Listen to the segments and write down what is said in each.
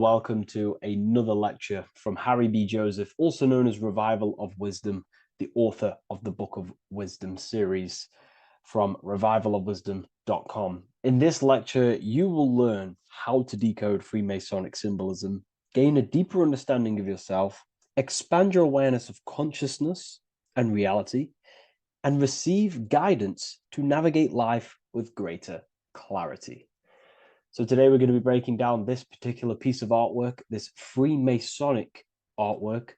Welcome to another lecture from Harry B. Joseph, also known as Revival of Wisdom, the author of the Book of Wisdom series from revivalofwisdom.com. In this lecture, you will learn how to decode Freemasonic symbolism, gain a deeper understanding of yourself, expand your awareness of consciousness and reality, and receive guidance to navigate life with greater clarity. So today we're going to be breaking down this particular piece of artwork, this Freemasonic artwork,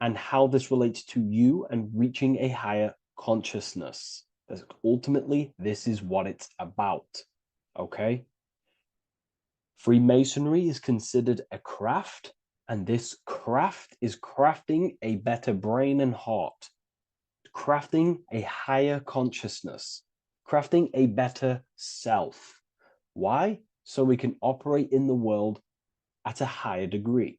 and how this relates to you and reaching a higher consciousness. Because ultimately, this is what it's about, okay? Freemasonry is considered a craft, and this craft is crafting a better brain and heart, crafting a higher consciousness, crafting a better self. Why? So we can operate in the world at a higher degree,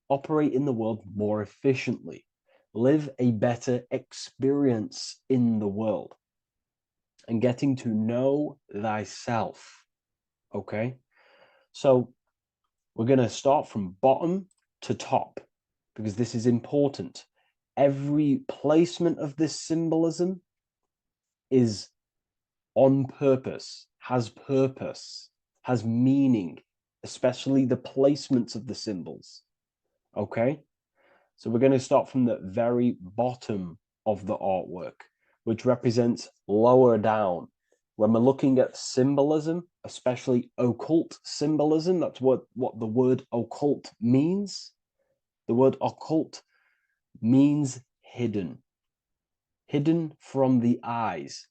operate in the world more efficiently, live a better experience in the world, and getting to know thyself. Okay? So we're going to start from bottom to top because this is important. Every placement of this symbolism is on purpose, has meaning, especially the placements of the symbols. Okay? So we're going to start from the very bottom of the artwork, which represents lower down. When we're looking at symbolism, especially occult symbolism, that's what the word occult means. The word occult means hidden, hidden from the eyes.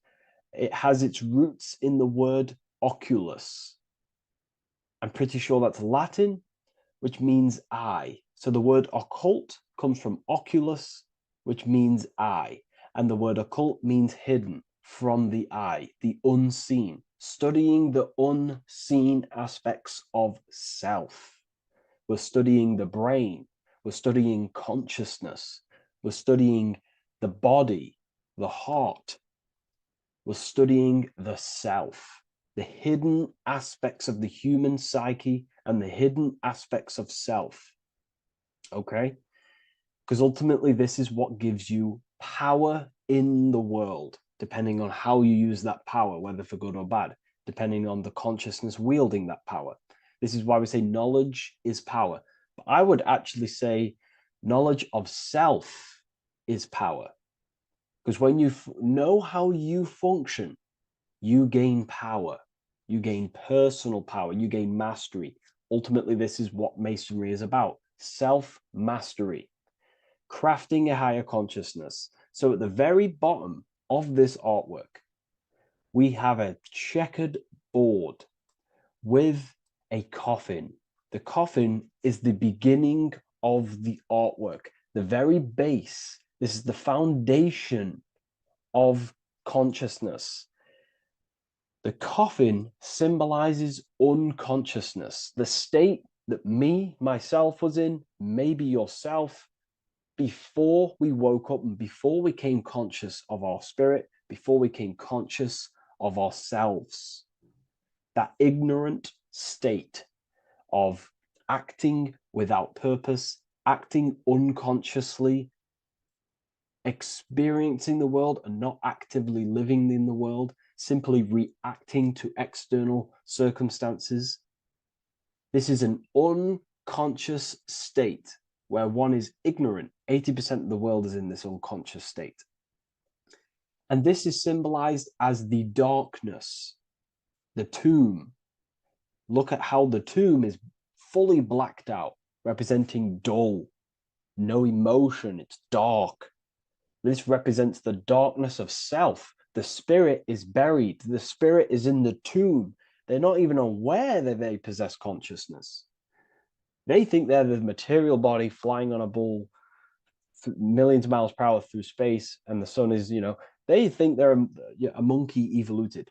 It has its roots in the word oculus. I'm pretty sure that's Latin, which means eye. So the word occult comes from oculus, which means eye. And the word occult means hidden from the eye, the unseen, studying the unseen aspects of self. We're studying the brain. We're studying consciousness. We're studying the body, the heart. We're studying the self, the hidden aspects of the human psyche and the hidden aspects of self. Okay? Because ultimately, this is what gives you power in the world, depending on how you use that power, whether for good or bad, depending on the consciousness wielding that power. This is why we say knowledge is power. But I would actually say knowledge of self is power. Because when you know how you function, you gain power, you gain personal power, you gain mastery. Ultimately, this is what Masonry is about, self-mastery, crafting a higher consciousness. So at the very bottom of this artwork, we have a checkered board with a coffin. The coffin is the beginning of the artwork, the very base. This is the foundation of consciousness. The coffin symbolizes unconsciousness, the state that myself was in, maybe yourself, before we woke up and before we came conscious of our spirit, before we came conscious of ourselves. That ignorant state of acting without purpose, acting unconsciously, experiencing the world and not actively living in the world, simply reacting to external circumstances. This is an unconscious state where one is ignorant. 80% of the world is in this unconscious state. And this is symbolized as the darkness, the tomb. Look at how the tomb is fully blacked out, representing dull, no emotion, it's dark. This represents the darkness of self. The spirit is buried. The spirit is in the tomb. They're not even aware that they possess consciousness. They think they're the material body flying on a ball millions of miles per hour through space, and the sun is, they think they're a monkey evoluted.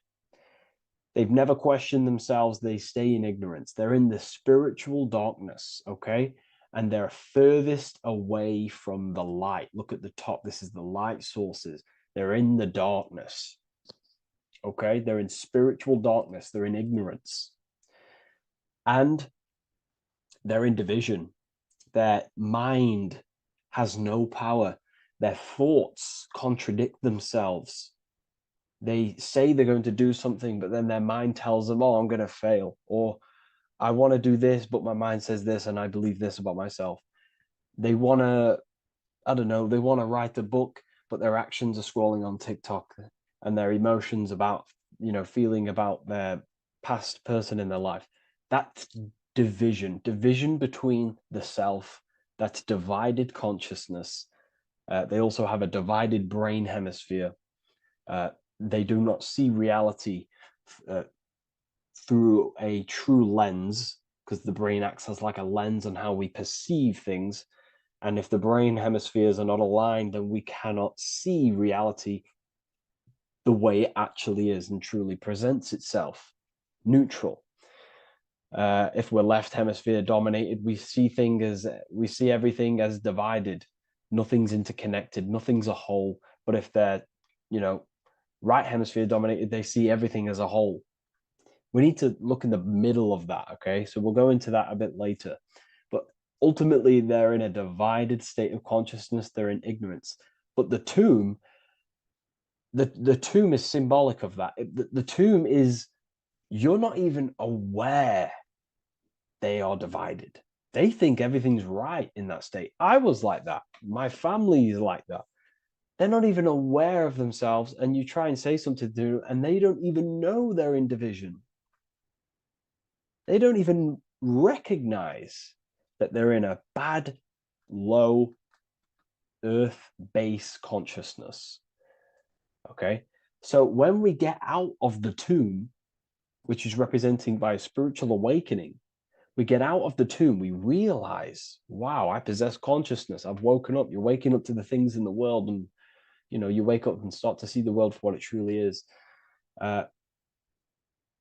They've never questioned themselves. They stay in ignorance. They're in the spiritual darkness, okay? And they're furthest away from the light. Look at the top. This is the light sources. They're in the darkness, okay? They're in spiritual darkness. They're in ignorance. And They're in division. Their mind has no power. Their thoughts contradict themselves. They say they're going to do something, but then their mind tells them, oh, I'm going to fail. Or I want to do this, but my mind says this, and I believe this about myself. They want to, I don't know, they want to write a book, but their actions are scrolling on TikTok, and their emotions about, feeling about their past person in their life. That's division between the self. That's divided consciousness. They also have a divided brain hemisphere. They do not see reality uh, through a true lens, because the brain acts as like a lens on how we perceive things. And if the brain hemispheres are not aligned, then we cannot see reality the way it actually is and truly presents itself, neutral. If we're left hemisphere dominated, we see everything as divided. Nothing's interconnected, nothing's a whole. But if they're, right hemisphere dominated, they see everything as a whole. We need to look in the middle of that, okay? So we'll go into that a bit later. But ultimately, they're in a divided state of consciousness. They're in ignorance. But the tomb is symbolic of that. The tomb is, you're not even aware they are divided. They think everything's right in that state. I was like that. My family is like that. They're not even aware of themselves, and you try and say something to them, and they don't even know they're in division. They don't even recognize that they're in a bad, low earth base consciousness. Okay. So when we get out of the tomb, which is representing by a spiritual awakening, we get out of the tomb, we realize, wow, I possess consciousness. I've woken up. You're waking up to the things in the world, and you wake up and start to see the world for what it truly is.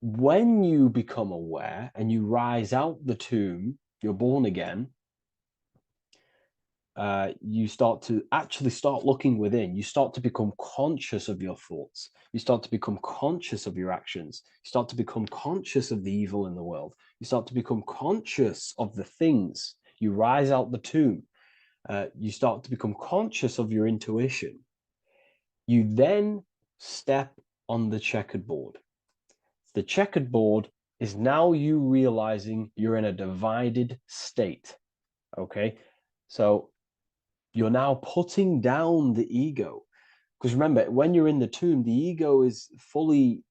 When you become aware and you rise out the tomb, you're born again. You start to actually start looking within. You start to become conscious of your thoughts. You start to become conscious of your actions. You start to become conscious of the evil in the world. You start to become conscious of the things. You rise out the tomb. You start to become conscious of your intuition. You then step on the checkered board. The checkered board is now you realizing you're in a divided state. Okay. So you're now putting down the ego. Because remember, when you're in the tomb, the ego is fully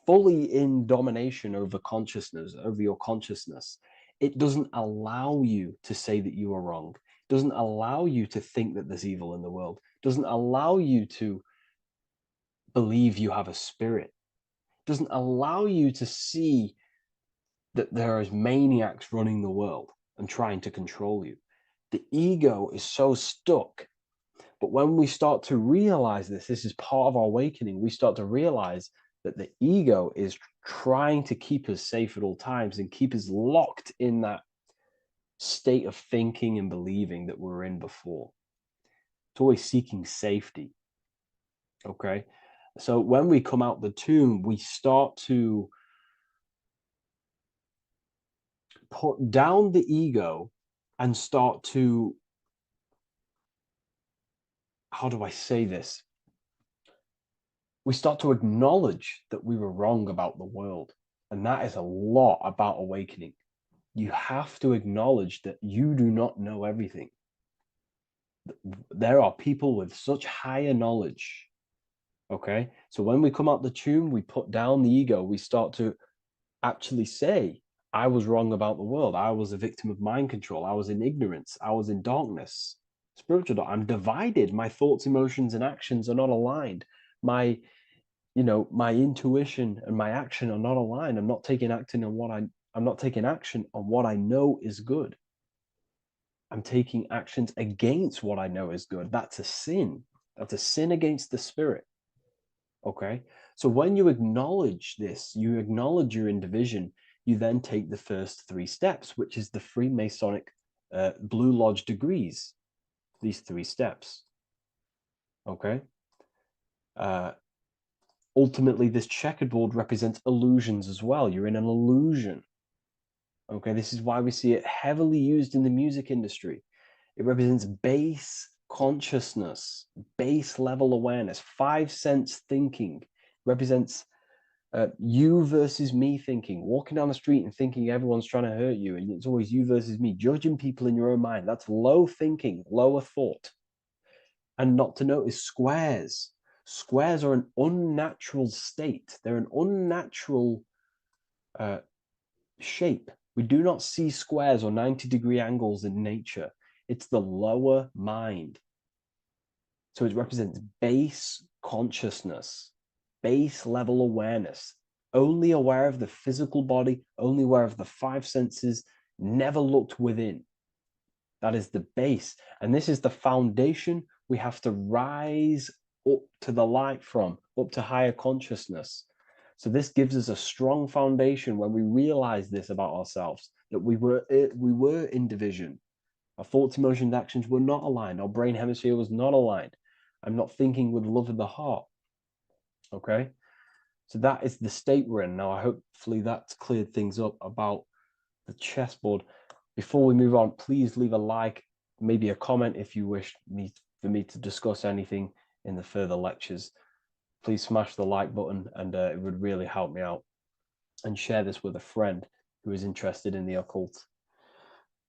in domination over consciousness, over your consciousness. It doesn't allow you to say that you are wrong. It doesn't allow you to think that there's evil in the world. It doesn't allow you to believe you have a spirit. It doesn't allow you to see that there is maniacs running the world and trying to control you. The ego is so stuck. But when we start to realize this is part of our awakening, we start to realize that the ego is trying to keep us safe at all times and keep us locked in that state of thinking and believing that we were in before. It's always seeking safety. Okay. So when we come out the tomb, we start to put down the ego and start to, how do I say this? We start to acknowledge that we were wrong about the world. And that is a lot about awakening. You have to acknowledge that you do not know everything. There are people with such higher knowledge. Okay. So when we come out the tomb, we put down the ego. We start to actually say, I was wrong about the world. I was a victim of mind control. I was in ignorance. I was in darkness. Spiritual. I'm divided. My thoughts, emotions, and actions are not aligned. My intuition and my action are not aligned. I'm not taking action on what I know is good. I'm taking actions against what I know is good. That's a sin. That's a sin against the spirit. Okay. So when you acknowledge this, you acknowledge you're in division, you then take the first 3 steps, which is the Freemasonic Blue Lodge degrees, these 3 steps. Okay. Ultimately, this checkerboard represents illusions as well. You're in an illusion. Okay, this is why we see it heavily used in the music industry. It represents base consciousness, base level awareness, 5 sense thinking. It represents you versus me thinking, walking down the street and thinking everyone's trying to hurt you, and it's always you versus me, judging people in your own mind. That's low thinking, lower thought. And not to notice squares. Squares are an unnatural state. They're an unnatural shape. We do not see squares or 90-degree angles in nature. It's the lower mind. So it represents base consciousness, base level awareness, only aware of the physical body, only aware of the 5 senses, never looked within. That is the base. And this is the foundation we have to rise up to the light from, up to higher consciousness. So this gives us a strong foundation when we realize this about ourselves, that we were in division. Our thoughts, emotions, actions were not aligned. Our brain hemisphere was not aligned. I'm not thinking with love of the heart. Okay? So that is the state we're in. Now, hopefully that's cleared things up about the chessboard. Before we move on, please leave a like, maybe a comment if you wish for me to discuss anything in the further lectures. Please smash the like button, and it would really help me out. And share this with a friend who is interested in the occult.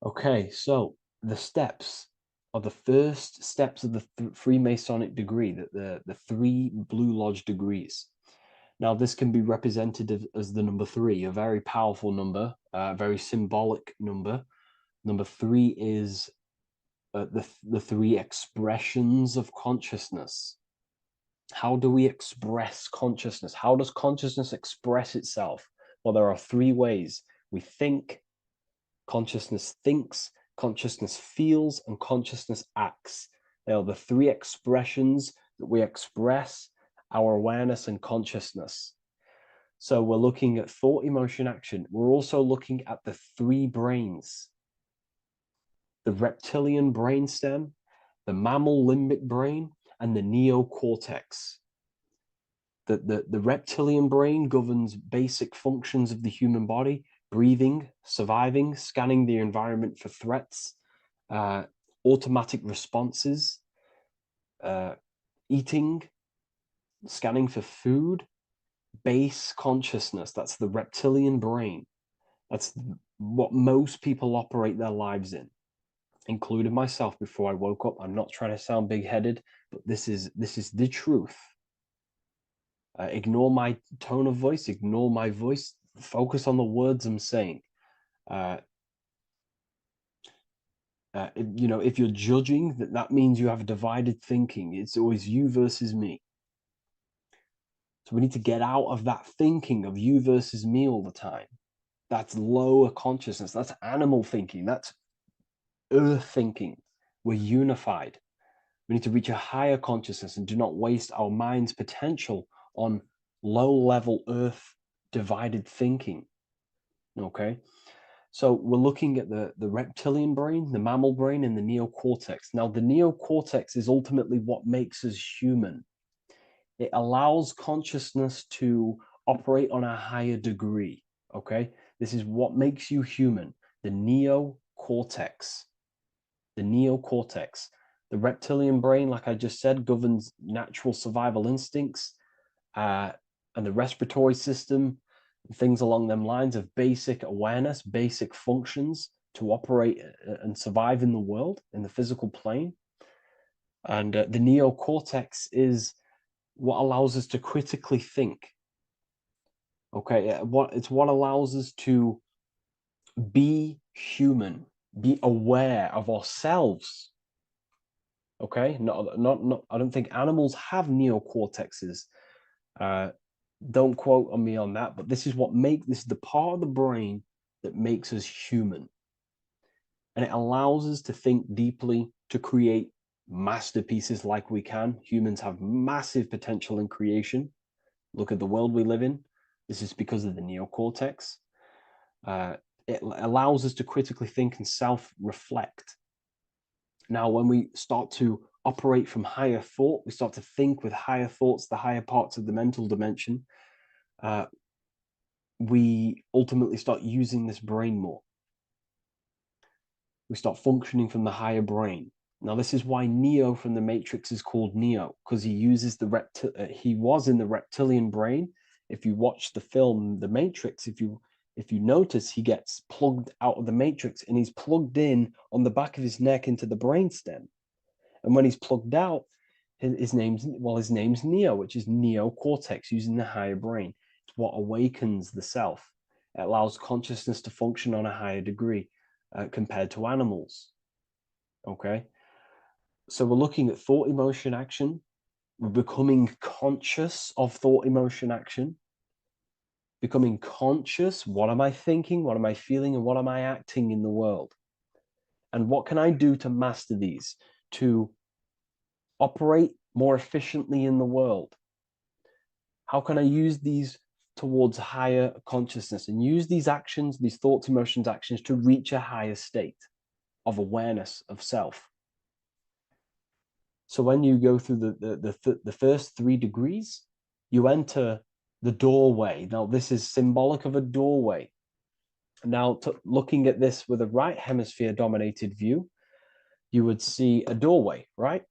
Okay, so the steps are the first steps of the Freemasonic degree, the 3 Blue Lodge degrees. Now, this can be represented as the number 3, a very powerful number, a very symbolic number. Number 3 is the 3 expressions of consciousness. How do we express consciousness? How does consciousness express itself? Well, there are 3 ways. We think, consciousness thinks, consciousness feels, and consciousness acts. They are the 3 expressions that we express our awareness and consciousness. So we're looking at thought, emotion, action. We're also looking at the 3 brains: the reptilian brainstem, the mammal limbic brain, and the neocortex. The reptilian brain governs basic functions of the human body: breathing, surviving, scanning the environment for threats, automatic responses, eating, scanning for food. Base consciousness, that's the reptilian brain. That's what most people operate their lives in, including myself before I woke up. I'm not trying to sound big-headed, but this is the truth. Ignore my tone of voice, ignore my voice, focus on the words I'm saying. If you're judging, that means you have divided thinking. It's always you versus me. So we need to get out of that thinking of you versus me all the time. That's lower consciousness. That's animal thinking. That's earth thinking. We're unified. We need to reach a higher consciousness and do not waste our mind's potential on low-level earth divided thinking. Okay? So we're looking at the reptilian brain, the mammal brain, and the neocortex. Now, the neocortex is ultimately what makes us human. It allows consciousness to operate on a higher degree, okay? This is what makes you human, the neocortex. The neocortex. The reptilian brain, like I just said, governs natural survival instincts and the respiratory system, things along them lines of basic awareness, basic functions to operate and survive in the world, in the physical plane. And the neocortex is what allows us to critically think. Okay, it's what allows us to be human, be aware of ourselves. Okay, not. I don't think animals have neocortexes. Don't quote on me on that, but this is the part of the brain that makes us human, and it allows us to think deeply, to create masterpieces like we can. Humans have massive potential in creation. Look at the world we live in. This is because of the neocortex. It allows us to critically think and self-reflect. Now, when we start to operate from higher thought, we start to think with higher thoughts, the higher parts of the mental dimension, we ultimately start using this brain more. We start functioning from the higher brain. Now, this is why Neo from the Matrix is called Neo, because he uses he was in the reptilian brain. If you watch the film The Matrix, if you notice, he gets plugged out of the Matrix and he's plugged in on the back of his neck into the brainstem. And when he's plugged out, his name's Neo, which is neocortex, using the higher brain. It's what awakens the self. It allows consciousness to function on a higher degree compared to animals. Okay, so we're looking at thought, emotion, action. We're becoming conscious of thought, emotion, action. Becoming conscious. What am I thinking? What am I feeling? And what am I acting in the world? And what can I do to master these, to operate more efficiently in the world? How can I use these towards higher consciousness and use these actions, these thoughts, emotions, actions to reach a higher state of awareness of self? So when you go through the first 3 degrees, you enter the doorway. Now, this is symbolic of a doorway. Now, looking at this with a right hemisphere dominated view, you would see a doorway, right?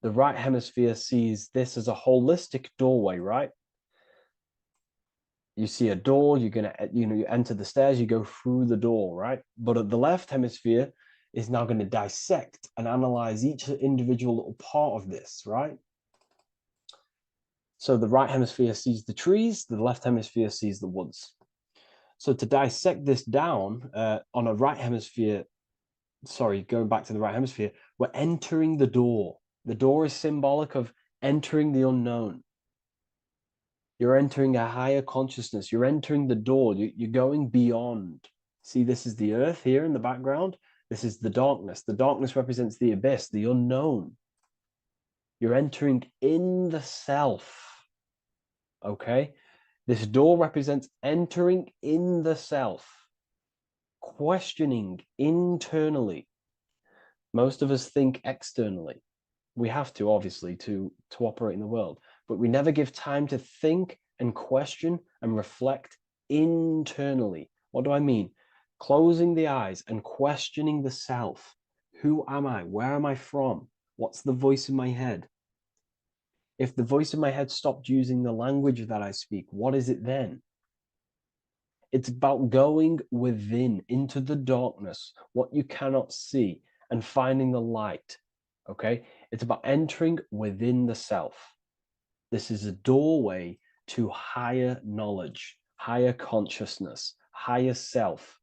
The right hemisphere sees this as a holistic doorway, right? You see a door, you're gonna, you enter the stairs, you go through the door, right? But at the left hemisphere is now going to dissect and analyze each individual little part of this, right? So the right hemisphere sees the trees, the left hemisphere sees the woods. So to dissect this down on a right hemisphere, going back to the right hemisphere, we're entering the door. The door is symbolic of entering the unknown. You're entering a higher consciousness. You're entering the door. You're going beyond. See, this is the earth here in the background. This is the darkness. The darkness represents the abyss, the unknown. You're entering in the self. Okay? This door represents entering in the self, questioning internally. Most of us think externally. We have to, obviously, to operate in the world, but we never give time to think and question and reflect internally. What do I mean? Closing the eyes and questioning the self. Who am I? Where am I from? What's the voice in my head? If the voice in my head stopped using the language that I speak, what is it then? It's about going within, into the darkness, what you cannot see, and finding the light. Okay? It's about entering within the self. This is a doorway to higher knowledge, higher consciousness, higher self,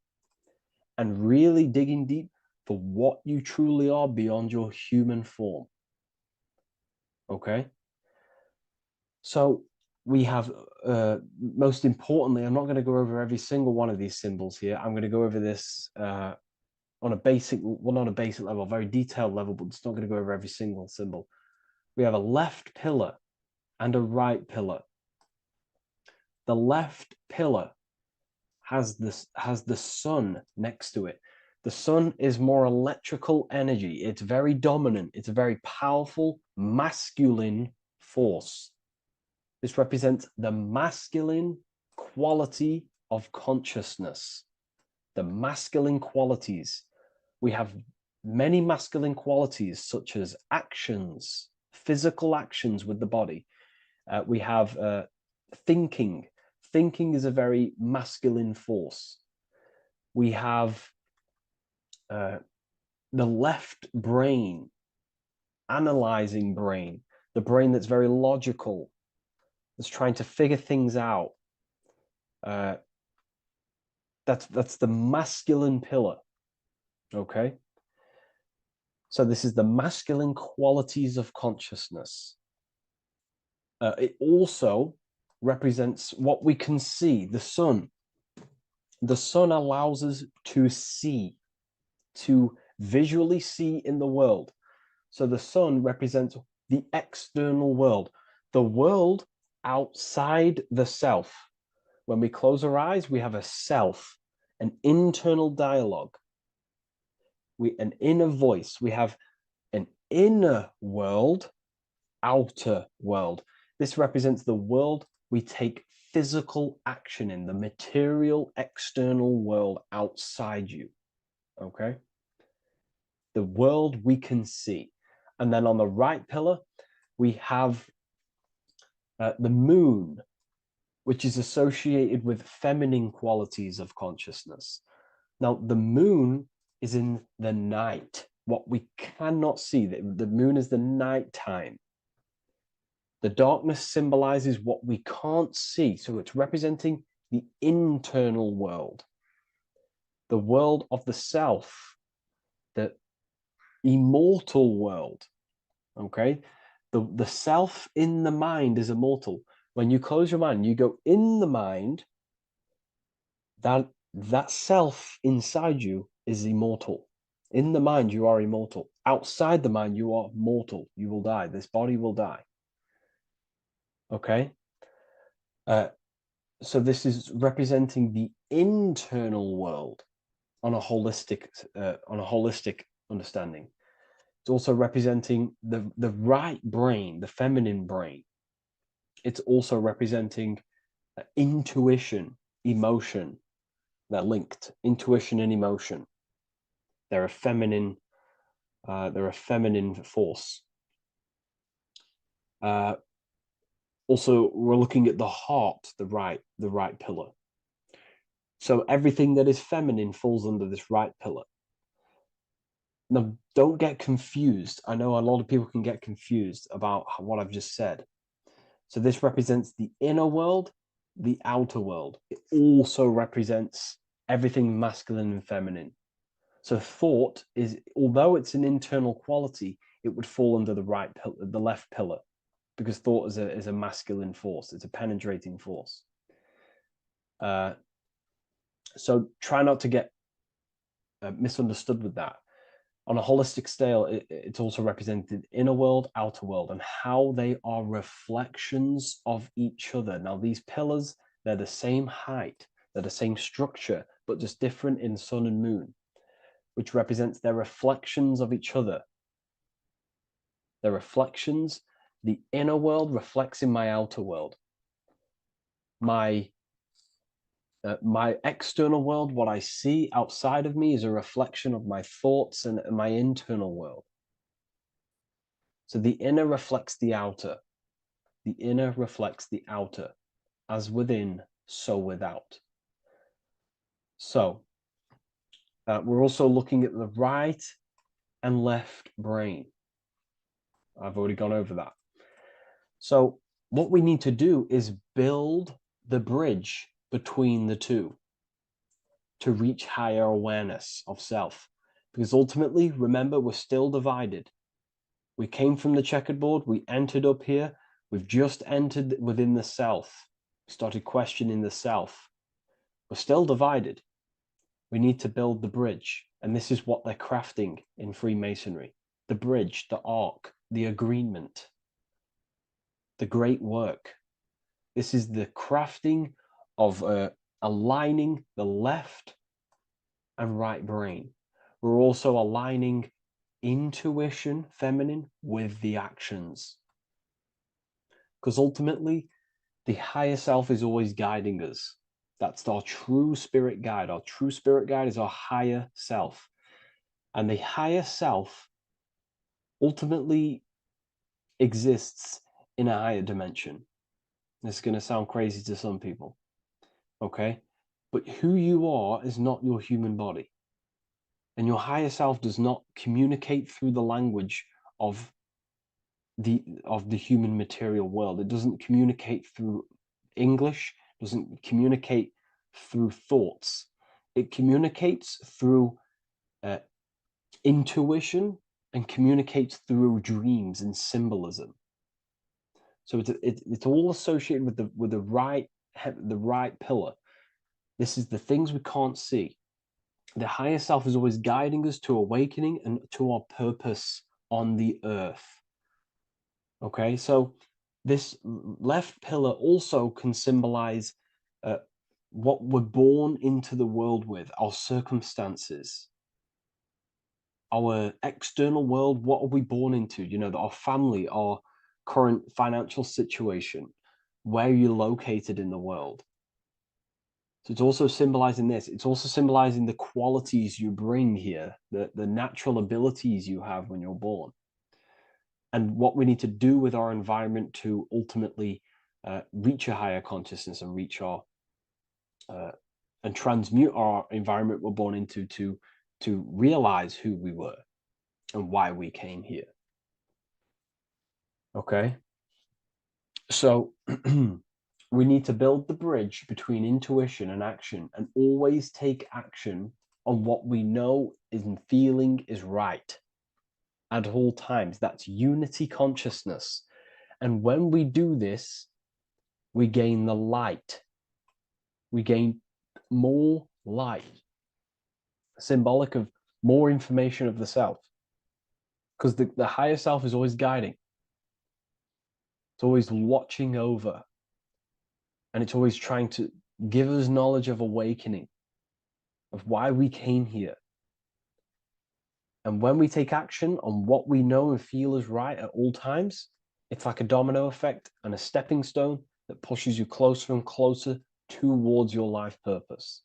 and really digging deep for what you truly are beyond your human form. Okay? So we have, most importantly, I'm not going to go over every single one of these symbols here. I'm going to go over this on a basic, well, not a basic level, a very detailed level, but it's not going to go over every single symbol. We have a left pillar and a right pillar. The left pillar has the sun next to it. The sun is more electrical energy. It's very dominant. It's a very powerful masculine force. This represents the masculine quality of consciousness. The masculine qualities. We have many masculine qualities, such as actions, physical actions with the body. We have thinking. Thinking is a very masculine force. We have the left brain, analyzing brain, the brain that's very logical, that's trying to figure things out. That's the masculine pillar. Okay. So this is the masculine qualities of consciousness. It also represents what we can see, the sun. The sun allows us to see, to visually see in the world. So the sun represents the external world, the world outside the self. When we close our eyes, we have a self, an internal dialogue, an inner voice. We have an inner world, outer world. This represents the world we take physical action in, the material external world outside you. Okay? the world we can see. And then on the right pillar, we have the moon, which is associated with feminine qualities of consciousness. Now, the moon is in the night, what we cannot see. The moon is the nighttime. The darkness symbolizes what we can't see. So it's representing the internal world, the world of the self, the immortal world. Okay? The self in the mind is immortal. When you close your mind, you go in the mind, that self inside you is immortal. In the mind, you are immortal. Outside the mind, you are mortal. You will die. This body will die. Okay? So this is representing the internal world on a holistic understanding. It's also representing the right brain, the feminine brain. It's also representing intuition, emotion. They're linked. Intuition and emotion. They're a feminine force. Also, we're looking at the heart, the right pillar. So everything that is feminine falls under this right pillar. Now, don't get confused. I know a lot of people can get confused about what I've just said. So this represents the inner world, the outer world. It also represents everything masculine and feminine. So thought is, although it's an internal quality, it would fall under the left pillar, because thought is a masculine force. It's a penetrating force. So try not to get misunderstood with that. On a holistic scale, it's also represented inner world, outer world, and how they are reflections of each other. Now, these pillars, they're the same height, they're the same structure, but just different in sun and moon, which represents their reflections of each other. Their reflections, the inner world reflects in my outer world. My external world, what I see outside of me, is a reflection of my thoughts and my internal world. So the inner reflects the outer. The inner reflects the outer. As within, so without. So we're also looking at the right and left brain. I've already gone over that. So what we need to do is build the bridge between the two to reach higher awareness of self. Because ultimately, remember, we're still divided. We came from the checkerboard, we entered up here, we've just entered within the self, started questioning the self. We're still divided. We need to build the bridge. And this is what they're crafting in Freemasonry. The bridge, the arc, the agreement, the great work. This is the crafting of aligning the left and right brain. We're also aligning intuition, feminine, with the actions. Because ultimately, the higher self is always guiding us. That's our true spirit guide. Our true spirit guide is our higher self. And the higher self ultimately exists in a higher dimension. This is going to sound crazy to some people, okay? But who you are is not your human body. And your higher self does not communicate through the language of the human material world. It doesn't communicate through English, doesn't communicate through thoughts. It communicates through intuition and communicates through dreams and symbolism. So it's all associated with the right pillar. This is the things we can't see. The higher self is always guiding us to awakening and to our purpose on the earth. Okay, so this left pillar also can symbolize what we're born into the world with, our circumstances, our external world. What are we born into? You know, our family, our current financial situation, where you're located in the world. So it's also symbolizing this. It's also symbolizing the qualities you bring here, the natural abilities you have when you're born, and what we need to do with our environment to ultimately reach a higher consciousness and reach our and transmute our environment we're born into to realize who we were and why we came here. Okay, so we need to build the bridge between intuition and action, and always take action on what we know and feeling is right at all times. That's unity consciousness. And when we do this, we gain the light. We gain more light, symbolic of more information of the self. Because the higher self is always guiding. It's always watching over. And it's always trying to give us knowledge of awakening, of why we came here. And when we take action on what we know and feel is right at all times, it's like a domino effect and a stepping stone that pushes you closer and closer towards your life purpose.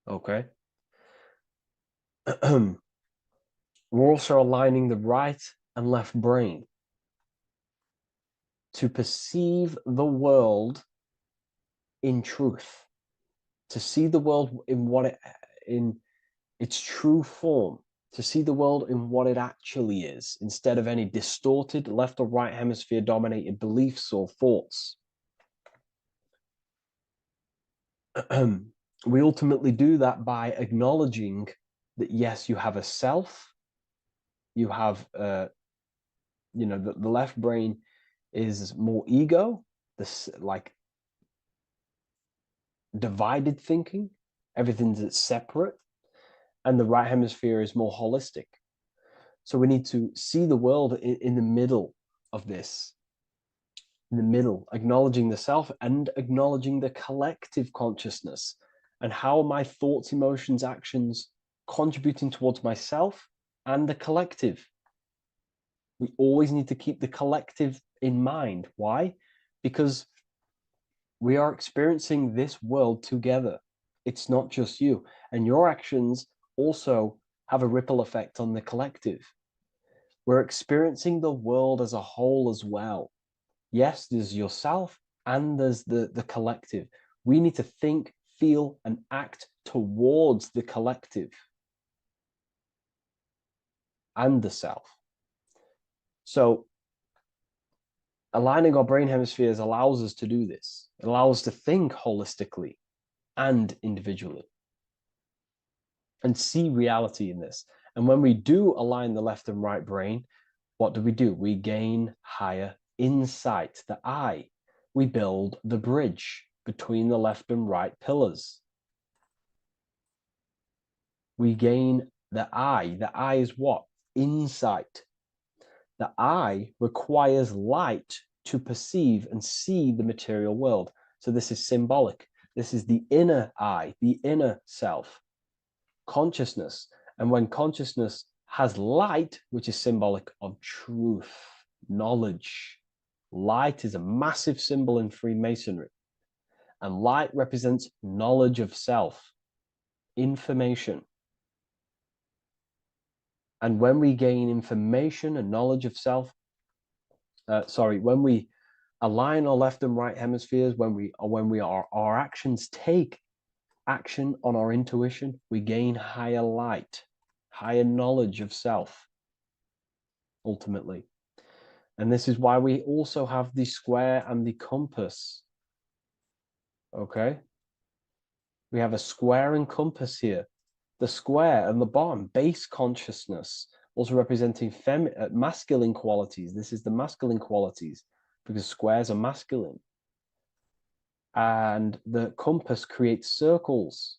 Okay? We're also aligning the right and left brain to perceive the world in truth, to see the world in its true form, to see the world in what it actually is, instead of any distorted left or right hemisphere dominated beliefs or thoughts. We ultimately do that by acknowledging that, yes, you have a self, you have the left brain is more ego, this like divided thinking, everything's separate, and the right hemisphere is more holistic. So we need to see the world in the middle of this, in the middle, acknowledging the self and acknowledging the collective consciousness, and how my thoughts, emotions, actions contributing towards myself and the collective. We always need to keep the collective in mind. Why? Because we are experiencing this world together. It's not just you. And your actions also have a ripple effect on the collective. We're experiencing the world as a whole as well. Yes, there's yourself and there's the collective. We need to think, feel, and act towards the collective and the self. So aligning our brain hemispheres allows us to do this. It allows us to think holistically and individually and see reality in this. And when we do align the left and right brain, what do? We gain higher insight, the eye. We build the bridge between the left and right pillars. We gain the eye. The eye is what? Insight. The eye requires light to perceive and see the material world. So this is symbolic. This is the inner eye, the inner self, consciousness. And when consciousness has light, which is symbolic of truth, knowledge, light is a massive symbol in Freemasonry. And light represents knowledge of self, information. And when we gain information and knowledge of self, when we align our left and right hemispheres, our actions take action on our intuition, we gain higher light, higher knowledge of self, ultimately. And this is why we also have the square and the compass. Okay? We have a square and compass here. The square and the bottom, base consciousness, also representing masculine qualities. This is the masculine qualities because squares are masculine. And the compass creates circles.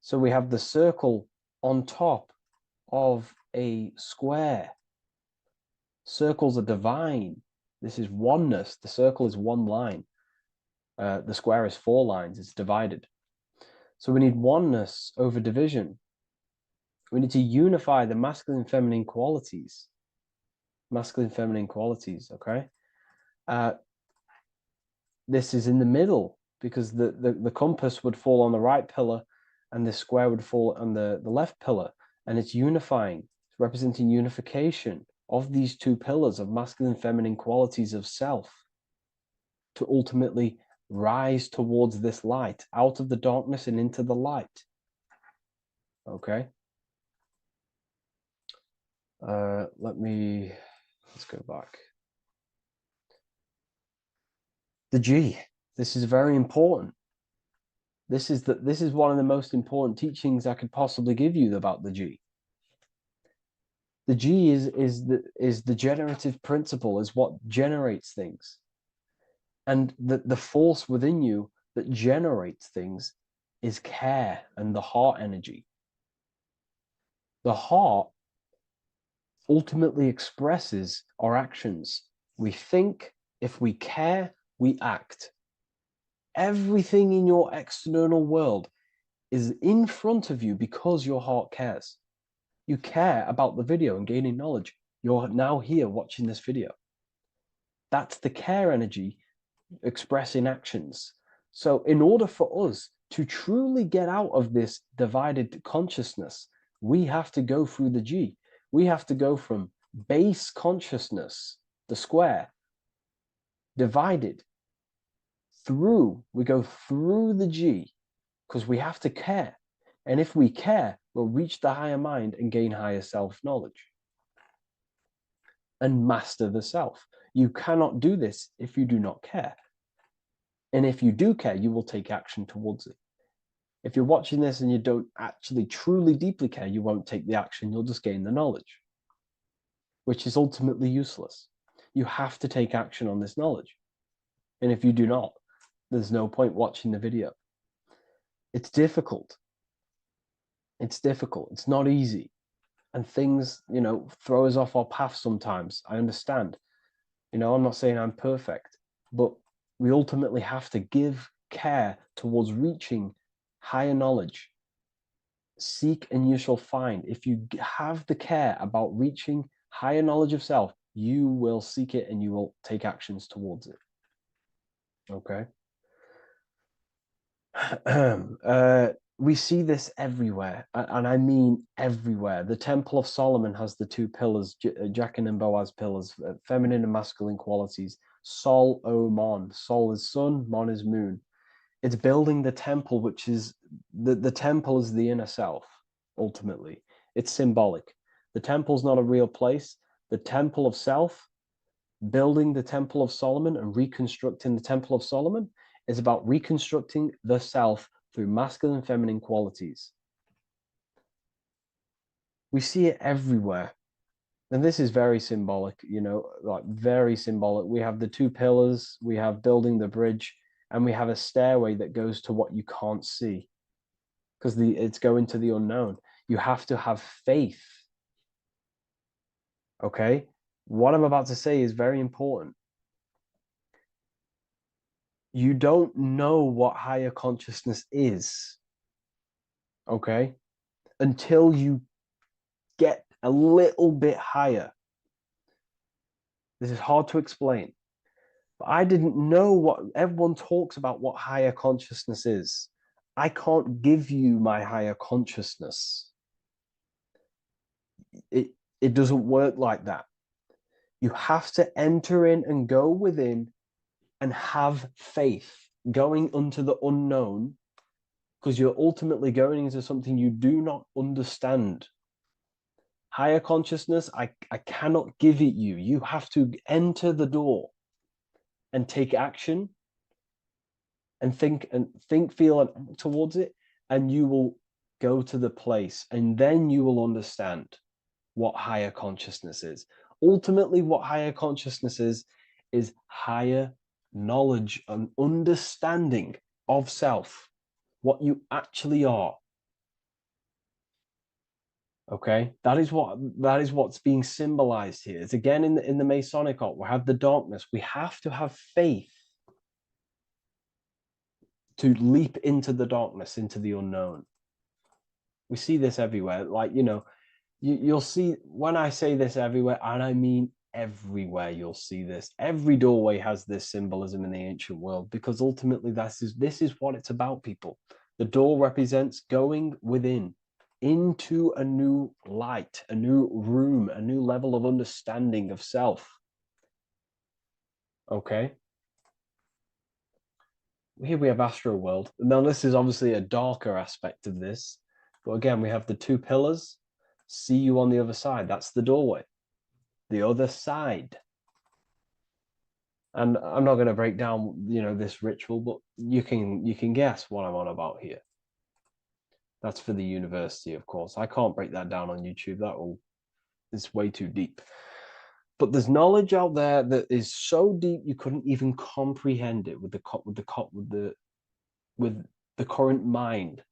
So we have the circle on top of a square. Circles are divine. This is oneness. The circle is one line. The square is 4 lines. It's divided. So we need oneness over division. We need to unify the masculine and feminine qualities. Masculine, feminine qualities, okay? This is in the middle. because the compass would fall on the right pillar and the square would fall on the left pillar, and it's unifying. It's representing unification of these two pillars of masculine and feminine qualities of self to ultimately rise towards this light, out of the darkness and into the light. Okay. Let's go back. The G. This is very important. This is one of the most important teachings I could possibly give you about the G. The G is the generative principle, is what generates things. And the force within you that generates things is care and the heart energy. The heart ultimately expresses our actions. We think, if we care, we act. Everything in your external world is in front of you because your heart cares. You care about the video and gaining knowledge. You're now here watching this video. That's the care energy expressing actions. So in order for us to truly get out of this divided consciousness, we have to go through the G. We have to go from base consciousness, the square, divided, we go through the G, because we have to care. And if we care, we'll reach the higher mind and gain higher self-knowledge and master the self. You cannot do this if you do not care. And if you do care, you will take action towards it. If you're watching this and you don't actually truly deeply care, you won't take the action. You'll just gain the knowledge, which is ultimately useless. You have to take action on this knowledge. And if you do not, there's no point watching the video. It's difficult. It's difficult. It's not easy. And things, throw us off our path sometimes. I understand. I'm not saying I'm perfect, but we ultimately have to give care towards reaching higher knowledge. Seek and you shall find. If you have the care about reaching higher knowledge of self, you will seek it and you will take actions towards it. Okay. We see this everywhere, and I mean everywhere. The Temple of Solomon has the two pillars, Jachin and Boaz pillars, feminine and masculine qualities. Sol, O, Mon. Sol is sun, Mon is moon. It's building the temple, which is the temple is the inner self, ultimately. It's symbolic. The temple's not a real place. The temple of self, building the Temple of Solomon and reconstructing the Temple of Solomon, is about reconstructing the self through masculine and feminine qualities. We see it everywhere. And this is very symbolic, like very symbolic. We have the two pillars, we have building the bridge, and we have a stairway that goes to what you can't see, because it's going to the unknown. You have to have faith. Okay? What I'm about to say is very important. You don't know what higher consciousness is, okay, until you get a little bit higher. This is hard to explain, but I didn't know what everyone talks about, what higher consciousness is. I can't give you my higher consciousness. It doesn't work like that. You have to enter in and go within and have faith, going into the unknown, because you're ultimately going into something you do not understand. Higher consciousness, I cannot give it you. You have to enter the door and take action and think, feel, and act towards it, and you will go to the place, and then you will understand what higher consciousness is. Ultimately, what higher consciousness is higher knowledge and understanding of self, what you actually are. Okay, that is what's being symbolized here. It's again in the Masonic art. We have the darkness. We have to have faith to leap into the darkness, into the unknown. We see this everywhere. Like, you'll see when I say this everywhere, and I mean everywhere you'll see this. Every doorway has this symbolism in the ancient world, because ultimately this is what it's about, people. The door represents going within into a new light, a new room, a new level of understanding of self. Okay. Here we have Astro World. Now, this is obviously a darker aspect of this. But again, we have the two pillars. See you on the other side. That's the doorway. The other side. And I'm not going to break down, this ritual, but you can guess what I'm on about here. That's for the university, of course. I can't break that down on YouTube. It's way too deep. But there's knowledge out there that is so deep you couldn't even comprehend it with the current mind,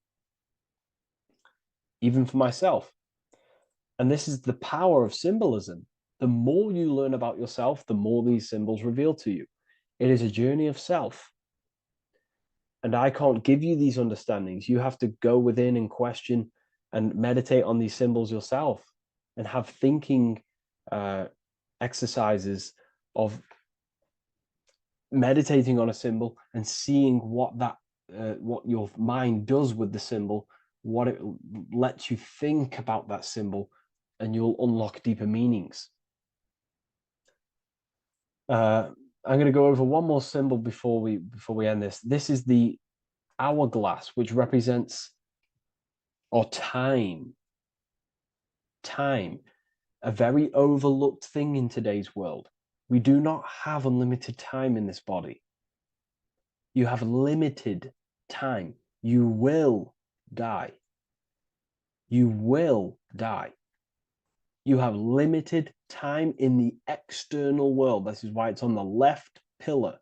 even for myself. And this is the power of symbolism. The more you learn about yourself, the more these symbols reveal to you. It is a journey of self. And I can't give you these understandings. You have to go within and question and meditate on these symbols yourself, and have thinking exercises of meditating on a symbol and seeing what your mind does with the symbol, what it lets you think about that symbol, and you'll unlock deeper meanings. I'm going to go over one more symbol before we end this. This is the hourglass, which represents time, a very overlooked thing in today's world. We do not have unlimited time in this body. You have limited time. You will die. You will die. You have limited time in the external world. This is why it's on the left pillar,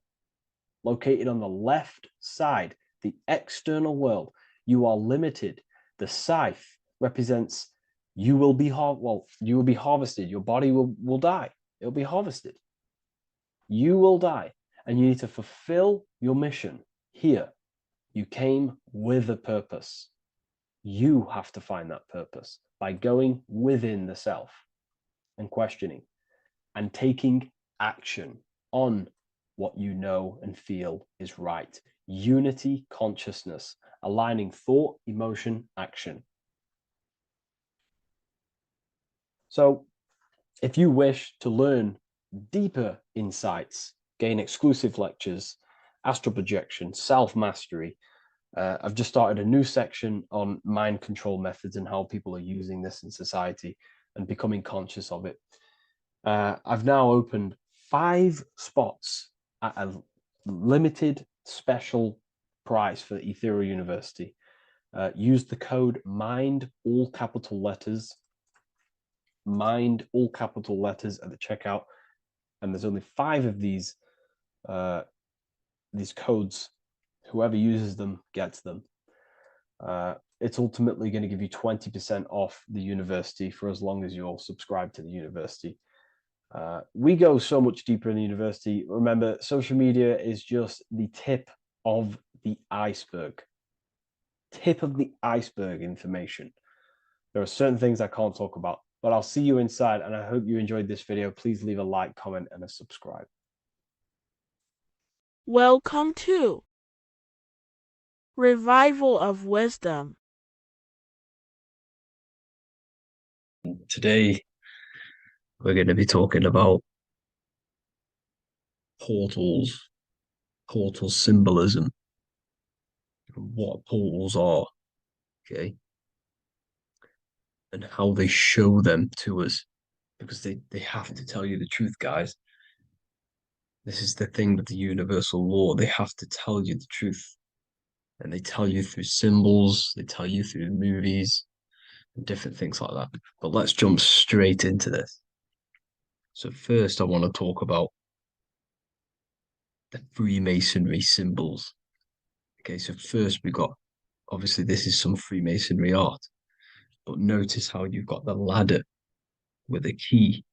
located on the left side, the external world. You are limited. The scythe represents you will be harvested. Your body will die. It'll be harvested. You will die, and you need to fulfill your mission here. You came with a purpose. You have to find that purpose by going within the self and questioning and taking action on what you know and feel is right. Unity consciousness, aligning thought, emotion, action. So if you wish to learn deeper insights, gain exclusive lectures, astral projection, self-mastery, I've just started a new section on mind control methods and how people are using this in society and becoming conscious of it. I've now opened 5 spots at a limited special price for Ethereal University. Use the code MIND, all capital letters, MIND, all capital letters at the checkout. And there's only 5 of these codes. Whoever uses them gets them. It's ultimately going to give you 20% off the university for as long as you're subscribed to the university. We go so much deeper in the university. Remember, social media is just the tip of the iceberg. Tip of the iceberg information. There are certain things I can't talk about, but I'll see you inside, and I hope you enjoyed this video. Please leave a like, comment, and a subscribe. Welcome to Revival of Wisdom. Today, we're going to be talking about portal symbolism, what portals are, okay, and how they show them to us, because they have to tell you the truth, guys. This is the thing with the universal law. They have to tell you the truth. And they tell you through symbols, they tell you through movies, and different things like that. But let's jump straight into this. So first, I want to talk about the Freemasonry symbols. Okay, so first we got, obviously this is some Freemasonry art, but notice how you've got the ladder with a key.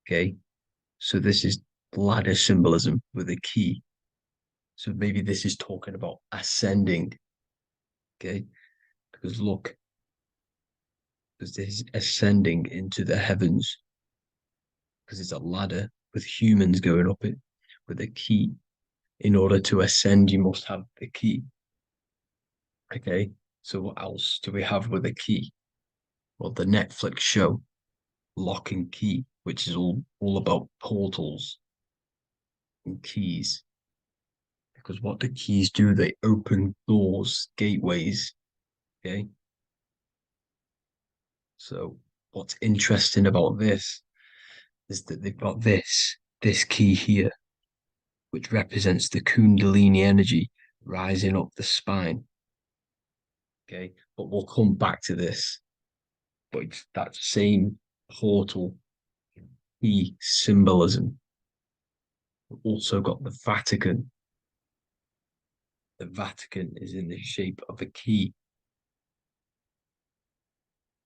Okay, so this is ladder symbolism with a key. So maybe this is talking about ascending. Okay, because look, because this is ascending into the heavens. because it's a ladder with humans going up it with a key. In order to ascend, you must have the key. Okay, so what else do we have with a key? Well, the Netflix show Lock and Key, which is all about portals and keys. Because what the keys do, they open doors, gateways. Okay, so what's interesting about this is that they've got this key here, which represents the Kundalini energy rising up the spine. Okay, but we'll come back to this. But it's that same portal key symbolism. We've also got the Vatican. The Vatican is in the shape of a key.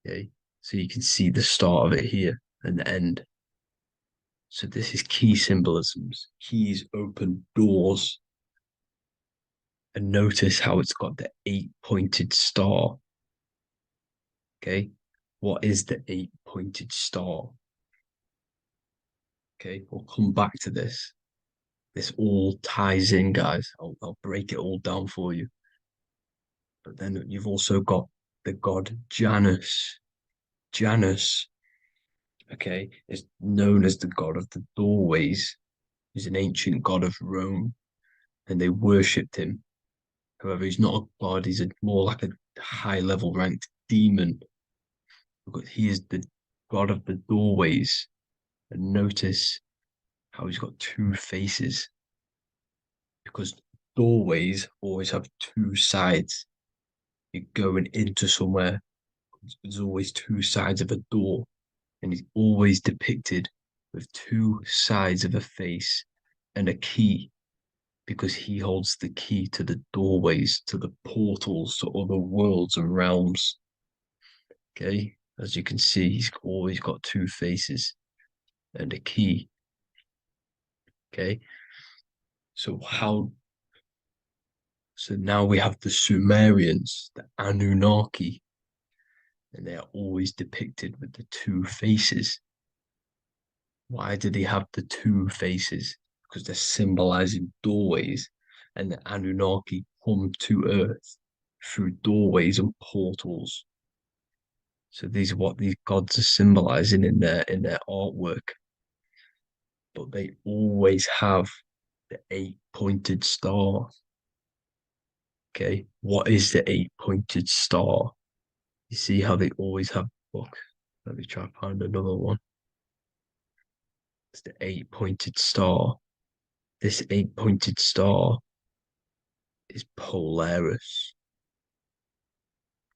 Okay, so you can see the start of it here and the end. So this is key symbolisms. Keys open doors. And notice how it's got the 8-pointed star. Okay, what is the 8-pointed star? Okay, we'll come back to this. This all ties in, guys. I'll break it all down for you. But then you've also got the god Janus. Janus, okay, is known as the god of the doorways. He's an ancient god of Rome, and they worshipped him. However, he's not a god, he's more like a high level ranked demon. Because he is the god of the doorways. And notice how he's got two faces. Because doorways always have two sides. You're going into somewhere, there's always two sides of a door, and he's always depicted with two sides of a face and a key, because he holds the key to the doorways, to the portals, to other worlds and realms. Okay, as you can see, he's always got two faces and a key. Okay, so now we have the Sumerians, the Anunnaki, and they are always depicted with the two faces. Why do they have the two faces? Because they're symbolizing doorways, and the Anunnaki come to Earth through doorways and portals. So these are what these gods are symbolizing in their artwork. But they always have the 8-pointed star. Okay, what is the 8-pointed star? You see how they always have. Look, let me try to find another one. It's the 8-pointed star. This 8-pointed star is Polaris.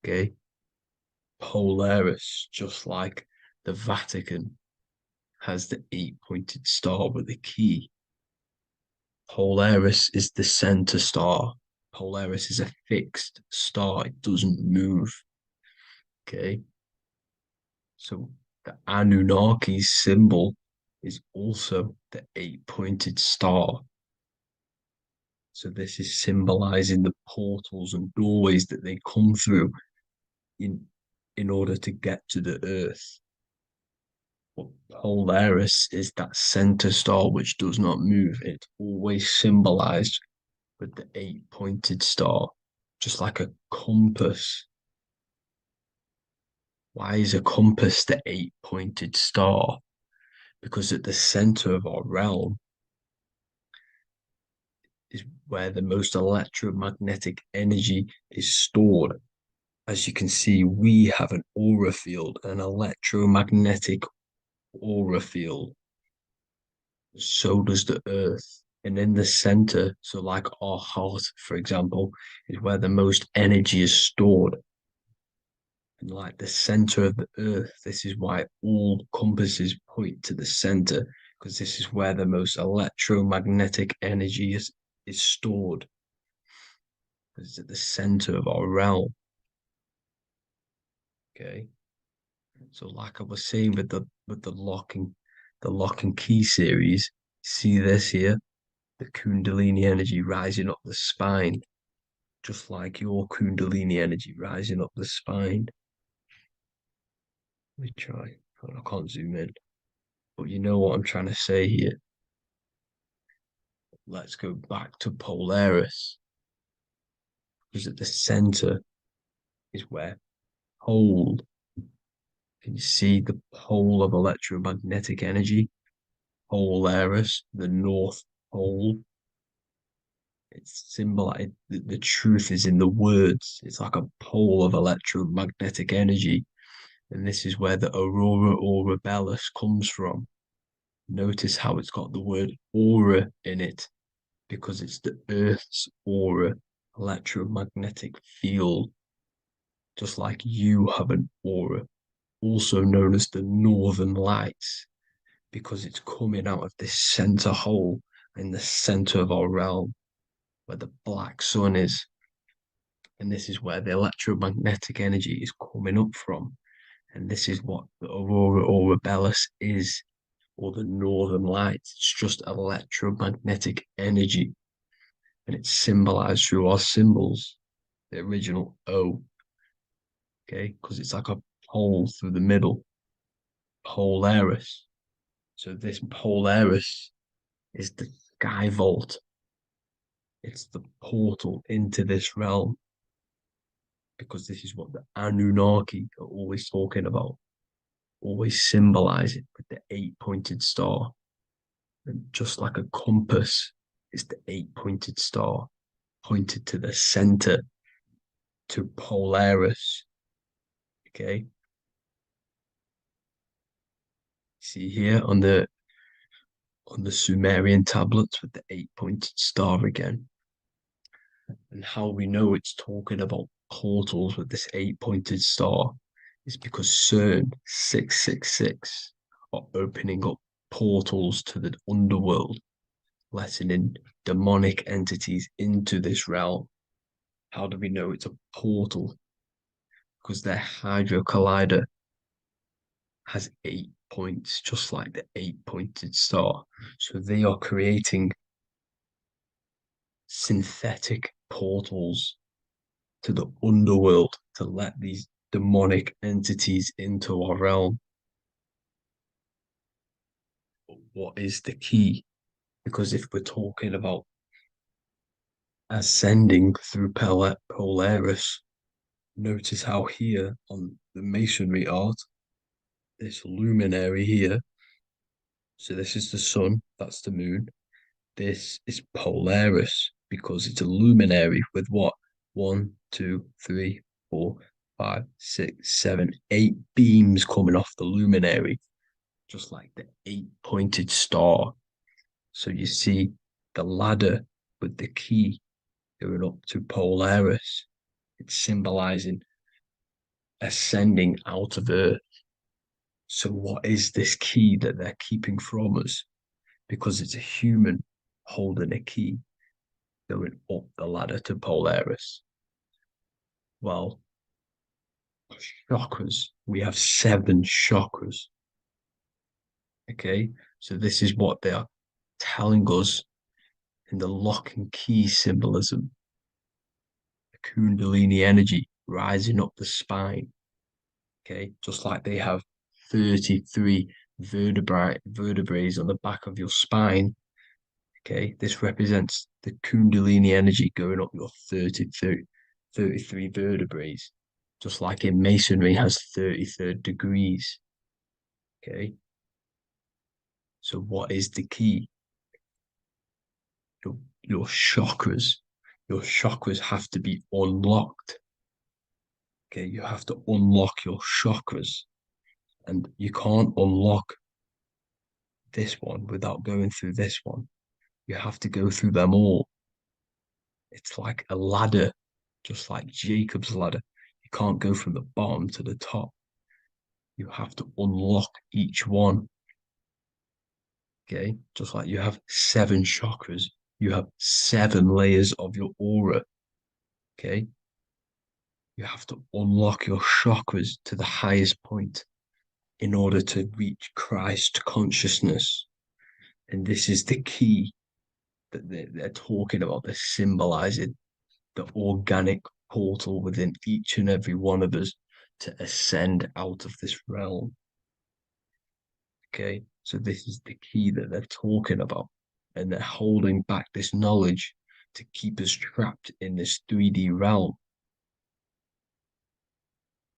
Okay, Polaris, just like the Vatican has the 8-pointed star with the key. Polaris is the center star. Polaris is a fixed star, it doesn't move. Okay, so the Anunnaki symbol is also the 8-pointed star. So this is symbolizing the portals and doorways that they come through in order to get to the Earth. But Polaris is that center star which does not move. It's always symbolized with the 8-pointed star, just like a compass. Why is a compass the 8-pointed star? Because at the center of our realm is where the most electromagnetic energy is stored. As you can see, we have an aura field, an electromagnetic aura field. So does the Earth. And in the center, so like our heart, for example, is where the most energy is stored. And like the center of the Earth, this is why all compasses point to the center, because this is where the most electromagnetic energy is stored. It's at the center of our realm. Okay. So like I was saying with the lock and key series, see this here? The Kundalini energy rising up the spine, just like your Kundalini energy rising up the spine. Let me try. Oh, I can't zoom in. But you know what I'm trying to say here? Let's go back to Polaris, because at the center is where pole. Can you see the pole of electromagnetic energy? Polaris, the North Pole. It's symbolized. The truth is in the words. It's like a pole of electromagnetic energy. And this is where the aurora borealis comes from. Notice how it's got the word aura in it, because it's the Earth's aura, electromagnetic field, just like you have an aura, also known as the northern lights, because it's coming out of this center hole in the center of our realm, where the black sun is. And this is where the electromagnetic energy is coming up from. And this is what the aurora borealis is, or the northern lights. It's just electromagnetic energy. And it's symbolized through our symbols, the original O, okay? Because it's like a pole through the middle, Polaris. So this Polaris is the sky vault. It's the portal into this realm, because this is what the Anunnaki are always talking about, always symbolize it with the 8-pointed star. And just like a compass, it's the 8-pointed star pointed to the center, to Polaris. Okay. See here on the Sumerian tablets with the 8-pointed star again. And how we know it's talking about portals with this 8-pointed star is because CERN 666 are opening up portals to the underworld, letting in demonic entities into this realm. How do we know it's a portal? Because their Hydro Collider has 8 points, just like the 8-pointed star. So they are creating synthetic portals to the underworld to let these demonic entities into our realm. But what is the key? Because if we're talking about ascending through Polaris, notice how here on the masonry art, this luminary here, so this is the sun, that's the moon. This is Polaris because it's a luminary with what? 1, 2, 3, 4, 5, 6, 7, 8 beams coming off the luminary, just like the 8-pointed star. So you see the ladder with the key going up to Polaris. It's symbolizing ascending out of Earth. So what is this key that they're keeping from us? Because it's a human holding a key going up the ladder to Polaris. Well, chakras. We have 7 chakras. Okay, so this is what they are telling us in the lock and key symbolism. The Kundalini energy rising up the spine. Okay, just like they have 33 vertebrae on the back of your spine. Okay, this represents the Kundalini energy going up your 33 vertebrae, just like in masonry has 33rd degrees. Okay, so what is the key? Your chakras. Your chakras have to be unlocked. Okay, you have to unlock your chakras, and you can't unlock this one without going through this one. You have to go through them all. It's like a ladder, just like Jacob's ladder. You can't go from the bottom to the top. You have to unlock each one. Okay, just like you have 7 chakras, you have 7 layers of your aura. Okay, you have to unlock your chakras to the highest point in order to reach Christ consciousness. And this is the key that they're talking about. They're symbolizing the organic portal within each and every one of us to ascend out of this realm. Okay, So this is the key that they're talking about. And they're holding back this knowledge to keep us trapped in this 3D realm.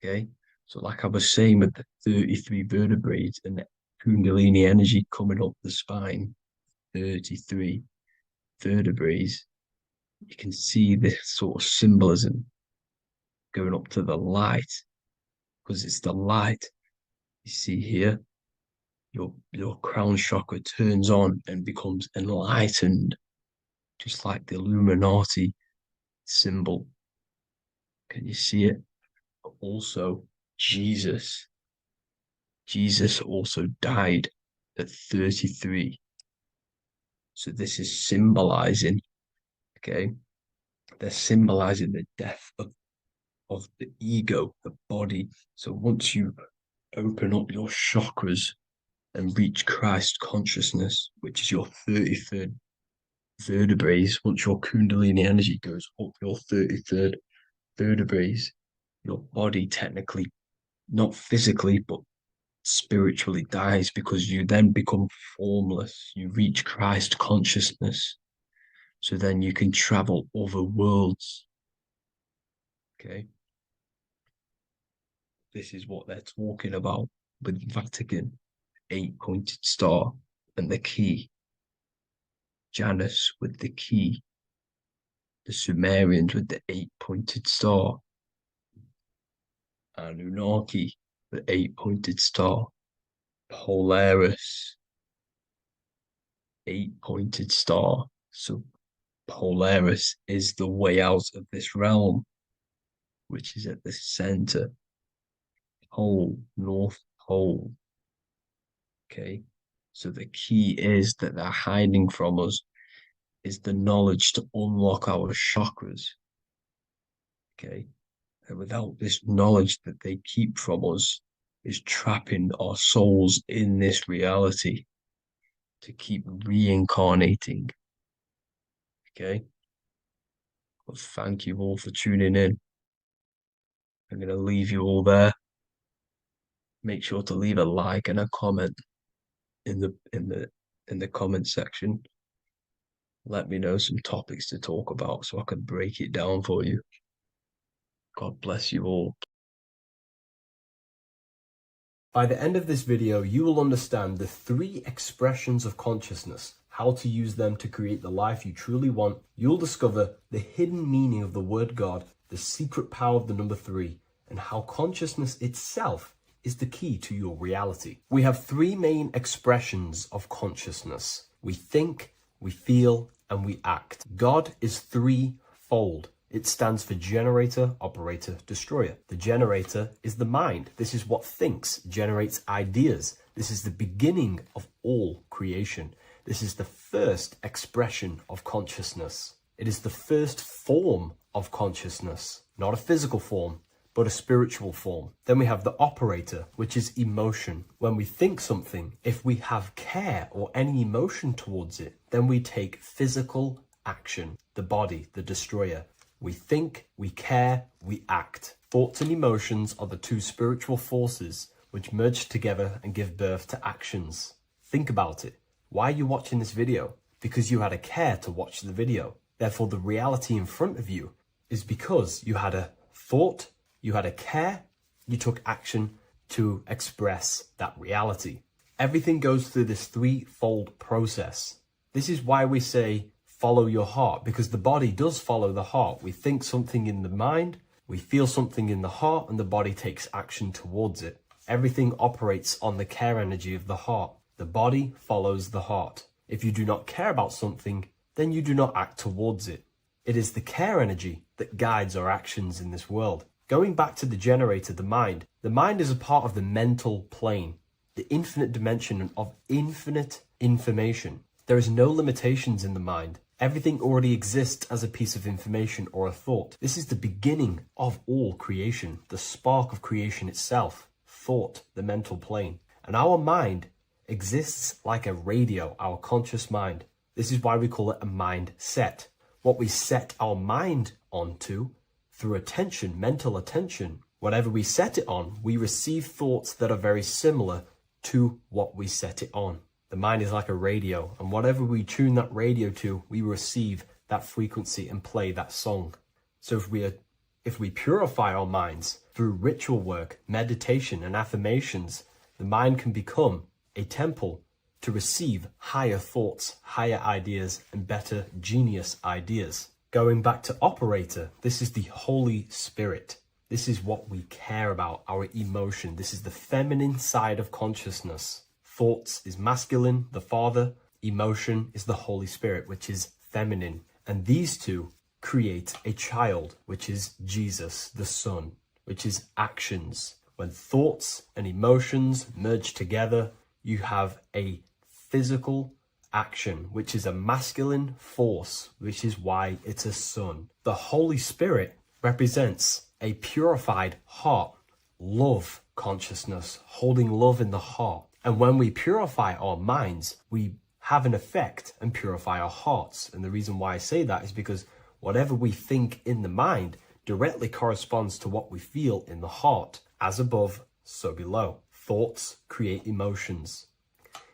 Okay. So like I was saying with the 33 vertebrae and the Kundalini energy coming up the spine, 33 vertebrae, you can see this sort of symbolism going up to the light, because it's the light you see here. Your crown chakra turns on and becomes enlightened, just like the Illuminati symbol. Can you see it? But also, Jesus also died at 33. So this is symbolizing, okay? They're symbolizing the death of the ego, the body. So once you open up your chakras and reach Christ consciousness, which is your 33rd vertebrae, once your Kundalini energy goes up your 33rd vertebrae, your body technically, not physically, but spiritually dies, because you then become formless. You reach Christ consciousness. So then you can travel other worlds. Okay. This is what they're talking about with Vatican, 8-pointed star, and the key. Janus with the key. The Sumerians with the 8-pointed star. Anunnaki, the 8-pointed star. Polaris, 8-pointed star. So Polaris is the way out of this realm, which is at the center. Pole, North Pole. Okay. So the key is that they're hiding from us is the knowledge to unlock our chakras. Okay. And without this knowledge that they keep from us, is trapping our souls in this reality to keep reincarnating. Okay. Well, thank you all for tuning in. I'm going to leave you all there. Make sure to leave a like and a comment in the comment section. Let me know some topics to talk about so I can break it down for you. God bless you all. By the end of this video, you will understand the 3 expressions of consciousness, how to use them to create the life you truly want. You'll discover the hidden meaning of the word God, the secret power of the number 3, and how consciousness itself is the key to your reality. We have 3 main expressions of consciousness. We think, we feel, and we act. God is 3-fold. It stands for generator, operator, destroyer. The generator is the mind. This is what thinks, generates ideas. This is the beginning of all creation. This is the first expression of consciousness. It is the first form of consciousness, not a physical form, but a spiritual form. Then we have the operator, which is emotion. When we think something, if we have care or any emotion towards it, then we take physical action. The body, the destroyer. We think, we care, we act. Thoughts and emotions are the 2 spiritual forces which merge together and give birth to actions. Think about it. Why are you watching this video? Because you had a care to watch the video. Therefore, the reality in front of you is because you had a thought, you had a care, you took action to express that reality. Everything goes through this 3-fold process. This is why we say, follow your heart, because the body does follow the heart. We think something in the mind, we feel something in the heart, and the body takes action towards it. Everything operates on the care energy of the heart. The body follows the heart. If you do not care about something, then you do not act towards it. It is the care energy that guides our actions in this world. Going back to the generator, the mind is a part of the mental plane, the infinite dimension of infinite information. There is no limitations in the mind. Everything already exists as a piece of information or a thought. This is the beginning of all creation, the spark of creation itself, thought, the mental plane. And our mind exists like a radio, our conscious mind. This is why we call it a mindset. What we set our mind onto through attention, mental attention, whatever we set it on, we receive thoughts that are very similar to what we set it on. The mind is like a radio, and whatever we tune that radio to, we receive that frequency and play that song. So if we purify our minds through ritual work, meditation, and affirmations, the mind can become a temple to receive higher thoughts, higher ideas, and better genius ideas. Going back to operator, this is the Holy Spirit. This is what we care about, our emotion. This is the feminine side of consciousness. Thoughts is masculine, the Father. Emotion is the Holy Spirit, which is feminine. And these two create a child, which is Jesus, the Son, which is actions. When thoughts and emotions merge together, you have a physical action, which is a masculine force, which is why it's a son. The Holy Spirit represents a purified heart, love consciousness, holding love in the heart. And when we purify our minds, we have an effect and purify our hearts. And the reason why I say that is because whatever we think in the mind directly corresponds to what we feel in the heart. As above, so below. Thoughts create emotions.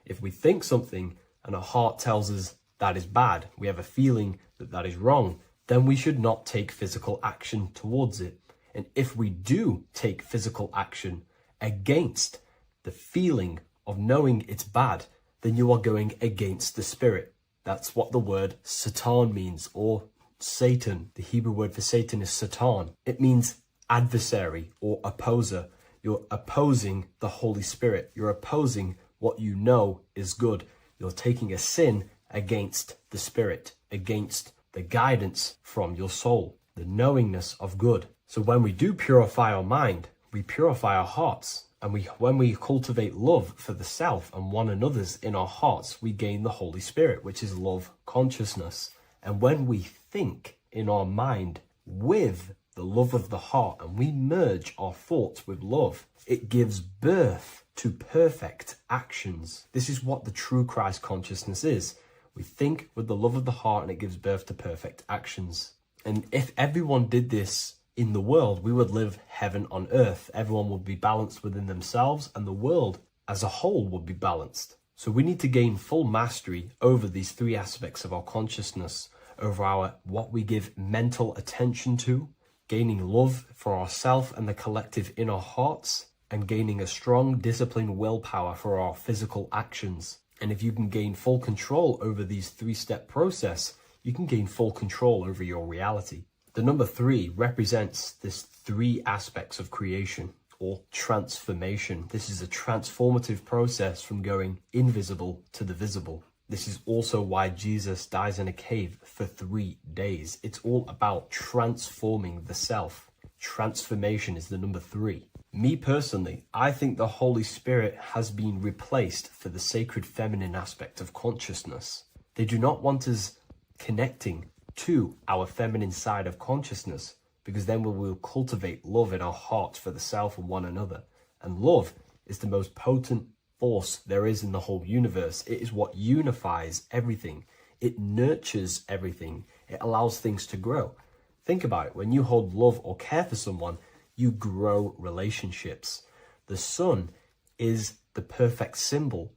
If we think something and our heart tells us that is bad, we have a feeling that that is wrong, then we should not take physical action towards it. And if we do take physical action against the feeling of knowing it's bad, then you are going against the spirit. That's what the word Satan means, or Satan. The Hebrew word for Satan is Satan. It means adversary or opposer. You're opposing the Holy Spirit. You're opposing what you know is good. You're taking a sin against the Spirit, against the guidance from your soul, the knowingness of good. So when we do purify our mind, we purify our hearts. And when we cultivate love for the self and one another's in our hearts, we gain the Holy Spirit, which is love consciousness. And when we think in our mind with the love of the heart and we merge our thoughts with love, it gives birth to perfect actions. This is what the true Christ consciousness is. We think with the love of the heart and it gives birth to perfect actions. And if everyone did this in the world, we would live heaven on earth. Everyone would be balanced within themselves and the world as a whole would be balanced. So we need to gain full mastery over these three aspects of our consciousness, over our what we give mental attention to, gaining love for ourselves and the collective in our hearts, and gaining a strong disciplined willpower for our physical actions. And if you can gain full control over these three-step process, you can gain full control over your reality. The number 3 represents this 3 aspects of creation or transformation. This is a transformative process from going invisible to the visible. This is also why Jesus dies in a cave for 3 days. It's all about transforming the self. Transformation is the number 3. Me personally, I think the Holy Spirit has been replaced for the sacred feminine aspect of consciousness. They do not want us connecting to our feminine side of consciousness, because then we will cultivate love in our hearts for the self and one another. And love is the most potent force there is in the whole universe. It is what unifies everything. It nurtures everything. It allows things to grow. Think about it. When you hold love or care for someone, you grow relationships. The sun is the perfect symbol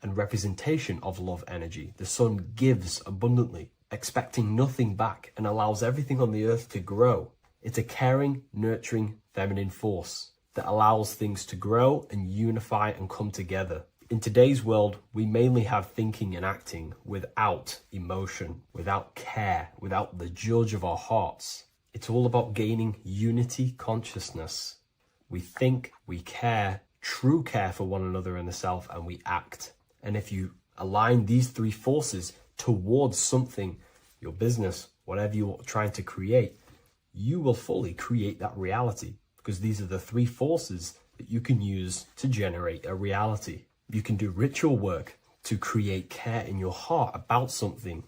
and representation of love energy. The sun gives abundantly, expecting nothing back, and allows everything on the earth to grow. It's a caring, nurturing, feminine force that allows things to grow and unify and come together. In today's world, we mainly have thinking and acting without emotion, without care, without the judge of our hearts. It's all about gaining unity consciousness. We think, we care, true care for one another and the self, and we act. And if you align these 3 forces towards something, your business, whatever you're trying to create, you will fully create that reality, because these are the 3 forces that you can use to generate a reality. You can do ritual work to create care in your heart about something,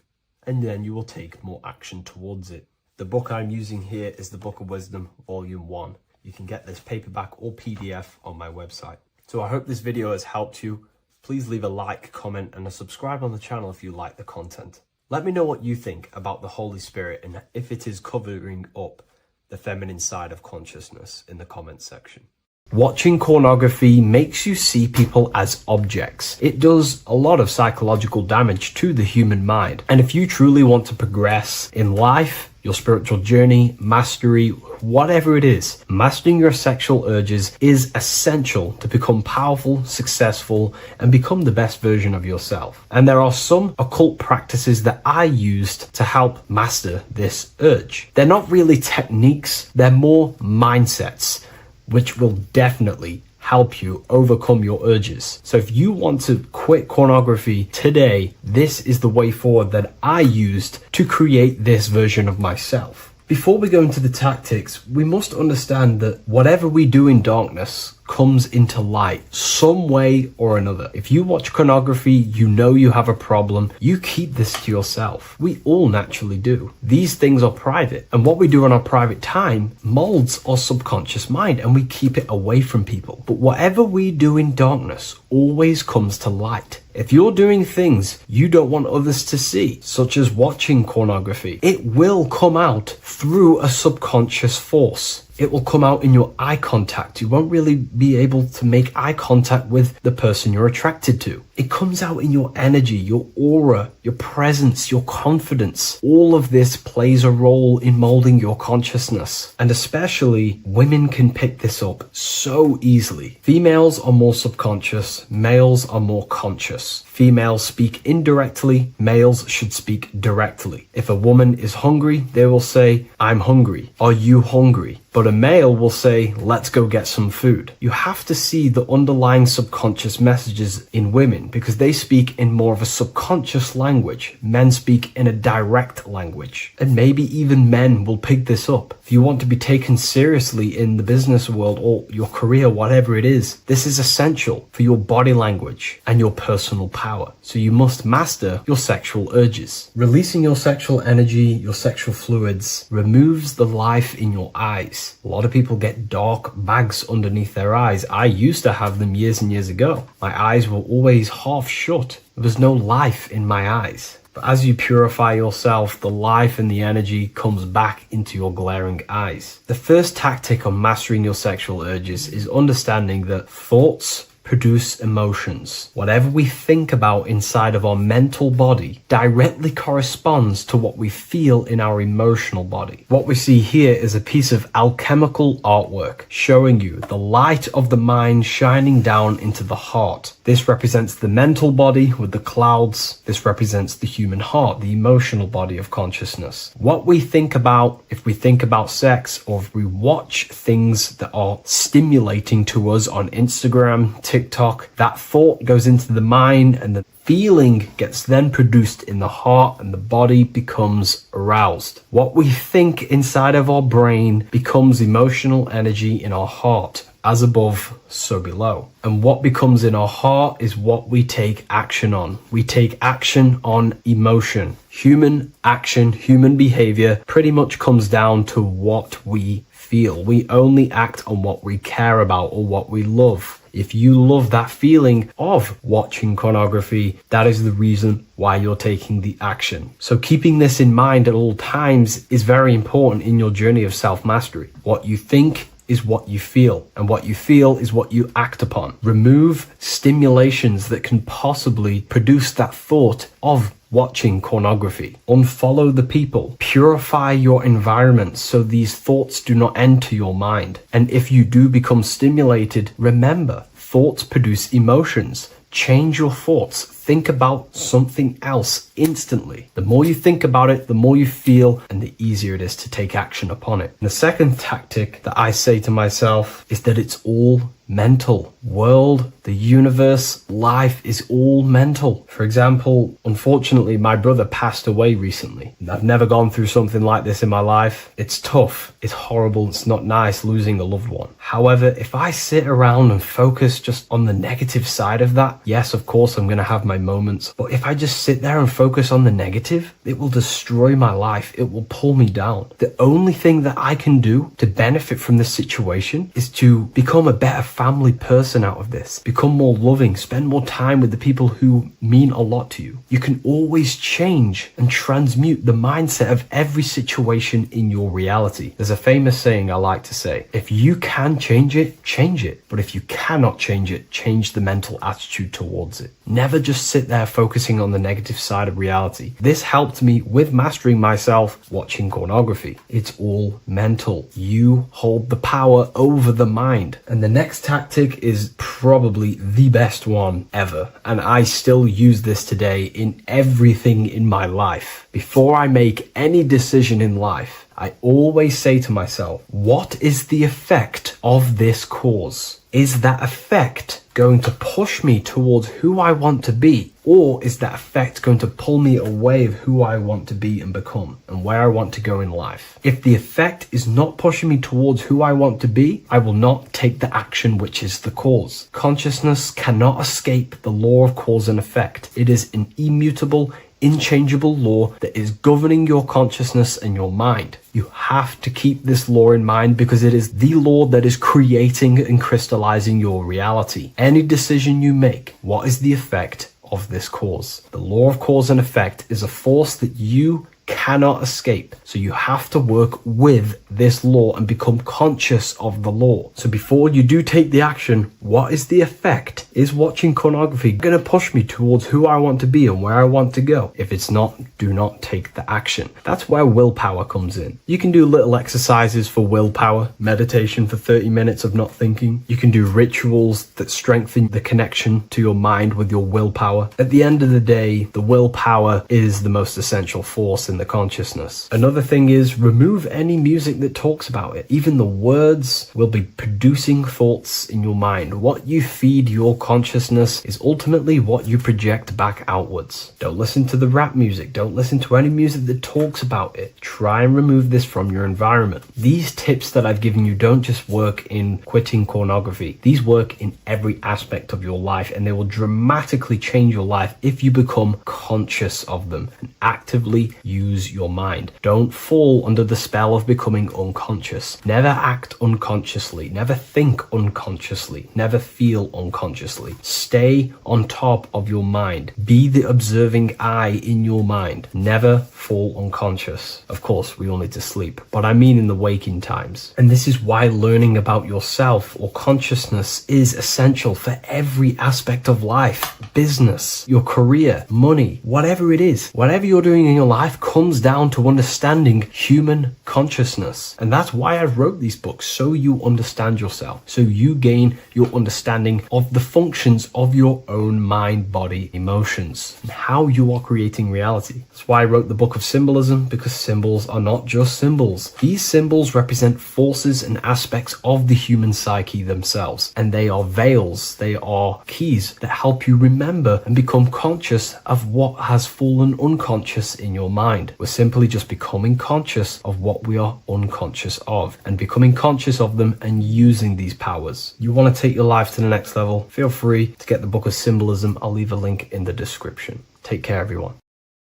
and then you will take more action towards it. The book I'm using here is the Book of Wisdom, Volume 1. You can get this paperback or PDF on my website. So I hope this video has helped you. Please leave a like, comment, and a subscribe on the channel if you like the content. Let me know what you think about the Holy Spirit and if it is covering up the feminine side of consciousness in the comments section. Watching pornography makes you see people as objects. It does a lot of psychological damage to the human mind. And if you truly want to progress in life, your spiritual journey, mastery, whatever it is, mastering your sexual urges is essential to become powerful, successful, and become the best version of yourself. And there are some occult practices that I used to help master this urge. They're not really techniques, they're more mindsets, which will definitely help you overcome your urges. So if you want to quit pornography today, this is the way forward that I used to create this version of myself. Before we go into the tactics, we must understand that whatever we do in darkness comes into light some way or another. If you watch pornography, you know you have a problem, you keep this to yourself. We all naturally do. These things are private, and what we do in our private time molds our subconscious mind, and we keep it away from people. But whatever we do in darkness always comes to light. If you're doing things you don't want others to see, such as watching pornography, it will come out through a subconscious force. It will come out in your eye contact. You won't really be able to make eye contact with the person you're attracted to. It comes out in your energy, your aura, your presence, your confidence. All of this plays a role in molding your consciousness. And especially women can pick this up so easily. Females are more subconscious, males are more conscious. Females speak indirectly, males should speak directly. If a woman is hungry, they will say, "I'm hungry. Are you hungry?" But a male will say, "Let's go get some food." You have to see the underlying subconscious messages in women because they speak in more of a subconscious language. Men speak in a direct language. And maybe even men will pick this up. If you want to be taken seriously in the business world or your career, whatever it is, this is essential for your body language and your personal power. So you must master your sexual urges. Releasing your sexual energy, your sexual fluids, removes the life in your eyes. A lot of people get dark bags underneath their eyes. I used to have them years and years ago. My eyes were always half shut. There was no life in my eyes. But as you purify yourself, the life and the energy comes back into your glaring eyes. The first tactic on mastering your sexual urges is understanding that thoughts produce emotions. Whatever we think about inside of our mental body directly corresponds to what we feel in our emotional body. What we see here is a piece of alchemical artwork showing you the light of the mind shining down into the heart. This represents the mental body with the clouds. This represents the human heart, the emotional body of consciousness. What we think about, if we think about sex, or if we watch things that are stimulating to us on Instagram, TikTok, that thought goes into the mind and the feeling gets then produced in the heart and the body becomes aroused. What we think inside of our brain becomes emotional energy in our heart. As above, so below. And what becomes in our heart is what we take action on. We take action on emotion. Human action, human behavior pretty much comes down to what we feel. We only act on what we care about or what we love. If you love that feeling of watching pornography, that is the reason why you're taking the action. So keeping this in mind at all times is very important in your journey of self-mastery. What you think is what you feel, and what you feel is what you act upon. Remove stimulations that can possibly produce that thought of watching pornography. Unfollow the people. Purify your environment so these thoughts do not enter your mind. And if you do become stimulated, remember, thoughts produce emotions. Change your thoughts. Think about something else instantly. The more you think about it, the more you feel, and the easier it is to take action upon it. And the second tactic that I say to myself is that it's all mental. World, the universe, life is all mental. For example, unfortunately, my brother passed away recently. I've never gone through something like this in my life. It's tough. It's horrible. It's not nice losing a loved one. However, if I sit around and focus just on the negative side of that, that, yes, of course, I'm going to have my moments. But if I just sit there and focus on the negative, it will destroy my life. It will pull me down. The only thing that I can do to benefit from this situation is to become a better family person out of this, become more loving, spend more time with the people who mean a lot to you. You can always change and transmute the mindset of every situation in your reality. There's a famous saying I like to say, if you can change it, change it. But if you cannot change it, change the mental attitude towards it. Never just sit there focusing on the negative side of reality. This helped me with mastering myself watching pornography. It's all mental. You hold the power over the mind. And the next tactic is probably the best one ever. And I still use this today in everything in my life. Before I make any decision in life, I always say to myself, what is the effect of this cause? Is that effect going to push me towards who I want to be? Or is that effect going to pull me away of who I want to be and become and where I want to go in life? If the effect is not pushing me towards who I want to be, I will not take the action which is the cause. Consciousness cannot escape the law of cause and effect. It is an immutable, inchangeable law that is governing your consciousness and your mind. You have to keep this law in mind because it is the law that is creating and crystallizing your reality. Any decision you make, what is the effect of this cause? The law of cause and effect is a force that you cannot escape. So you have to work with this law and become conscious of the law. So before you do take the action, what is the effect? Is watching pornography going to push me towards who I want to be and where I want to go? If it's not, do not take the action. That's where willpower comes in. You can do little exercises for willpower, meditation for 30 minutes of not thinking. You can do rituals that strengthen the connection to your mind with your willpower. At the end of the day, the willpower is the most essential force in the consciousness. Another thing is remove any music that talks about it. Even the words will be producing thoughts in your mind. What you feed your consciousness is ultimately what you project back outwards. Don't listen to the rap music. Don't listen to any music that talks about it. Try and remove this from your environment. These tips that I've given you don't just work in quitting pornography. These work in every aspect of your life, and they will dramatically change your life if you become conscious of them and actively use your mind. Don't fall under the spell of becoming unconscious. Never act unconsciously. Never think unconsciously. Never feel unconsciously. Stay on top of your mind. Be the observing eye in your mind. Never fall unconscious. Of course, we all need to sleep, but I mean in the waking times. And this is why learning about yourself or consciousness is essential for every aspect of life. Business, your career, money, whatever it is. Whatever you're doing in your life comes down to understanding human consciousness. And that's why I wrote these books, so you understand yourself, so you gain your understanding of the functions of your own mind, body, emotions, and how you are creating reality. That's why I wrote the book of symbolism, because symbols are not just symbols. These symbols represent forces and aspects of the human psyche themselves, and they are veils, they are keys that help you remember and become conscious of what has fallen unconscious in your mind. We're simply just becoming conscious of what we are unconscious of and becoming conscious of them and using these powers. You want to take your life to the next level? Feel free to get the book of symbolism. I'll leave a link in the description. Take care, everyone.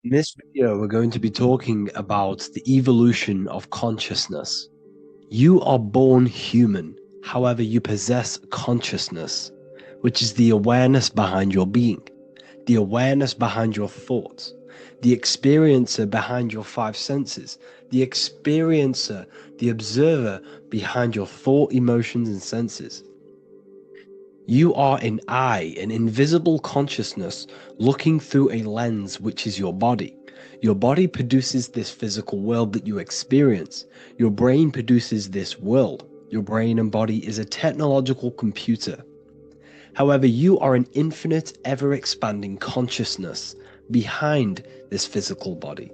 In this video, we're going to be talking about the evolution of consciousness. You are born human, however, you possess consciousness, which is the awareness behind your being, the awareness behind your thoughts, the experiencer behind your five senses, the experiencer, the observer behind your thought, emotions, and senses. You are an eye, an invisible consciousness looking through a lens, which is your body. Your body produces this physical world that you experience. Your brain produces this world. Your brain and body is a technological computer. However, you are an infinite, ever-expanding consciousness behind this physical body.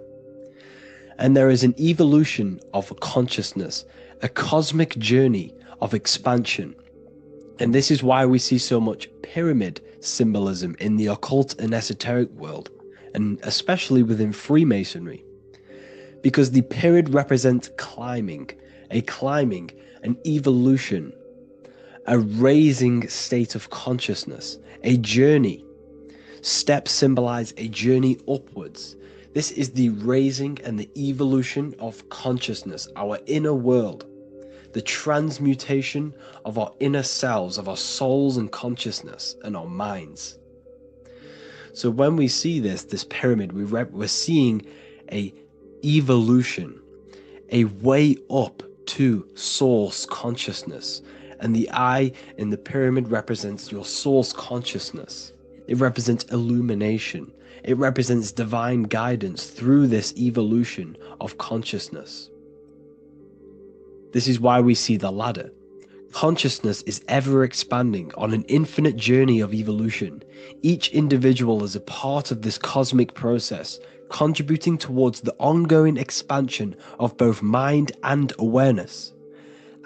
And there is an evolution of consciousness, a cosmic journey of expansion. And this is why we see so much pyramid symbolism in the occult and esoteric world, and especially within Freemasonry. Because the pyramid represents climbing, an evolution, a raising state of consciousness, a journey. Steps symbolize a journey upwards. This is the raising and the evolution of consciousness, our inner world, the transmutation of our inner selves, of our souls and consciousness and our minds. So when we see this pyramid, we're seeing a evolution, a way up to source consciousness. And the eye in the pyramid represents your source consciousness. It represents illumination. It represents divine guidance through this evolution of consciousness. This is why we see the ladder. Consciousness is ever expanding on an infinite journey of evolution. Each individual is a part of this cosmic process, contributing towards the ongoing expansion of both mind and awareness.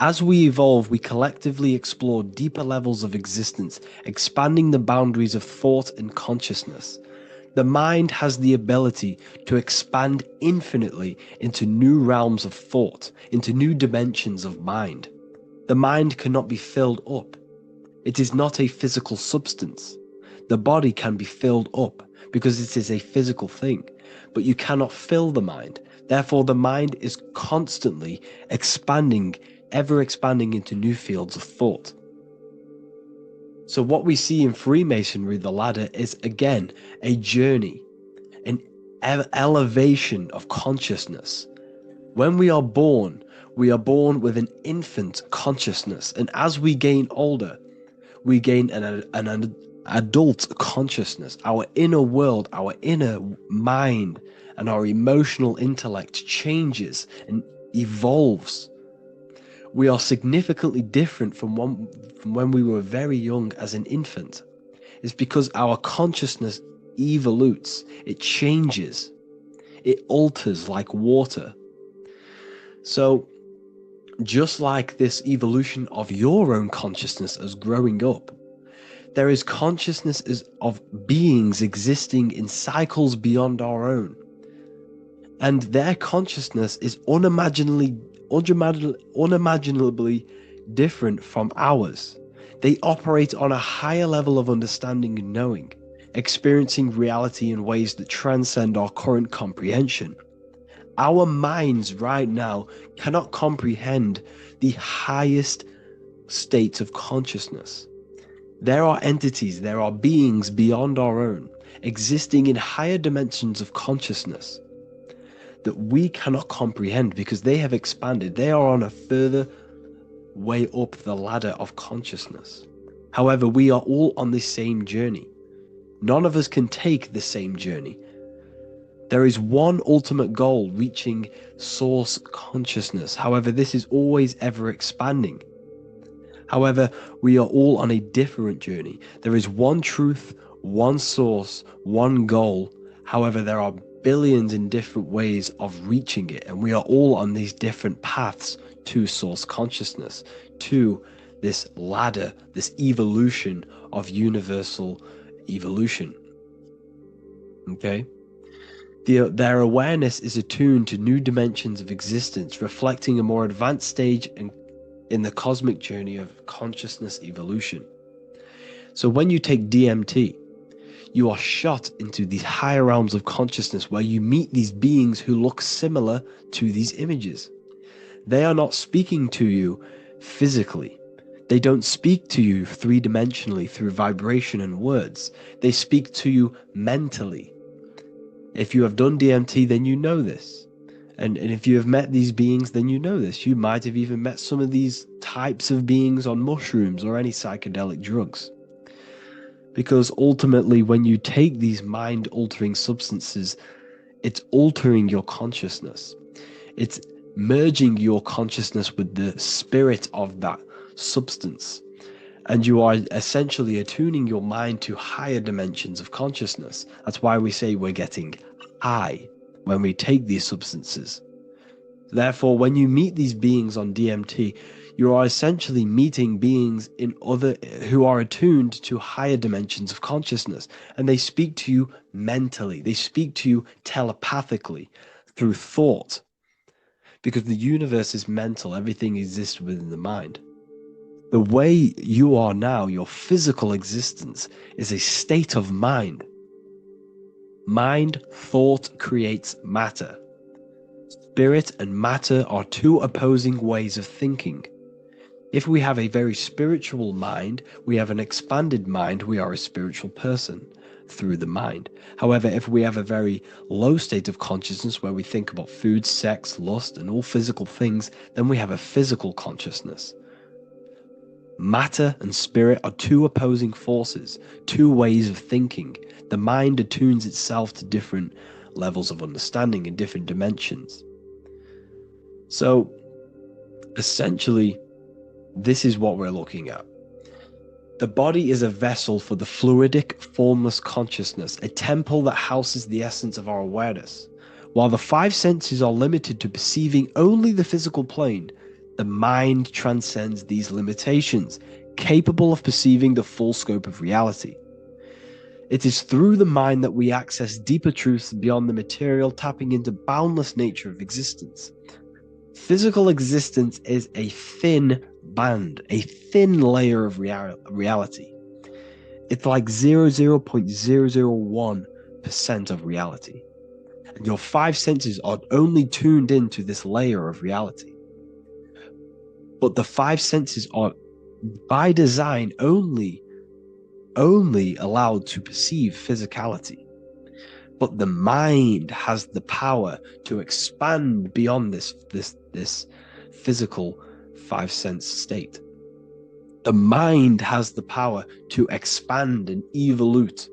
As we evolve, we collectively explore deeper levels of existence, expanding the boundaries of thought and consciousness. The mind has the ability to expand infinitely into new realms of thought, into new dimensions of mind. The mind cannot be filled up. It is not a physical substance. The body can be filled up because it is a physical thing, but you cannot fill the mind. Therefore, the mind is constantly expanding, ever expanding into new fields of thought. So what we see in Freemasonry, the ladder, is again a journey, an elevation of consciousness. When we are born with an infant consciousness, and as we gain older, we gain an adult consciousness. Our inner world, our inner mind, and our emotional intellect changes and evolves. We are significantly different from when we were very young as an infant. It's because our consciousness evolutes, it changes, it alters like water. So, just like this evolution of your own consciousness as growing up, there is consciousness of beings existing in cycles beyond our own. And their consciousness is unimaginably different from ours. They operate on a higher level of understanding and knowing, experiencing reality in ways that transcend our current comprehension. Our minds right now cannot comprehend the highest states of consciousness. There are entities, there are beings beyond our own, existing in higher dimensions of consciousness that we cannot comprehend because they have expanded. They are on a further way up the ladder of consciousness. However, we are all on this same journey. None of us can take the same journey. There is one ultimate goal, reaching source consciousness. However, this is always ever expanding. However, we are all on a different journey. There is one truth, one source, one goal. However, there are billions in different ways of reaching it, and we are all on these different paths to source consciousness, to this ladder, this evolution of universal evolution. Okay? Their awareness is attuned to new dimensions of existence, reflecting a more advanced stage in the cosmic journey of consciousness evolution. So when you take DMT, you are shot into these higher realms of consciousness where you meet these beings who look similar to these images. They are not speaking to you physically. They don't speak to you three-dimensionally through vibration and words. They speak to you mentally. If you have done DMT, then you know this. And if you have met these beings, then you know this. You might have even met some of these types of beings on mushrooms or any psychedelic drugs. Because ultimately, when you take these mind-altering substances, it's altering your consciousness. It's merging your consciousness with the spirit of that substance. And you are essentially attuning your mind to higher dimensions of consciousness. That's why we say we're getting high when we take these substances. Therefore, when you meet these beings on DMT, you are essentially meeting beings who are attuned to higher dimensions of consciousness, and they speak to you mentally. They speak to you telepathically through thought, because the universe is mental. Everything exists within the mind. The way you are now, your physical existence, is a state of mind. Mind, thought creates matter. Spirit and matter are two opposing ways of thinking. If we have a very spiritual mind, we have an expanded mind, we are a spiritual person through the mind. However, if we have a very low state of consciousness where we think about food, sex, lust, and all physical things, then we have a physical consciousness. Matter and spirit are two opposing forces, two ways of thinking. The mind attunes itself to different levels of understanding in different dimensions. So, essentially, this is what we're looking at. The body is a vessel for the fluidic, formless consciousness, a temple that houses the essence of our awareness. While the five senses are limited to perceiving only the physical plane, the mind transcends these limitations, capable of perceiving the full scope of reality. It is through the mind that we access deeper truths beyond the material, tapping into boundless nature of existence. Physical existence is a thin band, a thin layer of reality. It's like 0.001% of reality. And your five senses are only tuned into this layer of reality. But the five senses are, by design, only allowed to perceive physicality. But the mind has the power to expand beyond this physical five sense state. The mind has the power to expand and evolute.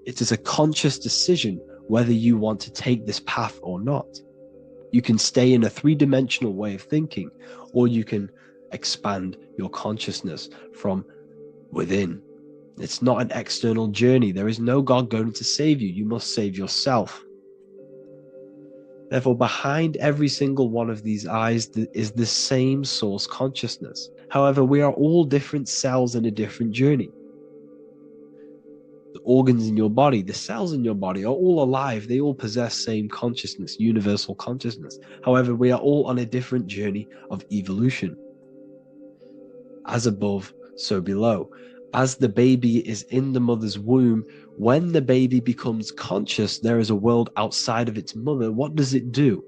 It is a conscious decision whether you want to take this path or not. You can stay in a three-dimensional way of thinking, or you can expand your consciousness from within. It's not an external journey. There is no God going to save you. You must save yourself. Therefore, behind every single one of these eyes is the same source consciousness. However, we are all different cells in a different journey. The organs in your body, the cells in your body are all alive. They all possess same consciousness, universal consciousness. However, we are all on a different journey of evolution. As above, so below. As the baby is in the mother's womb, when the baby becomes conscious, there is a world outside of its mother. What does it do?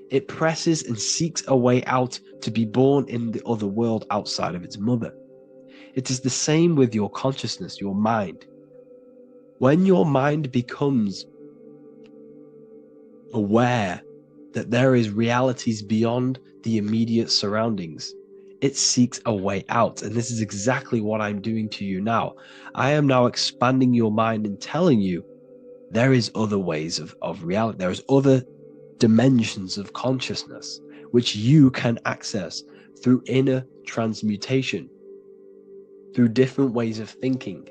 It presses and seeks a way out to be born in the other world outside of its mother. It is the same with your consciousness, your mind. When your mind becomes aware that there is realities beyond the immediate surroundings, it seeks a way out. And this is exactly what I'm doing to you now. I am now expanding your mind and telling you there is other ways of reality. There is other dimensions of consciousness which you can access through inner transmutation, through different ways of thinking,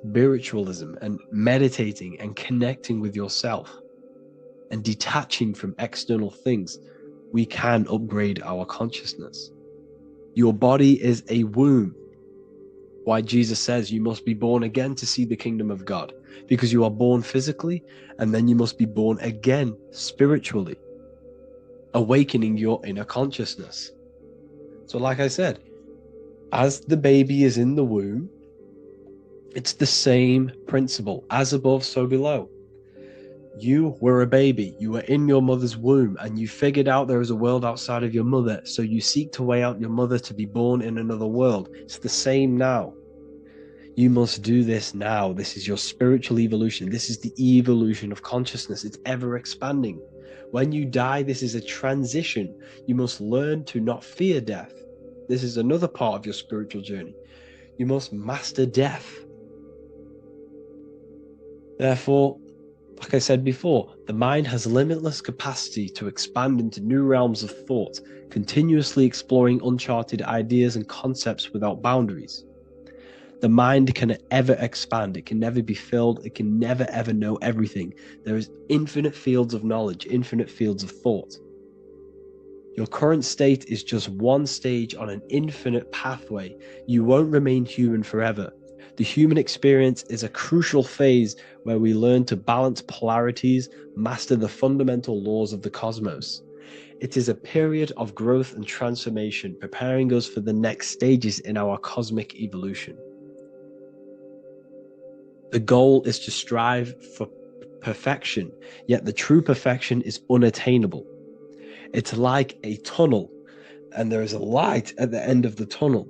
spiritualism, and meditating and connecting with yourself and detaching from external things. We can upgrade our consciousness. Your body is a womb. Why Jesus says you must be born again to see the kingdom of God, because you are born physically and then you must be born again spiritually, awakening your inner consciousness. So like I said, as the baby is in the womb, it's the same principle. As above, so below. You were a baby, you were in your mother's womb, and you figured out there is a world outside of your mother, so you seek to weigh out your mother to be born in another world. It's the same now. You must do this now. This is your spiritual evolution. This is the evolution of consciousness. It's ever expanding. When you die, this is a transition. You must learn to not fear death. This is another part of your spiritual journey. You must master death. Therefore, like I said before, the mind has limitless capacity to expand into new realms of thought, continuously exploring uncharted ideas and concepts without boundaries. The mind can ever expand. It can never be filled. It can never ever know everything. There is infinite fields of knowledge, infinite fields of thought. Your current state is just one stage on an infinite pathway. You won't remain human forever. The human experience is a crucial phase where we learn to balance polarities, master the fundamental laws of the cosmos. It is a period of growth and transformation, preparing us for the next stages in our cosmic evolution. The goal is to strive for perfection, yet the true perfection is unattainable. It's like a tunnel, and there is a light at the end of the tunnel.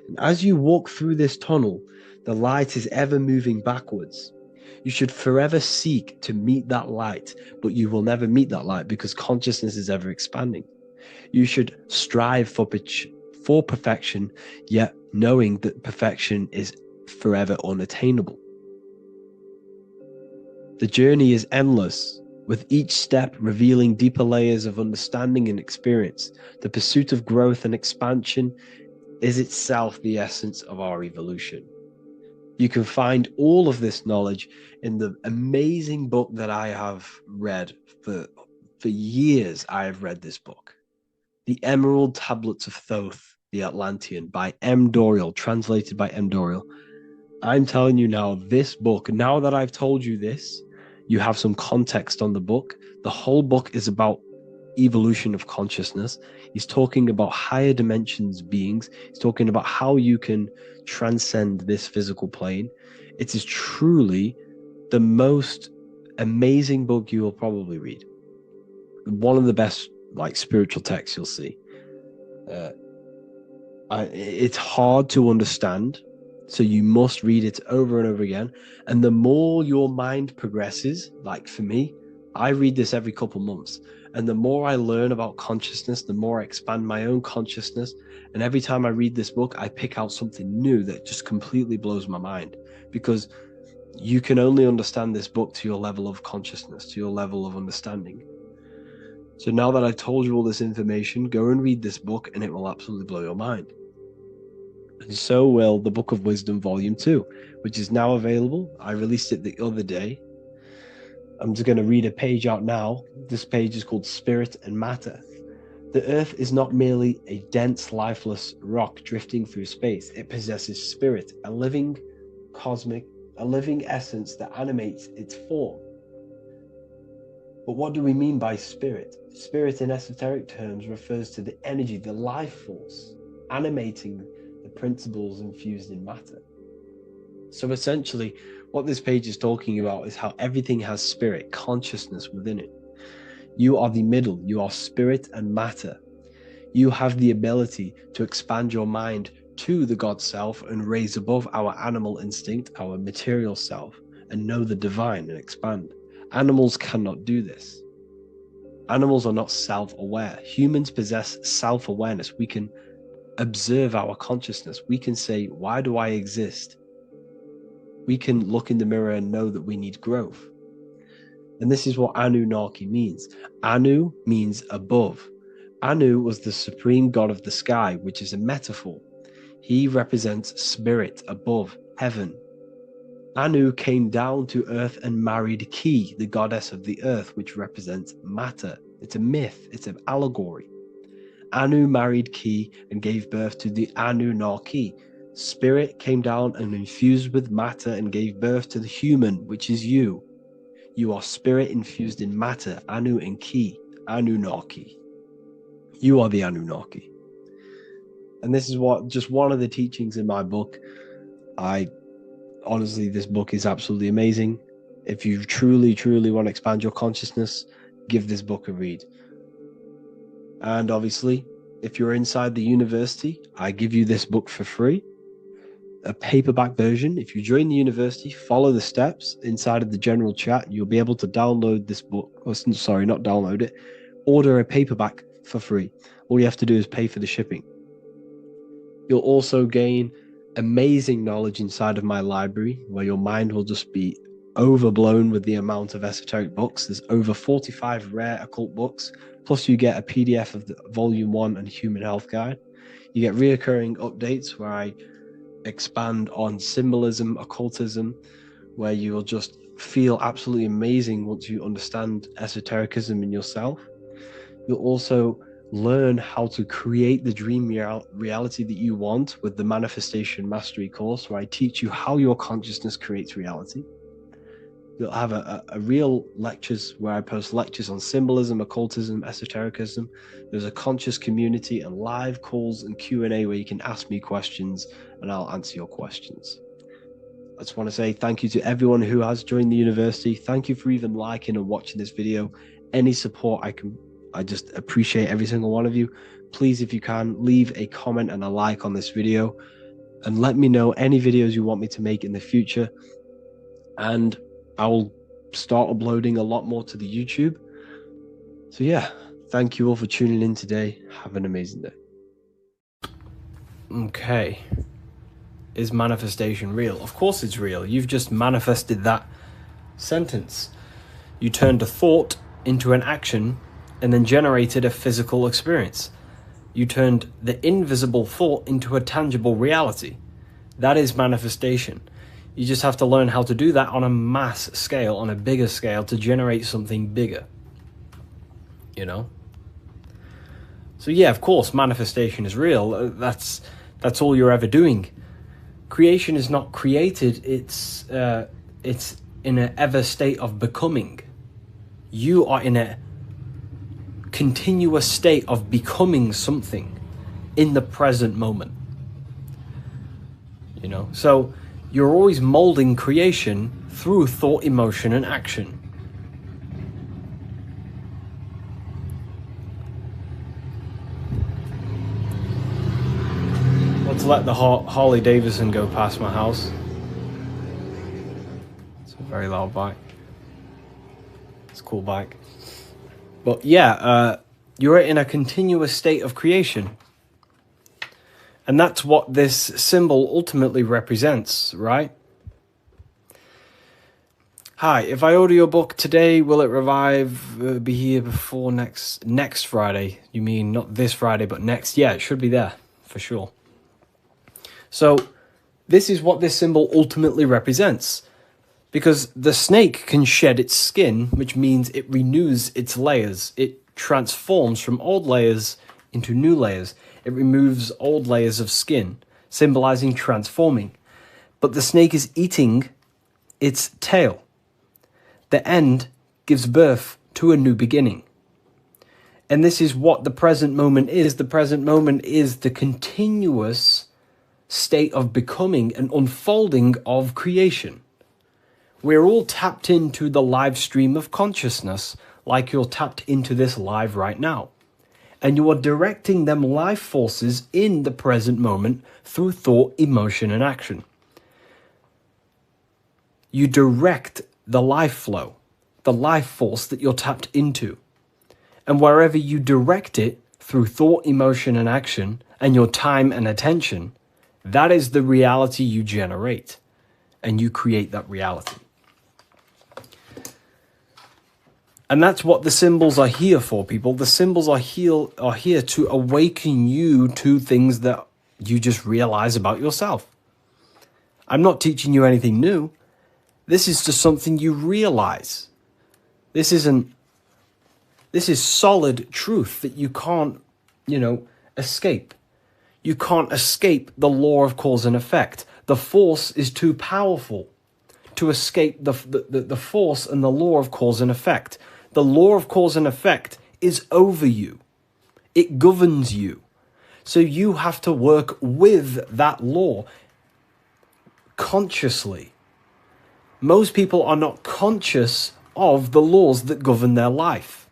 And as you walk through this tunnel, the light is ever moving backwards. You should forever seek to meet that light, but you will never meet that light because consciousness is ever expanding. You should strive for perfection, yet knowing that perfection is forever unattainable. The journey is endless, with each step revealing deeper layers of understanding and experience. The pursuit of growth and expansion is itself the essence of our evolution. You can find all of this knowledge in the amazing book that I have read for years. I have read this book, The Emerald Tablets of Thoth, the Atlantean, by M. Dorial, translated by M. Dorial. I'm telling you now, this book, now that I've told you this, you have some context on the book. The whole book is about evolution of consciousness. He's talking about higher dimensions beings. He's talking about how you can transcend this physical plane. It is truly the most amazing book you will probably read. One of the best spiritual texts you'll see. It's hard to understand, so you must read it over and over again. And the more your mind progresses, like for me, I read this every couple months. And the more I learn about consciousness, the more I expand my own consciousness. And every time I read this book, I pick out something new that just completely blows my mind, because you can only understand this book to your level of consciousness, to your level of understanding. So now that I've told you all this information, go and read this book and it will absolutely blow your mind. And so will the Book of Wisdom Volume 2, which is now available. I released it the other day. I'm just going to read a page out now. This page is called Spirit and Matter. The Earth is not merely a dense, lifeless rock drifting through space. It possesses spirit, a living essence that animates its form. But what do we mean by spirit? Spirit in esoteric terms refers to the energy, the life force, animating the principles infused in matter. So essentially, what this page is talking about is how everything has spirit, consciousness within it. You are the middle, you are spirit and matter. You have the ability to expand your mind to the God self and raise above our animal instinct, our material self, and know the divine and expand. Animals cannot do this. Animals are not self-aware. Humans possess self-awareness. We can observe our consciousness. We can say, why do I exist? We can look in the mirror and know that we need growth. And this is what Anunnaki means. Anu means above. Anu was the supreme god of the sky, which is a metaphor. He represents spirit above, heaven. Anu came down to earth and married Ki, the goddess of the earth, which represents matter. It's a myth, it's an allegory. Anu married Ki and gave birth to the Anunnaki. Spirit came down and infused with matter and gave birth to the human, which is you. You are spirit infused in matter, Anu and Ki, Anunnaki. You are the Anunnaki. And this is just one of the teachings in my book. Honestly, this book is absolutely amazing. If you truly, truly want to expand your consciousness, give this book a read. And obviously, if you're inside the university, I give you this book for free. A paperback version. If you join the university, follow the steps inside of the general chat, you'll be able to download this book. Sorry, not download it. Order a paperback for free. All you have to do is pay for the shipping. You'll also gain amazing knowledge inside of my library, where your mind will just be overblown with the amount of esoteric books. There's over 45 rare occult books, plus you get a PDF of the Volume 1 and Human Health Guide. You get reoccurring updates where I expand on symbolism, occultism, where you will just feel absolutely amazing once you understand esotericism in yourself. You'll also learn how to create the dream reality that you want with the Manifestation Mastery course, where I teach you how your consciousness creates reality. You'll have a real lectures where I post lectures on symbolism, occultism, esotericism. There's a conscious community and live calls and Q&A where you can ask me questions and I'll answer your questions. I just want to say thank you to everyone who has joined the university. Thank you for even liking and watching this video. Any support I just appreciate every single one of you. Please, if you can, leave a comment and a like on this video and let me know any videos you want me to make in the future. And I will start uploading a lot more to the YouTube. So yeah, thank you all for tuning in today. Have an amazing day. Okay. Is manifestation real? Of course it's real. You've just manifested that sentence. You turned a thought into an action and then generated a physical experience. You turned the invisible thought into a tangible reality. That is manifestation. You just have to learn how to do that on a mass scale, on a bigger scale, to generate something bigger. You know? So yeah, of course, manifestation is real. That's all you're ever doing. Creation is not created. It's in an ever state of becoming. You are in a continuous state of becoming something in the present moment. You know? So you're always molding creation through thought, emotion, and action. Let's let the Harley Davidson go past my house. It's a very loud bike. It's a cool bike. But yeah, you're in a continuous state of creation. And that's what this symbol ultimately represents, right? Hi, if I order your book today, will it be here before next Friday? You mean not this Friday, but next? Yeah, it should be there, for sure. So, this is what this symbol ultimately represents. Because the snake can shed its skin, which means it renews its layers. It transforms from old layers into new layers. It removes old layers of skin, symbolizing transforming. But the snake is eating its tail. The end gives birth to a new beginning. And this is what the present moment is. The present moment is the continuous state of becoming and unfolding of creation. We're all tapped into the live stream of consciousness, like you're tapped into this live right now. And you are directing them life forces in the present moment through thought, emotion, and action. You direct the life flow, the life force that you're tapped into. And wherever you direct it through thought, emotion, and action, and your time and attention, that is the reality you generate. And you create that reality. And that's what the symbols are here for, people. The symbols are here to awaken you to things that you just realize about yourself. I'm not teaching you anything new. This is just something you realize. This is solid truth that you can't, escape. You can't escape the law of cause and effect. The force is too powerful to escape the force and the law of cause and effect. The law of cause and effect is over you. It governs you. So you have to work with that law consciously. Most people are not conscious of the laws that govern their life.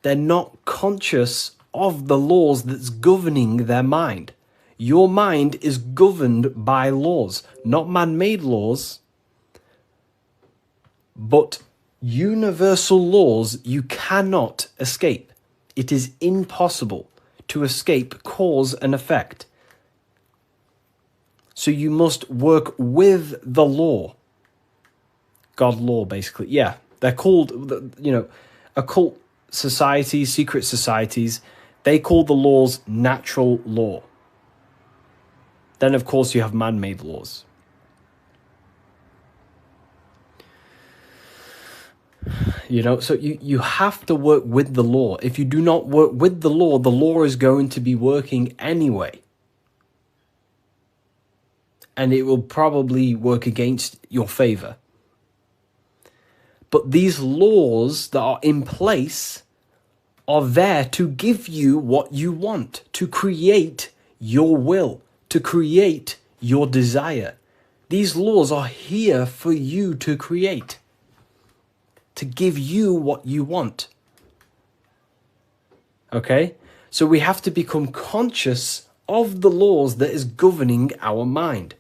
They're not conscious of the laws that's governing their mind. Your mind is governed by laws, not man-made laws, but universal laws you cannot escape. It is impossible to escape cause and effect. So you must work with the law. God law, basically. Yeah, they're called, occult societies, secret societies, they call the laws natural law. Then, of course, you have man-made laws. So you have to work with the law. If you do not work with the law is going to be working anyway. and it will probably work against your favor. But these laws that are in place are there to give you what you want, to create your will, to create your desire. These laws are here for you to create, to give you what you want. Okay? So we have to become conscious of the laws that is governing our mind.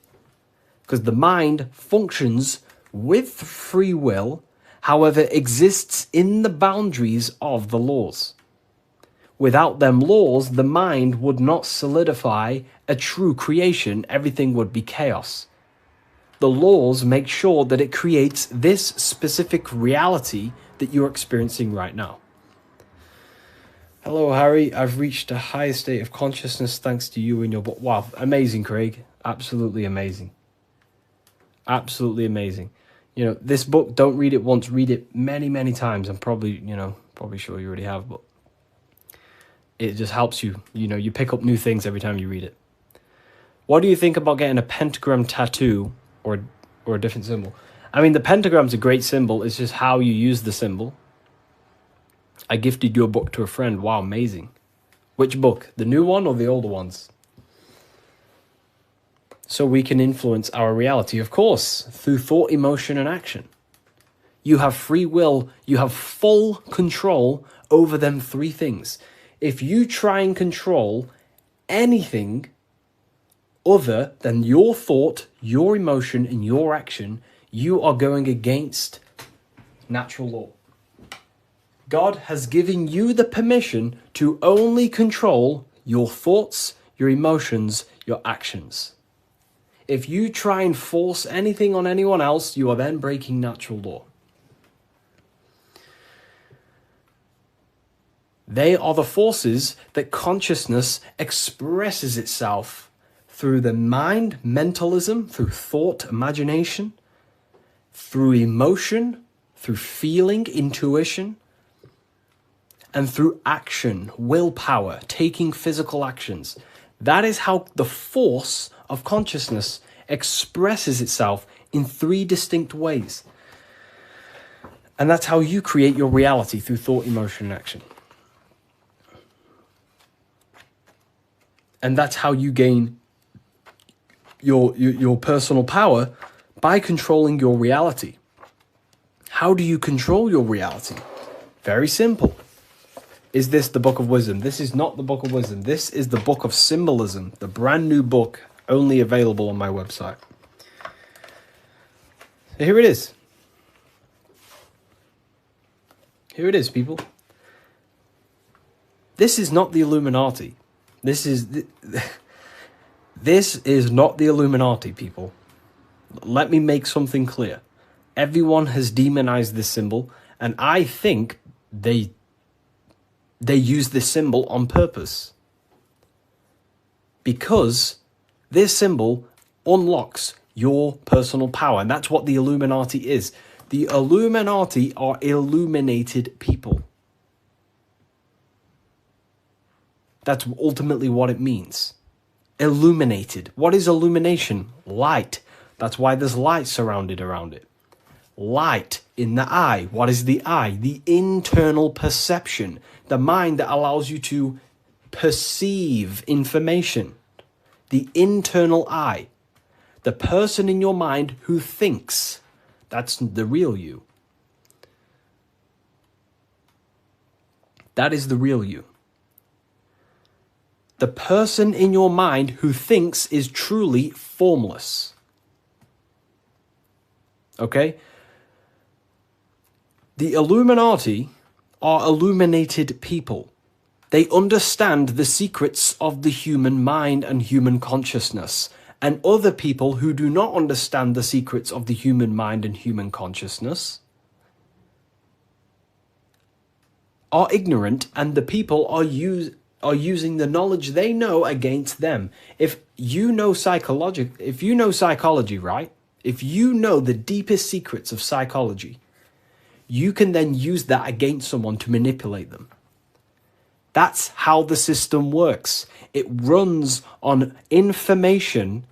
Because the mind functions with free will, however, exists in the boundaries of the laws. Without them laws, the mind would not solidify a true creation. Everything would be chaos. The laws make sure that it creates this specific reality that you're experiencing right now. Hello, Harry. I've reached a higher state of consciousness thanks to you and your book. Wow, amazing, Craig. Absolutely amazing. Absolutely amazing. You know, this book, don't read it once, read it many, many times. I'm probably sure you already have, but it just helps you. You know, you pick up new things every time you read it. What do you think about getting a pentagram tattoo or a different symbol? I mean, the pentagram's a great symbol. It's just how you use the symbol. I gifted your book to a friend. Wow, amazing. Which book? The new one or the older ones? So we can influence our reality, of course, through thought, emotion, and action. You have free will. You have full control over them three things. If you try and control anything other than your thought, your emotion, and your action, you are going against natural law. God has given you the permission to only control your thoughts, your emotions, your actions. If you try and force anything on anyone else, you are then breaking natural law. They are the forces that consciousness expresses itself through the mind, mentalism, through thought, imagination, through emotion, through feeling, intuition, and through action, willpower, taking physical actions. That is how the force of consciousness expresses itself in three distinct ways. And that's how you create your reality, through thought, emotion, and action. And that's how you gain your personal power, by controlling your reality. How do you control your reality? Very simple. Is this the Book of Wisdom? This is not the Book of Wisdom. This is the Book of Symbolism, the brand new book, only available on my website. So here it is. Here it is, people. This is not the Illuminati. This is not the Illuminati, people. Let me make something clear. Everyone has demonized this symbol, and I think they use this symbol on purpose. Because this symbol unlocks your personal power, and that's what the Illuminati is. The Illuminati are illuminated people. That's ultimately what it means. Illuminated. What is illumination? Light. That's why there's light surrounded around it. Light in the eye. What is the eye? The internal perception. The mind that allows you to perceive information. The internal eye. The person in your mind who thinks. That's the real you. That is the real you. The person in your mind who thinks is truly formless. Okay? The Illuminati are illuminated people. They understand the secrets of the human mind and human consciousness. And other people who do not understand the secrets of the human mind and human consciousness are ignorant, and the people are using the knowledge they know against them. If you know psychology, right? If you know the deepest secrets of psychology, you can then use that against someone to manipulate them. That's how the system works. It runs on information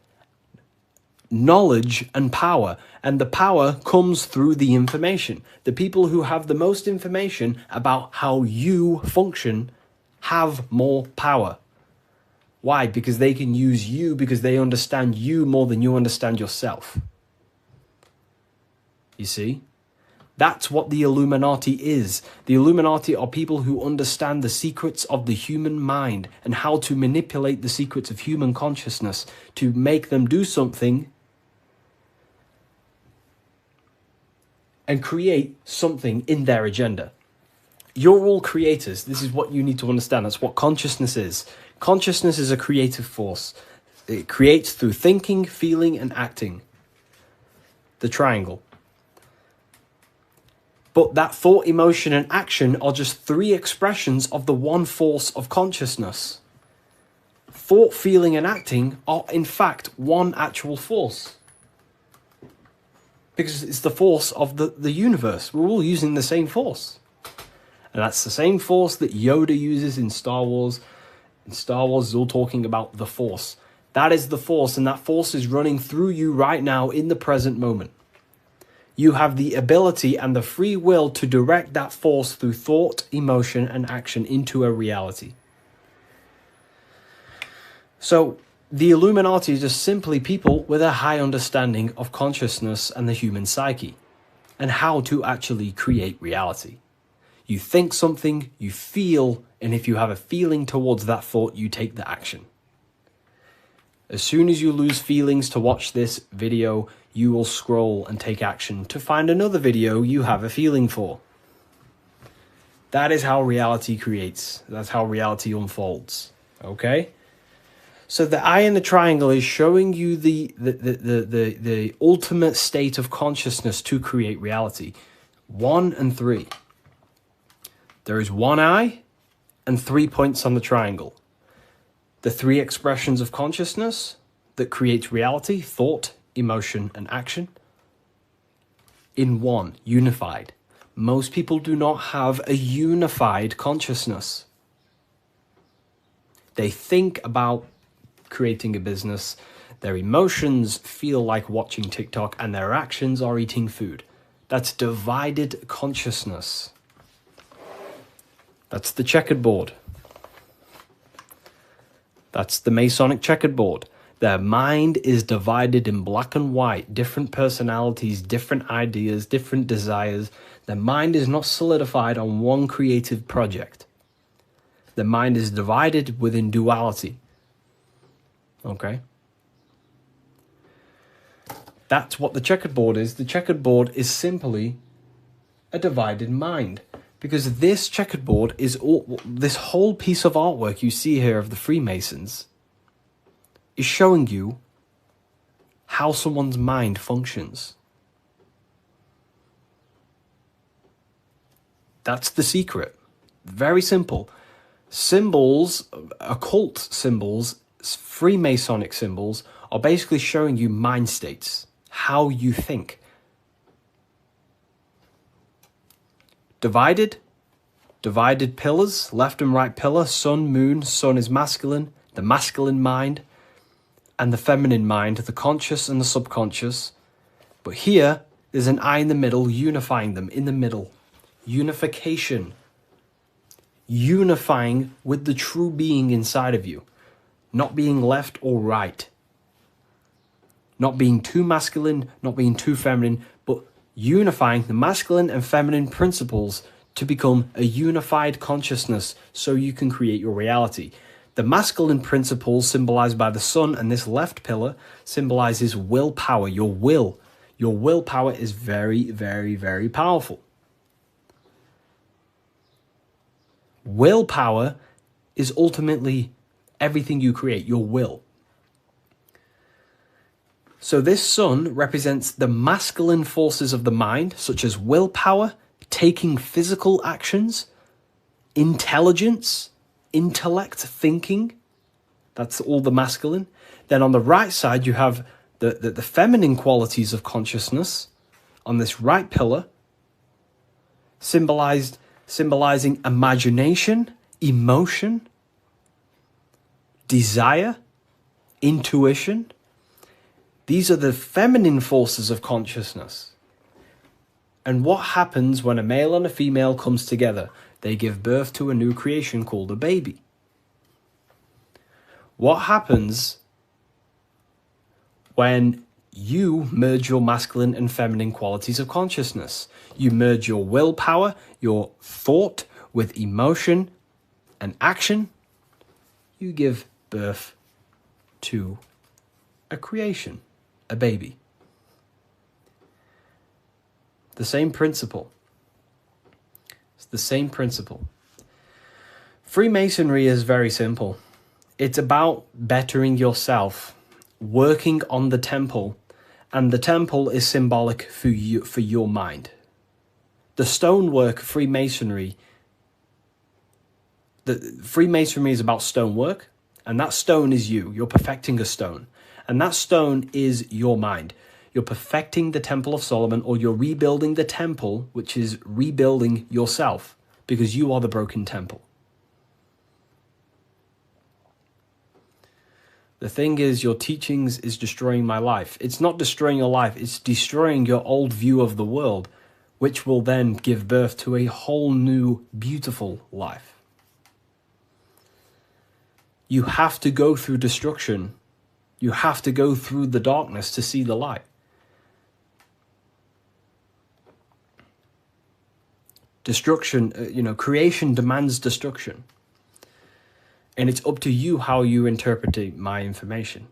knowledge and power, and the power comes through the information. The people who have the most information about how you function have more power. Why? Because they can use you, because they understand you more than you understand yourself. You see? That's what the Illuminati is. The Illuminati are people who understand the secrets of the human mind and how to manipulate the secrets of human consciousness to make them do something and create something in their agenda. You're all creators. This is what you need to understand. That's what consciousness is. Consciousness is a creative force. It creates through thinking, feeling, and acting. The triangle. But that thought, emotion, and action are just three expressions of the one force of consciousness. Thought, feeling, and acting are in fact one actual force. Because it's the force of the universe. We're all using the same force. And that's the same force that Yoda uses in Star Wars. In Star Wars is all talking about the force. That is the force, and that force is running through you right now in the present moment. You have the ability and the free will to direct that force through thought, emotion, and action into a reality. So, the Illuminati is just simply people with a high understanding of consciousness and the human psyche, and how to actually create reality. You think something, you feel, and if you have a feeling towards that thought, you take the action. As soon as you lose feelings to watch this video, you will scroll and take action to find another video you have a feeling for. That is how reality creates. That's how reality unfolds. Okay? So the eye in the triangle is showing you the ultimate state of consciousness to create reality. 1 and 3. There is one eye and 3 points on the triangle. The 3 expressions of consciousness that creates reality, thought, emotion, and action, in one, unified. Most people do not have a unified consciousness. They think about creating a business, their emotions feel like watching TikTok, and their actions are eating food. That's divided consciousness. That's the checkered board. That's the Masonic checkered board. Their mind is divided in black and white, different personalities, different ideas, different desires. Their mind is not solidified on one creative project. The mind is divided within duality. Okay? That's what the checkered board is. The checkered board is simply a divided mind. Because this checkered board is all, this whole piece of artwork you see here of the Freemasons is showing you how someone's mind functions. That's the secret. Very simple. Symbols, occult symbols, Freemasonic symbols are basically showing you mind states, how you think. Divided pillars, left and right pillar, sun, moon. Sun is masculine, the masculine mind, and the feminine mind, the conscious and the subconscious. But here, there's an eye in the middle, unifying them in the middle. Unification. Unifying with the true being inside of you. Not being left or right. Not being too masculine, not being too feminine, but unifying the masculine and feminine principles to become a unified consciousness so you can create your reality. The masculine principles symbolized by the sun and this left pillar symbolizes willpower, your will. Your willpower is very, very, very powerful. Willpower is ultimately everything you create, your will. So this sun represents the masculine forces of the mind, such as willpower, taking physical actions, intelligence, intellect, thinking. That's all the masculine. Then on the right side, you have the feminine qualities of consciousness on this right pillar, symbolizing imagination, emotion, desire, intuition. These are the feminine forces of consciousness. And what happens when a male and a female comes together? They give birth to a new creation called a baby. What happens when you merge your masculine and feminine qualities of consciousness? You merge your willpower, your thought with emotion and action. You give birth to a creation, a baby. The same principle. It's the same principle. Freemasonry is very simple. It's about bettering yourself, working on the temple, and the temple is symbolic for you, for your mind. The stonework Freemasonry, Freemasonry is about stonework, and that stone is you. You're perfecting a stone, and that stone is your mind. You're perfecting the Temple of Solomon, or you're rebuilding the temple, which is rebuilding yourself, because you are the broken temple. The thing is, your teachings is destroying my life. It's not destroying your life, it's destroying your old view of the world, which will then give birth to a whole new, beautiful life. You have to go through destruction. You have to go through the darkness to see the light. Destruction, creation demands destruction. And it's up to you how you interpret my information.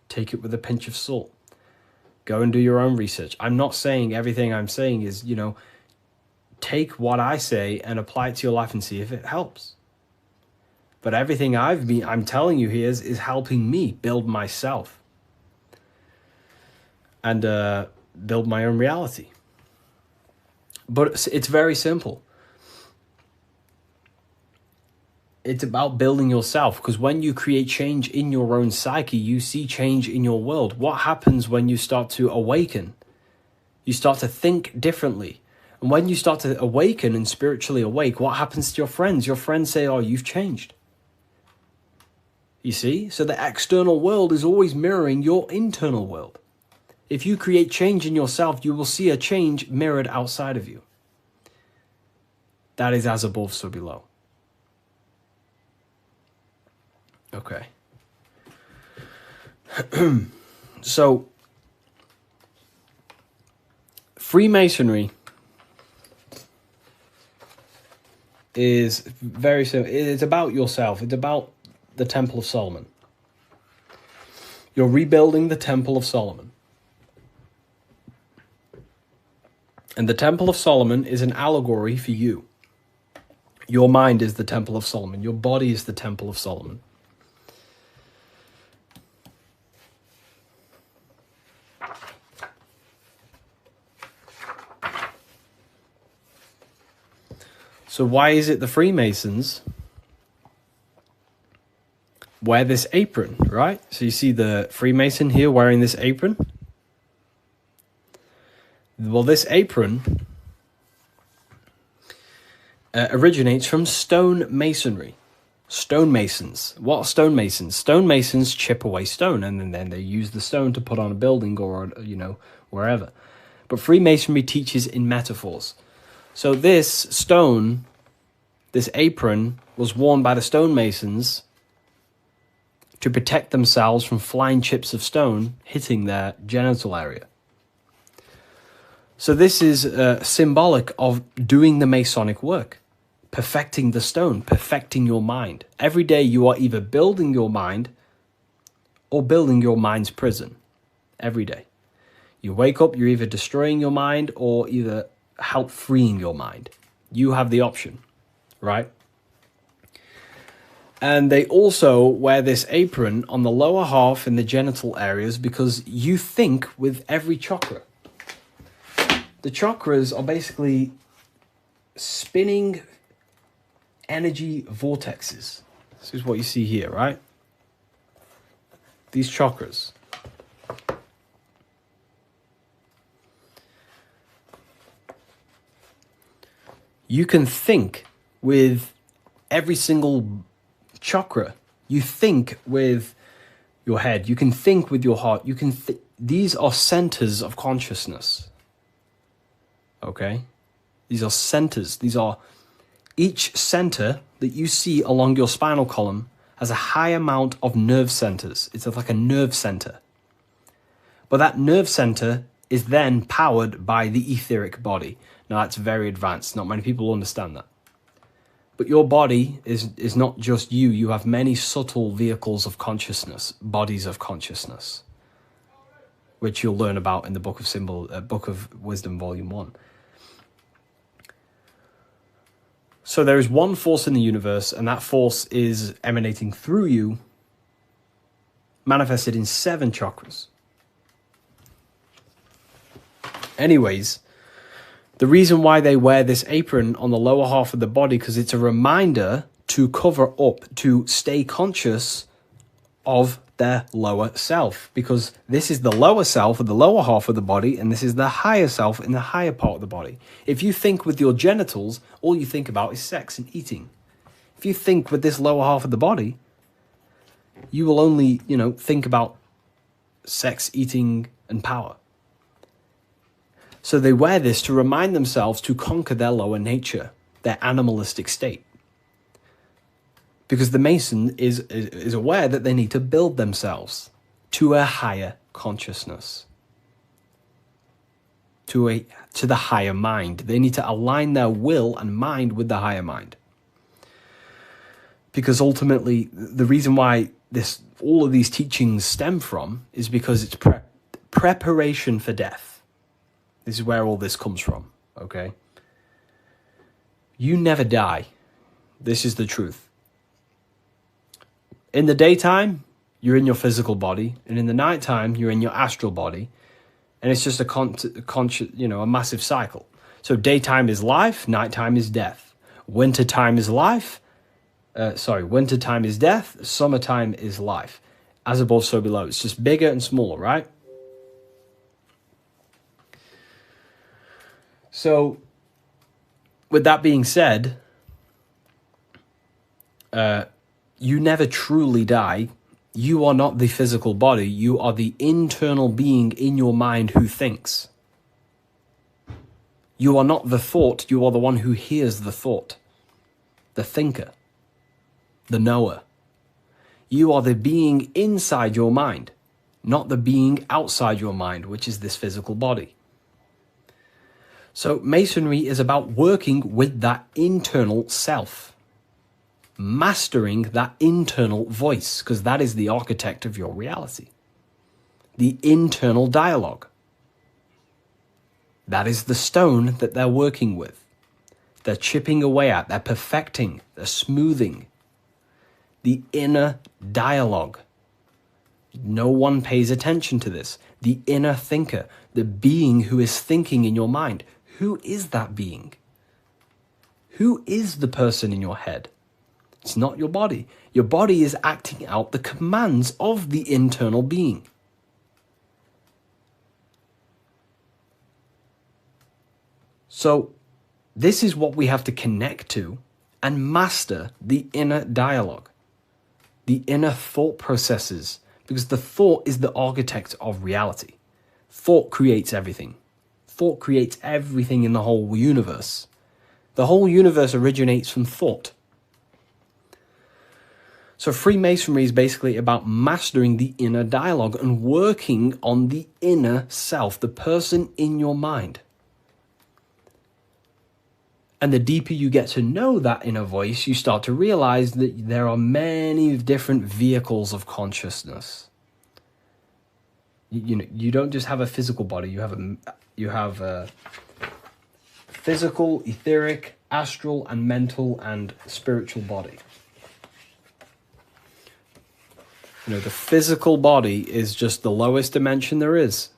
Take it with a pinch of salt. Go and do your own research. I'm not saying everything I'm saying is, take what I say and apply it to your life and see if it helps. But everything I'm telling you here is helping me build myself and build my own reality. But it's very simple. It's about building yourself, because when you create change in your own psyche, you see change in your world. What happens when you start to awaken? You start to think differently. And when you start to awaken and spiritually awake, what happens to your friends? Your friends say, oh, you've changed. You see? So the external world is always mirroring your internal world. If you create change in yourself, you will see a change mirrored outside of you. That is as above, so below. Okay. So, Freemasonry is very simple. It's about yourself. It's about the Temple of Solomon. You're rebuilding the Temple of Solomon. And the Temple of Solomon is an allegory for you. Your mind is the Temple of Solomon. Your body is the Temple of Solomon. So why is it the Freemasons wear this apron, right? So you see the Freemason here wearing this apron. Well, this apron originates from stone masonry. Stonemasons. What are stonemasons? Stonemasons chip away stone, and then they use the stone to put on a building or, wherever. But Freemasonry teaches in metaphors. So this stone, this apron, was worn by the stonemasons to protect themselves from flying chips of stone hitting their genital area. So this is symbolic of doing the Masonic work, perfecting the stone, perfecting your mind. Every day you are either building your mind or building your mind's prison. Every day. You wake up, you're either destroying your mind or either help freeing your mind. You have the option, right? And they also wear this apron on the lower half in the genital areas because you think with every chakra. The chakras are basically spinning energy vortexes. This is what you see here, right? These chakras. You can think with every single chakra. You think with your head. You can think with your heart. You can these are centers of consciousness. Okay? These are centers. These are each center that you see along your spinal column has a high amount of nerve centers. It's like a nerve center. But that nerve center is then powered by the etheric body. Now, that's very advanced. Not many people understand that. But your body is not just you. You have many subtle vehicles of consciousness, bodies of consciousness, which you'll learn about in the Book of Wisdom, Volume 1. So there is one force in the universe, and that force is emanating through you, manifested in 7 chakras. Anyways, the reason why they wear this apron on the lower half of the body, because it's a reminder to cover up, to stay conscious of their lower self, because this is the lower self of the lower half of the body, and this is the higher self in the higher part of the body. If you think with your genitals, all you think about is sex and eating. If you think with this lower half of the body, you will only, think about sex, eating, and power. So they wear this to remind themselves to conquer their lower nature, their animalistic state. Because the Mason is aware that they need to build themselves to a higher consciousness, to the higher mind. They need to align their will and mind with the higher mind. Because ultimately, the reason why all of these teachings stem from is because it's preparation for death. This is where all this comes from, okay? You never die. This is the truth. In the daytime, you're in your physical body, and in the nighttime, you're in your astral body, and it's just a massive cycle. So daytime is life, nighttime is death. Wintertime is life. Wintertime is death. Summertime is life. As above, so below. It's just bigger and smaller, right? So, with that being said, you never truly die. You are not the physical body. You are the internal being in your mind who thinks. You are not the thought. You are the one who hears the thought. The thinker. The knower. You are the being inside your mind, not the being outside your mind, which is this physical body. So Masonry is about working with that internal self, mastering that internal voice, because that is the architect of your reality. The internal dialogue. That is the stone that they're working with. They're chipping away at, they're perfecting, they're smoothing. The inner dialogue. No one pays attention to this. The inner thinker, the being who is thinking in your mind. Who is that being? Who is the person in your head? It's not your body. Your body is acting out the commands of the internal being. So, this is what we have to connect to and master the inner dialogue, the inner thought processes, because the thought is the architect of reality. Thought creates everything. Thought creates everything in the whole universe. The whole universe originates from thought. So Freemasonry is basically about mastering the inner dialogue and working on the inner self, the person in your mind. And the deeper you get to know that inner voice, you start to realize that there are many different vehicles of consciousness. You don't just have a physical body, you have a physical, etheric, astral, and mental and spiritual body. The physical body is just the lowest dimension there is.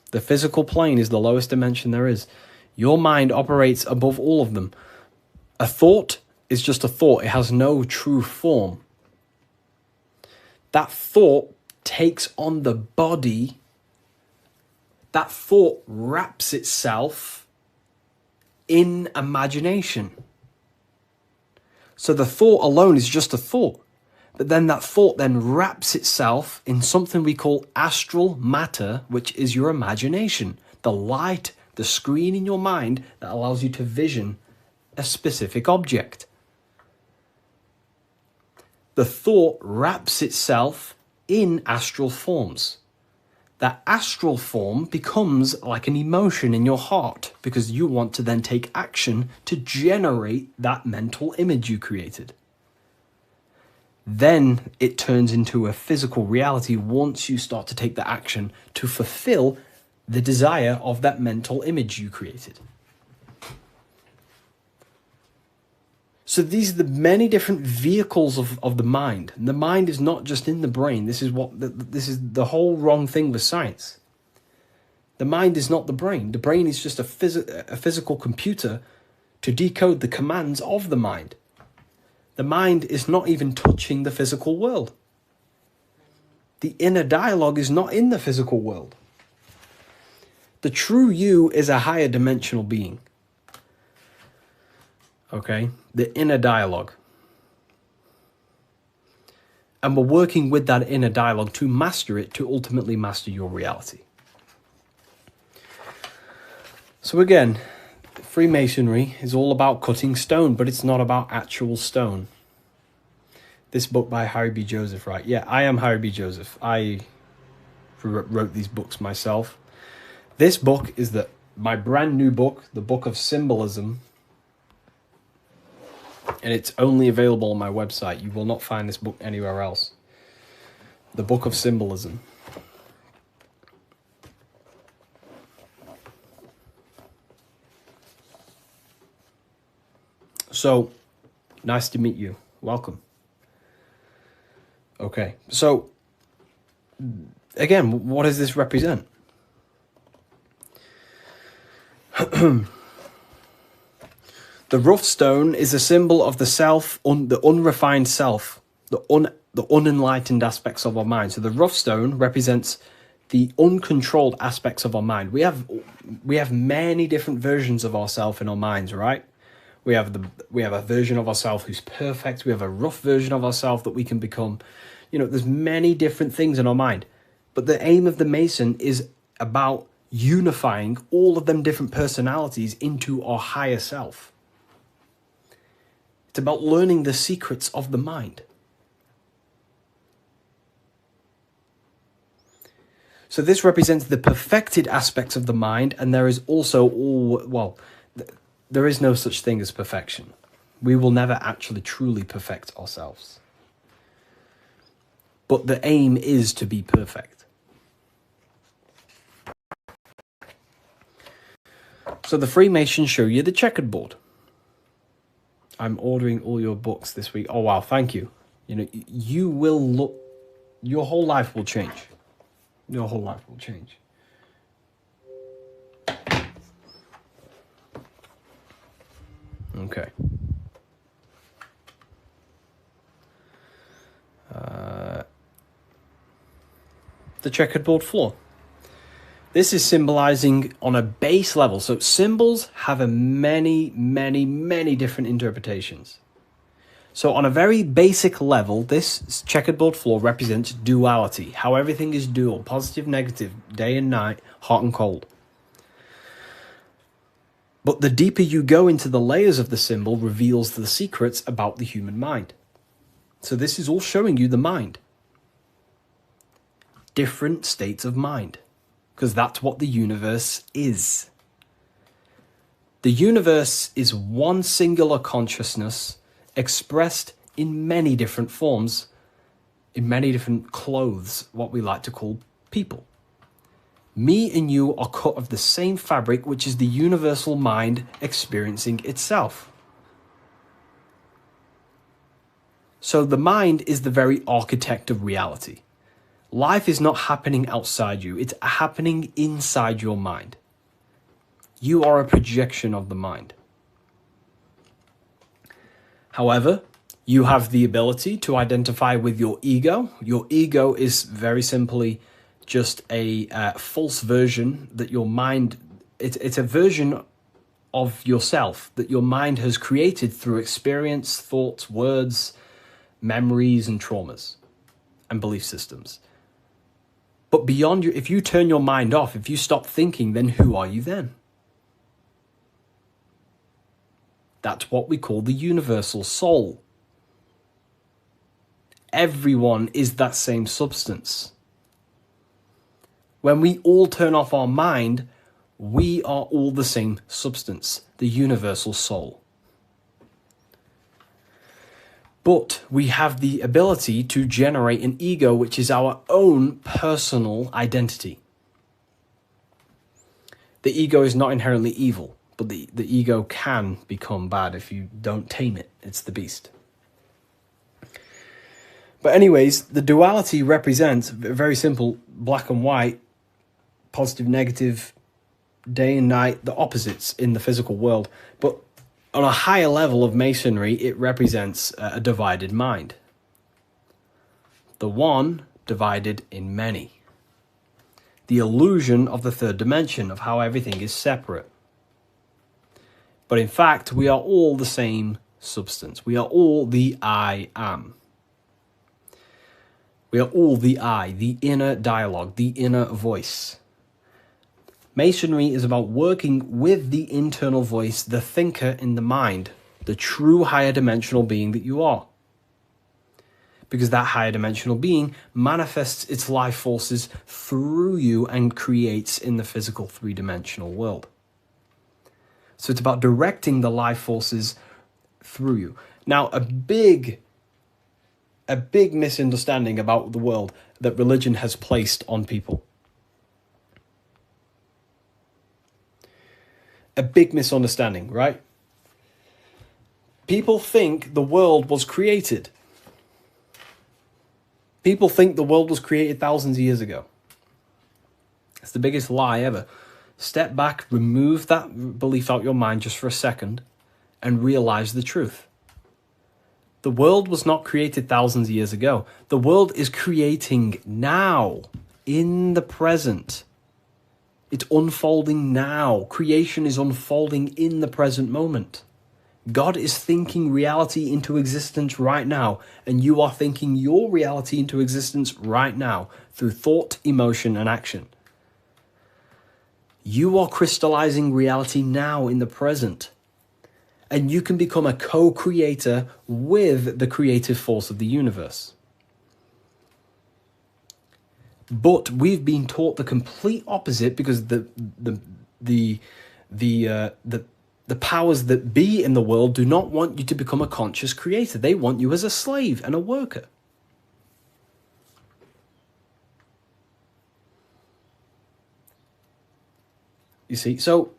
The physical plane is the lowest dimension there is. Your mind operates above all of them. A thought is just a thought. It has no true form. That thought takes on the body. That thought wraps itself in imagination. So the thought alone is just a thought. But then that thought then wraps itself in something we call astral matter, which is your imagination, the light, the screen in your mind that allows you to vision a specific object. The thought wraps itself in astral forms. That astral form becomes like an emotion in your heart because you want to then take action to generate that mental image you created. Then it turns into a physical reality once you start to take the action to fulfill the desire of that mental image you created. So these are the many different vehicles of the mind. And the mind is not just in the brain. This is the whole wrong thing with science. The mind is not the brain. The brain is just a physical computer to decode the commands of the mind. The mind is not even touching the physical world. The inner dialogue is not in the physical world. The true you is a higher dimensional being. Okay? The inner dialogue. And we're working with that inner dialogue to master it, to ultimately master your reality. So again, Freemasonry is all about cutting stone, but it's not about actual stone. This book by Harry B. Joseph, right? Yeah, I am Harry B. Joseph. I wrote these books myself. This book is my brand new book, the Book of Symbolism. And it's only available on my website. You will not find this book anywhere else. The Book of Symbolism. So, nice to meet you. Welcome. Okay, so, again, what does this represent? The rough stone is a symbol of the self, the unrefined self, the unenlightened aspects of our mind. So the rough stone represents the uncontrolled aspects of our mind. We have many different versions of ourselves in our minds, right? We have a version of ourselves who's perfect. We have a rough version of ourselves that we can become. There's many different things in our mind. But the aim of the Mason is about unifying all of them different personalities into our higher self. It's about learning the secrets of the mind. So this represents the perfected aspects of the mind, and there is also there is no such thing as perfection. We will never actually truly perfect ourselves. But the aim is to be perfect. So the Freemasons show you the checkered board. I'm ordering all your books this week. Oh, wow, thank you. You will look, your whole life will change. Your whole life will change. Okay. The checkered board floor. This is symbolizing on a base level. So symbols have many different interpretations. So on a very basic level, this checkered board floor represents duality, how everything is dual, positive, negative, day and night, hot and cold. But the deeper you go into the layers of the symbol reveals the secrets about the human mind. So this is all showing you the mind. Different states of mind. Because that's what the universe is. The universe is one singular consciousness expressed in many different forms, in many different clothes, what we like to call people. Me and you are cut of the same fabric, which is the universal mind experiencing itself. So the mind is the very architect of reality. Life is not happening outside you, it's happening inside your mind. You are a projection of the mind. However, you have the ability to identify with your ego. Your ego is very simply just a false version that your mind, it's a version of yourself that your mind has created through experience, thoughts, words, memories and traumas and belief systems. But beyond you, if you turn your mind off, if you stop thinking, then who are you then? That's what we call the universal soul. Everyone is that same substance. When we all turn off our mind, we are all the same substance, the universal soul. But we have the ability to generate an ego, which is our own personal identity. The ego is not inherently evil, but the ego can become bad if you don't tame it. It's the beast. But anyways, the duality represents, very simple, black and white, positive, negative, day and night, the opposites in the physical world. But on a higher level of masonry, it represents a divided mind. The one divided in many. The illusion of the third dimension, of how everything is separate. But in fact, we are all the same substance. We are all the I am. We are all the I, the inner dialogue, the inner voice. Masonry is about working with the internal voice, the thinker in the mind, the true higher dimensional being that you are. Because that higher dimensional being manifests its life forces through you and creates in the physical three-dimensional world. So it's about directing the life forces through you. Now, a big misunderstanding about the world that religion has placed on people. A big misunderstanding, right? People think the world was created. People think the world was created thousands of years ago. It's the biggest lie ever. Step back, remove that belief out your mind just for a second, and realize the truth. The world was not created thousands of years ago. The world is creating now, in the present. It's unfolding now. Creation is unfolding in the present moment. God is thinking reality into existence right now, and you are thinking your reality into existence right now through thought, emotion, and action. You are crystallizing reality now in the present, and you can become a co-creator with the creative force of the universe. But we've been taught the complete opposite because the powers that be in the world do not want you to become a conscious creator. They want you as a slave and a worker. You see, so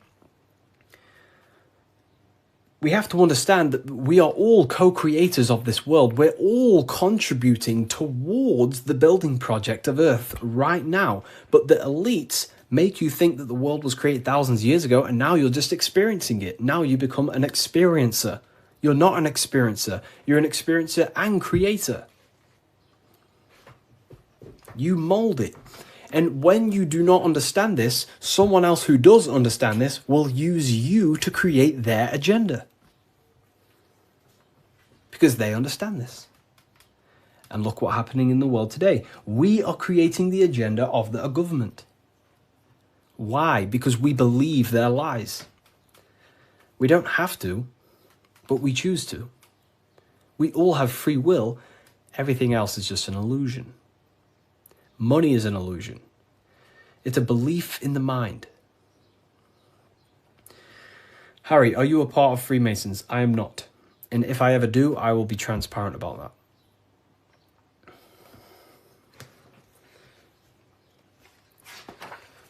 we have to understand that we are all co-creators of this world. We're all contributing towards the building project of Earth right now. But the elites make you think that the world was created thousands of years ago, and now you're just experiencing it. Now you become an experiencer. You're not an experiencer. You're an experiencer and creator. You mold it. And when you do not understand this, someone else who does understand this will use you to create their agenda. Because they understand this. And look what's happening in the world today. We are creating the agenda of the government. Why? Because we believe their lies. We don't have to, but we choose to. We all have free will. Everything else is just an illusion. Money is an illusion. It's a belief in the mind. Harry, are you a part of Freemasons? I am not. And if I ever do, I will be transparent about that.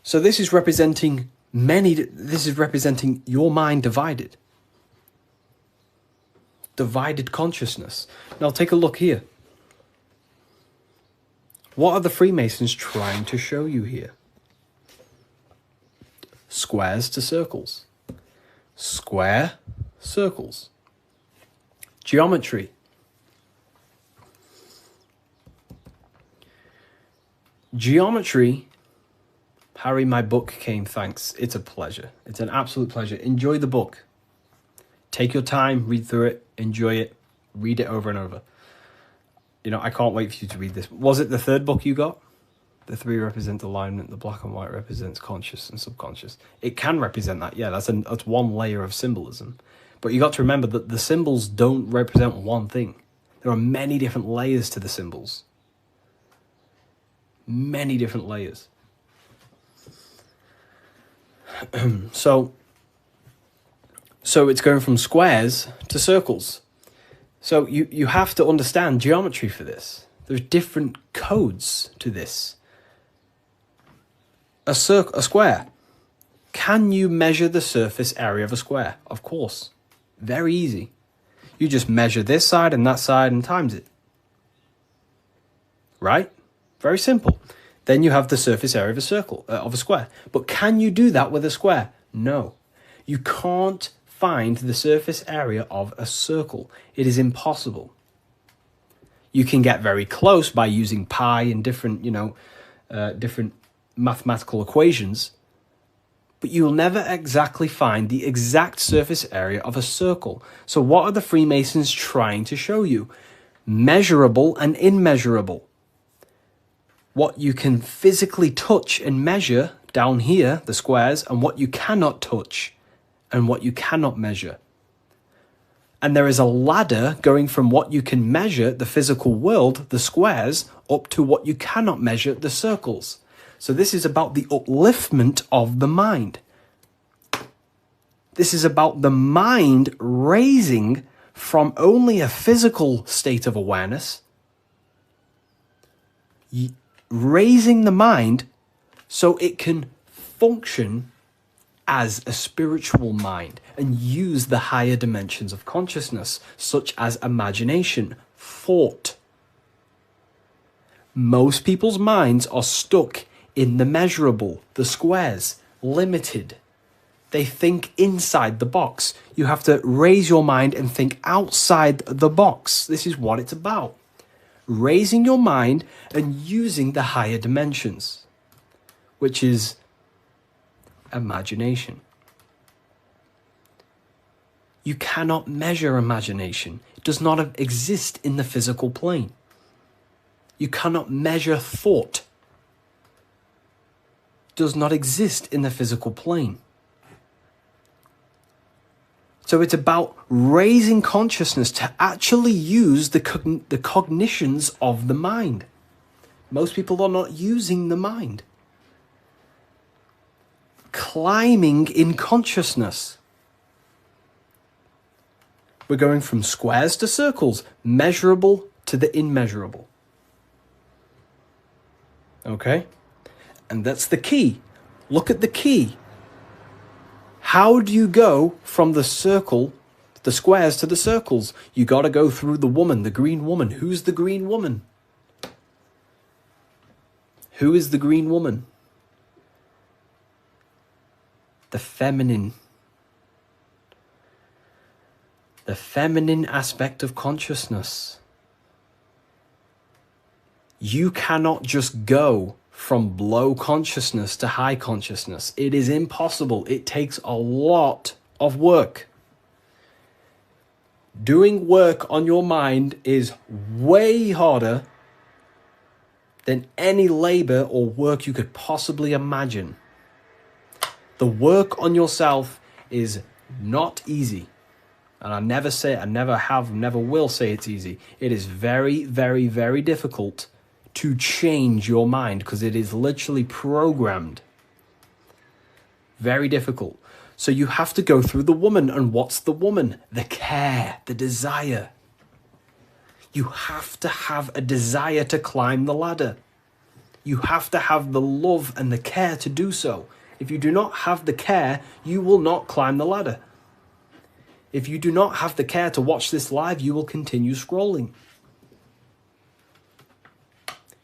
So this is representing your mind divided. Divided consciousness. Now take a look here. What are the Freemasons trying to show you here? Squares to circles. Square, circles. Geometry. Geometry. Harry, my book came, thanks. It's a pleasure. It's an absolute pleasure. Enjoy the book. Take your time, read through it, enjoy it, read it over and over. I can't wait for you to read this. Was it the third book you got? The 3 represent alignment, the black and white represents conscious and subconscious. It can represent that, yeah, that's one layer of symbolism. But you got to remember that the symbols don't represent one thing. There are many different layers to the symbols. Many different layers. So it's going from squares to circles. So you have to understand geometry for this. There's different codes to this. A square. Can you measure the surface area of a square? Of course. Very easy. You just measure this side and that side and times it. Right? Very simple. Then you have the surface area of a circle, of a square. But can you do that with a square? No. You can't find the surface area of a circle. It is impossible. You can get very close by using pi and different, different mathematical equations, but you'll never exactly find the exact surface area of a circle. So what are the Freemasons trying to show you? Measurable and immeasurable. What you can physically touch and measure down here, the squares, and what you cannot touch and what you cannot measure. And there is a ladder going from what you can measure, the physical world, the squares, up to what you cannot measure, the circles. So this is about the upliftment of the mind. This is about the mind raising from only a physical state of awareness, raising the mind so it can function as a spiritual mind and use the higher dimensions of consciousness, such as imagination, thought. Most people's minds are stuck in the measurable, the squares, limited. They think inside the box. You have to raise your mind and think outside the box. This is what it's about. Raising your mind and using the higher dimensions, which is imagination. You cannot measure imagination. It does not exist in the physical plane. You cannot measure thought. It does not exist in the physical plane. So it's about raising consciousness to actually use the cognitions of the mind. Most people are not using the mind. Climbing in consciousness. We're going from squares to circles, measurable to the immeasurable. Okay? And that's the key. Look at the key. How do you go from the circle, the squares to the circles? You got to go through the woman, the green woman. Who's the green woman? Who is the green woman? The feminine. The feminine aspect of consciousness. You cannot just go from low consciousness to high consciousness. It is impossible. It takes a lot of work. Doing work on your mind is way harder than any labor or work you could possibly imagine. The work on yourself is not easy. And I never will say it's easy. It is very, very, very difficult to change your mind because it is literally programmed. Very difficult. So you have to go through the woman. And what's the woman? The care, the desire. You have to have a desire to climb the ladder. You have to have the love and the care to do so. If you do not have the care, you will not climb the ladder. If you do not have the care to watch this live, you will continue scrolling.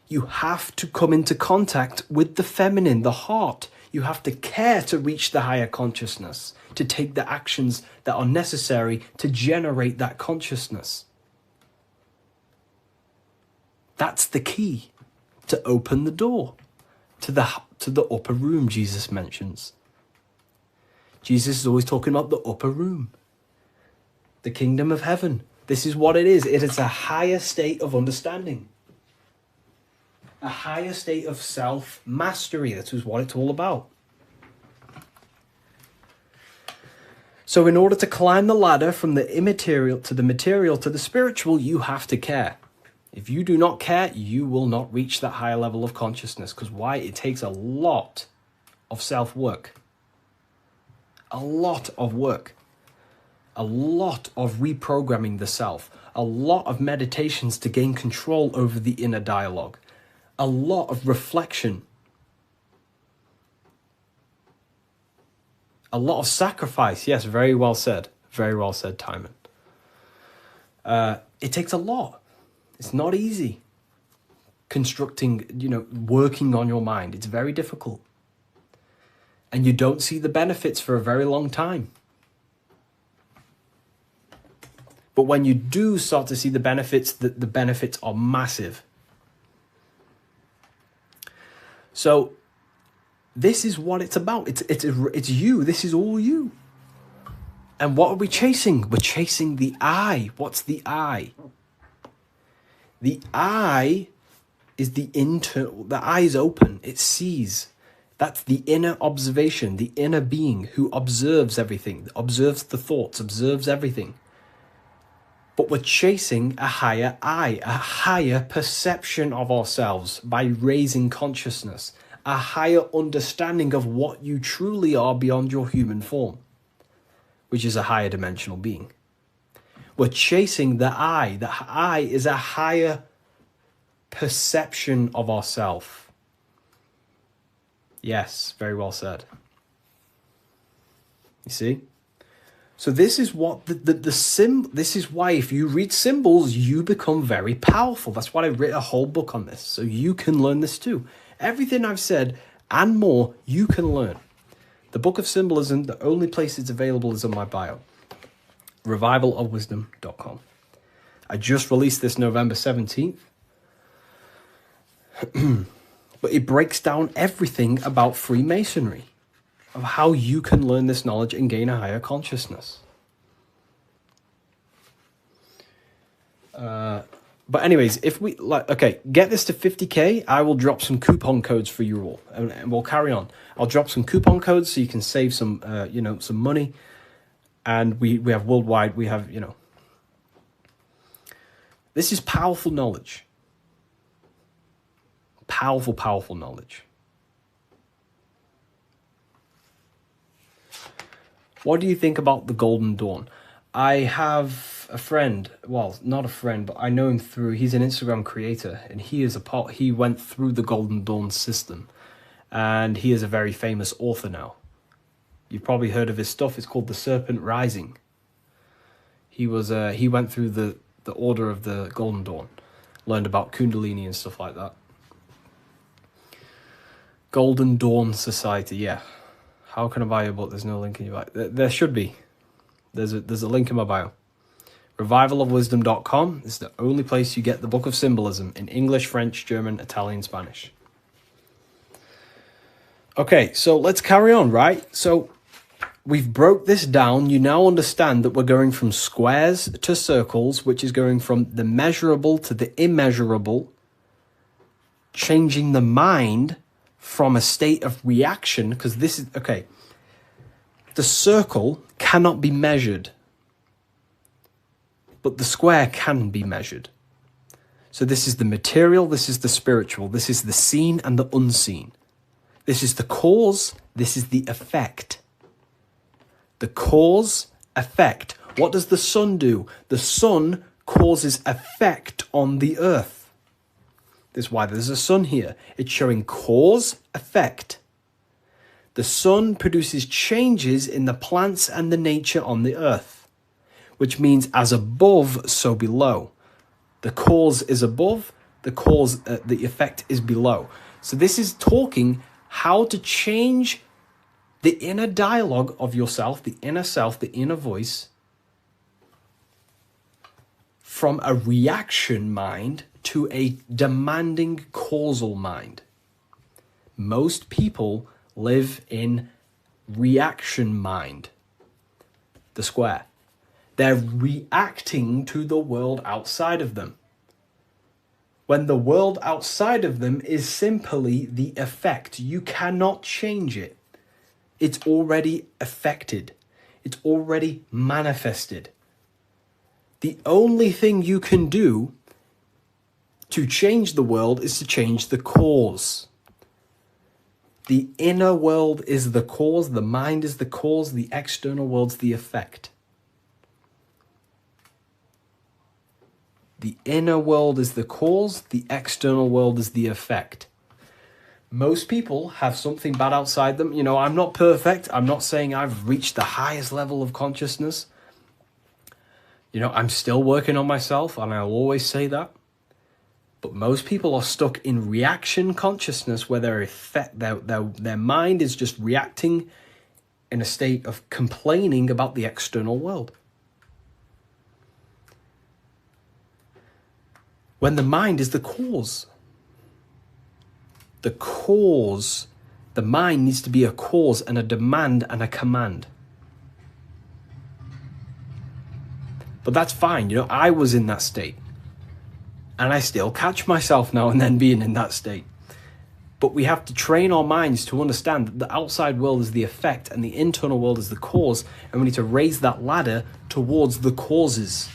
You have to come into contact with the feminine, the heart. You have to care to reach the higher consciousness, to take the actions that are necessary to generate that consciousness. That's the key to open the door to the upper room Jesus mentions. Jesus is always talking about the upper room, the kingdom of heaven, This is what it is. It is a higher state of understanding. A higher state of self-mastery. That is what it's all about. So in order to climb the ladder from the immaterial to the material to the spiritual, you have to care. If you do not care, you will not reach that higher level of consciousness. Because why? It takes a lot of self-work. A lot of work. A lot of reprogramming the self. A lot of meditations to gain control over the inner dialogue. A lot of reflection. A lot of sacrifice. Yes, very well said. Very well said, Timon. It takes a lot. It's not easy. Constructing, working on your mind. It's very difficult. And you don't see the benefits for a very long time. But when you do start to see the benefits, the benefits are massive. So this is what it's about. It's you. This is all you. And what are we chasing? We're chasing the I. What's the I? The I is the internal. The eye is open. It sees. That's the inner observation, the inner being who observes everything, observes the thoughts, observes everything. But we're chasing a higher I, a higher perception of ourselves by raising consciousness, a higher understanding of what you truly are beyond your human form, which is a higher dimensional being. We're chasing the I. The I is a higher perception of ourself. Yes, very well said. You see? So this is what this is why if you read symbols, you become very powerful. That's why I wrote a whole book on this, so you can learn this too. Everything I've said and more, you can learn. The Book of Symbolism, the only place it's available is on my bio. revivalofwisdom.com. I just released this November 17th. But it breaks down everything about Freemasonry, of how you can learn this knowledge and gain a higher consciousness. But anyways, if we get this to 50k, I will drop some coupon codes for you all, and we'll carry on. I'll drop some coupon codes so you can save some, some money. And we have worldwide, we have, this is powerful knowledge. Powerful, powerful knowledge. What do you think about the Golden Dawn? I have a friend, well, not a friend, but I know him through, he's an Instagram creator, and he went through the Golden Dawn system, and he is a very famous author now. You've probably heard of his stuff. It's called The Serpent Rising. He went through the order of the Golden Dawn, learned about Kundalini and stuff like that. Golden Dawn Society, yeah. How can I buy your book? There's no link in your bio. There should be. There's a link in my bio. Revivalofwisdom.com is the only place you get the Book of Symbolism in English, French, German, Italian, Spanish. Okay, so let's carry on, right? So we've broke this down. You now understand that we're going from squares to circles, which is going from the measurable to the immeasurable, changing the mind from a state of reaction, because this is, okay, the circle cannot be measured, but the square can be measured. So this is the material, this is the spiritual, this is the seen and the unseen. This is the cause, this is the effect. The cause, effect. What does the sun do? The sun causes effect on the earth. This is why there's a sun here. It's showing cause, effect. The sun produces changes in the plants and the nature on the earth, which means as above, so below. The cause is above, the effect is below. So this is talking how to change the inner dialogue of yourself, the inner voice, from a reaction mind to a demanding causal mind. Most people live in reaction mind, the square. They're reacting to the world outside of them. When the world outside of them is simply the effect. You cannot change it. It's already affected. It's already manifested. The only thing you can do to change the world is to change the cause. The inner world is the cause, the mind is the cause, the external world's the effect. The inner world is the cause, the external world is the effect. Most people have something bad outside them. You know, I'm not perfect. I'm not saying I've reached the highest level of consciousness. You know, I'm still working on myself, and I'll always say that. But most people are stuck in reaction consciousness where their mind is just reacting in a state of complaining about the external world. When the mind is the cause. The cause, the mind needs to be a cause and a demand and a command. But that's fine, you know, I was in that state. And I still catch myself now and then being in that state. But we have to train our minds to understand that the outside world is the effect and the internal world is the cause. And we need to raise that ladder towards the causes.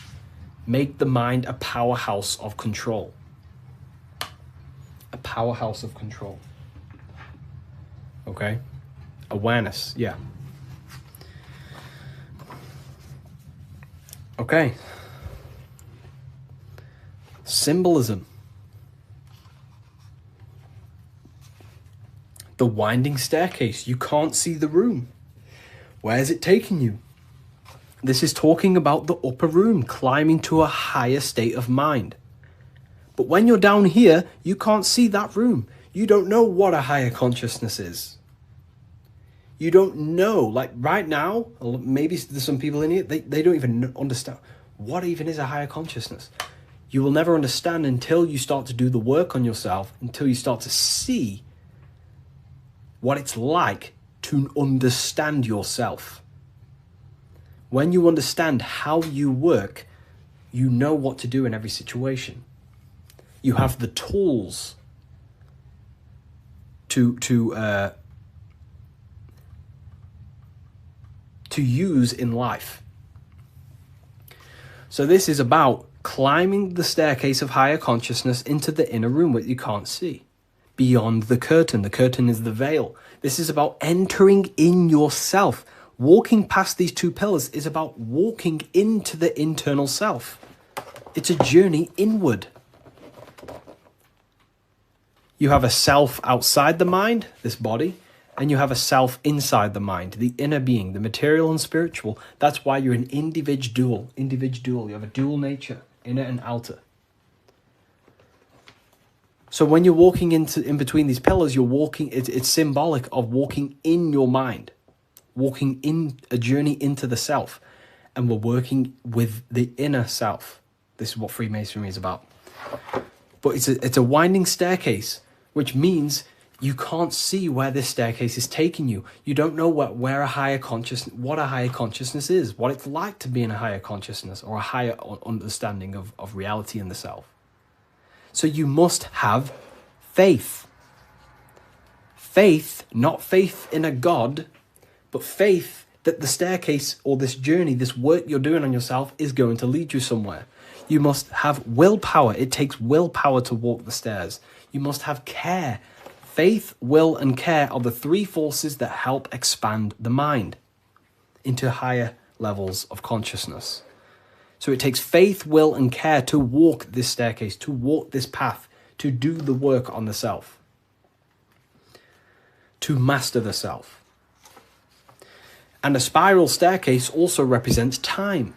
Make the mind a powerhouse of control. A powerhouse of control. Okay? Awareness, yeah. Okay. Symbolism. The winding staircase. You can't see the room. Where is it taking you? This is talking about the upper room, climbing to a higher state of mind. But when you're down here, you can't see that room. You don't know what a higher consciousness is. You don't know, like right now, maybe there's some people in here, they don't even understand what even is a higher consciousness. You will never understand until you start to do the work on yourself, until you start to see what it's like to understand yourself. When you understand how you work, you know what to do in every situation. You have the tools to use in life. So this is about climbing the staircase of higher consciousness into the inner room that you can't see. Beyond the curtain. The curtain is the veil. This is about entering in yourself. Walking past these two pillars is about walking into the internal self. It's a journey inward. You have a self outside the mind, this body, and you have a self inside the mind, the inner being, the material and spiritual. That's why you're an individual. You have a dual nature, inner and outer. So when you're walking in between these pillars, you're walking, it's symbolic of walking in your mind. Walking in a journey into the self, and we're working with the inner self. This is what Freemasonry is about. But it's a winding staircase, which means you can't see where this staircase is taking you. You don't know what a higher consciousness is, what it's like to be in a higher consciousness or a higher understanding of reality in the self. So you must have faith. Faith, not faith in a God, but faith that the staircase or this journey, this work you're doing on yourself is going to lead you somewhere. You must have willpower. It takes willpower to walk the stairs. You must have care. Faith, will, and care are the three forces that help expand the mind into higher levels of consciousness. So it takes faith, will, and care to walk this staircase, to walk this path, to do the work on the self, to master the self. And a spiral staircase also represents time.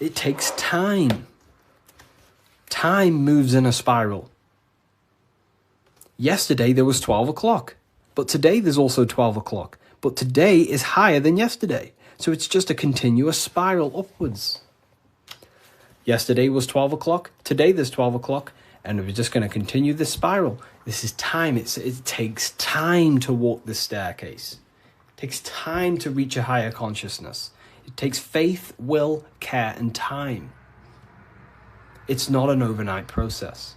It takes time. Time moves in a spiral. Yesterday there was 12 o'clock, but today there's also 12 o'clock. But today is higher than yesterday. So it's just a continuous spiral upwards. Yesterday was 12 o'clock, today there's 12 o'clock, and we're just going to continue this spiral. This is time. It takes time to walk this staircase. It takes time to reach a higher consciousness. It takes faith, will, care, and time. It's not an overnight process.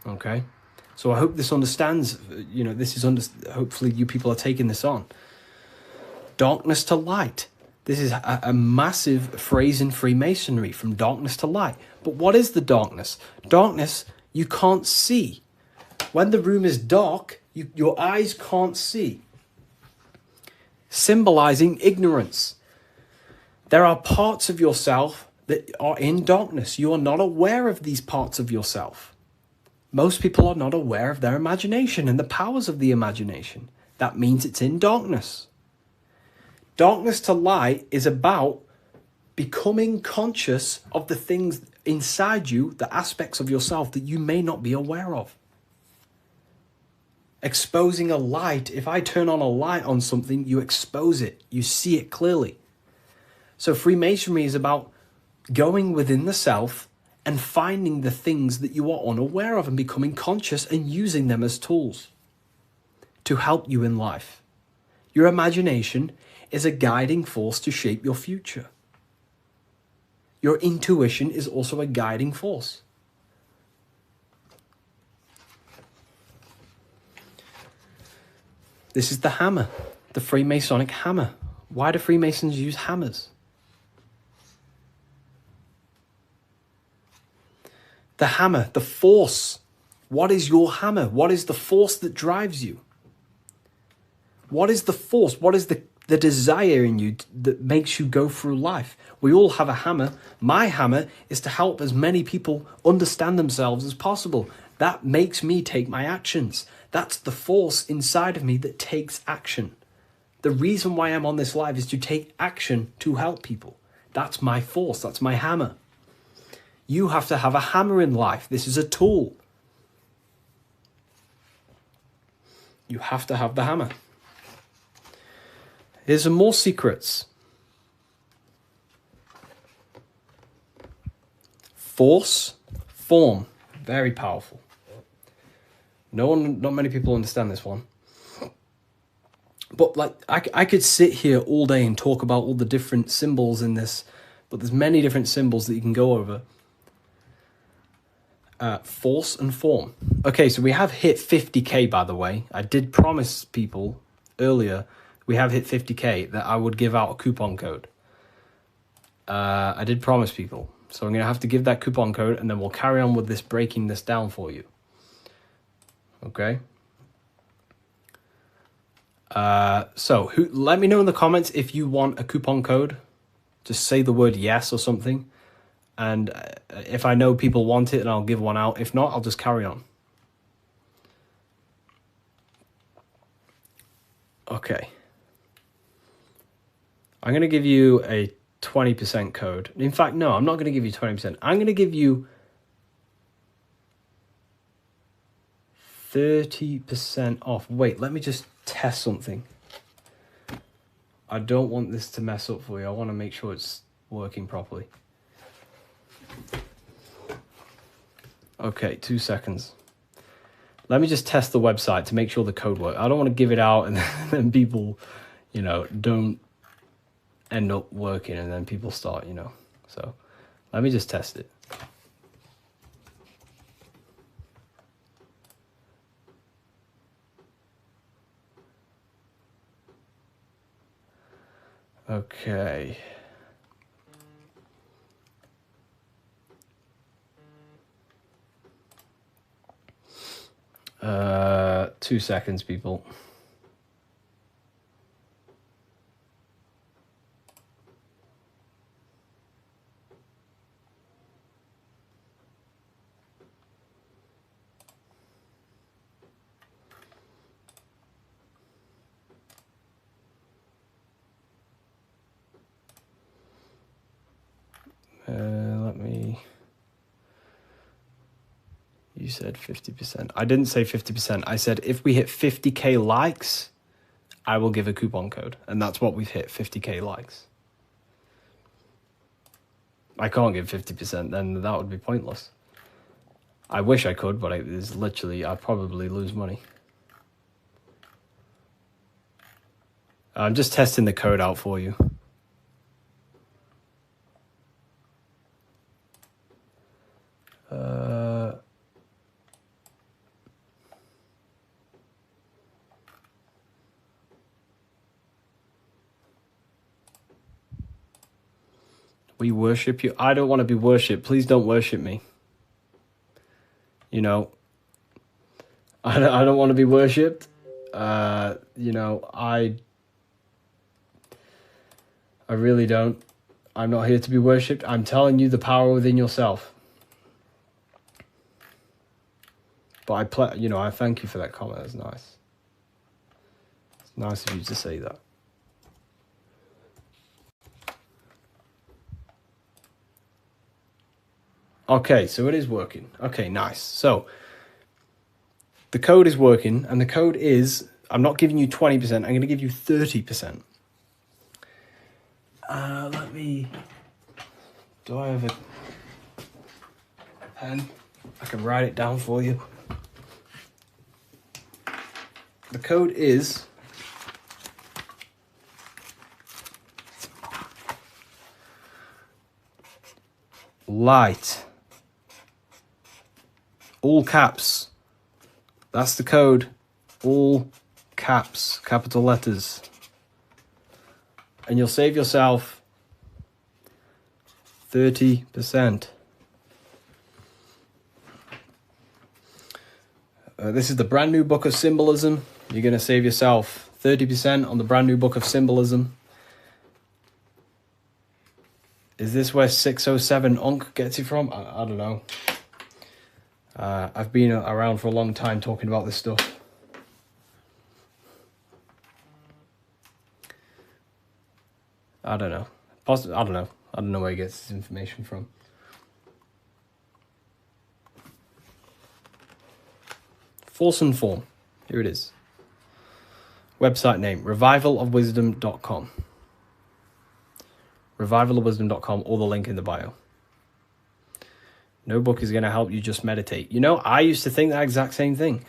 Okay? So I hope this understands, hopefully you people are taking this on. Darkness to light. This is a massive phrase in Freemasonry, from darkness to light. But what is the darkness? Darkness, you can't see. When the room is dark, your eyes can't see. Symbolizing ignorance. There are parts of yourself that are in darkness. You are not aware of these parts of yourself. Most people are not aware of their imagination and the powers of the imagination. That means it's in darkness. Darkness to light is about becoming conscious of the things inside you, the aspects of yourself that you may not be aware of. Exposing a light. If I turn on a light on something, you expose it. You see it clearly. So Freemasonry is about going within the self and finding the things that you are unaware of and becoming conscious and using them as tools to help you in life. Your imagination is a guiding force to shape your future. Your intuition is also a guiding force. This is the hammer, the Freemasonic hammer. Why do Freemasons use hammers? The hammer, the force. What is your hammer? What is the force that drives you? What is the force? What is the desire in you that makes you go through life? We all have a hammer. My hammer is to help as many people understand themselves as possible. That makes me take my actions. That's the force inside of me that takes action. The reason why I'm on this live is to take action to help people. That's my force. That's my hammer. You have to have a hammer in life. This is a tool. You have to have the hammer. Here's some more secrets. Force, form, very powerful. Not many people understand this one. But like, I could sit here all day and talk about all the different symbols in this, but there's many different symbols that you can go over. Force and form. Okay, so we have hit 50k, by the way. I did promise people earlier, we have hit 50k, that I would give out a coupon code. I did promise people. So I'm going to have to give that coupon code, and then we'll carry on with this, breaking this down for you. Okay? So let me know in the comments if you want a coupon code. Just say the word yes or something. And if I know people want it, then I'll give one out. If not, I'll just carry on. Okay. I'm going to give you a 20% code. In fact, no, I'm not going to give you 20%. I'm going to give you 30% off. Wait, let me just test something. I don't want this to mess up for you. I want to make sure it's working properly. Okay, 2 seconds. Let me just test the website to make sure the code works. I don't want to give it out and then people, don't end up working and then people start, So let me just test it. Okay. 2 seconds, people. You said 50%. I didn't say 50%. I said if we hit 50k likes, I will give a coupon code. And that's what we've hit, 50k likes. I can't give 50%, then that would be pointless. I wish I could, but it's literally, I'd probably lose money. I'm just testing the code out for you. We worship you. I don't want to be worshipped. Please don't worship me. You know, I don't want to be worshipped. You know, I really don't. I'm not here to be worshipped. I'm telling you the power within yourself. But I thank you for that comment. That's nice. It's nice of you to say that. Okay, so it is working. Okay, nice. So the code is working, and the code is, I'm not giving you 20%, I'm going to give you 30%. Do I have a pen? I can write it down for you. The code is light. All caps. That's the code. All caps, capital letters. And you'll save yourself 30%. This is the brand new book of symbolism. You're going to save yourself 30% on the brand new book of symbolism. Is this where 607 Unk gets it from? I don't know. I've been around for a long time talking about this stuff. I don't know. I don't know where he gets his information from. Force and form. Here it is. Website name, revivalofwisdom.com. Revivalofwisdom.com, or the link in the bio. No book is going to help you just meditate. You know, I used to think that exact same thing.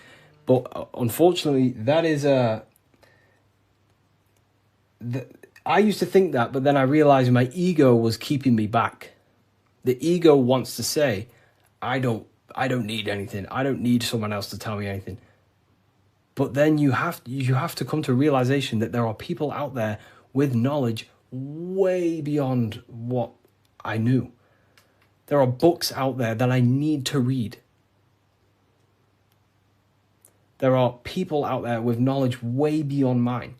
But unfortunately, that is I used to think that, but then I realized my ego was keeping me back. The ego wants to say, I don't need anything. I don't need someone else to tell me anything. But then you have to come to a realization that there are people out there with knowledge way beyond what I knew. There are books out there that I need to read. There are people out there with knowledge way beyond mine.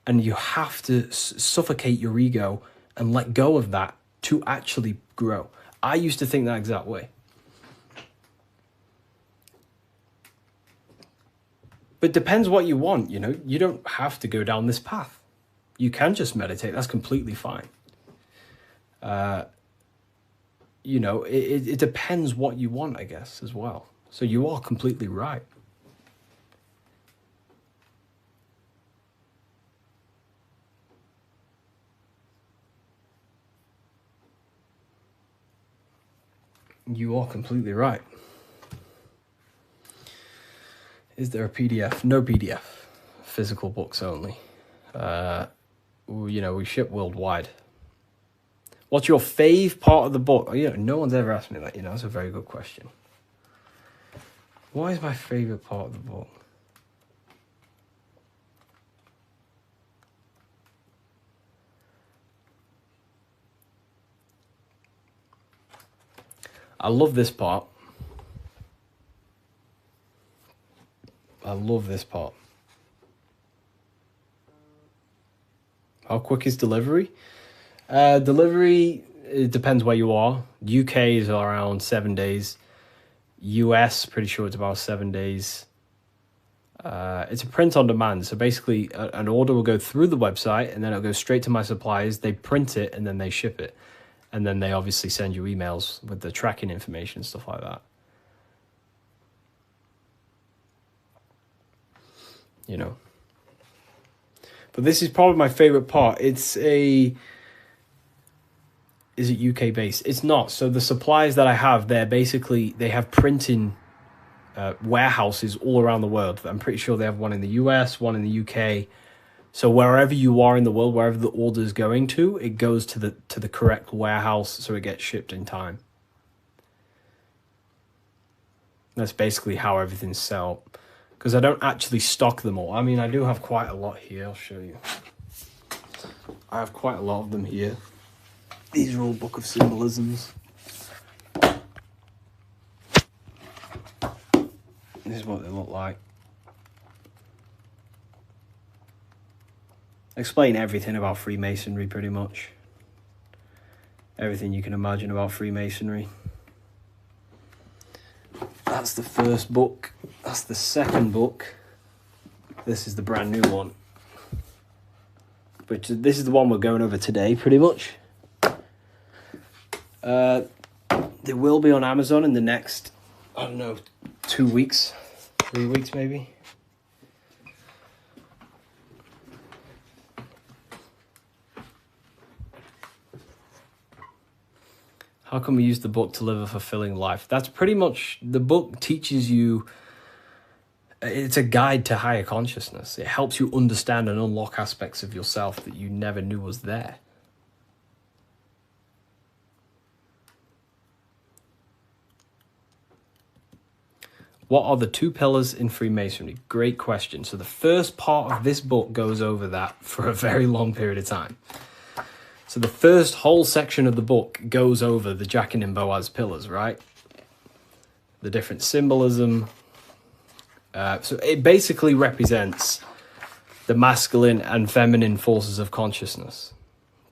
And you have to suffocate your ego and let go of that to actually grow. I used to think that exact way. But it depends what you want, you know. You don't have to go down this path. You can just meditate. That's completely fine. You know, it depends what you want, I guess, as well. So you are completely right. You are completely right. Is there a PDF? No PDF. Physical books only. You know, we ship worldwide. What's your fave part of the book? Oh, yeah, no one's ever asked me that. You know, that's a very good question. What is my favorite part of the book? I love this part. I love this part. How quick is delivery? Delivery, it depends where you are. UK is around 7 days. US, pretty sure it's about 7 days. It's a print on demand. So basically, an order will go through the website, and then it'll go straight to my suppliers. They print it, and then they ship it. And then they obviously send you emails with the tracking information and stuff like that. You know. But this is probably my favorite part. Is it UK based? It's not. So the suppliers that I have, they have printing warehouses all around the world. I'm pretty sure they have one in the US, one in the UK. So wherever you are in the world, wherever the order is going to, it goes to the correct warehouse, so it gets shipped in time. That's basically how everything's set up. Because I don't actually stock them all. I mean, I do have quite a lot here. I'll show you. I have quite a lot of them here. These are all Book of Symbolisms. This is what they look like. Explain everything about Freemasonry, pretty much. Everything you can imagine about Freemasonry. That's the first book. That's the second book. This is the brand new one. Which this is the one we're going over today, pretty much. They will be on Amazon in the next, I don't know, 2 weeks, 3 weeks maybe. How can we use the book to live a fulfilling life? That's pretty much, the book teaches you, it's a guide to higher consciousness. It helps you understand and unlock aspects of yourself that you never knew was there. What are the 2 pillars in Freemasonry? Great question. So the first part of this book goes over that for a very long period of time. So the first whole section of the book goes over the Jachin and Boaz pillars, right? The different symbolism. So it basically represents the masculine and feminine forces of consciousness.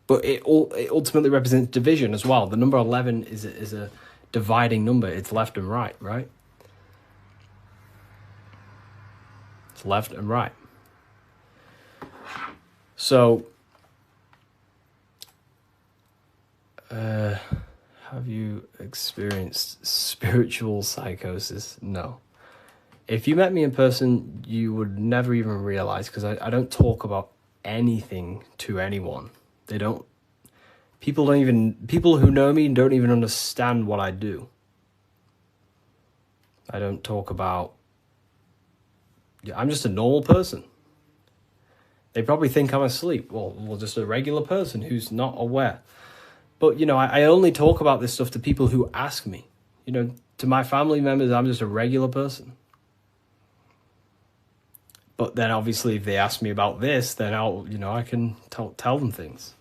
But it ultimately represents division as well. The number 11 is a dividing number. It's left and right, right? It's left and right. So, have you experienced spiritual psychosis? No. If you met me in person, you would never even realize, because I don't talk about anything to anyone. People who know me don't even understand what I do. I don't talk about, I'm just a normal person. They probably think I'm asleep. Well, just a regular person who's not aware. But, I only talk about this stuff to people who ask me. To my family members, I'm just a regular person. But then obviously if they ask me about this, then I can tell them things.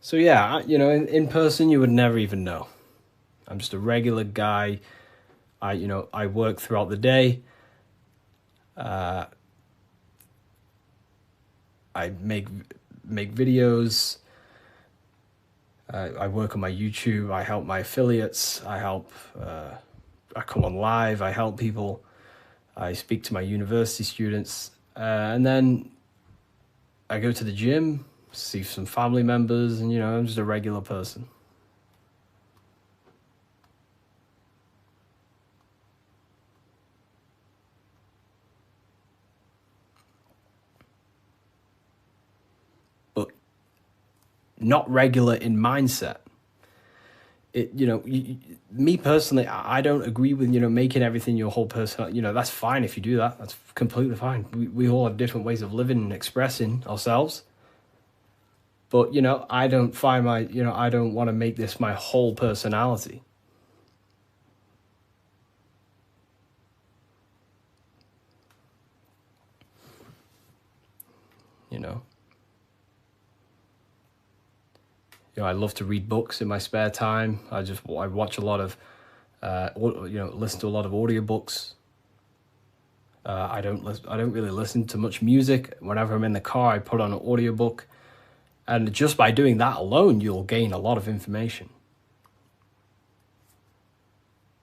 So yeah, in person you would never even know. I'm just a regular guy. I work throughout the day. I make videos. I work on my YouTube. I help my affiliates. I come on live. I help people. I speak to my university students. And then I go to the gym, see some family members, and, I'm just a regular person. But not regular in mindset. Me personally, I don't agree with, making everything your whole person. That's fine if you do that. That's completely fine. We all have different ways of living and expressing ourselves. But, I don't find I don't want to make this my whole personality. I love to read books in my spare time. I watch a lot of, listen to a lot of audiobooks. I don't really listen to much music. Whenever I'm in the car, I put on an audiobook. And just by doing that alone, you'll gain a lot of information.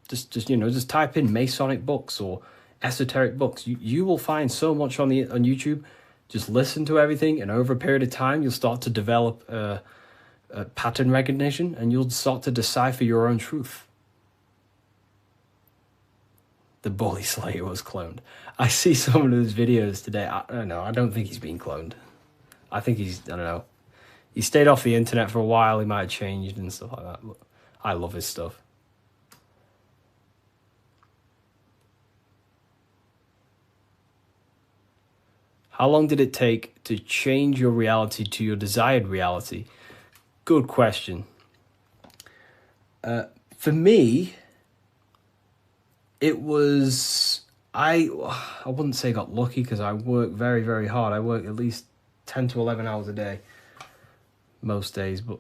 Just type in Masonic books or esoteric books. You will find so much on YouTube. Just listen to everything, and over a period of time, you'll start to develop a pattern recognition, and you'll start to decipher your own truth. The Bully Slayer was cloned. I see some of his videos today. I don't know. I don't think he's being cloned. I think I don't know. He stayed off the internet for a while. He might have changed and stuff like that. But I love his stuff. How long did it take to change your reality to your desired reality? Good question. For me, it was, I wouldn't say got lucky, because I work very, very hard. I work at least 10 to 11 hours a day most days, but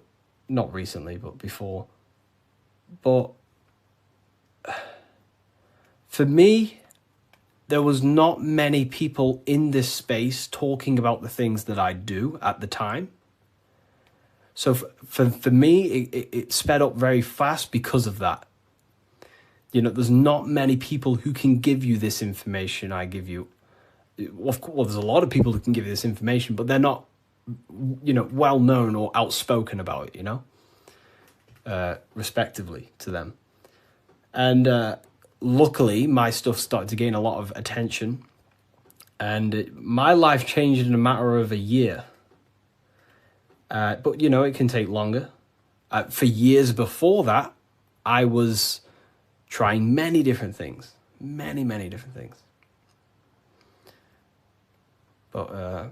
not recently, but before. But for me, there was not many people in this space talking about the things that I do at the time. So for me, it sped up very fast because of that. You know, there's not many people who can give you this information I give you. Of course, well, there's a lot of people who can give you this information, but they're not, you know, well known or outspoken about it, you know, respectively to them. And luckily, my stuff started to gain a lot of attention, and my life changed in a matter of a year. But, you know, it can take longer. For years before that, I was trying many different things. Many, many different things. But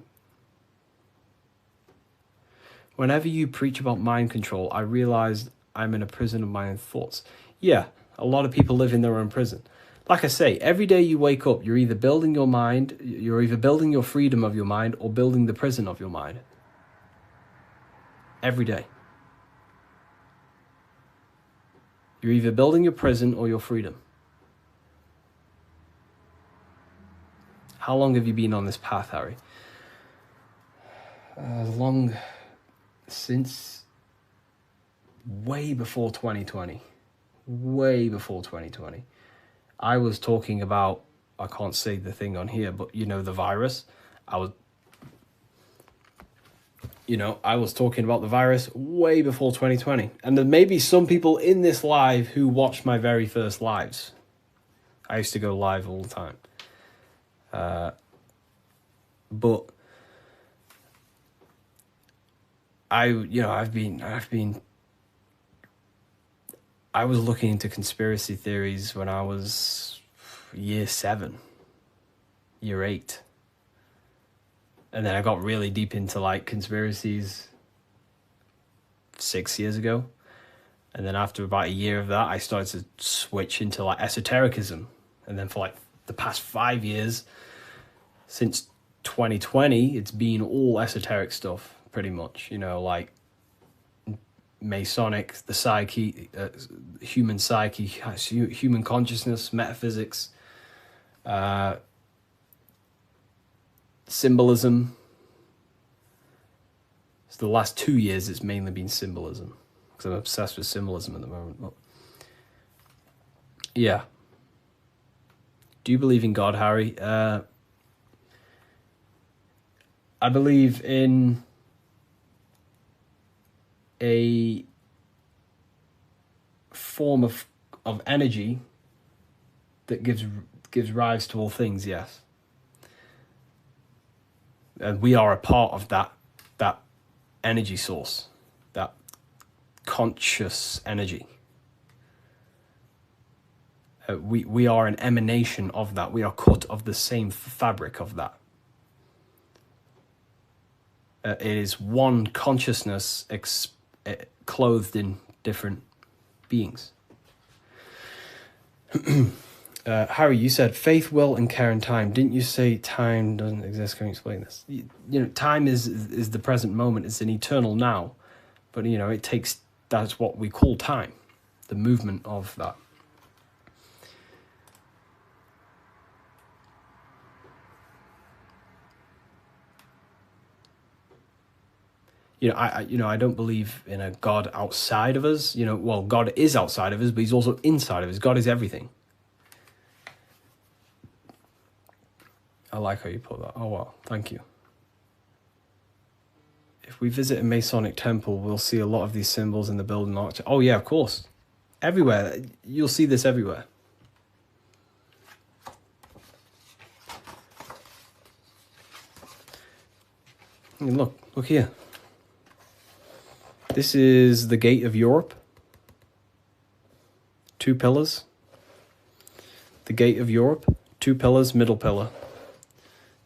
whenever you preach about mind control, I realized I'm in a prison of my own thoughts. Yeah, a lot of people live in their own prison. Like I say, every day you wake up, you're either building your mind, you're either building your freedom of your mind or building the prison of your mind. Every day. You're either building your prison or your freedom. How long have you been on this path, Harry? Long since way before 2020. Way before 2020. I was talking about, I can't say the thing on here, but you know, the virus. I was talking about the virus way before 2020. And there may be some people in this live who watched my very first lives. I used to go live all the time. But I was looking into conspiracy theories when I was year 7, year 8. And then I got really deep into like conspiracies 6 years ago. And then after about a year of that, I started to switch into like esotericism. And then for like the past 5 years, since 2020, it's been all esoteric stuff, pretty much. You know, like Masonic, the psyche, human psyche, human consciousness, metaphysics, symbolism. So the last 2 years, it's mainly been symbolism, because I'm obsessed with symbolism at the moment. But yeah. Do you believe in God, Harry? I believe in a form of energy that gives rise to all things, yes. And we are a part of that energy source, that conscious energy. We are an emanation of that. We are cut of the same fabric of that. It is one consciousness clothed in different beings. Harry, you said faith, will, and care and time. Didn't you say time doesn't exist? Can you explain this? You know, time is the present moment. It's an eternal now. But, you know, that's what we call time, the movement of that. I don't believe in a God outside of us. You know, well, God is outside of us, but he's also inside of us. God is everything. I like how you put that. Oh, wow. Thank you. If we visit a Masonic temple, we'll see a lot of these symbols in the building architecture. Oh, yeah, of course. Everywhere. You'll see this everywhere. And look here. This is the gate of Europe. 2 pillars. The gate of Europe, 2 pillars, middle pillar.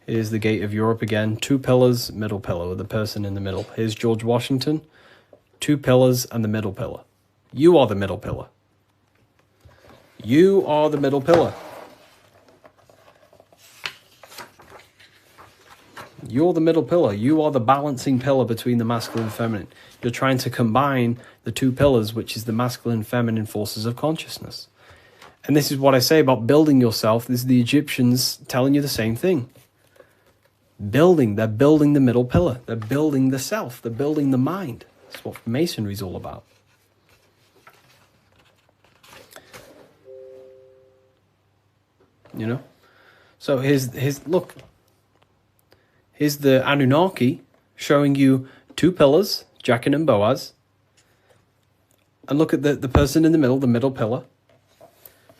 Here's the gate of Europe again. 2 pillars, middle pillar with the person in the middle. Here's George Washington. 2 pillars and the middle pillar. You are the middle pillar. You are the middle pillar. You're the middle pillar. You are the balancing pillar between the masculine and feminine. You're trying to combine the 2 pillars, which is the masculine and feminine forces of consciousness. And this is what I say about building yourself. This is the Egyptians telling you the same thing. They're building the middle pillar. They're building the self. They're building the mind. That's what Masonry is all about. You know? So look. Here's the Anunnaki showing you 2 pillars, Jachin and Boaz. And look at the person in the middle pillar,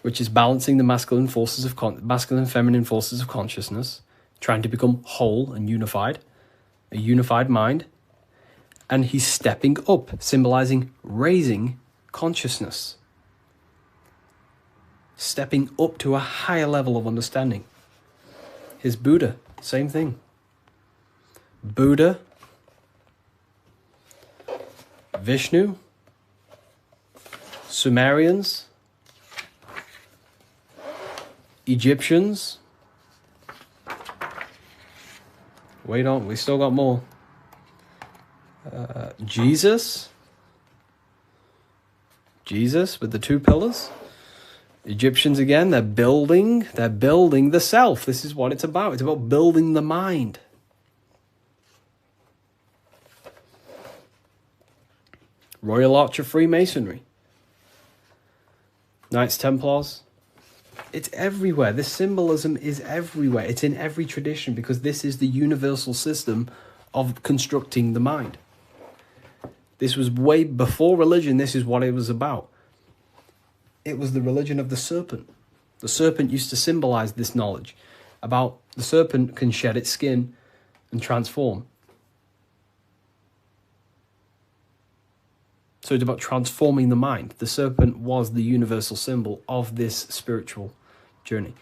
which is balancing the masculine and feminine forces of consciousness, trying to become whole and unified, a unified mind. And he's stepping up, symbolizing raising consciousness, stepping up to a higher level of understanding. Here's Buddha, same thing. Buddha, Vishnu, Sumerians, Egyptians. Wait on, we still got more. Jesus with the 2 pillars. Egyptians again, they're building the self. This is what it's about. It's about building the mind. Royal Arch of Freemasonry. Knights Templars. It's everywhere. This symbolism is everywhere. It's in every tradition because this is the universal system of constructing the mind. This was way before religion. This is what it was about. It was the religion of the serpent. The serpent used to symbolize this knowledge about the serpent can shed its skin and transform. So it's about transforming the mind. The serpent was the universal symbol of this spiritual journey.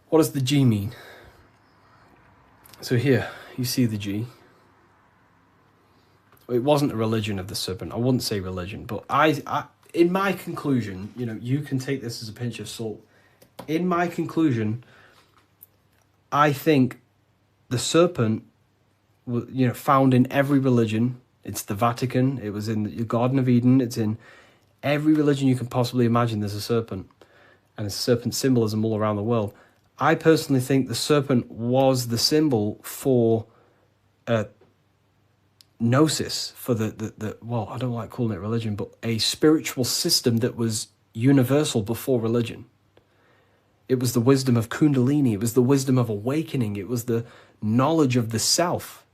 What does the G mean? So here, you see the G. It wasn't a religion of the serpent. I wouldn't say religion, but I in my conclusion, you can take this as a pinch of salt. In my conclusion, I think the serpent, found in every religion. It's the Vatican. It was in the Garden of Eden. It's in every religion you can possibly imagine. There's a serpent, and there's serpent symbolism all around the world. I personally think the serpent was the symbol for gnosis, for well, I don't like calling it religion, but a spiritual system that was universal before religion. It was the wisdom of Kundalini. It was the wisdom of awakening. It was the knowledge of the self.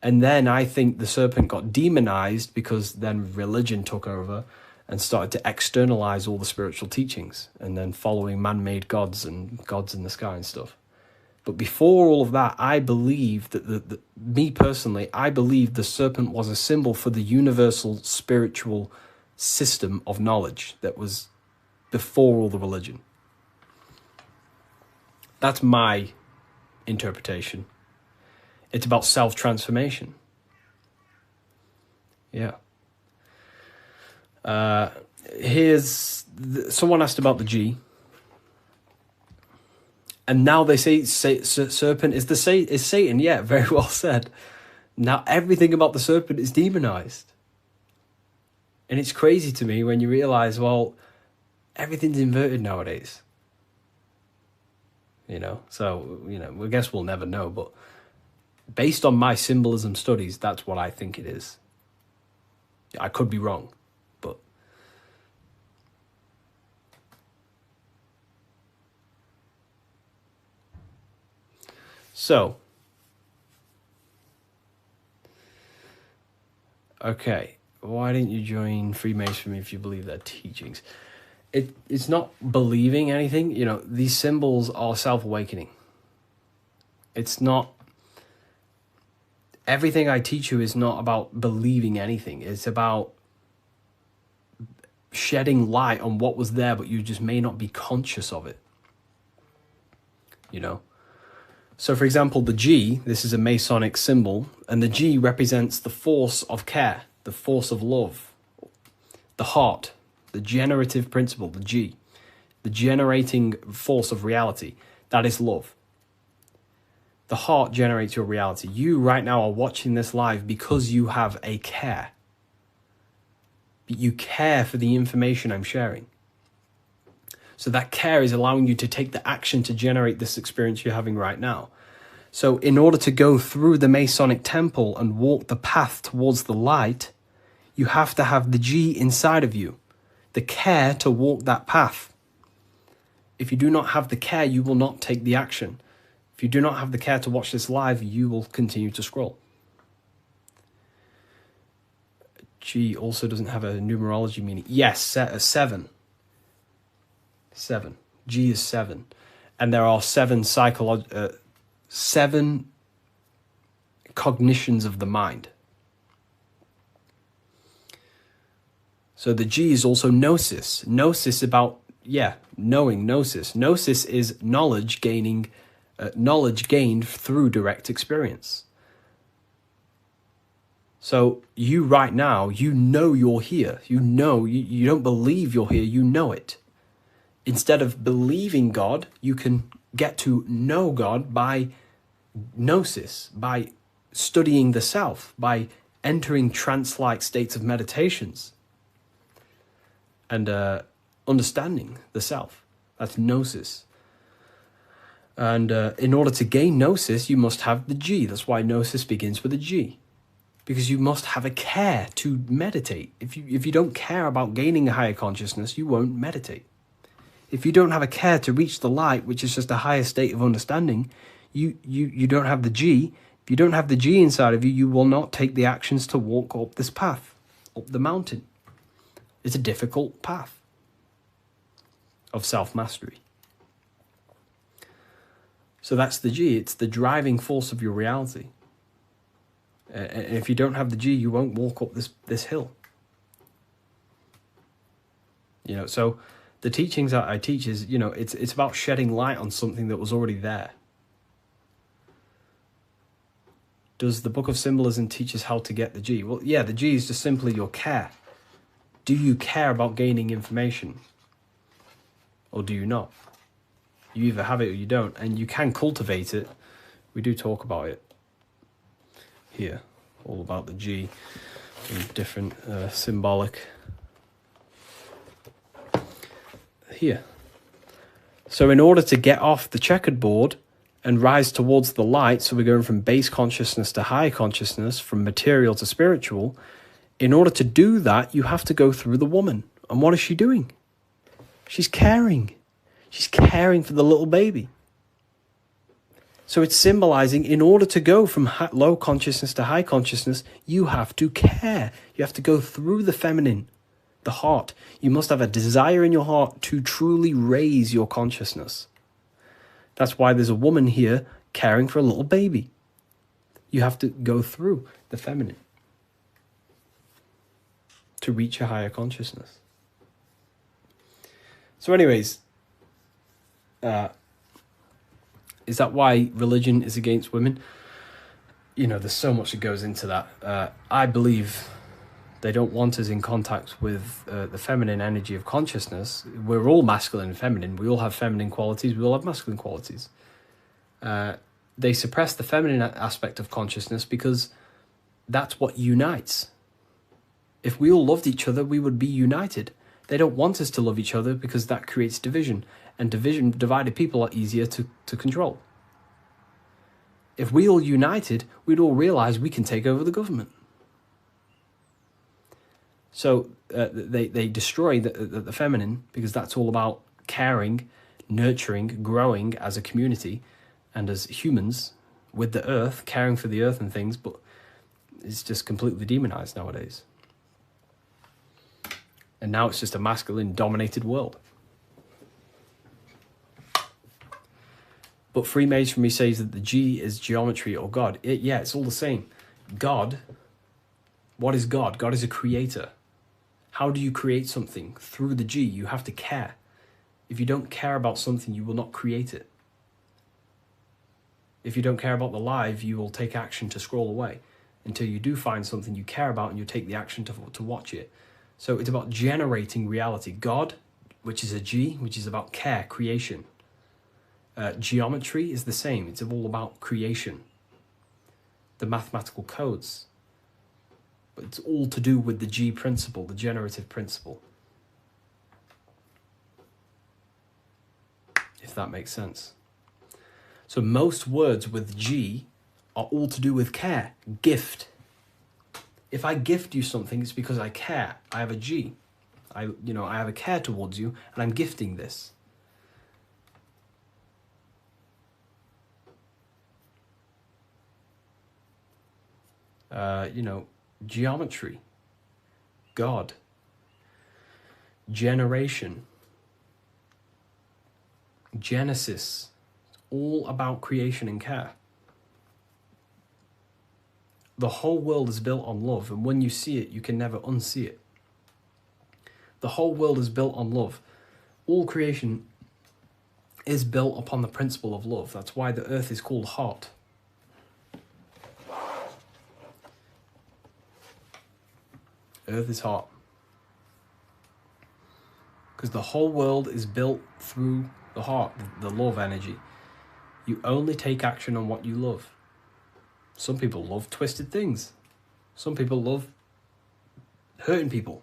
And then I think the serpent got demonized because then religion took over and started to externalize all the spiritual teachings and then following man-made gods and gods in the sky and stuff. But before all of that, I believe that me personally, I believe the serpent was a symbol for the universal spiritual system of knowledge that was before all the religion. That's my interpretation. It's about self-transformation. Yeah. Someone asked about the G. And now they say serpent is Satan. Yeah, very well said. Now everything about the serpent is demonized. And it's crazy to me when you realize, well, everything's inverted nowadays. So, I guess we'll never know, but based on my symbolism studies, that's what I think it is. I could be wrong, but so okay, why didn't you join Freemasonry if you believe their teachings? It's not believing anything. These symbols are self-awakening. It's not. Everything I teach you is not about believing anything. It's about shedding light on what was there, but you just may not be conscious of it. So for example, the G, this is a Masonic symbol, and the G represents the force of care, the force of love, the heart, the generative principle, the G, the generating force of reality. That is love. The heart generates your reality. You right now are watching this live because you have a care. You care for the information I'm sharing. So that care is allowing you to take the action to generate this experience you're having right now. So in order to go through the Masonic temple and walk the path towards the light, you have to have the G inside of you, the care to walk that path. If you do not have the care, you will not take the action. If you do not have the care to watch this live, you will continue to scroll. G also doesn't have a numerology meaning. Yes, 7. 7. G is 7. And there are 7 cognitions of the mind. So the G is also gnosis. Gnosis about, knowing, gnosis. Gnosis is knowledge gained through direct experience. So you right now, you know you're here. You know, you don't believe you're here, you know it. Instead of believing God, you can get to know God by gnosis, by studying the self, by entering trance-like states of meditations and understanding the self. That's gnosis. And in order to gain gnosis, you must have the G. That's why gnosis begins with a G. Because you must have a care to meditate. If you don't care about gaining a higher consciousness, you won't meditate. If you don't have a care to reach the light, which is just a higher state of understanding, you don't have the G. If you don't have the G inside of you, you will not take the actions to walk up this path, up the mountain. It's a difficult path of self-mastery. So that's the G. It's the driving force of your reality. And if you don't have the G, you won't walk up this hill. You know, so the teachings that I teach is, you know, it's about shedding light on something that was already there. Does the Book of Symbolism teach us how to get the G? Well, yeah, the G is just simply your care. Do you care about gaining information? Or do you not? You either have it or you don't, and you can cultivate it. We do talk about it here, all about the G and different symbolic here. So in order to get off the checkered board and rise towards the light, so we're going from base consciousness to high consciousness, from material to spiritual, in order to do that, you have to go through the woman. And what is she doing? She's caring. She's caring for the little baby. So it's symbolizing, in order to go from low consciousness to high consciousness, you have to care. You have to go through the feminine, the heart. You must have a desire in your heart to truly raise your consciousness. That's why there's a woman here caring for a little baby. You have to go through the feminine to reach a higher consciousness. So anyways, is that why religion is against women? You know, there's so much that goes into that. I believe they don't want us in contact with the feminine energy of consciousness. We're all masculine and feminine. We all have feminine qualities. We all have masculine qualities. They suppress the feminine aspect of consciousness because that's what unites. If we all loved each other, we would be united. They don't want us to love each other because that creates division. And divided people are easier to control. If we all united, we'd all realize we can take over the government. So they destroy the feminine because that's all about caring, nurturing, growing as a community and as humans with the earth, caring for the earth and things, but it's just completely demonized nowadays. And now it's just a masculine-dominated world. But Freemasonry says that the G is geometry or God. It's all the same. God, what is God? God is a creator. How do you create something? Through the G, you have to care. If you don't care about something, you will not create it. If you don't care about the live, you will take action to scroll away until you do find something you care about and you take the action to watch it. So it's about generating reality. God, which is a G, which is about care, creation. Geometry is the same. It's all about creation. The mathematical codes. But it's all to do with the G principle, the generative principle. If that makes sense. So most words with G are all to do with care, gift. If I gift you something, it's because I care. I have a G. I have a care towards you, and I'm gifting this. Geometry, God, generation, Genesis, all about creation and care. The whole world is built on love, and when you see it, you can never unsee it. The whole world is built on love. All creation is built upon the principle of love. That's why the earth is called hot. Earth is hot. Because the whole world is built through the heart, the love energy. You only take action on what you love. Some people love twisted things. Some people love hurting people.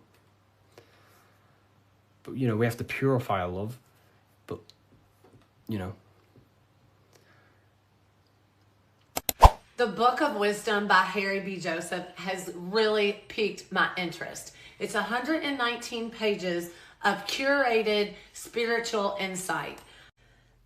But, we have to purify our love. But, The Book of Wisdom by Harry B. Joseph has really piqued my interest. It's 119 pages of curated spiritual insight.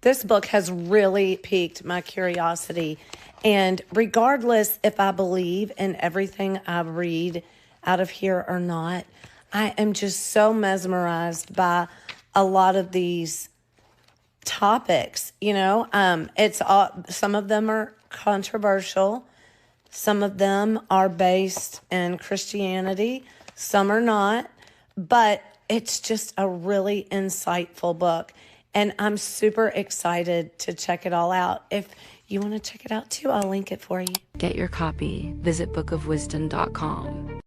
This book has really piqued my curiosity. And regardless if I believe in everything I read out of here or not, I am just so mesmerized by a lot of these topics. It's all, some of them are controversial. Some of them are based in Christianity. Some are not. But it's just a really insightful book. And I'm super excited to check it all out. If you want to check it out too, I'll link it for you. Get your copy. Visit bookofwisdom.com.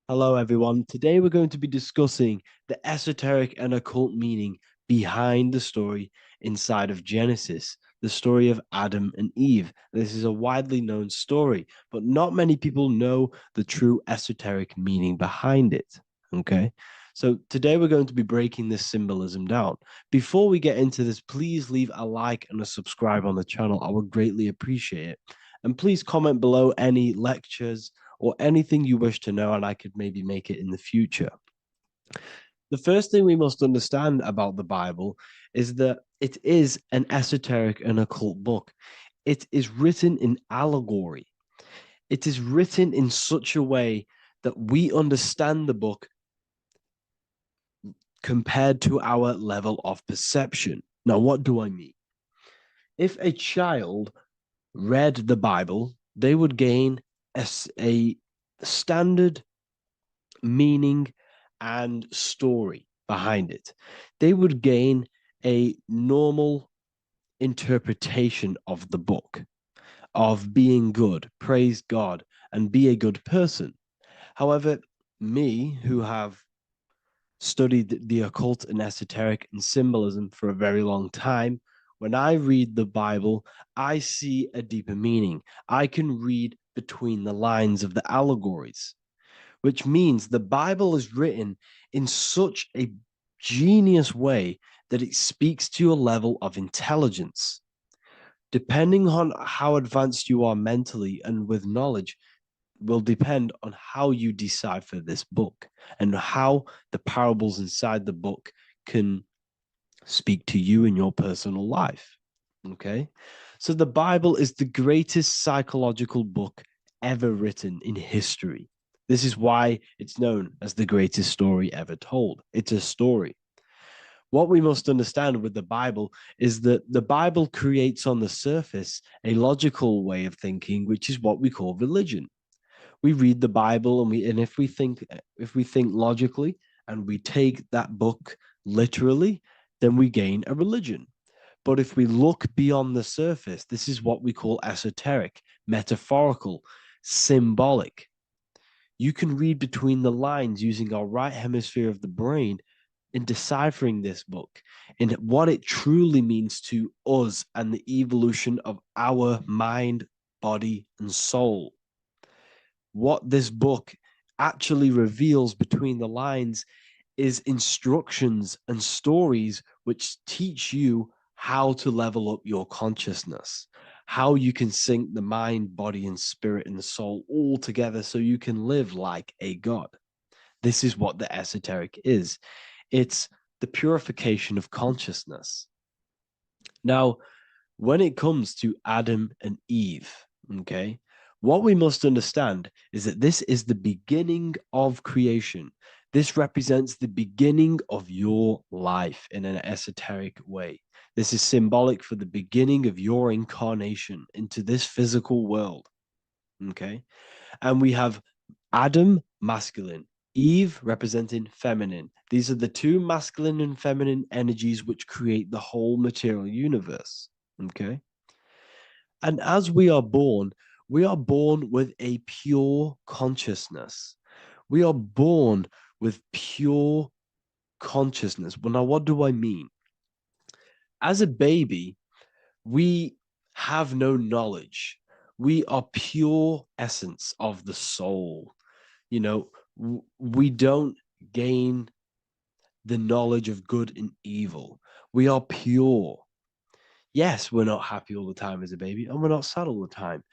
Hello, everyone. Today we're going to be discussing the esoteric and occult meaning behind the story inside of Genesis, the story of Adam and Eve. This is a widely known story, but not many people know the true esoteric meaning behind it. Okay, so today we're going to be breaking this symbolism down. Before we get into this, please leave a like and a subscribe on the channel. I would greatly appreciate it. And please comment below any lectures or anything you wish to know, and I could maybe make it in the future. The first thing we must understand about the Bible is that it is an esoteric and occult book. It is written in allegory. It is written in such a way that we understand the book compared to our level of perception. Now, what do I mean? If a child read the Bible, they would gain a standard meaning and story behind it. They would gain a normal interpretation of the book, of being good, praise God, and be a good person. However, me, who have studied the occult and esoteric and symbolism for a very long time, when I read the Bible, I see a deeper meaning. I can read between the lines of the allegories, which means the Bible is written in such a genius way that it speaks to your level of intelligence. Depending on how advanced you are mentally and with knowledge will depend on how you decipher this book and how the parables inside the book can speak to you in your personal life. Okay, so the Bible is the greatest psychological book ever written in history. This is why it's known as the greatest story ever told. It's a story. What we must understand with the Bible is that the Bible creates on the surface a logical way of thinking, which is what we call religion. We read the Bible and if we think logically and we take that book literally, then we gain a religion. But if we look beyond the surface, this is what we call esoteric, metaphorical, symbolic. You can read between the lines using our right hemisphere of the brain in deciphering this book and what it truly means to us and the evolution of our mind, body, and soul. What this book actually reveals between the lines is instructions and stories which teach you how to level up your consciousness, how you can sync the mind, body, and spirit and the soul all together so you can live like a god. This is what the esoteric is. It's the purification of consciousness. Now, when it comes to Adam and Eve, okay, what we must understand is that this is the beginning of creation. This represents the beginning of your life in an esoteric way. This is symbolic for the beginning of your incarnation into this physical world. Okay. And we have Adam, masculine, Eve representing feminine. These are the two masculine and feminine energies which create the whole material universe. Okay. And as we are born with a pure consciousness. We are born with pure consciousness. Well, now, what do I mean? As a baby, we have no knowledge. We are pure essence of the soul. You know, we don't gain the knowledge of good and evil. We are pure. Yes, we're not happy all the time as a baby, and we're not sad all the time,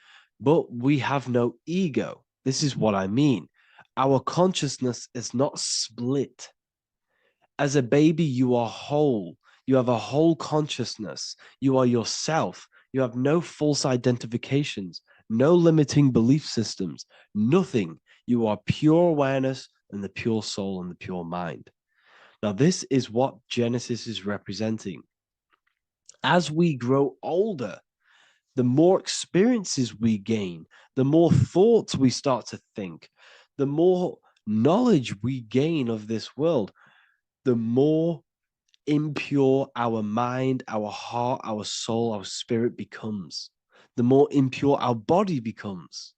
but we have no ego. This is what I mean. Our consciousness is not split. As a baby, you are whole. You have a whole consciousness. You are yourself. You have no false identifications, no limiting belief systems, nothing. You are pure awareness and the pure soul and the pure mind. Now, this is what Genesis is representing. As we grow older, the more experiences we gain, the more thoughts we start to think, the more knowledge we gain of this world, the more impure our mind, our heart, our soul, our spirit becomes, the more impure our body becomes.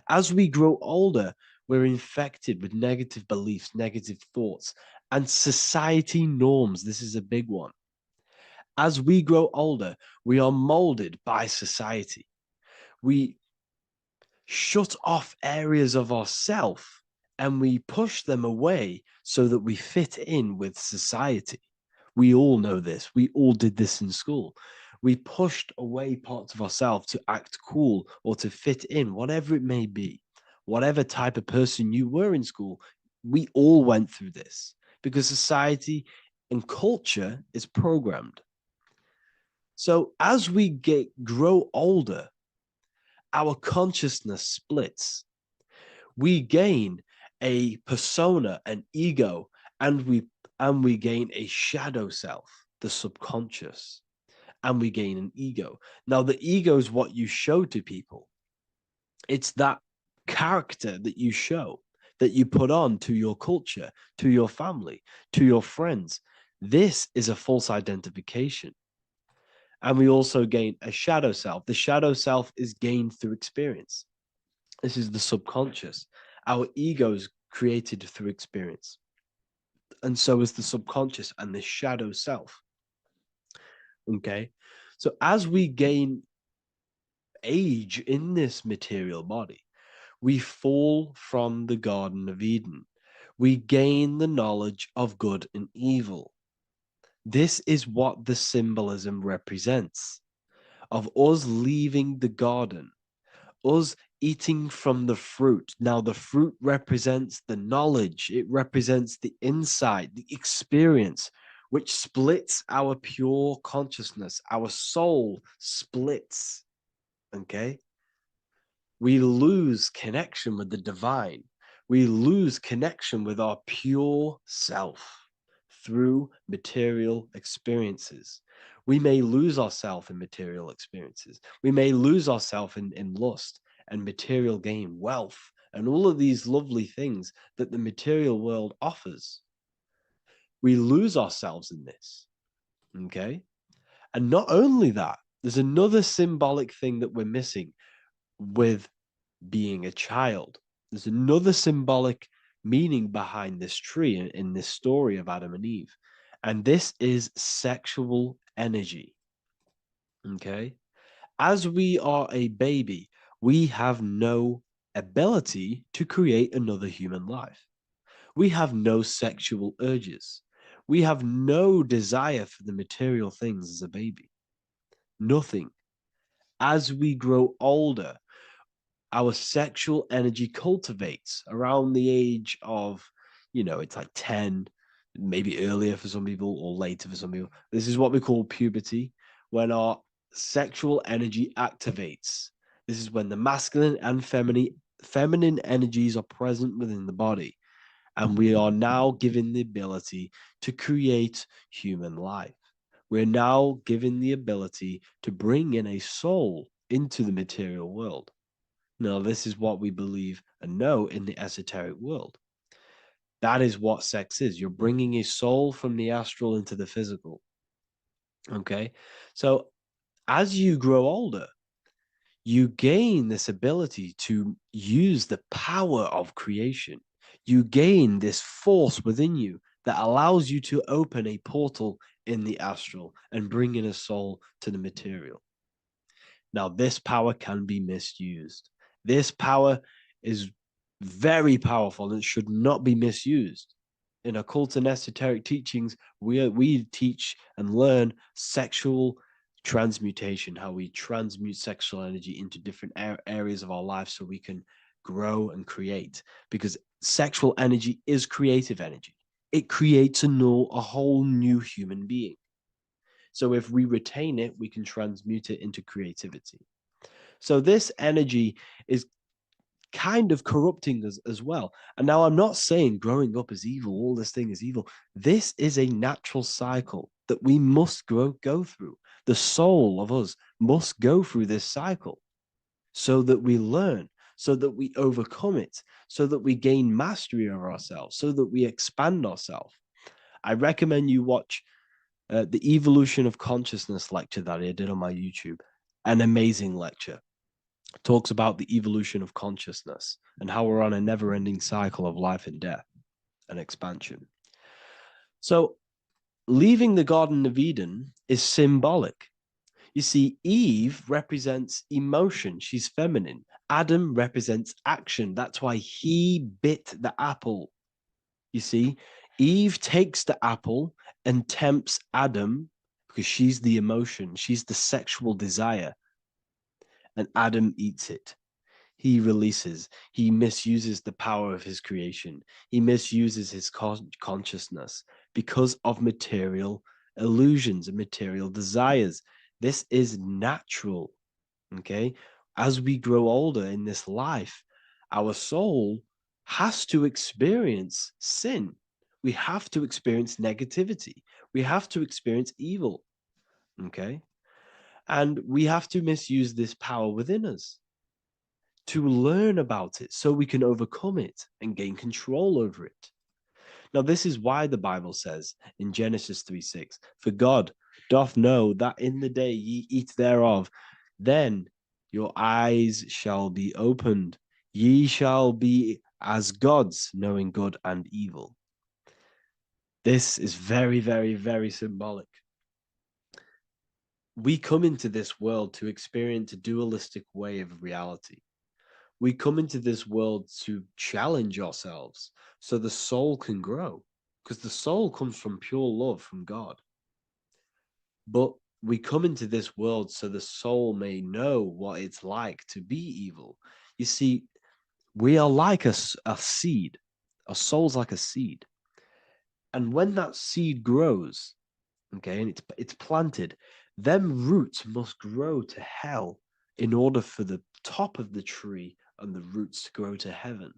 As we grow older, we're infected with negative beliefs, negative thoughts, and society norms. This is a big one. As we grow older, we are molded by society. We shut off areas of ourself and we push them away so that we fit in with society. We all know this. We all did this in school. We pushed away parts of ourselves to act cool or to fit in, whatever it may be. Whatever type of person you were in school, we all went through this because society and culture is programmed. So as we grow older, our consciousness splits. We gain a persona, an ego, and we gain a shadow self, the subconscious, and we gain an ego. Now, the ego is what you show to people. It's that character that you show, that you put on to your culture, to your family, to your friends. This is a false identification. And we also gain a shadow self. The shadow self is gained through experience. This is the subconscious. Our ego is created through experience. And so is the subconscious and the shadow self. Okay. So as we gain age in this material body, we fall from the Garden of Eden. We gain the knowledge of good and evil. This is what the symbolism represents of us leaving the garden, us eating from the fruit. Now, the fruit represents the knowledge, it represents the insight, the experience, which splits our pure consciousness. Our soul splits. Okay? We lose connection with the divine. We lose connection with our pure self through material experiences. We may lose ourselves in material experiences. We may lose ourselves in lust and material gain, wealth, and all of these lovely things that the material world offers. We lose ourselves in this, okay? And not only that, there's another symbolic thing that we're missing with being a child. There's another symbolic meaning behind this tree in this story of Adam and Eve. And this is sexual energy. Okay. As we are a baby, we have no ability to create another human life. We have no sexual urges. We have no desire for the material things as a baby. Nothing. As we grow older, our sexual energy cultivates around the age of, it's like 10, maybe earlier for some people or later for some people. This is what we call puberty, when our sexual energy activates. This is when the masculine and feminine energies are present within the body. And we are now given the ability to create human life. We're now given the ability to bring in a soul into the material world. Now, this is what we believe and know in the esoteric world. That is what sex is. You're bringing a soul from the astral into the physical. Okay? So as you grow older, you gain this ability to use the power of creation. You gain this force within you that allows you to open a portal in the astral and bring in a soul to the material. Now, this power can be misused. This power is very powerful and should not be misused. In occult and esoteric teachings, we teach and learn sexual transmutation, how we transmute sexual energy into different areas of our life so we can grow and create. Because sexual energy is creative energy. It creates a whole new human being. So if we retain it, we can transmute it into creativity. So this energy is kind of corrupting us as well. And now I'm not saying growing up is evil, all this thing is evil. This is a natural cycle that we must go through. The soul of us must go through this cycle so that we learn, so that we overcome it, so that we gain mastery of ourselves, so that we expand ourselves. I recommend you watch the Evolution of Consciousness lecture that I did on my YouTube. An amazing lecture. Talks about the evolution of consciousness and how we're on a never-ending cycle of life and death and expansion. So leaving the Garden of Eden is symbolic. You see, Eve represents emotion. She's feminine. Adam represents action. That's why he bit the apple. You see, Eve takes the apple and tempts Adam because she's the emotion. She's the sexual desire. And Adam eats it. He releases. He misuses the power of his creation. He misuses his consciousness because of material illusions and material desires. This is natural, okay? As we grow older in this life, our soul has to experience sin. We have to experience negativity. We have to experience evil, okay? And we have to misuse this power within us to learn about it so we can overcome it and gain control over it. Now, this is why the Bible says in Genesis 3:6, "For God doth know that in the day ye eat thereof, then your eyes shall be opened. Ye shall be as gods, knowing good and evil." This is very, very, very symbolic. We come into this world to experience a dualistic way of reality. We come into this world to challenge ourselves so the soul can grow, because the soul comes from pure love from God. But we come into this world so the soul may know what it's like to be evil. You see, we are like a seed. Our soul's like a seed. And when that seed grows, okay, and it's planted, them roots must grow to hell in order for the top of the tree and the roots to grow to heaven.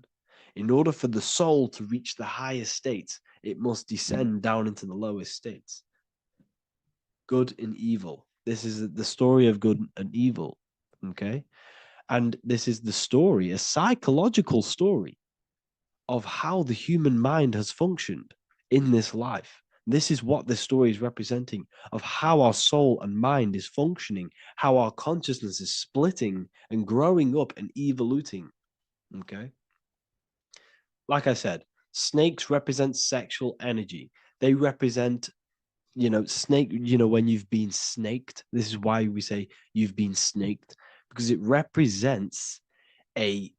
In order for the soul to reach the highest states, it must descend down into the lowest states. Good and evil. This is the story of good and evil, okay? And this is the story, a psychological story of how the human mind has functioned in this life. This is what this story is representing of how our soul and mind is functioning, how our consciousness is splitting and growing up and evoluting. Okay. Like I said, snakes represent sexual energy. They represent, snake, when you've been snaked. This is why we say you've been snaked, because it represents a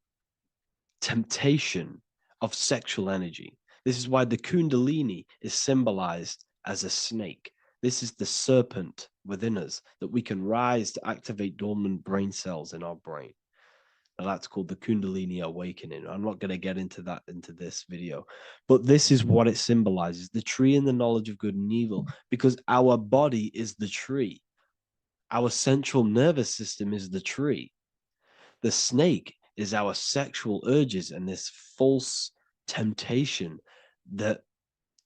temptation of sexual energy. This is why the Kundalini is symbolized as a snake. This is the serpent within us that we can rise to activate dormant brain cells in our brain. Now that's called the Kundalini awakening. I'm not going to get into that into this video, but this is what it symbolizes: the tree and the knowledge of good and evil, because our body is the tree. Our central nervous system is the tree. The snake is our sexual urges and this false temptation that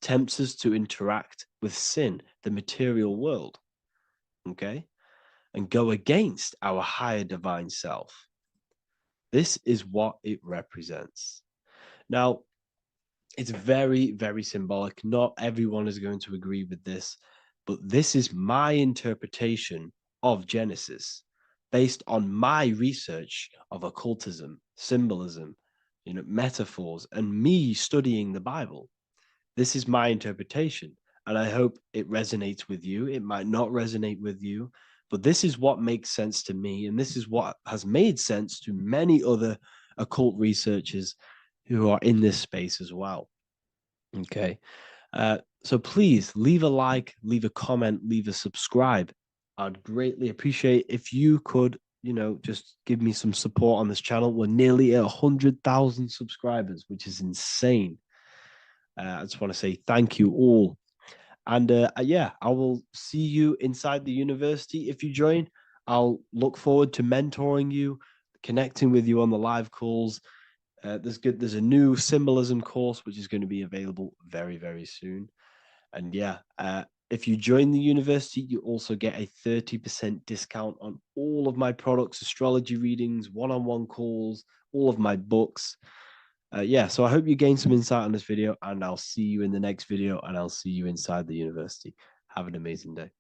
tempts us to interact with sin, the material world, okay, and go against our higher divine self. This is what it represents. Now, it's very, very symbolic. Not everyone is going to agree with this, but this is my interpretation of Genesis based on my research of occultism, symbolism, metaphors, and me studying the Bible. This is my interpretation, and I hope it resonates with you. It might not resonate with you, but this is what makes sense to me, and this is what has made sense to many other occult researchers who are in this space as well. Okay, so please leave a like, leave a comment, leave a subscribe. I'd greatly appreciate if you could, just give me some support on this channel. We're nearly at 100,000 subscribers, which is insane. I just want to say thank you all. And I will see you inside the university. If you join, I'll look forward to mentoring you, connecting with you on the live calls. There's a new symbolism course, which is going to be available very, very soon. And if you join the university, you also get a 30% discount on all of my products, astrology readings, one-on-one calls, all of my books. So I hope you gain some insight on this video, and I'll see you in the next video, and I'll see you inside the university. Have an amazing day.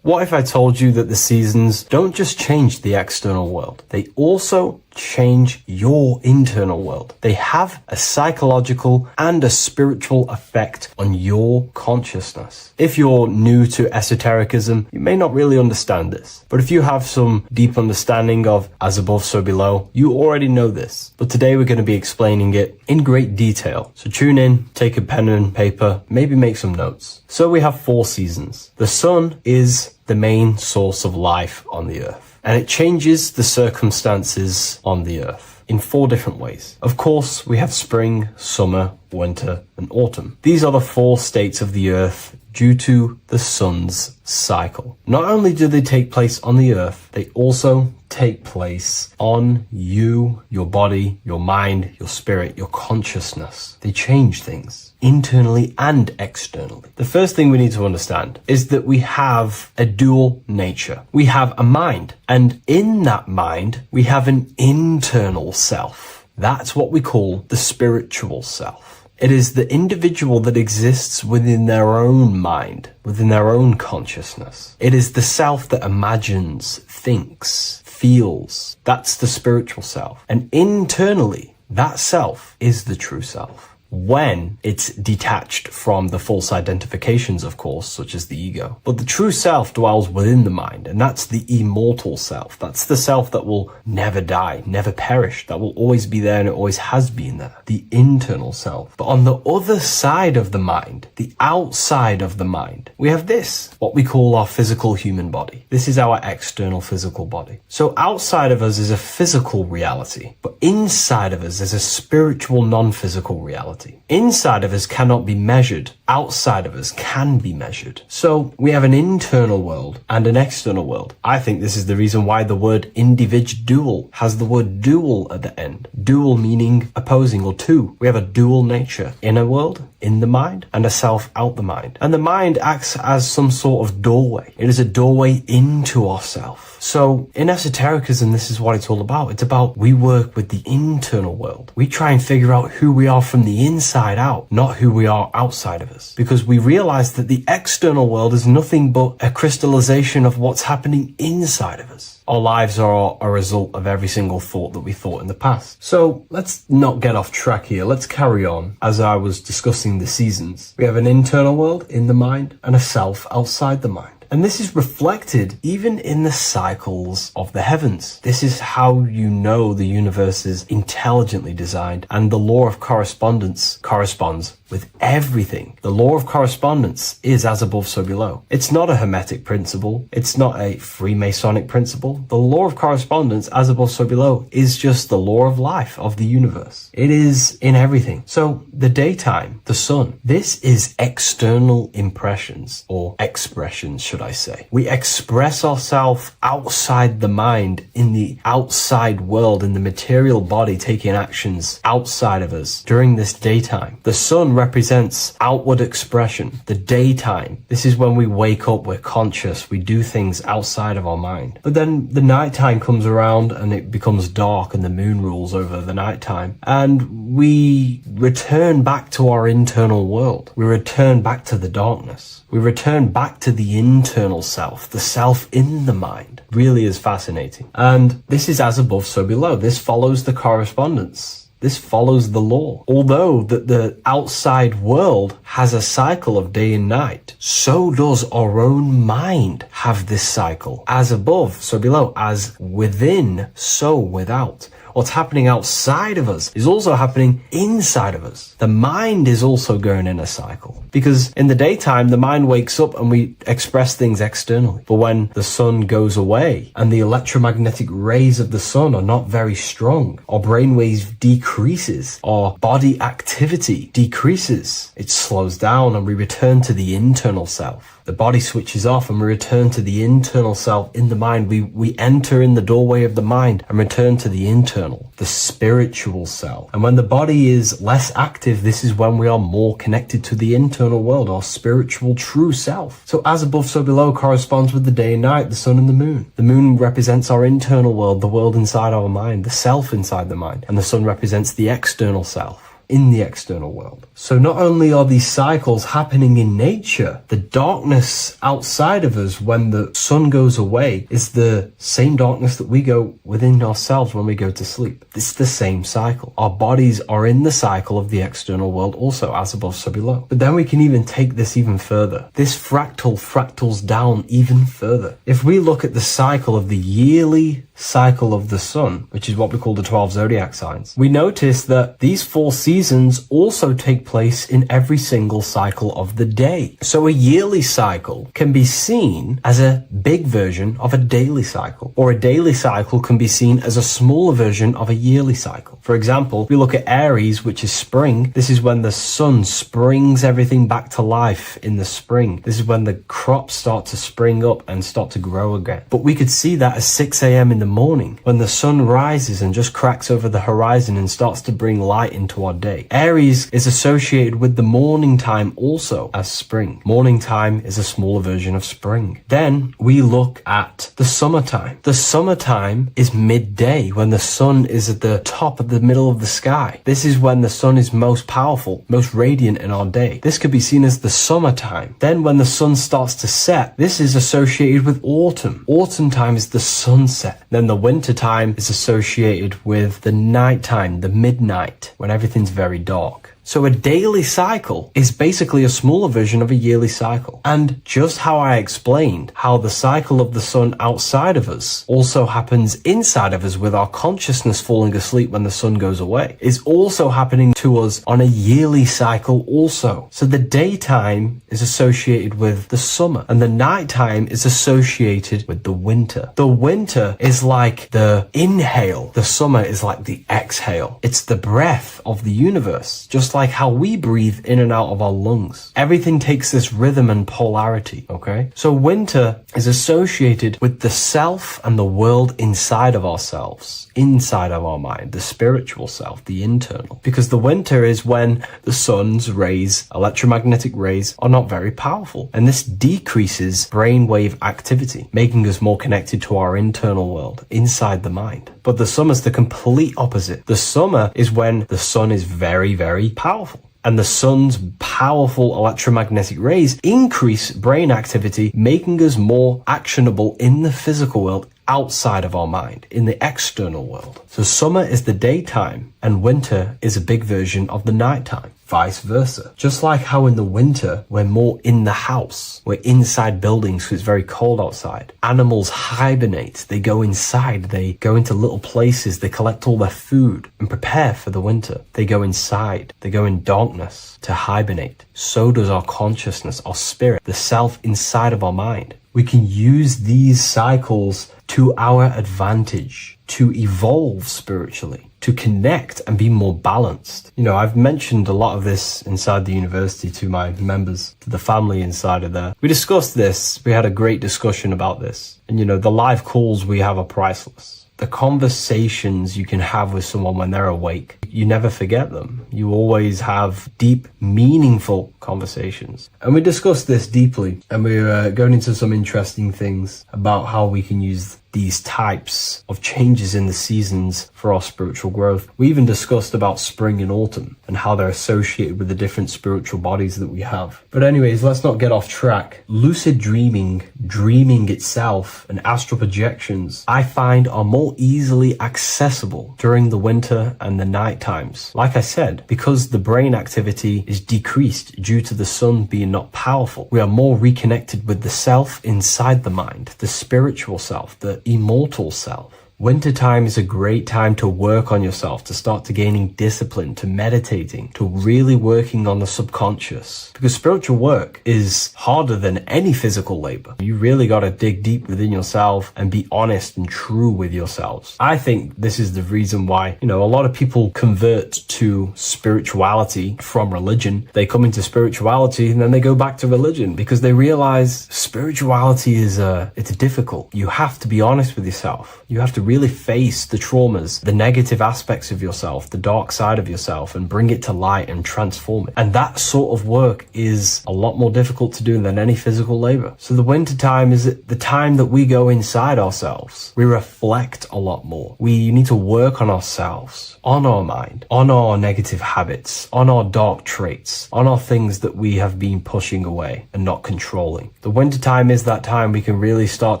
What if I told you that the seasons don't just change the external world, they also change your internal world? They have a psychological and a spiritual effect on your consciousness. If you're new to esotericism, you may not really understand this, but if you have some deep understanding of as above, so below, you already know this. But today we're going to be explaining it in great detail. So tune in, take a pen and paper, maybe make some notes. So we have 4 seasons. The sun is the main source of life on the earth, and it changes the circumstances on the earth in 4 different ways. Of course, we have spring, summer, winter, and autumn. These are the 4 states of the earth due to the sun's cycle. Not only do they take place on the earth, they also take place on you, your body, your mind, your spirit, your consciousness. They change things internally and externally. The first thing we need to understand is that we have a dual nature. We have a mind, and in that mind, we have an internal self. That's what we call the spiritual self. It is the individual that exists within their own mind, within their own consciousness. It is the self that imagines, thinks, feels. That's the spiritual self. And internally, that self is the true self. When it's detached from the false identifications, of course, such as the ego. But the true self dwells within the mind, and that's the immortal self. That's the self that will never die, never perish, that will always be there, and it always has been there. The internal self. But on the other side of the mind, the outside of the mind, we have this, what we call our physical human body. This is our external physical body. So outside of us is a physical reality, but inside of us is a spiritual non-physical reality. Inside of us cannot be measured. Outside of us can be measured. So we have an internal world and an external world. I think this is the reason why the word individual has the word dual at the end. Dual meaning opposing or two. We have a dual nature. Inner world, in the mind, and a self out the mind. And the mind acts as some sort of doorway. It is a doorway into ourself. So in esotericism, this is what it's all about. It's about we work with the internal world. We try and figure out who we are from the inside out, not who we are outside of us. Because we realize that the external world is nothing but a crystallization of what's happening inside of us. Our lives are a result of every single thought that we thought in the past. So let's not get off track here. Let's carry on. As I was discussing the seasons, we have an internal world in the mind and a self outside the mind. And this is reflected even in the cycles of the heavens. This is how you know the universe is intelligently designed, and the law of correspondence corresponds with everything. The law of correspondence is as above, so below. It's not a Hermetic principle. It's not a Freemasonic principle. The law of correspondence, as above, so below, is just the law of life of the universe. It is in everything. So the daytime, the sun, this is external impressions, or expressions, should I say. We express ourselves outside the mind, in the outside world, in the material body, taking actions outside of us during this daytime. The sun represents outward expression, the daytime. This is when we wake up, we're conscious, we do things outside of our mind. But then the nighttime comes around and it becomes dark and the moon rules over the nighttime. And we return back to our internal world. We return back to the darkness. We return back to the internal self, the self in the mind. Really is fascinating. And this is as above, so below. This follows the correspondence. This follows the law. Although that the outside world has a cycle of day and night, so does our own mind have this cycle. As above, so below. As within, so without. What's happening outside of us is also happening inside of us. The mind is also going in a cycle. Because in the daytime, the mind wakes up and we express things externally. But when the sun goes away and the electromagnetic rays of the sun are not very strong, our brainwave decreases, our body activity decreases. It slows down and we return to the internal self. The body switches off and we return to the internal self in the mind. We enter in the doorway of the mind and return to the internal, the spiritual self. And when the body is less active, this is when we are more connected to the internal world, our spiritual true self. So as above, so below corresponds with the day and night, the sun and the moon. The moon represents our internal world, the world inside our mind, the self inside the mind. And the sun represents the external self in the external world. So not only are these cycles happening in nature, the darkness outside of us when the sun goes away is the same darkness that we go within ourselves when we go to sleep. It's the same cycle. Our bodies are in the cycle of the external world also, as above, so below. But then we can even take this even further. This fractals down even further. If we look at the cycle of the yearly cycle of the sun, which is what we call the 12 zodiac signs, we notice that these 4 seasons also take place in every single cycle of the day. So a yearly cycle can be seen as a big version of a daily cycle, or a daily cycle can be seen as a smaller version of a yearly cycle. For example, if we look at Aries, which is spring, this is when the sun springs everything back to life in the spring. This is when the crops start to spring up and start to grow again. But we could see that at 6 a.m. in the morning, when the sun rises and just cracks over the horizon and starts to bring light into our day. Aries is associated with the morning time also as spring. Morning time is a smaller version of spring. Then we look at the summertime. The summertime is midday, when the sun is at the top of the middle of the sky. This is when the sun is most powerful, most radiant in our day. This could be seen as the summertime. Then when the sun starts to set, this is associated with autumn. Autumn time is the sunset. Then the winter time is associated with the nighttime, the midnight, when everything's very dark. So a daily cycle is basically a smaller version of a yearly cycle. And just how I explained how the cycle of the sun outside of us also happens inside of us with our consciousness falling asleep when the sun goes away, is also happening to us on a yearly cycle also. So the daytime is associated with the summer and the nighttime is associated with the winter. The winter is like the inhale. The summer is like the exhale. It's the breath of the universe, just like how we breathe in and out of our lungs. Everything takes this rhythm and polarity, okay? So winter is associated with the self and the world inside of ourselves, inside of our mind, the spiritual self, the internal. Because the winter is when the sun's rays, electromagnetic rays, are not very powerful. And this decreases brainwave activity, making us more connected to our internal world, inside the mind. But the summer's the complete opposite. The summer is when the sun is very, very powerful. And the sun's powerful electromagnetic rays increase brain activity, making us more actionable in the physical world outside of our mind, in the external world. So summer is the daytime and winter is a big version of the nighttime. Vice versa. Just like how in the winter, we're more in the house. We're inside buildings because it's very cold outside. Animals hibernate. They go inside. They go into little places. They collect all their food and prepare for the winter. They go inside. They go in darkness to hibernate. So does our consciousness, our spirit, the self inside of our mind. We can use these cycles to our advantage, to evolve spiritually, to connect and be more balanced. You know, I've mentioned a lot of this inside the university to my members, to the family inside of there. We discussed this. We had a great discussion about this. And, you know, the live calls we have are priceless. The conversations you can have with someone when they're awake, you never forget them. You always have deep, meaningful conversations. And we discussed this deeply, and we were going into some interesting things about how we can use these types of changes in the seasons for our spiritual growth. We even discussed about spring and autumn and how they're associated with the different spiritual bodies that we have. But anyways, let's not get off track. Lucid dreaming, dreaming itself, and astral projections, I find are more easily accessible during the winter and the night times. Like I said, because the brain activity is decreased due to the sun being not powerful, we are more reconnected with the self inside the mind, the spiritual self, the immortal self. Wintertime is a great time to work on yourself, to start to gaining discipline, to meditating, to really working on the subconscious. Because spiritual work is harder than any physical labor. You really got to dig deep within yourself and be honest and true with yourselves. I think this is the reason why, you know, a lot of people convert to spirituality from religion. They come into spirituality and then they go back to religion because they realize spirituality is it's difficult. You have to be honest with yourself. You have to really face the traumas, the negative aspects of yourself, the dark side of yourself, and bring it to light and transform it. And that sort of work is a lot more difficult to do than any physical labor. So the winter time is the time that we go inside ourselves. We reflect a lot more. We need to work on ourselves, on our mind, on our negative habits, on our dark traits, on our things that we have been pushing away and not controlling. The winter time is that time we can really start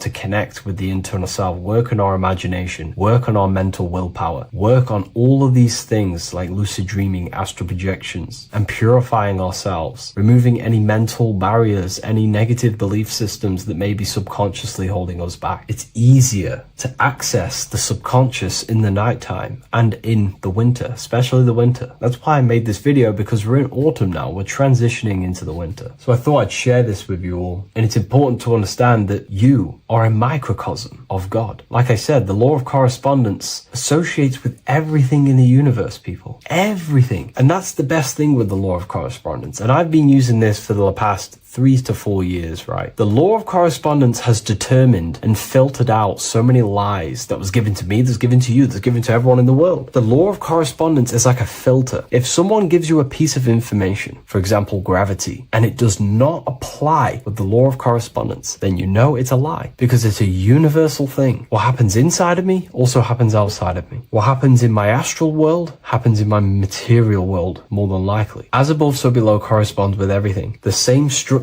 to connect with the internal self, work on our imagination, work on our mental willpower, work on all of these things like lucid dreaming, astral projections, and purifying ourselves, removing any mental barriers, any negative belief systems that may be subconsciously holding us back. It's easier to access the subconscious in the nighttime and in the winter, especially the winter. That's why I made this video, because we're in autumn now. We're transitioning into the winter. So I thought I'd share this with you all. And it's important to understand that you are a microcosm of God. Like I said, the law of correspondence associates with everything in the universe, people. Everything. And that's the best thing with the law of correspondence. And I've been using this for the past 3 to 4 years, right? The law of correspondence has determined and filtered out so many lies that was given to me, that's given to you, that's given to everyone in the world. The law of correspondence is like a filter. If someone gives you a piece of information, for example, gravity, and it does not apply with the law of correspondence, then you know it's a lie, because it's a universal thing. What happens inside of me also happens outside of me. What happens in my astral world happens in my material world, more than likely. As above, so below corresponds with everything. The same structure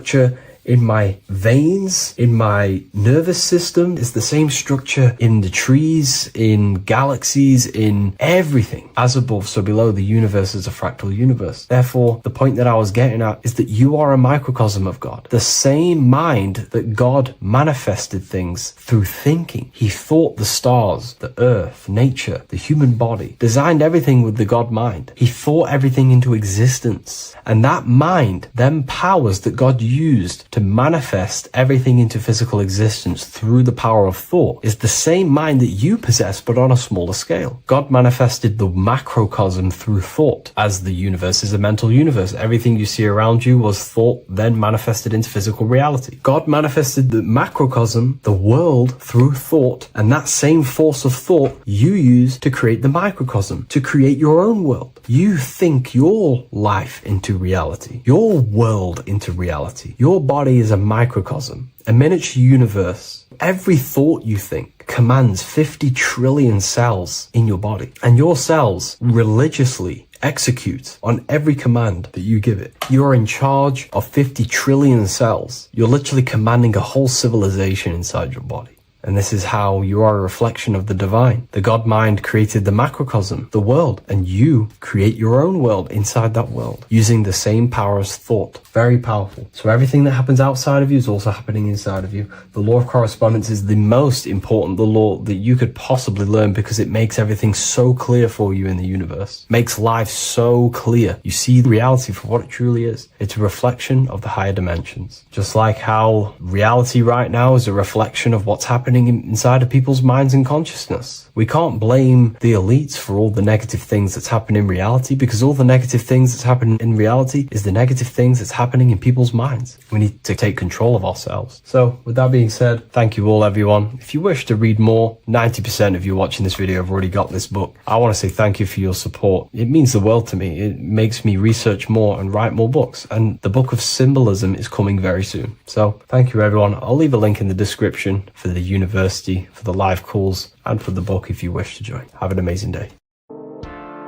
in my veins, in my nervous system, is the same structure in the trees, in galaxies, in everything. As above, so below, the universe is a fractal universe. Therefore, the point that I was getting at is that you are a microcosm of God. The same mind that God manifested things through thinking. He thought the stars, the earth, nature, the human body, designed everything with the God mind. He thought everything into existence. And that mind, them powers that God used to manifest everything into physical existence through the power of thought, is the same mind that you possess, but on a smaller scale. God manifested the macrocosm through thought, as the universe is a mental universe. Everything you see around you was thought, then manifested into physical reality. God manifested the macrocosm, the world, through thought, and that same force of thought you use to create the microcosm, to create your own world. You think your life into reality, your world into reality, your body body is a microcosm, a miniature universe. Every thought you think commands 50 trillion cells in your body, and your cells religiously execute on every command that you give it. You're in charge of 50 trillion cells. You're literally commanding a whole civilization inside your body. And this is how you are a reflection of the divine. The God mind created the macrocosm, the world, and you create your own world inside that world using the same power as thought. Very powerful. So everything that happens outside of you is also happening inside of you. The law of correspondence is the most important, the law that you could possibly learn, because it makes everything so clear for you in the universe. Makes life so clear. You see reality for what it truly is. It's a reflection of the higher dimensions. Just like how reality right now is a reflection of what's happening inside of people's minds and consciousness. We can't blame the elites for all the negative things that's happening in reality, because all the negative things that's happening in reality is the negative things that's happening in people's minds. We need to take control of ourselves. So with that being said, thank you all, everyone. If you wish to read more, 90% of you watching this video have already got this book. I want to say thank you for your support. It means the world to me. It makes me research more and write more books. And the book of symbolism is coming very soon. So thank you, everyone. I'll leave a link in the description for the university, for the live calls, and for the book if you wish to join. Have an amazing day.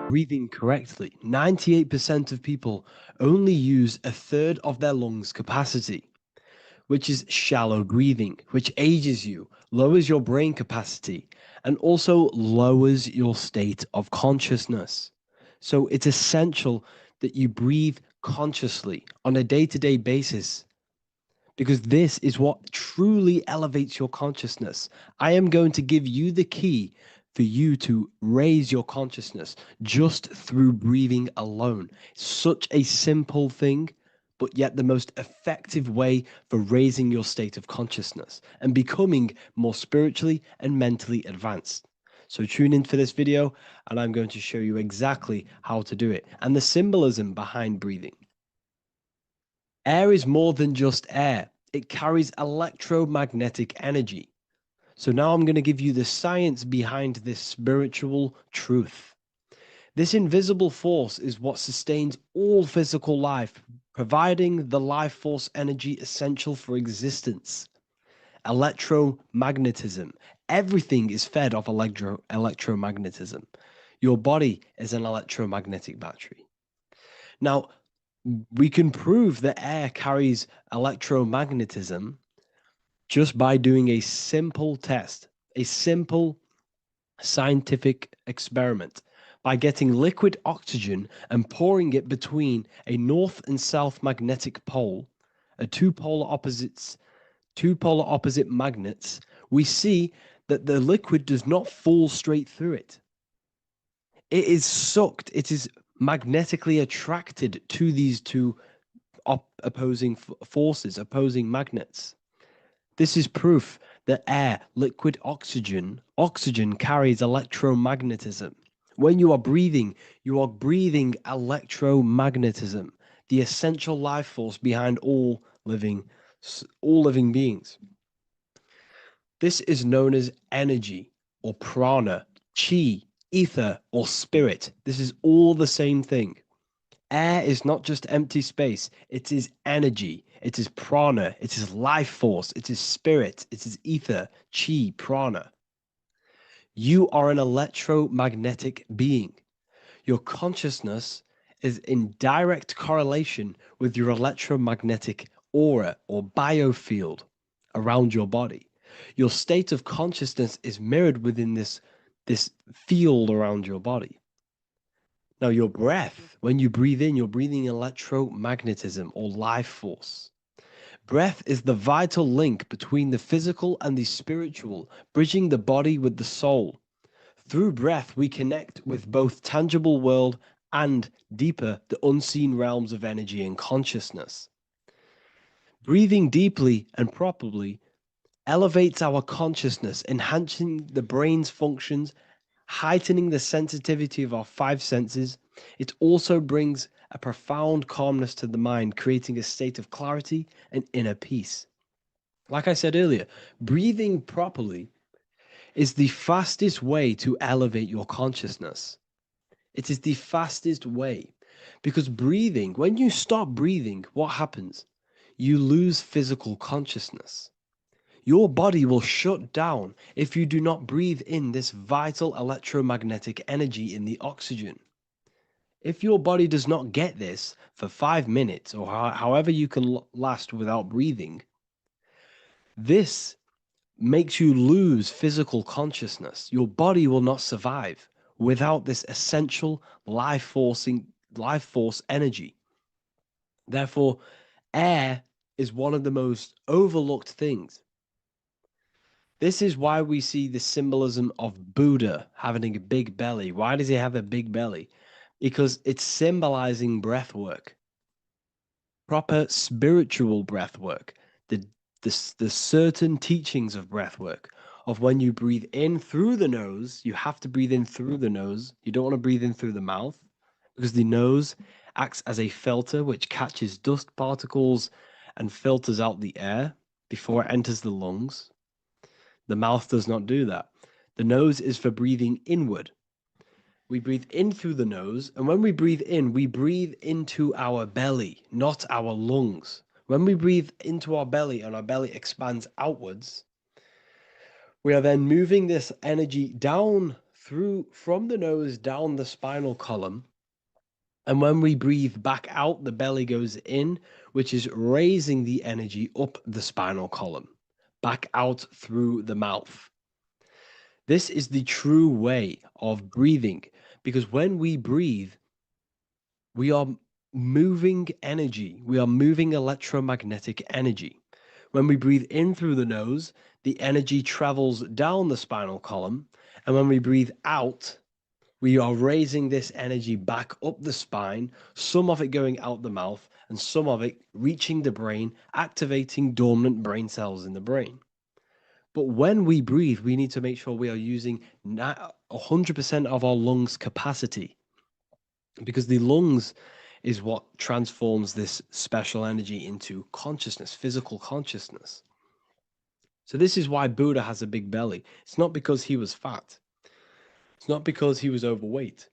Breathing correctly. 98% of people only use a third of their lungs capacity, which is shallow breathing, which ages you, lowers your brain capacity, and also lowers your state of consciousness. So it's essential that you breathe consciously on a day-to-day basis, because this is what truly elevates your consciousness. I am going to give you the key for you to raise your consciousness just through breathing alone. Such a simple thing, but yet the most effective way for raising your state of consciousness and becoming more spiritually and mentally advanced. So tune in for this video, and I'm going to show you exactly how to do it and the symbolism behind breathing. Air is more than just air. It carries electromagnetic energy. So now I'm going to give you the science behind this spiritual truth. This invisible force is what sustains all physical life, providing the life force energy essential for existence. Electromagnetism. Everything is fed off electromagnetism. Your body is an electromagnetic battery. Now, we can prove that air carries electromagnetism just by doing a simple test, a simple scientific experiment, by getting liquid oxygen and pouring it between a north and south magnetic pole, two polar opposite magnets. We see that the liquid does not fall straight through it. It is sucked, it is magnetically attracted to these two opposing forces, opposing magnets. This is proof that air, liquid oxygen carries electromagnetism. When you are breathing electromagnetism, the essential life force behind all living beings. This is known as energy or prana, chi, ether, or spirit. This is all the same thing. Air is not just empty space. It is energy. It is prana. It is life force. It is spirit. It is ether, chi, prana. You are an electromagnetic being. Your consciousness is in direct correlation with your electromagnetic aura or biofield around your body. Your state of consciousness is mirrored within this field around your body. Now, your breath, when you breathe in, you're breathing electromagnetism or life force. Breath is the vital link between the physical and the spiritual, bridging the body with the soul. Through breath, we connect with both tangible world and deeper, the unseen realms of energy and consciousness. Breathing deeply and properly elevates our consciousness, enhancing the brain's functions, heightening the sensitivity of our five senses. It also brings a profound calmness to the mind, creating a state of clarity and inner peace. Like I said earlier, breathing properly is the fastest way to elevate your consciousness. It is the fastest way, because breathing, when you stop breathing, what happens? you lose physical consciousness. Your body will shut down if you do not breathe in this vital electromagnetic energy in the oxygen. If your body does not get this for 5 minutes or however you can last without breathing, this makes you lose physical consciousness. Your body will not survive without this essential life force energy. Therefore, air is one of the most overlooked things. This is why we see the symbolism of Buddha having a big belly. Why does he have a big belly? Because it's symbolizing breath work, proper spiritual breath work, the certain teachings of breath work, of when you breathe in through the nose, you have to breathe in through the nose. You don't want to breathe in through the mouth because the nose acts as a filter which catches dust particles and filters out the air before it enters the lungs. The mouth does not do that. The nose is for breathing inward. We breathe in through the nose, and when we breathe in, we breathe into our belly, not our lungs. When we breathe into our belly and our belly expands outwards, we are then moving this energy down from the nose down the spinal column. And when we breathe back out, the belly goes in, which is raising the energy up the spinal column, back out through the mouth. This is the true way of breathing, because when we breathe, we are moving energy. We are moving electromagnetic energy. When we breathe in through the nose, the energy travels down the spinal column. And when we breathe out, we are raising this energy back up the spine, some of it going out the mouth, and some of it reaching the brain, activating dormant brain cells in the brain. But when we breathe, we need to make sure we are using 100% of our lungs' capacity, because the lungs is what transforms this special energy into consciousness, physical consciousness. So this is why Buddha has a big belly. It's not because he was fat. It's not because he was overweight.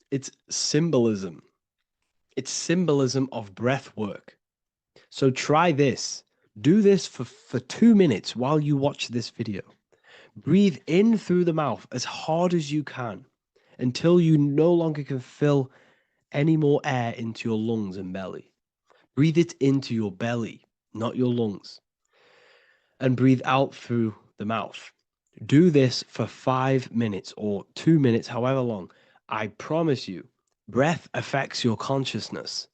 It's symbolism. It's symbolism of breath work. So try this. Do this for 2 minutes while you watch this video. Breathe in through the mouth as hard as you can until you no longer can fill any more air into your lungs and belly. Breathe it into your belly, not your lungs. And breathe out through the mouth. Do this for 5 minutes or 2 minutes, however long. I promise you, breath affects your consciousness.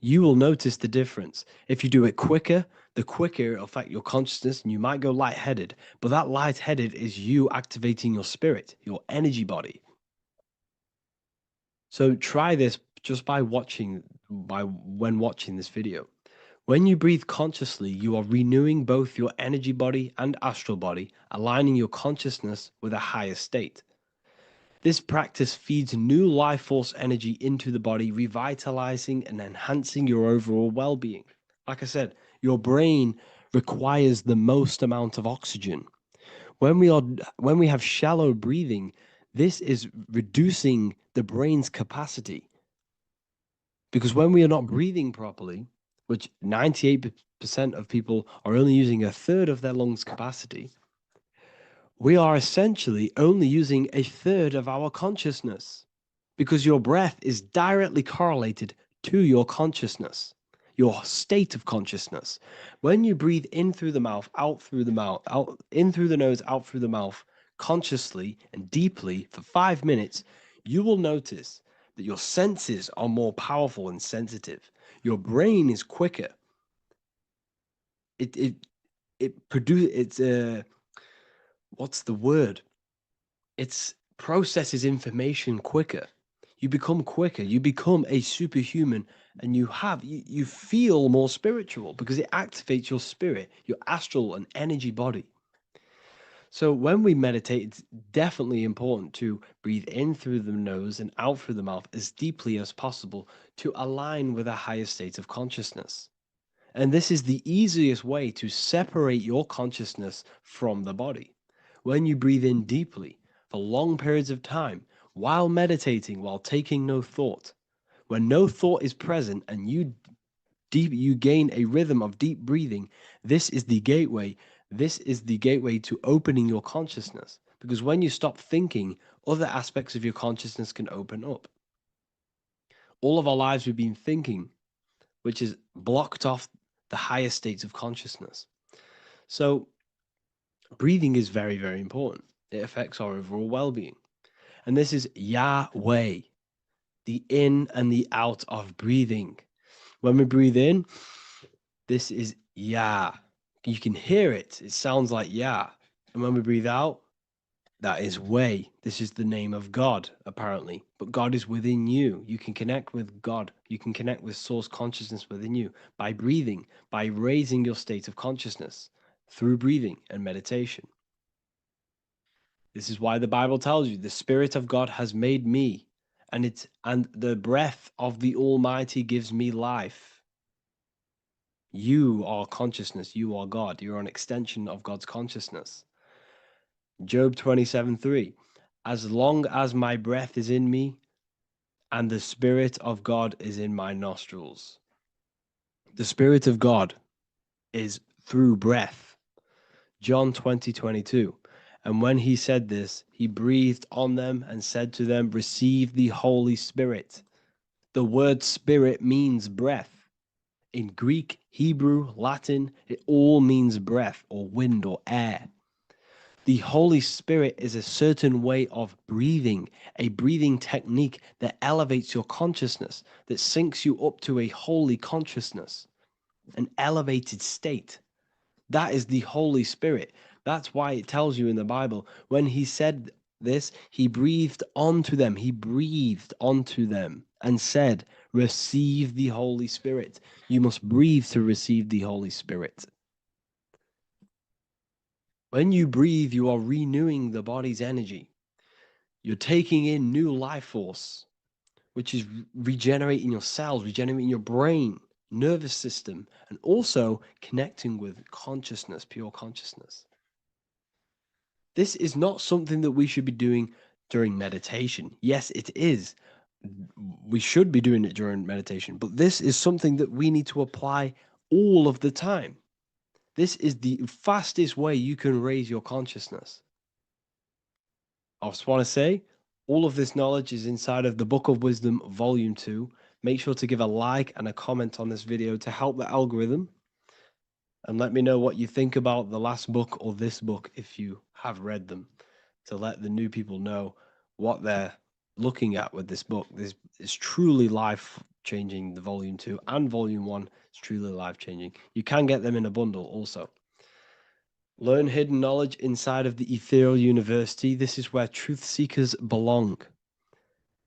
You will notice the difference. If you do it quicker, the quicker it'll affect your consciousness, and you might go lightheaded. But that lightheaded is you activating your spirit, your energy body. So try this just when watching this video. When you breathe consciously, you are renewing both your energy body and astral body, aligning your consciousness with a higher state. This practice feeds new life force energy into the body, revitalizing and enhancing your overall well-being. Like I said, your brain requires the most amount of oxygen. When we have shallow breathing, this is reducing the brain's capacity. Because when we are not breathing properly, which 98% of people are only using a third of their lungs capacity, we are essentially only using a third of our consciousness, because your breath is directly correlated to your consciousness, your state of consciousness. When you breathe in through the mouth, out through the mouth, out in through the nose, out through the mouth, consciously and deeply for 5 minutes, you will notice that your senses are more powerful and sensitive. Your brain is quicker. What's the word? It processes information quicker. You become quicker. You become a superhuman, and you feel more spiritual because it activates your spirit, your astral and energy body. So when we meditate, it's definitely important to breathe in through the nose and out through the mouth as deeply as possible to align with a higher state of consciousness. And this is the easiest way to separate your consciousness from the body. When you breathe in deeply for long periods of time, while meditating, while taking no thought, when no thought is present and you you gain a rhythm of deep breathing. This is the gateway. This is the gateway to opening your consciousness. Because when you stop thinking, other aspects of your consciousness can open up. All of our lives we've been thinking, which is blocked off the higher states of consciousness. So breathing is very, very important. It affects our overall well-being. And this is Yahweh, the in and the out of breathing. When we breathe in, this is Yah. You can hear it. It sounds like Yah. And when we breathe out, that is way. This is the name of God, apparently. But God is within you. You can connect with God. You can connect with source consciousness within you by breathing, by raising your state of consciousness through breathing and meditation. This is why the Bible tells you the Spirit of God has made me, and the breath of the Almighty gives me life. You are consciousness. You are God. You're an extension of God's consciousness. Job 27:3. As long as my breath is in me and the Spirit of God is in my nostrils. The Spirit of God is through breath. John 20:22. And when he said this, he breathed on them and said to them, receive the Holy Spirit. The word spirit means breath. In Greek, Hebrew, Latin, it all means breath or wind or air. The Holy Spirit is a certain way of breathing, a breathing technique that elevates your consciousness, that syncs you up to a holy consciousness, an elevated state. That is the Holy Spirit. That's why it tells you in the Bible, when he said this, he breathed onto them. He breathed onto them and said, receive the Holy Spirit. You must breathe to receive the Holy Spirit. When you breathe, you are renewing the body's energy. You're taking in new life force, which is regenerating your cells, regenerating your brain, nervous system, and also connecting with consciousness, pure consciousness. This is not something that we should be doing during meditation. Yes, it is. We should be doing it during meditation, but this is something that we need to apply all of the time. This is the fastest way you can raise your consciousness. I just want to say, all of this knowledge is inside of the Book of Wisdom, Volume 2. Make sure to give a like and a comment on this video to help the algorithm. And let me know what you think about the last book or this book if you have read them, to let the new people know what they're looking at with this book. This is truly life-changing, the Volume 2 and Volume 1 is truly life-changing. You can get them in a bundle also. Learn hidden knowledge inside of the Ethereal University. This is where truth seekers belong.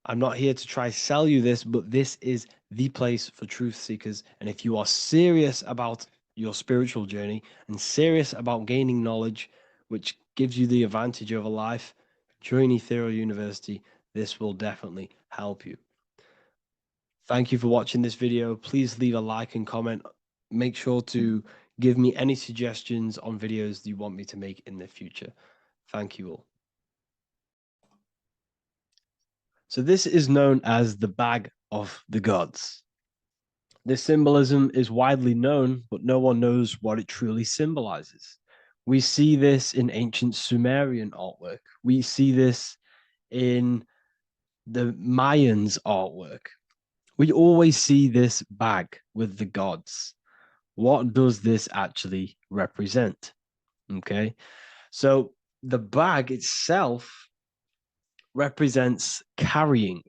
I'm not here to try sell you this, but this is the place for truth seekers. And if you are serious about your spiritual journey and serious about gaining knowledge, which gives you the advantage over life, join Ethereal University. This will definitely help you. Thank you for watching this video. Please leave a like and comment. Make sure to give me any suggestions on videos you want me to make in the future. Thank you all. So this is known as the bag of the gods. This symbolism is widely known, but no one knows what it truly symbolizes. We see this in ancient Sumerian artwork. We see this in the Mayans' artwork. We always see this bag with the gods. What does this actually represent? Okay, so the bag itself represents carrying.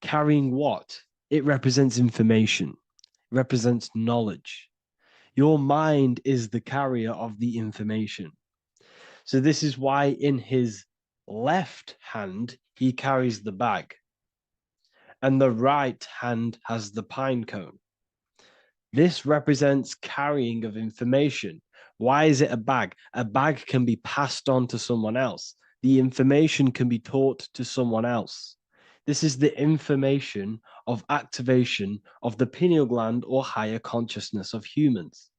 Carrying what? It represents information, represents knowledge. Your mind is the carrier of the information. So this is why in his left hand, he carries the bag, and the right hand has the pine cone. This represents carrying of information. Why is it a bag? A bag can be passed on to someone else. The information can be taught to someone else. This is the information of activation of the pineal gland or higher consciousness of humans.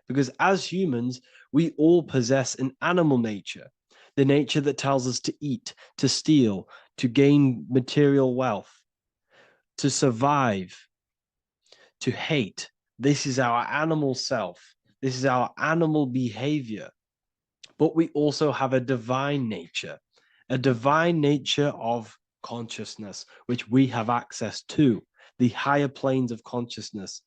Because as humans, we all possess an animal nature, the nature that tells us to eat, to steal, to gain material wealth, to survive, to hate, This is our animal self. This is our animal behavior. But we also have a divine nature of consciousness, which we have access to, the higher planes of consciousness,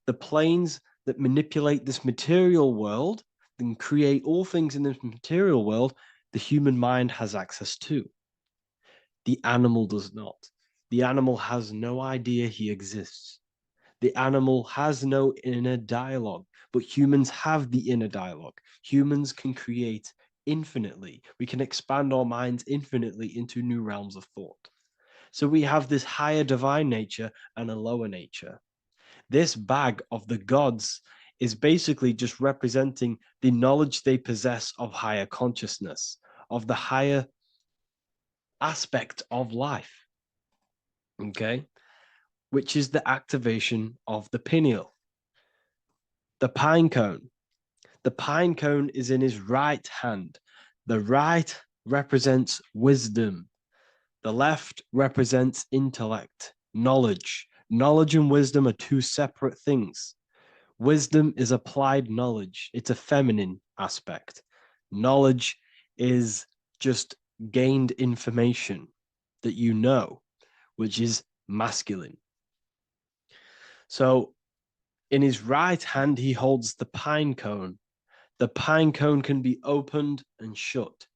the planes that manipulate this material world and create all things in this material world. The human mind has access to. The animal does not. The animal has no idea he exists. The animal has no inner dialogue, but humans have the inner dialogue. Humans can create infinitely. We can expand our minds infinitely into new realms of thought. So we have this higher divine nature and a lower nature. This bag of the gods is basically just representing the knowledge they possess of higher consciousness, of the higher aspect of life. Okay? Which is the activation of the pineal. The pine cone. The pine cone is in his right hand. The right represents wisdom. The left represents intellect, knowledge. Knowledge and wisdom are two separate things. Wisdom is applied knowledge. It's a feminine aspect. Knowledge is just gained information that you know, which is masculine. So in his right hand, he holds the pine cone. The pine cone can be opened and shut.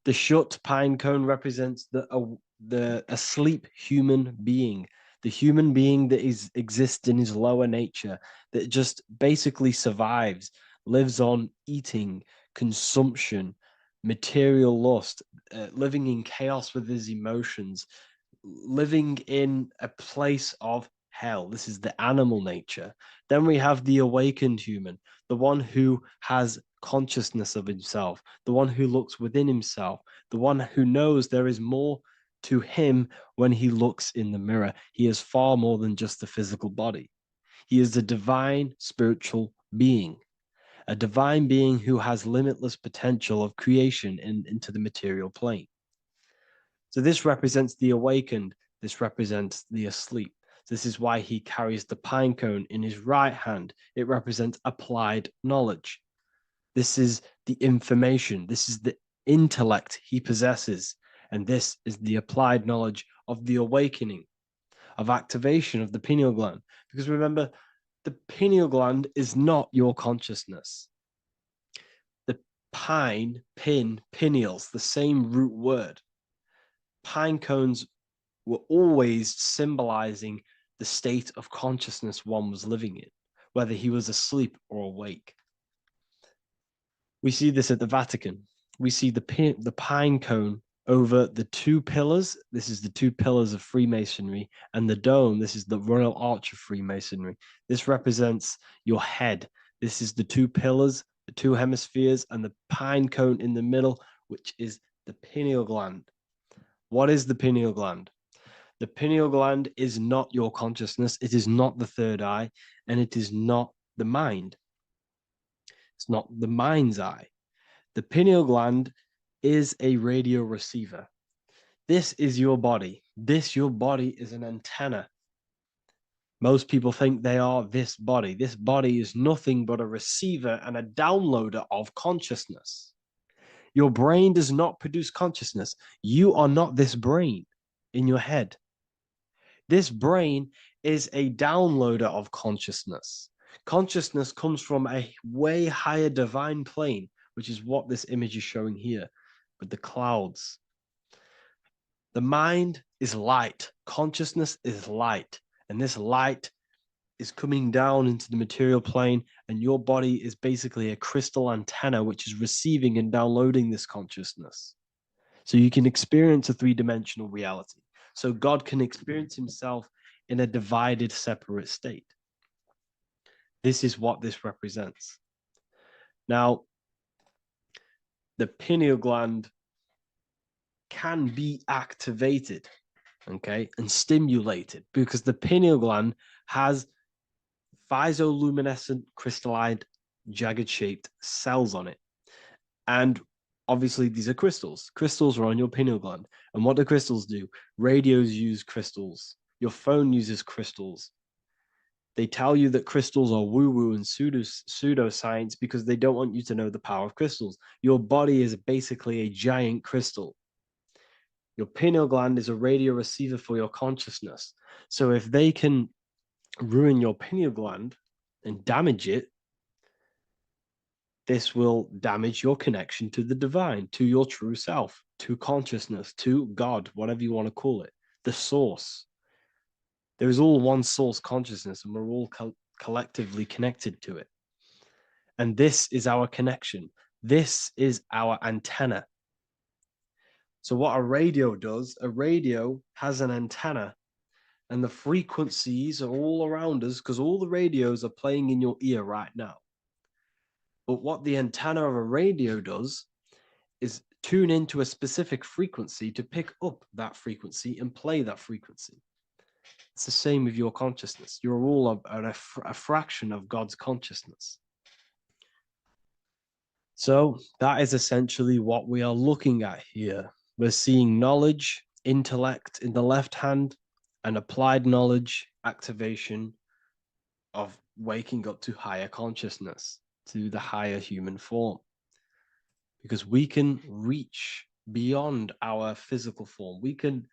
The shut pine cone represents the asleep human being, the human being that exists in his lower nature, that just basically survives, lives on eating, consumption, material lust, living in chaos with his emotions, living in a place of hell. This is the animal nature. Then we have the awakened human, the one who has consciousness of himself, the one who looks within himself, the one who knows there is more to him when he looks in the mirror. He is far more than just the physical body. He is a divine spiritual being, a divine being who has limitless potential of creation into the material plane. So this represents the awakened. This represents the asleep. This is why he carries the pine cone in his right hand. It represents applied knowledge. This is the information. This is the intellect he possesses. And this is the applied knowledge of the awakening, of activation of the pineal gland. Because remember, the pineal gland is not your consciousness. The pine, pin, pineals, the same root word. Pine cones were always symbolizing the state of consciousness one was living in, whether he was asleep or awake. We see this at the Vatican. We see the pine cone over the two pillars. This is the two pillars of Freemasonry, and the dome. This is the Royal Arch of Freemasonry. This represents your head. This is the two pillars, the two hemispheres, and the pine cone in the middle, which is the pineal gland. What is the pineal gland? The pineal gland is not your consciousness. It is not the third eye, and it is not the mind. It's not the mind's eye. The pineal gland is a radio receiver. This is your body. Your body is an antenna. Most people think they are this body. This body is nothing but a receiver and a downloader of consciousness. Your brain does not produce consciousness. You are not this brain in your head. This brain is a downloader of consciousness. Consciousness comes from a way higher divine plane, which is what this image is showing here with the clouds. The mind is light. Consciousness is light. And this light is coming down into the material plane, and your body is basically a crystal antenna which is receiving and downloading this consciousness. So you can experience a three-dimensional reality. So God can experience himself in a divided, separate state. This is what this represents. Now, the pineal gland can be activated, okay, and stimulated, because the pineal gland has phytoluminescent crystalline jagged-shaped cells on it. And obviously, these are crystals. Crystals are on your pineal gland. And what do crystals do? Radios use crystals. Your phone uses crystals. They tell you that crystals are woo-woo and pseudoscience because they don't want you to know the power of crystals. Your body is basically a giant crystal. Your pineal gland is a radio receiver for your consciousness. So if they can ruin your pineal gland and damage it, this will damage your connection to the divine, to your true self, to consciousness, to God, whatever you want to call it, the source. There is all one source consciousness, and we're all collectively connected to it. And this is our connection. This is our antenna. So what a radio does, a radio has an antenna, and the frequencies are all around us because all the radios are playing in your ear right now. But what the antenna of a radio does is tune into a specific frequency to pick up that frequency and play that frequency. It's the same with your consciousness. You're all a fraction of God's consciousness. So that is essentially what we are looking at here. We're seeing knowledge, intellect in the left hand, and applied knowledge, activation of waking up to higher consciousness, to the higher human form. Because we can reach beyond our physical form. We can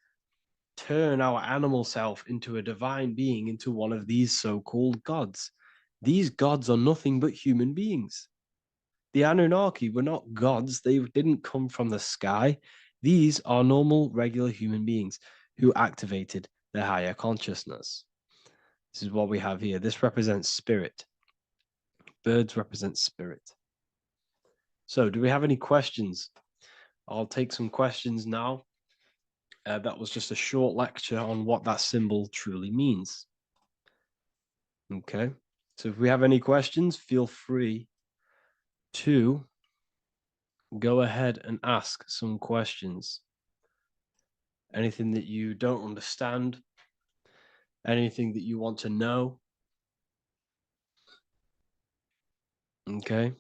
turn our animal self into a divine being, into one of these so-called gods. These gods are nothing but human beings. The Anunnaki were not gods. They didn't come from the sky. These are normal, regular human beings who activated their higher consciousness. This is what we have here. This represents spirit. Birds represent spirit. So do we have any questions? I'll take some questions now. That was just a short lecture on what that symbol truly means. Okay. So if we have any questions, feel free to go ahead and ask some questions. Anything that you don't understand, anything that you want to know. Okay.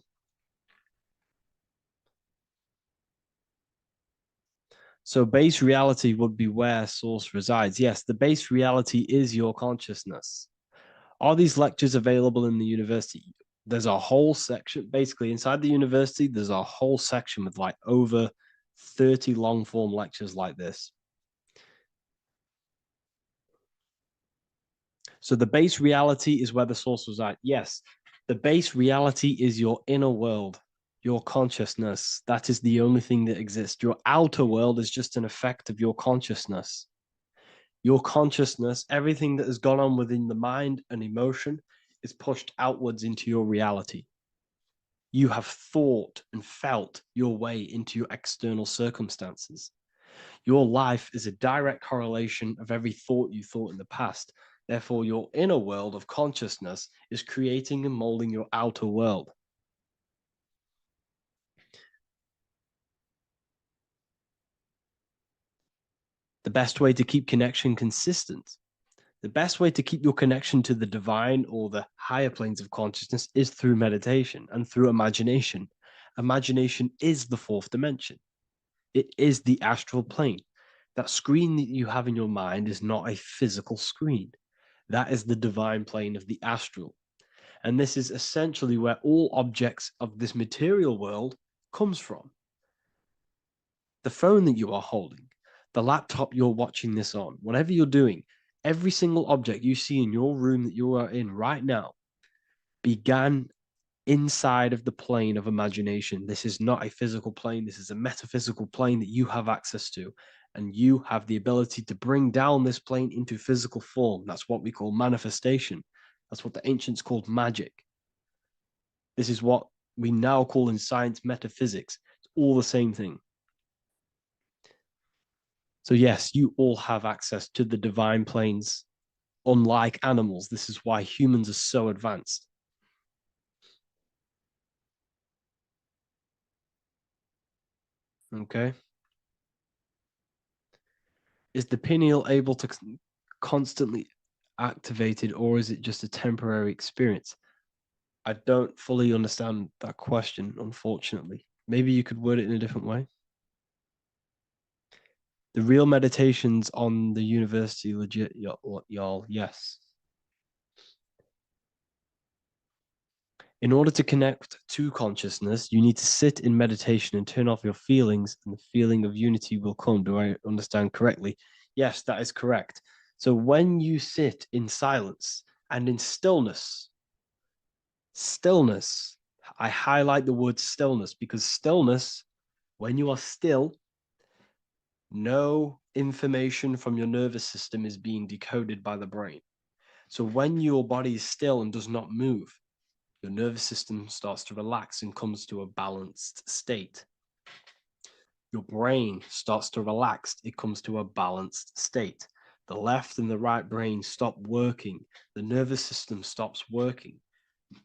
So base reality would be where source resides. Yes, the base reality is your consciousness. Are these lectures available in the university? There's a whole section, basically inside the university, there's a whole section with like over 30 long form lectures like this. So the base reality is where the source resides. Yes, the base reality is your inner world, your consciousness. That is the only thing that exists. Your outer world is just an effect of your consciousness. Your consciousness, everything that has gone on within the mind and emotion is pushed outwards into your reality. You have thought and felt your way into your external circumstances. Your life is a direct correlation of every thought you thought in the past. Therefore, your inner world of consciousness is creating and molding your outer world. The best way to keep connection consistent, the best way to keep your connection to the divine or the higher planes of consciousness is through meditation and through imagination. Imagination is the fourth dimension. It is the astral plane. That screen that you have in your mind is not a physical screen. That is the divine plane of the astral. And this is essentially where all objects of this material world comes from. The phone that you are holding, the laptop you're watching this on, whatever you're doing, every single object you see in your room that you are in right now began inside of the plane of imagination. This is not a physical plane. This is a metaphysical plane that you have access to. And you have the ability to bring down this plane into physical form. That's what we call manifestation. That's what the ancients called magic. This is what we now call in science metaphysics. It's all the same thing. So yes, you all have access to the divine planes. Unlike animals, this is why humans are so advanced. Okay. Is the pineal able to constantly activated, or is it just a temporary experience? I don't fully understand that question, unfortunately. Maybe you could word it in a different way. The real meditations on the university, legit, y'all, yes. In order to connect to consciousness, you need to sit in meditation and turn off your feelings, and the feeling of unity will come. Do I understand correctly? Yes, that is correct. So when you sit in silence and in stillness, I highlight the word stillness because stillness, when you are still, no information from your nervous system is being decoded by the brain. So when your body is still and does not move, your nervous system starts to relax and comes to a balanced state. Your brain starts to relax, it comes to a balanced state. The left and the right brain stop working, the nervous system stops working.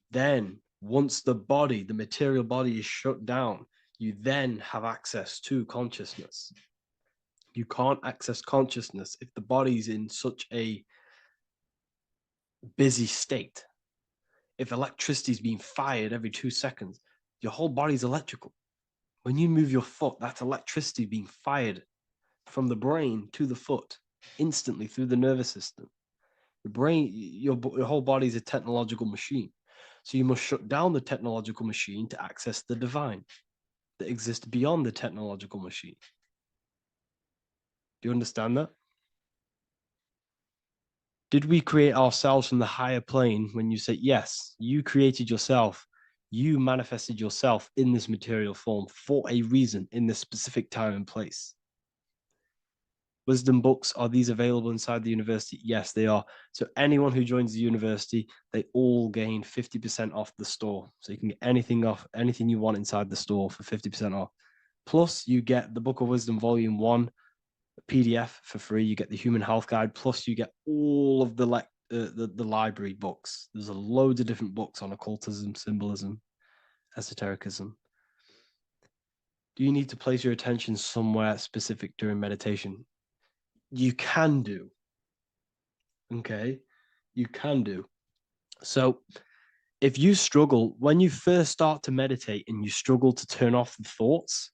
Then, once the body, the material body is shut down, you then have access to consciousness. You can't access consciousness if the body's in such a busy state. If electricity is being fired every 2 seconds, your whole body's electrical. When you move your foot, that's electricity being fired from the brain to the foot instantly through the nervous system. Your brain, your whole body is a technological machine. So you must shut down the technological machine to access the divine that exists beyond the technological machine. Do you understand that? Did we create ourselves from the higher plane? When you say, yes, you created yourself, you manifested yourself in this material form for a reason in this specific time and place. Wisdom books, are these available inside the university? Yes, they are. So anyone who joins the university, they all gain 50% off the store. So you can get anything you want inside the store for 50% off. Plus, you get the Book of Wisdom Volume 1 PDF for free. You get the Human Health Guide. Plus, you get all of the library books. There's a load of different books on occultism, symbolism, esotericism. Do you need to place your attention somewhere specific during meditation? You can do. Okay, you can do. So if you struggle, when you first start to meditate and you struggle to turn off the thoughts,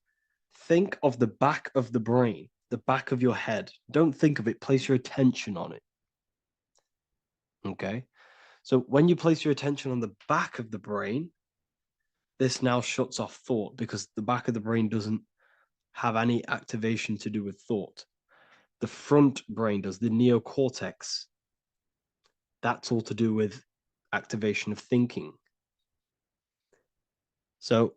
think of the back of the brain, the back of your head. Don't think of it, place your attention on it. Okay, so when you place your attention on the back of the brain, this now shuts off thought because the back of the brain doesn't have any activation to do with thought. The front brain does, the neocortex. That's all to do with activation of thinking. So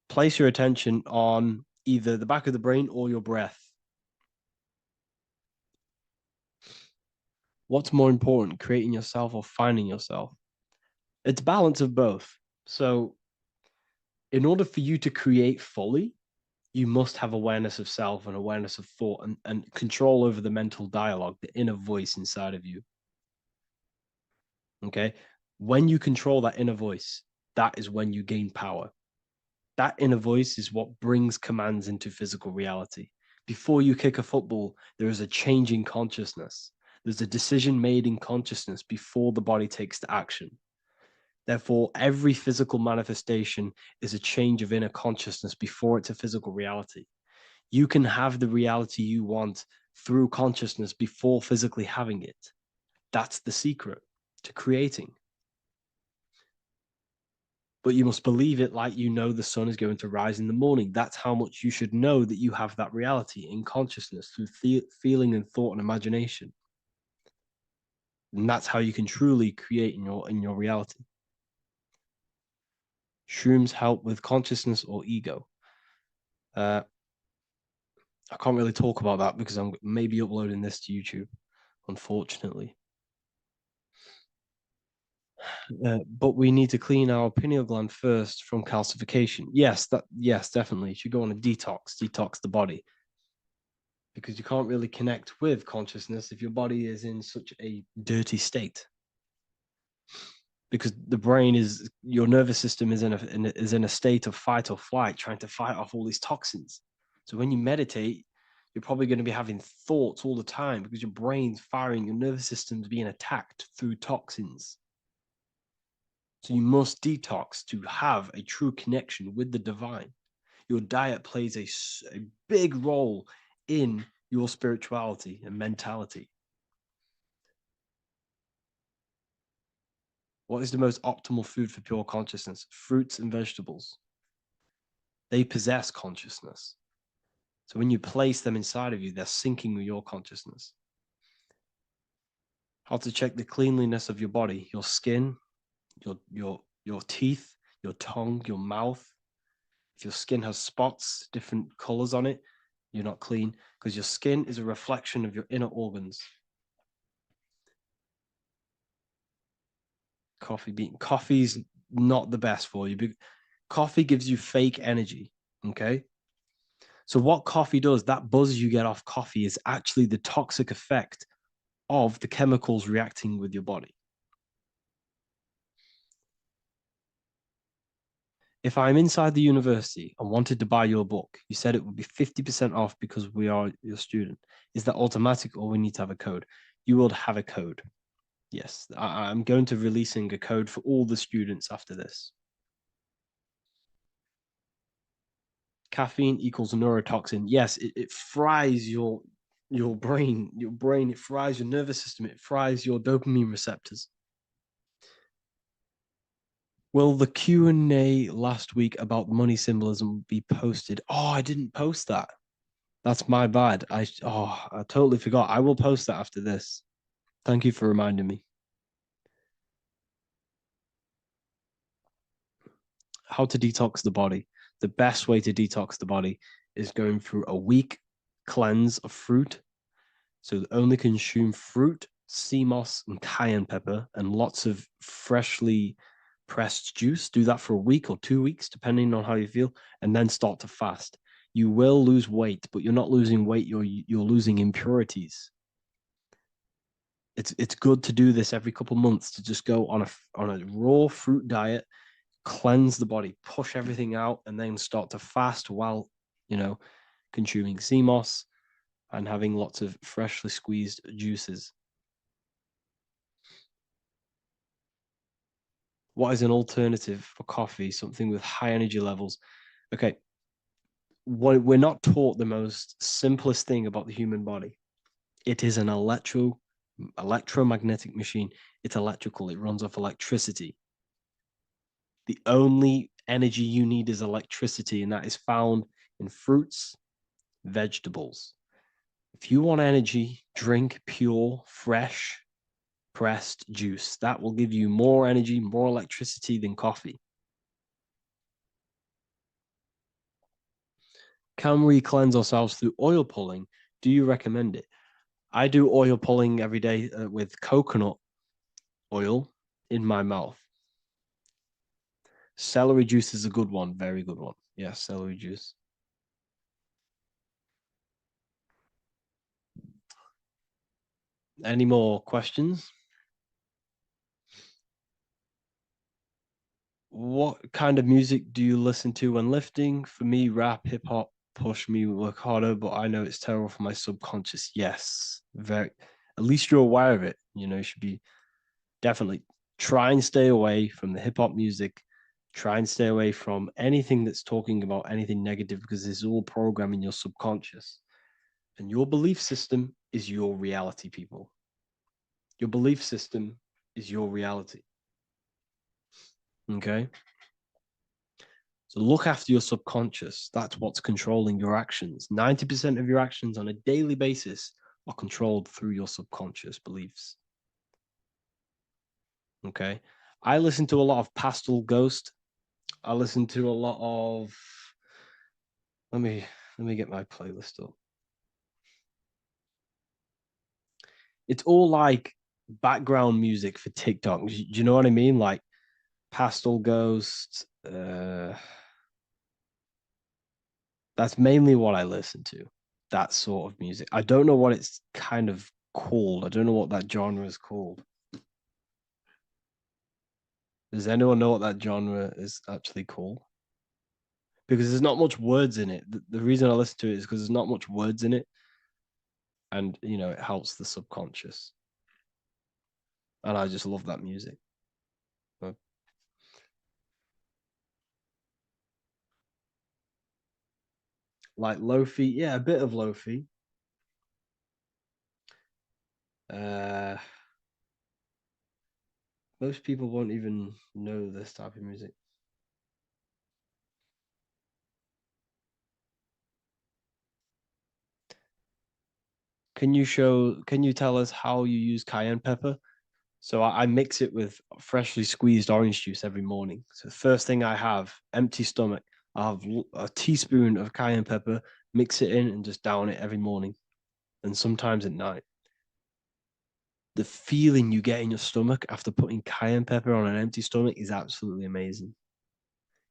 place your attention on either the back of the brain or your breath. What's more important, creating yourself or finding yourself? It's balance of both. So in order for you to create fully, you must have awareness of self and awareness of thought and control over the mental dialogue, the inner voice inside of you. Okay? When you control that inner voice, that is when you gain power. That inner voice is what brings commands into physical reality. Before you kick a football, there is a change in consciousness. There's a decision made in consciousness before the body takes the action. Therefore, every physical manifestation is a change of inner consciousness before it's a physical reality. You can have the reality you want through consciousness before physically having it. That's the secret to creating. But you must believe it like you know the sun is going to rise in the morning. That's how much you should know that you have that reality in consciousness through feeling and thought and imagination. And that's how you can truly create in your reality. Shrooms help with consciousness or ego. I can't really talk about that because I'm maybe uploading this to YouTube, unfortunately. But we need to clean our pineal gland first from calcification. Yes, definitely. You should go on a detox the body. Because you can't really connect with consciousness if your body is in such a dirty state. Because the brain is, your nervous system is in a state of fight or flight, trying to fight off all these toxins. So when you meditate, you're probably going to be having thoughts all the time because your brain's firing, your nervous system's being attacked through toxins. So you must detox to have a true connection with the divine. Your diet plays a big role in your spirituality and mentality. What is the most optimal food for pure consciousness? Fruits and vegetables. They possess consciousness. So when you place them inside of you, they're syncing with your consciousness. How to check the cleanliness of your body, your skin, your teeth, your tongue, your mouth. If your skin has spots, different colors on it, you're not clean, because your skin is a reflection of your inner organs. Coffee's not the best for you. Coffee gives you fake energy. Okay. So what coffee does, that buzz you get off coffee, is actually the toxic effect of the chemicals reacting with your body. If I'm inside the university and wanted to buy your book, you said it would be 50% off because we are your student. Is that automatic or we need to have a code? You will have a code. Yes, I'm going to releasing a code for all the students after this. Caffeine equals neurotoxin. Yes, it fries your brain. It fries your nervous system. It fries your dopamine receptors. Will the Q&A last week about money symbolism be posted? Oh, I didn't post that. That's my bad. I totally forgot. I will post that after this. Thank you for reminding me. How to detox the body. The best way to detox the body is going through a week cleanse of fruit. So only consume fruit, sea moss, and cayenne pepper, and lots of freshly pressed juice. Do that for a week or 2 weeks, depending on how you feel, and then start to fast. You will lose weight, but you're not losing weight. You're losing impurities. It's good to do this every couple months, to just go on a raw fruit diet, cleanse the body, push everything out, and then start to fast while consuming sea moss and having lots of freshly squeezed juices. What is an alternative for coffee? Something with high energy levels. Okay, we're not taught the most simplest thing about the human body. It is an electromagnetic machine. It's electrical. It runs off electricity. The only energy you need is electricity, and that is found in fruits, vegetables. If you want energy, drink pure, fresh, pressed juice. That will give you more energy, more electricity than coffee. Can we cleanse ourselves through oil pulling? Do you recommend it? I do oil pulling every day with coconut oil in my mouth. Celery juice is a good one, very good one. Yeah, celery juice. Any more questions? What kind of music do you listen to when lifting? For me, rap, hip hop push me work harder, but I know it's terrible for my subconscious. Yes, very. At least you're aware of it. You should be definitely try and stay away from the hip hop music. Try and stay away from anything that's talking about anything negative, because it's all programming your subconscious. And your belief system is your reality, people. Your belief system is your reality. Okay. So look after your subconscious. That's what's controlling your actions. 90% of your actions on a daily basis are controlled through your subconscious beliefs. Okay. I listen to a lot of Pastel Ghost. I listen to a lot of let me get my playlist up. It's all like background music for TikTok. Do you know what I mean? Like Pastel Ghost. That's mainly what I listen to. That sort of music. I don't know what it's kind of called. I don't know what that genre is called. Does anyone know what that genre is actually called? Because there's not much words in it. The reason I listen to it is because there's not much words in it. And, it helps the subconscious. And I just love that music. Like Lofi. Yeah, a bit of Lofi. But Most people won't even know this type of music. Can you tell us how you use cayenne pepper? So I mix it with freshly squeezed orange juice every morning. So the first thing I have, empty stomach, I have a teaspoon of cayenne pepper, mix it in and just down it every morning. And sometimes at night. The feeling you get in your stomach after putting cayenne pepper on an empty stomach is absolutely amazing.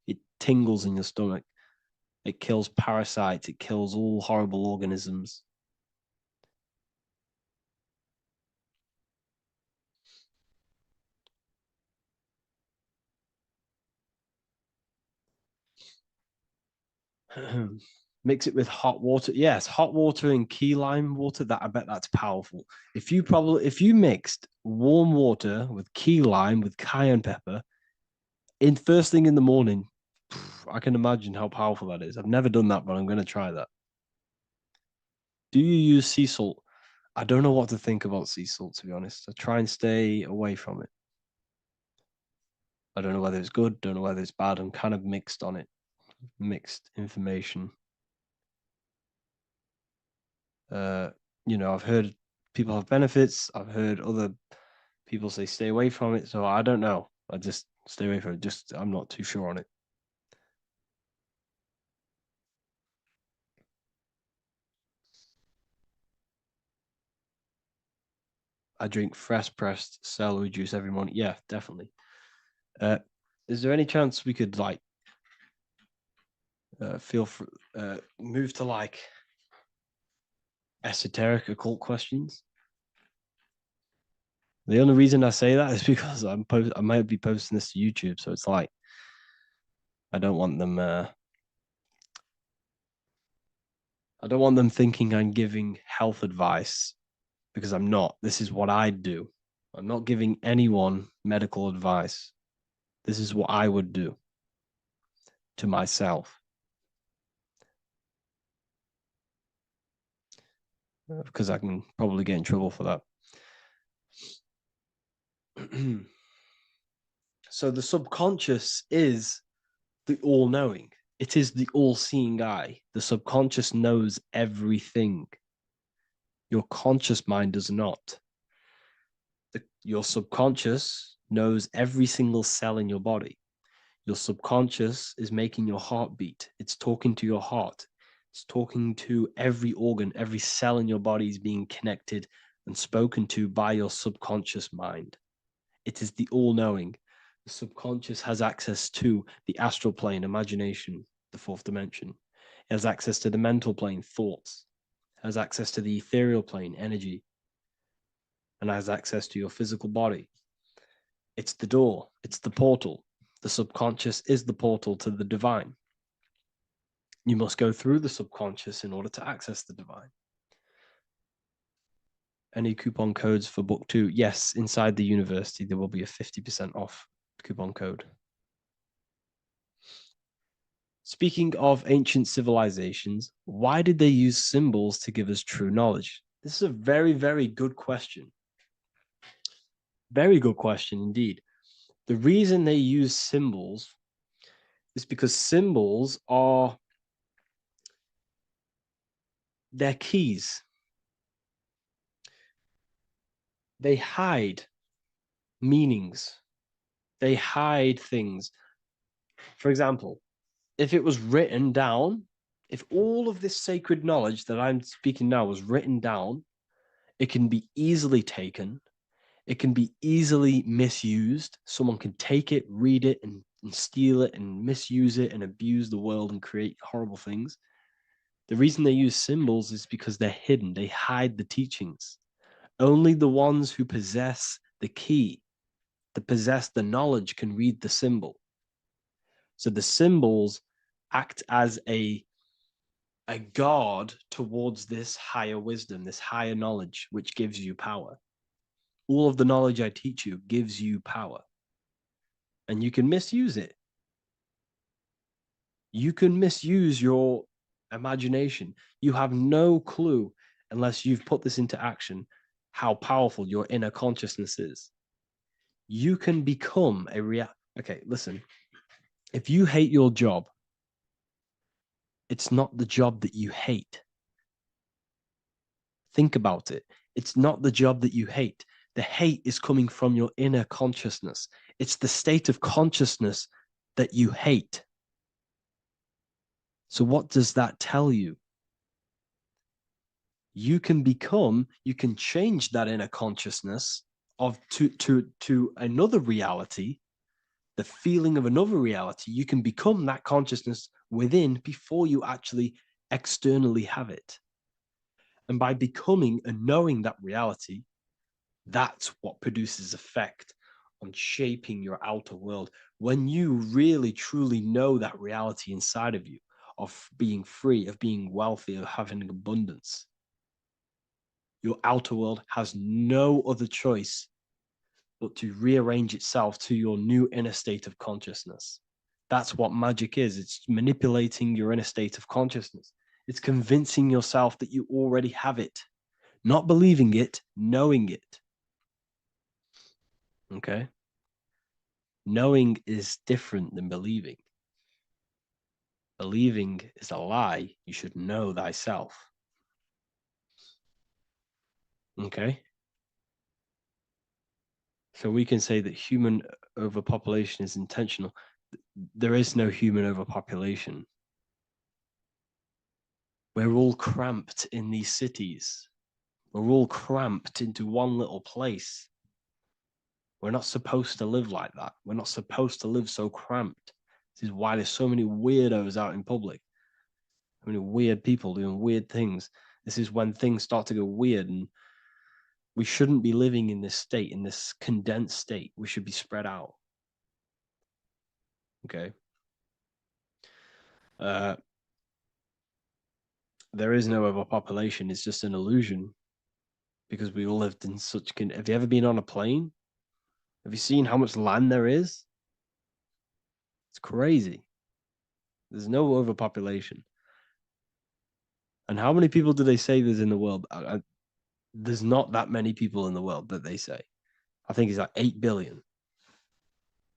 It tingles in your stomach. It kills parasites. It kills all horrible organisms. Mix it with hot water. Yes, hot water and key lime water. That I bet that's powerful. If you mixed warm water with key lime with cayenne pepper in first thing in the morning, I can imagine how powerful that is. I've never done that, but I'm going to try that. Do you use sea salt? I don't know what to think about sea salt, to be honest. I try and stay away from it. I don't know whether it's good, don't know whether it's bad. I'm kind of mixed on it. Mixed information. I've heard people have benefits. I've heard other people say stay away from it. So I don't know. I just stay away from it. I'm not too sure on it. I drink fresh pressed celery juice every morning. Yeah, definitely. Is there any chance we could move to esoteric occult questions? The only reason I say that is because I might be posting this to YouTube, so it's like I don't want them thinking I'm giving health advice, because I'm not. This is what I do. I'm not giving anyone medical advice. This is what I would do to myself. Because I can probably get in trouble for that. So the subconscious is the all-knowing. It is the all-seeing eye. The subconscious knows everything. Your conscious mind does not. Your subconscious knows every single cell in your body. Your subconscious is making your heart beat. It's talking to your heart. It's talking to every organ, every cell in your body is being connected and spoken to by your subconscious mind. It is the all-knowing. The subconscious has access to the astral plane, imagination, the fourth dimension. It has access to the mental plane, thoughts. It has access to the ethereal plane, energy. And has access to your physical body. It's the door. It's the portal. The subconscious is the portal to the divine. You must go through the subconscious in order to access the divine. Any coupon codes for book 2? Yes, inside the university, there will be a 50% off coupon code. Speaking of ancient civilizations, why did they use symbols to give us true knowledge? This is a very, very good question. Very good question indeed. The reason they use symbols is because symbols are their keys. They hide meanings. They hide things. For example, if it was written down, if all of this sacred knowledge that I'm speaking now was written down, it can be easily taken. It can be easily misused. Someone can take it, read it, and steal it and misuse it and abuse the world and create horrible things. The reason they use symbols is because they're hidden. They hide the teachings. Only the ones who possess the key, that possess the knowledge, can read the symbol. So the symbols act as a guard towards this higher wisdom, this higher knowledge, which gives you power. All of the knowledge I teach you gives you power. And you can misuse it. You can misuse your imagination. You have no clue, unless you've put this into action, how powerful your inner consciousness is. You can become a Okay, listen. If you hate your job, it's not the job that you hate. Think about it. It's not the job that you hate. The hate is coming from your inner consciousness. It's the state of consciousness that you hate. So what does that tell you? You can change that inner consciousness to another reality, the feeling of another reality. You can become that consciousness within before you actually externally have it. And by becoming and knowing that reality, that's what produces effect on shaping your outer world. When you really, truly know that reality inside of you, of being free, of being wealthy, of having abundance, your outer world has no other choice but to rearrange itself to your new inner state of consciousness. That's what magic is. It's manipulating your inner state of consciousness. It's convincing yourself that you already have it, not believing it, knowing it. Okay? Knowing is different than believing. Believing is a lie. You should know thyself. Okay? So we can say that human overpopulation is intentional. There is no human overpopulation. We're all cramped in these cities. We're all cramped into one little place. We're not supposed to live like that. We're not supposed to live so cramped. This is why there's so many weirdos out in public. So many weird people doing weird things. This is when things start to go weird, and we shouldn't be living in this state, in this condensed state. We should be spread out. Okay. There is no overpopulation. It's just an illusion because we all lived in such. Have you ever been on a plane? Have you seen how much land there is? It's crazy. There's no overpopulation. And how many people do they say there's in the world? There's not that many people in the world that they say. I think it's like 8 billion.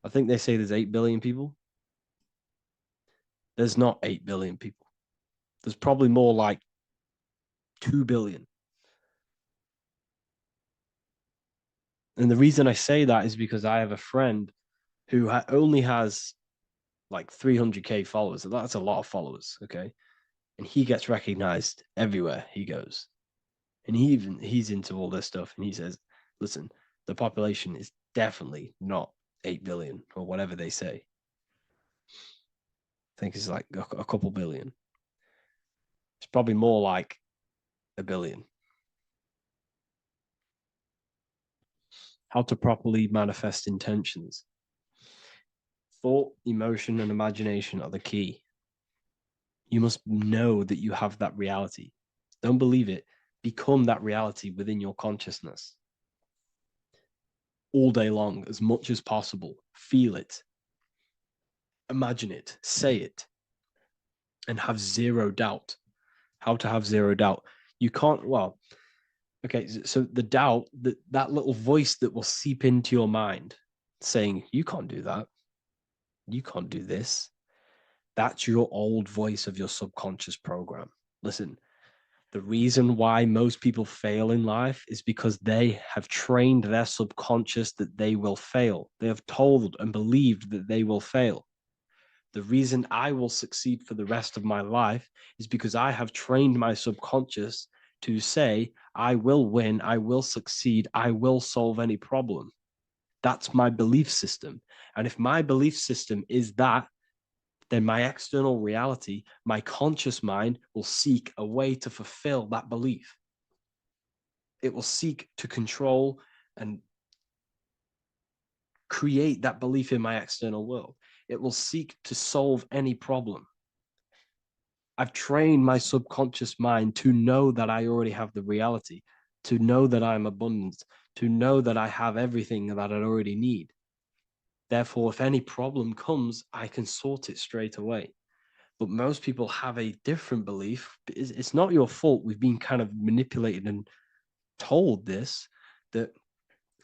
I think they say there's 8 billion people. There's not 8 billion people. There's probably more like 2 billion. And the reason I say that is because I have a friend who only has like 300K followers. So that's a lot of followers, okay? And he gets recognized everywhere he goes. And he's into all this stuff. And he says, listen, the population is definitely not 8 billion or whatever they say. I think it's like a couple billion. It's probably more like a billion. How to properly manifest intentions. Thought, emotion, and imagination are the key. You must know that you have that reality. Don't believe it. Become that reality within your consciousness. All day long, as much as possible. Feel it. Imagine it. Say it. And have zero doubt. How to have zero doubt. You can't, well, okay, so the doubt, that little voice that will seep into your mind saying, you can't do that. You can't do this. That's your old voice of your subconscious program. Listen, the reason why most people fail in life is because they have trained their subconscious that they will fail. They have told and believed that they will fail. The reason I will succeed for the rest of my life is because I have trained my subconscious to say, I will win, I will succeed, I will solve any problem. That's my belief system. And if my belief system is that, then my external reality, my conscious mind will seek a way to fulfill that belief. It will seek to control and create that belief in my external world. It will seek to solve any problem. I've trained my subconscious mind to know that I already have the reality, to know that I'm abundant, to know that I have everything that I already need. Therefore, if any problem comes, I can sort it straight away. But most people have a different belief. It's not your fault. We've been kind of manipulated and told this, that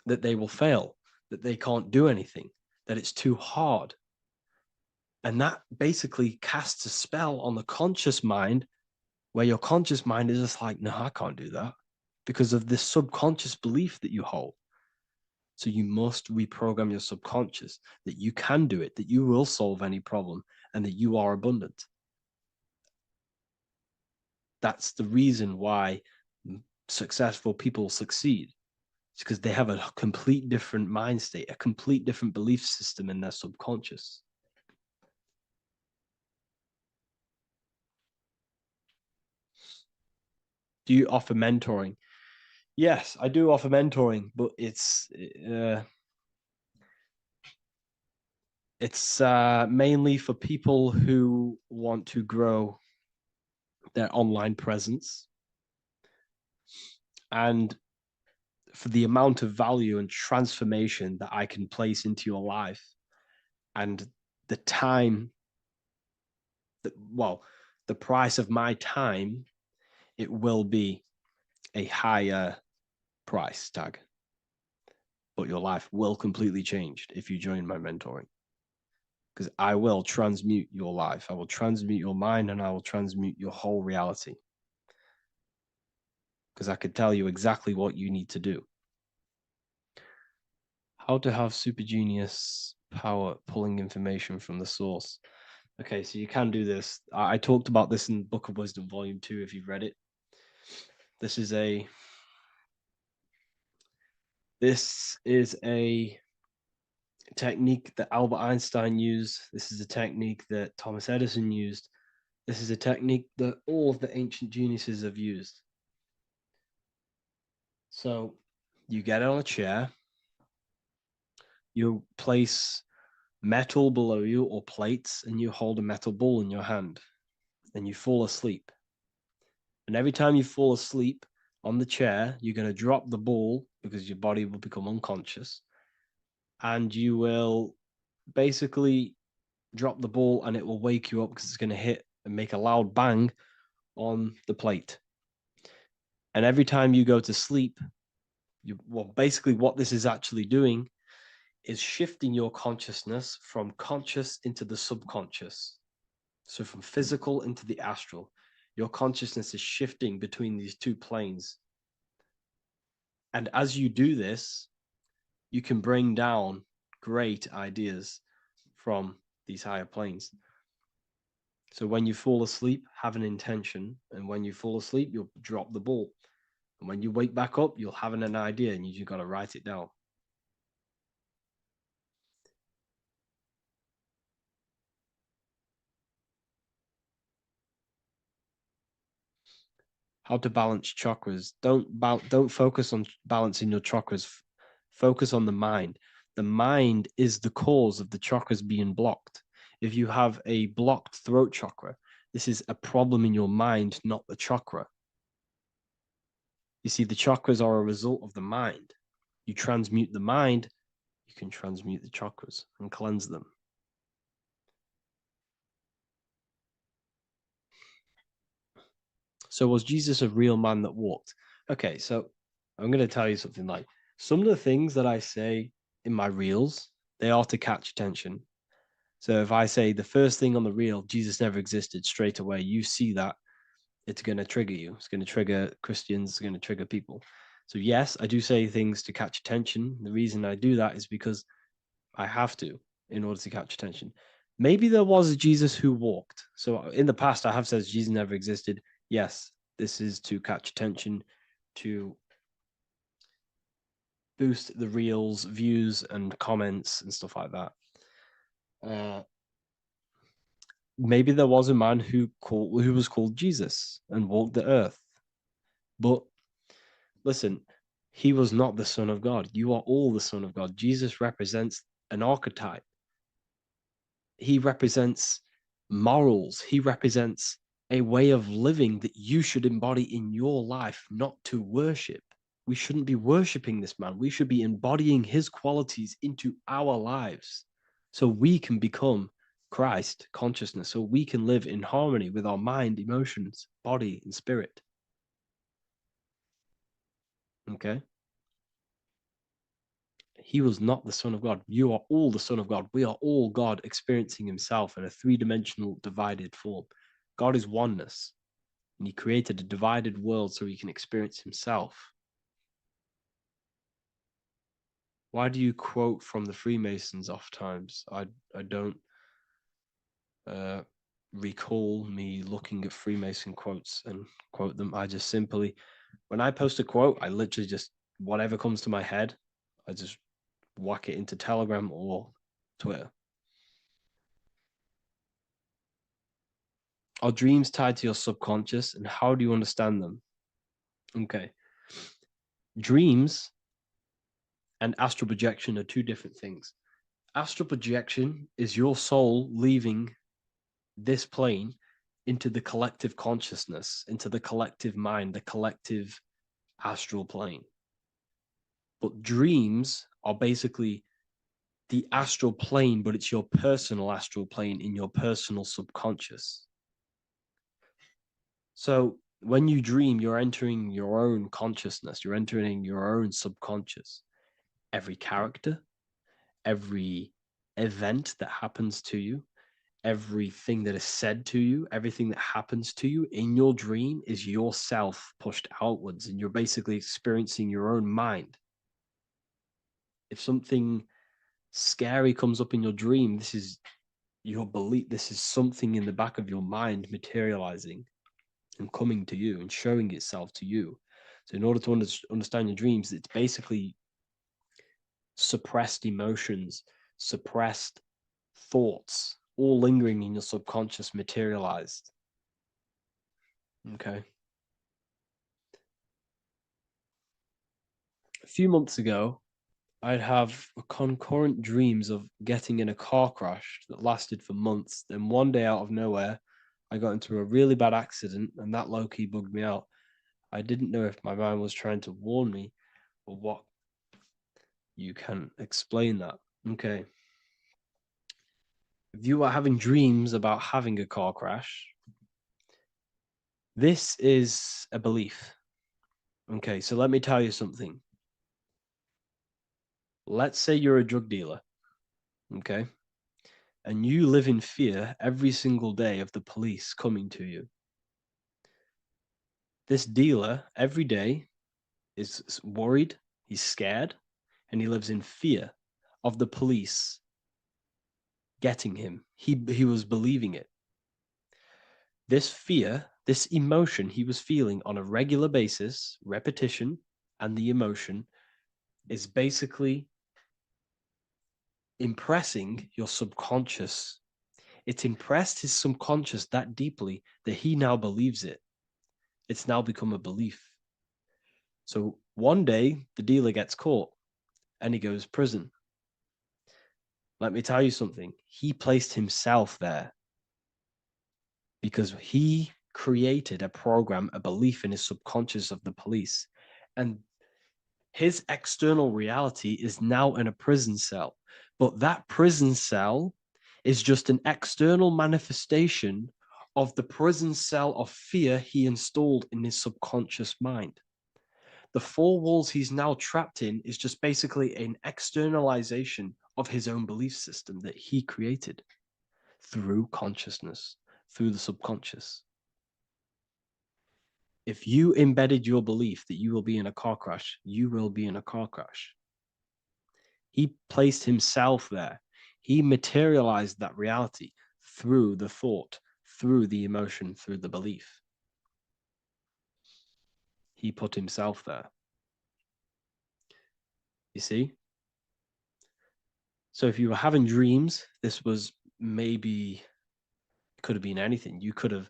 they will fail, that they can't do anything, that it's too hard. And that basically casts a spell on the conscious mind, where your conscious mind is just like, no, I can't do that, because of this subconscious belief that you hold. So you must reprogram your subconscious that you can do it, that you will solve any problem, and that you are abundant. That's the reason why successful people succeed. It's because they have a complete different mind state, a complete different belief system in their subconscious. Do you offer mentoring? Yes, I do offer mentoring, but it's mainly for people who want to grow their online presence, and for the amount of value and transformation that I can place into your life, and the time that, well, the price of my time, it will be a higher price tag, but your life will completely change if you join my mentoring, because I will transmute your life. I will transmute your mind, and I will transmute your whole reality, because I could tell you exactly what you need to do. How to have super genius power pulling information from the source. Okay, so you can do this. I talked about this in Book of Wisdom, Volume 2, if you've read it. This is a technique that Albert Einstein used. This is a technique that Thomas Edison used. This is a technique that all of the ancient geniuses have used. So you get on a chair, you place metal below you or plates, and you hold a metal ball in your hand, and you fall asleep. And every time you fall asleep on the chair, you're going to drop the ball, because your body will become unconscious, and you will basically drop the ball, and it will wake you up because it's going to hit and make a loud bang on the plate. And every time you go to sleep, basically what this is actually doing is shifting your consciousness from conscious into the subconscious. So from physical into the astral, your consciousness is shifting between these two planes. And as you do this, you can bring down great ideas from these higher planes. So when you fall asleep, have an intention. And when you fall asleep, you'll drop the ball. And when you wake back up, you'll have an idea, and you got to write it down. How to balance chakras. Don't focus on balancing your chakras. Focus on the mind. The mind is the cause of the chakras being blocked. If you have a blocked throat chakra, this is a problem in your mind, not the chakra. You see, the chakras are a result of the mind. You transmute the mind, you can transmute the chakras and cleanse them. So was Jesus a real man that walked? Okay, so I'm going to tell you something. Like, some of the things that I say in my reels, they are to catch attention. So if I say the first thing on the reel, Jesus never existed, straight away, you see that, it's going to trigger you. It's going to trigger Christians. It's going to trigger people. So yes, I do say things to catch attention. The reason I do that is because I have to, in order to catch attention. Maybe there was a Jesus who walked. So in the past, I have said Jesus never existed. Yes, this is to catch attention, to boost the reels, views, and comments and stuff like that. Maybe there was a man who was called Jesus and walked the earth. But listen, he was not the Son of God. You are all the Son of God. Jesus represents an archetype. He represents morals. He represents a way of living that you should embody in your life, not to worship. We shouldn't be worshiping this man. We should be embodying his qualities into our lives so we can become Christ consciousness, so we can live in harmony with our mind, emotions, body, and spirit. Okay? he was not the Son of God. You are all the Son of God. We are all God experiencing himself in a three-dimensional divided form. God is oneness, and he created a divided world so he can experience himself. Why do you quote from the Freemasons oft times? I don't recall me looking at Freemason quotes and quote them. I just simply, when I post a quote, I literally just, whatever comes to my head, I just whack it into Telegram or Twitter. Are dreams tied to your subconscious, and how do you understand them? Okay. Dreams and astral projection are two different things. Astral projection is your soul leaving this plane into the collective consciousness, into the collective mind, the collective astral plane. But dreams are basically the astral plane, but it's your personal astral plane in your personal subconscious. So when you dream, you're entering your own consciousness, you're entering your own subconscious. Every character, every event that happens to you, everything that is said to you, everything that happens to you in your dream is yourself pushed outwards, and you're basically experiencing your own mind. If something scary comes up in your dream, this is your belief, this is something in the back of your mind materializing and coming to you and showing itself to you. So in order to understand your dreams, it's basically suppressed emotions, suppressed thoughts, all lingering in your subconscious materialized. Okay. A few months ago, I'd have concurrent dreams of getting in a car crash that lasted for months. Then one day out of nowhere, I got into a really bad accident, and that low-key bugged me out. I didn't know if my mind was trying to warn me or what. You can explain that. Okay. If you are having dreams about having a car crash, this is a belief. Okay, so let me tell you something. Let's say you're a drug dealer, okay? And you live in fear every single day of the police coming to you. This dealer every day is worried, he's scared, and he lives in fear of the police getting him. He was believing it. This fear, this emotion he was feeling on a regular basis, repetition, and the emotion is basically impressing your subconscious. It's impressed his subconscious that deeply that he now believes it. It's now become a belief. So one day the dealer gets caught and he goes prison. Let me tell you something. He placed himself there because he created a program, a belief in his subconscious of the police. And his external reality is now in a prison cell. But that prison cell is just an external manifestation of the prison cell of fear he installed in his subconscious mind. The four walls he's now trapped in is just basically an externalization of his own belief system that he created through consciousness, through the subconscious. If you embedded your belief that you will be in a car crash, you will be in a car crash. He placed himself there. He materialized that reality through the thought, through the emotion, through the belief. He put himself there. You see? So if you were having dreams, this was maybe, could have been anything. You could have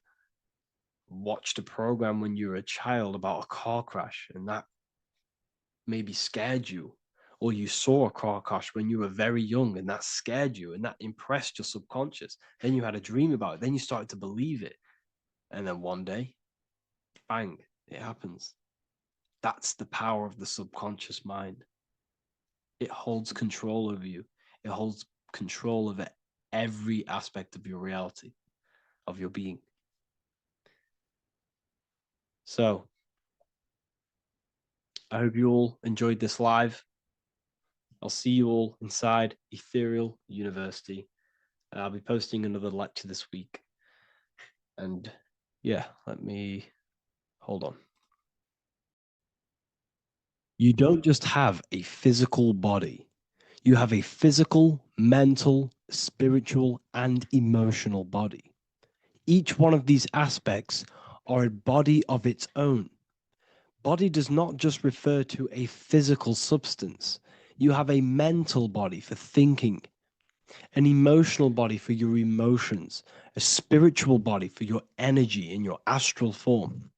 watched a program when you were a child about a car crash, and that maybe scared you. Or you saw a car crash when you were very young, and that scared you, and that impressed your subconscious. Then you had a dream about it. Then you started to believe it. And then one day, bang, it happens. That's the power of the subconscious mind. It holds control over you. It holds control over every aspect of your reality, of your being. So, I hope you all enjoyed this live. I'll see you all inside Ethereal University. I'll be posting another lecture this week. And yeah, let me hold on. You don't just have a physical body. You have a physical, mental, spiritual, and emotional body. Each one of these aspects are a body of its own. Body does not just refer to a physical substance. You have a mental body for thinking, an emotional body for your emotions, a spiritual body for your energy in your astral form,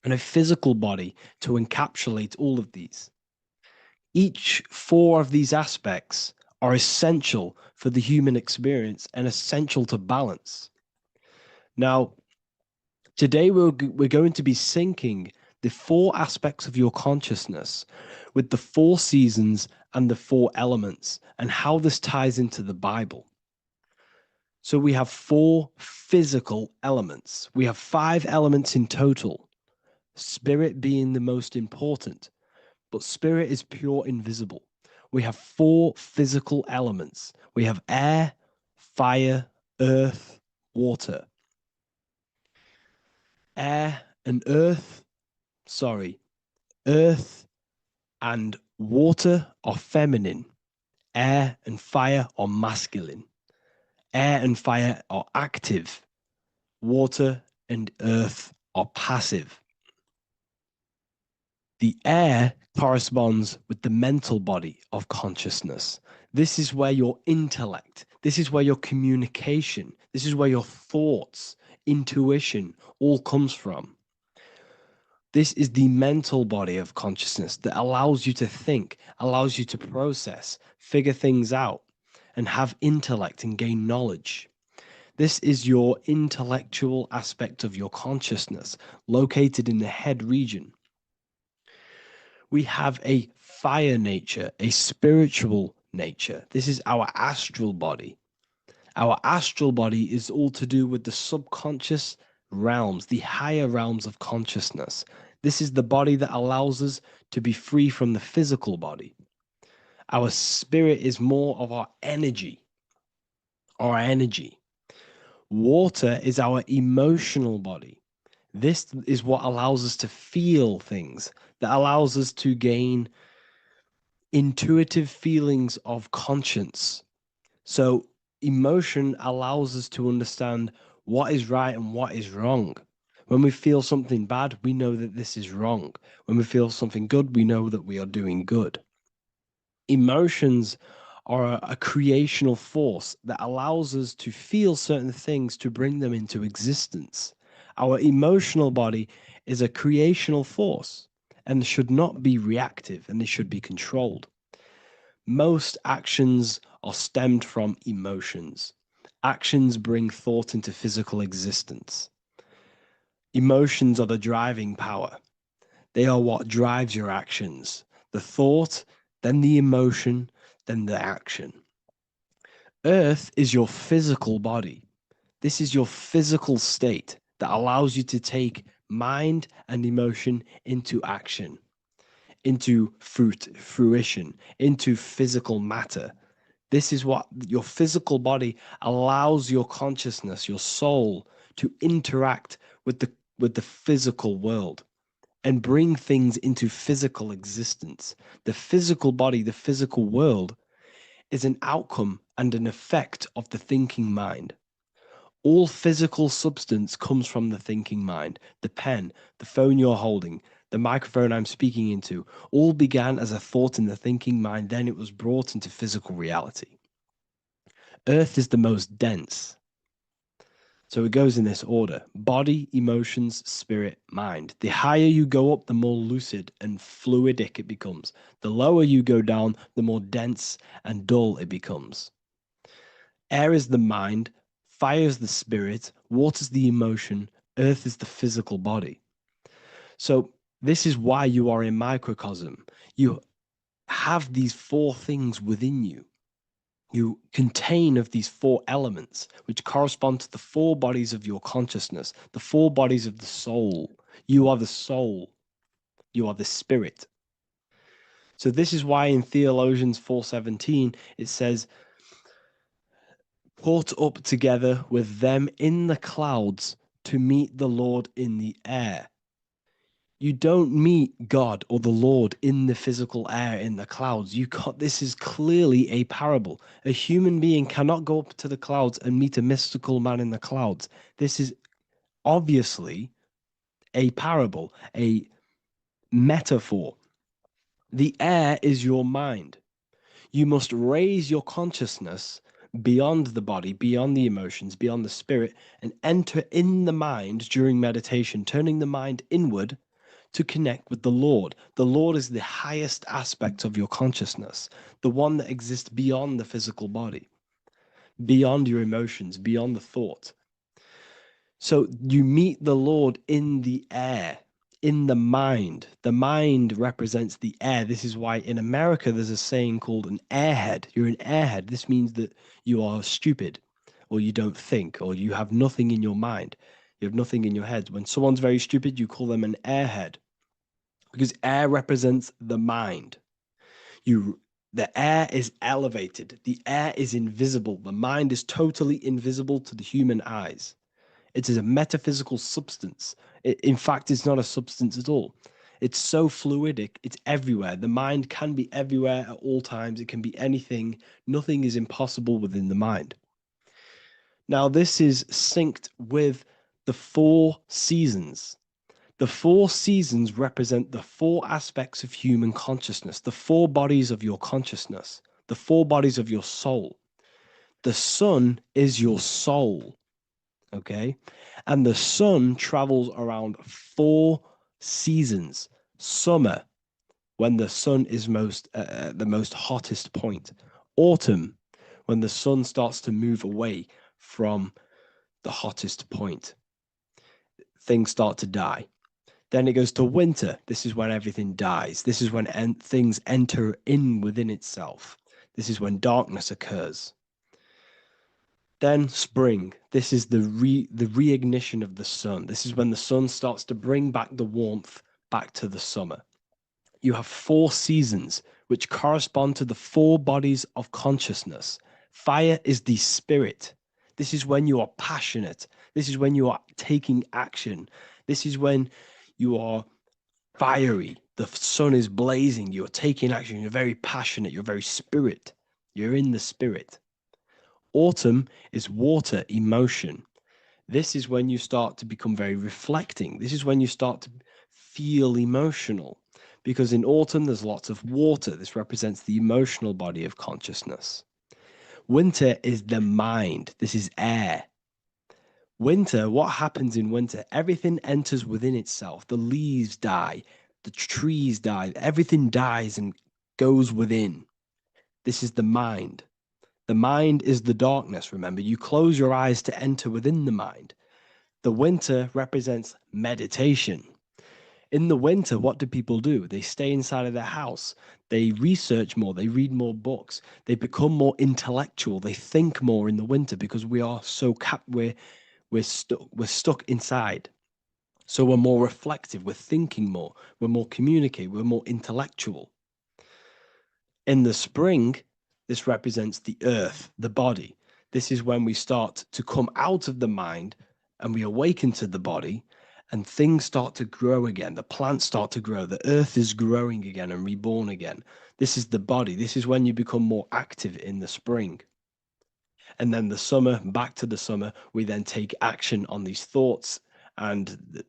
and a physical body to encapsulate all of these. Each four of these aspects are essential for the human experience and essential to balance. Now, today we're going to be syncing the four aspects of your consciousness with the four seasons and the four elements and how this ties into the Bible. So we have four physical elements. We have 5 elements in total, spirit being the most important, but spirit is pure invisible. We have 4 physical elements. We have air, fire, earth, water. Earth and water are feminine. Air and fire are masculine. Air and fire are active. Water and earth are passive. The air corresponds with the mental body of consciousness. This is where your intellect, this is where your communication, this is where your thoughts, intuition all comes from. This is the mental body of consciousness that allows you to think, allows you to process, figure things out, and have intellect and gain knowledge. This is your intellectual aspect of your consciousness, located in the head region. We have a fire nature, a spiritual nature. This is our astral body. Our astral body is all to do with the subconscious realms, the higher realms of consciousness. This is the body that allows us to be free from the physical body. Our spirit is more of our energy. Water is our emotional body. This is what allows us to feel things, that allows us to gain intuitive feelings of conscience. So emotion allows us to understand what is right and what is wrong. When we feel something bad, we know that this is wrong. When we feel something good, we know that we are doing good. Emotions are a creational force that allows us to feel certain things to bring them into existence. Our emotional body is a creational force and should not be reactive, and they should be controlled. Most actions are stemmed from emotions. Actions bring thought into physical existence. Emotions are the driving power. They are what drives your actions. The thought, then the emotion, then the action. Earth is your physical body. This is your physical state that allows you to take mind and emotion into action, into fruition, into physical matter. This is what your physical body allows your consciousness, your soul, to interact with the physical world and bring things into physical existence. The physical body, the physical world, is an outcome and an effect of the thinking mind. All physical substance comes from the thinking mind. The pen, the phone you're holding, the microphone I'm speaking into, all began as a thought in the thinking mind, then it was brought into physical reality. Earth is the most dense. So it goes in this order: body, emotions, spirit, mind. The higher you go up, the more lucid and fluidic it becomes. The lower you go down, the more dense and dull it becomes. Air is the mind, fire is the spirit, water is the emotion, earth is the physical body. So this is why you are a microcosm. You have these 4 things within you. You contain of these 4 elements, which correspond to the 4 bodies of your consciousness, the 4 bodies of the soul. You are the soul. You are the spirit. So this is why in Theologians 4:17 it says, caught up together with them in the clouds to meet the Lord in the air. You don't meet God or the Lord in the physical air, in the clouds. This is clearly a parable. A human being cannot go up to the clouds and meet a mystical man in the clouds. This is obviously a parable, a metaphor. The air is your mind. You must raise your consciousness beyond the body, beyond the emotions, beyond the spirit, and enter in the mind during meditation, turning the mind inward to connect with the Lord. The Lord is the highest aspect of your consciousness, the one that exists beyond the physical body, beyond your emotions, beyond the thought. So you meet the Lord in the air, in the mind. The mind represents the air. This is why in America there's a saying called an airhead. You're an airhead. This means that you are stupid, or you don't think, or you have nothing in your mind. You have nothing in your head. When someone's very stupid, you call them an airhead, because air represents the mind. The air is elevated. The air is invisible. The mind is totally invisible to the human eyes. It is a metaphysical substance. In fact, it's not a substance at all. It's so fluidic. It's everywhere. The mind can be everywhere at all times. It can be anything. Nothing is impossible within the mind. Now, this is synced with the 4 seasons. The 4 seasons represent the 4 aspects of human consciousness, the 4 bodies of your consciousness, the 4 bodies of your soul. The sun is your soul, okay? And the sun travels around 4 seasons. Summer, when the sun is the most hottest point. Autumn, when the sun starts to move away from the hottest point. Things start to die. Then it goes to winter. This is when everything dies. This is when things enter in within itself. This is when darkness occurs. Then spring. This is the reignition of the sun. This is when the sun starts to bring back the warmth back to the summer. You have 4 seasons, which correspond to the 4 bodies of consciousness. Fire is the spirit. This is when you are passionate. This is when you are taking action. This is when you are fiery. The sun is blazing. You're taking action. You're very passionate. You're very spirit. You're in the spirit. Autumn is water, emotion. This is when you start to become very reflecting. This is when you start to feel emotional. Because in autumn, there's lots of water. This represents the emotional body of consciousness. Winter is the mind. This is air. Winter, what happens in winter? Everything enters within itself. The leaves die, the trees die, everything dies and goes within. This is the mind. The mind is the darkness, remember. You close your eyes to enter within the mind. The winter represents meditation. In the winter, what do people do? They stay inside of their house. They research more. They read more books. They become more intellectual. They think more in the winter because we are so we're stuck inside. So we're more reflective. We're thinking more. We're more communicative. We're more intellectual. In the spring, this represents the earth, the body. This is when we start to come out of the mind and we awaken to the body, and things start to grow again. The plants start to grow. The earth is growing again and reborn again. This is the body. This is when you become more active in the spring. And then the summer, back to the summer, we then take action on these thoughts and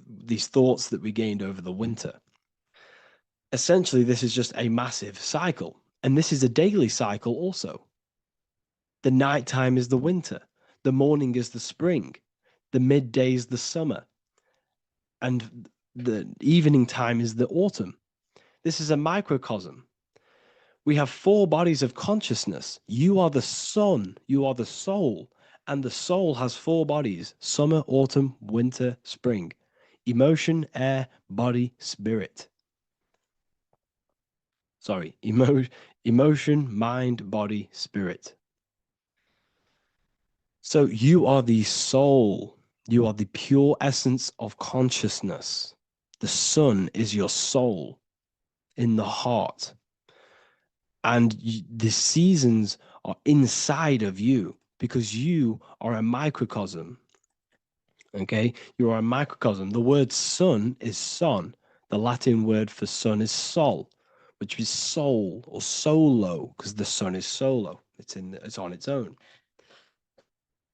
these thoughts that we gained over the winter. Essentially, this is just a massive cycle. And this is a daily cycle also. The nighttime is the winter. The morning is the spring. The midday is the summer. And the evening time is the autumn. This is a microcosm. We have 4 bodies of consciousness. You are the sun, you are the soul, and the soul has 4 bodies: summer, autumn, winter, spring. Emotion, air, body, spirit. Sorry, emotion, mind, body, spirit. So you are the soul. You are the pure essence of consciousness. The sun is your soul. in the heart. And the seasons are inside of you because you are a microcosm. Okay, you are a microcosm. The word sun is son. The Latin word for sun is sol, which is soul or solo, because the sun is solo. It's on its own.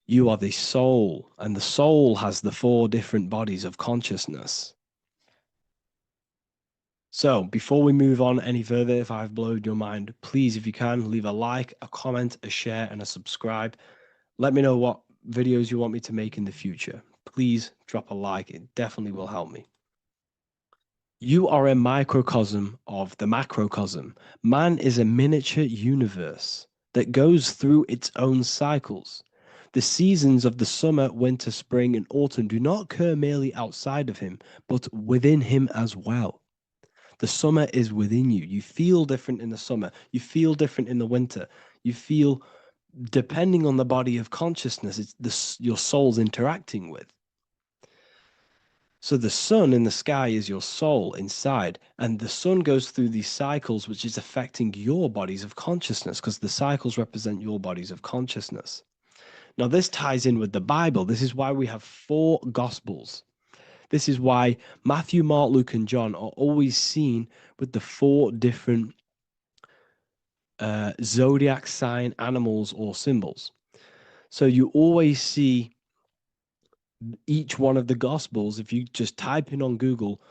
You are the soul, and the soul has the 4 different bodies of consciousness. So before we move on any further, if I've blown your mind, please, if you can, leave a like, a comment, a share, and a subscribe. Let me know what videos you want me to make in the future. Please drop a like. It definitely will help me. You are a microcosm of the macrocosm. Man is a miniature universe that goes through its own cycles. The seasons of the summer, winter, spring, and autumn do not occur merely outside of him, but within him as well. The summer is within you. You feel different in the summer. You feel different in the winter. You feel, depending on the body of consciousness, it's your soul's interacting with. So the sun in the sky is your soul inside, and the sun goes through these cycles, which is affecting your bodies of consciousness, because the cycles represent your bodies of consciousness. Now, this ties in with the Bible. This is why we have 4 Gospels. This is why Matthew, Mark, Luke, and John are always seen with the 4 different zodiac sign animals or symbols. So you always see each one of the Gospels. If you just type in on Google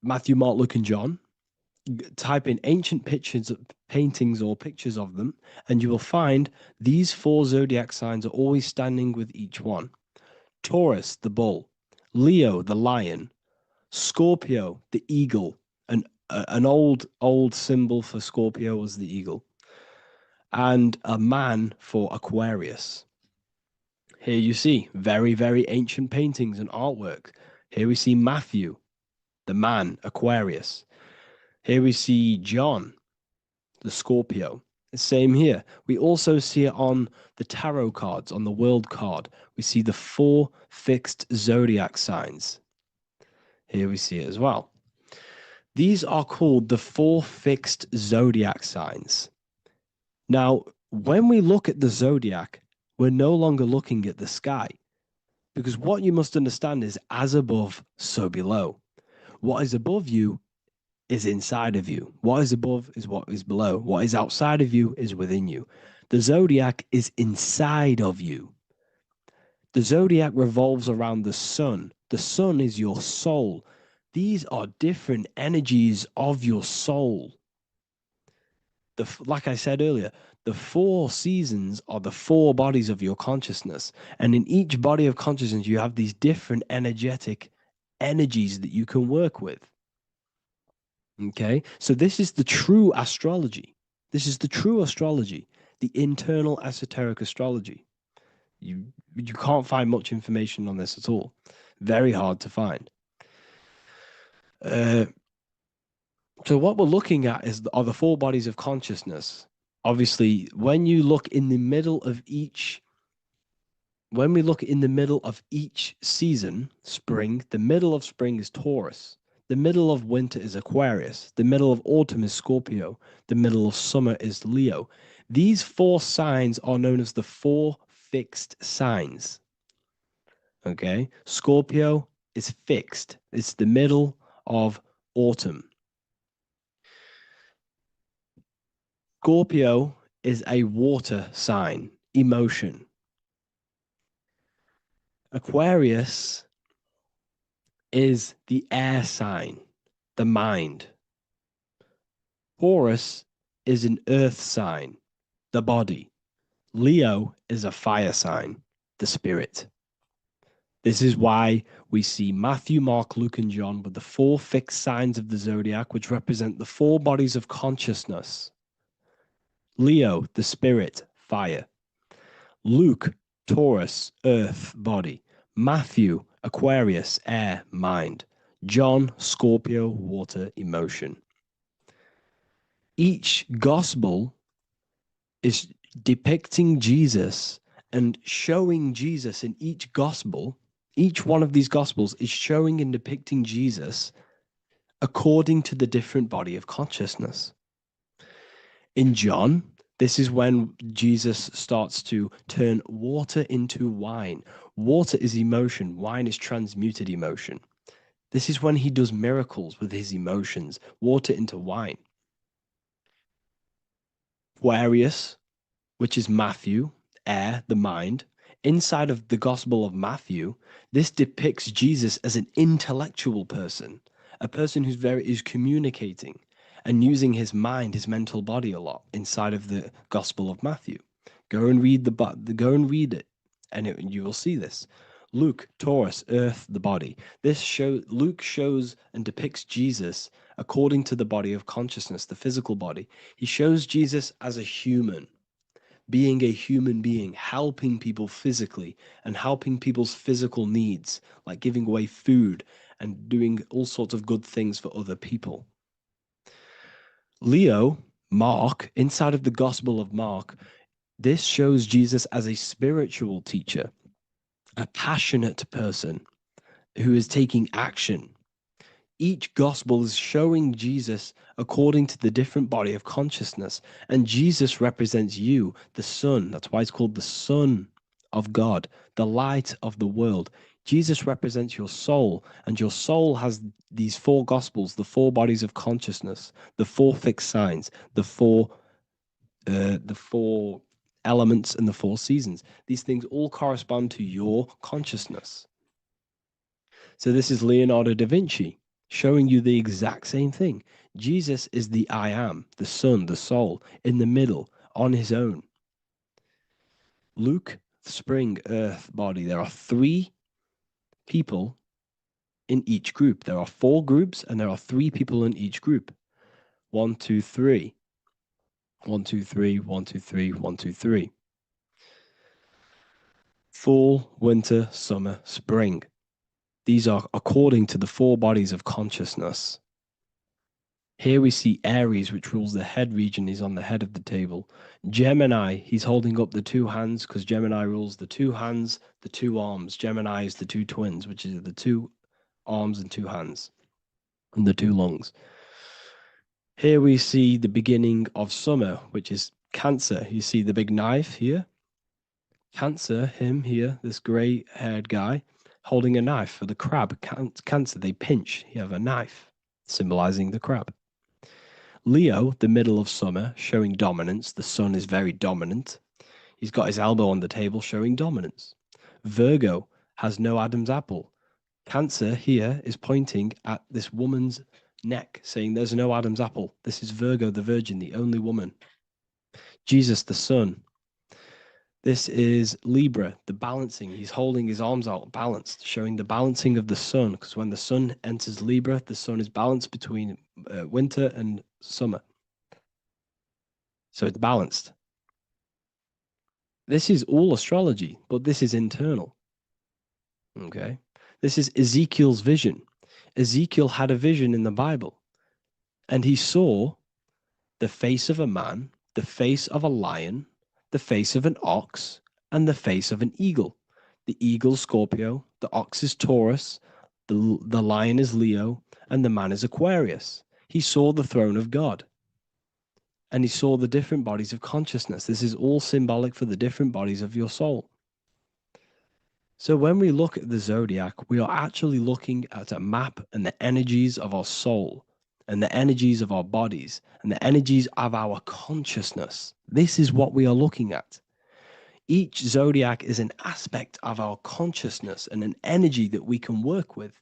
Matthew, Mark, Luke, and John, type in ancient pictures, paintings, or pictures of them, and you will find these 4 zodiac signs are always standing with each one. Taurus, the bull; Leo, the lion; Scorpio, the eagle. An old symbol for Scorpio was the eagle, and a man for Aquarius. Here you see very, very ancient paintings and artwork. Here we see Matthew, the man, Aquarius. Here we see John, the Scorpio. Same here. We also see it on the tarot cards, on the world card. We see the 4 fixed zodiac signs. Here we see it as well. These are called the 4 fixed zodiac signs. Now, when we look at the zodiac, we're no longer looking at the sky, because what you must understand is as above, so below. What is above you is inside of you. What is above is what is below. What is outside of you is within you. The zodiac is inside of you. The zodiac revolves around the sun. The sun is your soul. These are different energies of your soul. Like I said earlier, the 4 seasons are the 4 bodies of your consciousness. And in each body of consciousness, you have these different energetic energies that you can work with. Okay, so this is the true astrology. This is the true astrology, the internal esoteric astrology. You can't find much information on this at all. Very hard to find. So what we're looking at are the 4 bodies of consciousness. Obviously, when you look in the middle of each, when we look in the middle of each season, spring, the middle of spring is Taurus. The middle of winter is Aquarius. The middle of autumn is Scorpio. The middle of summer is Leo. These 4 signs are known as the 4 fixed signs. Okay, Scorpio is fixed. It's the middle of autumn. Scorpio is a water sign, emotion. Aquarius is the air sign, the mind. Taurus is an earth sign, the body. Leo is a fire sign, the spirit. This is why we see Matthew, Mark, Luke, and John with the 4 fixed signs of the zodiac, which represent the 4 bodies of consciousness. Leo, the spirit, fire. Luke, Taurus, earth, body. Matthew, Aquarius, air, mind. John, Scorpio, water, emotion. Each gospel is depicting Jesus and showing Jesus in each gospel. Each one of these gospels is showing and depicting Jesus according to the different body of consciousness. In John, this is when Jesus starts to turn water into wine. Water is emotion, wine is transmuted emotion. This is when he does miracles with his emotions, water into wine. Aquarius, which is Matthew, air, the mind. Inside of the Gospel of Matthew, this depicts Jesus as an intellectual person, a person who's communicating and using his mind, his mental body a lot inside of the Gospel of Matthew. Go and read it, and you will see this. Luke, Taurus, earth, the body. Luke shows and depicts Jesus according to the body of consciousness, the physical body. He shows Jesus as a human, being a human being, helping people physically and helping people's physical needs, like giving away food and doing all sorts of good things for other people. Leo, Mark, inside of the Gospel of Mark, this shows Jesus as a spiritual teacher, a passionate person who is taking action. Each gospel is showing Jesus according to the different body of consciousness. And Jesus represents you, the Son. That's why it's called the Son of God, the light of the world. Jesus represents your soul, and your soul has these four gospels, the four bodies of consciousness, the four fixed signs, the four elements, and the four seasons. These things all correspond to your consciousness. So this is Leonardo da Vinci showing you the exact same thing. Jesus is the I am, the Son, the soul, in the middle, on his own. Luke, spring, earth, body. There are 3 people in each group. There are 4 groups, and there are 3 people in each group. 1, 2, 3. 1, 2, 3, 1, 2, 3, 1, 2, 3. Fall, winter, summer, spring. These are according to the 4 bodies of consciousness. Here we see Aries, which rules the head region. He's on the head of the table. Gemini, he's holding up the 2 hands because Gemini rules the 2 hands, the 2 arms. Gemini is the 2 twins, which is the 2 arms and 2 hands, and the 2 lungs. Here we see the beginning of summer, which is Cancer. You see the big knife here. Cancer, him here, this gray-haired guy, holding a knife for the crab. Cancer, they pinch. You have a knife, symbolizing the crab. Leo, the middle of summer, showing dominance. The sun is very dominant. He's got his elbow on the table, showing dominance. Virgo has no Adam's apple. Cancer here is pointing at this woman's neck, saying there's no Adam's apple. This is Virgo, the virgin, the only woman. Jesus, the sun. This is Libra, the balancing. He's holding his arms out, balanced, showing the balancing of the sun. Because when the sun enters Libra, the sun is balanced between winter and summer. So it's balanced. This is all astrology, but this is internal. Okay. This is Ezekiel's vision. Ezekiel had a vision in the Bible, and he saw the face of a man, the face of a lion, the face of an ox, and the face of an eagle. The eagle is Scorpio, the ox is Taurus, the lion is Leo, and the man is Aquarius. He saw the throne of God, and he saw the different bodies of consciousness. This is all symbolic for the different bodies of your soul. So when we look at the zodiac, we are actually looking at a map and the energies of our soul, and the energies of our bodies, and the energies of our consciousness. This is what we are looking at. Each zodiac is an aspect of our consciousness and an energy that we can work with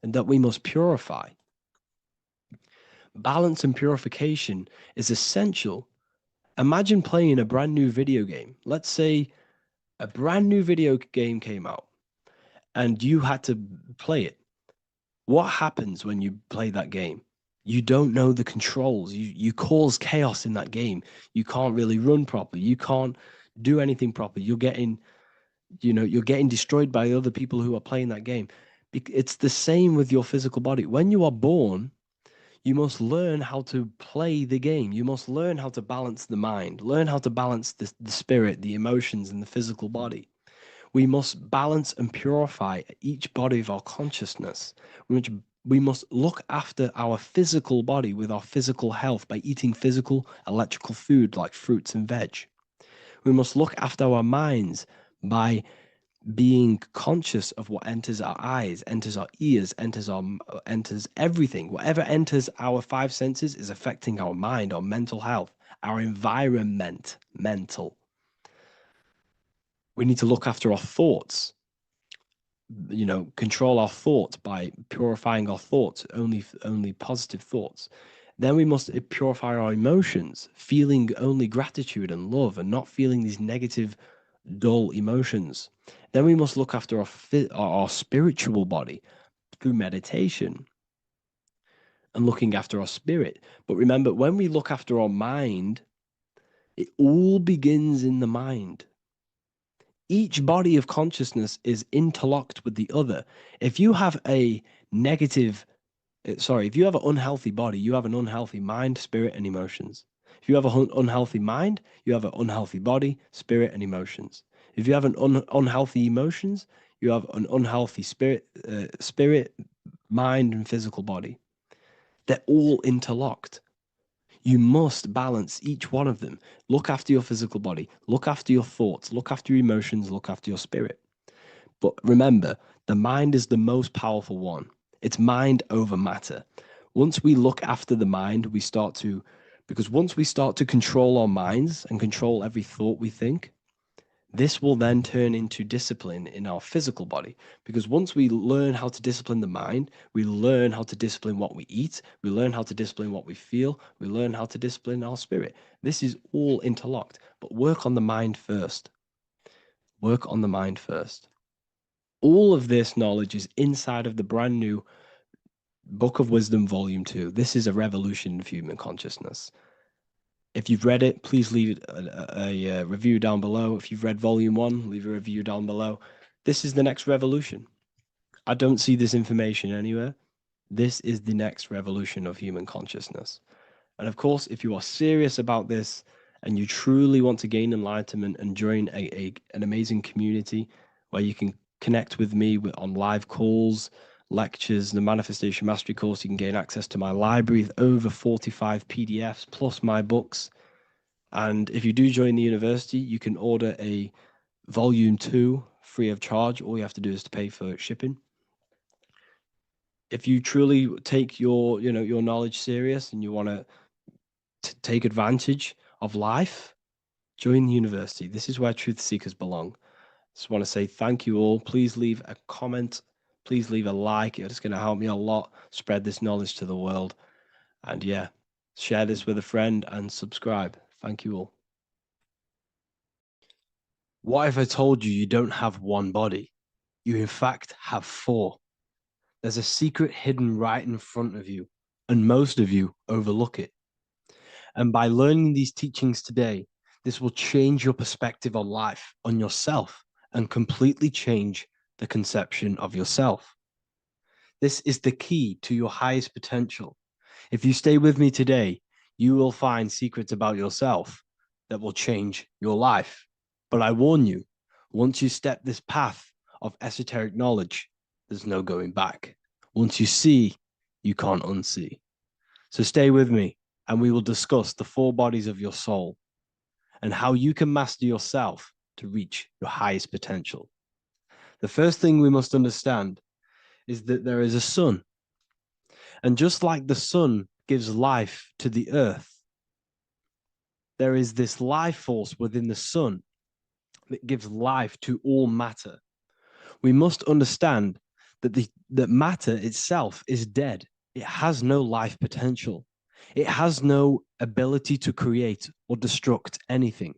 and that we must purify. Balance and purification is essential. Imagine playing a brand new video game. Let's say a brand new video game came out and you had to play it. What happens when you play that game? You don't know the controls. You cause chaos in that game. You can't really run properly. You can't do anything properly. You're getting destroyed by other people who are playing that game. It's the same with your physical body. When you are born, you must learn how to play the game. You must learn how to balance the mind, learn how to balance the spirit, the emotions, and the physical body. We must balance and purify each body of our consciousness. We we must look after our physical body with our physical health by eating physical, electrical food like fruits and veg. We must look after our minds by being conscious of what enters our eyes, enters our ears, enters everything. Whatever enters our five senses is affecting our mind, our mental health, our environment, mental. We need to look after our thoughts. Control our thoughts by purifying our thoughts, only positive thoughts. Then we must purify our emotions, feeling only gratitude and love and not feeling these negative, dull emotions. Then we must look after our spiritual body through meditation and looking after our spirit. But remember, when we look after our mind, it all begins in the mind. Each body of consciousness is interlocked with the other. If you have if you have an unhealthy body, you have an unhealthy mind, spirit, and emotions. If you have an unhealthy mind, you have an unhealthy body, spirit, and emotions. If you have an unhealthy emotions, you have an unhealthy spirit, mind, and physical body. They're all interlocked. You must balance each one of them. Look after your physical body, look after your thoughts, look after your emotions, look after your spirit. But remember, the mind is the most powerful one. It's mind over matter. Once we look after the mind, because once we start to control our minds and control every thought we think, this will then turn into discipline in our physical body. Because once we learn how to discipline the mind, we learn how to discipline what we eat, we learn how to discipline what we feel, we learn how to discipline our spirit. This is all interlocked, but work on the mind first. Work on the mind first. All of this knowledge is inside of the brand new Book of Wisdom, Volume 2. This is a revolution of human consciousness. If you've read it, please leave a review down below. If you've read Volume 1, leave a review down below. This is the next revolution. I don't see this information anywhere. This is the next revolution of human consciousness. And of course, if you are serious about this and you truly want to gain enlightenment and join an amazing community where you can connect with me on live calls, lectures, the Manifestation Mastery course, you can gain access to my library with over 45 PDFs plus my books. And if you do join the university, you can order a Volume 2 free of charge. All you have to do is to pay for shipping. If you truly take your knowledge serious and you want to take advantage of life, join the university. This is where truth seekers belong. Just want to say thank you all. Please leave a comment. Please leave a like. It's going to help me a lot spread this knowledge to the world. And yeah, share this with a friend and subscribe. Thank you all. What if I told you you don't have one body? You in fact have four. There's a secret hidden right in front of you, and most of you overlook it. And by learning these teachings today, this will change your perspective on life, on yourself, and completely change the conception of yourself. This is the key to your highest potential. If you stay with me today, you will find secrets about yourself that will change your life. But I warn you, once you step this path of esoteric knowledge, there's no going back. Once you see, you can't unsee. So stay with me, and we will discuss the four bodies of your soul and how you can master yourself to reach your highest potential. The first thing we must understand is that there is a sun. And just like the sun gives life to the earth, there is this life force within the sun that gives life to all matter. We must understand that that matter itself is dead. It has no life potential. It has no ability to create or destruct anything.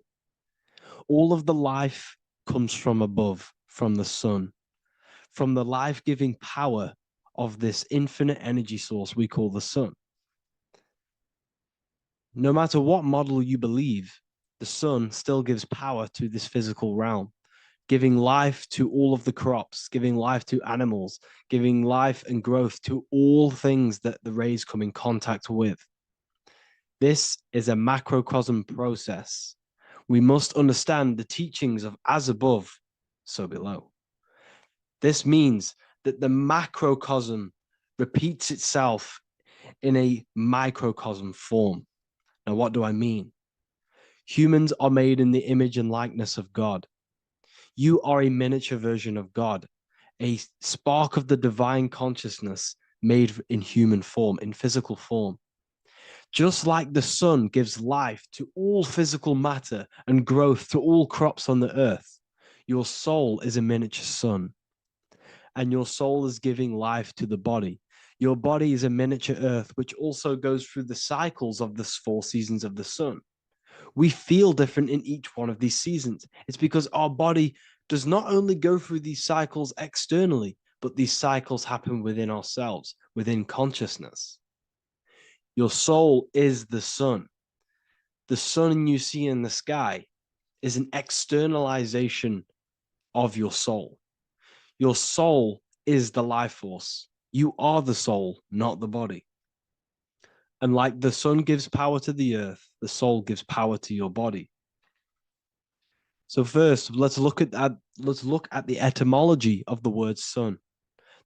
All of the life comes from above, from the sun, from the life-giving power of this infinite energy source we call the sun. No matter what model you believe, the sun still gives power to this physical realm, giving life to all of the crops, giving life to animals, giving life and growth to all things that the rays come in contact with. This is a macrocosm process. We must understand the teachings of as above, so below. This means that the macrocosm repeats itself in a microcosm form. Now, what do I mean? Humans are made in the image and likeness of God. You are a miniature version of God, a spark of the divine consciousness made in human form, in physical form. Just like the sun gives life to all physical matter and growth to all crops on the earth, your soul is a miniature sun, and your soul is giving life to the body. Your body is a miniature earth, which also goes through the cycles of the 4 seasons of the sun. We feel different in each one of these seasons. It's because our body does not only go through these cycles externally, but these cycles happen within ourselves, within consciousness. Your soul is the sun. The sun you see in the sky is an externalization of your soul. Your soul is the life force. You are the soul, not the body. And like the sun gives power to the earth, the soul gives power to your body. So first, let's look at the etymology of the word sun.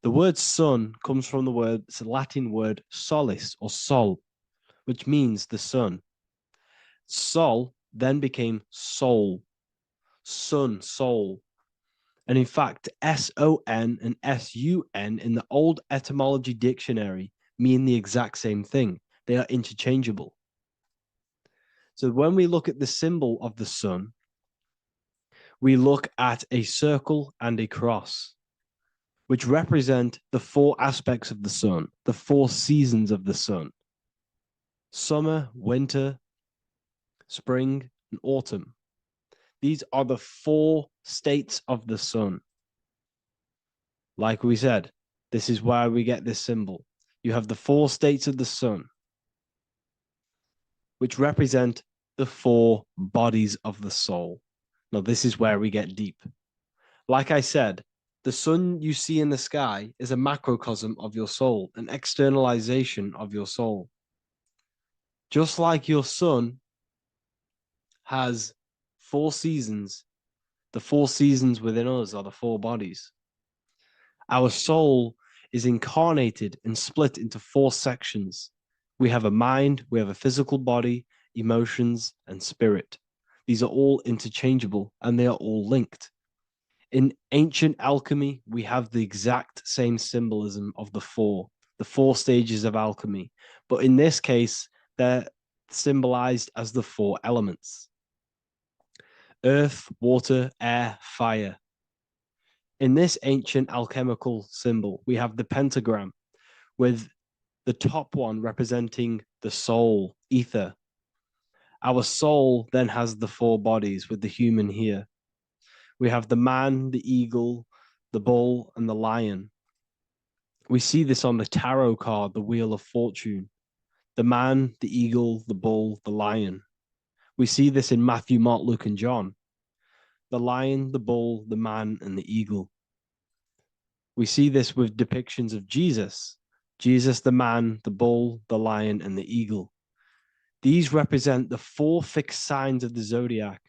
The word sun comes from it's a Latin word solis or sol, which means the sun. Sol then became soul, sun, soul. And in fact, S-O-N and S-U-N in the old etymology dictionary mean the exact same thing. They are interchangeable. So when we look at the symbol of the sun, we look at a circle and a cross, which represent the 4 aspects of the sun, the 4 seasons of the sun: summer, winter, spring, and autumn. These are the 4 states of the sun. Like we said, this is why we get this symbol. You have the 4 states of the sun, which represent the 4 bodies of the soul. Now, this is where we get deep. Like I said, the sun you see in the sky is a macrocosm of your soul, an externalization of your soul. Just like your sun has 4 seasons, the 4 seasons within us are the 4 bodies. Our soul is incarnated and split into 4 sections. We have a mind, we have a physical body, emotions, and spirit. These are all interchangeable and they are all linked. In ancient alchemy, we have the exact same symbolism of the 4 stages of alchemy. But in this case, they're symbolized as the 4 elements: earth, water, air, fire. In this ancient alchemical symbol, we have the pentagram, with the top one representing the soul, ether. Our soul then has the 4 bodies, with the human here. We have the man, the eagle, the bull, and the lion. We see this on the tarot card, the Wheel of Fortune. The man, the eagle, the bull, the lion. We see this in Matthew, Mark, Luke, and John. The lion, the bull, the man, and the eagle. We see this with depictions of Jesus. Jesus, the man, the bull, the lion, and the eagle. These represent the 4 fixed signs of the zodiac: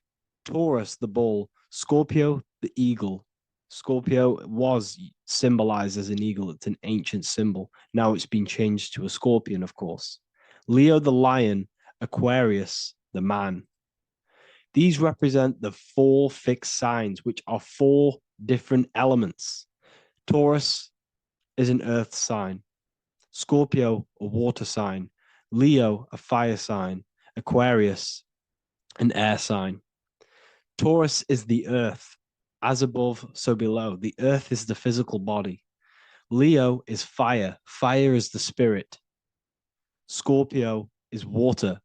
Taurus, the bull; Scorpio, the eagle. Scorpio was symbolized as an eagle. It's an ancient symbol. Now it's been changed to a scorpion, of course. Leo, the lion; Aquarius, the man. These represent the 4 fixed signs, which are 4 different elements. Taurus is an earth sign. Scorpio, a water sign. Leo, a fire sign. Aquarius, an air sign. Taurus is the earth. As above, so below. The earth is the physical body. Leo is fire. Fire is the spirit. Scorpio is water,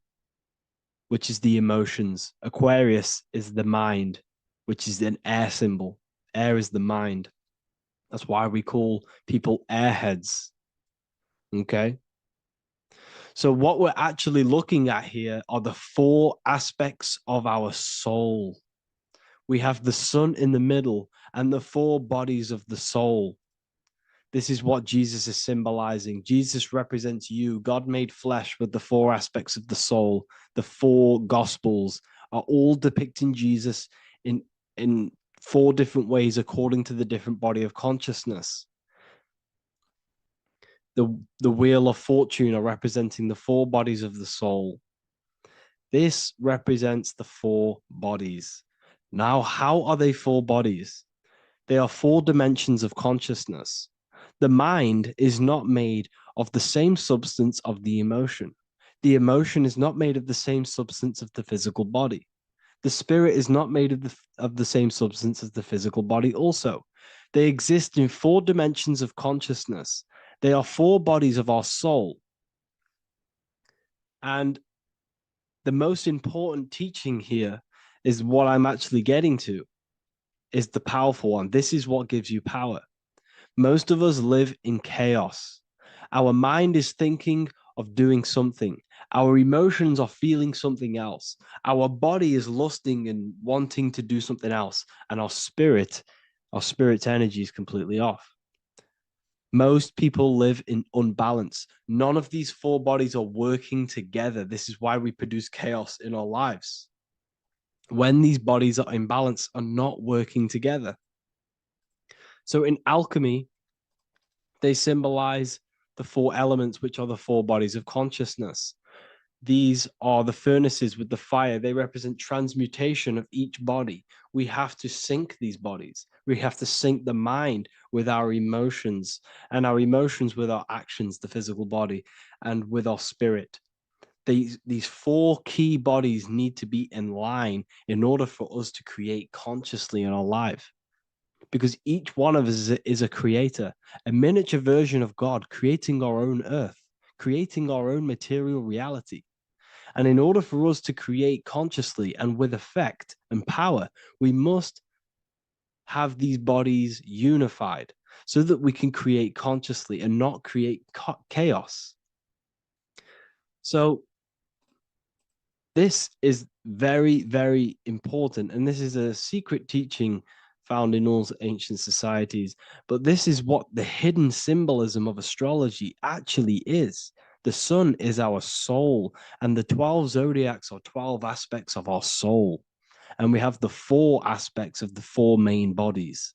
which is the emotions. Aquarius is the mind, which is an air symbol. Air is the mind. That's why we call people airheads. Okay? So what we're actually looking at here are the 4 aspects of our soul. We have the sun in the middle and the 4 bodies of the soul. This is what Jesus is symbolizing. Jesus represents you. God made flesh with the 4 aspects of the soul. The 4 gospels are all depicting Jesus in 4 different ways according to the different body of consciousness. the wheel of fortune are representing the 4 bodies of the soul. This represents the 4 bodies. Now, how are they 4 bodies? They are 4 dimensions of consciousness. The mind is not made of the same substance of the emotion. The emotion is not made of the same substance of the physical body. The spirit is not made of the same substance as the physical body also. They exist in 4 dimensions of consciousness. They are 4 bodies of our soul. And the most important teaching here is what I'm actually getting to, is the powerful one. This is what gives you power. Most of us live in chaos. Our mind is thinking of doing something. Our emotions are feeling something else. Our body is lusting and wanting to do something else. And our spirit's energy is completely off. Most people live in unbalance. None of these 4 bodies are working together. This is why we produce chaos in our lives. When these bodies are in balance, are not working together. So in alchemy, they symbolize the 4 elements, which are the 4 bodies of consciousness. These are the furnaces with the fire. They represent transmutation of each body. We have to sync these bodies. We have to sync the mind with our emotions, and our emotions with our actions, the physical body, and with our spirit. These 4 key bodies need to be in line in order for us to create consciously in our life. Because each one of us is a creator, a miniature version of God, creating our own earth, creating our own material reality. And in order for us to create consciously and with effect and power, we must have these bodies unified so that we can create consciously and not create chaos. So this is very, very important. And this is a secret teaching found in all ancient societies. But this is what the hidden symbolism of astrology actually is. The sun is our soul, and the 12 zodiacs are 12 aspects of our soul. And we have the 4 aspects of the 4 main bodies.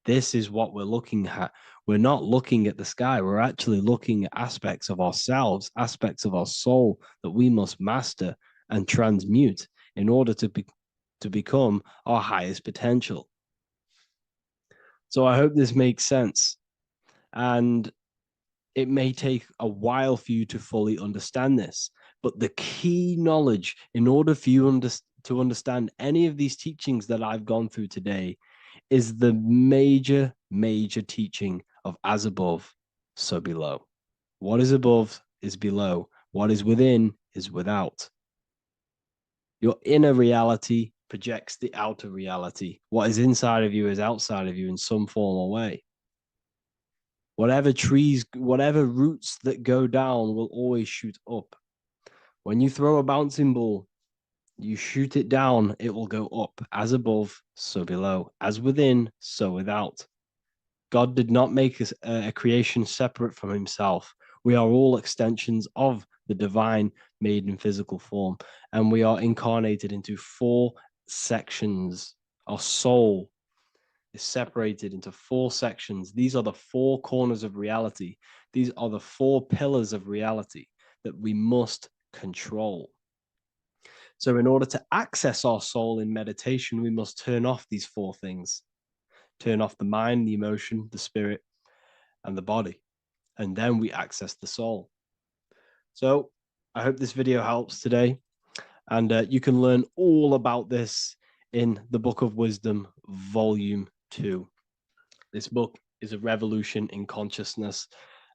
This is what we're looking at. We're not looking at the sky. We're actually looking at aspects of ourselves, aspects of our soul that we must master and transmute in order to become our highest potential. So I hope this makes sense. And it may take a while for you to fully understand this, but the key knowledge in order for you to understand any of these teachings that I've gone through today is the major teaching of as above, so below. What is above is below. What is within is without. Your inner reality projects the outer reality. What is inside of you is outside of you in some form or way. Whatever roots that go down will always shoot up. When you throw a bouncing ball, you shoot it down, it will go up. As above, so below. As within, so without. God did not make a creation separate from himself. We are all extensions of the divine made in physical form. And we are incarnated into 4 sections. Our soul is separated into 4 sections. These are the 4 corners of reality. These are the 4 pillars of reality that we must control. So in order to access our soul in meditation, we must turn off these 4 things. Turn off the mind, the emotion, the spirit, and the body. And then we access the soul. So I hope this video helps today. And you can learn all about this in the Book of Wisdom, Volume 2. This book is a revolution in consciousness.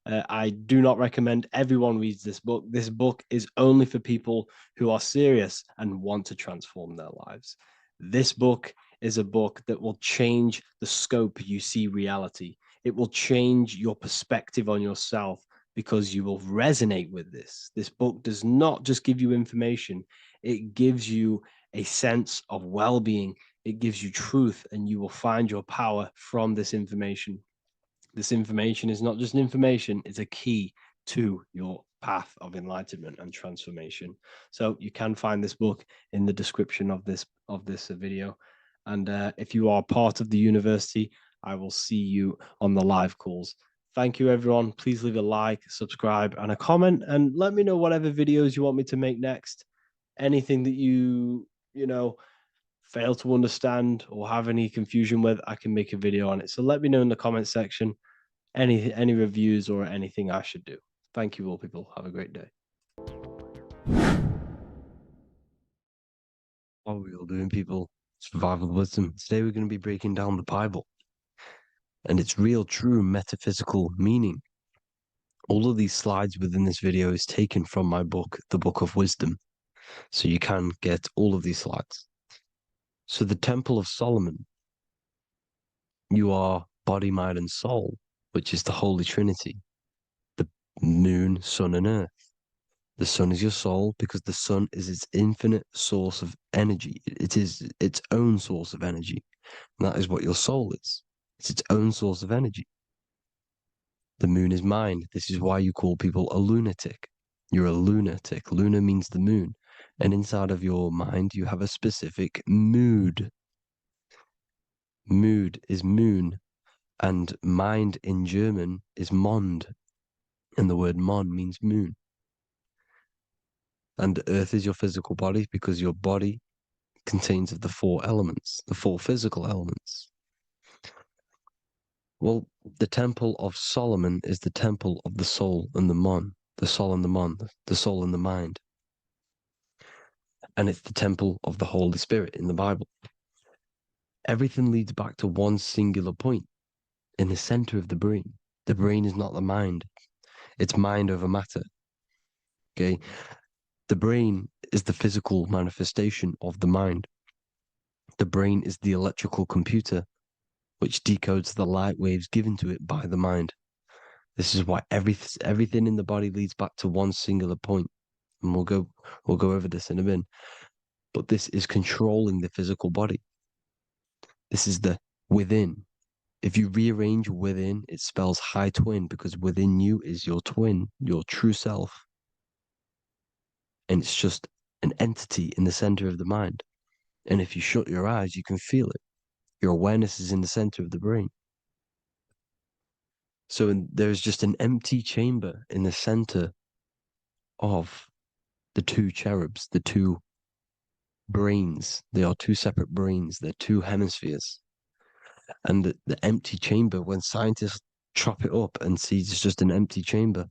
I do not recommend everyone reads this book. This book is only for people who are serious and want to transform their lives. This book is a book that will change the scope you see reality. It will change your perspective on yourself because you will resonate with this. This book does not just give you information. It gives you a sense of well-being. It gives you truth, and you will find your power from this information. This information is not just information, it's a key to your path of enlightenment and transformation. So you can find this book in the description of this video. And if you are part of the university, I will see you on the live calls Thank you, everyone. Please leave a like, subscribe, and a comment, and let me know whatever videos you want me to make next. Anything that you know, fail to understand or have any confusion with, I can make a video on it. So let me know in the comment section any reviews or anything I should do. Thank you all, people. Have a great day. What are we all doing, people? Survival wisdom. Today we're going to be breaking down the Bible and its real, true metaphysical meaning. All of these slides within this video is taken from my book, The Book of Wisdom. So you can get all of these slides. So the Temple of Solomon, you are body, mind, and soul, which is the Holy Trinity. The moon, sun, and earth. The sun is your soul because the sun is its infinite source of energy. It is its own source of energy. And that is what your soul is. It's its own source of energy. The moon is mind. This is why you call people a lunatic. You're a lunatic. Luna means the moon. And inside of your mind, you have a specific mood. Mood is moon. And mind in German is Mond. And the word Mon means moon. And earth is your physical body because your body contains of the four elements, the four physical elements. Well, the Temple of Solomon is the temple of the soul and the Mon, the soul and the Mon, the soul and the mind. And it's the temple of the Holy Spirit in the Bible. Everything leads back to one singular point in the center of the brain. The brain is not the mind. It's mind over matter. Okay? The brain is the physical manifestation of the mind. The brain is the electrical computer which decodes the light waves given to it by the mind. This is why everything in the body leads back to one singular point. And we'll go over this in a minute. But this is controlling the physical body. This is the within. If you rearrange within, it spells high twin because within you is your twin, your true self. And it's just an entity in the center of the mind. And if you shut your eyes, you can feel it. Your awareness is in the center of the brain. So there's just an empty chamber in the center of the two cherubs, the two brains. They are two separate brains. They're two hemispheres. And the empty chamber, when scientists chop it up and see it's just an empty chamber,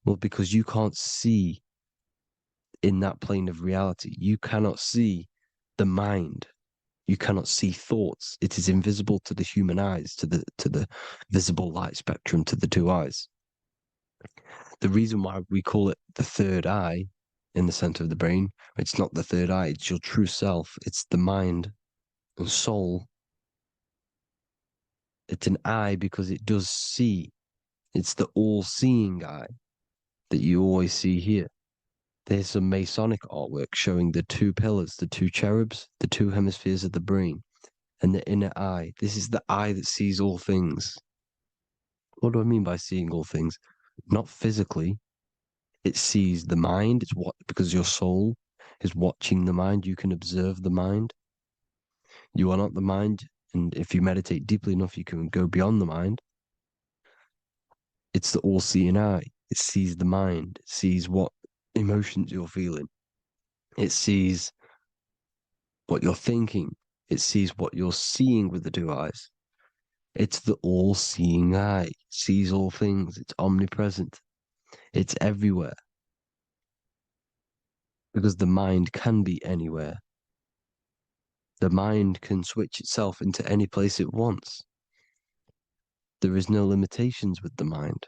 well, because you can't see in that plane of reality, you cannot see the mind. You cannot see thoughts. It is invisible to the human eyes, to the visible light spectrum, to the two eyes. The reason why we call it the third eye in the center of the brain, it's not the third eye, it's your true self. It's the mind and soul. It's an eye because it does see. It's the all-seeing eye that you always see here. There's some Masonic artwork showing the two pillars, the two cherubs, the two hemispheres of the brain, and the inner eye. This is the eye that sees all things. What do I mean by seeing all things? Not physically. It sees the mind. It's what, because your soul is watching the mind. You can observe the mind. You are not the mind. And if you meditate deeply enough, you can go beyond the mind. It's the all-seeing eye. It sees the mind. It sees what emotions you're feeling. It sees what you're thinking. It sees what you're seeing with the two eyes. It's the all-seeing eye. It sees all things. It's omnipresent. It's everywhere. Because the mind can be anywhere. The mind can switch itself into any place it wants. There is no limitations with the mind.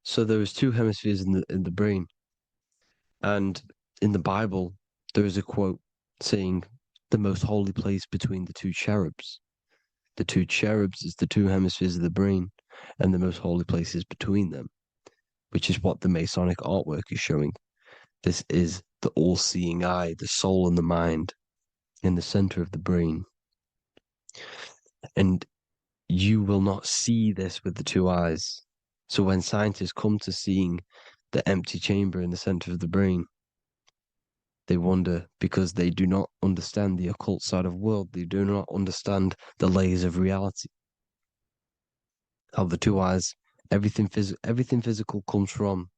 So there is two hemispheres in the brain. And in the Bible, there is a quote saying, the most holy place between the two cherubs. The two cherubs is the two hemispheres of the brain, and the most holy place is between them, which is what the Masonic artwork is showing. This is the all-seeing eye, the soul and the mind in the center of the brain. And you will not see this with the two eyes. So when scientists come to seeing the empty chamber in the center of the brain, they wonder because they do not understand the occult side of the world. They do not understand the layers of reality. How the two eyes, everything physical comes from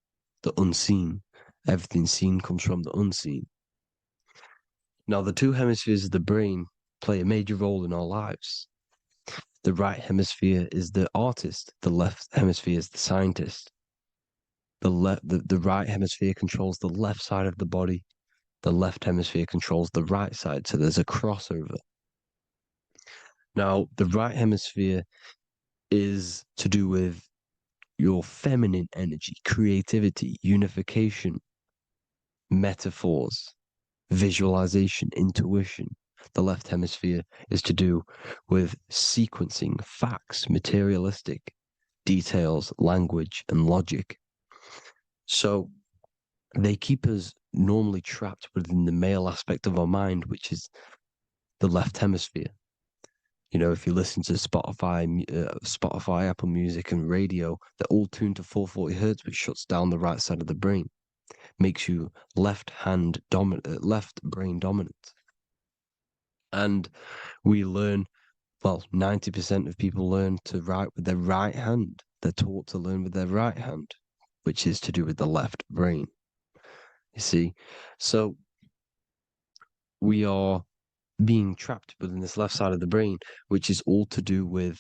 the unseen. Everything seen comes from the unseen. Now, the two hemispheres of the brain play a major role in our lives. The right hemisphere is the artist. The left hemisphere is the scientist. The right hemisphere controls the left side of the body. The left hemisphere controls the right side. So there's a crossover. Now, the right hemisphere is to do with your feminine energy, creativity, unification, metaphors, visualization, intuition. The left hemisphere is to do with sequencing, facts, materialistic details, language, and logic. So they keep us normally trapped within the male aspect of our mind, which is the left hemisphere. You know, if you listen to Spotify, Apple Music, and radio, they're all tuned to 440 hertz, which shuts down the right side of the brain, makes you left brain dominant. And we learn, well, 90% of people learn to write with their right hand. They're taught to learn with their right hand, which is to do with the left brain. You see, so we are being trapped within this left side of the brain, which is all to do with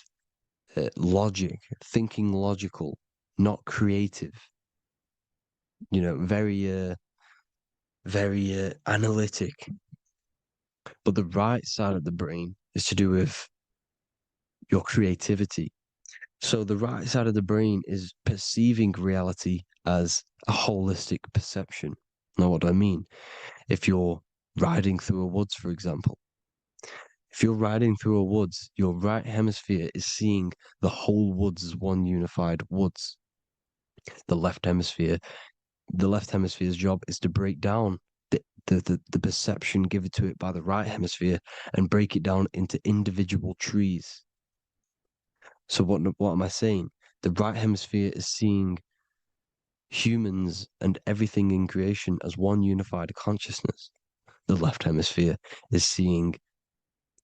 logic, thinking logical, not creative. You know, very analytic. But the right side of the brain is to do with your creativity. So the right side of the brain is perceiving reality as a holistic perception. Now, what do I mean? If you're riding through a woods, for example, if you're riding through a woods, your right hemisphere is seeing the whole woods as one unified woods. The left hemisphere's job is to break down the perception given to it by the right hemisphere and break it down into individual trees. So what am I saying? The right hemisphere is seeing humans and everything in creation as one unified consciousness. The left hemisphere is seeing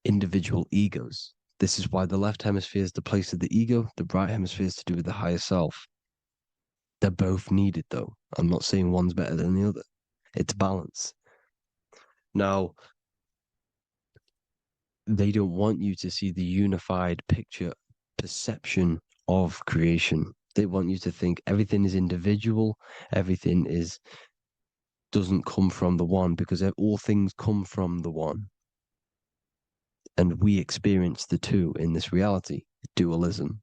individual egos. This is why the left hemisphere is the place of the ego, the right hemisphere is to do with the higher self. They're both needed, though. I'm not saying one's better than the other. It's balance. Now, they don't want you to see the unified picture, perception of creation. They want you to think everything is individual, everything doesn't come from the one, because all things come from the one. And we experience the two in this reality, dualism.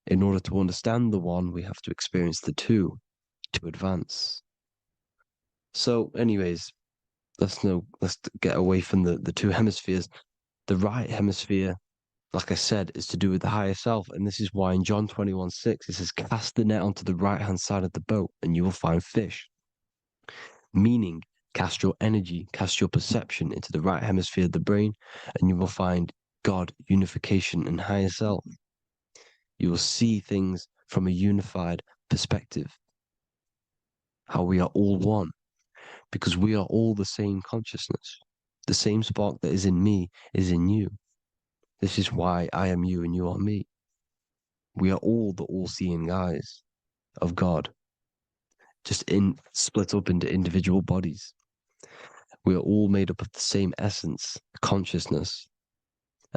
In order to understand the one, we have to experience the two to advance. So, anyways, let's get away from the two hemispheres. The right hemisphere, like I said, is to do with the higher self. And this is why in John 21:6, it says, cast the net onto the right-hand side of the boat and you will find fish. Meaning, cast your energy, cast your perception into the right hemisphere of the brain and you will find God, unification, and higher self. You will see things from a unified perspective. How we are all one. Because we are all the same consciousness. The same spark that is in me is in you. This is why I am you and you are me. We are all the all-seeing eyes of God, just split up into individual bodies. We are all made up of the same essence, consciousness.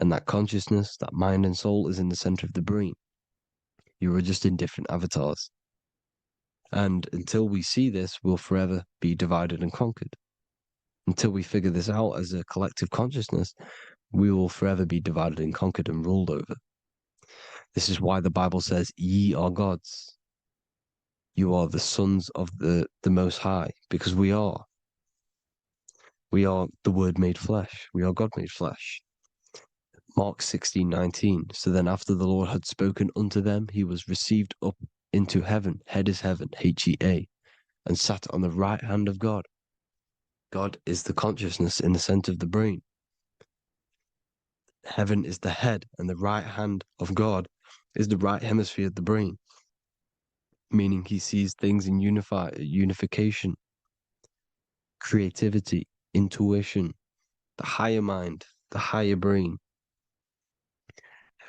And that consciousness, that mind and soul, is in the center of the brain. You are just in different avatars. And until we see this, we'll forever be divided and conquered. Until we figure this out as a collective consciousness, we will forever be divided and conquered and ruled over. This is why the Bible says, ye are gods. You are the sons of the Most High, because we are. We are the Word made flesh. We are God made flesh. Mark 16:19. So then after the Lord had spoken unto them, he was received up into heaven, head is heaven, H-E-A, and sat on the right hand of God. God is the consciousness in the center of the brain. Heaven is the head, and the right hand of God is the right hemisphere of the brain, meaning he sees things in unification, creativity, intuition, the higher mind, the higher brain.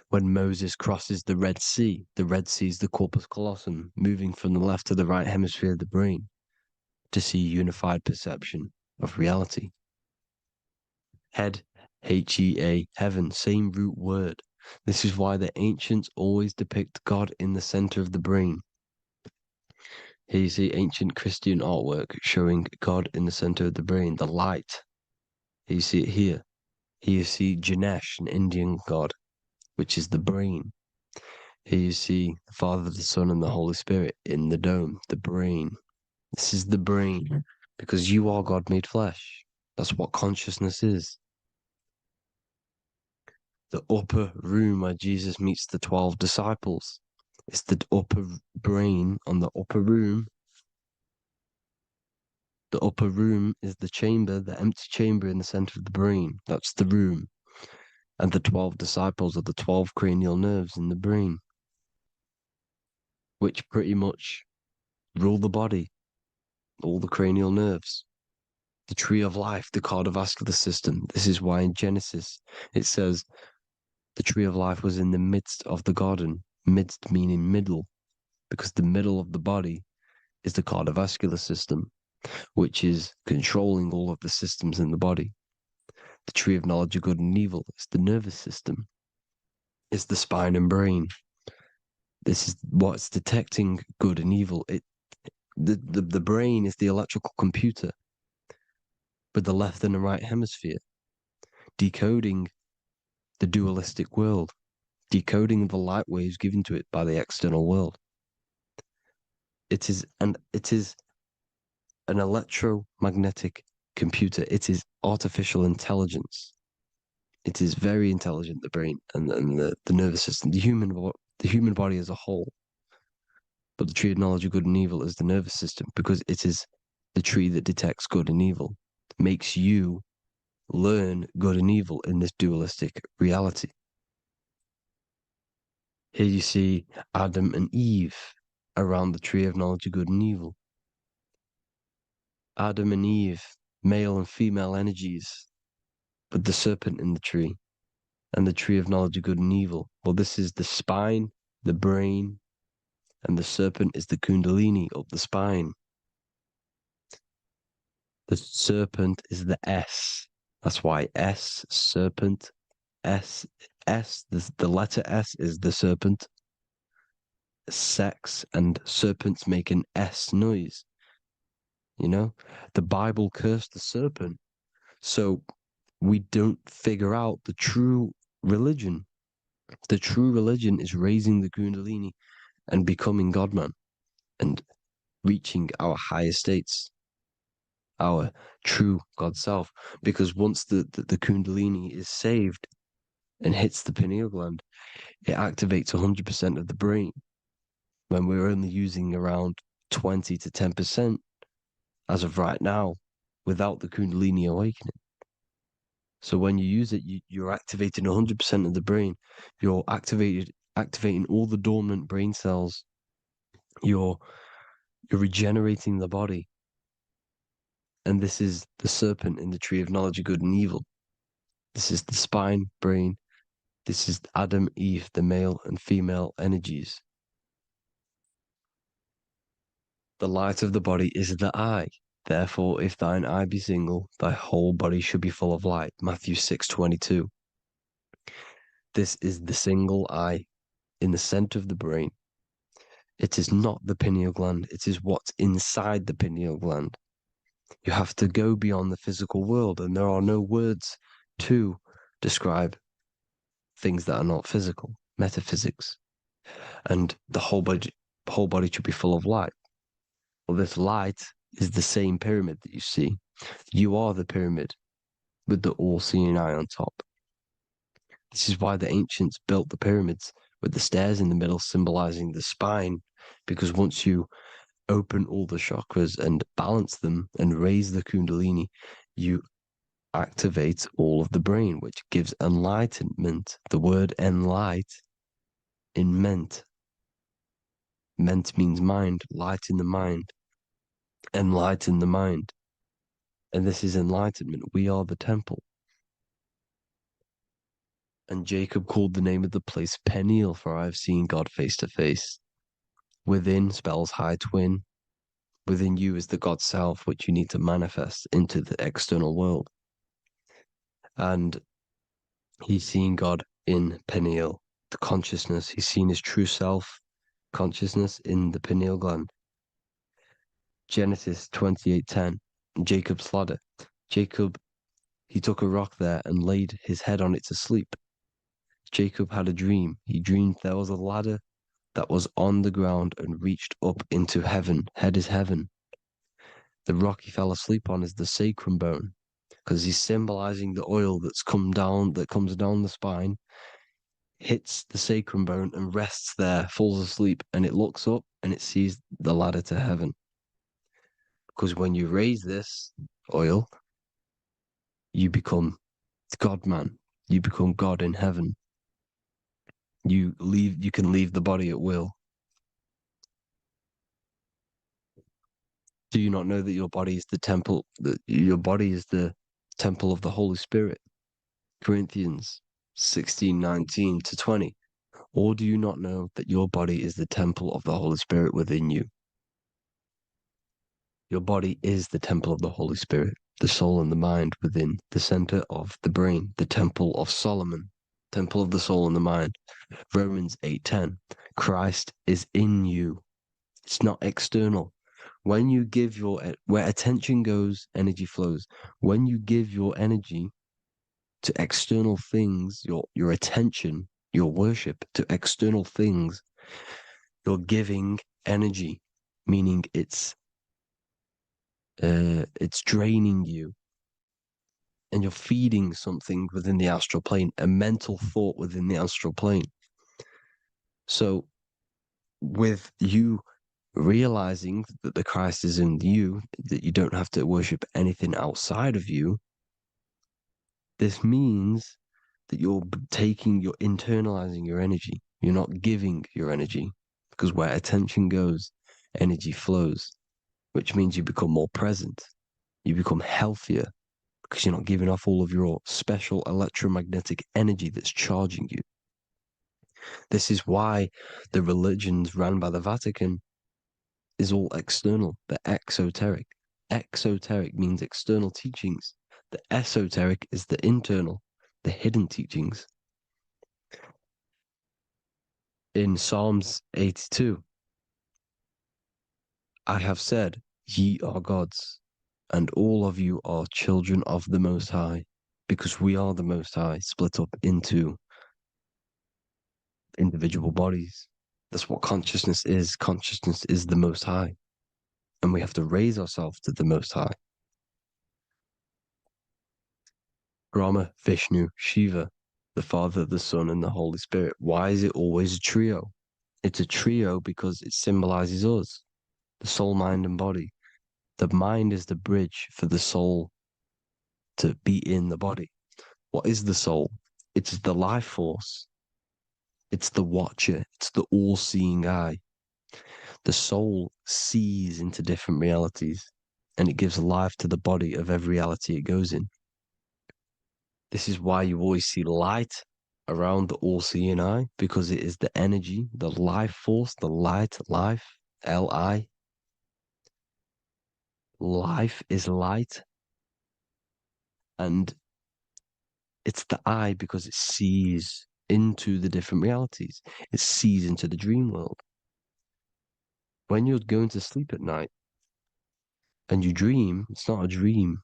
When Moses crosses the Red Sea is the corpus callosum, moving from the left to the right hemisphere of the brain to see unified perception of reality. Head, H-E-A, heaven, same root word. This is why the ancients always depict God in the center of the brain. Here you see ancient Christian artwork showing God in the center of the brain, the light. Here you see it here. Here you see Ganesh, an Indian god, which is the brain. Here you see the Father, the Son, and the Holy Spirit in the dome, the brain. This is the brain, because you are God made flesh. That's what consciousness is. The upper room where Jesus meets the 12 disciples. It's the upper brain on the upper room. The upper room is the chamber, the empty chamber in the center of the brain. That's the room. And the 12 disciples are the 12 cranial nerves in the brain, which pretty much rule the body, all the cranial nerves. The tree of life, the cardiovascular system. This is why in Genesis it says the tree of life was in the midst of the garden. Midst meaning middle, because the middle of the body is the cardiovascular system, which is controlling all of the systems in the body. The tree of knowledge of good and evil is the nervous system, is the spine and brain. This is what's detecting good and evil. The brain is the electrical computer with the left and the right hemisphere, decoding the dualistic world, decoding the light waves given to it by the external world. It is an electromagnetic computer. It is artificial intelligence. It is very intelligent, the brain and the nervous system, the human body as a whole. But the tree of knowledge of good and evil is the nervous system, because it is the tree that detects good and evil, makes you learn good and evil in this dualistic reality. Here you see Adam and Eve around the tree of knowledge of good and evil. Adam and Eve, male and female energies, but the serpent in the tree, and the tree of knowledge of good and evil. Well, this is the spine, the brain, and the serpent is the kundalini of the spine. The serpent is the S. That's why S, serpent, the letter S is the serpent. Sex and serpents make an S noise. You know, the Bible cursed the serpent. So we don't figure out the true religion. The true religion is raising the kundalini and becoming God-man and reaching our higher states, our true God self. Because once the kundalini is saved and hits the pineal gland, it activates 100% of the brain, when we're only using around 20 to 10% as of right now without the kundalini awakening. So when you use it, you're activating 100% of the brain. You're activating all the dormant brain cells. You're regenerating the body. And this is the serpent in the tree of knowledge of good and evil. This is the spine, brain. This is Adam, Eve, the male and female energies. The light of the body is the eye. Therefore, if thine eye be single, thy whole body should be full of light. Matthew 6:22. This is the single eye in the center of the brain. It is not the pineal gland. It is what's inside the pineal gland. You have to go beyond the physical world, and there are no words to describe things that are not physical, metaphysics. And the whole body should be full of light. Well, this light is the same pyramid that you see. You are the pyramid with the all-seeing eye on top. This is why the ancients built the pyramids with the stairs in the middle symbolizing the spine, because once you open all the chakras and balance them and raise the kundalini, you activate all of the brain, which gives enlightenment. The word enlight in ment. Ment means mind, light in the mind. Enlighten the mind. And this is enlightenment. We are the temple. And Jacob called the name of the place Peniel, for I have seen God face to face. Within spells high twin. Within you is the God self, which you need to manifest into the external world. And he's seen God in Peniel, the consciousness. He's seen his true self consciousness in the pineal gland. Genesis 28:10, Jacob's ladder. Jacob, he took a rock there and laid his head on it to sleep. Jacob had a dream. He dreamed there was a ladder that was on the ground and reached up into heaven. Head is heaven. The rock he fell asleep on is the sacrum bone, because he's symbolizing the oil that comes down the spine, hits the sacrum bone and rests there, falls asleep, and it looks up and it sees the ladder to heaven. Because when you raise this oil, you become God-man. You become God in heaven. You can leave the body at will. Do you not know that your body is the temple, that your body is the temple of the Holy Spirit? Corinthians 16:19-20. Or do you not know that your body is the temple of the Holy Spirit within you? Your body is the temple of the Holy Spirit, the soul and the mind within the center of the brain, the temple of Solomon, temple of the soul and the mind. Romans 8:10. Christ is in you. It's not external. When you give where attention goes, energy flows. When you give your energy to external things, your attention, your worship to external things, you're giving energy, meaning it's draining you, and you're feeding something within the astral plane, a mental thought within the astral plane. So with you realizing that the Christ is in you, that you don't have to worship anything outside of you, this means that you're internalizing your energy. You're not giving your energy, because where attention goes, energy flows, which means you become more present. You become healthier because you're not giving off all of your special electromagnetic energy that's charging you. This is why the religions run by the Vatican is all external. They're exoteric. Exoteric means external teachings. The esoteric is the internal, the hidden teachings. In Psalms 82, I have said, ye are gods, and all of you are children of the Most High, because we are the Most High, split up into individual bodies. That's what consciousness is. Consciousness is the Most High, and we have to raise ourselves to the Most High. Brahma, Vishnu, Shiva, the Father, the Son, and the Holy Spirit. Why is it always a trio? It's a trio because it symbolizes us, the soul, mind, and body. The mind is the bridge for the soul to be in the body. What is the soul? It's the life force. It's the watcher. It's the all-seeing eye. The soul sees into different realities, and it gives life to the body of every reality it goes in. This is why you always see light around the all-seeing eye, because it is the energy, the life force, the light, life, L-I. Life is light, and it's the eye because it sees into the different realities. It sees into the dream world. When you're going to sleep at night and you dream, it's not a dream.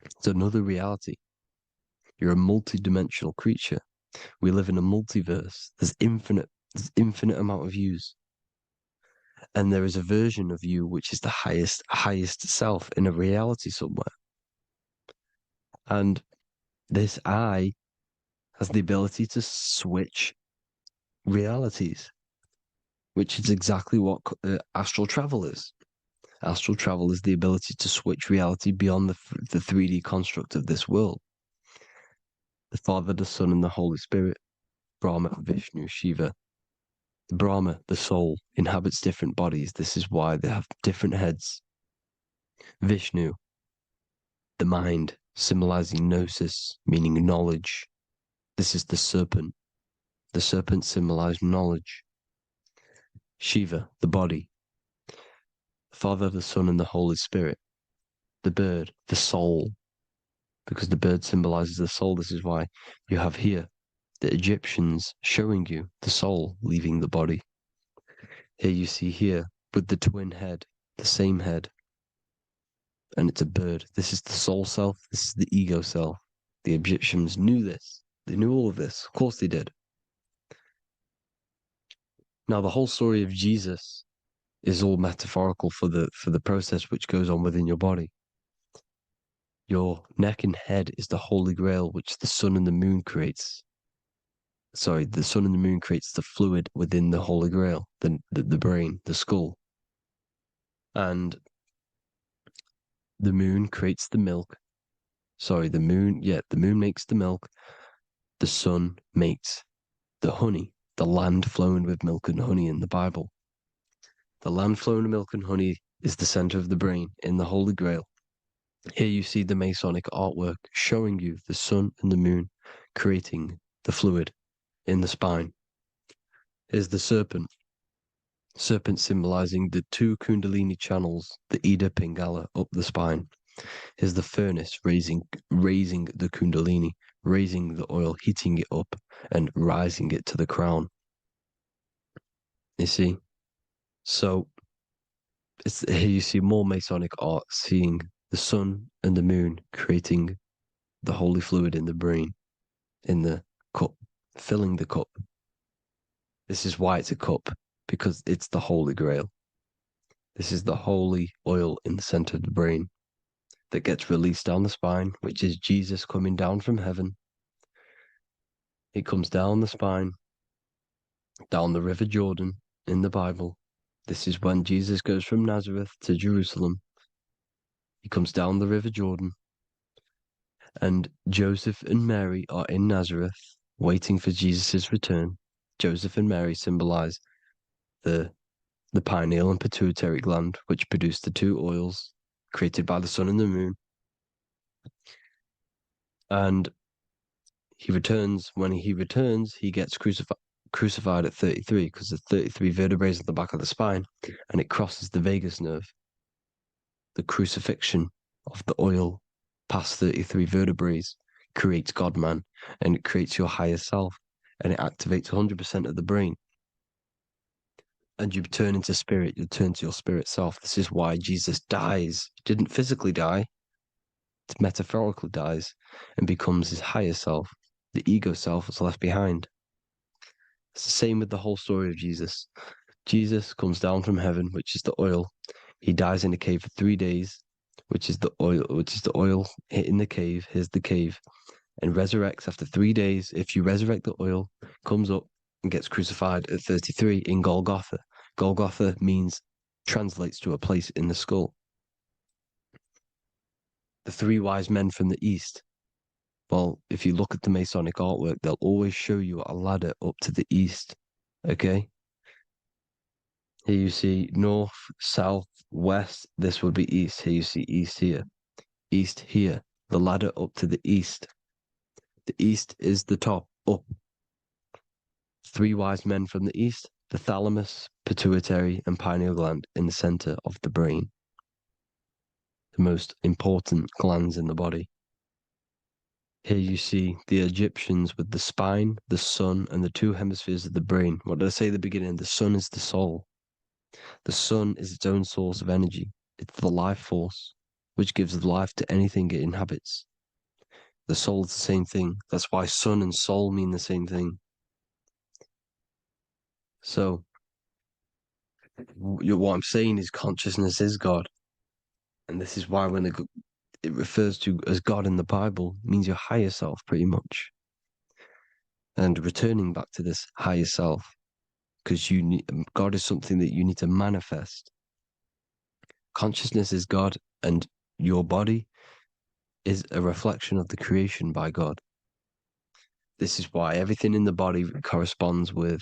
It's another reality. You're a multi-dimensional creature. We live in a multiverse. There's infinite amount of yous. And there is a version of you which is the highest self in a reality somewhere. And this eye has the ability to switch realities, which is exactly what astral travel is. Astral travel is the ability to switch reality beyond the 3D construct of this world. The Father, the Son, and the Holy Spirit, Brahma, Vishnu, Shiva. Brahma, the soul, inhabits different bodies. This is why they have different heads. Vishnu, the mind, symbolizing gnosis, meaning knowledge. This is the serpent. The serpent symbolized knowledge. Shiva, the body. Father, the Son, and the Holy Spirit. The bird, the soul. Because the bird symbolizes the soul. This is why you have here the Egyptians showing you the soul leaving the body. Here you see here with the twin head, the same head. And it's a bird. This is the soul self. This is the ego self. The Egyptians knew this. They knew all of this. Of course they did. Now the whole story of Jesus is all metaphorical for the process which goes on within your body. Your neck and head is the Holy Grail, which the sun and the moon creates. Sorry, the sun and the moon creates the fluid within the Holy Grail, the brain, the skull. And the moon creates the milk. Sorry, the moon makes the milk. The sun makes the honey, the land flowing with milk and honey in the Bible. The land flowing with milk and honey is the center of the brain in the Holy Grail. Here you see the Masonic artwork showing you the sun and the moon creating the fluid in the spine. Here's the serpent. Serpent symbolizing the two Kundalini channels, the Ida Pingala up the spine. Here's the furnace raising the Kundalini, raising the oil, heating it up, and rising it to the crown. You see? So here you see more Masonic art, seeing the sun and the moon creating the holy fluid in the brain, in the cup, filling the cup. This is why it's a cup, because it's the Holy Grail. This is the holy oil in the center of the brain that gets released down the spine, which is Jesus coming down from heaven. It comes down the spine, down the River Jordan in the Bible. This is when Jesus goes from Nazareth to Jerusalem. He comes down the River Jordan, and Joseph and Mary are in Nazareth waiting for Jesus' return. Joseph and Mary symbolize the pineal and pituitary gland, which produce the two oils created by the sun and the moon. And he returns. When he returns, he gets crucified at 33, because there's 33 vertebrae at the back of the spine, and it crosses the vagus nerve. The crucifixion of the oil past 33 vertebrae creates God-man, and it creates your higher self, and it activates 100% of the brain. And you turn into spirit, you turn to your spirit self. This is why Jesus dies. He didn't physically die, it metaphorically dies, and becomes his higher self. The ego self is left behind. It's the same with the whole story of Jesus. Jesus comes down from heaven, which is the oil. He dies in a cave for 3 days, which is the oil hitting the cave. Here's the cave, and resurrects after 3 days. If you resurrect the oil, comes up and gets crucified at 33 in Golgotha. Golgotha translates to a place in the skull. The three wise men from the east. Well, if you look at the Masonic artwork, they'll always show you a ladder up to the east. Okay? Here you see north, south, west. This would be east. Here you see east here. East here. The ladder up to the east. The east is the top, up. Three wise men from the east. The thalamus, pituitary, and pineal gland in the center of the brain. The most important glands in the body. Here you see the Egyptians with the spine, the sun, and the two hemispheres of the brain. What did I say at the beginning? The sun is the soul. The sun is its own source of energy. It's the life force, which gives life to anything it inhabits. The soul is the same thing. That's why sun and soul mean the same thing. So, what I'm saying is consciousness is God. And this is why when it refers to as God in the Bible, means your higher self, pretty much. And returning back to this higher self, because God is something that you need to manifest. Consciousness is God, and your body is a reflection of the creation by God. This is why everything in the body corresponds with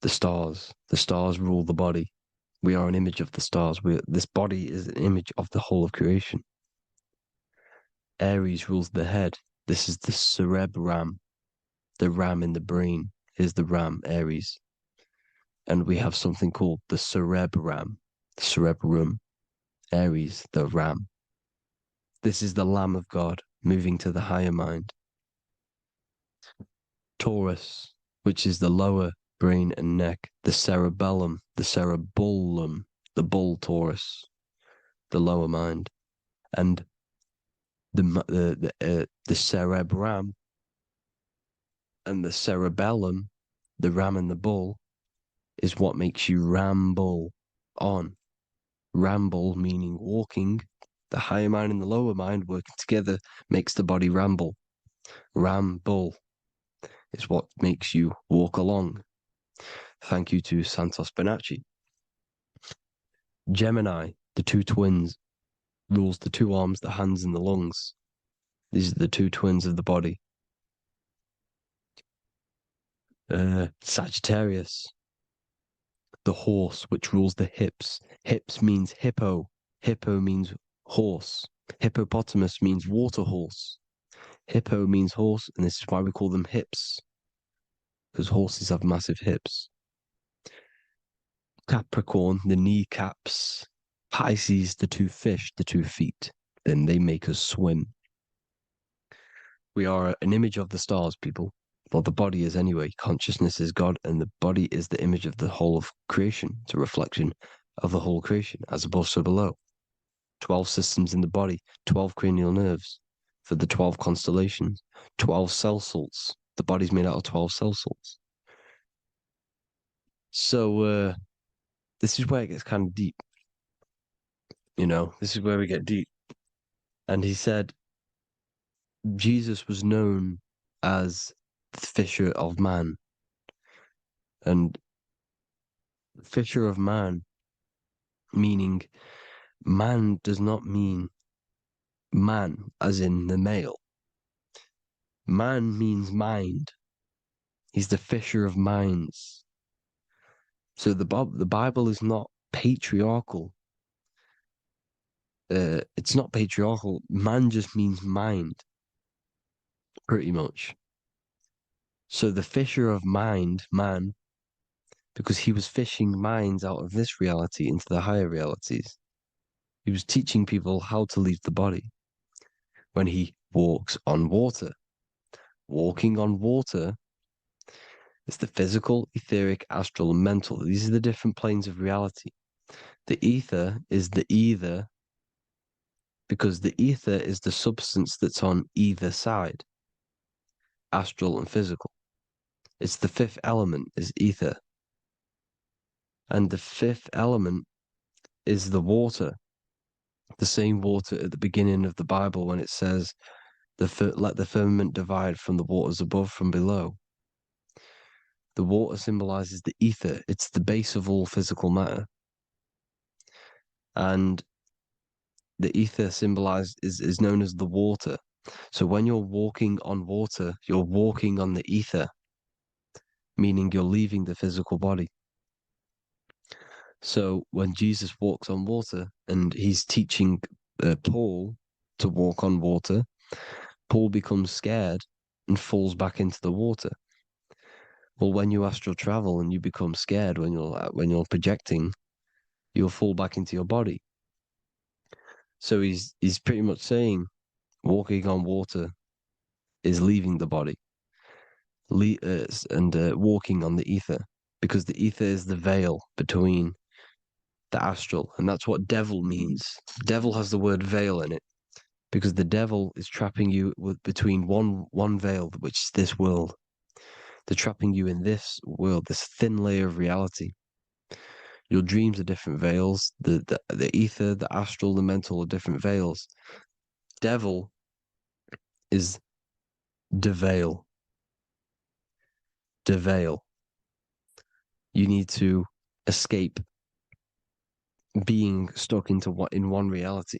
the stars. The stars rule the body. We are an image of the stars. This body is an image of the whole of creation. Aries rules the head. This is the cerebrum. the ram in the brain is the ram, Aries. And we have something called the cerebrum, Aries, the ram. This is the Lamb of God moving to the higher mind. Taurus, which is the lower brain and neck, the cerebellum, the bull Taurus, the lower mind, and the cerebrum and the cerebellum, the ram and the bull, is what makes you ramble on. Ramble meaning walking. The higher mind and the lower mind working together makes the body ramble. Ramble is what makes you walk along. Thank you to Santos Bonacci. Gemini, the two twins, rules the two arms, the hands, and the lungs. These are the two twins of the body. Sagittarius, the horse, which rules the hips. Hips means hippo. Hippo means horse. Hippopotamus means water horse. Hippo means horse, and this is why we call them hips, because horses have massive hips. Capricorn, the kneecaps. Pisces, the two fish, the 2 feet. Then they make us swim. We are an image of the stars, people. Well, the body is anyway. Consciousness is God, and the body is the image of the whole of creation. It's a reflection of the whole creation, as above, so below. 12 systems in the body, 12 cranial nerves for the 12 constellations, 12 cell salts. The body's made out of 12 cell salts. So, this is where it gets kind of deep. You know, this is where we get deep. And he said, Jesus was known as the fisher of man. And fisher of man, meaning man does not mean man as in the male. Man means mind. He's the fisher of minds. So the Bible is not patriarchal. It's not patriarchal. Man just means mind, pretty much. So the fisher of mind, man, because he was fishing minds out of this reality into the higher realities. He was teaching people how to leave the body when he walks on water. Walking on water is the physical, etheric, astral, and mental. These are the different planes of reality. The ether is the either, because the ether is the substance that's on either side, astral and physical. It's the fifth element, is ether. And the fifth element is the water. The same water at the beginning of the Bible when it says, let the firmament divide from the waters above from below. The water symbolizes the ether. It's the base of all physical matter. And the ether symbolized is known as the water. So when you're walking on water, you're walking on the ether, meaning you're leaving the physical body. So when Jesus walks on water and he's teaching Paul to walk on water, Paul becomes scared and falls back into the water. Well, when you astral travel and you become scared when you're projecting, you'll fall back into your body. So he's pretty much saying walking on water is leaving the body, and walking on the ether, because the ether is the veil between the astral, and that's what devil means. Devil has the word veil in it, because the devil is trapping you between one veil, which is this world. They're trapping you in this world, this thin layer of reality. Your dreams are different veils. The ether, the astral, the mental are different veils. Devil is deveil. Deveil. You need to escape being stuck in one reality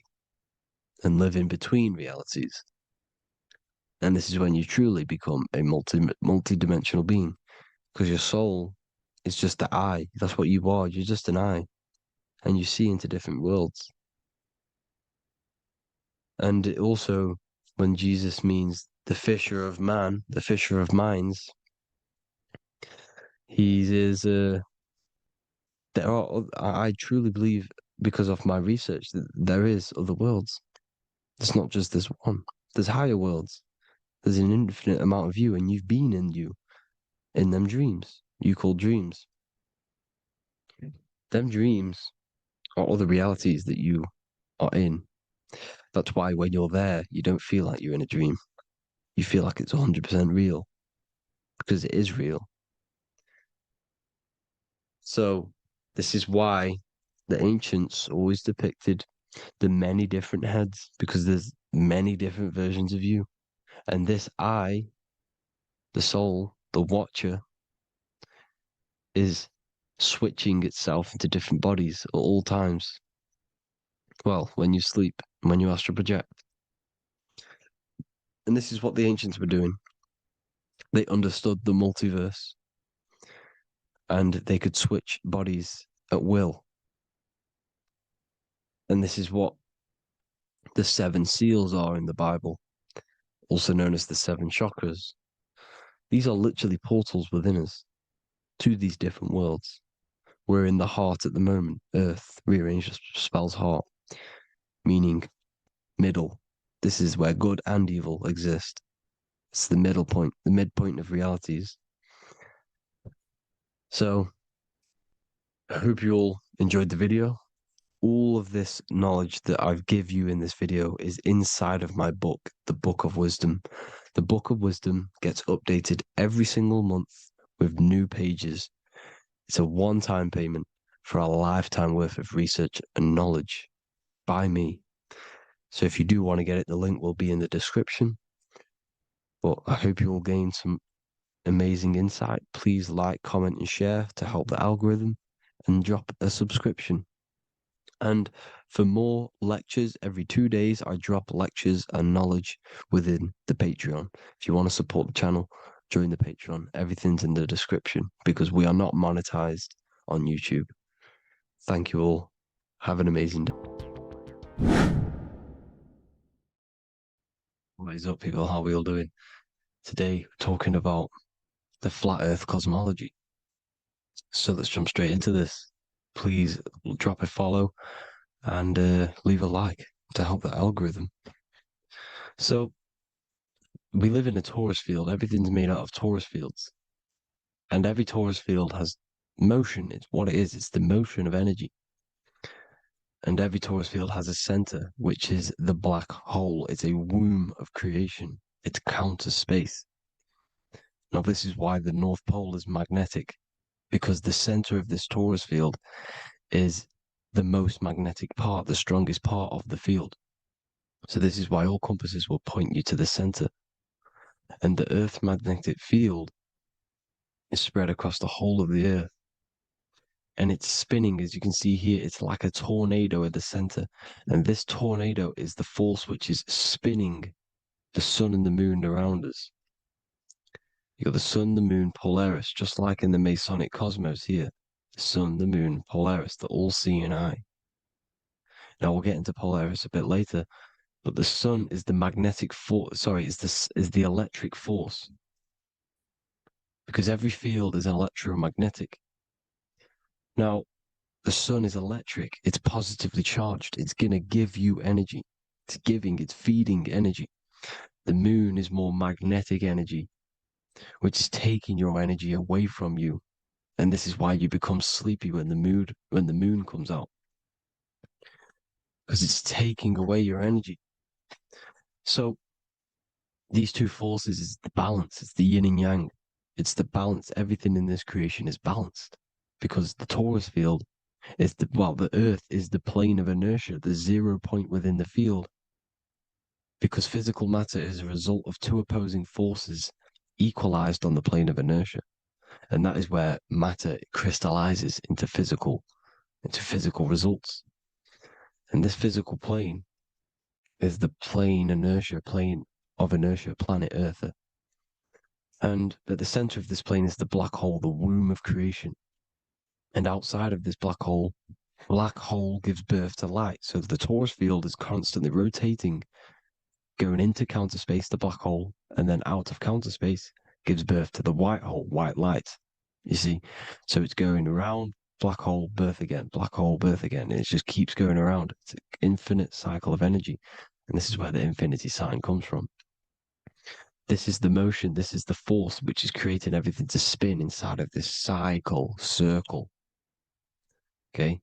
and live in between realities. And this is when you truly become a multi-dimensional being, because your soul is just the eye. That's what you are. You're just an eye, and you see into different worlds. And it also, when Jesus means the fisher of man, the fisher of minds, he is I truly believe, because of my research, that there is other worlds. It's not just this one. There's higher worlds. There's an infinite amount of you, and you've been in them dreams you call dreams. Them dreams are other realities that you are in. That's why when you're there, you don't feel like you're in a dream. You feel like it's 100% real, because it is real. So this is why the ancients always depicted the many different heads, because there's many different versions of you. And this I, the soul, the watcher, is switching itself into different bodies at all times. Well, when you sleep, when you astral project. And this is what the ancients were doing. They understood the multiverse, and they could switch bodies at will. And this is what the 7 seals are in the Bible, also known as the 7 chakras. These are literally portals within us to these different worlds. We're in the heart at the moment. Earth, rearranged spells heart, meaning middle. This is where good and evil exist. It's the middle point, the midpoint of realities. So, I hope you all enjoyed the video. All of this knowledge that I've give you in this video is inside of my book, the Book of Wisdom. The Book of Wisdom gets updated every single month with new pages. It's a one-time payment for a lifetime worth of research and knowledge by me. So if you do want to get it, the link will be in the description. But I hope you all gain some amazing insight. Please like, comment, and share to help the algorithm, and drop a subscription. And for more lectures, every 2 days, I drop lectures and knowledge within the Patreon. If you want to support the channel, join the Patreon. Everything's in the description, because we are not monetized on YouTube. Thank you all. Have an amazing day. What is up, people? How are we all doing? Today, we're talking about the flat earth cosmology. So let's jump straight into this. Please drop a follow and leave a like to help the algorithm. So we live in a torus field. Everything's made out of torus fields. And every torus field has motion. It's what it is. It's the motion of energy. And every torus field has a center, which is the black hole. It's a womb of creation. It's counter space. Now, this is why the North Pole is magnetic, because the center of this torus field is the most magnetic part, the strongest part of the field. So this is why all compasses will point you to the center. And the Earth's magnetic field is spread across the whole of the Earth. And it's spinning, as you can see here. It's like a tornado at the center. And this tornado is the force which is spinning the sun and the moon around us. You got the sun, the moon, Polaris, just like in the Masonic cosmos here. The sun, the moon, Polaris, the all-seeing eye. Now we'll get into Polaris a bit later, but the sun is the magnetic force. Sorry, is the electric force, because every field is electromagnetic. Now, the sun is electric. It's positively charged. It's gonna give you energy. It's feeding energy. The moon is more magnetic energy, which is taking your energy away from you. And this is why you become sleepy when the moon comes out, because it's taking away your energy. So these two forces is the balance. It's the yin and yang. It's the balance. Everything in this creation is balanced, because the torus field is the Earth is the plane of inertia, the 0 point within the field, because physical matter is a result of two opposing forces equalized on the plane of inertia. And that is where matter crystallizes into physical results. And this physical plane is the plane of inertia, planet Earth. And at the center of this plane is the black hole, the womb of creation. And outside of this black hole gives birth to light. So the torus field is constantly rotating, going into counter space, the black hole, and then out of counter space gives birth to the white hole, white light. You see? So it's going around, black hole, birth again, black hole, birth again. And it just keeps going around. It's an infinite cycle of energy. And this is where the infinity sign comes from. This is the motion, this is the force which is creating everything to spin inside of this circle. Okay?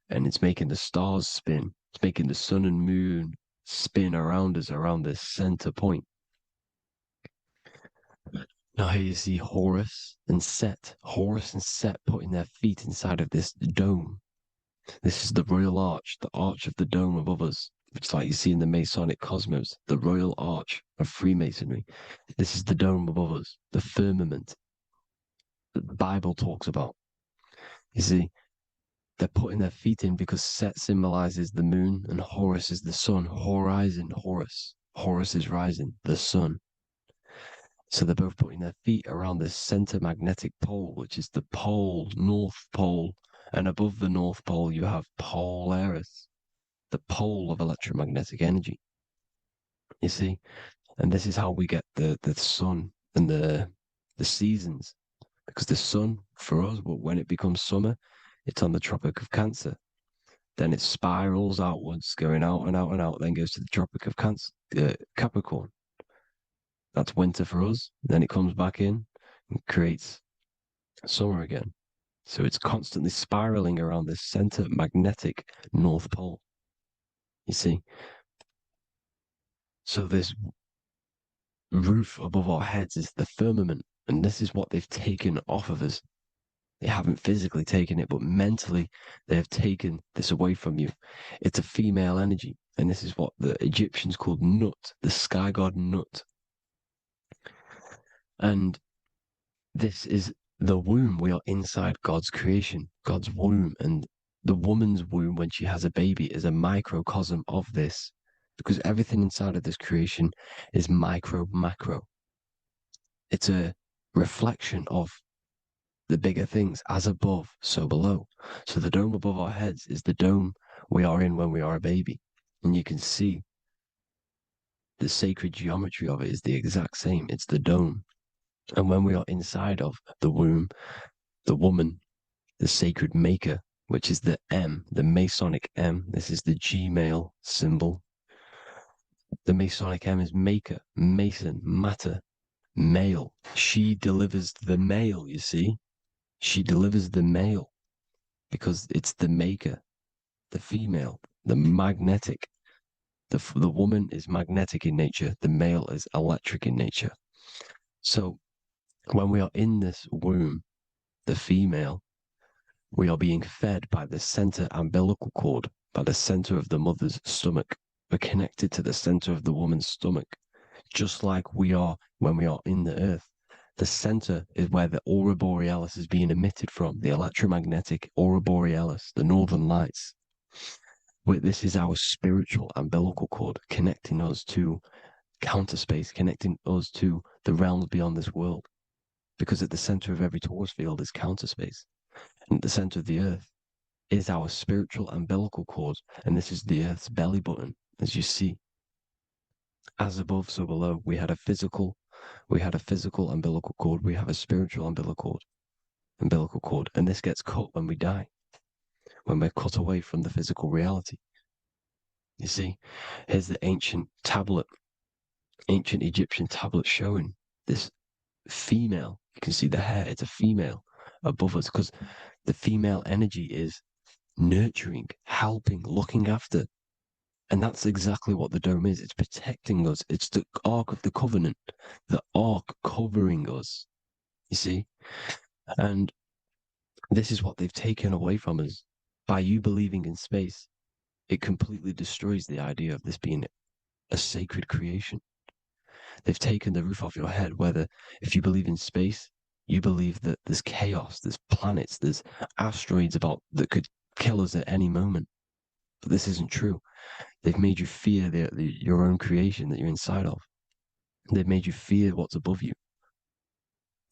And it's making the stars spin. It's making the sun and moon spin around us, around this center point. Now here you see Horus and Set. Horus and Set putting their feet inside of this dome. This is the royal arch, the arch of the dome above us. It's like you see in the Masonic cosmos, the royal arch of Freemasonry. This is the dome above us, the firmament that the Bible talks about. You see, they're putting their feet in because Set symbolizes the moon and Horus is the sun. Horizon, Horus. Horus is rising, the sun. So they're both putting their feet around this center magnetic pole, which is the pole, North Pole. And above the North Pole, you have Polaris, the pole of electromagnetic energy. You see? And this is how we get the sun and the seasons. Because the sun, for us, when it becomes summer, it's on the Tropic of Cancer. Then it spirals outwards, going out and out and out, then goes to the Tropic of Capricorn. That's winter for us. Then it comes back in and creates summer again. So it's constantly spiraling around this center magnetic North Pole. You see? So this roof above our heads is the firmament, and this is what they've taken off of us. They haven't physically taken it, but mentally they have taken this away from you. It's a female energy, and this is what the Egyptians called Nut, the sky god Nut. And this is the womb. We are inside God's creation, God's womb. And the woman's womb, when she has a baby, is a microcosm of this, because everything inside of this creation is micro, macro. It's a reflection of the bigger things, as above, so below. So the dome above our heads is the dome we are in when we are a baby. And you can see the sacred geometry of it is the exact same. It's the dome. And when we are inside of the womb, the woman, the sacred maker, which is the M, the Masonic M, this is the Gmail symbol. The Masonic M is maker, mason, matter, male. She delivers the male, you see. She delivers the male because it's the maker, the female, the magnetic. The woman is magnetic in nature. The male is electric in nature. So when we are in this womb, the female, we are being fed by the center umbilical cord, by the center of the mother's stomach. We're connected to the center of the woman's stomach, just like we are when we are in the earth. The center is where the aurora borealis is being emitted from, the electromagnetic aurora borealis, the northern lights. This is our spiritual umbilical cord, connecting us to counter space, connecting us to the realms beyond this world. Because at the center of every torus field is counter space. And at the center of the earth is our spiritual umbilical cord. And this is the earth's belly button, as you see. As above, so below. We had a physical umbilical cord. We have a spiritual umbilical cord. And this gets cut when we die, when we're cut away from the physical reality. You see, here's the ancient Egyptian tablet showing this female. You can see the hair, it's a female above us, because the female energy is nurturing, helping, looking after. And that's exactly what the dome is. It's protecting us. It's the Ark of the Covenant, the Ark covering us, you see? And this is what they've taken away from us. By you believing in space, it completely destroys the idea of this being a sacred creation. They've taken the roof off your head, whether if you believe in space, you believe that there's chaos, there's planets, there's asteroids that could kill us at any moment. But this isn't true. They've made you fear your own creation that you're inside of. They've made you fear what's above you.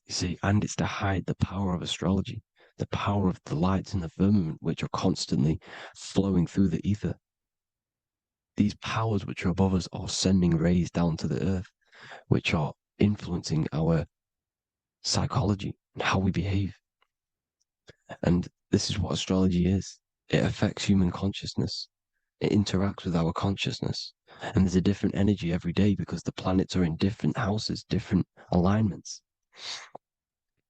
You see, and it's to hide the power of astrology, the power of the lights in the firmament, which are constantly flowing through the ether. These powers which are above us are sending rays down to the earth, which are influencing our psychology and how we behave. And this is what astrology is. It affects human consciousness. It interacts with our consciousness. And there's a different energy every day because the planets are in different houses, different alignments.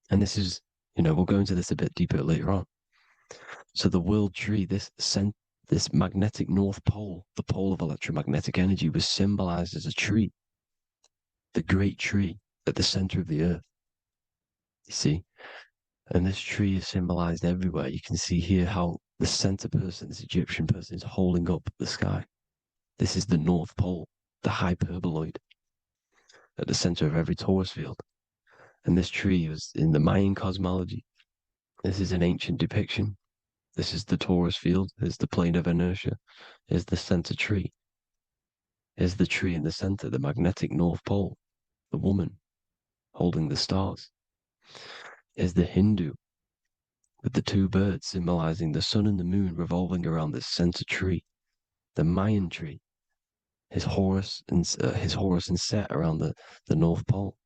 And this is, we'll go into this a bit deeper later on. So the world tree, this magnetic north pole, the pole of electromagnetic energy, was symbolized as a tree, the great tree at the center of the earth. You see? And this tree is symbolized everywhere. You can see here how the center person, this Egyptian person, is holding up the sky. This is the North Pole, the hyperboloid, at the center of every Taurus field. And this tree was in the Mayan cosmology. This is an ancient depiction. This is the Taurus field. Here's the plane of inertia. Here's the center tree. Here's the tree in the center, the magnetic North Pole, the woman holding the stars. Here's the Hindu with the two birds symbolizing the sun and the moon revolving around this center tree. The Mayan tree, his Horus and Set around the North Pole.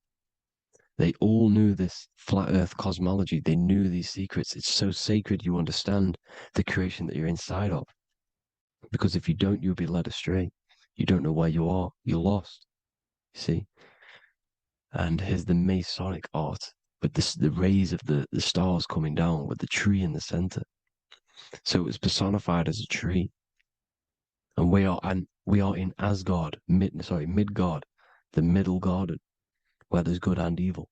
They all knew this flat earth cosmology. They knew these secrets. It's so sacred you understand the creation that you're inside of. Because if you don't, you'll be led astray. You don't know where you are. You're lost. You see? And here's the Masonic art with the rays of the stars coming down with the tree in the center. So it was personified as a tree. And we are in Asgard, Midgard, the middle garden, where there's good and evil.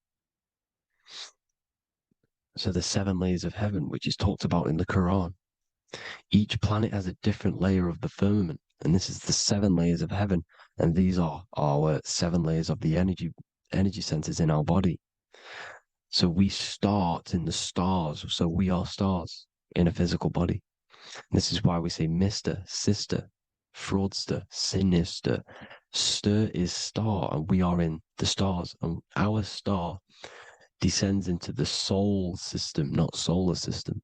So the 7 layers of heaven, which is talked about in the Quran. Each planet has a different layer of the firmament, and this is the 7 layers of heaven, and these are our 7 layers of the energy centers in our body. So we start in the stars, so we are stars in a physical body. And this is why we say Mr., sister, fraudster, sinister. Stir is star, and we are in the stars, and our star descends into the soul system, not solar system.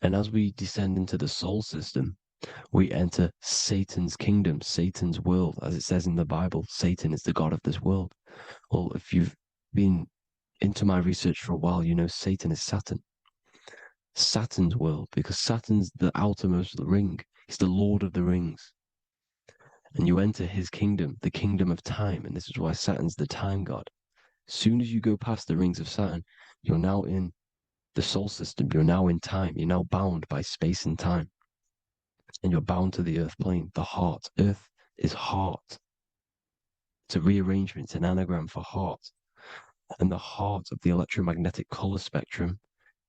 And as we descend into the soul system, we enter Satan's kingdom, Satan's world. As it says in the Bible, Satan is the god of this world. Well, if you've been into my research for a while, you know Satan is Saturn. Saturn's world, because Saturn's the outermost ring. He's the Lord of the Rings. And you enter his kingdom, the kingdom of time. And this is why Saturn's the time god. As soon as you go past the rings of Saturn, you're now in the soul system. You're now in time. You're now bound by space and time. And you're bound to the earth plane, the heart. Earth is heart. It's a rearrangement, it's an anagram for heart. And the heart of the electromagnetic color spectrum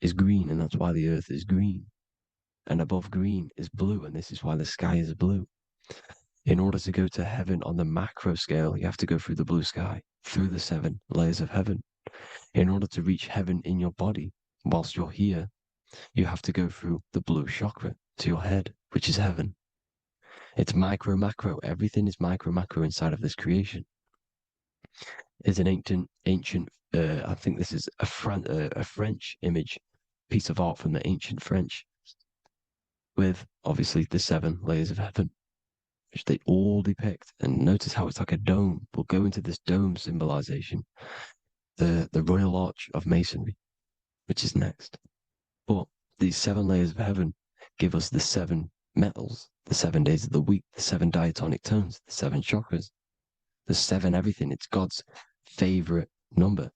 is green, and that's why the earth is green. And above green is blue, and this is why the sky is blue. In order to go to heaven on the macro scale, you have to go through the blue sky, through the 7 layers of heaven. In order to reach heaven in your body, whilst you're here, you have to go through the blue chakra to your head, which is heaven. It's micro, macro. Everything is micro, macro inside of this creation. It's an ancient, I think this is a French image, piece of art from the ancient French, with obviously the 7 layers of heaven, which they all depict. And notice how it's like a dome. We'll go into this dome symbolization, the Royal Arch of Masonry, which is next. But these 7 layers of heaven give us the 7 metals, the 7 days of the week, the 7 diatonic tones, the 7 chakras, the 7 everything. It's God's favorite number.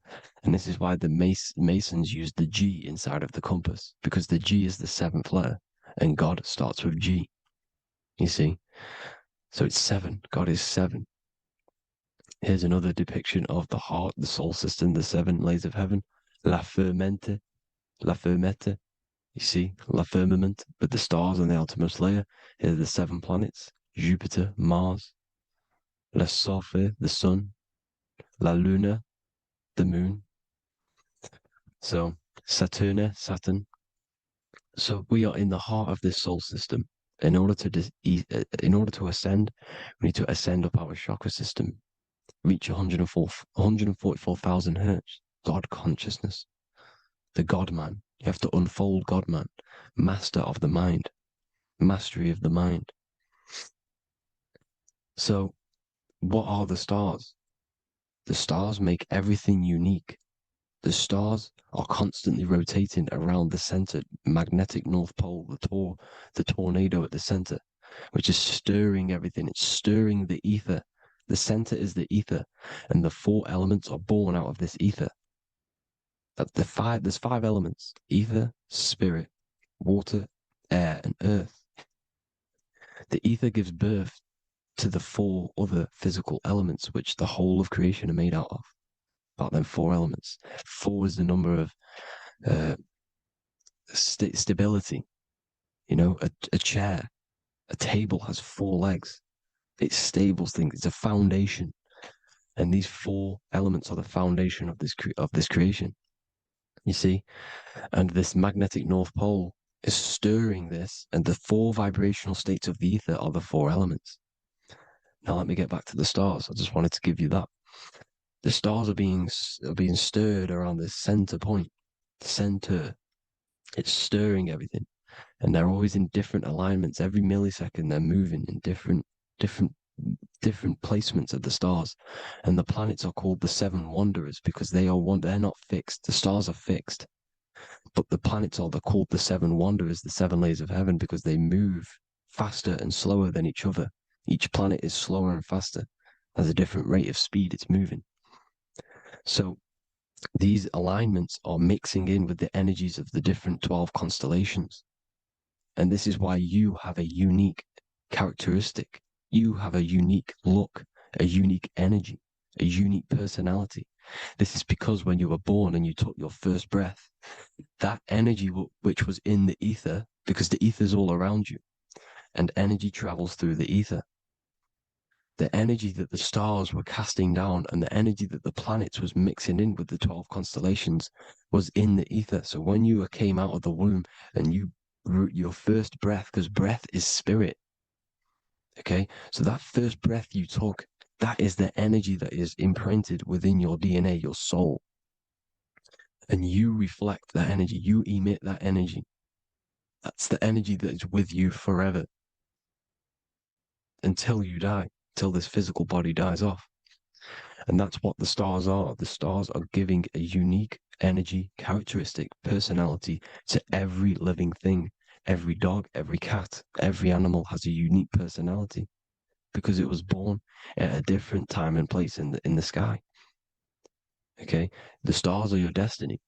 And this is why the Masons use the G inside of the compass, because the G is the 7th letter, and God starts with G. You see? So it's 7. God is 7. Here's another depiction of the heart, the soul system, the 7 layers of heaven. La Fermenta. You see, La Firmament, with the stars on the outermost layer. Here are the 7 planets. Jupiter, Mars. La Sophie, the sun. La Luna, the moon. So, Saturn. So we are in the heart of this soul system. In order to ascend, we need to ascend up our chakra system, reach 144,000 hertz, God consciousness, the God man. You have to unfold God man, master of the mind, mastery of the mind. So, what are the stars? The stars make everything unique. The stars are constantly rotating around the center, magnetic North Pole, the tornado at the center, which is stirring everything. It's stirring the ether. The center is the ether, and the 4 elements are born out of this ether. There's 5 elements: ether, spirit, water, air, and earth. The ether gives birth to the 4 other physical elements, which the whole of creation are made out of. About them 4 elements. 4 is the number of stability. You know, a chair, a table has 4 legs. It stables things. It's a foundation, and these 4 elements are the foundation of this creation. You see, and this magnetic North Pole is stirring this, and the 4 vibrational states of the ether are the 4 elements. Now let me get back to the stars. I just wanted to give you that. The stars are being stirred around this center point. Center. It's stirring everything. And they're always in different alignments. Every millisecond they're moving in different placements of the stars. And the planets are called the 7 wanderers because they're not fixed. The stars are fixed. But the planets are called the 7 wanderers, the 7 layers of heaven, because they move faster and slower than each other. Each planet is slower and faster. Has a different rate of speed it's moving. So these alignments are mixing in with the energies of the different 12 constellations. And this is why you have a unique characteristic. You have a unique look, a unique energy, a unique personality. This is because when you were born and you took your first breath, that energy which was in the ether, because the ether is all around you, and energy travels through the ether. The energy that the stars were casting down and the energy that the planets was mixing in with the 12 constellations was in the ether. So when you came out of the womb and your first breath, because breath is spirit, okay? So that first breath you took, that is the energy that is imprinted within your DNA, your soul. And you reflect that energy, you emit that energy. That's the energy that is with you forever until you die, till this physical body dies off. And that's what the stars are. The stars are giving a unique energy, characteristic, personality to every living thing. Every dog, every cat, every animal has a unique personality because it was born at a different time and place in the sky. Okay, the stars are your destiny.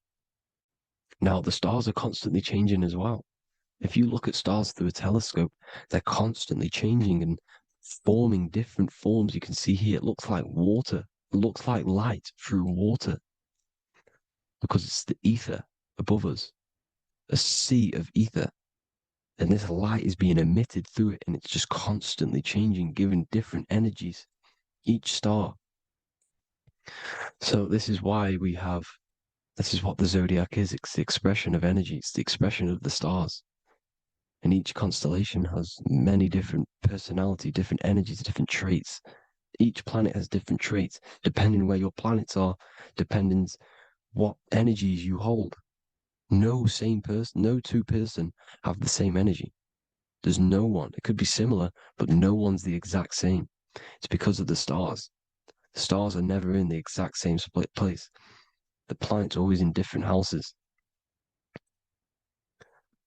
Now, the stars are constantly changing as well. If you look at stars through a telescope, they're constantly changing and forming different forms. You can see here, it looks like water. It looks like light through water because it's the ether above us, a sea of ether. And this light is being emitted through it, and it's just constantly changing, giving different energies, each star. So this is why this is what the zodiac is. It's the expression of energy. It's the expression of the stars. And each constellation has many different personality, different energies, different traits. Each planet has different traits, depending where your planets are, depending what energies you hold. No two person have the same energy. There's no one. It could be similar, but no one's the exact same. It's because of the stars. The stars are never in the exact same split place. The planet's always in different houses.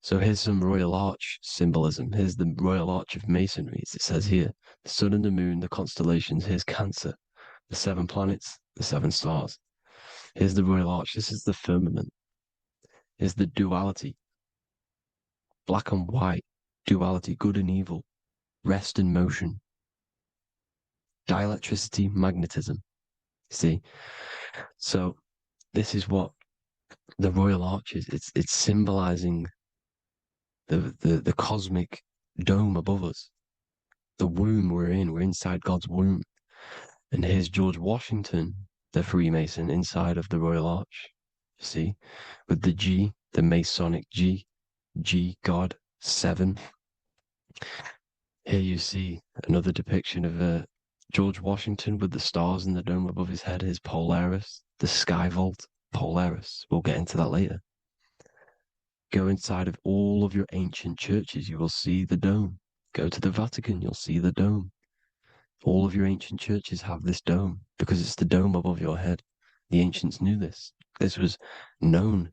So here's some Royal Arch symbolism. Here's the Royal Arch of Masonry, as it says here. The sun and the moon, the constellations. Here's Cancer, the 7 planets, the 7 stars. Here's the Royal Arch. This is the firmament. Here's the duality. Black and white, duality, good and evil, rest and motion, dielectricity, magnetism. See? So this is what the Royal Arch is. It's symbolizing the cosmic dome above us. The womb we're in. We're inside God's womb. And here's George Washington, the Freemason, inside of the Royal Arch. You see? With the G, the Masonic G, God, 7. Here you see another depiction of George Washington with the stars in the dome above his head, his Polaris, the sky vault, Polaris. We'll get into that later. Go inside of all of your ancient churches, you will see the dome. Go to the Vatican, you'll see the dome. All of your ancient churches have this dome because it's the dome above your head. The ancients knew this. This was known.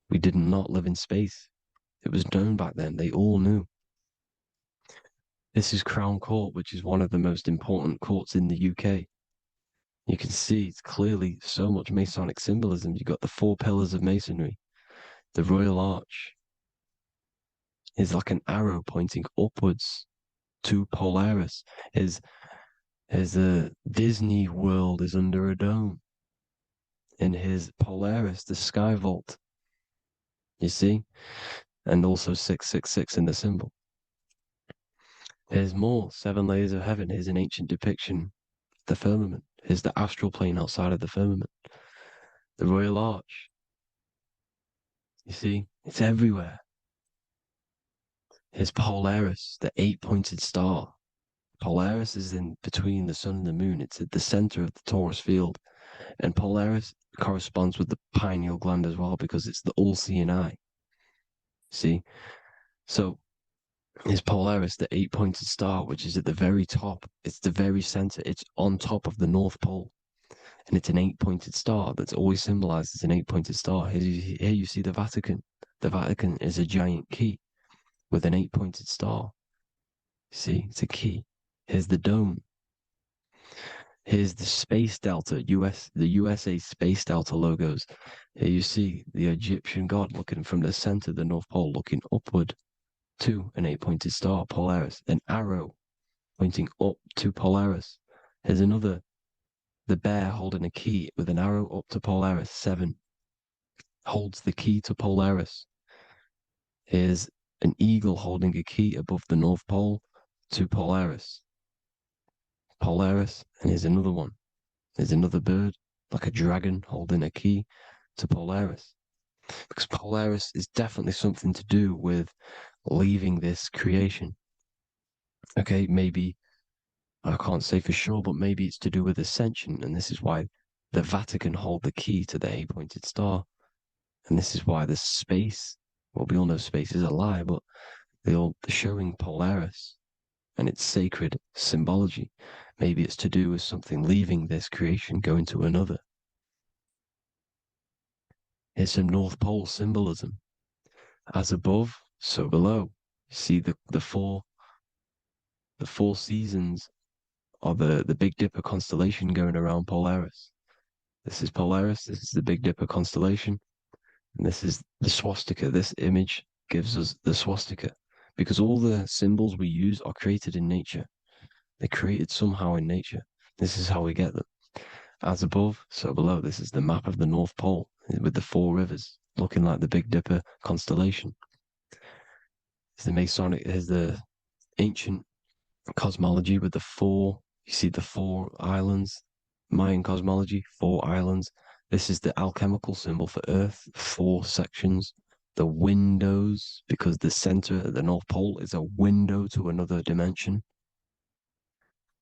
We did not live in space. It was known back then. They all knew. This is Crown Court, which is one of the most important courts in the UK. You can see it's clearly so much Masonic symbolism. You've got the 4 pillars of Masonry. The Royal Arch is like an arrow pointing upwards to Polaris. As the Disney World is under a dome. And his Polaris, the Sky Vault. You see? And also 666 in the symbol. Here's more 7 layers of heaven. Here's an ancient depiction. The firmament. Here's the astral plane outside of the firmament. The Royal Arch. You see? It's everywhere. Here's Polaris, the 8-pointed star. Polaris is in between the sun and the moon. It's at the center of the Taurus field. And Polaris corresponds with the pineal gland as well because it's the all-seeing eye. See? So, is Polaris, the 8-pointed star, which is at the very top. It's the very center. It's on top of the North Pole. And it's an 8-pointed star that's always symbolized as an 8-pointed star. Here you see the Vatican. The Vatican is a giant key with an 8-pointed star. See, it's a key. Here's the dome. Here's the Space Delta, the USA Space Delta logos. Here you see the Egyptian god looking from the center of the North Pole, looking upward to an 8-pointed star, Polaris. An arrow pointing up to Polaris. Here's another, the bear holding a key with an arrow up to Polaris. 7 holds the key to Polaris. Here's an eagle holding a key above the North Pole to Polaris. Polaris, and here's another one. There's another bird, like a dragon, holding a key to Polaris. Because Polaris is definitely something to do with leaving this creation. Okay, maybe, I can't say for sure, but maybe it's to do with ascension, and this is why the Vatican hold the key to the 8-pointed star. And this is why the space, well, we all know space is a lie, but they're showing Polaris and its sacred symbology. Maybe it's to do with something leaving this creation, going to another. Here's some North Pole symbolism. As above, so below. See the four seasons of the Big Dipper constellation going around Polaris. This is Polaris, this is the Big Dipper constellation, and this is the swastika. This image gives us the swastika, because all the symbols we use are created in nature. They're created somehow in nature. This is how we get them. As above, so below. This is the map of the North Pole with the 4 rivers, looking like the Big Dipper constellation. It's the Masonic, here's the ancient cosmology with the 4, you see the 4 islands, Mayan cosmology, 4 islands. This is the alchemical symbol for Earth, 4 sections. The windows, because the center of the North Pole is a window to another dimension.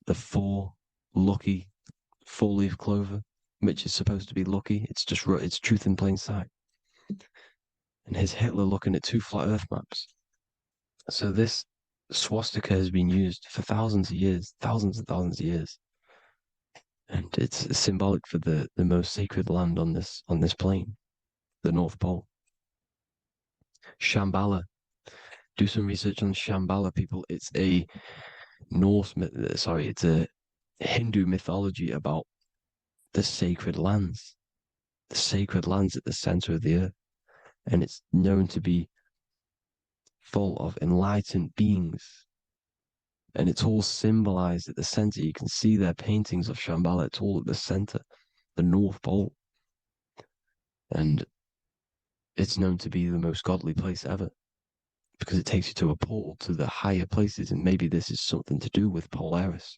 The 4 lucky 4-leaf clover, which is supposed to be lucky. It's just, it's truth in plain sight. And here's Hitler looking at 2 flat Earth maps. So this swastika has been used for thousands of years, thousands and thousands of years. And it's symbolic for the most sacred land on this plane, the North Pole. Shambhala. Do some research on Shambhala, people. It's a it's a Hindu mythology about the sacred lands at the center of the earth. And it's known to be full of enlightened beings. And it's all symbolized at the center. You can see their paintings of Shambhala. It's all at the center, the North Pole. And it's known to be the most godly place ever, because it takes you to a portal to the higher places. And maybe this is something to do with Polaris,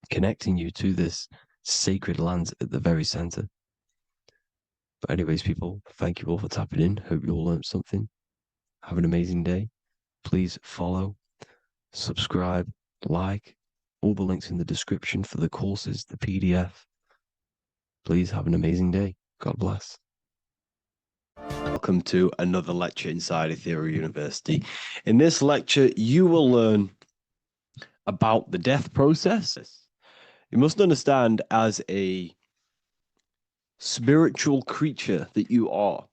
connecting you to this sacred land at the very center. But anyways, people, thank you all for tapping in. Hope you all learned something. Have an amazing day. Please follow, subscribe, like, all the links in the description for the courses, the PDF. Please have an amazing day. God bless. Welcome to another lecture inside Ethereal University. In this lecture, you will learn about the death process, you must understand as a spiritual creature that you are,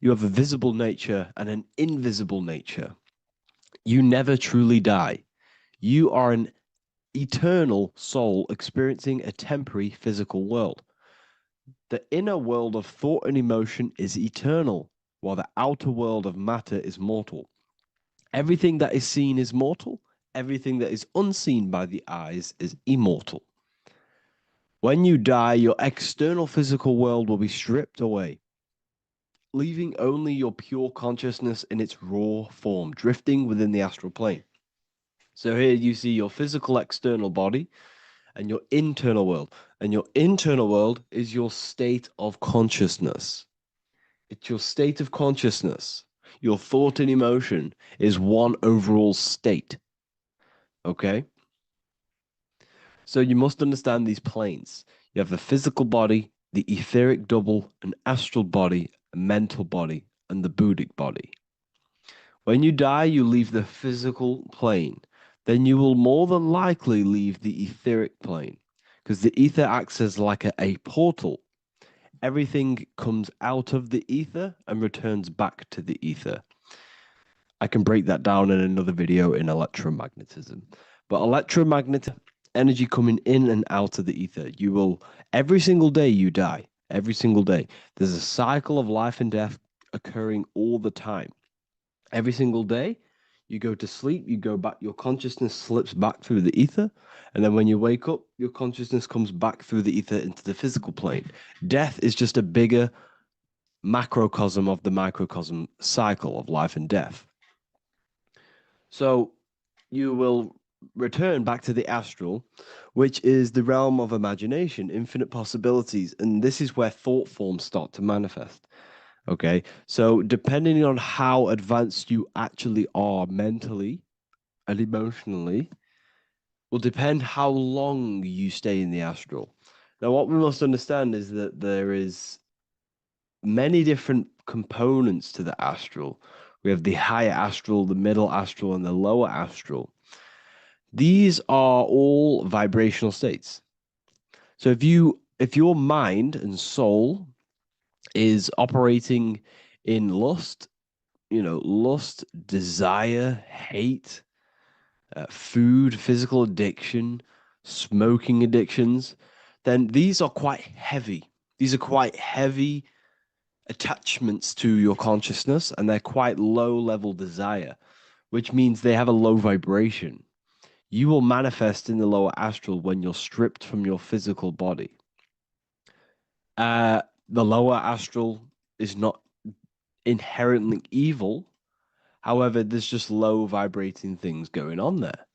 you have a visible nature and an invisible nature. You never truly die. You are an eternal soul experiencing a temporary physical world. The inner world of thought and emotion is eternal, while the outer world of matter is mortal. Everything that is seen is mortal. Everything that is unseen by the eyes is immortal. When you die, your external physical world will be stripped away, leaving only your pure consciousness in its raw form, drifting within the astral plane. So here you see your physical external body and your internal world. And your internal world is your state of consciousness. It's your state of consciousness. Your thought and emotion is one overall state. Okay? So you must understand these planes. You have the physical body, the etheric double, an astral body, a mental body, and the Buddhic body. When you die, you leave the physical plane. Then you will more than likely leave the etheric plane, because the ether acts as like a portal. Everything comes out of the ether and returns back to the ether. I can break that down in another video in electromagnetism. But electromagnetic energy coming in and out of the ether, you will, every single day you die, every single day. There's a cycle of life and death occurring all the time. Every single day, you go to sleep, you go back, your consciousness slips back through the ether. And then when you wake up, your consciousness comes back through the ether into the physical plane. Death is just a bigger macrocosm of the microcosm cycle of life and death. So you will return back to the astral, which is the realm of imagination, infinite possibilities. And this is where thought forms start to manifest. Okay, so depending on how advanced you actually are mentally and emotionally, will depend how long you stay in the astral. Now, what we must understand is that there is many different components to the astral. We have the higher astral, the middle astral, and the lower astral. These are all vibrational states. So if your mind and soul is operating in lust, lust, desire, hate, food, physical addiction, smoking addictions, then these are quite heavy. These are quite heavy attachments to your consciousness, and they're quite low level desire, which means they have a low vibration. You will manifest in the lower astral when you're stripped from your physical body. The lower astral is not inherently evil. However, there's just low vibrating things going on there.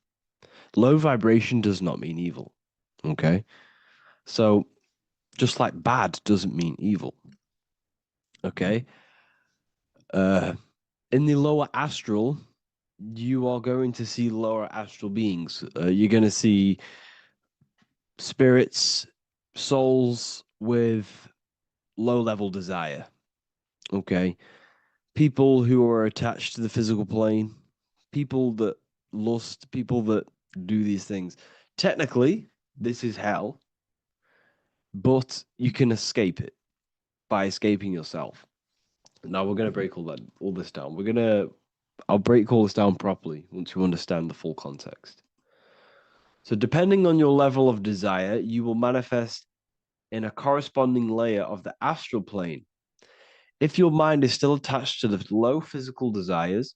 Low vibration does not mean evil. Okay? So, just like bad doesn't mean evil. Okay? In the lower astral, you are going to see lower astral beings. You're going to see spirits, souls with low level desire. Okay? People who are attached to the physical plane, people that lust, people that do these things. Technically, this is hell, but you can escape it by escaping yourself. Now we're going to break all this down. I'll break all this down properly once you understand the full context. So depending on your level of desire, you will manifest in a corresponding layer of the astral plane. If your mind is still attached to the low physical desires,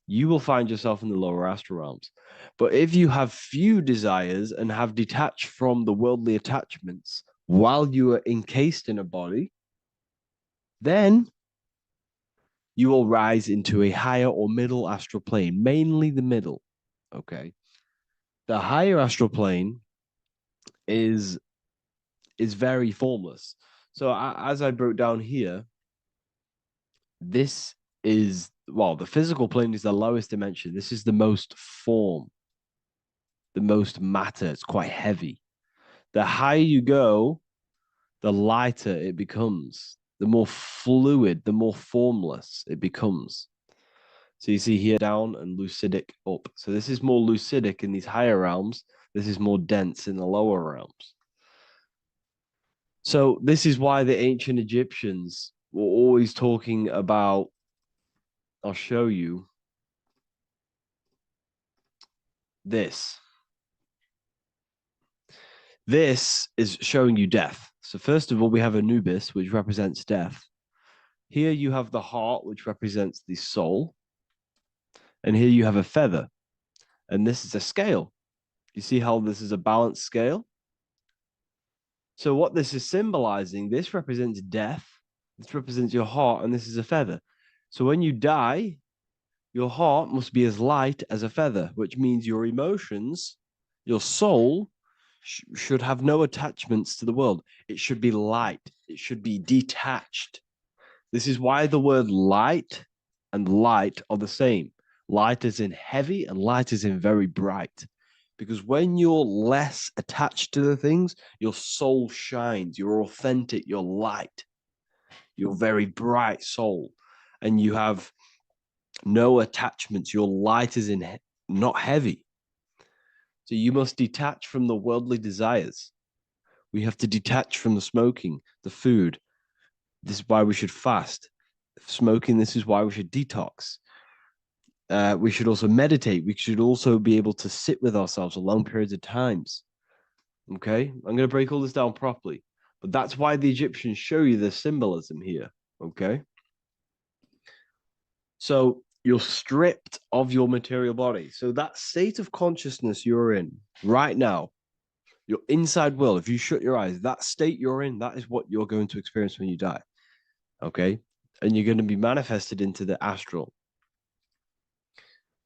you will find yourself in the lower astral realms. But if you have few desires and have detached from the worldly attachments while you are encased in a body, then you will rise into a higher or middle astral plane, mainly the middle. Okay. The higher astral plane is very formless. So as I broke down here, this is, well, the physical plane is the lowest dimension. This is the most form, the most matter. It's quite heavy. The higher you go, the lighter it becomes, the more fluid, the more formless it becomes. So you see here down and lucidic up. So this is more lucidic in these higher realms. This is more dense in the lower realms. So this is why the ancient Egyptians were always talking about, I'll show you this. This is showing you death. So first of all, we have Anubis, which represents death. Here you have the heart, which represents the soul. And here you have a feather. And this is a scale. You see how this is a balanced scale? So what this is symbolizing, this represents death, this represents your heart, and this is a feather. So when you die, your heart must be as light as a feather, which means your emotions, your soul, should have no attachments to the world. It should be light. It should be detached. This is why the word light and light are the same. Light is in heavy and light is in very bright. Because when you're less attached to the things, your soul shines, you're authentic, you're light, you're very bright soul, and you have no attachments. Your light is in not heavy. So you must detach from the worldly desires. We have to detach from the smoking, the food. This is why we should fast. Smoking, this is why we should detox. We should also meditate. We should also be able to sit with ourselves for long periods of times. Okay, I'm going to break all this down properly. But that's why the Egyptians show you the symbolism here. Okay. So you're stripped of your material body. So that state of consciousness you're in right now, your inside world, if you shut your eyes, that state you're in, that is what you're going to experience when you die. Okay. And you're going to be manifested into the astral.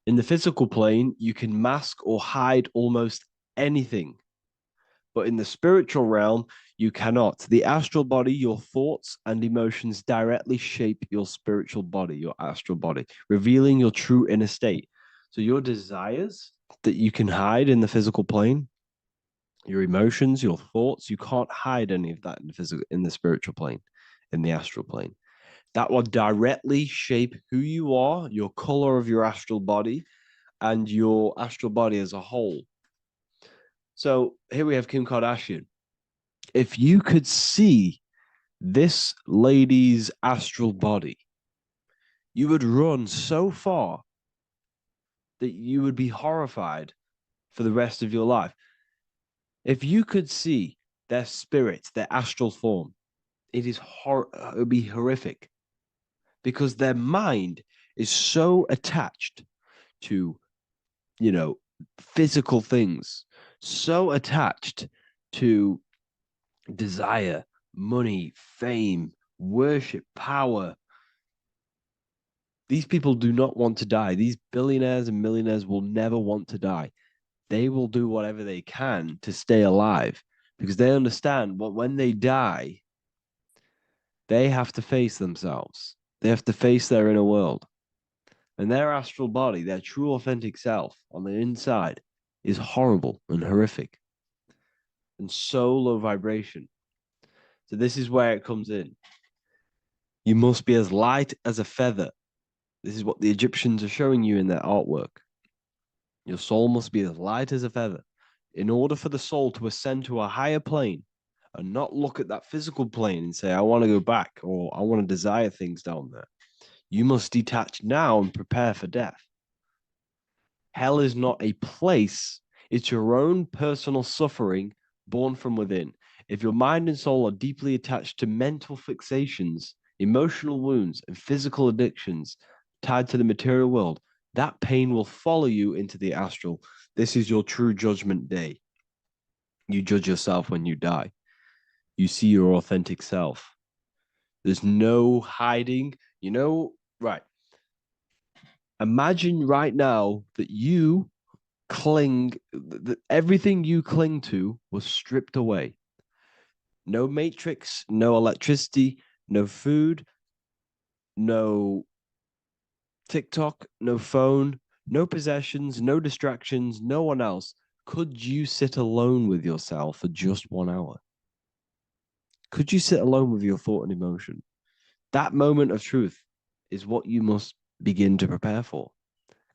In the physical plane, you can mask or hide almost anything. But in the spiritual realm, you cannot. The astral body, your thoughts and emotions directly shape your spiritual body, your astral body, revealing your true inner state. So your desires that you can hide in the physical plane, your emotions, your thoughts, you can't hide any of that in the spiritual plane, in the astral plane. That will directly shape who you are, your color of your astral body, and your astral body as a whole. So here we have Kim Kardashian. If you could see this lady's astral body, you would run so far that you would be horrified for the rest of your life. If you could see their spirit, their astral form, it would be horrific, because their mind is so attached to, physical things, so attached to desire, money, fame, worship, power. These people do not want to die. These billionaires and millionaires will never want to die. They will do whatever they can to stay alive, because they understand what when they die, they have to face themselves. They have to face their inner world. And their astral body, their true authentic self on the inside, is horrible and horrific and so low vibration. So this is where it comes in. You must be as light as a feather. This is what the Egyptians are showing you in their artwork. Your soul must be as light as a feather. In order for the soul to ascend to a higher plane and not look at that physical plane and say, I want to go back, or I want to desire things down there, you must detach now and prepare for death. Hell is not a place. It's your own personal suffering born from within. If your mind and soul are deeply attached to mental fixations, emotional wounds, and physical addictions tied to the material world, that pain will follow you into the astral. This is your true judgment day. You judge yourself when you die. You see your authentic self. There's no hiding. Right. Imagine right now that you that everything you cling to was stripped away. No matrix, no electricity, no food, no TikTok, no phone, no possessions, no distractions, no one else. Could you sit alone with yourself for just 1 hour? Could you sit alone with your thought and emotion? That moment of truth is what you must begin to prepare for?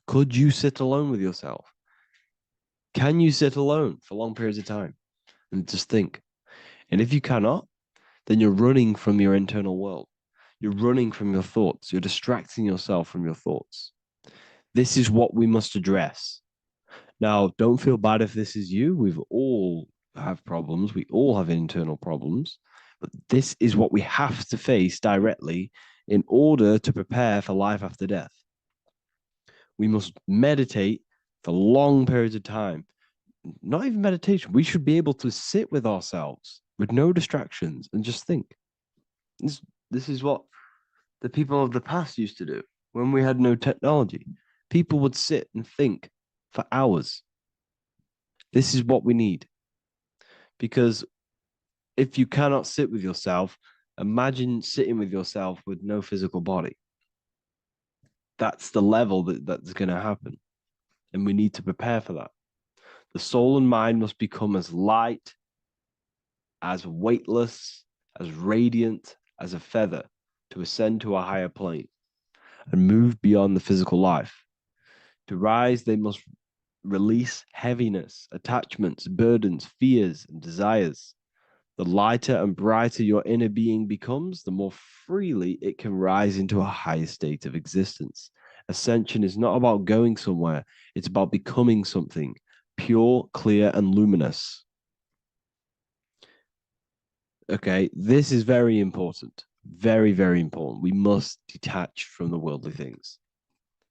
Could you sit alone with yourself? Can you sit alone for long periods of time and just think? And if you cannot, then you're running from your internal world. You're running from your thoughts. You're distracting yourself from your thoughts. This is what we must address. Now, don't feel bad if this is you. We've all have problems. We all have internal problems. But this is what we have to face directly in order to prepare for life after death. We must meditate for long periods of time. Not even meditation. We should be able to sit with ourselves with no distractions and just think. This is what the people of the past used to do when we had no technology. People would sit and think for hours. This is what we need. Because if you cannot sit with yourself, imagine sitting with yourself with no physical body. That's the level that's going to happen. And we need to prepare for that. The soul and mind must become as light, as weightless, as radiant as a feather to ascend to a higher plane and move beyond the physical life. To rise, they must release heaviness, attachments, burdens, fears, and desires. The lighter and brighter your inner being becomes, the more freely it can rise into a higher state of existence. Ascension is not about going somewhere, it's about becoming something pure, clear, and luminous. Okay, this is very important. Very, very important. We must detach from the worldly things.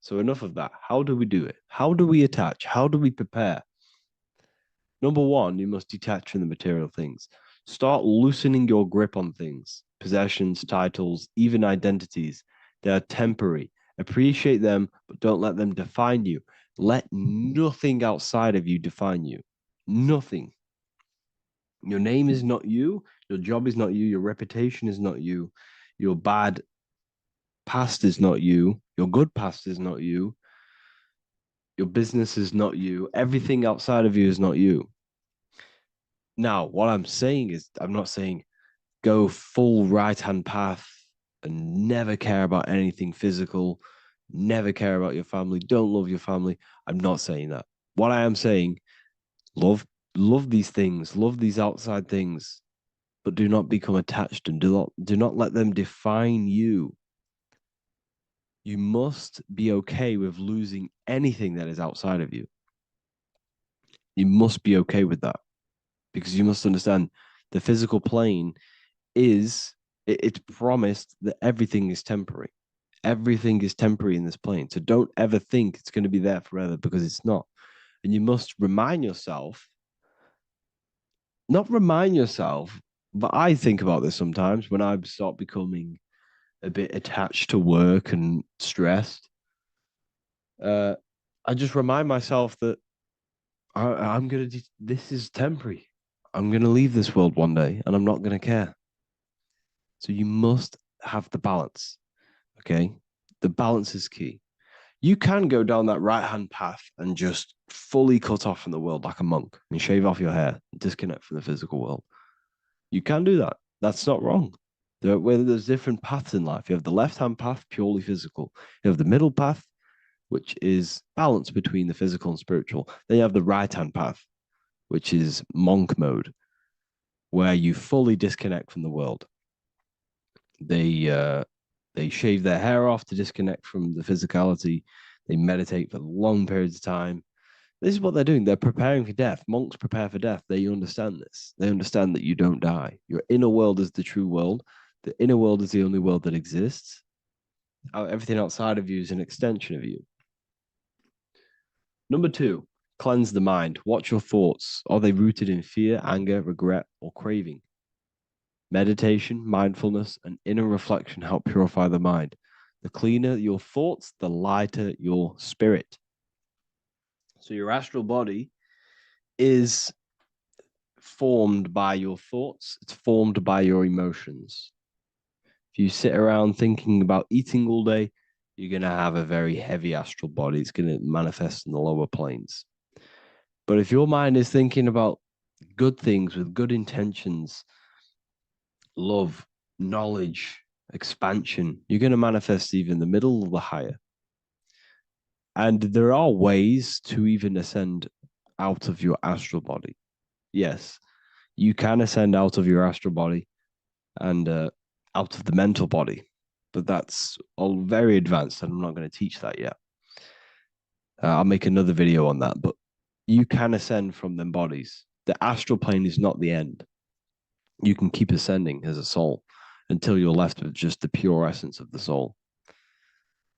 So enough of that. How do we do it? How do we attach? How do we prepare? Number one, you must detach from the material things. Start loosening your grip on things, possessions, titles, even identities. They are temporary. Appreciate them, but don't let them define you. Let nothing outside of you define you. Nothing. Your name is not you. Your job is not you. Your reputation is not you. Your bad past is not you. Your good past is not you. Your business is not you. Everything outside of you is not you. Now, what I'm saying is, I'm not saying go full right-hand path and never care about anything physical, never care about your family, don't love your family. I'm not saying that. What I am saying, love these things, love these outside things, but do not become attached and do not let them define you. You must be okay with losing anything that is outside of you. You must be okay with that, because you must understand the physical plane is, it's promised that everything is temporary. Everything is temporary in this plane. So don't ever think it's going to be there forever, because it's not. And you must remind yourself, not remind yourself, but I think about this sometimes when I start becoming a bit attached to work and stressed. I just remind myself that I'm going to, this is temporary. I'm going to leave this world one day and I'm not going to care. So you must have the balance. Okay. The balance is key. You can go down that right-hand path and just fully cut off from the world like a monk and shave off your hair, disconnect from the physical world. You can do that. That's not wrong. There's different paths in life. You have the left-hand path, purely physical. You have the middle path, which is balance between the physical and spiritual. Then you have the right-hand path, which is monk mode, where you fully disconnect from the world. They shave their hair off to disconnect from the physicality. They meditate for long periods of time. This is what they're doing. They're preparing for death. Monks prepare for death. They understand this. They understand that you don't die. Your inner world is the true world. The inner world is the only world that exists. Everything outside of you is an extension of you. Number two, cleanse the mind. Watch your thoughts. Are they rooted in fear, anger, regret, or craving? Meditation, mindfulness, and inner reflection help purify the mind. The cleaner your thoughts, the lighter your spirit. So your astral body is formed by your thoughts. It's formed by your emotions. If you sit around thinking about eating all day, you're going to have a very heavy astral body. It's going to manifest in the lower planes. But if your mind is thinking about good things with good intentions, love, knowledge, expansion, you're going to manifest either in the middle or the higher. And there are ways to even ascend out of your astral body. Yes, you can ascend out of your astral body and out of the mental body, but that's all very advanced, and I'm not going to teach that yet. I'll make another video on that, but you can ascend from them bodies. The astral plane is not the end. You can keep ascending as a soul until you're left with just the pure essence of the soul.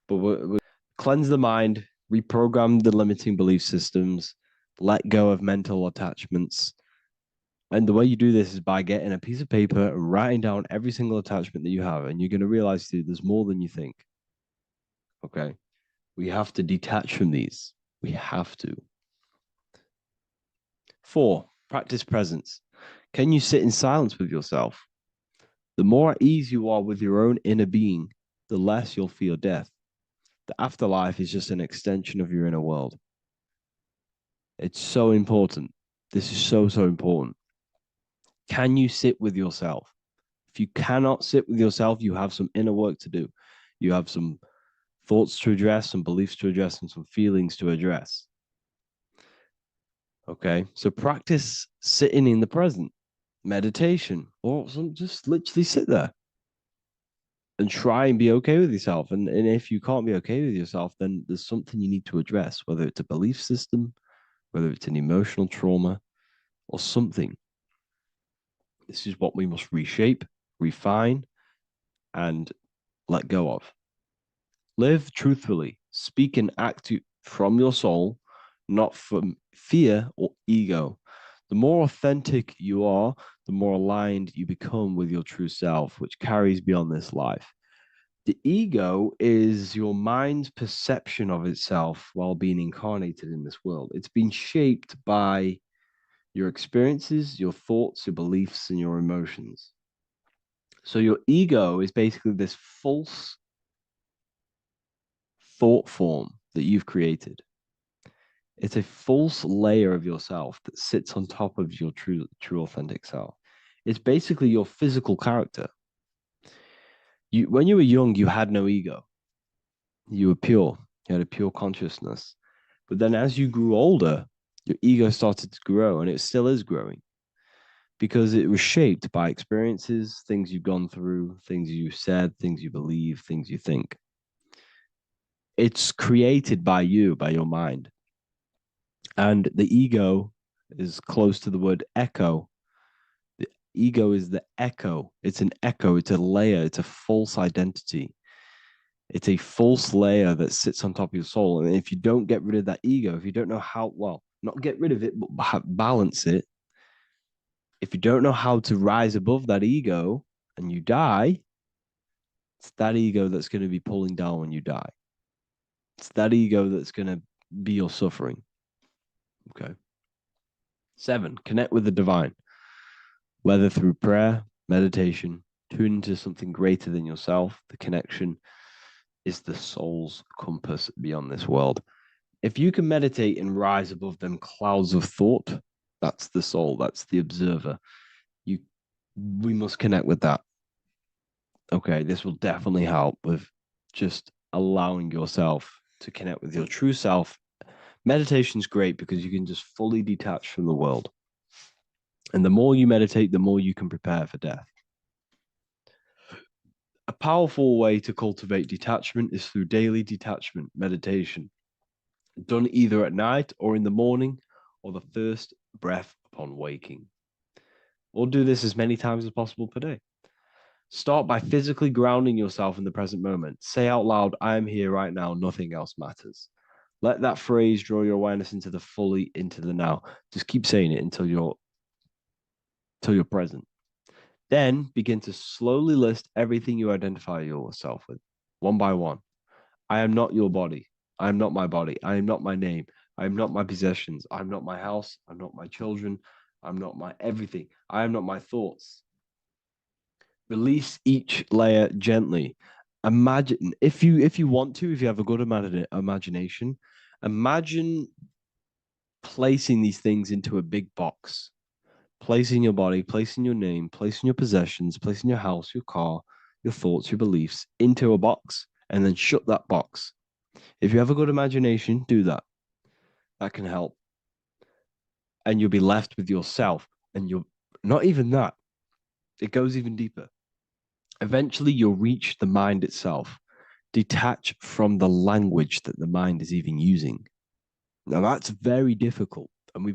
But we cleanse the mind, reprogram the limiting belief systems, let go of mental attachments. And the way you do this is by getting a piece of paper and writing down every single attachment that you have. And you're going to realize, dude, there's more than you think. Okay. We have to detach from these. We have to. 4, practice presence. Can you sit in silence with yourself? The more at ease you are with your own inner being, the less you'll fear death. The afterlife is just an extension of your inner world. It's so important. This is so, so important. Can you sit with yourself? If you cannot sit with yourself, you have some inner work to do. You have some thoughts to address, some beliefs to address, and some feelings to address. Okay, so practice sitting in the present, meditation, or just literally sit there and try and be okay with yourself. And if you can't be okay with yourself, then there's something you need to address, whether it's a belief system, whether it's an emotional trauma, or something. This is what we must reshape, refine, and let go of. Live truthfully, speak and act from your soul, not from fear or ego. The more authentic you are, the more aligned you become with your true self, which carries beyond this life. The ego is your mind's perception of itself while being incarnated in this world. It's been shaped by your experiences, your thoughts, your beliefs, and your emotions. So your ego is basically this false thought form that you've created. It's a false layer of yourself that sits on top of your true authentic self. It's basically your physical character. When you were young, you had no ego. You were pure. You had a pure consciousness. But then as you grew older, your ego started to grow, and it still is growing because it was shaped by experiences, things you've gone through, things you said, things you believe, things you think. It's created by you, by your mind. And the ego is close to the word echo. The ego is the echo. It's an echo. It's a layer. It's a false identity. It's a false layer that sits on top of your soul. And if you don't get rid of that ego, if you don't know how, well, not get rid of it, but balance it. If you don't know how to rise above that ego and you die, it's that ego that's going to be pulling down when you die. It's that ego that's going to be your suffering. Okay. 7, connect with the divine, whether through prayer, meditation, tune into something greater than yourself. The connection is the soul's compass beyond this world. If you can meditate and rise above them clouds of thought, that's the soul, that's the observer. We must connect with that. Okay, this will definitely help with just allowing yourself to connect with your true self. Meditation's great because you can just fully detach from the world. And the more you meditate, the more you can prepare for death. A powerful way to cultivate detachment is through daily detachment meditation, done either at night or in the morning or the first breath upon waking. Or do this as many times as possible per day. Start by physically grounding yourself in the present moment. Say out loud, I am here right now, nothing else matters. Let that phrase draw your awareness into the now. Just keep saying it until you're present. Then begin to slowly list everything you identify yourself with, one by one. I am not your body. I am not my body. I am not my name. I am not my possessions. I'm not my house. I'm not my children. I'm not my everything. I am not my thoughts. Release each layer gently. Imagine, if you want to, if you have a good imagination, imagine placing these things into a big box. Placing your body, placing your name, placing your possessions, placing your house, your car, your thoughts, your beliefs into a box, and then shut that box. If you have a good imagination, do that. That can help. And you'll be left with yourself. And you're not even that. It goes even deeper. Eventually, you'll reach the mind itself. Detach from the language that the mind is even using. Now, that's very difficult. And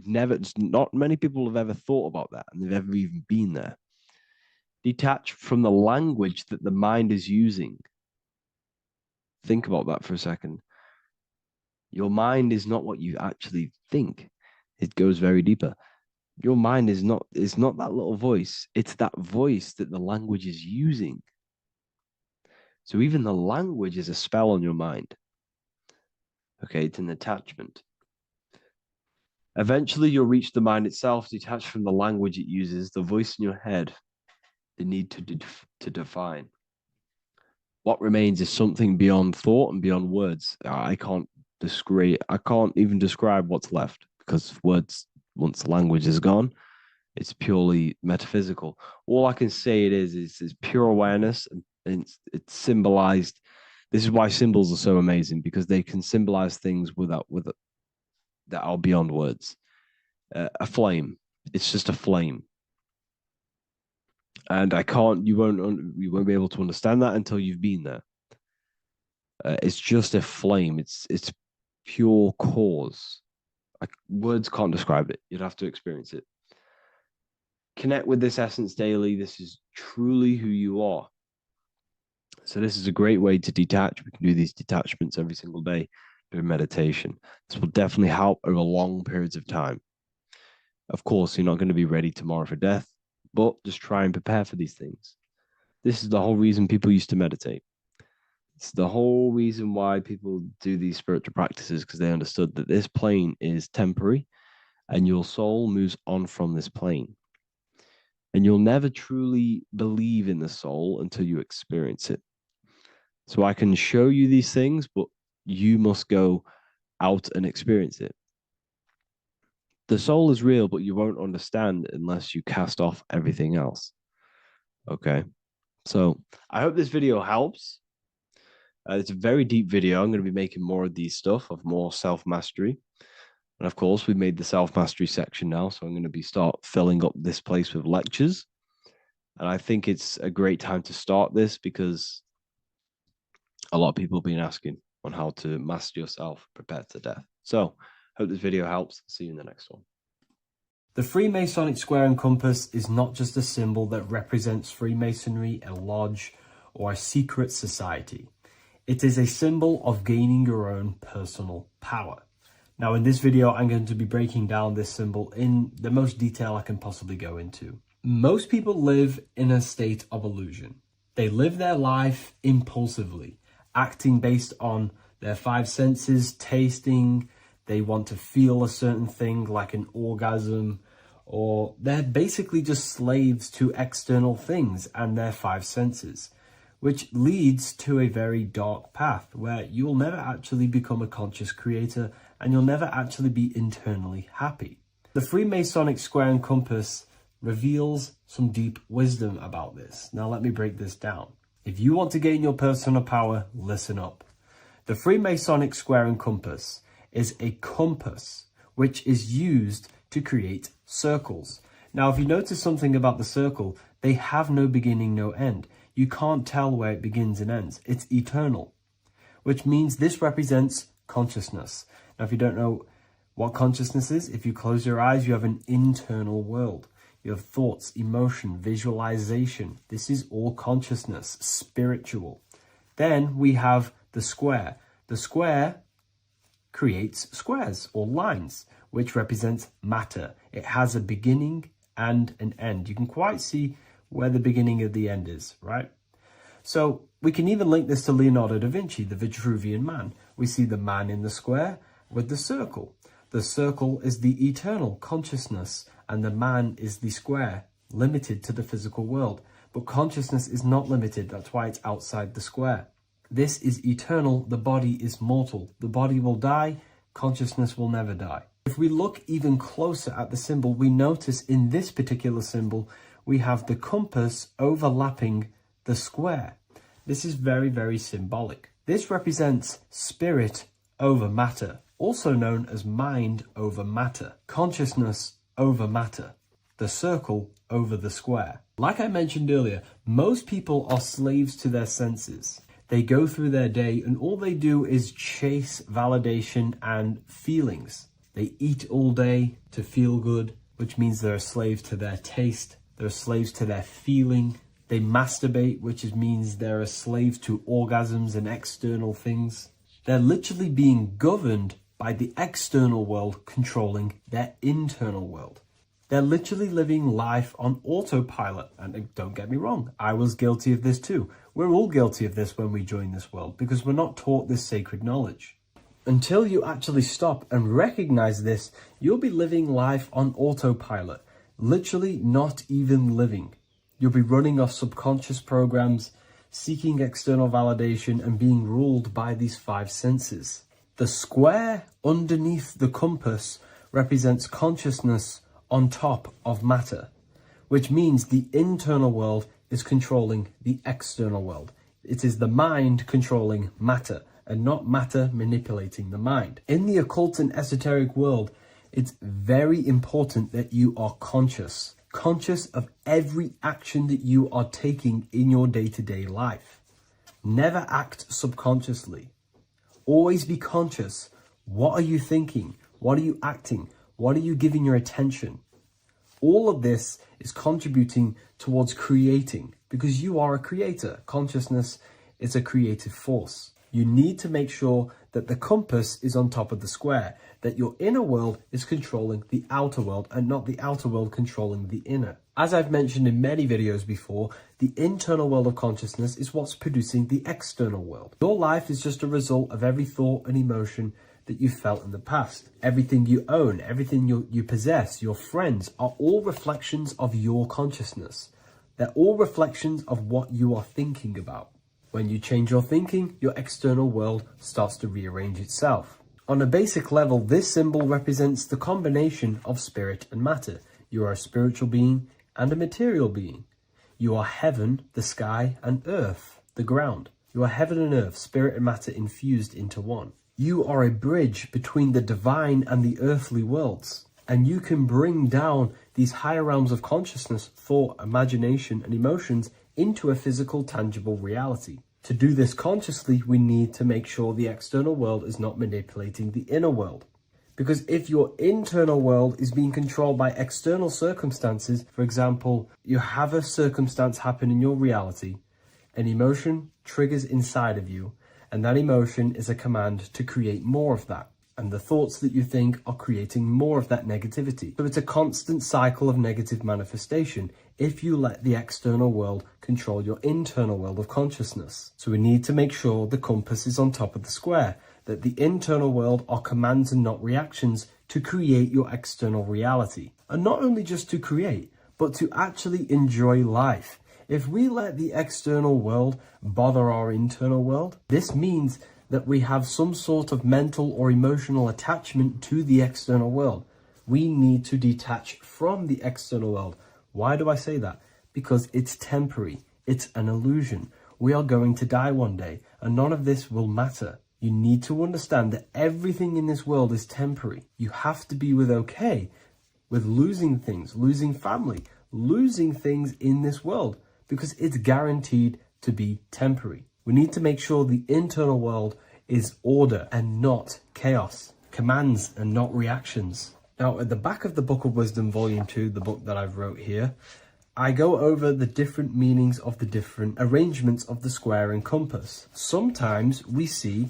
not many people have ever thought about that, and they've ever even been there. Detach from the language that the mind is using. Think about that for a second. Your mind is not what you actually think. It goes very deeper. Your mind is not that little voice. It's that voice that the language is using. So even the language is a spell on your mind. Okay, it's an attachment. Eventually, you'll reach the mind itself, detached from the language it uses, the voice in your head, the need to define. What remains is something beyond thought and beyond words. I can't even describe what's left, because words, once the language is gone, it's purely metaphysical. All I can say is pure awareness, and it's symbolized. This is why symbols are so amazing, because they can symbolize things that are beyond words. A flame, it's just a flame, and you won't be able to understand that until you've been there. It's just a flame. It's pure cause. Words can't describe it. You'd have to experience it. Connect with this essence daily. This is truly who you are. So this is a great way to detach. We can do these detachments every single day through meditation. This will definitely help over long periods of time. Of course, you're not going to be ready tomorrow for death, but just try and prepare for these things. This is the whole reason people used to meditate. It's the whole reason why people do these spiritual practices, because they understood that this plane is temporary and your soul moves on from this plane. And you'll never truly believe in the soul until you experience it. So I can show you these things, but you must go out and experience it. The soul is real, but you won't understand unless you cast off everything else. Okay. So I hope this video helps. It's a very deep video. I'm going to be making more of these stuff, of more self-mastery. And of course, we've made the self-mastery section now. So I'm going to start filling up this place with lectures. And I think it's a great time to start this, because a lot of people have been asking on how to master yourself, prepare to death. So hope this video helps. See you in the next one. The Freemasonic square and compass is not just a symbol that represents Freemasonry, a lodge, or a secret society. It is a symbol of gaining your own personal power. Now, in this video, I'm going to be breaking down this symbol in the most detail I can possibly go into. Most people live in a state of illusion. They live their life impulsively, acting based on their five senses, tasting. They want to feel a certain thing like an orgasm, or they're basically just slaves to external things and their five senses, which leads to a very dark path where you'll never actually become a conscious creator and you'll never actually be internally happy. The Freemasonic square and compass reveals some deep wisdom about this. Now let me break this down. If you want to gain your personal power, listen up. The Freemasonic square and compass is a compass which is used to create circles. Now, if you notice something about the circle, they have no beginning, no end. You can't tell where it begins and ends. It's eternal, which means this represents consciousness. Now, if you don't know what consciousness is, if you close your eyes, you have an internal world. You have thoughts, emotion, visualization. This is all consciousness, spiritual. Then we have the square. The square creates squares or lines, which represents matter. It has a beginning and an end. You can quite see where the beginning of the end is, right? So we can even link this to Leonardo da Vinci, the Vitruvian Man. We see the man in the square with the circle. The circle is the eternal consciousness, and the man is the square, limited to the physical world. But consciousness is not limited. That's why it's outside the square. This is eternal. The body is mortal. The body will die. Consciousness will never die. If we look even closer at the symbol, we notice in this particular symbol, we have the compass overlapping the square. This is very, very symbolic. This represents spirit over matter, also known as mind over matter, consciousness over matter, the circle over the square. Like I mentioned earlier, most people are slaves to their senses. They go through their day and all they do is chase validation and feelings. They eat all day to feel good, which means they're a slave to their taste. They're slaves to their feeling. They masturbate, which means they're a slave to orgasms and external things. They're literally being governed by the external world controlling their internal world. They're literally living life on autopilot. And don't get me wrong, I was guilty of this too. We're all guilty of this when we join this world because we're not taught this sacred knowledge. Until you actually stop and recognize this, you'll be living life on autopilot, literally not even living. You'll be running off subconscious programs, seeking external validation and being ruled by these five senses. The square underneath the compass represents consciousness on top of matter, which means the internal world is controlling the external world. It is the mind controlling matter and not matter manipulating the mind. In the occult and esoteric world, it's very important that you are conscious of every action that you are taking in your day-to-day life. Never act subconsciously. Always be conscious. What are you thinking? What are you acting? What are you giving your attention? All of this is contributing towards creating because you are a creator. Consciousness is a creative force. You need to make sure that the compass is on top of the square, that your inner world is controlling the outer world and not the outer world controlling the inner. As I've mentioned in many videos before, the internal world of consciousness is what's producing the external world. Your life is just a result of every thought and emotion that you felt in the past. Everything you own, everything you possess, your friends are all reflections of your consciousness. They're all reflections of what you are thinking about. When you change your thinking, your external world starts to rearrange itself. On a basic level, this symbol represents the combination of spirit and matter. You are a spiritual being and a material being. You are heaven, the sky, and earth, the ground. You are heaven and earth, spirit and matter infused into one. You are a bridge between the divine and the earthly worlds. And you can bring down these higher realms of consciousness, thought, imagination, and emotions into a physical, tangible reality. To do this consciously, we need to make sure the external world is not manipulating the inner world. Because if your internal world is being controlled by external circumstances, for example, you have a circumstance happen in your reality, an emotion triggers inside of you, and that emotion is a command to create more of that. And the thoughts that you think are creating more of that negativity. So it's a constant cycle of negative manifestation if you let the external world control your internal world of consciousness. So we need to make sure the compass is on top of the square, that the internal world are commands and not reactions to create your external reality. And not only just to create, but to actually enjoy life. If we let the external world bother our internal world, this means that we have some sort of mental or emotional attachment to the external world. We need to detach from the external world. Why do I say that? Because it's temporary. It's an illusion. We are going to die one day, and none of this will matter. You need to understand that everything in this world is temporary. You have to be okay with losing things, losing family, losing things in this world, because it's guaranteed to be temporary. We need to make sure the internal world is order and not chaos, commands and not reactions. Now, at the back of the Book of Wisdom, Volume 2, the book that I've wrote here, I go over the different meanings of the different arrangements of the square and compass. Sometimes we see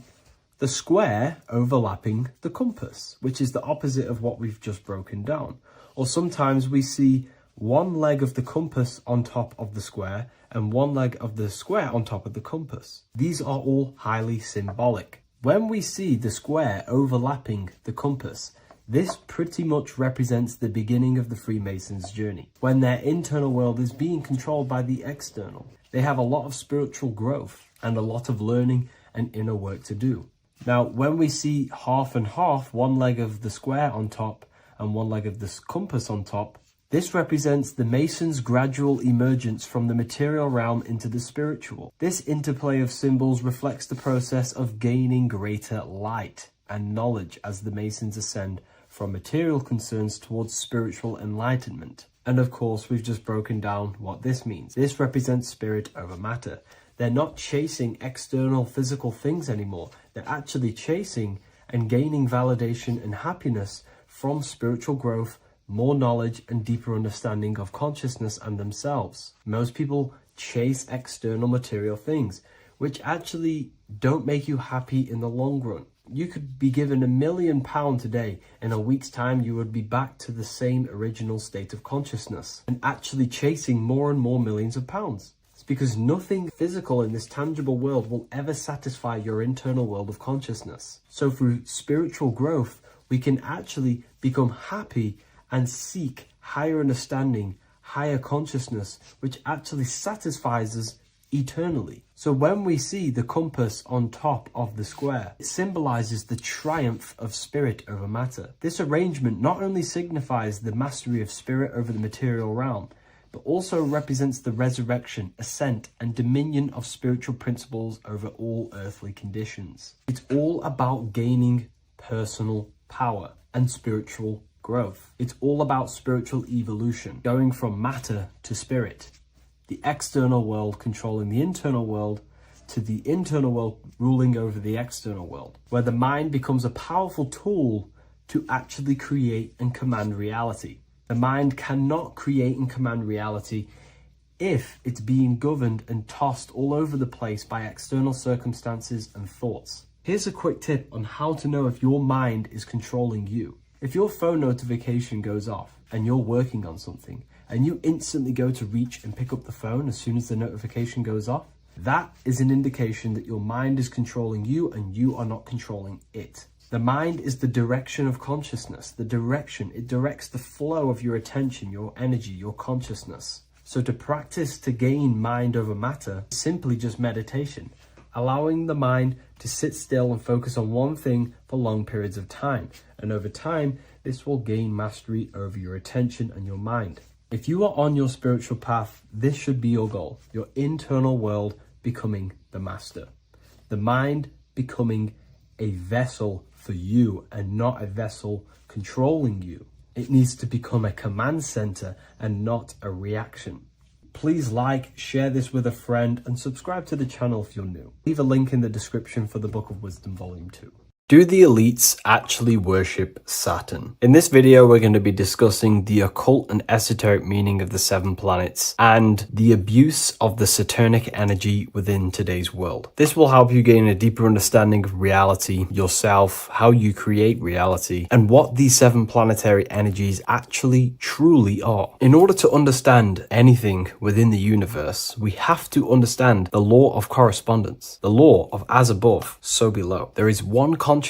the square overlapping the compass, which is the opposite of what we've just broken down. Or sometimes we see one leg of the compass on top of the square and one leg of the square on top of the compass. These are all highly symbolic. When we see the square overlapping the compass, this pretty much represents the beginning of the Freemasons' journey, when their internal world is being controlled by the external. They have a lot of spiritual growth and a lot of learning and inner work to do. Now, when we see half and half, one leg of the square on top and one leg of the compass on top, This represents the Mason's gradual emergence from the material realm into the spiritual. This interplay of symbols reflects the process of gaining greater light and knowledge as the Masons ascend from material concerns towards spiritual enlightenment. And of course, we've just broken down what this means. This represents spirit over matter. They're not chasing external physical things anymore. They're actually chasing and gaining validation and happiness from spiritual growth, more knowledge, and deeper understanding of consciousness and themselves. Most people chase external material things, which actually don't make you happy in the long run. You could be given £1 million today, in a week's time you would be back to the same original state of consciousness and actually chasing more and more millions of pounds. It's because nothing physical in this tangible world will ever satisfy your internal world of consciousness. So through spiritual growth, we can actually become happy and seek higher understanding, higher consciousness, which actually satisfies us eternally. So when we see the compass on top of the square, it symbolizes the triumph of spirit over matter. This arrangement not only signifies the mastery of spirit over the material realm, but also represents the resurrection, ascent, and dominion of spiritual principles over all earthly conditions. It's all about gaining personal power and spiritual growth. It's all about spiritual evolution, going from matter to spirit. The external world controlling the internal world, to the internal world ruling over the external world, where the mind becomes a powerful tool to actually create and command reality. The mind cannot create and command reality if it's being governed and tossed all over the place by external circumstances and thoughts. Here's a quick tip on how to know if your mind is controlling you. If your phone notification goes off and you're working on something, and you instantly go to reach and pick up the phone as soon as the notification goes off, that is an indication that your mind is controlling you and you are not controlling it. The mind is the direction of consciousness. The direction, it directs the flow of your attention, your energy, your consciousness. So to practice to gain mind over matter is simply just meditation, allowing the mind to sit still and focus on one thing for long periods of time. And over time, this will gain mastery over your attention and your mind. If you are on your spiritual path, this should be your goal. Your internal world becoming the master. The mind becoming a vessel for you and not a vessel controlling you. It needs to become a command center and not a reaction. Please like, share this with a friend, and subscribe to the channel if you're new. Leave a link in the description for the Book of Wisdom Volume 2. Do the elites actually worship Saturn? In this video, we're going to be discussing the occult and esoteric meaning of the 7 planets and the abuse of the Saturnic energy within today's world. This will help you gain a deeper understanding of reality, yourself, how you create reality, and what these 7 planetary energies actually truly are. In order to understand anything within the universe, we have to understand the law of correspondence, the law of as above, so below. There is one consciousness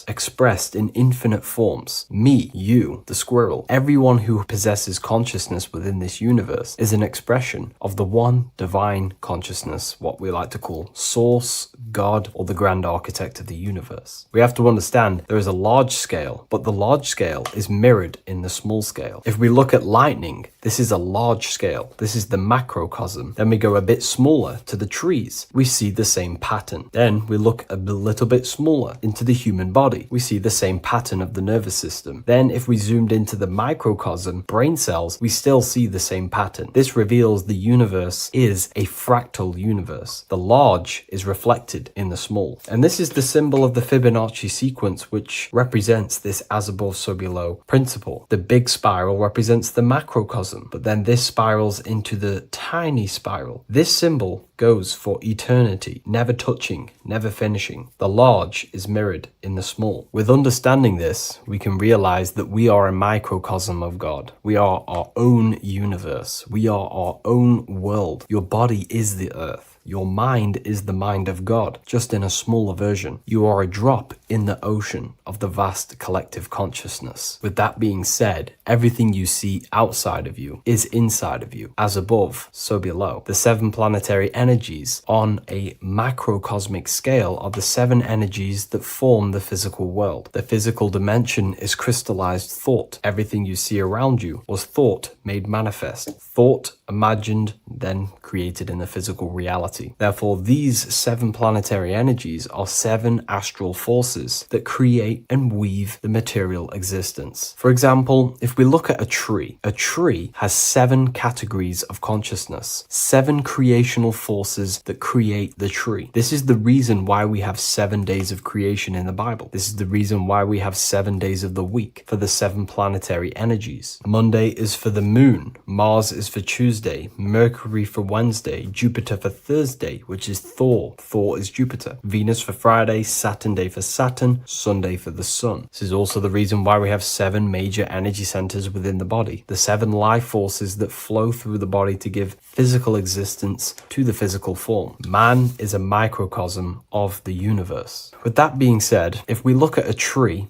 expressed in infinite forms. Me, you, the squirrel, everyone who possesses consciousness within this universe is an expression of the one divine consciousness, what we like to call Source, God, or the grand architect of the universe. We have to understand there is a large scale, but the large scale is mirrored in the small scale. If we look at lightning, this is a large scale. This is the macrocosm. Then we go a bit smaller to the trees. We see the same pattern. Then we look a little bit smaller into the human body. We see the same pattern of the nervous system. Then if we zoomed into the microcosm, brain cells, we still see the same pattern. This reveals the universe is a fractal universe. The large is reflected in the small. And this is the symbol of the Fibonacci sequence, which represents this as above, so below principle. The big spiral represents the macrocosm, but then this spirals into the tiny spiral. This symbol goes for eternity, never touching, never finishing. The large is mirrored in the small. With understanding this, we can realize that we are a microcosm of God. We are our own universe. We are our own world. Your body is the earth. Your mind is the mind of God, just in a smaller version. You are a drop in the ocean of the vast collective consciousness. With that being said, everything you see outside of you is inside of you. As above, so below. The 7 planetary energies on a macrocosmic scale are the 7 energies that form the physical world. The physical dimension is crystallized thought. Everything you see around you was thought made manifest. Thought imagined, then created in the physical reality. Therefore, these 7 planetary energies are 7 astral forces that create and weave the material existence. For example, if we look at a tree has 7 categories of consciousness, 7 creational forces that create the tree. This is the reason why we have 7 days of creation in the Bible. This is the reason why we have 7 days of the week for the 7 planetary energies. Monday is for the moon, Mars is for Tuesday, Mercury for Wednesday, Jupiter for Thursday, which is Thor. Thor is Jupiter. Venus for Friday, Saturn day for Saturn, Sunday for the sun. This is also the reason why we have 7 major energy centers within the body. The 7 life forces that flow through the body to give physical existence to the physical form. Man is a microcosm of the universe. With that being said, if we look at a tree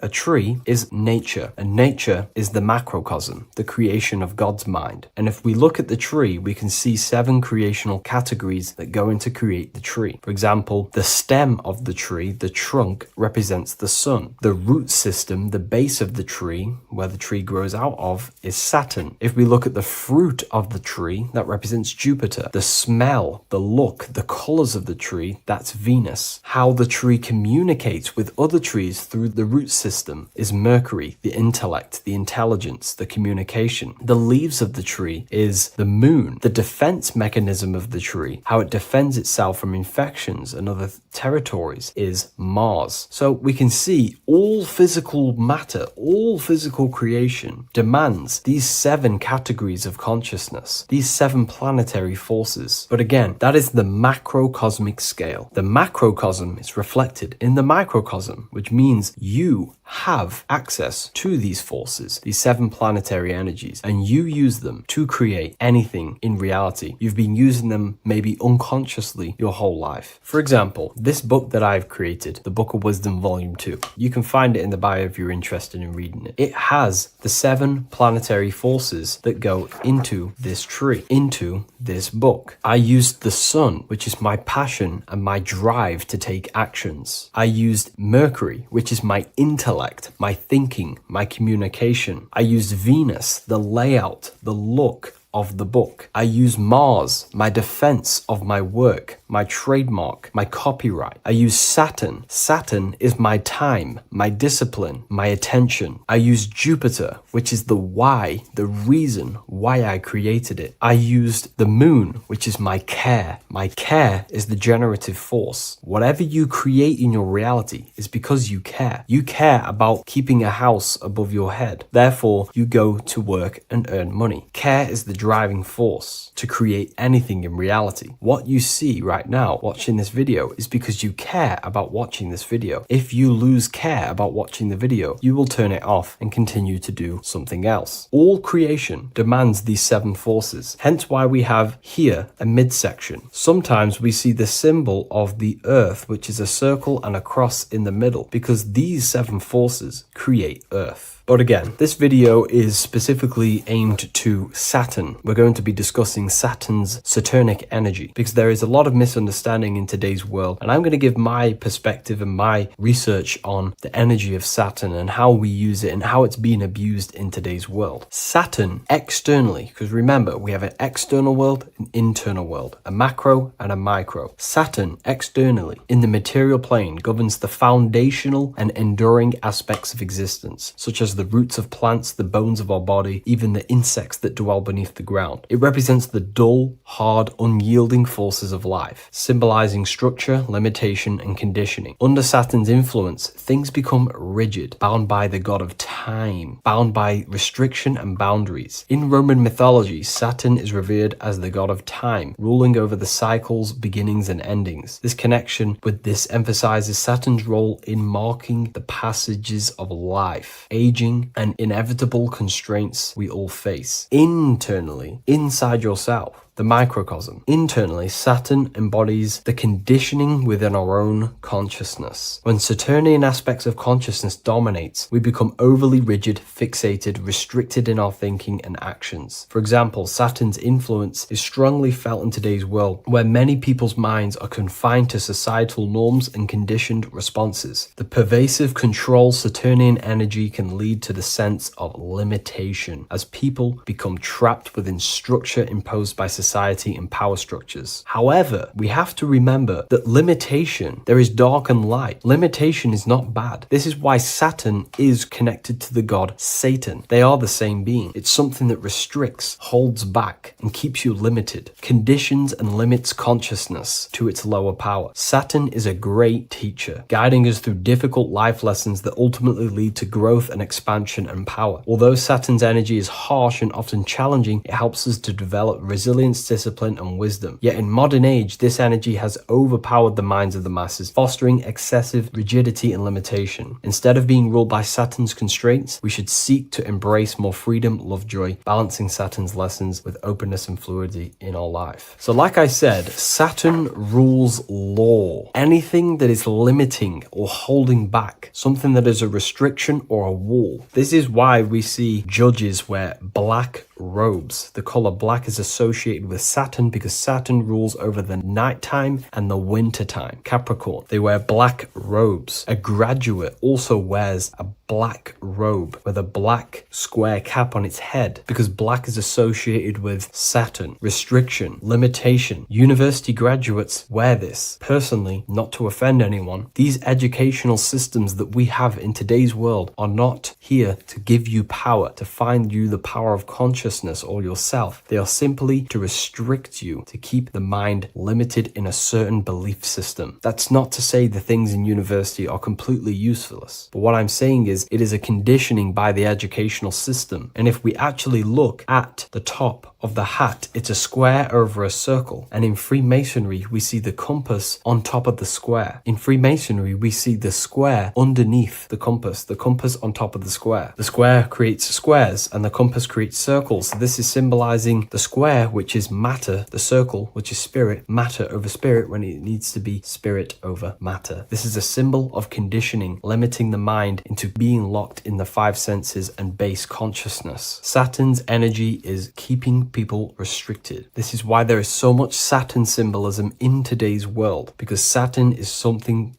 is nature, and nature is the macrocosm, the creation of God's mind. And if we look at the tree, we can see 7 creational categories that go into create the tree. For example, the stem of the tree, the trunk, represents the sun. The root system, the base of the tree, where the tree grows out of, is Saturn. If we look at the fruit of the tree, that represents Jupiter. The smell, the look, the colors of the tree, that's Venus. How the tree communicates with other trees through the root system is Mercury, the intellect, the intelligence, the communication. The leaves of the tree is the moon. The defense mechanism of the tree, how it defends itself from infections and other territories, is Mars. So we can see all physical matter, all physical creation demands these 7 categories of consciousness, these 7 planetary forces. But again, that is the macrocosmic scale. The macrocosm is reflected in the microcosm, which means you have access to these forces, these 7 planetary energies, and you use them to create anything in reality. You've been using them maybe unconsciously your whole life. For example, this book that I've created, the Book of Wisdom Volume 2, you can find it in the bio if you're interested in reading it. It has the 7 planetary forces that go into this tree, into this book. I used the sun, which is my passion and my drive to take actions. I used Mercury, which is my intellect, my thinking, my communication. I used Venus, the layout, the look of the book. I use Mars, my defense of my work, my trademark, my copyright. I use Saturn. Saturn is my time, my discipline, my attention. I use Jupiter, which is the why, the reason why I created it. I used the moon, which is my care. My care is the generative force. Whatever you create in your reality is because you care. You care about keeping a house above your head. Therefore, you go to work and earn money. Care is the driving force to create anything in reality. What you see right now watching this video is because you care about watching this video. If you lose care about watching the video, you will turn it off and continue to do something else. All creation demands these 7 forces, hence why we have here a midsection. Sometimes we see the symbol of the earth, which is a circle and a cross in the middle, because these 7 forces create earth. But again, this video is specifically aimed to Saturn. We're going to be discussing Saturn's Saturnic energy because there is a lot of misunderstanding in today's world. And I'm going to give my perspective and my research on the energy of Saturn and how we use it and how it's being abused in today's world. Saturn externally, because remember, we have an external world, an internal world, a macro and a micro. Saturn externally in the material plane governs the foundational and enduring aspects of existence, such as the roots of plants, the bones of our body, even the insects that dwell beneath the ground. It represents the dull, hard, unyielding forces of life, symbolizing structure, limitation, and conditioning. Under Saturn's influence, things become rigid, bound by the god of time, bound by restriction and boundaries. In Roman mythology, Saturn is revered as the god of time, ruling over the cycles, beginnings, and endings. This connection with this emphasizes Saturn's role in marking the passages of life, aging, and inevitable constraints we all face. Internally, inside yourself, the microcosm. Internally, Saturn embodies the conditioning within our own consciousness. When Saturnian aspects of consciousness dominates, we become overly rigid, fixated, restricted in our thinking and actions. For example, Saturn's influence is strongly felt in today's world, where many people's minds are confined to societal norms and conditioned responses. The pervasive control Saturnian energy can lead to the sense of limitation, as people become trapped within structure imposed by society and power structures. However, we have to remember that limitation, there is dark and light. Limitation is not bad. This is why Saturn is connected to the god Satan. They are the same being. It's something that restricts, holds back, and keeps you limited, conditions and limits consciousness to its lower power. Saturn is a great teacher, guiding us through difficult life lessons that ultimately lead to growth and expansion and power. Although Saturn's energy is harsh and often challenging, it helps us to develop resilience, discipline, and wisdom. Yet in modern age, this energy has overpowered the minds of the masses, fostering excessive rigidity and limitation. Instead of being ruled by Saturn's constraints, we should seek to embrace more freedom, love, joy, balancing Saturn's lessons with openness and fluidity in our life. So like I said, Saturn rules law. Anything that is limiting or holding back, something that is a restriction or a wall. This is why we see judges wear black robes. The color black is associated with Saturn because Saturn rules over the nighttime and the winter time. Capricorn, they wear black robes. A graduate also wears a black robe with a black square cap on its head because black is associated with Saturn, restriction, limitation. University graduates wear this. Personally, not to offend anyone, these educational systems that we have in today's world are not here to give you power, to find you the power of consciousness or yourself. They are simply to restrict you, to keep the mind limited in a certain belief system. That's not to say the things in university are completely useless, but what I'm saying is it is a conditioning by the educational system. And if we actually look at the top of the hat, it's a square over a circle. And in Freemasonry, we see the compass on top of the square. In Freemasonry, we see the square underneath the compass on top of the square. The square creates squares and the compass creates circles. So this is symbolizing the square, which is matter, the circle, which is spirit, matter over spirit when it needs to be spirit over matter. This is a symbol of conditioning, limiting the mind into being locked in the five senses and base consciousness. Saturn's energy is keeping people restricted. This is why there is so much Saturn symbolism in today's world, because Saturn is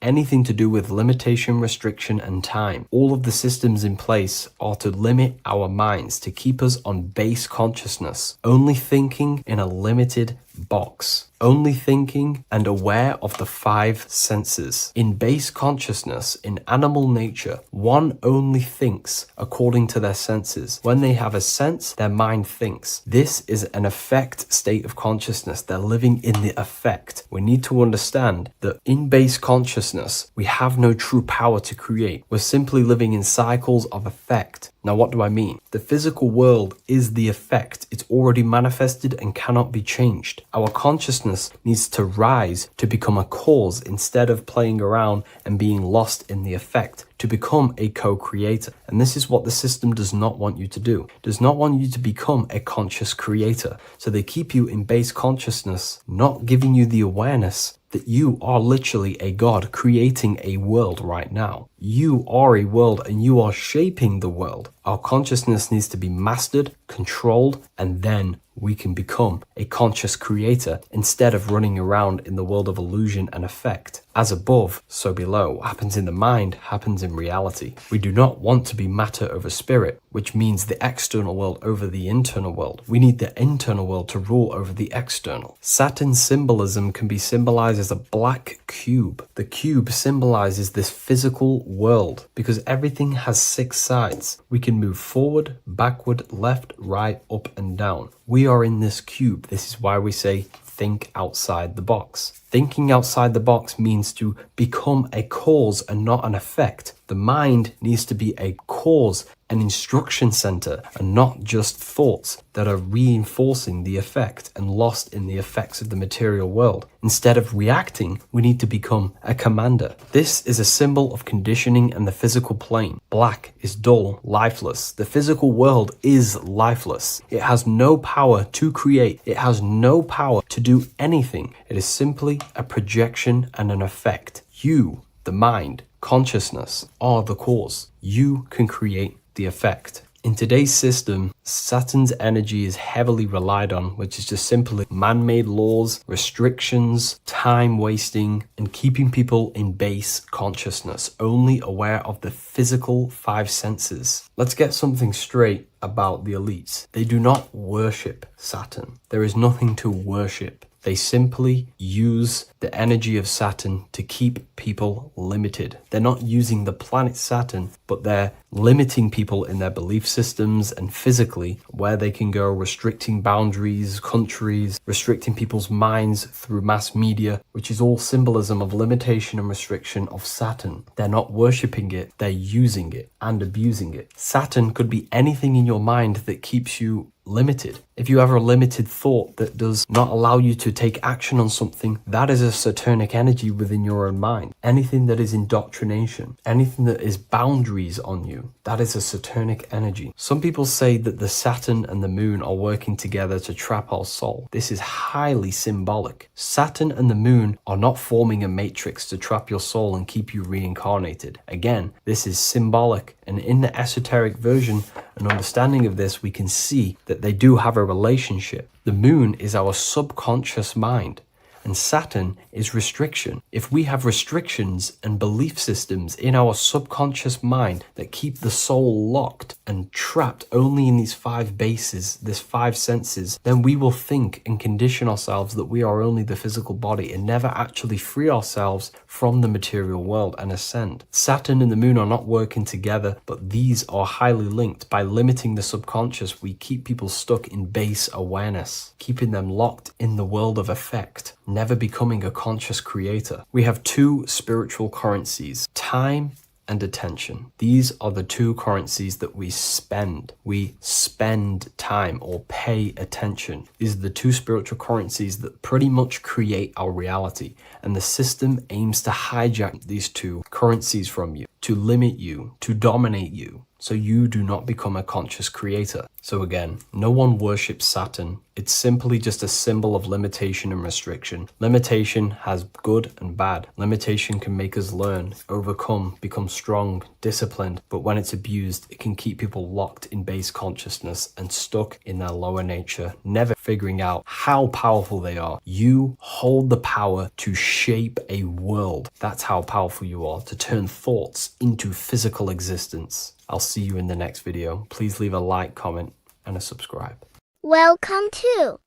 anything to do with limitation, restriction, and time. All of the systems in place are to limit our minds, to keep us on base consciousness, only thinking in a limited box, only thinking and aware of the five senses. In base consciousness, in animal nature, one only thinks according to their senses. When they have a sense, their mind thinks. This is an affect state of consciousness. They're living in the affect. We need to understand that in base consciousness, we have no true power to create. We're simply living in cycles of affect. Now, what do I mean? The physical world is the effect. It's already manifested and cannot be changed. Our consciousness needs to rise to become a cause instead of playing around and being lost in the effect, to become a co-creator. And this is what the system does not want you to do. It does not want you to become a conscious creator. So they keep you in base consciousness, not giving you the awareness that you are literally a god creating a world right now. You are a world and you are shaping the world. Our consciousness needs to be mastered, controlled, and then we can become a conscious creator instead of running around in the world of illusion and effect. As above, so below. What happens in the mind happens in reality. We do not want to be matter over spirit, which means the external world over the internal world. We need the internal world to rule over the external. Saturn's symbolism can be symbolized as a black cube. The cube symbolizes this physical world because everything has 6 sides. We can move forward, backward, left, right, up, and down. We are in this cube. This is why we say think outside the box. Thinking outside the box means to become a cause and not an effect. The mind needs to be a cause an instruction center and not just thoughts that are reinforcing the effect and lost in the effects of the material world. Instead of reacting, we need to become a commander. This is a symbol of conditioning and the physical plane. Black is dull, lifeless. The physical world is lifeless. It has no power to create. It has no power to do anything. It is simply a projection and an effect. You, the mind, consciousness, are the cause. You can create the effect. In today's system, Saturn's energy is heavily relied on, which is just simply man-made laws, restrictions, time wasting, and keeping people in base consciousness, only aware of the physical five senses. Let's get something straight about the elites. They do not worship Saturn. There is nothing to worship. They simply use the energy of Saturn to keep people limited. They're not using the planet Saturn, but they're limiting people in their belief systems and physically where they can go, restricting boundaries, countries, restricting people's minds through mass media, which is all symbolism of limitation and restriction of Saturn. They're not worshipping it, they're using it and abusing it. Saturn could be anything in your mind that keeps you limited. If you have a limited thought that does not allow you to take action on something, that is a Saturnic energy within your own mind. Anything that is indoctrination, anything that is boundaries on you, that is a Saturnic energy. Some people say that the Saturn and the moon are working together to trap our soul. This is highly symbolic. Saturn and the moon are not forming a matrix to trap your soul and keep you reincarnated. Again, this is symbolic, and in the esoteric version and understanding of this, we can see that they do have a relationship. The moon is our subconscious mind, and Saturn is restriction. If we have restrictions and belief systems in our subconscious mind that keep the soul locked and trapped only in these five bases, these five senses, then we will think and condition ourselves that we are only the physical body and never actually free ourselves from the material world and ascend. Saturn and the moon are not working together, but these are highly linked. By limiting the subconscious, we keep people stuck in base awareness, keeping them locked in the world of effect, never becoming a conscious creator. We have two spiritual currencies, time and attention. These are the two currencies that we spend. We spend time or pay attention. These are the two spiritual currencies that pretty much create our reality. And the system aims to hijack these two currencies from you, to limit you, to dominate you, so you do not become a conscious creator. So again, no one worships Saturn. It's simply just a symbol of limitation and restriction. Limitation has good and bad. Limitation can make us learn, overcome, become strong, disciplined, but when it's abused, it can keep people locked in base consciousness and stuck in their lower nature, never figuring out how powerful they are. You hold the power to shape a world. That's how powerful you are, to turn thoughts into physical existence. I'll see you in the next video. Please leave a like, comment, and a subscribe. Welcome to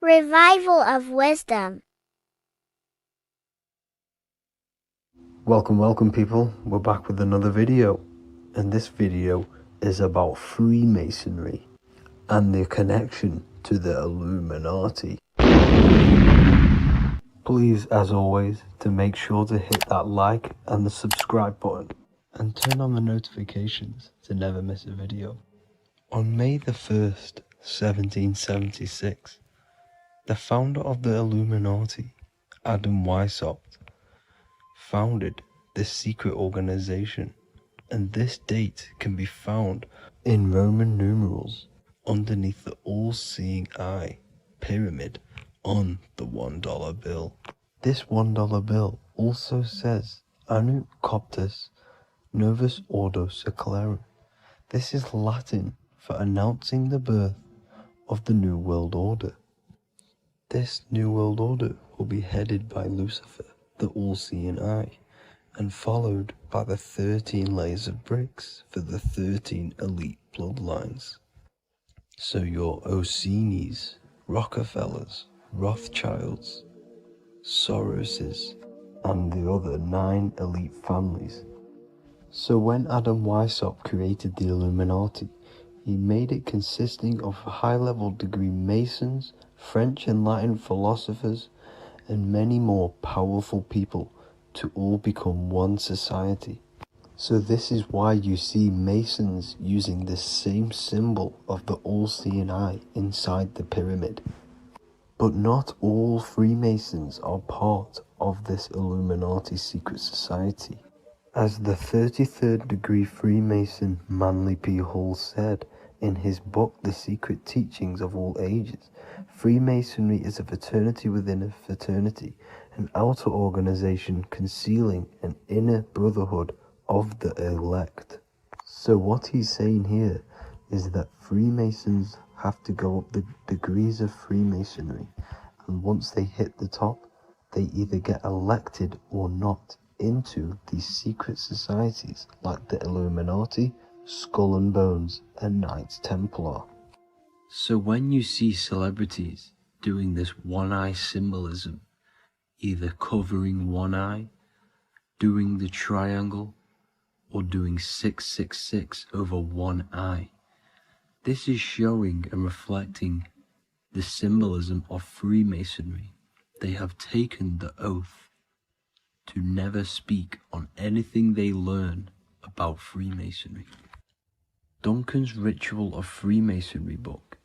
Revival of Wisdom. Welcome people. We're back with another video. And this video is about Freemasonry and their connection to the Illuminati. Please, as always, to make sure to hit that like and the subscribe button and turn on the notifications to never miss a video. On May the 1st, 1776, the founder of the Illuminati, Adam Weishaupt, founded this secret organization, and this date can be found in Roman numerals underneath the all-seeing eye pyramid on the $1 bill. This $1 bill also says Anut Coptus Novus Ordo Secularum. This is Latin for announcing the birth of the New World Order. This New World Order will be headed by Lucifer, the all-seeing eye, and followed by the 13 layers of bricks for the 13 elite bloodlines. So your Orsini's, Rockefellers, Rothschilds, Soroses, and the other 9 elite families. So when Adam Weishaupt created the Illuminati, he made it consisting of high-level degree Masons, French and Latin philosophers, and many more powerful people to all become one society. So this is why you see Masons using this same symbol of the all-seeing eye inside the pyramid. But not all Freemasons are part of this Illuminati secret society. As the 33rd degree Freemason Manly P. Hall said in his book The Secret Teachings of All Ages, Freemasonry is a fraternity within a fraternity, an outer organization concealing an inner brotherhood of the elect. So what he's saying here is that Freemasons have to go up the degrees of Freemasonry, and once they hit the top, they either get elected or not into these secret societies like the Illuminati, Skull and Bones, and Knights Templar. So when you see celebrities doing this one-eye symbolism, either covering one eye, doing the triangle, or doing 666 over one eye, this is showing and reflecting the symbolism of Freemasonry. They have taken the oath to never speak on anything they learn about Freemasonry. Duncan's Ritual of Freemasonry book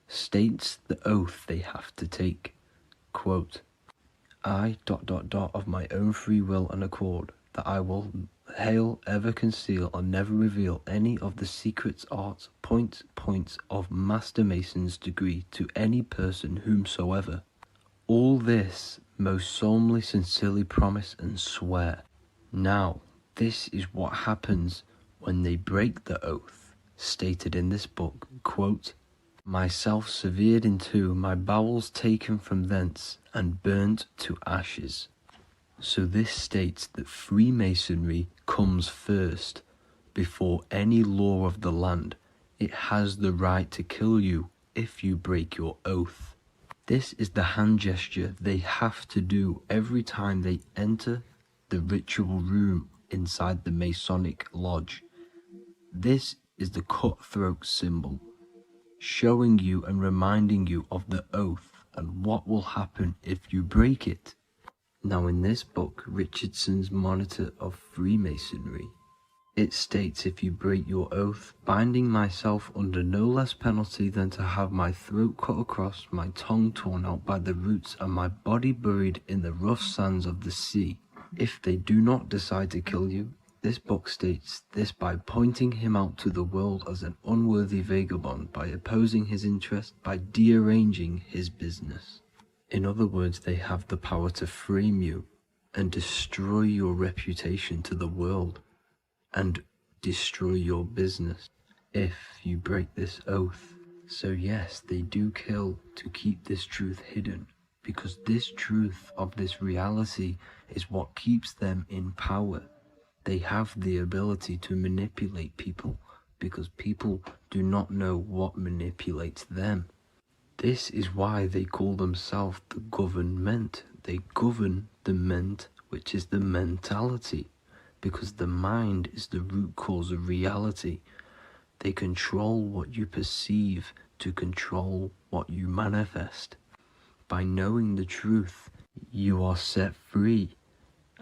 states the oath they have to take. Quote, I ... of my own free will and accord, that I will hail, ever conceal, and never reveal any of the secrets, arts, points of Master Mason's degree to any person whomsoever. All this most solemnly, sincerely promise and swear. Now, this is what happens when they break the oath, stated in this book, quote, myself severed in two, my bowels taken from thence, and burnt to ashes. So this states that Freemasonry comes first, before any law of the land. It has the right to kill you if you break your oath. This is the hand gesture they have to do every time they enter the ritual room inside the Masonic lodge. This is the cutthroat symbol, showing you and reminding you of the oath and what will happen if you break it. Now in this book, Richardson's Monitor of Freemasonry, it states, if you break your oath, binding myself under no less penalty than to have my throat cut across, my tongue torn out by the roots, and my body buried in the rough sands of the sea. If they do not decide to kill you, this book states this by pointing him out to the world as an unworthy vagabond, by opposing his interest, by dearranging his business. In other words, they have the power to frame you and destroy your reputation to the world, and destroy your business if you break this oath. So yes, they do kill to keep this truth hidden, because this truth of this reality is what keeps them in power. They have the ability to manipulate people, because people do not know what manipulates them. This is why they call themselves the government. They govern the ment, which is the mentality, because the mind is the root cause of reality. They control what you perceive to control what you manifest. By knowing the truth, you are set free,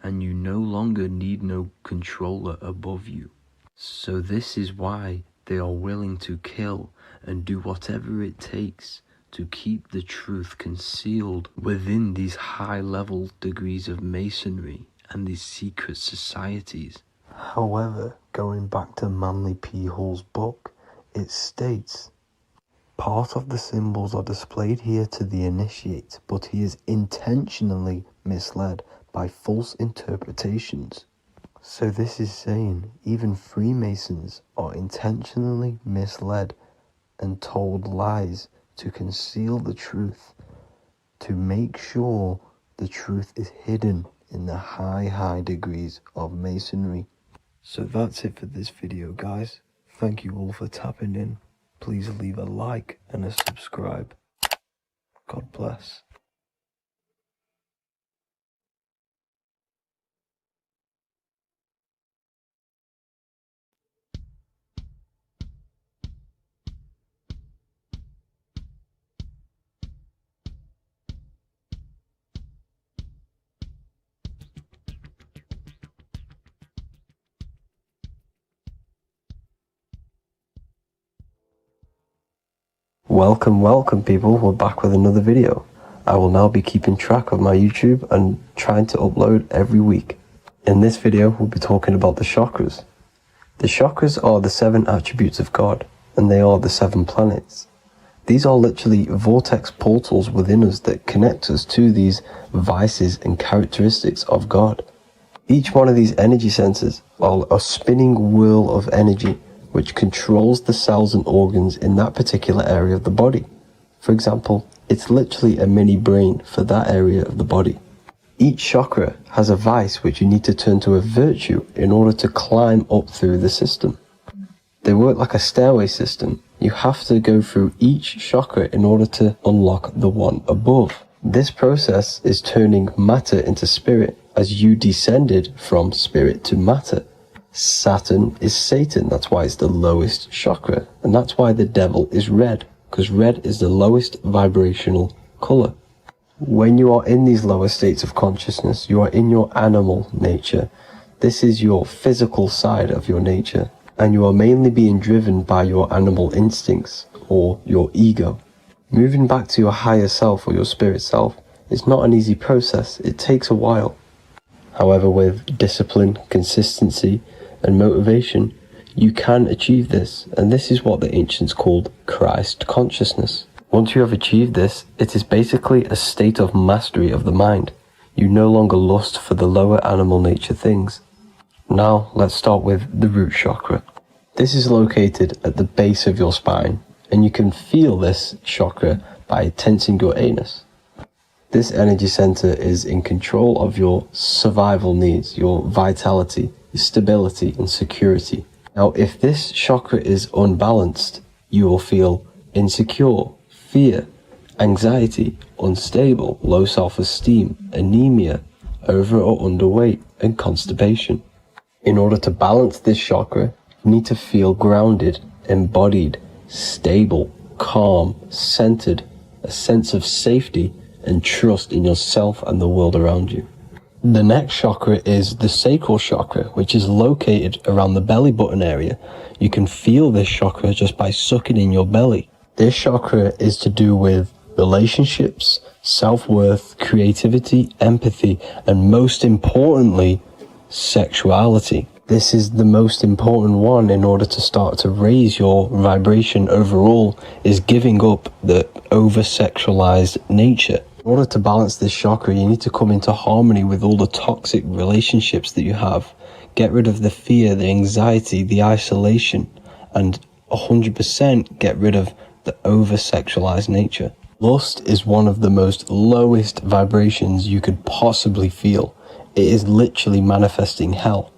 and you no longer need no controller above you. So this is why they are willing to kill and do whatever it takes to keep the truth concealed within these high-level degrees of masonry and these secret societies. However, going back to Manly P. Hall's book, it states, part of the symbols are displayed here to the initiate, but he is intentionally misled by false interpretations. So this is saying even Freemasons are intentionally misled and told lies to conceal the truth, to make sure the truth is hidden in the high degrees of masonry. So that's it for this video, guys. Thank you all for tapping in. Please leave a like and a subscribe. God bless. Welcome people, we're back with another video. I will now be keeping track of my YouTube and trying to upload every week. In this video, we'll be talking about the chakras. The chakras are the 7 attributes of God, and they are the 7 planets. These are literally vortex portals within us that connect us to these vices and characteristics of God. Each one of these energy centers are a spinning wheel of energy which controls the cells and organs in that particular area of the body. For example, it's literally a mini brain for that area of the body. Each chakra has a vice which you need to turn to a virtue in order to climb up through the system. They work like a stairway system. You have to go through each chakra in order to unlock the one above. This process is turning matter into spirit as you descended from spirit to matter. Saturn is Satan, that's why it's the lowest chakra, and that's why the devil is red, because red is the lowest vibrational color. When you are in these lower states of consciousness, you are in your animal nature. This is your physical side of your nature, and you are mainly being driven by your animal instincts, or your ego. Moving back to your higher self or your spirit self is not an easy process, it takes a while. However, with discipline, consistency, and motivation, you can achieve this, and this is what the ancients called Christ consciousness. Once you have achieved this, it is basically a state of mastery of the mind. You no longer lust for the lower animal nature things. Now, let's start with the root chakra. This is located at the base of your spine, and you can feel this chakra by tensing your anus. This energy center is in control of your survival needs, your vitality, stability and security. Now, if this chakra is unbalanced, you will feel insecure, fear, anxiety, unstable, low self-esteem, anemia, over or underweight, and constipation. In order to balance this chakra, you need to feel grounded, embodied, stable, calm, centered, a sense of safety and trust in yourself and the world around you. The next chakra is the sacral chakra, which is located around the belly button area. You can feel this chakra just by sucking in your belly. This chakra is to do with relationships, self-worth, creativity, empathy, and most importantly, sexuality. This is the most important one in order to start to raise your vibration overall, is giving up the over-sexualized nature. In order to balance this chakra, you need to come into harmony with all the toxic relationships that you have. Get rid of the fear, the anxiety, the isolation, and 100% get rid of the over-sexualized nature. Lust is one of the most lowest vibrations you could possibly feel. It is literally manifesting hell.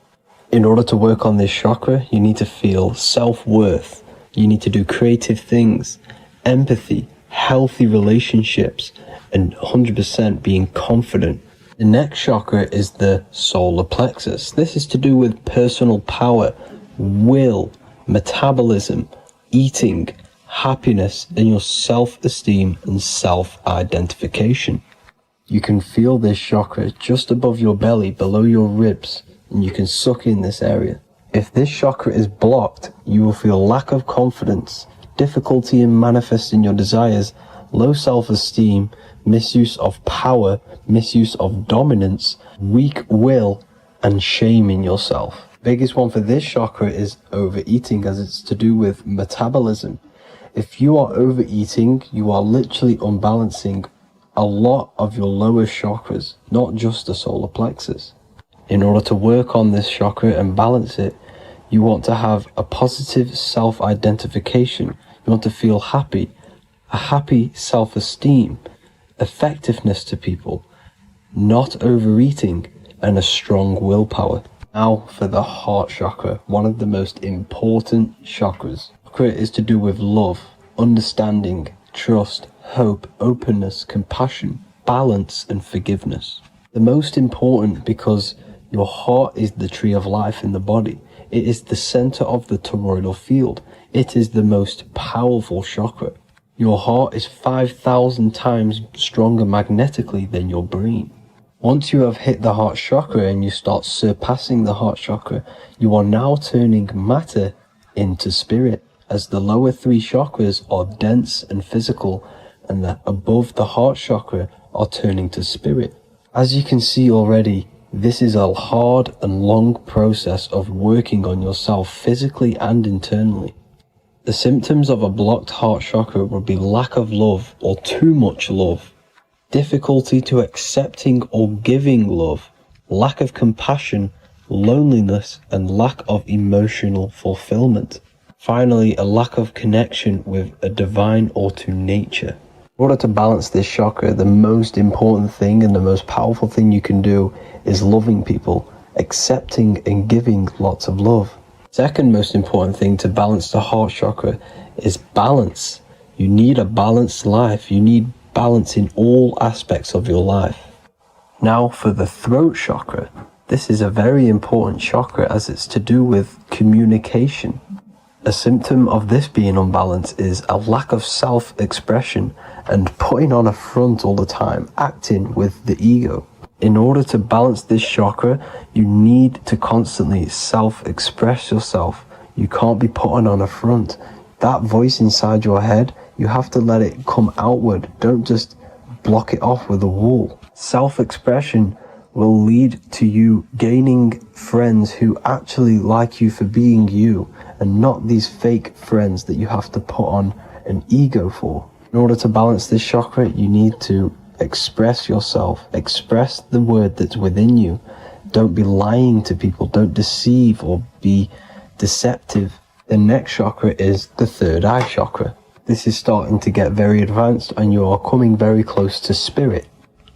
In order to work on this chakra, you need to feel self-worth. You need to do creative things, empathy, healthy relationships, and 100% being confident. The next chakra is the solar plexus. This is to do with personal power, will, metabolism, eating, happiness, and your self-esteem and self-identification. You can feel this chakra just above your belly, below your ribs, and you can suck in this area. If this chakra is blocked, you will feel lack of confidence, difficulty in manifesting your desires, low self-esteem, misuse of power, misuse of dominance, weak will, and shame in yourself. Biggest one for this chakra is overeating, as it's to do with metabolism. If you are overeating, you are literally unbalancing a lot of your lower chakras, not just the solar plexus. In order to work on this chakra and balance it, you want to have a positive self-identification. You want to feel happy, a happy self-esteem, effectiveness to people, not overeating, and a strong willpower. Now for the heart chakra, one of the most important chakras. Chakra is to do with love, understanding, trust, hope, openness, compassion, balance, and forgiveness. The most important because your heart is the tree of life in the body. It is the center of the toroidal field. It is the most powerful chakra. Your heart is 5,000 times stronger magnetically than your brain. Once you have hit the heart chakra and you start surpassing the heart chakra, you are now turning matter into spirit. as the lower three chakras are dense and physical, and the above the heart chakra are turning to spirit. As you can see already, this is a hard and long process of working on yourself physically and internally. The symptoms of a blocked heart chakra would be lack of love or too much love, difficulty to accepting or giving love, lack of compassion, loneliness, and lack of emotional fulfillment. Finally, a lack of connection with a divine or to nature. In order to balance this chakra, the most important thing and the most powerful thing you can do is loving people, accepting and giving lots of love. Second most important thing to balance the heart chakra is balance. You need a balanced life. You need balance in all aspects of your life. Now for the throat chakra. This is a very important chakra as it's to do with communication. A symptom of this being unbalanced is a lack of self-expression and putting on a front all the time, acting with the ego. In order to balance this chakra, you need to constantly self-express yourself. You can't be putting on a front. That voice inside your head, you have to let it come outward. Don't just block it off with a wall. Self-expression will lead to you gaining friends who actually like you for being you, and not these fake friends that you have to put on an ego for. In order to balance this chakra, you need to express yourself, express the word that's within you. Don't be lying to people, don't deceive or be deceptive. The next chakra is the third eye chakra. This is starting to get very advanced and you are coming very close to spirit.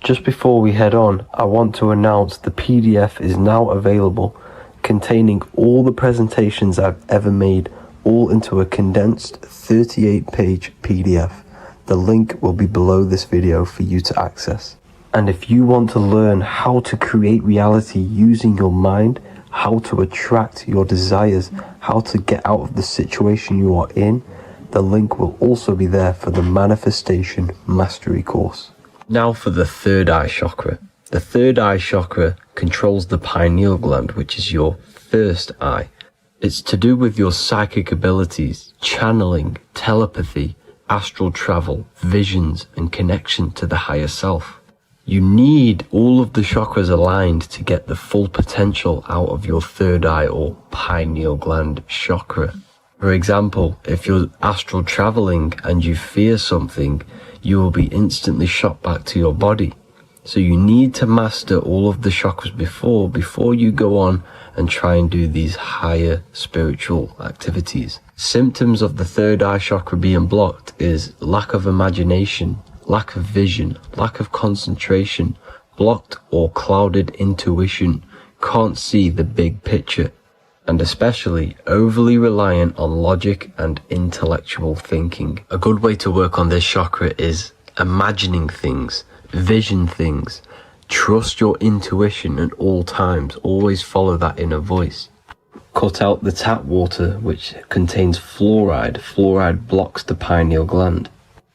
Just before we head on, I want to announce the PDF is now available, containing all the presentations I've ever made, all into a condensed 38-page PDF. The link will be below this video for you to access. And if you want to learn how to create reality using your mind, how to attract your desires, how to get out of the situation you are in, the link will also be there for the Manifestation Mastery course. Now for the third eye chakra. The third eye chakra controls the pineal gland, which is your first eye. It's to do with your psychic abilities, channeling, telepathy, astral travel, visions, and connection to the higher self. You need all of the chakras aligned to get the full potential out of your third eye or pineal gland chakra. For example, if you're astral traveling and you fear something, you will be instantly shot back to your body. So you need to master all of the chakras before you go on and try and do these higher spiritual activities. Symptoms of the third eye chakra being blocked is lack of imagination, lack of vision, lack of concentration, blocked or clouded intuition, can't see the big picture, and especially overly reliant on logic and intellectual thinking. A good way to work on this chakra is imagining things, vision things. Trust your intuition at all times. Always follow that inner voice. Cut out the tap water which contains fluoride. Fluoride blocks the pineal gland.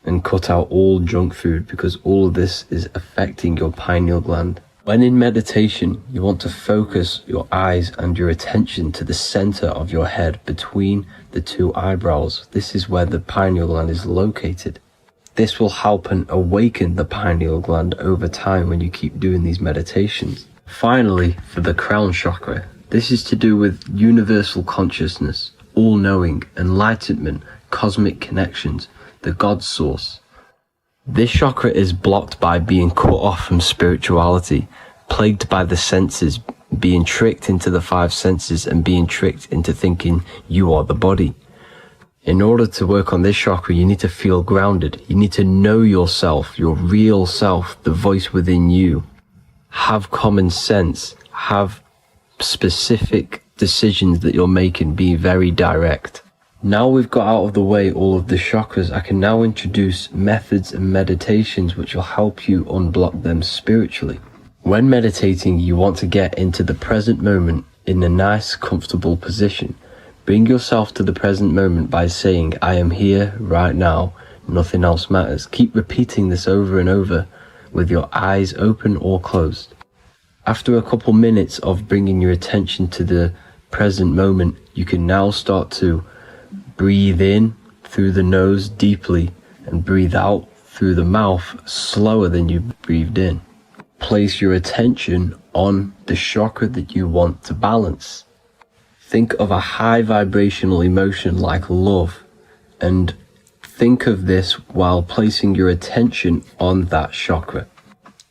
And cut out all junk food because all of this is affecting your pineal gland. When in meditation, you want to focus your eyes and your attention to the center of your head between the two eyebrows. This is where the pineal gland is located. This will help and awaken the pineal gland over time when you keep doing these meditations. Finally, for the crown chakra, this is to do with universal consciousness, all-knowing, enlightenment, cosmic connections, the God source. This chakra is blocked by being cut off from spirituality, plagued by the senses, being tricked into the five senses and being tricked into thinking you are the body. In order to work on this chakra, you need to feel grounded. You need to know yourself, your real self, the voice within you. Have common sense. Have specific decisions that you're making. Be very direct. Now we've got out of the way all of the chakras, I can now introduce methods and meditations which will help you unblock them spiritually. When meditating, you want to get into the present moment in a nice, comfortable position. Bring yourself to the present moment by saying, I am here right now, nothing else matters. Keep repeating this over and over with your eyes open or closed. After a couple minutes of bringing your attention to the present moment, you can now start to Breathe in through the nose deeply and breathe out through the mouth slower than you breathed in. Place your attention on the chakra that you want to balance. Think of a high vibrational emotion like love, and think of this while placing your attention on that chakra.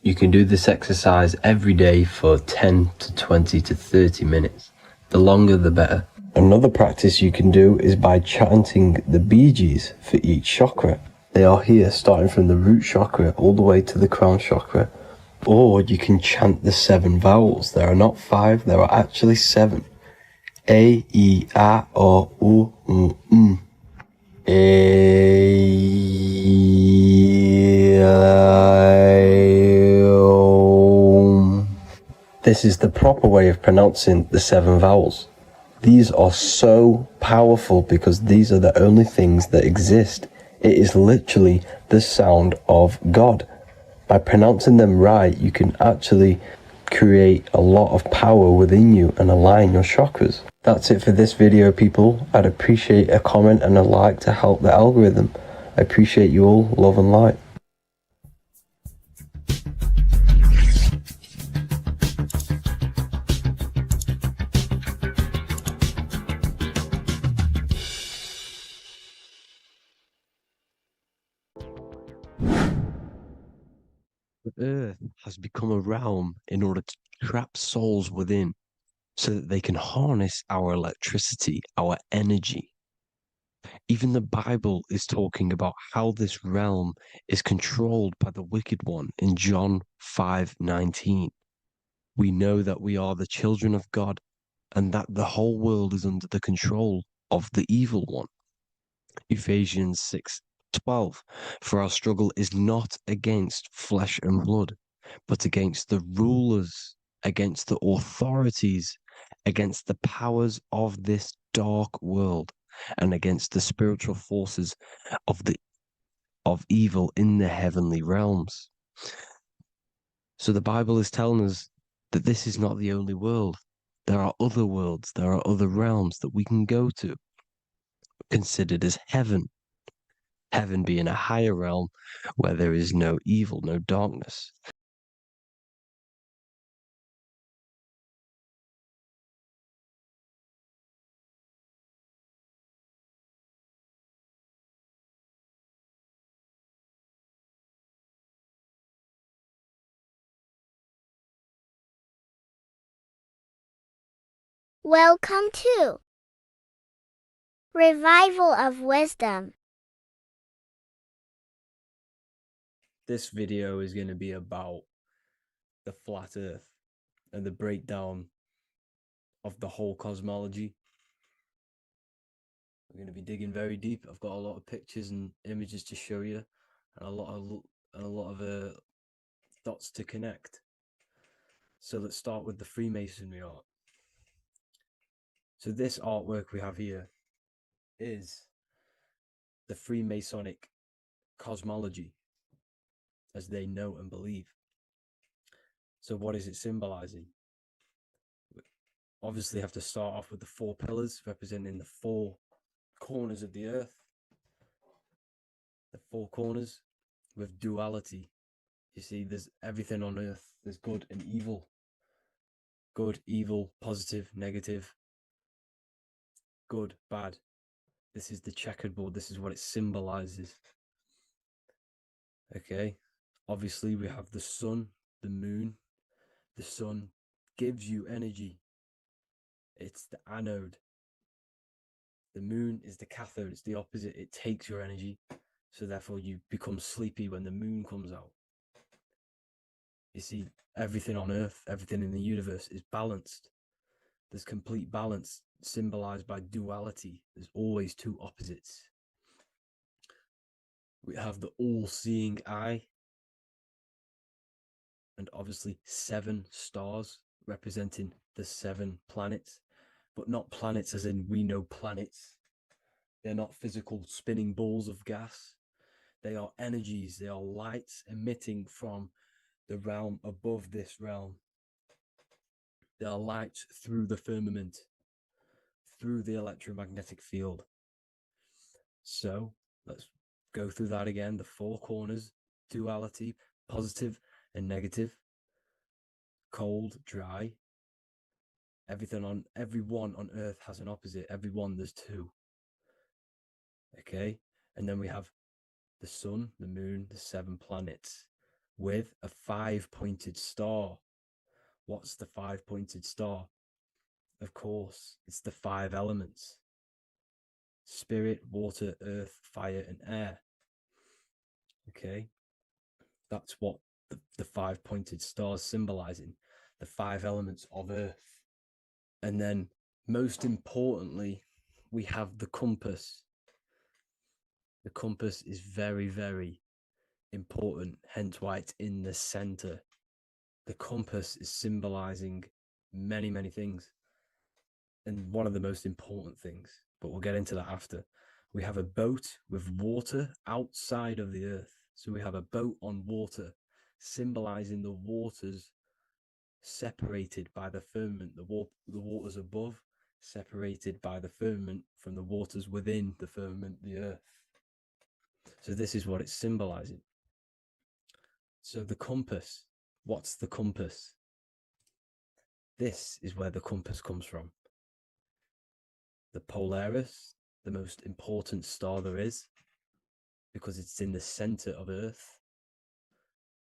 You can do this exercise every day for 10 to 20 to 30 minutes. The longer the better. Another practice you can do is by chanting the Bijis for each chakra. They are here starting from the root chakra all the way to the crown chakra. Or you can chant the 7 vowels. There are not 5, there are actually 7. A, I, A, O, U, M. This is the proper way of pronouncing the 7 vowels. These are so powerful because these are the only things that exist. It is literally the sound of God. By pronouncing them right, you can actually create a lot of power within you and align your chakras. That's it for this video, people. I'd appreciate a comment and a like to help the algorithm. I appreciate you all. Love and light. The earth has become a realm in order to trap souls within so that they can harness our electricity, our energy. Even the Bible is talking about how this realm is controlled by the wicked one in John 5:19. We know that we are the children of God and that the whole world is under the control of the evil one. Ephesians 6:12. For our struggle is not against flesh and blood, but against the rulers, against the authorities, against the powers of this dark world, and against the spiritual forces of evil in the heavenly realms. So the Bible is telling us that this is not the only world. There are other worlds, there are other realms that we can go to, considered as heaven. Heaven being a higher realm where there is no evil, no darkness. Welcome to Revival of Wisdom. This video is going to be about the flat earth and the breakdown of the whole cosmology. We're going to be digging very deep. I've got a lot of pictures and images to show you, and a lot of dots to connect. So let's start with the Freemasonry art. So this artwork we have here is the Freemasonic cosmology as they know and believe. So what is it symbolizing? We obviously have to start off with the 4 pillars representing the 4 corners of the earth. The 4 corners with duality. You see, there's everything on earth. There's good and evil. Good, evil, positive, negative. Good, bad. This is the checkered board. This is what it symbolizes. Okay. Obviously, we have the sun, the moon. The sun gives you energy. It's the anode. The moon is the cathode. It's the opposite. It takes your energy. So therefore, you become sleepy when the moon comes out. You see, everything on Earth, everything in the universe is balanced. There's complete balance symbolized by duality. There's always 2 opposites. We have the all-seeing eye, and obviously 7 stars representing the 7 planets, but not planets as in we know planets. They're not physical spinning balls of gas. They are energies. They are lights emitting from the realm above this realm. They are lights through the firmament, through the electromagnetic field. So let's go through that again. The four corners, duality, positive and negative, cold, dry. Everyone on Earth has an opposite. Everyone, there's two. Okay, and then we have the sun, the moon, the 7 planets with a 5-pointed star. What's the 5-pointed star? Of course, it's the 5 elements: spirit, water, earth, fire, and air. Okay, that's what the 5-pointed stars symbolizing, the 5 elements of earth. And then, most importantly, we have the compass. The compass is very, very important, hence why it's in the center. The compass is symbolizing many, many things. And one of the most important things, but we'll get into that after. We have a boat with water outside of the earth. So we have a boat on water, symbolizing the waters separated by the firmament, the waters above, separated by the firmament from the waters within the firmament, the earth. So this is what it's symbolizing. So the compass, what's the compass? This is where the compass comes from. The Polaris, the most important star there is, because it's in the center of Earth,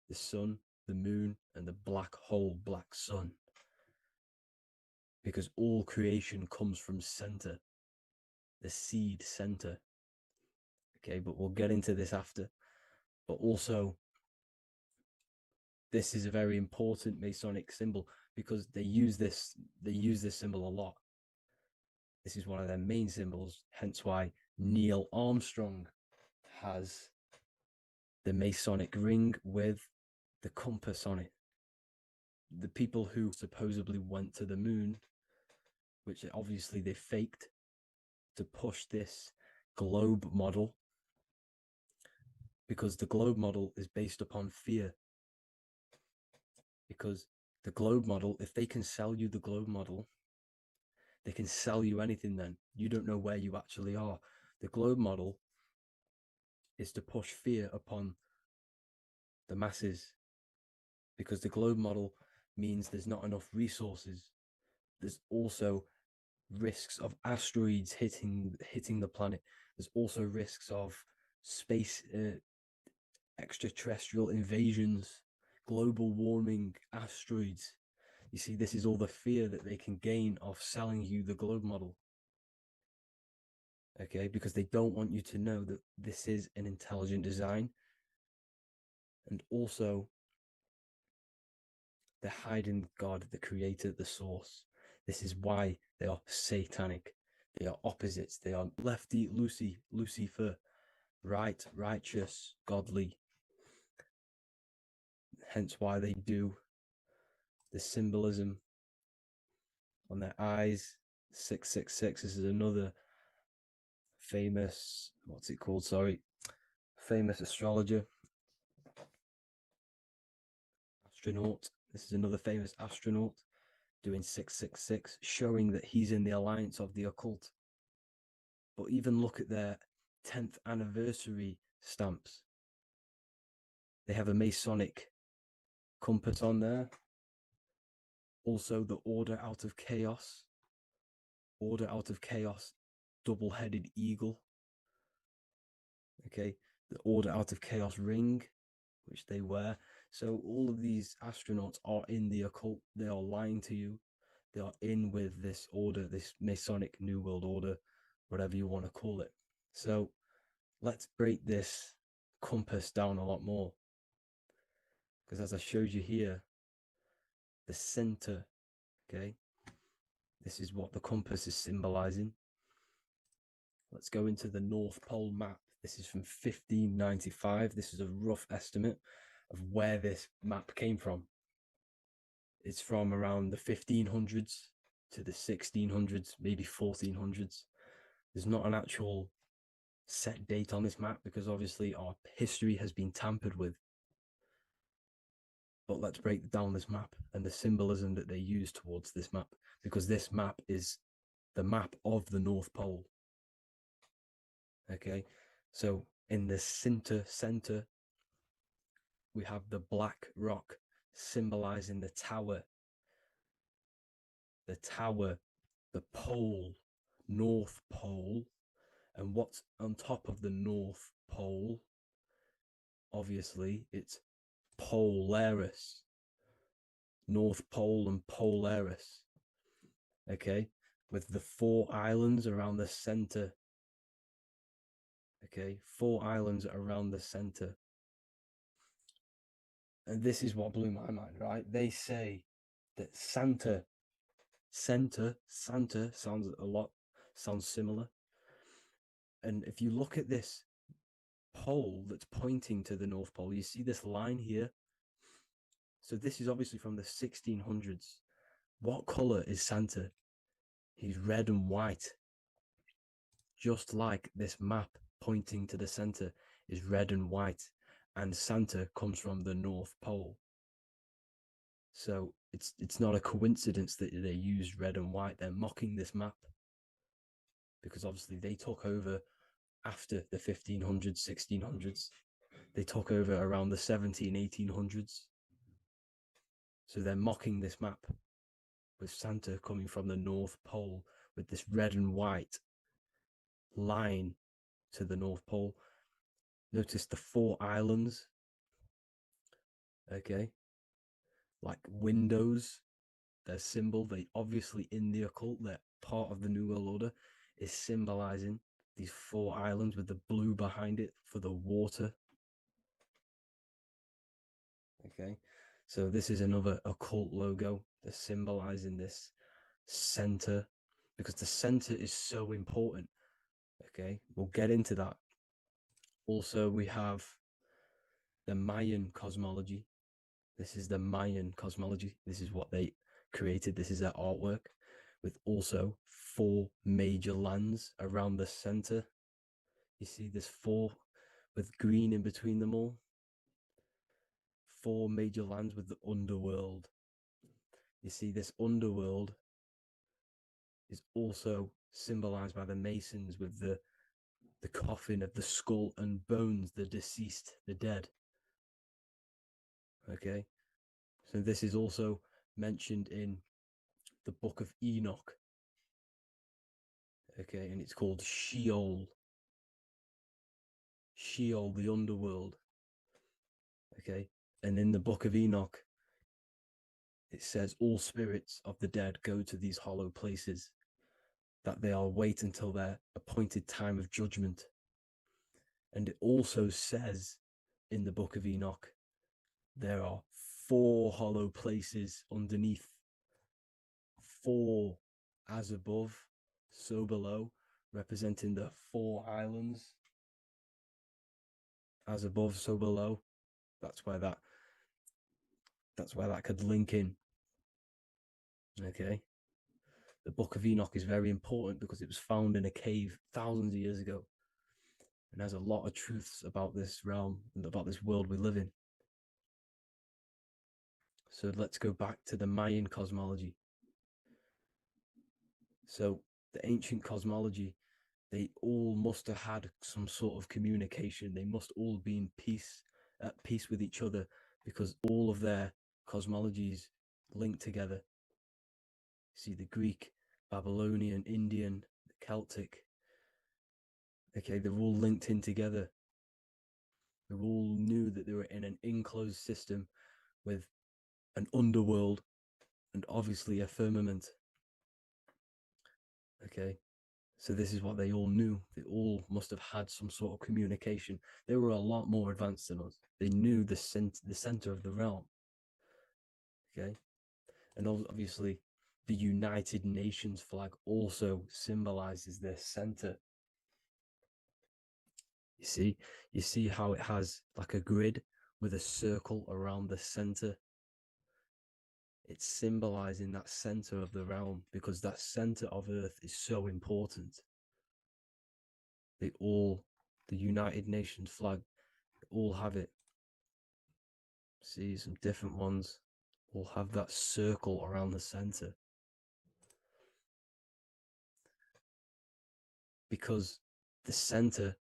the sun, the moon, and the black hole, black sun. Because all creation comes from center, the seed center. Okay, but we'll get into this after. But also, this is a very important Masonic symbol because they use this symbol a lot. This is one of their main symbols, hence why Neil Armstrong has the Masonic ring with the compass on it. The people who supposedly went to the moon, which obviously they faked to push this globe model, because the globe model is based upon fear. Because the globe model, if they can sell you the globe model, they can sell you anything then. You don't know where you actually are. The globe model is to push fear upon the masses, because the globe model means there's not enough resources. There's also risks of asteroids hitting the planet. There's also risks of space extraterrestrial invasions, global warming, asteroids. You see, this is all the fear that they can gain off selling you the globe model. Okay, because they don't want you to know that this is an intelligent design. And also, they're hiding God, the creator, the source. This is why they are satanic. They are opposites. They are lefty, Lucifer, right, righteous, godly. Hence why they do the symbolism on their eyes. 666. This is another famous, famous astrologer. Astronaut. This is another famous astronaut doing 666, showing that he's in the alliance of the occult. But even look at their 10th anniversary stamps. They have a Masonic compass on there. Also, the Order Out of Chaos. Order Out of Chaos, double-headed eagle. Okay, the Order Out of Chaos ring, which they wear. So all of these astronauts are in the occult. They are lying to you. They are in with this order, this Masonic New World Order, whatever you want to call it. So let's break this compass down a lot more. Because as I showed you here, the center, okay, this is what the compass is symbolizing. Let's go into the North Pole map. This is from 1595. This is a rough estimate of where this map came from. It's from around the 1500s to the 1600s, maybe 1400s. There's not an actual set date on this map because obviously our history has been tampered with. But let's break down this map and the symbolism that they use towards this map, because this map is the map of the North Pole. Okay, so in the center, we have the black rock symbolizing the tower, the pole, North Pole. And what's on top of the North Pole? Obviously, it's Polaris. North Pole and Polaris. Okay, with the 4 islands around the center. Okay, 4 islands around the center. And this is what blew my mind, right? They say that Santa sounds similar. And if you look at this pole that's pointing to the North Pole, you see this line here. So this is obviously from the 1600s. What color is Santa? He's red and white. Just like this map pointing to the center is red and white, and Santa comes from the North Pole. So it's not a coincidence that they use red and white. They're mocking this map because obviously they took over after the 1500s, 1600s. They took over around the 1800s. So they're mocking this map with Santa coming from the North Pole with this red and white line to the North Pole. Notice the 4 islands. Okay. Like windows, their symbol, they obviously in the occult, they're part of the New World Order, is symbolizing these 4 islands with the blue behind it for the water. Okay, so this is another occult logo. They're symbolizing this center because the center is so important. Okay, we'll get into that. Also, we have the Mayan cosmology. This is the Mayan cosmology. This is what they created. This is their artwork with also 4 major lands around the center. You see this 4 with green in between them all. 4 major lands with the underworld. You see this underworld is also symbolized by the Masons with the coffin of the skull and bones, the deceased, the dead. Okay, so this is also mentioned in the book of Enoch. Okay, and it's called Sheol. Sheol, the underworld. Okay, and in the book of Enoch, it says all spirits of the dead go to these hollow places, that they are wait until their appointed time of judgment. And it also says in the book of Enoch, there are 4 hollow places underneath. 4 as above, so below, representing the 4 islands. As above, so below. That's where that could link in. Okay. The Book of Enoch is very important because it was found in a cave thousands of years ago. And has a lot of truths about this realm and about this world we live in. So let's go back to the Mayan cosmology. So the ancient cosmology, they all must have had some sort of communication. They must all be in at peace with each other, because all of their cosmologies link together. See the Greek, Babylonian, Indian, Celtic. Okay, they're all linked in together. They all knew that they were in an enclosed system with an underworld and obviously a firmament. Okay, so this is what they all knew. They all must have had some sort of communication. They were a lot more advanced than us. They knew the center of the realm. Okay, and obviously the United Nations flag also symbolizes their center. You see how it has like a grid with a circle around the center. It's symbolizing that center of the realm, because that center of Earth is so important. The United Nations flag, all have it. See, some different ones all have that circle around the center. Because The center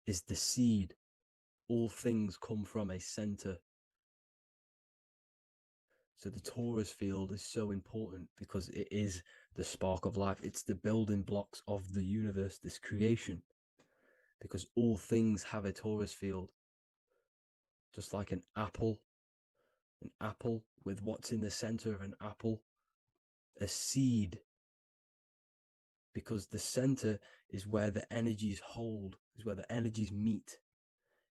is the seed. All things come from a center. So the torus field is so important because it is the spark of life. It's the building blocks of the universe, this creation, because all things have a torus field. Just like an apple with what's in the center of an apple, a seed, because the center is where the energies hold, is where the energies meet,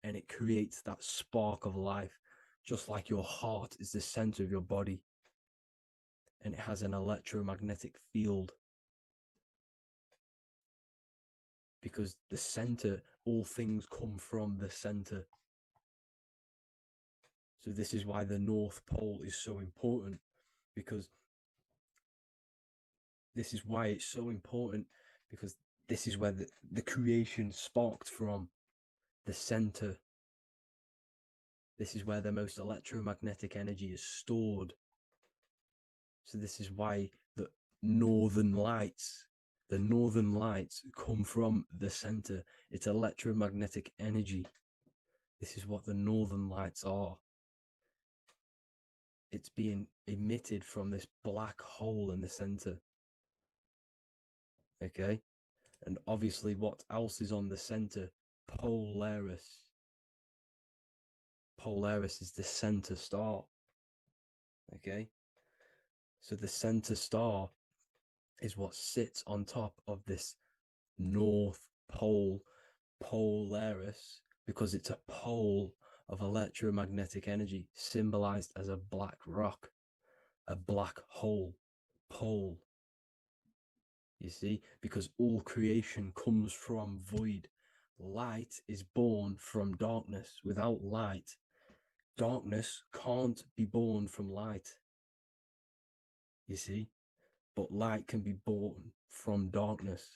and it creates that spark of life. Just like your heart is the center of your body, and it has an electromagnetic field. Because the center, all things come from the center. So this is why the North Pole is so important, because this is why it's so important, because this is where the creation sparked from, the center. This is where the most electromagnetic energy is stored. So this is why the northern lights come from the center. It's electromagnetic energy. This is what the northern lights are. It's being emitted from this black hole in the center. Okay? And obviously, what else is on the center? Polaris. Polaris is the center star. Okay? So the center star is what sits on top of this North Pole, Polaris, because it's a pole of electromagnetic energy, symbolized as a black rock, a black hole, pole. You see, because all creation comes from void. Light is born from darkness. Without light, darkness can't be born from light. You see, but light can be born from darkness.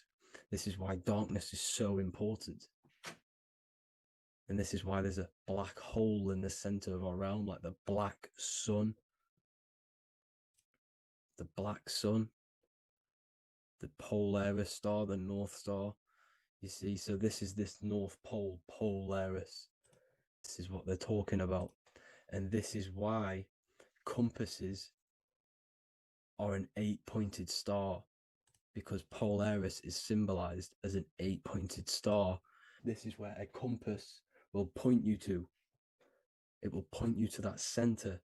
This is why darkness is so important. And this is why there's a black hole in the center of our realm, like the black sun. The black sun, the Polaris star, the North Star. You see, so this is this North Pole, Polaris. This is what they're talking about. And this is why compasses are an 8-pointed star, because Polaris is symbolized as an 8-pointed star. This is where a compass will point you to. It will point you to that center.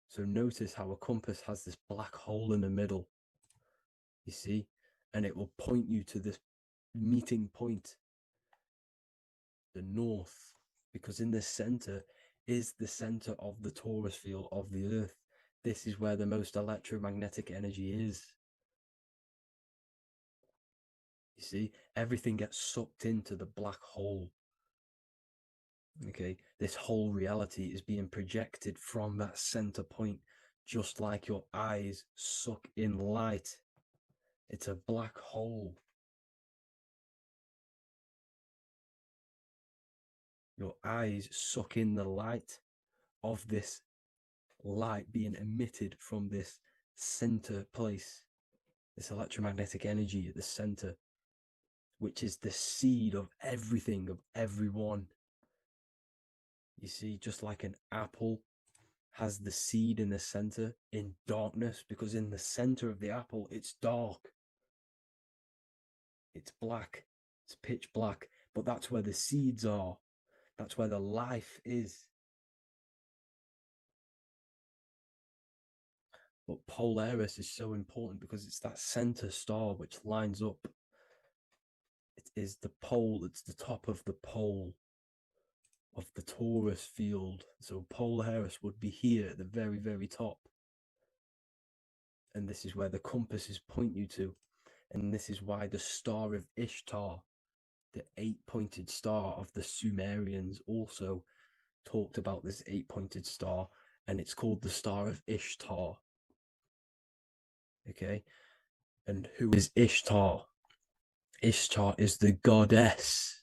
So notice how a compass has this black hole in the middle, you see, and it will point you to this meeting point, the north, because in the center is the center of the torus field of the earth. This is where the most electromagnetic energy is. You see, everything gets sucked into the black hole. Okay, this whole reality is being projected from that center point, just like your eyes suck in light. It's a black hole. Your eyes suck in the light of this light being emitted from this center place, this electromagnetic energy at the center, which is the seed of everything, of everyone. You see, just like an apple has the seed in the center in darkness, because in the center of the apple, it's dark. It's black. It's pitch black. But that's where the seeds are. That's where the life is. But Polaris is so important because it's that center star which lines up. It is the pole. It's the top of the pole of the torus field. So Polaris would be here at the very, very top. And this is where the compasses point you to. And this is why the star of Ishtar, the 8-pointed star of the Sumerians, also talked about this 8-pointed star, and it's called the star of Ishtar. Okay, and who is Ishtar? Ishtar is the goddess.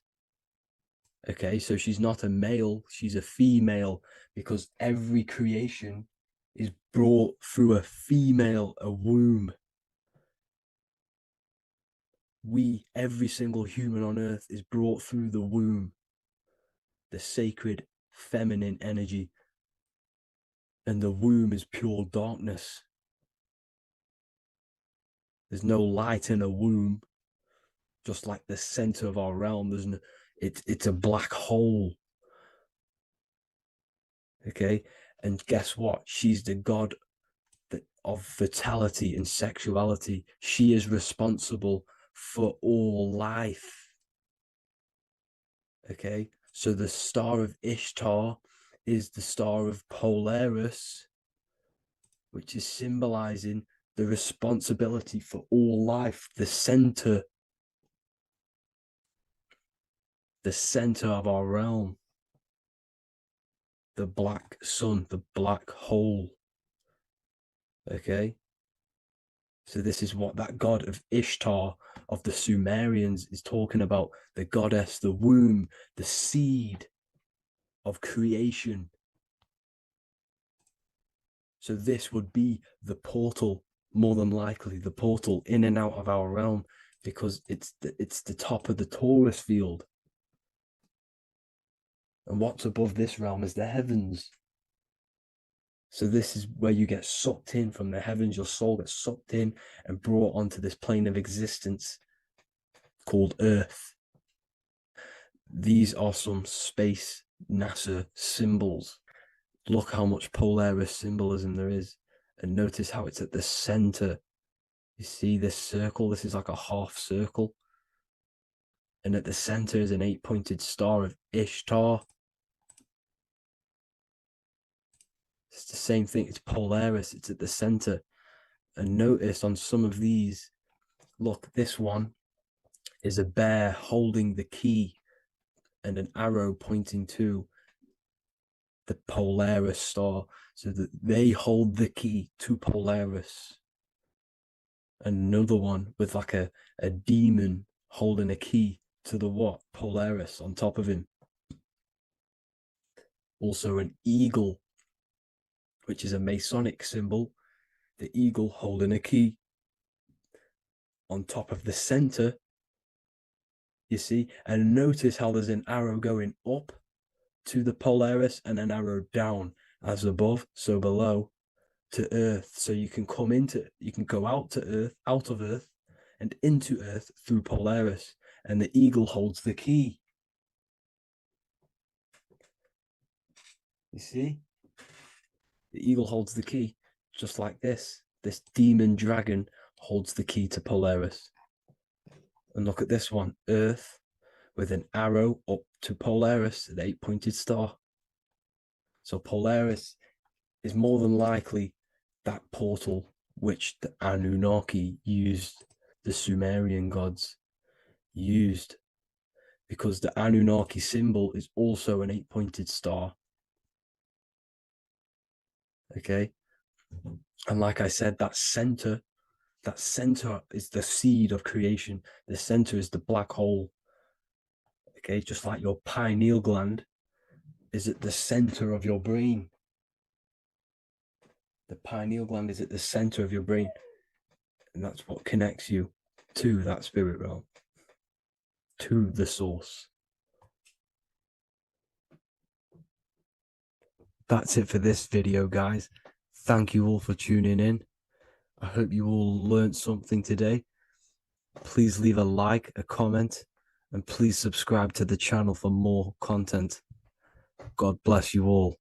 Okay, so she's not a male, she's a female, because every creation is brought through a female, a womb. Every single human on earth is brought through the womb, the sacred feminine energy. And the womb is pure darkness. There's no light in a womb, just like the center of our realm. It's a black hole. Okay, and guess what? She's the god of fertility and sexuality. She is responsible for all life. Okay, so the star of Ishtar is the star of Polaris, which is symbolizing the responsibility for all life, the center of our realm, the black sun, the black hole. Okay, so this is what that god of Ishtar of the Sumerians is talking about, the goddess, the womb, the seed of creation. So this would be the portal, more than likely the portal in and out of our realm, because it's the top of the Taurus field. And what's above this realm is the heavens. So this is where you get sucked in from the heavens. Your soul gets sucked in and brought onto this plane of existence called Earth. These are some space NASA symbols. Look how much Polaris symbolism there is. And notice how it's at the center. You see this circle? This is like a half circle. And at the center is an 8-pointed star of Ishtar. It's the same thing. It's Polaris. It's at the center. And notice on some of these, look, this one is a bear holding the key and an arrow pointing to the Polaris star, so that they hold the key to Polaris. Another one with like a demon holding a key to the what? Polaris on top of him. Also an eagle, which is a Masonic symbol. The eagle holding a key on top of the center. You see, and notice how there's an arrow going up to the Polaris and an arrow down, as above, so below, to Earth. So you can go out of Earth and into Earth through Polaris, and the eagle holds the key. You see? The eagle holds the key, just like this. This demon dragon holds the key to Polaris. And look at this one, Earth, with an arrow up to Polaris, an 8-pointed star. So Polaris is more than likely that portal which the Anunnaki used, the Sumerian gods used, because the Anunnaki symbol is also an 8-pointed star. Okay, and like I said, that center is the seed of creation. The center is the black hole. Okay, just like your pineal gland is at the center of your brain. The pineal gland is at the center of your brain, and that's what connects you to that spirit realm, to the source. That's it for this video, guys. Thank you all for tuning in. I hope you all learned something today. Please leave a like, a comment, and please subscribe to the channel for more content. God bless you all.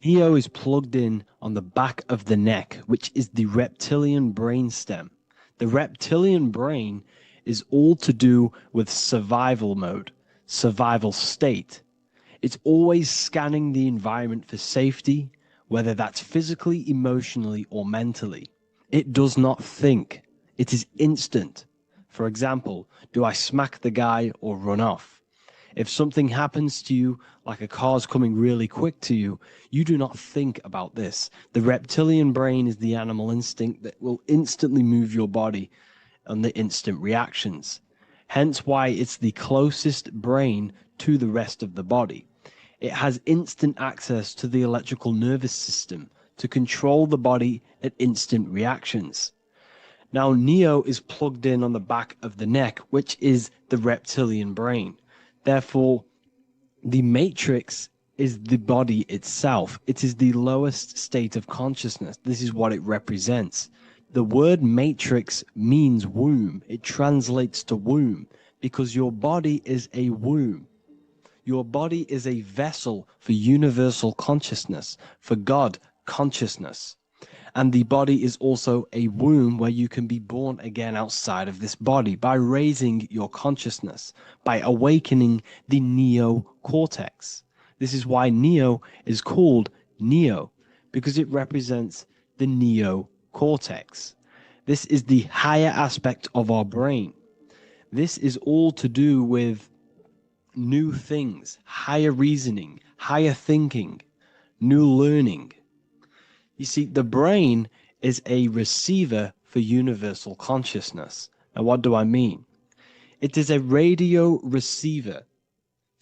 Neo is plugged in on the back of the neck, which is the reptilian brain stem. The reptilian brain is all to do with survival mode, survival state. It's always scanning the environment for safety, whether that's physically, emotionally, or mentally. It does not think. It is instant. For example, do I smack the guy or run off? If something happens to you, like a car's coming really quick to you, you do not think about this. The reptilian brain is the animal instinct that will instantly move your body on the instant reactions. Hence why it's the closest brain to the rest of the body. It has instant access to the electrical nervous system to control the body at instant reactions. Now, Neo is plugged in on the back of the neck, which is the reptilian brain. Therefore, the matrix is the body itself. It is the lowest state of consciousness. This is what it represents. The word matrix means womb. It translates to womb because your body is a womb. Your body is a vessel for universal consciousness, for God consciousness. And the body is also a womb where you can be born again outside of this body by raising your consciousness, by awakening the neocortex. This is why Neo is called Neo, because it represents the neocortex. This is the higher aspect of our brain. This is all to do with new things, higher reasoning, higher thinking, new learning. You see, the brain is a receiver for universal consciousness. Now, what do I mean? It is a radio receiver.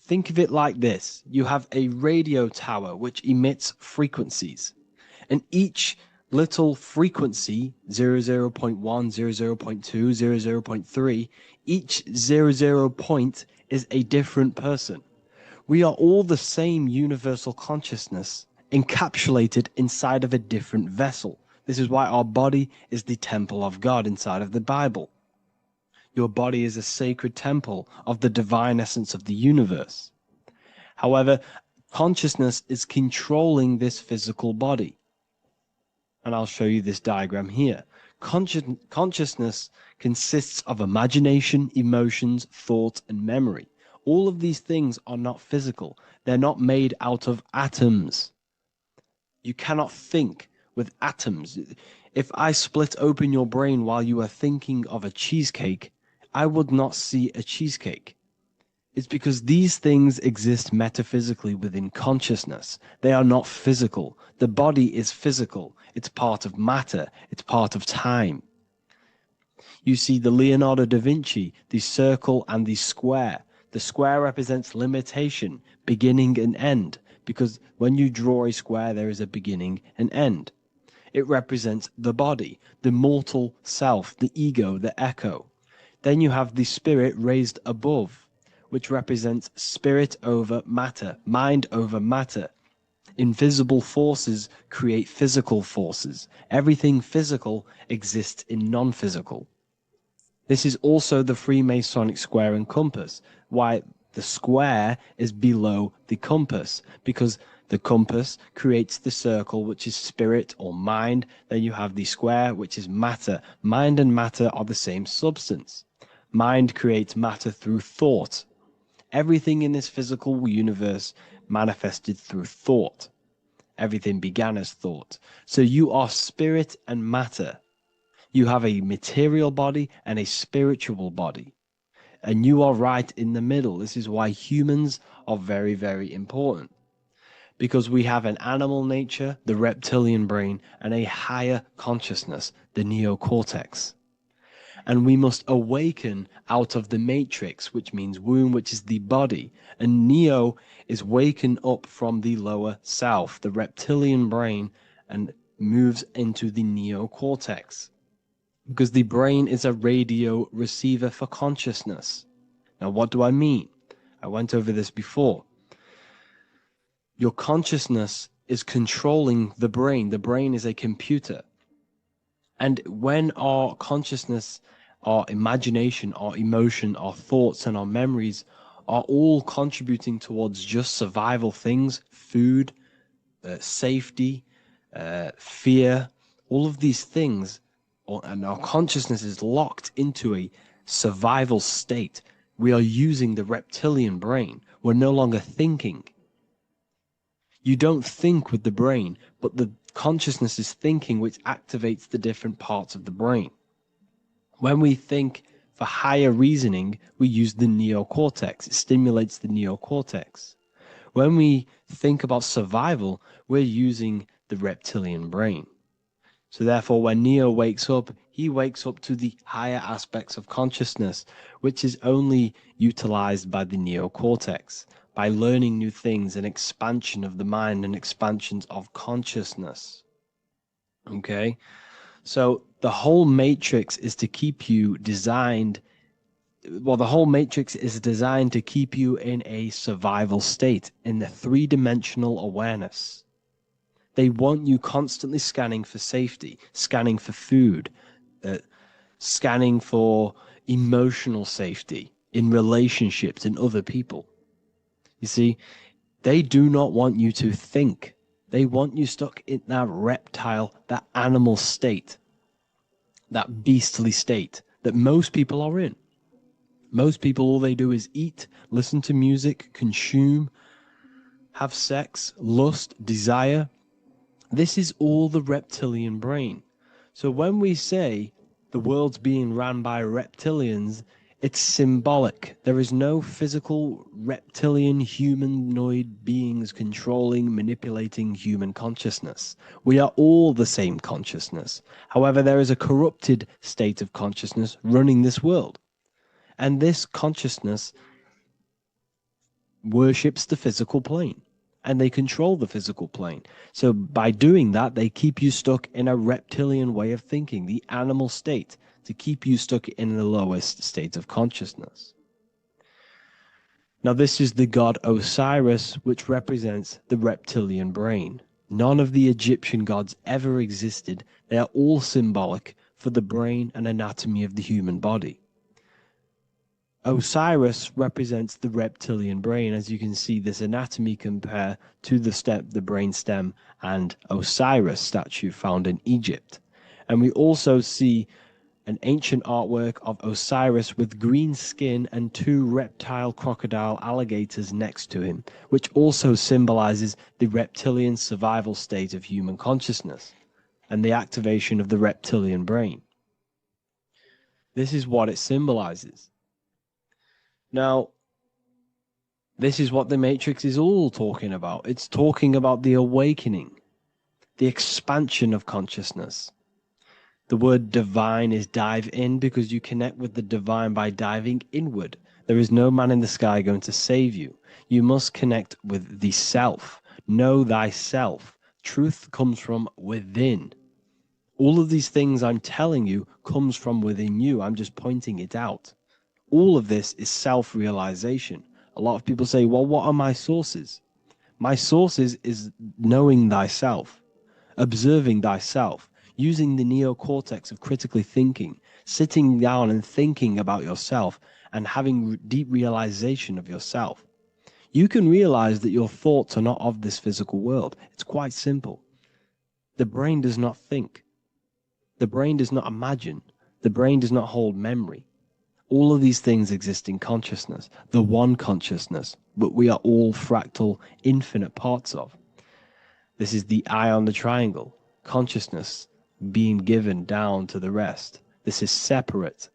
Think of it like this. You have a radio tower which emits frequencies, and each little frequency, 00.1, 00.2, 00.3, each 00 point is a different person. We are all the same universal consciousness encapsulated inside of a different vessel. This is why our body is the temple of God inside of the Bible. Your body is a sacred temple of the divine essence of the universe. However, consciousness is controlling this physical body. And I'll show you this diagram here. Consciousness consists of imagination, emotions, thought, and memory. All of these things are not physical. They're not made out of atoms. You cannot think with atoms. If I split open your brain while you are thinking of a cheesecake, I would not see a cheesecake. It's because these things exist metaphysically within consciousness. They are not physical. The body is physical. It's part of matter. It's part of time. You see the Leonardo da Vinci, the circle and the square. The square represents limitation, beginning and end, because when you draw a square, there is a beginning and end. It represents the body, the mortal self, the ego, the echo. Then you have the spirit raised above, which represents spirit over matter, mind over matter. Invisible forces create physical forces. Everything physical exists in non-physical. This is also the Freemasonic square and compass, why the square is below the compass, because the compass creates the circle, which is spirit or mind. Then you have the square, which is matter. Mind and matter are the same substance. Mind creates matter through thought. Everything in this physical universe manifested through thought. Everything began as thought. So you are spirit and matter. You have a material body and a spiritual body. And you are right in the middle. This is why humans are very, very important. Because we have an animal nature, the reptilian brain, and a higher consciousness, the neocortex. And we must awaken out of the matrix, which means womb, which is the body. And Neo is waken up from the lower self, the reptilian brain, and moves into the neocortex. Because the brain is a radio receiver for consciousness. Now, what do I mean? I went over this before. Your consciousness is controlling the brain. The brain is a computer. And when our consciousness, our imagination, our emotion, our thoughts, and our memories are all contributing towards just survival things, food, safety, fear, all of these things, and our consciousness is locked into a survival state, we are using the reptilian brain. We're no longer thinking. You don't think with the brain, but the consciousness is thinking, which activates the different parts of the brain. When we think for higher reasoning, we use the neocortex. It stimulates the neocortex. When we think about survival, we're using the reptilian brain. So therefore, when Neo wakes up, he wakes up to the higher aspects of consciousness, which is only utilized by the neocortex, by learning new things and expansion of the mind and expansions of consciousness. Okay? So The whole matrix is to keep you designed. Well, the whole matrix is designed to keep you in a survival state, in the three-dimensional awareness. They want you constantly scanning for safety, scanning for food, scanning for emotional safety in relationships in other people. You see, they do not want you to think. They want you stuck in that reptile, that animal state, that beastly state that most people are in. Most people, all they do is eat, listen to music, consume, have sex, lust, desire. This is all the reptilian brain. So when we say the world's being ran by reptilians, it's symbolic. There is no physical reptilian humanoid beings controlling, manipulating human consciousness. We are all the same consciousness. However, there is a corrupted state of consciousness running this world. And this consciousness worships the physical plane, and they control the physical plane. So by doing that, they keep you stuck in a reptilian way of thinking, the animal state, to keep you stuck in the lowest state of consciousness. Now, this is the god Osiris, which represents the reptilian brain. None of the Egyptian gods ever existed. They are all symbolic for the brain and anatomy of the human body. Osiris represents the reptilian brain. As you can see, this anatomy compare to the brain stem and Osiris statue found in Egypt. And we also see an ancient artwork of Osiris with green skin and two reptile crocodile alligators next to him, which also symbolizes the reptilian survival state of human consciousness and the activation of the reptilian brain. This is what it symbolizes. Now, this is what the Matrix is all talking about. It's talking about the awakening, the expansion of consciousness. The word divine is dive in because you connect with the divine by diving inward. There is no man in the sky going to save you. You must connect with the self. Know thyself. Truth comes from within. All of these things I'm telling you comes from within you. I'm just pointing it out. All of this is self-realization. A lot of people say, well, what are my sources? My sources is knowing thyself, observing thyself, using the neocortex of critically thinking, sitting down and thinking about yourself and having deep realization of yourself. You can realize that your thoughts are not of this physical world. It's quite simple. The brain does not think. The brain does not imagine. The brain does not hold memory. All of these things exist in consciousness, the one consciousness, but we are all fractal, infinite parts of. This is the eye on the triangle, consciousness being given down to the rest. This is separate.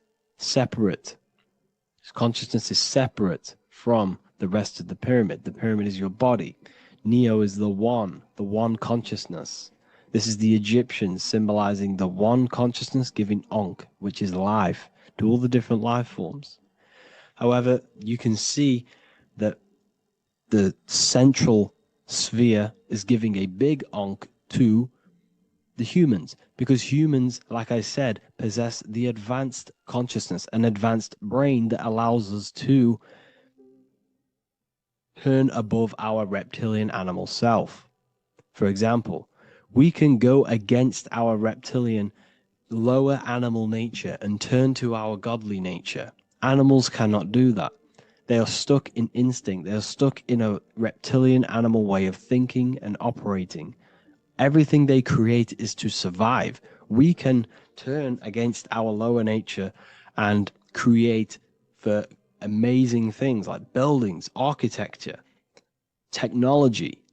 Consciousness is separate from the rest of the pyramid. The pyramid is your body. Neo is the one consciousness. This is the Egyptians symbolizing the one consciousness giving Ankh, which is life, to all the different life forms. However, you can see that the central sphere is giving a big Ankh to the humans, because humans, like I said, possess the advanced consciousness, an advanced brain that allows us to turn above our reptilian animal self. For example, we can go against our reptilian lower animal nature and turn to our godly nature. Animals cannot do that. They are stuck in instinct. They are stuck in a reptilian animal way of thinking and operating. Everything they create is to survive. We can turn against our lower nature and create for amazing things like buildings, architecture, technology.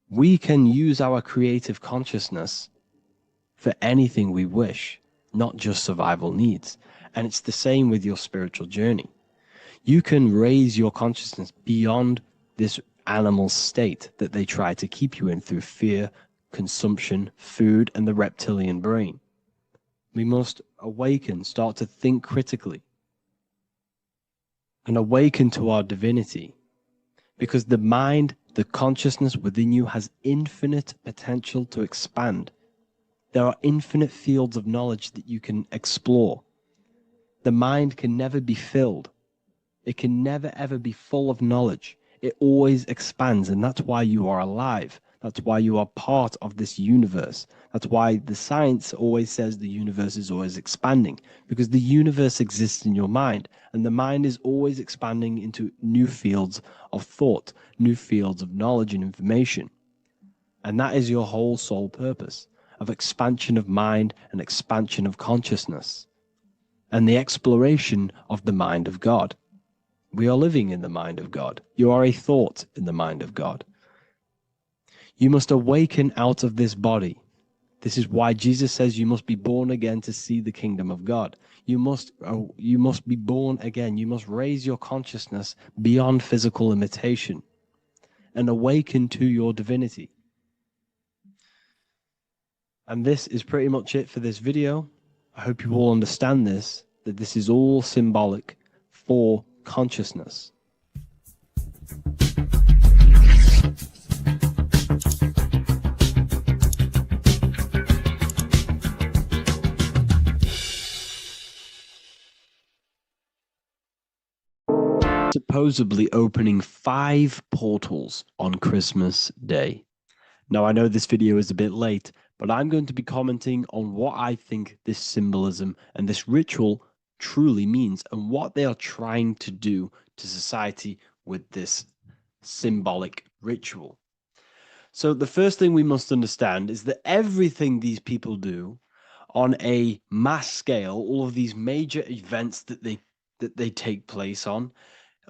We can use our creative consciousness for anything we wish, not just survival needs. And it's the same with your spiritual journey. You can raise your consciousness beyond this animal state that they try to keep you in through fear, consumption, food, and the reptilian brain. We must awaken, start to think critically, and awaken to our divinity, because the mind, the consciousness within you has infinite potential to expand. There are infinite fields of knowledge that you can explore. The mind can never be filled. It can never ever be full of knowledge. It always expands, and that's why you are alive. That's why you are part of this universe. That's why the science always says the universe is always expanding, because the universe exists in your mind, and the mind is always expanding into new fields of thought, new fields of knowledge and information. And that is your whole sole purpose of expansion of mind and expansion of consciousness and the exploration of the mind of God. We are living in the mind of God. You are a thought in the mind of God. You must awaken out of this body. This is why Jesus says you must be born again to see the kingdom of God. You must be born again. You must raise your consciousness beyond physical limitation and awaken to your divinity. And this is pretty much it for this video. I hope you all understand this, that this is all symbolic for consciousness. Supposedly opening 5 portals on Christmas Day. Now, I know this video is a bit late, but I'm going to be commenting on what I think this symbolism and this ritual truly means and what they are trying to do to society with this symbolic ritual. So the first thing we must understand is that everything these people do on a mass scale, all of these major events that they take place on,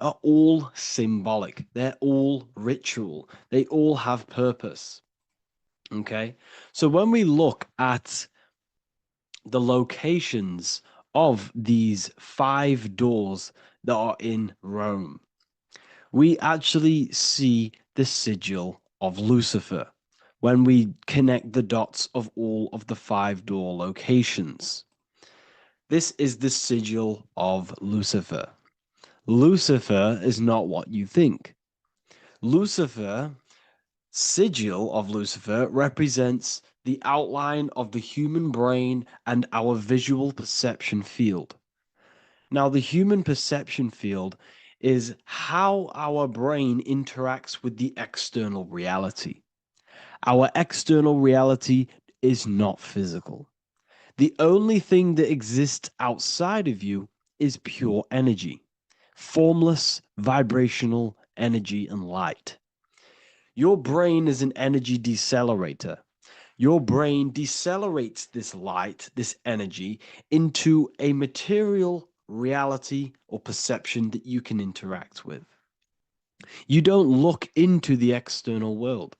are all symbolic. They're all ritual. They all have purpose. Okay, so when we look at the locations of these 5 doors that are in Rome, we actually see the sigil of Lucifer when we connect the dots of all of the 5 door locations. This is the sigil of Lucifer. Lucifer is not what you think. Sigil of Lucifer represents the outline of the human brain and our visual perception field. Now, the human perception field is how our brain interacts with the external reality. Our external reality is not physical. The only thing that exists outside of you is pure energy, formless, vibrational energy and light. Your brain is an energy decelerator. Your brain decelerates this light, this energy, into a material reality or perception that you can interact with. You don't look into the external world.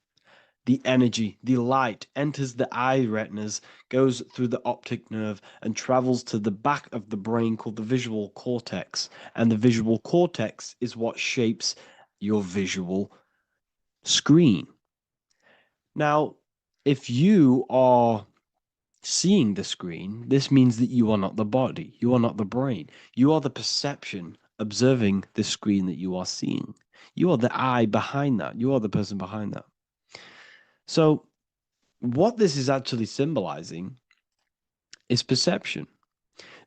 The energy, the light, enters the eye retinas, goes through the optic nerve, and travels to the back of the brain called the visual cortex. And the visual cortex is what shapes your visual screen. Now, if you are seeing the screen, this means that you are not the body, you are not the brain, you are the perception observing the screen that you are seeing. You are the eye behind that, you are the person behind that. So, what this is actually symbolizing is perception.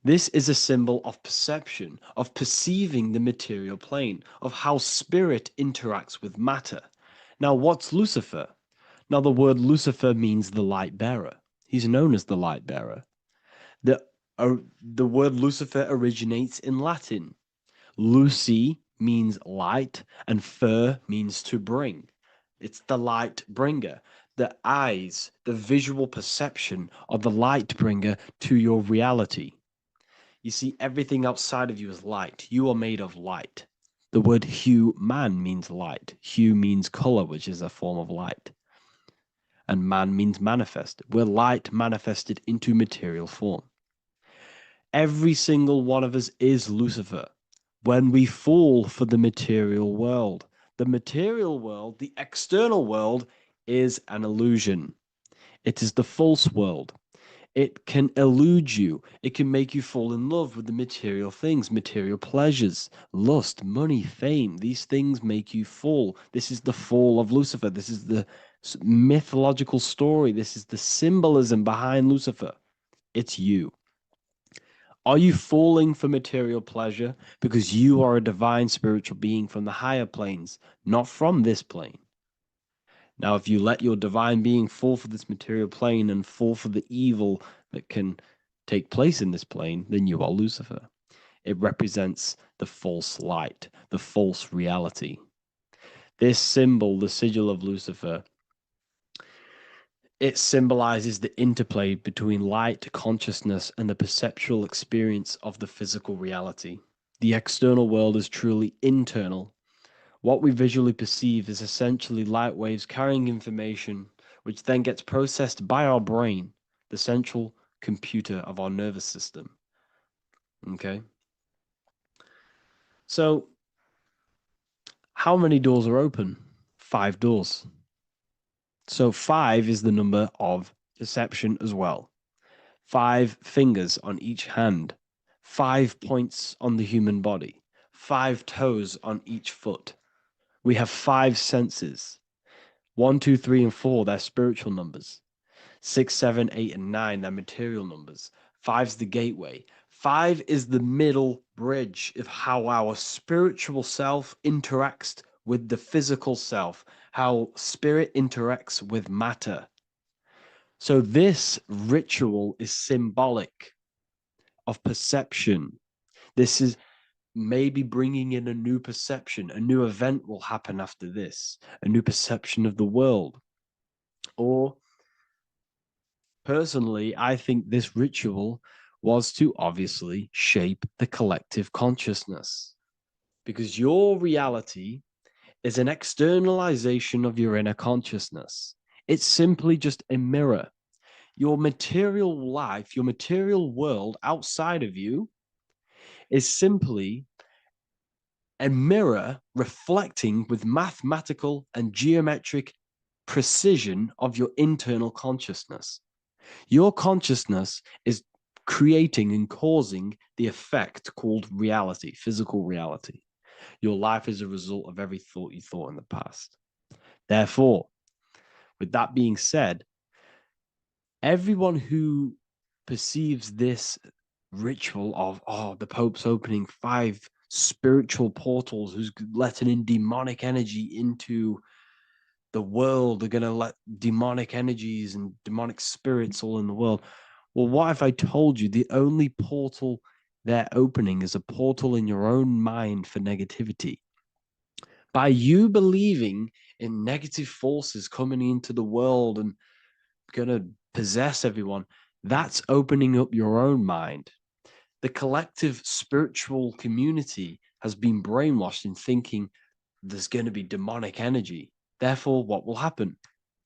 This is a symbol of perception, of perceiving the material plane, of how spirit interacts with matter. Now, what's Lucifer? Now, the word Lucifer means the light bearer. He's known as the light bearer. The word Lucifer originates in Latin. Luci means light, and fer means to bring. It's the light bringer. The eyes, the visual perception of the light bringer to your reality. You see, everything outside of you is light. You are made of light. The word hue man means light. Hue means color, which is a form of light. And man means manifest. We're light manifested into material form. Every single one of us is Lucifer. When we fall for the material world, the external world, is an illusion. It is the false world. It can elude you. It can make you fall in love with the material things, material pleasures, lust, money, fame. These things make you fall. This is the fall of Lucifer. This is the mythological story. This is the symbolism behind Lucifer. It's you. Are you falling for material pleasure because you are a divine spiritual being from the higher planes, not from this plane? Now, if you let your divine being fall for this material plane and fall for the evil that can take place in this plane, then you are Lucifer. It represents the false light, the false reality. This symbol, the sigil of Lucifer, it symbolizes the interplay between light, consciousness, and the perceptual experience of the physical reality. The external world is truly internal. What we visually perceive is essentially light waves carrying information, which then gets processed by our brain, the central computer of our nervous system. Okay? So, how many doors are open? 5 doors. So 5 is the number of perception as well. 5 fingers on each hand, 5 points on the human body, 5 toes on each foot. We have 5 senses. 1, 2, 3, and 4, they're spiritual numbers. 6, 7, 8, and 9, they're material numbers. 5's the gateway. 5 is the middle bridge of how our spiritual self interacts with the physical self, how spirit interacts with matter. So this ritual is symbolic of perception. This is maybe bringing in a new perception. A new event will happen after this, a new perception of the world. Or personally, I think this ritual was to obviously shape the collective consciousness, because your reality is an externalization of your inner consciousness. It's simply just a mirror. Your material life, your material world outside of you is simply a mirror reflecting with mathematical and geometric precision of your internal consciousness. Your consciousness is creating and causing the effect called reality, physical reality. Your life is a result of every thought you thought in the past. Therefore, with that being said, everyone who perceives this ritual of, the Pope's opening 5 spiritual portals, who's letting in demonic energy into the world, they're going to let demonic energies and demonic spirits all in the world. Well, what if I told you the only portal they're opening is a portal in your own mind for negativity? By you believing in negative forces coming into the world and going to possess everyone, that's opening up your own mind. The collective spiritual community has been brainwashed in thinking there's going to be demonic energy. Therefore, what will happen?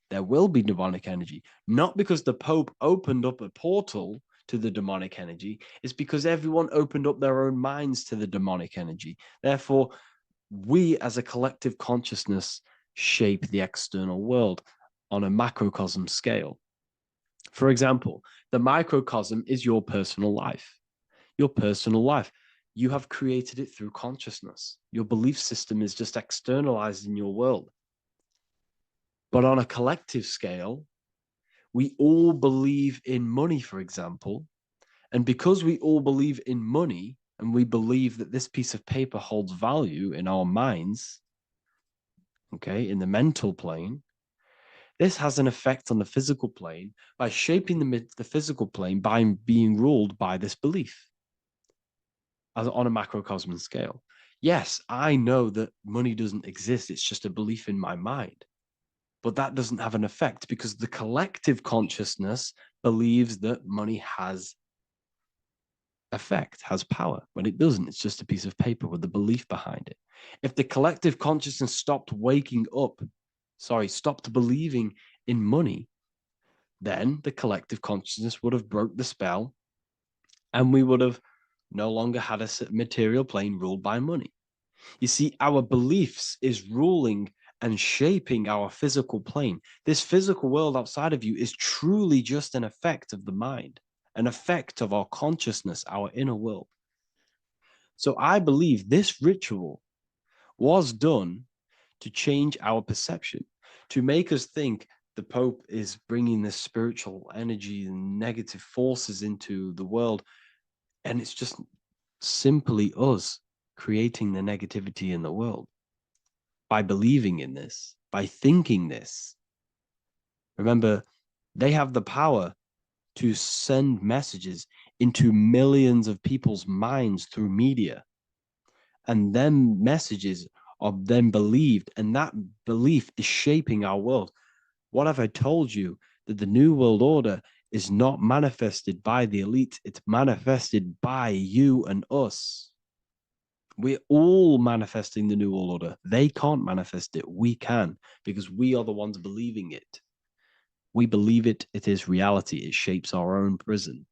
There will be demonic energy. Not because the Pope opened up a portal to the demonic energy, it's because everyone opened up their own minds to the demonic energy. Therefore, we as a collective consciousness shape the external world on a macrocosm scale. For example, the microcosm is your personal life. Your personal life. You have created it through consciousness. Your belief system is just externalized in your world. But on a collective scale, we all believe in money, for example. And because we all believe in money and we believe that this piece of paper holds value in our minds, okay, in the mental plane, this has an effect on the physical plane by shaping the physical plane by being ruled by this belief as on a macrocosm scale. Yes, I know that money doesn't exist. It's just a belief in my mind. But that doesn't have an effect because the collective consciousness believes that money has effect, has power. When it doesn't, it's just a piece of paper with a belief behind it. If the collective consciousness stopped believing in money, then the collective consciousness would have broke the spell and we would have no longer had a material plane ruled by money. You see, our beliefs is ruling and shaping our physical plane. This physical world outside of you is truly just an effect of the mind, an effect of our consciousness, our inner world. So I believe this ritual was done to change our perception, to make us think the Pope is bringing this spiritual energy and negative forces into the world. And it's just simply us creating the negativity in the world by believing in this, by thinking this. Remember, they have the power to send messages into millions of people's minds through media. And then messages are then believed, and that belief is shaping our world. What have I told you? That the New World Order is not manifested by the elite, it's manifested by you and us. We're all manifesting the New World Order. They can't manifest it. We can, because we are the ones believing it. We believe it. It is reality. It shapes our own prison.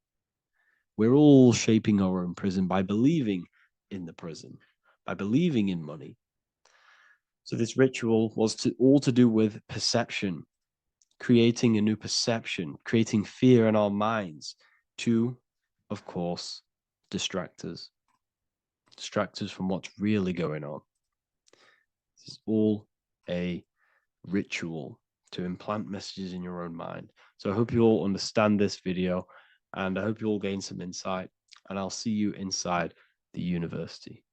We're all shaping our own prison by believing in the prison, by believing in money. So this ritual was all to do with perception, creating a new perception, creating fear in our minds to, of course, distract us from what's really going on. This is all a ritual to implant messages in your own mind. So I hope you all understand this video, and I hope you all gain some insight, and I'll see you inside the university.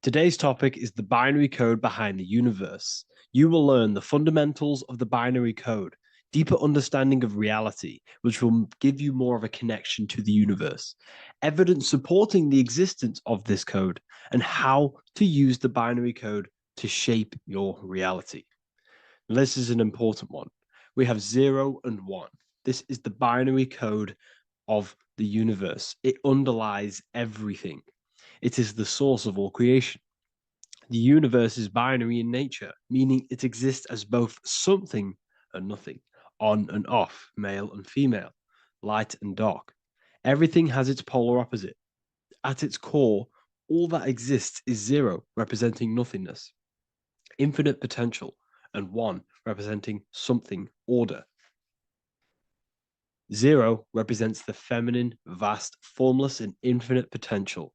Today's topic is the binary code behind the universe. You will learn the fundamentals of the binary code, deeper understanding of reality, which will give you more of a connection to the universe, evidence supporting the existence of this code, and how to use the binary code to shape your reality. This is an important one. We have 0 and 1. This is the binary code of the universe. It underlies everything. It is the source of all creation. The universe is binary in nature, meaning it exists as both something and nothing, on and off, male and female, light and dark. Everything has its polar opposite. At its core, all that exists is 0, representing nothingness, infinite potential, and 1, representing something, order. 0 represents the feminine, vast, formless, and infinite potential.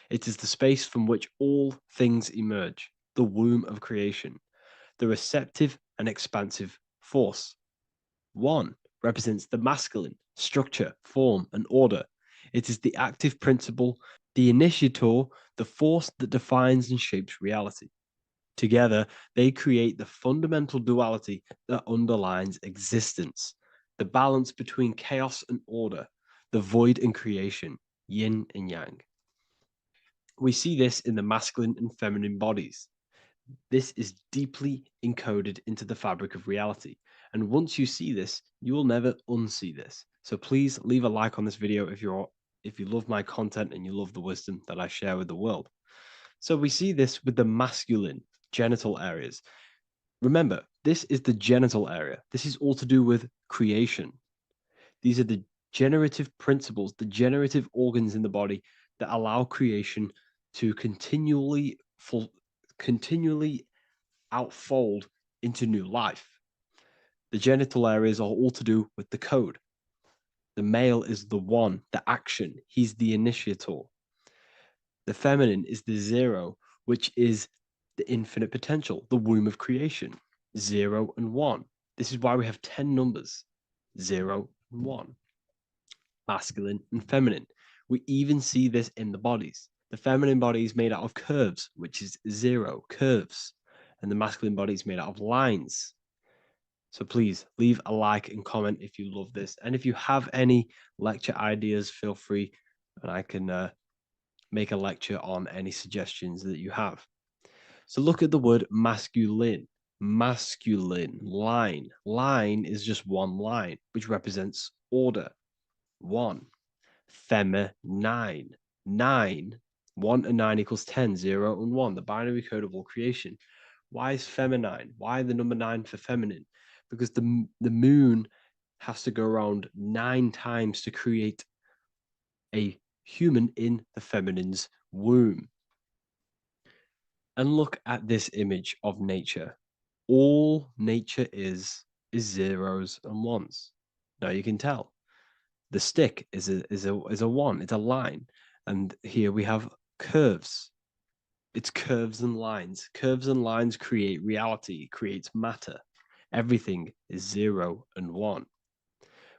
It is the space from which all things emerge, the womb of creation, the receptive and expansive force. 1 represents the masculine, structure, form, and order. It is the active principle, the initiator, the force that defines and shapes reality. Together, they create the fundamental duality that underlines existence, the balance between chaos and order, the void and creation, yin and yang. We see this in the masculine and feminine bodies. This is deeply encoded into the fabric of reality. And once you see this, you will never unsee this. So please leave a like on this video if you love my content and you love the wisdom that I share with the world. So we see this with the masculine genital areas. Remember, this is the genital area. This is all to do with creation. These are the generative principles, the generative organs in the body that allow creation to continually outfold into new life. The genital areas are all to do with the code. The male is the 1, the action. He's the initiator. The feminine is the 0, which is the infinite potential, the womb of creation. 0 and 1. This is why we have 10 numbers. 0 and 1. Masculine and feminine. We even see this in the bodies. The feminine body is made out of curves, which is 0, curves. And the masculine body is made out of lines. So please leave a like and comment if you love this. And if you have any lecture ideas, feel free, and I can make a lecture on any suggestions that you have. So look at the word masculine. Masculine, line. Line is just one line, which represents order. 1. Feminine. 9. 1 and 9 equals 10. 0 and 1. The binary code of all creation. Why is feminine? Why the number 9 for feminine? Because the moon has to go around 9 times to create a human in the feminine's womb. And look at this image of nature. All nature is zeros and ones. Now you can tell. The stick is a one, it's a line. And here we have curves. It's curves and lines. Curves and lines create reality, creates matter. Everything is 0 and 1.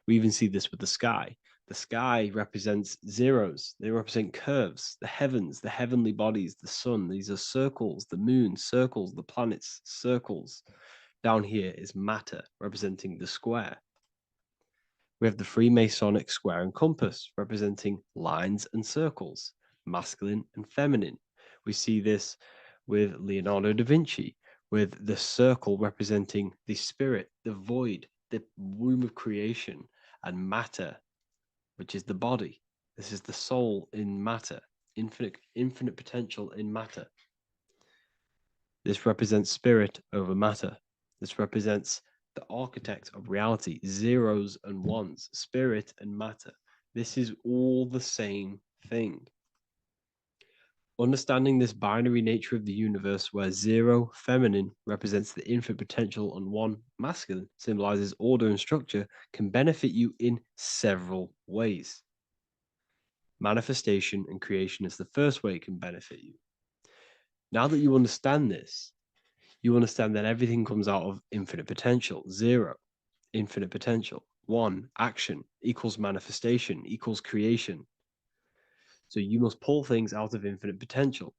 We even see this with the sky. The sky represents zeros. They represent curves, the heavens, the heavenly bodies, the sun. These are circles, the moon, circles, the planets, circles. Down here is matter, representing the square. We have the Freemasonic square and compass, representing lines and circles, masculine and feminine. We see this with Leonardo da Vinci, with the circle representing the spirit, the void, the womb of creation, and matter, which is the body. This is the soul in matter, infinite potential in matter. This represents spirit over matter. This represents the architect of reality, zeros and ones, spirit and matter. This is all the same thing. Understanding this binary nature of the universe, where 0, feminine, represents the infinite potential and 1, masculine, symbolizes order and structure, can benefit you in several ways. Manifestation and creation is the first way it can benefit you. Now that you understand this, you understand that everything comes out of infinite potential. 0, infinite potential. 1, action, equals manifestation, equals creation. So you must pull things out of infinite potential.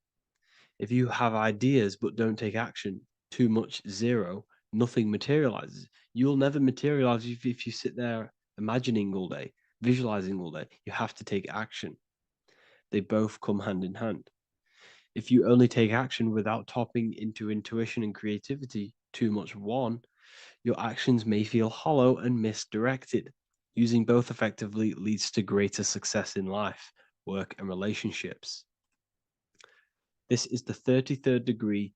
If you have ideas but don't take action, too much 0, nothing materializes. You'll never materialize if you sit there imagining all day, visualizing all day. You have to take action. They both come hand in hand. If you only take action without tapping into intuition and creativity, too much 1, your actions may feel hollow and misdirected. Using both effectively leads to greater success in life, work, and relationships. This is the 33rd degree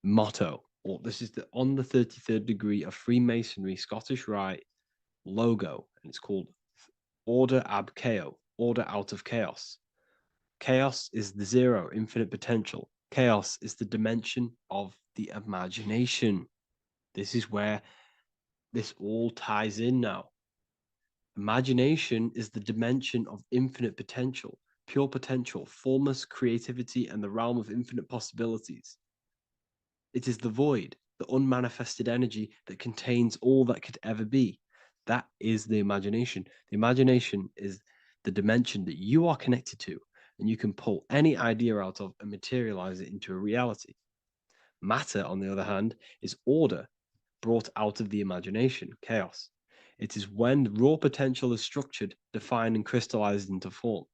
motto, or this is on the 33rd degree of Freemasonry Scottish Rite logo, and it's called Order ab Chaos, order out of chaos. Chaos is the 0, infinite potential. Chaos is the dimension of the imagination. This is where this all ties in now. Imagination is the dimension of infinite potential, pure potential, formless creativity, and the realm of infinite possibilities. It is the void, the unmanifested energy that contains all that could ever be. That is the imagination. The imagination is the dimension that you are connected to, and you can pull any idea out of and materialize it into a reality. Matter, on the other hand, is order brought out of the imagination, chaos. It is when raw potential is structured, defined, and crystallized into form.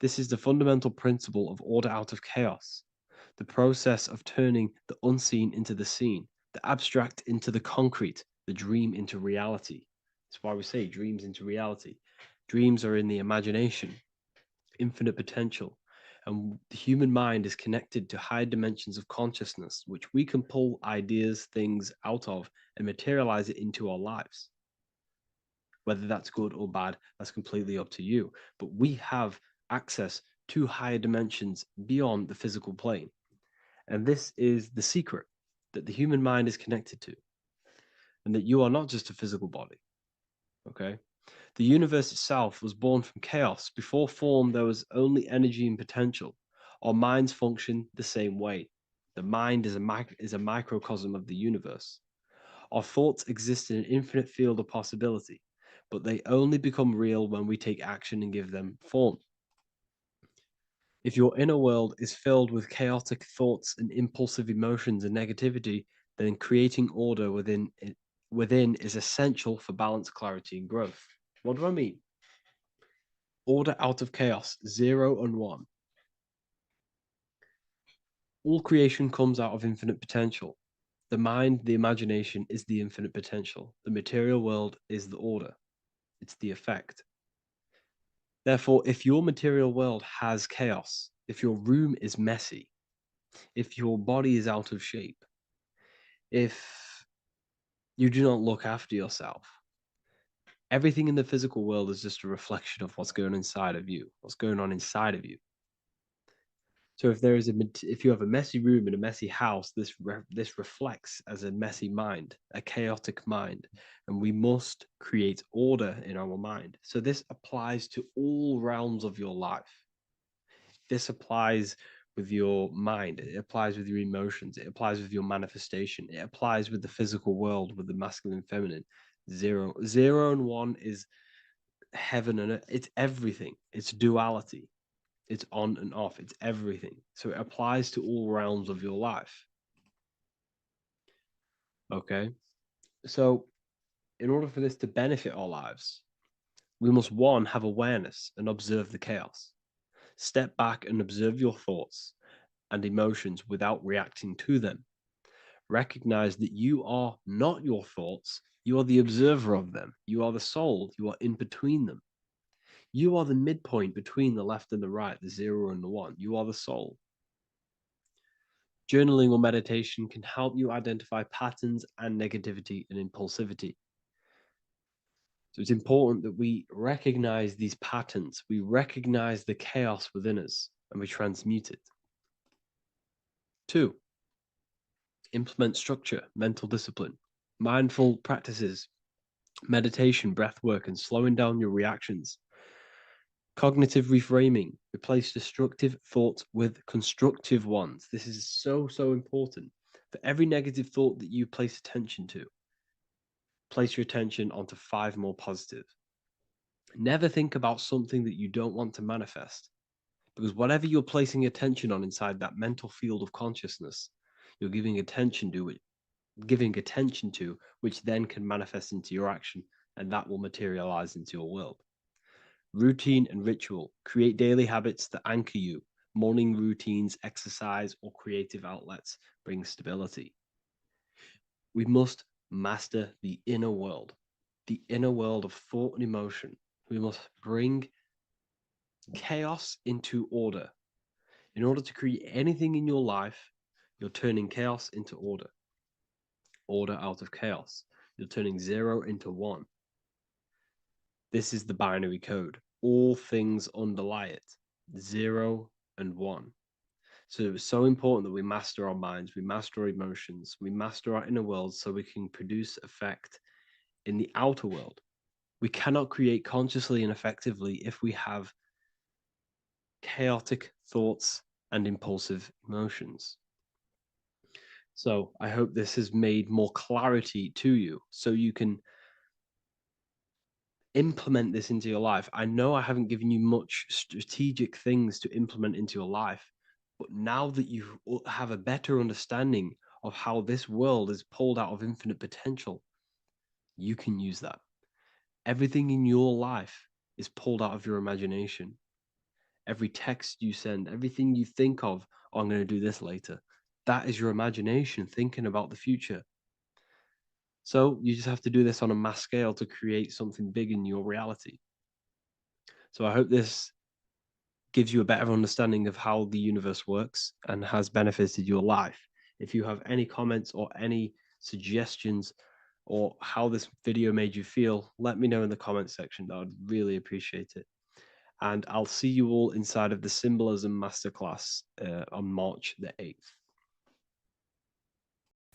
This is the fundamental principle of order out of chaos, the process of turning the unseen into the seen, the abstract into the concrete, the dream into reality. That's why we say dreams into reality. Dreams are in the imagination, infinite potential, and the human mind is connected to higher dimensions of consciousness, which we can pull ideas, things out of, and materialize it into our lives. Whether that's good or bad, that's completely up to you. But we have access to higher dimensions beyond the physical plane. And this is the secret that the human mind is connected to, and that you are not just a physical body. Okay? The universe itself was born from chaos. Before form, there was only energy and potential. Our minds function the same way. The mind is a microcosm of the universe. Our thoughts exist in an infinite field of possibility, but they only become real when we take action and give them form. If your inner world is filled with chaotic thoughts and impulsive emotions and negativity, then creating order within is essential for balance, clarity, and growth. What do I mean? Order out of chaos, 0 and 1. All creation comes out of infinite potential. The mind, the imagination, is the infinite potential. The material world is the order. It's the effect. Therefore, if your material world has chaos, if your room is messy, if your body is out of shape, if you do not look after yourself, everything in the physical world is just a reflection of what's going on inside of you, what's going on inside of you. So if you have a messy room and a messy house, this reflects as a messy mind, a chaotic mind, and we must create order in our mind. So this applies to all realms of your life. This applies with your mind, it applies with your emotions, it applies with your manifestation, it applies with the physical world, with the masculine and feminine. Zero and one is heaven and earth. It's everything. It's duality. It's on and off. It's everything. So it applies to all realms of your life. Okay. So in order for this to benefit our lives, we must, one, have awareness and observe the chaos. Step back and observe your thoughts and emotions without reacting to them. Recognize that you are not your thoughts. You are the observer of them. You are the soul. You are in between them. You are the midpoint between the left and the right, the 0 and the 1. You are the soul. Journaling or meditation can help you identify patterns and negativity and impulsivity. So it's important that we recognize these patterns, we recognize the chaos within us, and we transmute it. 2, implement structure, mental discipline, mindful practices, meditation, breath work, and slowing down your reactions. Cognitive reframing, replace destructive thoughts with constructive ones. This is so important. For every negative thought that you place attention to, place your attention onto 5 more positive. Never think about something that you don't want to manifest, because whatever you're placing attention on inside that mental field of consciousness, you're giving attention to, which then can manifest into your action, and that will materialize into your world. Routine and ritual. Create daily habits that anchor you. Morning routines, exercise, or creative outlets bring stability. We must master the inner world of thought and emotion. We must bring chaos into order. In order to create anything in your life, you're turning chaos into order. Order out of chaos. You're turning 0 into 1. This is the binary code. All things underlie it, 0 and 1. So it's so important that we master our minds, we master our emotions, we master our inner world so we can produce effect in the outer world. We cannot create consciously and effectively if we have chaotic thoughts and impulsive emotions. So I hope this has made more clarity to you so you can implement this into your life. I know I haven't given you much strategic things to implement into your life, but now that you have a better understanding of how this world is pulled out of infinite potential, you can use that. Everything in your life is pulled out of your imagination. Every text you send, everything you think of, oh, I'm going to do this later, that is your imagination thinking about the future. So you just have to do this on a mass scale to create something big in your reality. So I hope this gives you a better understanding of how the universe works and has benefited your life. If you have any comments or any suggestions or how this video made you feel, let me know in the comments section. I would really appreciate it. And I'll see you all inside of the Symbolism Masterclass on March the 8th.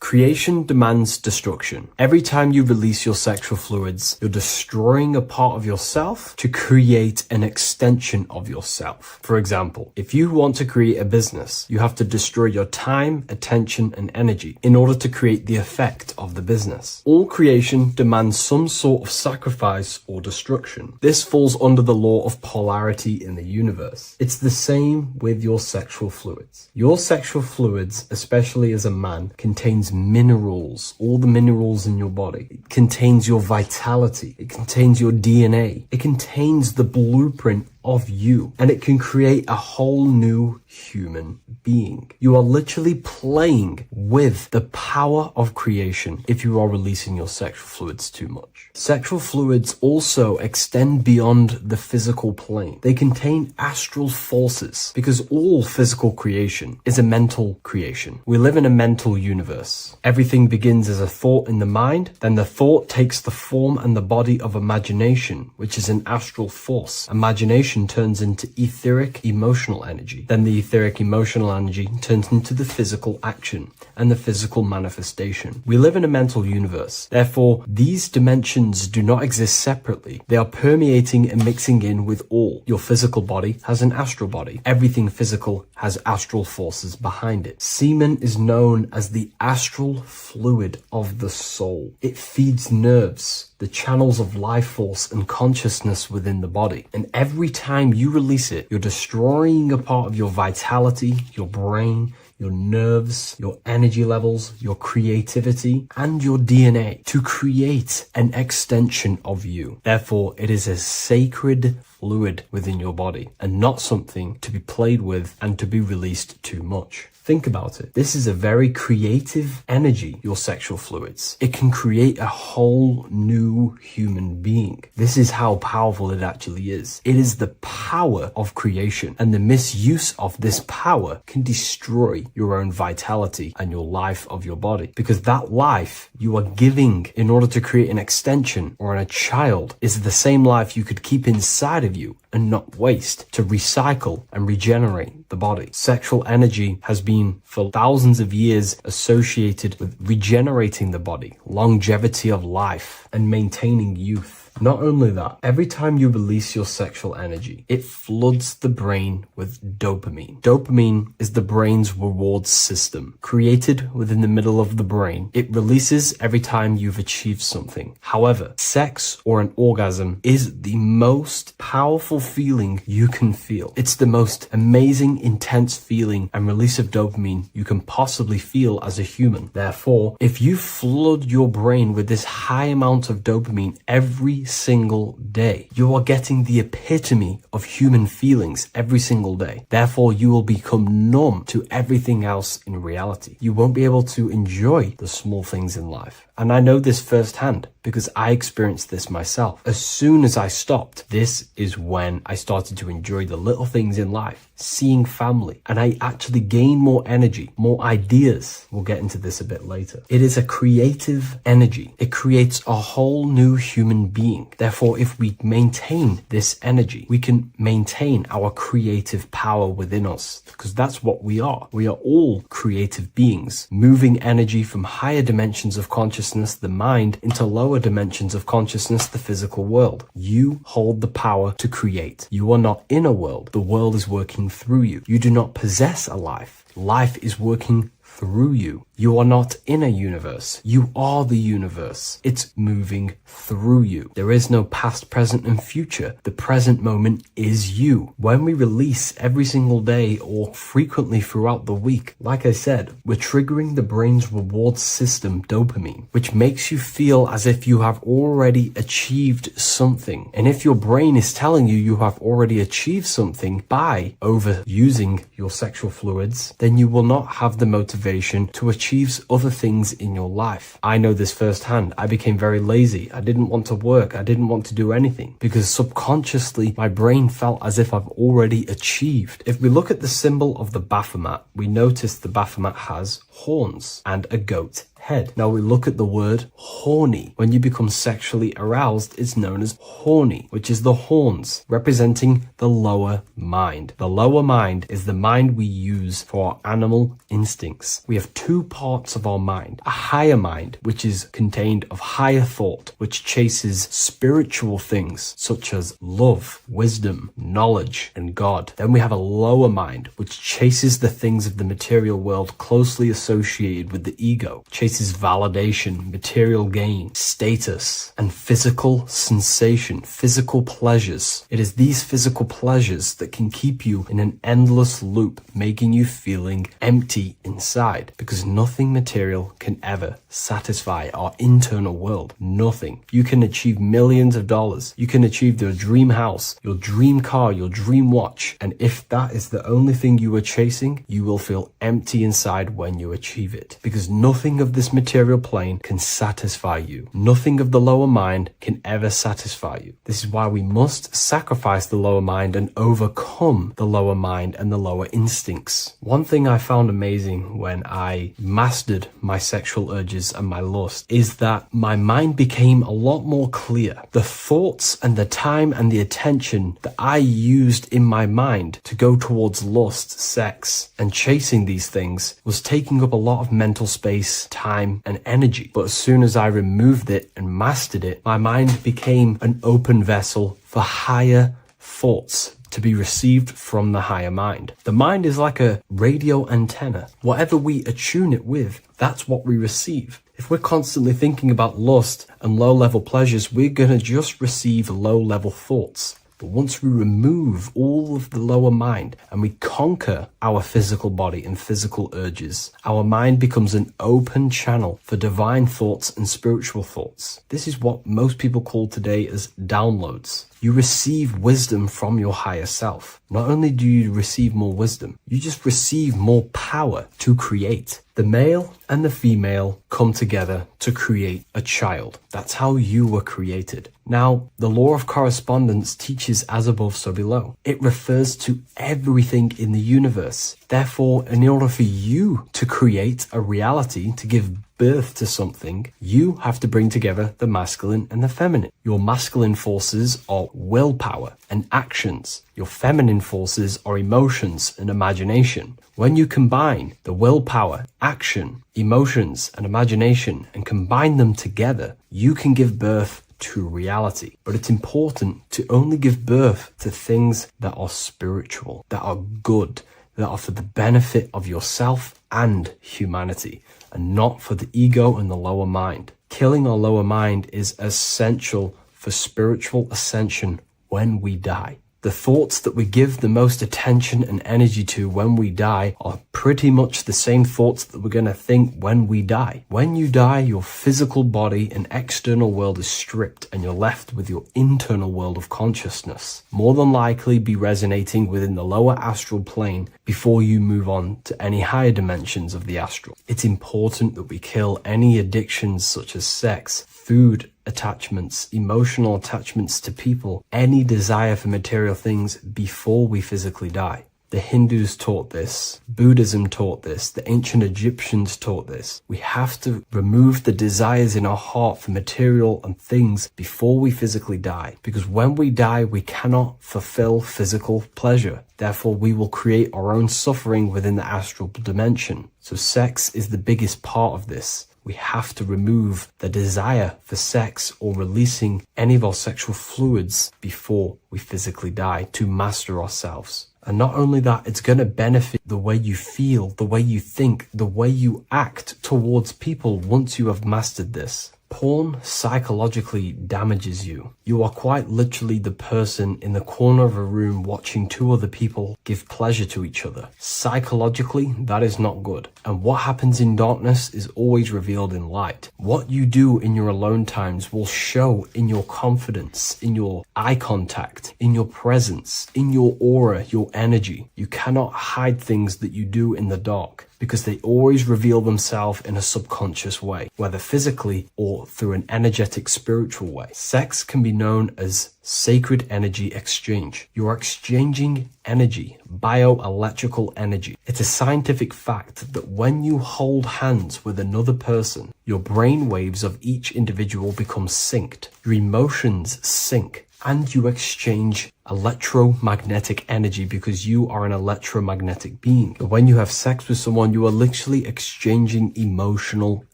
Creation demands destruction. Every time you release your sexual fluids, you're destroying a part of yourself to create an extension of yourself. For example, if you want to create a business, you have to destroy your time, attention, and energy in order to create the effect of the business. All creation demands some sort of sacrifice or destruction. This falls under the law of polarity in the universe. It's the same with your sexual fluids. Your sexual fluids, especially as a man, contains minerals, all the minerals in your body. It contains your vitality. It contains your DNA. It contains the blueprint of you, and it can create a whole new human being. You are literally playing with the power of creation if you are releasing your sexual fluids too much. Sexual fluids also extend beyond the physical plane. They contain astral forces because all physical creation is a mental creation. We live in a mental universe. Everything begins as a thought in the mind, then the thought takes the form and the body of imagination, which is an astral force. Imagination vibration turns into etheric emotional energy. Then the etheric emotional energy turns into the physical action and the physical manifestation. We live in a mental universe. Therefore, these dimensions do not exist separately. They are permeating and mixing in with all. Your physical body has an astral body. Everything physical has astral forces behind it. Semen is known as the astral fluid of the soul. It feeds nerves, the channels of life force and consciousness within the body. And every time you release it, you're destroying a part of your vitality, your brain, your nerves, your energy levels, your creativity, and your DNA to create an extension of you. Therefore, it is a sacred fluid within your body and not something to be played with and to be released too much. Think about it. This is a very creative energy, your sexual fluids. It can create a whole new human being. This is how powerful it actually is. It is the power of creation, and the misuse of this power can destroy your own vitality and your life of your body, because that life you are giving in order to create an extension or a child is the same life you could keep inside of you and not waste to recycle and regenerate the body. Sexual energy has been for thousands of years associated with regenerating the body, longevity of life, and maintaining youth. Not only that, every time you release your sexual energy, it floods the brain with dopamine. Dopamine is the brain's reward system, created within the middle of the brain. It releases every time you've achieved something. However, sex or an orgasm is the most powerful feeling you can feel. It's the most amazing, intense feeling and release of dopamine you can possibly feel as a human. Therefore, if you flood your brain with this high amount of dopamine every single day, you are getting the epitome of human feelings every single day. Therefore, you will become numb to everything else in reality. You won't be able to enjoy the small things in life. And I know this firsthand because I experienced this myself. As soon as I stopped, this is when I started to enjoy the little things in life, seeing family, and I actually gained more energy, more ideas. We'll get into this a bit later. It is a creative energy. It creates a whole new human being. Therefore, if we maintain this energy, we can maintain our creative power within us, because that's what we are. We are all creative beings, moving energy from higher dimensions of consciousness, the mind, into lower dimensions of consciousness, the physical world. You hold the power to create. You are not in a world. The world is working through you. You do not possess a life. Life is working through you. You are not in a universe. You are the universe. It's moving through you. There is no past, present, and future. The present moment is you. When we release every single day or frequently throughout the week, like I said, we're triggering the brain's reward system, dopamine, which makes you feel as if you have already achieved something. And if your brain is telling you you have already achieved something by overusing your sexual fluids, then you will not have the motivation to achieve other things in your life. I know this firsthand. I became very lazy. I didn't want to work. I didn't want to do anything because subconsciously my brain felt as if I've already achieved. If we look at the symbol of the Baphomet, we notice the Baphomet has horns and a goat head. Now we look at the word horny. When you become sexually aroused, it's known as horny, which is the horns, representing the lower mind. The lower mind is the mind we use for our animal instincts. We have two parts of our mind. A higher mind, which is contained of higher thought, which chases spiritual things such as love, wisdom, knowledge, and God. Then we have a lower mind, which chases the things of the material world closely associated with the ego, chases validation, material gain, status, and physical sensation, physical pleasures. It is these physical pleasures that can keep you in an endless loop, making you feeling empty inside, because nothing material can ever satisfy our internal world. Nothing. You can achieve millions of dollars. You can achieve your dream house, your dream car, your dream watch. And if that is the only thing you are chasing, you will feel empty inside when you achieve it, because nothing of this material plane can satisfy you. Nothing of the lower mind can ever satisfy you. This is why we must sacrifice the lower mind and overcome the lower mind and the lower instincts. One thing I found amazing when I mastered my sexual urges and my lust is that my mind became a lot more clear. The thoughts and the time and the attention that I used in my mind to go towards lust, sex, and chasing these things was taking up a lot of mental space, time, and energy. But as soon as I removed it and mastered it, my mind became an open vessel for higher thoughts to be received from the higher mind. The mind is like a radio antenna. Whatever we attune it with, that's what we receive. If we're constantly thinking about lust and low-level pleasures, we're going to just receive low-level thoughts. But once we remove all of the lower mind and we conquer our physical body and physical urges, our mind becomes an open channel for divine thoughts and spiritual thoughts. This is what most people call today as downloads. You receive wisdom from your higher self. Not only do you receive more wisdom, you just receive more power to create. The male and the female come together to create a child. That's how you were created. Now, the law of correspondence teaches as above, so below. It refers to everything in the universe. Therefore, in order for you to create a reality, to give birth to something, you have to bring together the masculine and the feminine. Your masculine forces are willpower and actions. Your feminine forces are emotions and imagination. When you combine the willpower, action, emotions, and imagination and combine them together, you can give birth to reality. But it's important to only give birth to things that are spiritual, that are good, that are for the benefit of yourself and humanity, and not for the ego and the lower mind. Killing our lower mind is essential for spiritual ascension when we die. The thoughts that we give the most attention and energy to when we die are pretty much the same thoughts that we're going to think when we die. When you die, your physical body and external world is stripped and you're left with your internal world of consciousness. More than likely be resonating within the lower astral plane before you move on to any higher dimensions of the astral. It's important that we kill any addictions such as sex, food, attachments, emotional attachments to people, any desire for material things before we physically die. The Hindus taught this, Buddhism taught this, the ancient Egyptians taught this. We have to remove the desires in our heart for material and things before we physically die, because when we die, we cannot fulfill physical pleasure. Therefore, we will create our own suffering within the astral dimension. So sex is the biggest part of this. We have to remove the desire for sex or releasing any of our sexual fluids before we physically die to master ourselves. And not only that, it's going to benefit the way you feel, the way you think, the way you act towards people once you have mastered this. Porn psychologically damages you. You are quite literally the person in the corner of a room watching two other people give pleasure to each other. Psychologically, that is not good. And what happens in darkness is always revealed in light. What you do in your alone times will show in your confidence, in your eye contact, in your presence, in your aura, your energy. You cannot hide things that you do in the dark, because they always reveal themselves in a subconscious way, whether physically or through an energetic spiritual way. Sex can be known as sacred energy exchange. You are exchanging energy, bioelectrical energy. It's a scientific fact that when you hold hands with another person, your brain waves of each individual become synced. Your emotions sync. And you exchange electromagnetic energy because you are an electromagnetic being. But when you have sex with someone, you are literally exchanging emotional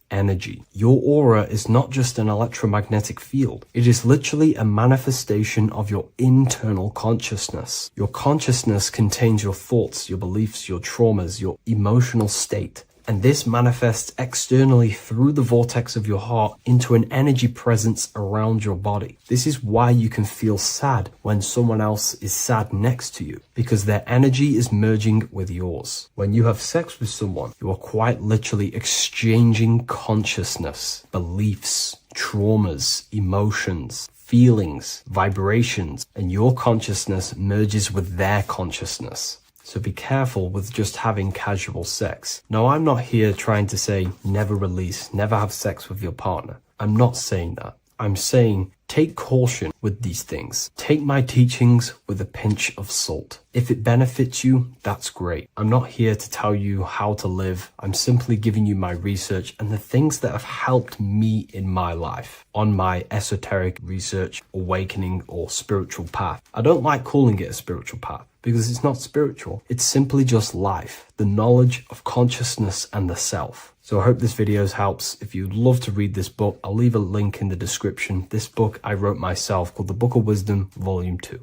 energy. Your aura is not just an electromagnetic field. It is literally a manifestation of your internal consciousness. Your consciousness contains your thoughts, your beliefs, your traumas, your emotional state. And this manifests externally through the vortex of your heart into an energy presence around your body. This is why you can feel sad when someone else is sad next to you, because their energy is merging with yours. When you have sex with someone, you are quite literally exchanging consciousness, beliefs, traumas, emotions, feelings, vibrations, and your consciousness merges with their consciousness. So be careful with just having casual sex. Now, I'm not here trying to say never release, never have sex with your partner. I'm not saying that. I'm saying take caution with these things. Take my teachings with a pinch of salt. If it benefits you, that's great. I'm not here to tell you how to live. I'm simply giving you my research and the things that have helped me in my life on my esoteric research, awakening, or spiritual path. I don't like calling it a spiritual path because it's not spiritual. It's simply just life, the knowledge of consciousness and the self. So I hope this video helps. If you'd love to read this book, I'll leave a link in the description. This book I wrote myself called The Book of Wisdom, Volume 2.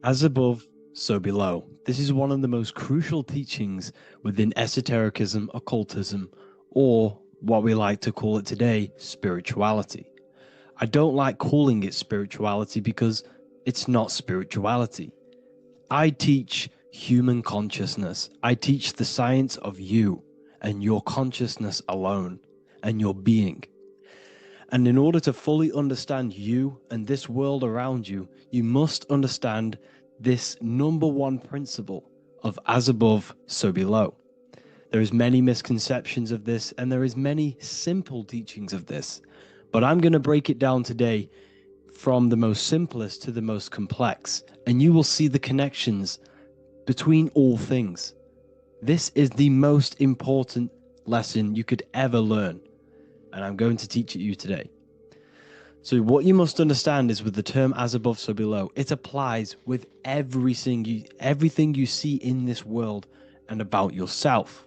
As above, so below. This is one of the most crucial teachings within esotericism, occultism, or what we like to call it today, spirituality. I don't like calling it spirituality because it's not spirituality. I teach human consciousness. I teach the science of you and your consciousness alone and your being. And in order to fully understand you and this world around you, you must understand this number one principle of as above, so below. There is many misconceptions of this, and there is many simple teachings of this, but I'm going to break it down today from the most simplest to the most complex, and you will see the connections between all things. This is the most important lesson you could ever learn, and I'm going to teach it you today. So what you must understand is with the term as above, so below, it applies with everything you see in this world and about yourself.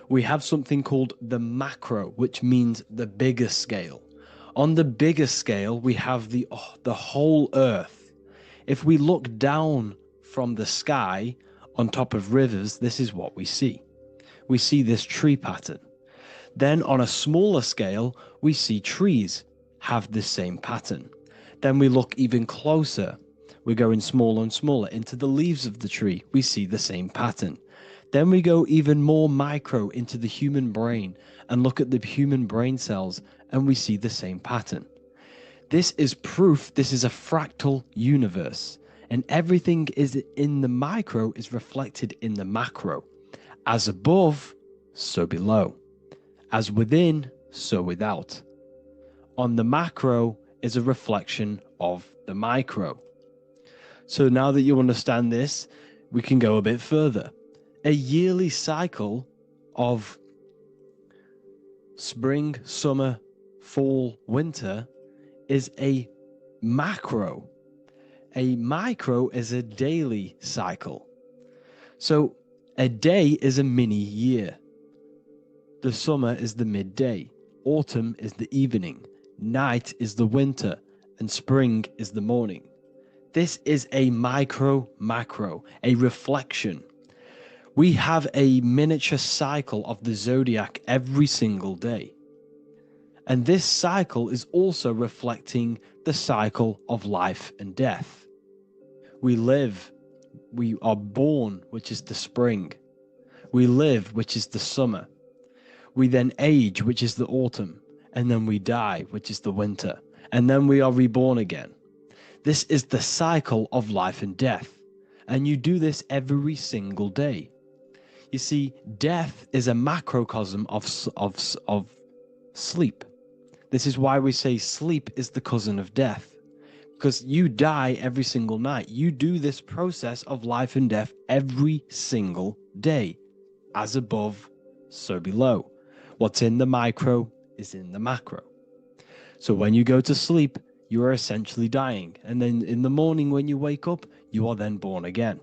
We have something called the macro, which means the bigger scale. On the bigger scale, we have the whole earth. If we look down from the sky on top of rivers, this is what we see. We see this tree pattern. Then on a smaller scale, we see trees have this same pattern. Then we look even closer. We're going smaller and smaller into the leaves of the tree. We see the same pattern. Then we go even more micro into the human brain and look at the human brain cells, and we see the same pattern. This is proof this is a fractal universe, and everything is in the micro is reflected in the macro. As above, so below. As within, so without. On the macro is a reflection of the micro. So now that you understand this, we can go a bit further. A yearly cycle of spring, summer, fall, winter is a macro. A micro is a daily cycle. So a day is a mini year. The summer is the midday. Autumn is the evening. Night is the winter. And spring is the morning. This is a macro, a reflection. We have a miniature cycle of the zodiac every single day. And this cycle is also reflecting the cycle of life and death. We live, we are born, which is the spring. We live, which is the summer. We then age, which is the autumn. And then we die, which is the winter. And then we are reborn again. This is the cycle of life and death. And you do this every single day. You see, death is a macrocosm of sleep. This is why we say sleep is the cousin of death. Because you die every single night. You do this process of life and death every single day. As above, so below. What's in the micro is in the macro. So when you go to sleep, you are essentially dying. And then in the morning when you wake up, you are then born again.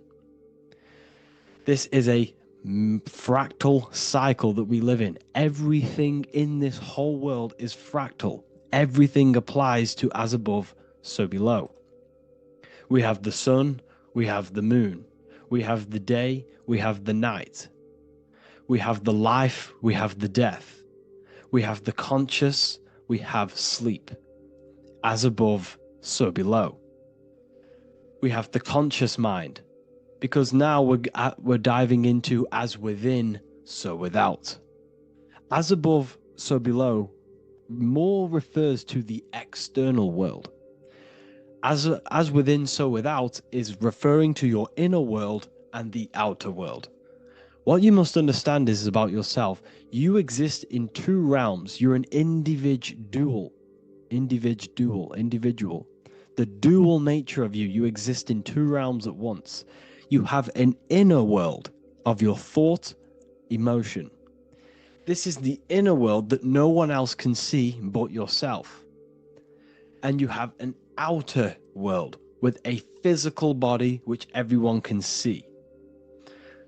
This is a fractal cycle that we live in. Everything in this whole world is fractal. Everything applies to as above, so below. We have the sun, we have the moon, we have the day, we have the night. We have the life, we have the death. We have the conscious, we have sleep. As above, so below. We have the conscious mind, because now we're diving into as within, so without. As above, so below more refers to the external world. As within, so without is referring to your inner world and the outer world. What you must understand is about yourself. You exist in two realms. You're an individual. The dual nature of you. You exist in two realms at once. You have an inner world of your thought, emotion. This is the inner world that no one else can see but yourself. And you have an outer world with a physical body which everyone can see.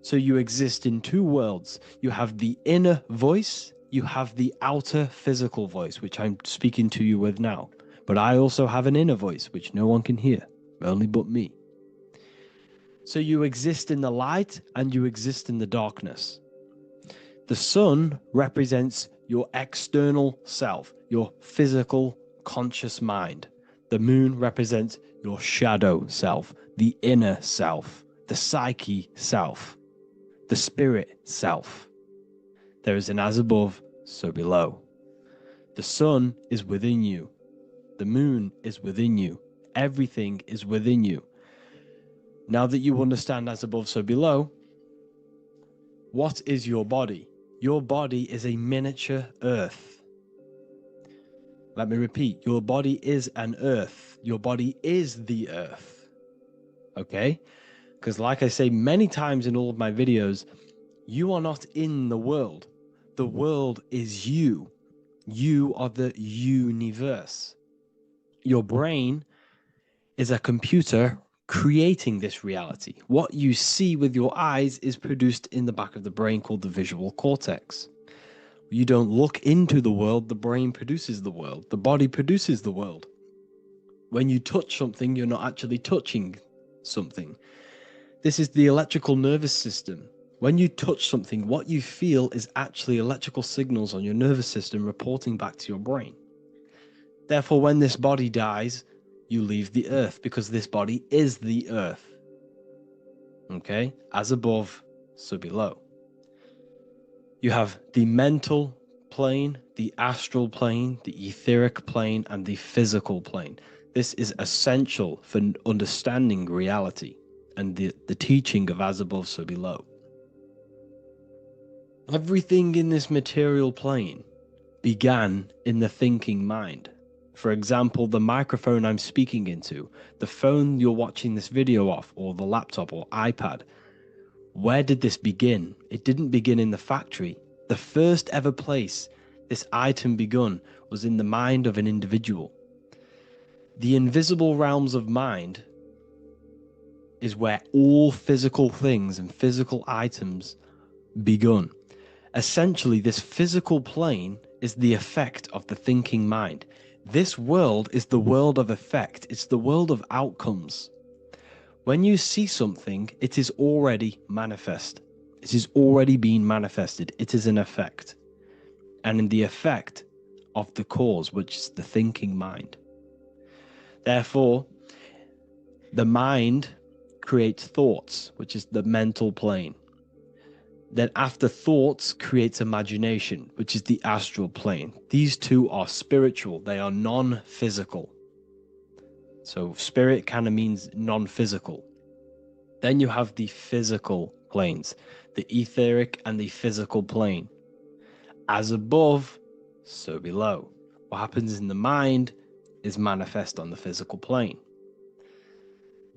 So you exist in two worlds. You have the inner voice, you have the outer physical voice, which I'm speaking to you with now. But I also have an inner voice, which no one can hear, only but me. So you exist in the light and you exist in the darkness. The sun represents your external self, your physical, conscious mind. The moon represents your shadow self, the inner self, the psyche self, the spirit self. There is an as above, so below. The sun is within you. The moon is within you. Everything is within you. Now that you understand as above, so below, what is your body? Your body is a miniature earth. Let me repeat, your body is an earth. Your body is the earth. Okay? Because like I say many times in all of my videos, you are not in the world. The world is you. You are the universe. Your brain is a computer creating this reality. What you see with your eyes is produced in the back of the brain called the visual cortex. You don't look into the world, the brain produces the world. The body produces the world. When you touch something, you're not actually touching something. This is the electrical nervous system. When you touch something, what you feel is actually electrical signals on your nervous system reporting back to your brain. Therefore, when this body dies, you leave the earth because this body is the earth. Okay? As above, so below. You have the mental plane, the astral plane, the etheric plane, and the physical plane. This is essential for understanding reality and the teaching of as above, so below. Everything in this material plane began in the thinking mind. For example, the microphone I'm speaking into, the phone you're watching this video off, or the laptop or iPad. Where did this begin? It didn't begin in the factory. The first ever place this item begun was in the mind of an individual. The invisible realms of mind is where all physical things and physical items begun. Essentially, this physical plane is the effect of the thinking mind. This world is the world of effect. It's the world of outcomes. When you see something, it is already manifest. It is already being manifested. It is an effect. And in the effect of the cause, which is the thinking mind. Therefore, the mind creates thoughts, which is the mental plane. Then after thoughts creates imagination, which is the astral plane. These two are spiritual. They are non-physical. So spirit kind of means non-physical. Then you have the physical planes, the etheric and the physical plane. As above, so below. What happens in the mind is manifest on the physical plane.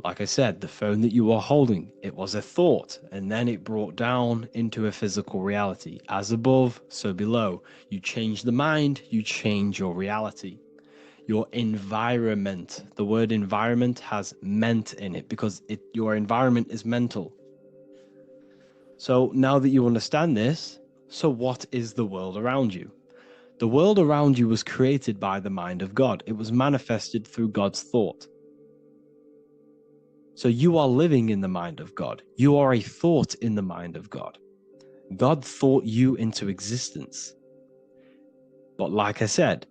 Like I said, the phone that you are holding, it was a thought, and then it brought down into a physical reality. As above, so below. You change the mind, you change your reality. Your environment, the word environment has ment in it because your environment is mental. So now that you understand this, so what is the world around you? The world around you was created by the mind of God. It was manifested through God's thought. So you are living in the mind of God. You are a thought in the mind of God. God thought you into existence. But like I said,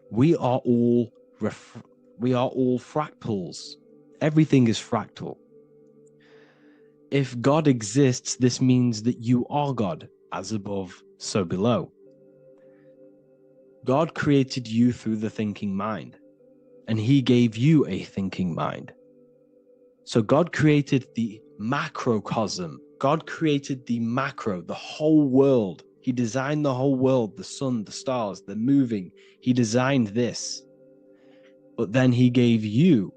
we are all fractals. Everything is fractal. If God exists, this means that you are God, as above, so below. God created you through the thinking mind. and he gave you a thinking mind. So God created the macrocosm. God created the macro, the whole world. He designed the whole world, the sun, the stars, the moving. He designed this. But then he gave you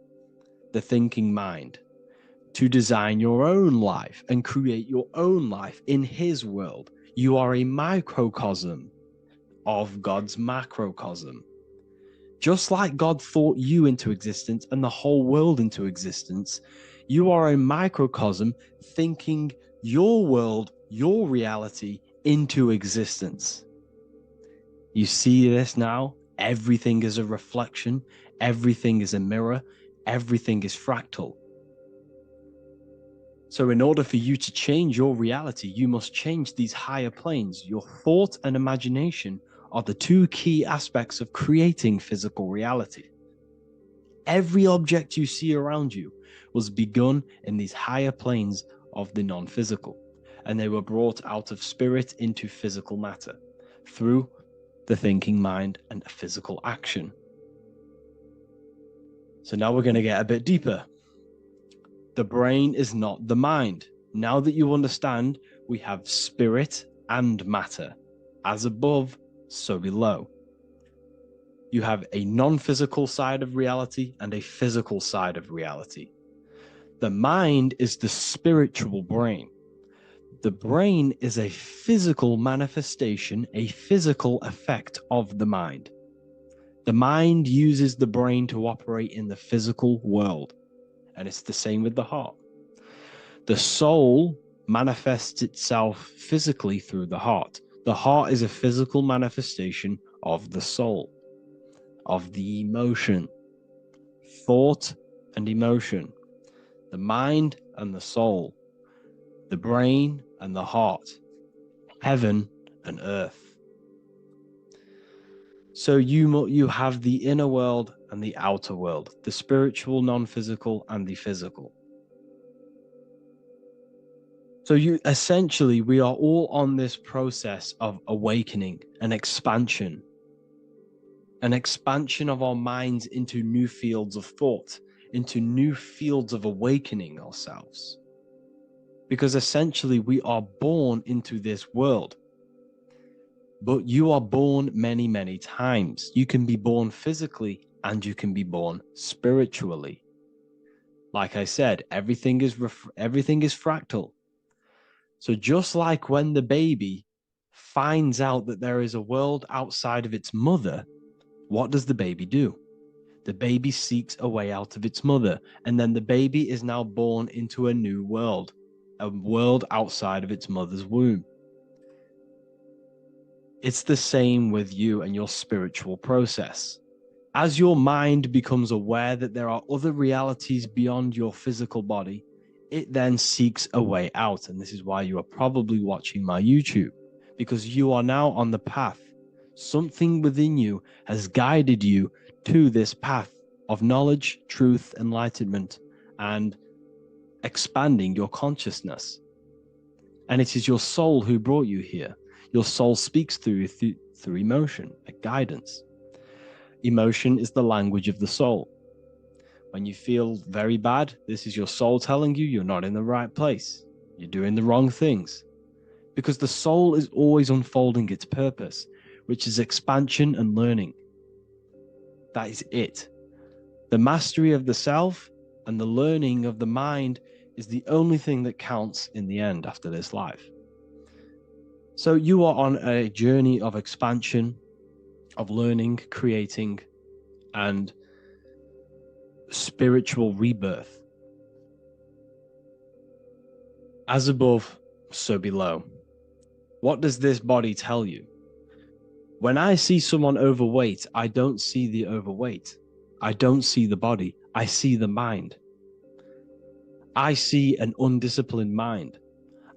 the thinking mind to design your own life and create your own life in his world. You are a microcosm of God's macrocosm. Just like God thought you into existence and the whole world into existence, you are a microcosm thinking your world, your reality into existence. You see this now? Everything is a reflection, everything is a mirror, everything is fractal. So in order for you to change your reality, you must change these higher planes. Your thought and imagination are the two key aspects of creating physical reality. Every object you see around you was begun in these higher planes of the non-physical, and they were brought out of spirit into physical matter through the thinking mind and physical action. So now we're going to get a bit deeper. The brain is not the mind. Now that you understand, we have spirit and matter. As above, so below. You have a non-physical side of reality and a physical side of reality. The mind is the spiritual brain. The brain is a physical manifestation, a physical effect of the mind. The mind uses the brain to operate in the physical world. And it's the same with the heart. The soul manifests itself physically through the heart. The heart is a physical manifestation of the soul, of the emotion, thought and emotion, the mind and the soul, the brain and the heart, heaven and earth. So you have the inner world and the outer world, the spiritual, non-physical, and the physical. So we are all on this process of awakening, an expansion of our minds into new fields of thought, into new fields of awakening ourselves. Because essentially we are born into this world. But you are born many, many times. You can be born physically and you can be born spiritually. Like I said, everything is fractal. So just like when the baby finds out that there is a world outside of its mother, what does the baby do? The baby seeks a way out of its mother, and then the baby is now born into a new world, a world outside of its mother's womb. It's the same with you and your spiritual process. As your mind becomes aware that there are other realities beyond your physical body, it then seeks a way out. And this is why you are probably watching my YouTube, because you are now on the path. Something within you has guided you to this path of knowledge, truth, enlightenment, and expanding your consciousness. And it is your soul who brought you here. Your soul speaks through emotion, a guidance. Emotion is the language of the soul. When you feel very bad, this is your soul telling you you're not in the right place. You're doing the wrong things. Because the soul is always unfolding its purpose, which is expansion and learning. That is it. The mastery of the self and the learning of the mind is the only thing that counts in the end after this life. So you are on a journey of expansion, of learning, creating, and spiritual rebirth. As above, so below. What does this body tell you? When I see someone overweight, I don't see the overweight. I don't see the body. I see the mind. I see an undisciplined mind.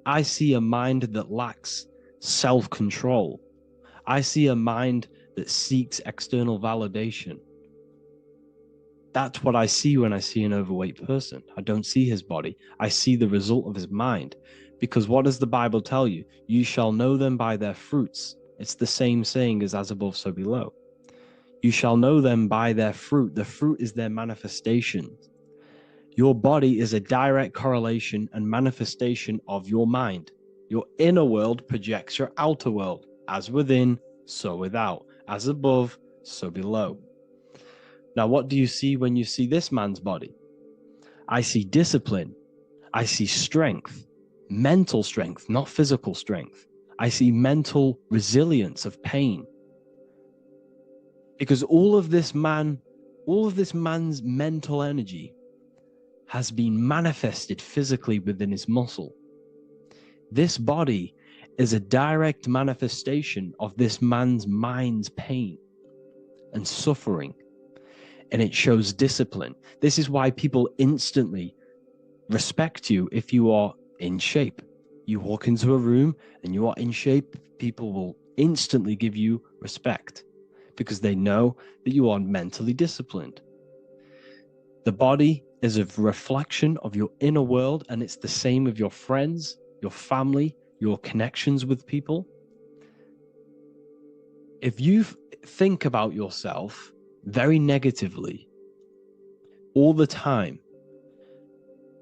I see a mind that lacks self-control. I see a mind that seeks external validation. That's what I see when I see an overweight person. I don't see his body. I see the result of his mind. Because what does the Bible tell you? You shall know them by their fruits. It's the same saying as above, so below. You shall know them by their fruit. The fruit is their manifestation. Your body is a direct correlation and manifestation of your mind. Your inner world projects your outer world. As within, so without. As above, so below. Now, what do you see when you see this man's body? I see discipline. I see strength, mental strength, not physical strength. I see mental resilience of pain. Because all of this man's mental energy has been manifested physically within his muscle. This body is a direct manifestation of this man's mind's pain and suffering, and it shows discipline. This is why people instantly respect you if you are in shape. You walk into a room and you are in shape, people will instantly give you respect because they know that you are mentally disciplined. The body is a reflection of your inner world, and it's the same with your friends, your family, your connections with people. If you think about yourself very negatively all the time,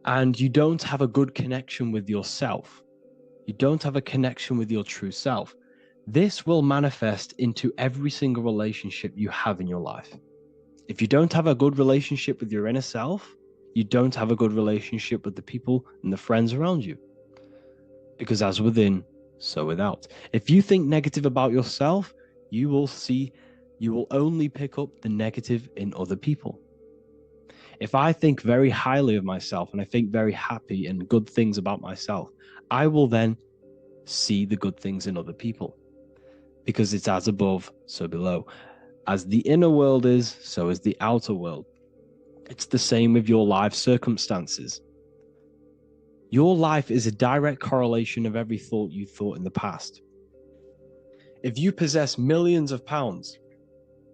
and you don't have a good connection with yourself, you don't have a connection with your true self, this will manifest into every single relationship you have in your life. If you don't have a good relationship with your inner self, you don't have a good relationship with the people and the friends around you. Because as within, so without. If you think negative about yourself, you will only pick up the negative in other people. If I think very highly of myself and I think very happy and good things about myself, I will then see the good things in other people. Because it's as above, so below. As the inner world is, so is the outer world. It's the same with your life circumstances. Your life is a direct correlation of every thought you thought in the past. If you possess millions of pounds,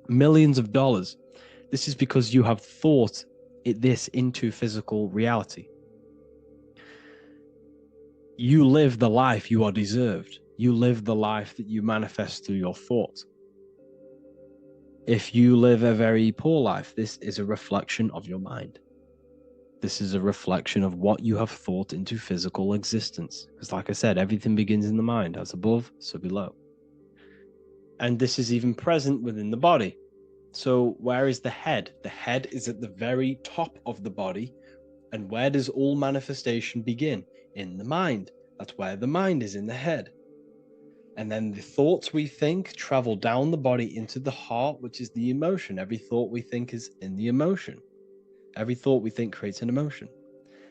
millions of dollars, this is because you have thought this into physical reality. You live the life you are deserved. You live the life that you manifest through your thoughts. If you live a very poor life, this is a reflection of your mind. This is a reflection of what you have thought into physical existence. Because like I said, everything begins in the mind. As above, so below. And this is even present within the body. So where is the head? The head is at the very top of the body. And where does all manifestation begin? In the mind. That's where the mind is, in the head. And then the thoughts we think travel down the body into the heart, which is the emotion. Every thought we think is in the emotion. Every thought we think creates an emotion.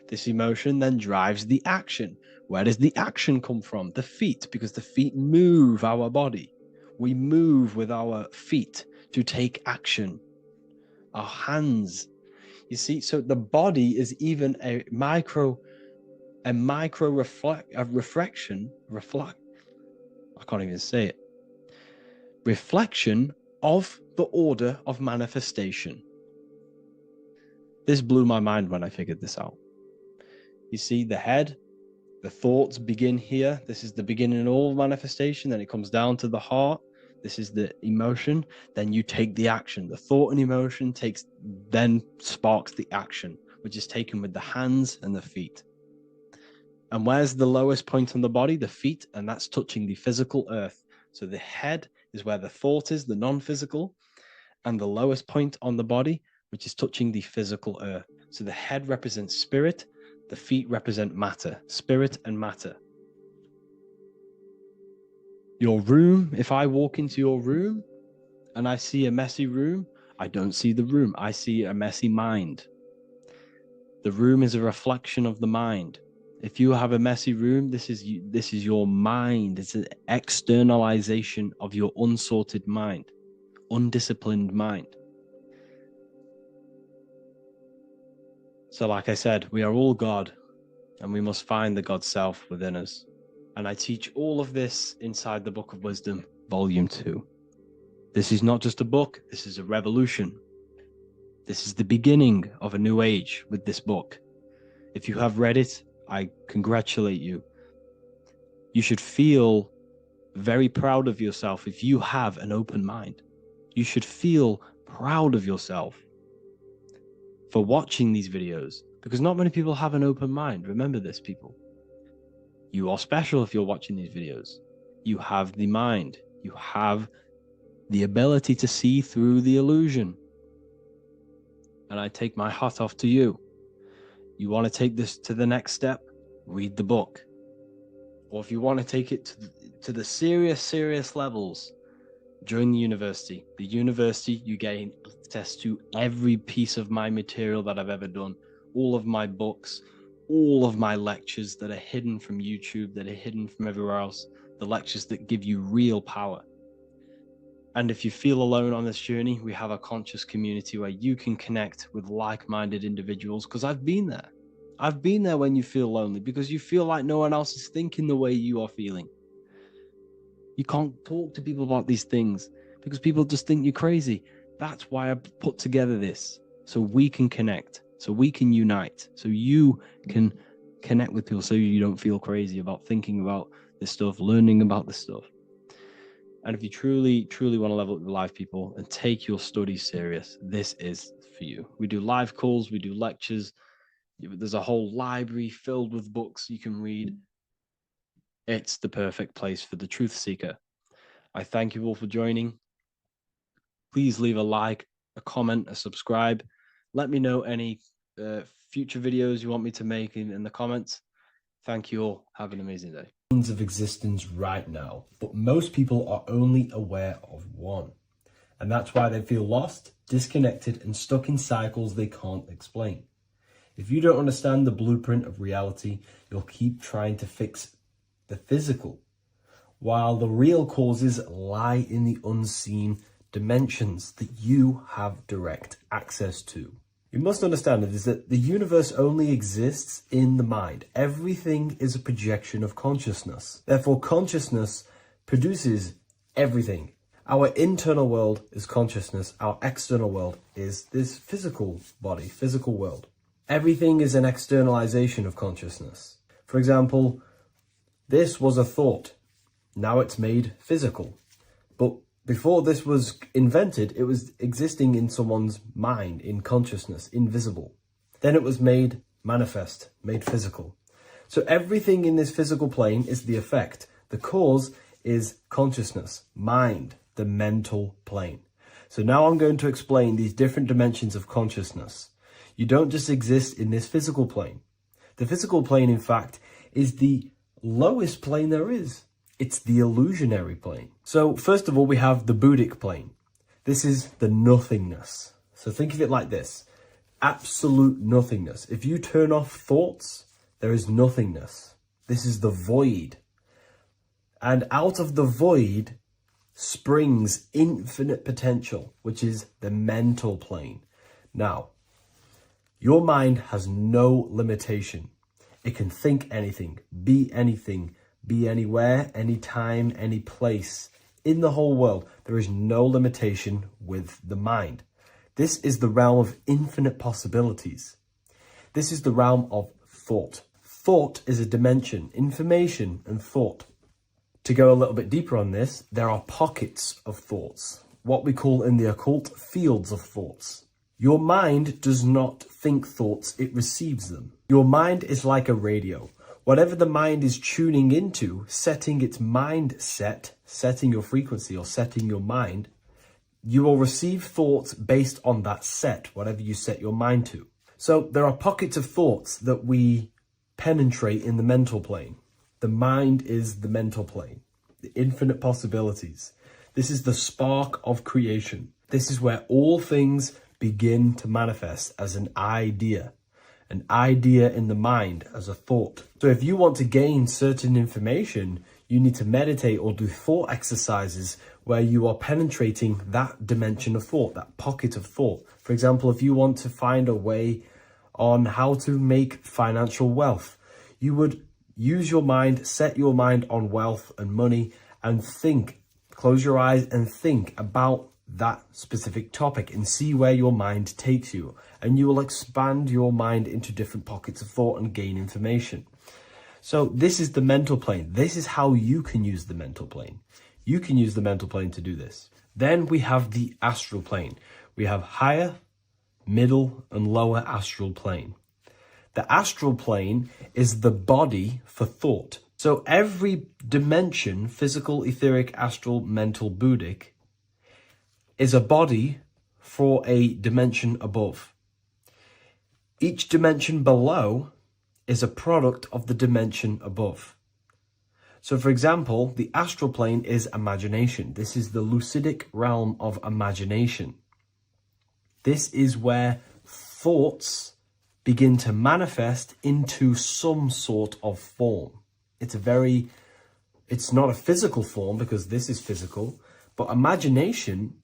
This emotion then drives the action. Where does the action come from? The feet, because the feet move our body. We move with our feet to take action. Our hands. You see, so the body is even a reflection of the order of manifestation. This blew my mind when I figured this out. You see, the head, the thoughts begin here. This is the beginning of all manifestation. Then it comes down to the heart. This is the emotion. Then you take the action. The thought and emotion then sparks the action, which is taken with the hands and the feet. And where's the lowest point on the body? The feet, and that's touching the physical earth. So the head is where the thought is, the non-physical, and the lowest point on the body, which is touching the physical earth. So the head represents spirit, the feet represent matter, spirit and matter. Your room, if I walk into your room and I see a messy room, I don't see the room, I see a messy mind. The room is a reflection of the mind. If you have a messy room, this is your mind. It's an externalization of your unsorted mind, undisciplined mind. So like I said, we are all God, and we must find the God self within us. And I teach all of this inside the Book of Wisdom, Volume 2. This is not just a book, this is a revolution. This is the beginning of a new age with this book. If you have read it, I congratulate you. You should feel very proud of yourself if you have an open mind. You should feel proud of yourself for watching these videos, because not many people have an open mind. Remember this, people. You are special if you're watching these videos. You have the mind. You have the ability to see through the illusion. And I take my hat off to you. You want to take this to the next step? Read the book. Or if you want to take it to the serious levels, join the university. The university, you gain access to every piece of my material that I've ever done, all of my books, all of my lectures that are hidden from YouTube, that are hidden from everywhere else, the lectures that give you real power. And if you feel alone on this journey, we have a conscious community where you can connect with like-minded individuals, because I've been there. I've been there when you feel lonely, because you feel like no one else is thinking the way you are feeling. You can't talk to people about these things because people just think you're crazy. That's why I put together this, so we can connect, so we can unite, so you can connect with people, so you don't feel crazy about thinking about this stuff, learning about this stuff. And if you truly want to level up your life, people, and take your studies serious, this is for you. We do live calls, we do lectures. There's a whole library filled with books you can read. It's the perfect place for the truth seeker. I thank you all for joining. Please leave a like, a comment, a subscribe. Let me know any future videos you want me to make in the comments. Thank you all. Have an amazing day. Of existence right now, but most people are only aware of one, and that's why they feel lost, disconnected, and stuck in cycles they can't explain. If you don't understand the blueprint of reality, you'll keep trying to fix the physical, while the real causes lie in the unseen dimensions that you have direct access to. You must understand is that the universe only exists in the mind. Everything is a projection of consciousness. Therefore, consciousness produces everything. Our internal world is consciousness. Our external world is this physical body, physical world. Everything is an externalization of consciousness. For example, this was a thought. Now it's made physical. But before this was invented, it was existing in someone's mind, in consciousness, invisible. Then it was made manifest, made physical. So everything in this physical plane is the effect. The cause is consciousness, mind, the mental plane. So now I'm going to explain these different dimensions of consciousness. You don't just exist in this physical plane. The physical plane, in fact, is the lowest plane there is. It's the illusionary plane. So first of all, we have the Buddhic plane. This is the nothingness. So think of it like this. Absolute nothingness. If you turn off thoughts, there is nothingness. This is the void. And out of the void springs infinite potential, which is the mental plane. Now, your mind has no limitation. It can think anything, be anywhere, anytime, any place in the whole world. There is no limitation with the mind. This is the realm of infinite possibilities. This is the realm of thought. Thought is a dimension, information and thought. To go a little bit deeper on this, there are pockets of thoughts, what we call in the occult fields of thoughts. Your mind does not think thoughts, it receives them. Your mind is like a radio. Whatever the mind is tuning into, setting its mindset, setting your frequency or setting your mind, you will receive thoughts based on that set, whatever you set your mind to. So there are pockets of thoughts that we penetrate in the mental plane. The mind is the mental plane, the infinite possibilities. This is the spark of creation. This is where all things begin to manifest as an idea in the mind as a thought. So if you want to gain certain information, you need to meditate or do thought exercises where you are penetrating that dimension of thought, that pocket of thought. For example, if you want to find a way on how to make financial wealth, you would use your mind, set your mind on wealth and money, and think, close your eyes and think about that specific topic and see where your mind takes you. And you will expand your mind into different pockets of thought and gain information. So this is the mental plane. This is how you can use the mental plane. You can use the mental plane to do this. Then we have the astral plane. We have higher, middle, and lower astral plane. The astral plane is the body for thought. So every dimension, physical, etheric, astral, mental, Buddhic, is a body for a dimension above. Each dimension below is a product of the dimension above. So for example, the astral plane is imagination. This is the lucidic realm of imagination. This is where thoughts begin to manifest into some sort of form. It's not a physical form because this is physical, but imagination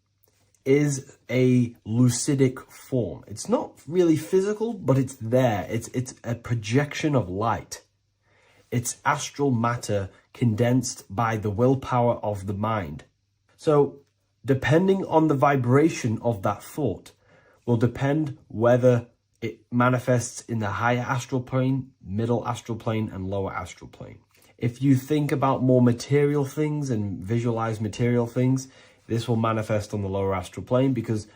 is a lucidic form. It's not really physical, but it's there. It's a projection of light. It's astral matter condensed by the willpower of the mind. So depending on the vibration of that thought will depend whether it manifests in the higher astral plane, middle astral plane, and lower astral plane. If you think about more material things and visualize material things, this will manifest on the lower astral plane because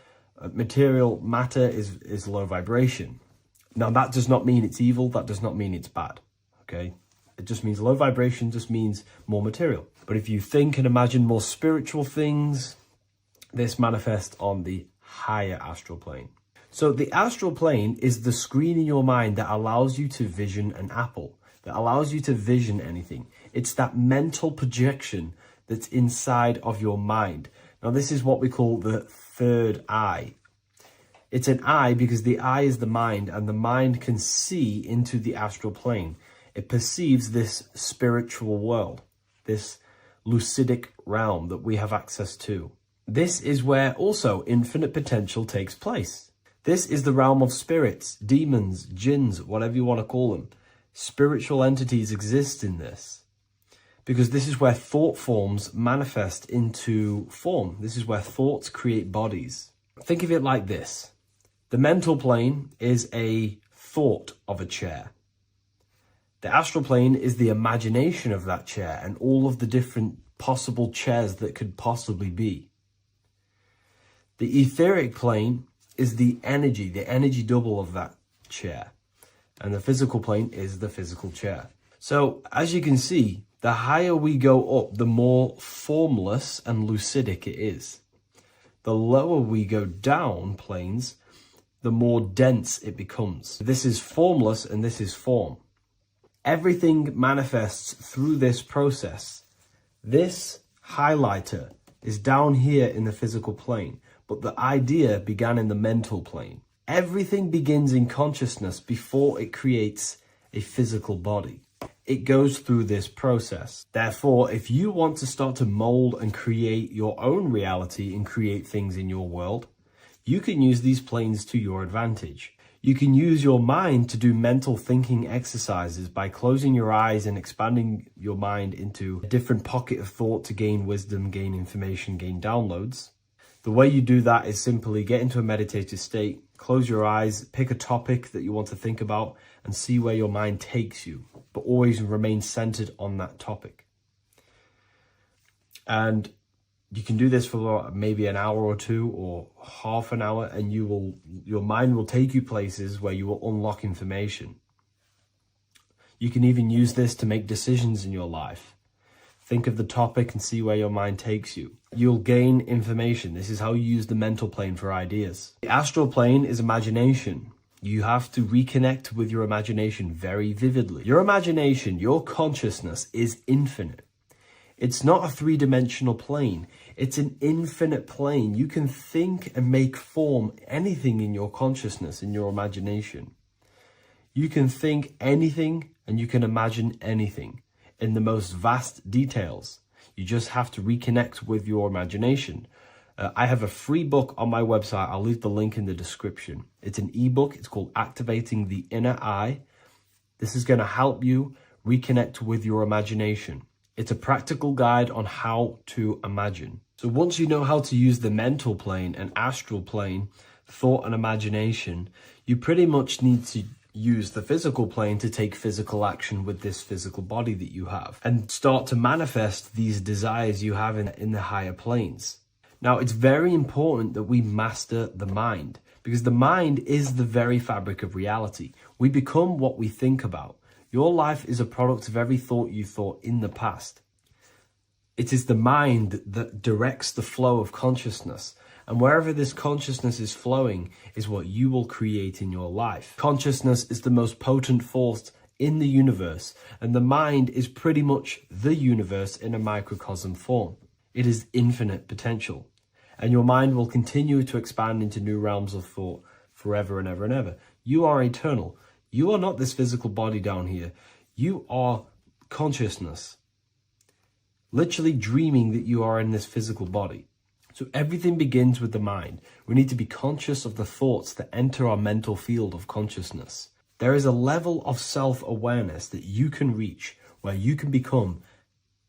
material matter is low vibration. Now, that does not mean it's evil. That does not mean it's bad. Okay? It just means low vibration just means more material. But if you think and imagine more spiritual things, this manifests on the higher astral plane. So the astral plane is the screen in your mind that allows you to vision an apple, that allows you to vision anything. It's that mental projection that's inside of your mind. Now, this is what we call the third eye. It's an eye because the eye is the mind, and the mind can see into the astral plane. It perceives this spiritual world, this lucidic realm that we have access to. This is where also infinite potential takes place. This is the realm of spirits, demons, jinns, whatever you want to call them. Spiritual entities exist in this because this is where thought forms manifest into form. This is where thoughts create bodies. Think of it like this. The mental plane is a thought of a chair. The astral plane is the imagination of that chair and all of the different possible chairs that could possibly be. The etheric plane is the energy double of that chair. And the physical plane is the physical chair. So as you can see, the higher we go up, the more formless and lucidic it is. The lower we go down planes, the more dense it becomes. This is formless and this is form. Everything manifests through this process. This highlighter is down here in the physical plane, but the idea began in the mental plane. Everything begins in consciousness before it creates a physical body. It goes through this process. Therefore, if you want to start to mold and create your own reality and create things in your world, you can use these planes to your advantage. You can use your mind to do mental thinking exercises by closing your eyes and expanding your mind into a different pocket of thought to gain wisdom, gain information, gain downloads. The way you do that is simply get into a meditative state, close your eyes, pick a topic that you want to think about and see where your mind takes you, but always remain centered on that topic. And you can do this for maybe an hour or two or half an hour, and your mind will take you places where you will unlock information. You can even use this to make decisions in your life. Think of the topic and see where your mind takes you. You'll gain information. This is how you use the mental plane for ideas. The astral plane is imagination. You have to reconnect with your imagination very vividly. Your imagination, your consciousness is infinite. It's not a three-dimensional plane. It's an infinite plane. You can think and make form anything in your consciousness, in your imagination. You can think anything and you can imagine anything in the most vast details. You just have to reconnect with your imagination. I have a free book on my website. I'll leave the link in the description. It's an ebook. It's called Activating the Inner Eye. This is going to help you reconnect with your imagination. It's a practical guide on how to imagine. So once you know how to use the mental plane and astral plane, thought and imagination, you pretty much need to use the physical plane to take physical action with this physical body that you have and start to manifest these desires you have in the higher planes. Now, it's very important that we master the mind, because the mind is the very fabric of reality. We become what we think about. Your life is a product of every thought you thought in the past. It is the mind that directs the flow of consciousness. And wherever this consciousness is flowing is what you will create in your life. Consciousness is the most potent force in the universe, and the mind is pretty much the universe in a microcosm form. It is infinite potential, and your mind will continue to expand into new realms of thought forever and ever and ever. You are eternal. You are not this physical body down here. You are consciousness, literally dreaming that you are in this physical body. So everything begins with the mind. We need to be conscious of the thoughts that enter our mental field of consciousness. There is a level of self-awareness that you can reach where you can become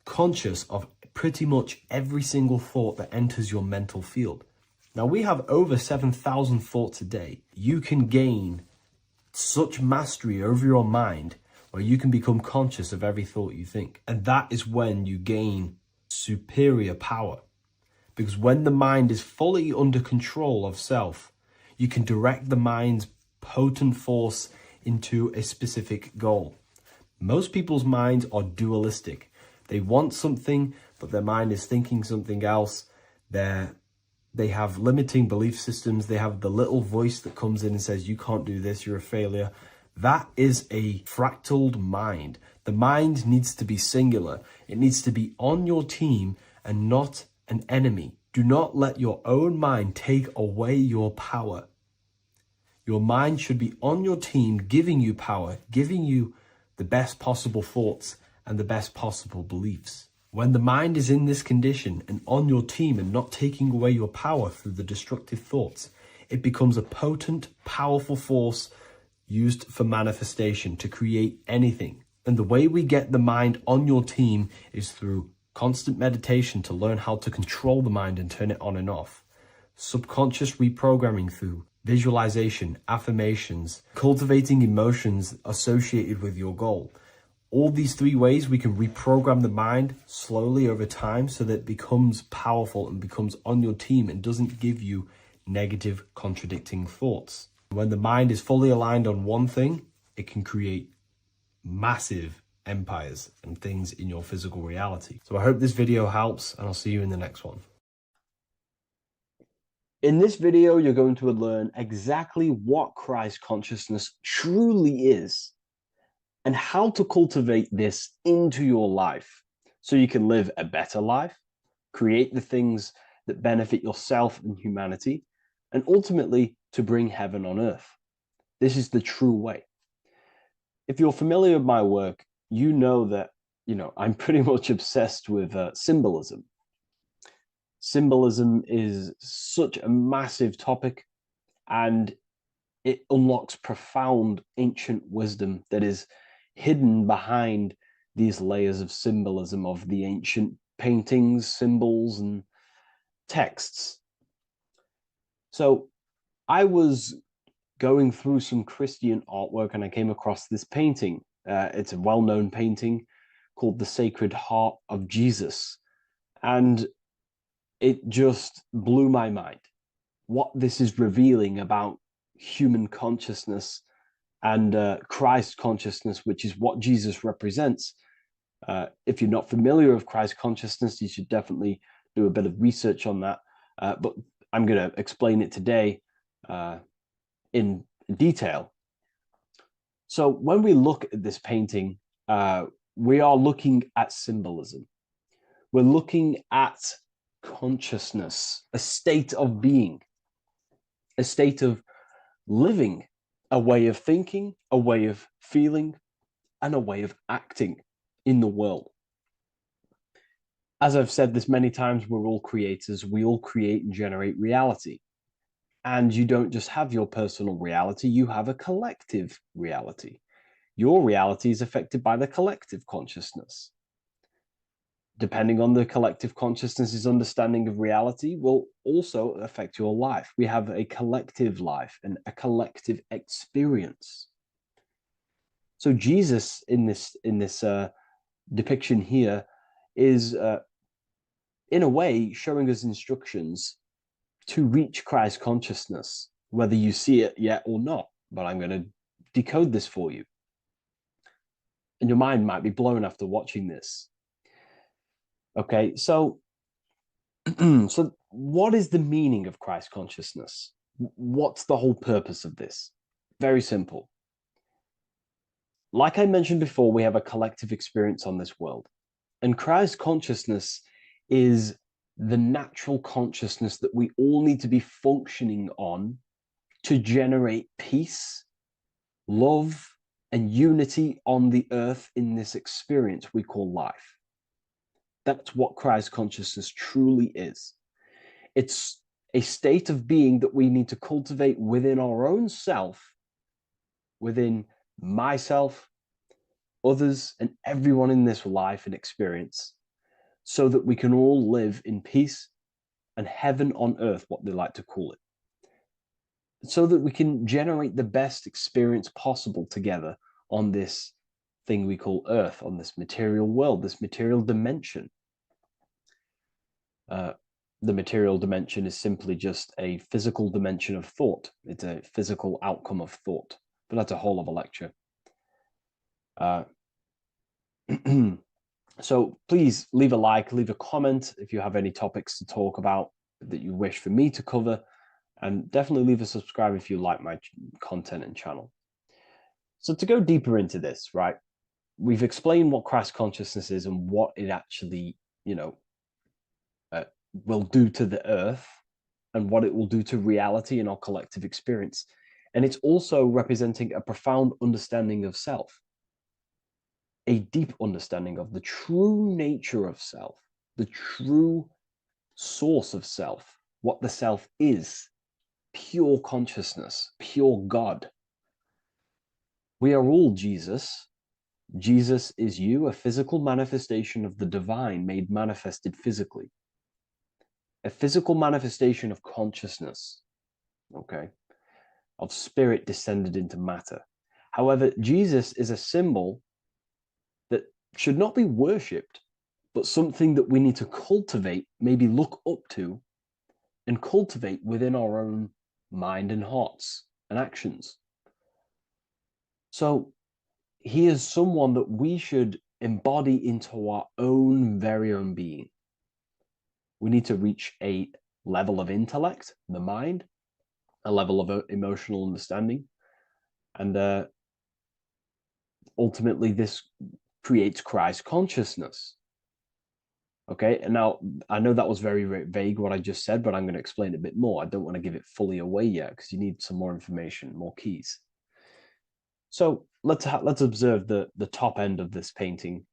conscious of pretty much every single thought that enters your mental field. Now, we have over 7,000 thoughts a day. You can gain such mastery over your mind where you can become conscious of every thought you think. And that is when you gain superior power. Because when the mind is fully under control of self, you can direct the mind's potent force into a specific goal. Most people's minds are dualistic. They want something, but their mind is thinking something else. They have limiting belief systems. They have the little voice that comes in and says, you can't do this, you're a failure. That is a fractaled mind. The mind needs to be singular. It needs to be on your team and not an enemy. Do not let your own mind take away your power. Your mind should be on your team, giving you power, giving you the best possible thoughts and the best possible beliefs. When the mind is in this condition and on your team and not taking away your power through the destructive thoughts, it becomes a potent, powerful force used for manifestation to create anything. And the way we get the mind on your team is through constant meditation to learn how to control the mind and turn it on and off. Subconscious reprogramming through visualization, affirmations, cultivating emotions associated with your goal. All these three ways we can reprogram the mind slowly over time so that it becomes powerful and becomes on your team and doesn't give you negative contradicting thoughts. When the mind is fully aligned on one thing, it can create massive empires and things in your physical reality. So I hope this video helps, and I'll see you in the next one. In this video, you're going to learn exactly what Christ consciousness truly is and how to cultivate this into your life so you can live a better life, create the things that benefit yourself and humanity, and ultimately to bring heaven on earth. This is the true way. If you're familiar with my work, you know that, I'm pretty much obsessed with symbolism. Symbolism is such a massive topic, and it unlocks profound ancient wisdom that is hidden behind these layers of symbolism of the ancient paintings, symbols, and texts. So I was going through some Christian artwork and I came across this painting. It's a well-known painting called The Sacred Heart of Jesus. And it just blew my mind. What this is revealing about human consciousness and Christ consciousness, which is what Jesus represents. If you're not familiar with Christ consciousness, you should definitely do a bit of research on that. But I'm going to explain it today in detail. So when we look at this painting, we are looking at symbolism. We're looking at consciousness, a state of being, a state of living, a way of thinking, a way of feeling, and a way of acting in the world. As I've said this many times, we're all creators. We all create and generate reality. And you don't just have your personal reality, you have a collective reality. Your reality is affected by the collective consciousness. Depending on the collective consciousness's understanding of reality will also affect your life. We have a collective life and a collective experience. So Jesus in this depiction here is in a way, showing us instructions to reach Christ consciousness, whether you see it yet or not. But I'm going to decode this for you. And your mind might be blown after watching this. Okay, so, so what is the meaning of Christ consciousness? What's the whole purpose of this? Very simple. Like I mentioned before, we have a collective experience on this world. And Christ consciousness is the natural consciousness that we all need to be functioning on to generate peace, love, and unity on the earth in this experience we call life. That's what Christ consciousness truly is. It's a state of being that we need to cultivate within our own self, within myself, others, and everyone in this life and experience, so that we can all live in peace and heaven on earth, what they like to call it, so that we can generate the best experience possible together on this thing we call earth, on this material world, this material dimension. The material dimension is simply just a physical dimension of thought. It's a physical outcome of thought, but that's a whole other lecture. So please leave a like, leave a comment if you have any topics to talk about that you wish for me to cover, and definitely leave a subscribe if you like my content and channel. So to go deeper into this, right, we've explained what Christ consciousness is and what it actually, will do to the earth and what it will do to reality in our collective experience. And it's also representing a profound understanding of self, a deep understanding of the true nature of self, the true source of self, what the self is, pure consciousness, pure God. We are all Jesus. Jesus is you, a physical manifestation of the divine made manifested physically. A physical manifestation of consciousness, okay, of spirit descended into matter. However, Jesus is a symbol that should not be worshipped, but something that we need to cultivate, maybe look up to, and cultivate within our own mind and hearts and actions. So he is someone that we should embody into our own very own being. We need to reach a level of intellect, the mind, a level of emotional understanding, and ultimately this creates Christ consciousness. Okay, and now I know that was very, very vague what I just said, but I'm going to explain it a bit more. I don't want to give it fully away yet because you need some more information, more keys. So let's observe the top end of this painting.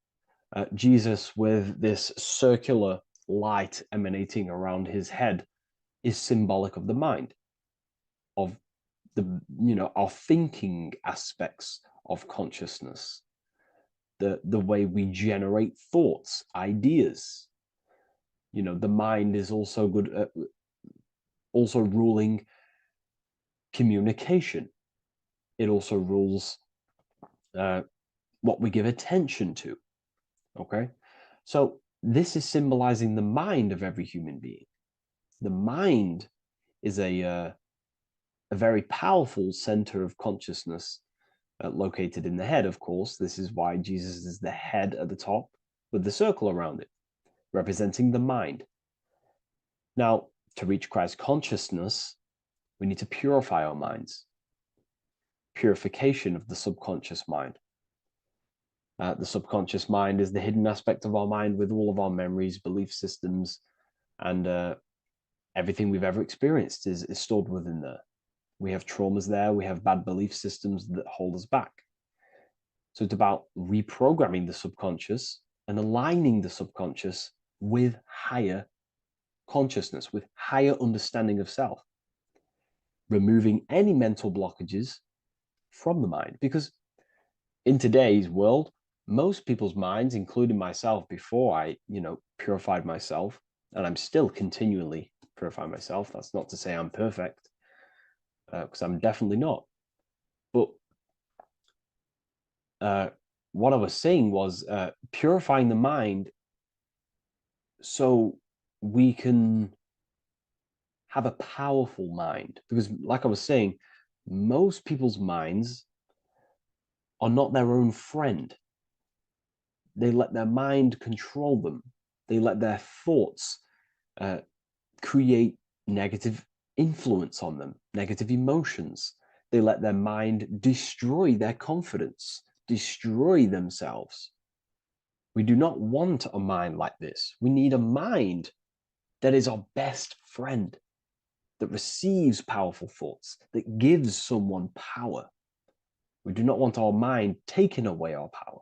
Jesus with this circular light emanating around his head is symbolic of the mind, of the our thinking aspects of consciousness, the way we generate thoughts, ideas. The mind is also good at also ruling communication. It also rules what we give attention to. Okay, so this is symbolizing the mind of every human being. The mind is a very powerful center of consciousness located in the head, of course. This is why Jesus is the head at the top with the circle around it, representing the mind. Now, to reach Christ consciousness, we need to purify our minds. Purification of the subconscious mind. The subconscious mind is the hidden aspect of our mind with all of our memories, belief systems, and everything we've ever experienced is stored within there. We have traumas there. We have bad belief systems that hold us back. So it's about reprogramming the subconscious and aligning the subconscious with higher consciousness, with higher understanding of self, removing any mental blockages from the mind. Because in today's world, most people's minds, including myself, before I, purified myself, and I'm still continually purifying myself. That's not to say I'm perfect, because I'm definitely not. But what I was saying was purifying the mind so we can have a powerful mind, because like I was saying, most people's minds are not their own friend. They let their mind control them. They let their thoughts create negative influence on them, negative emotions. They let their mind destroy their confidence, destroy themselves. We do not want a mind like this. We need a mind that is our best friend, that receives powerful thoughts, that gives someone power. We do not want our mind taking away our power.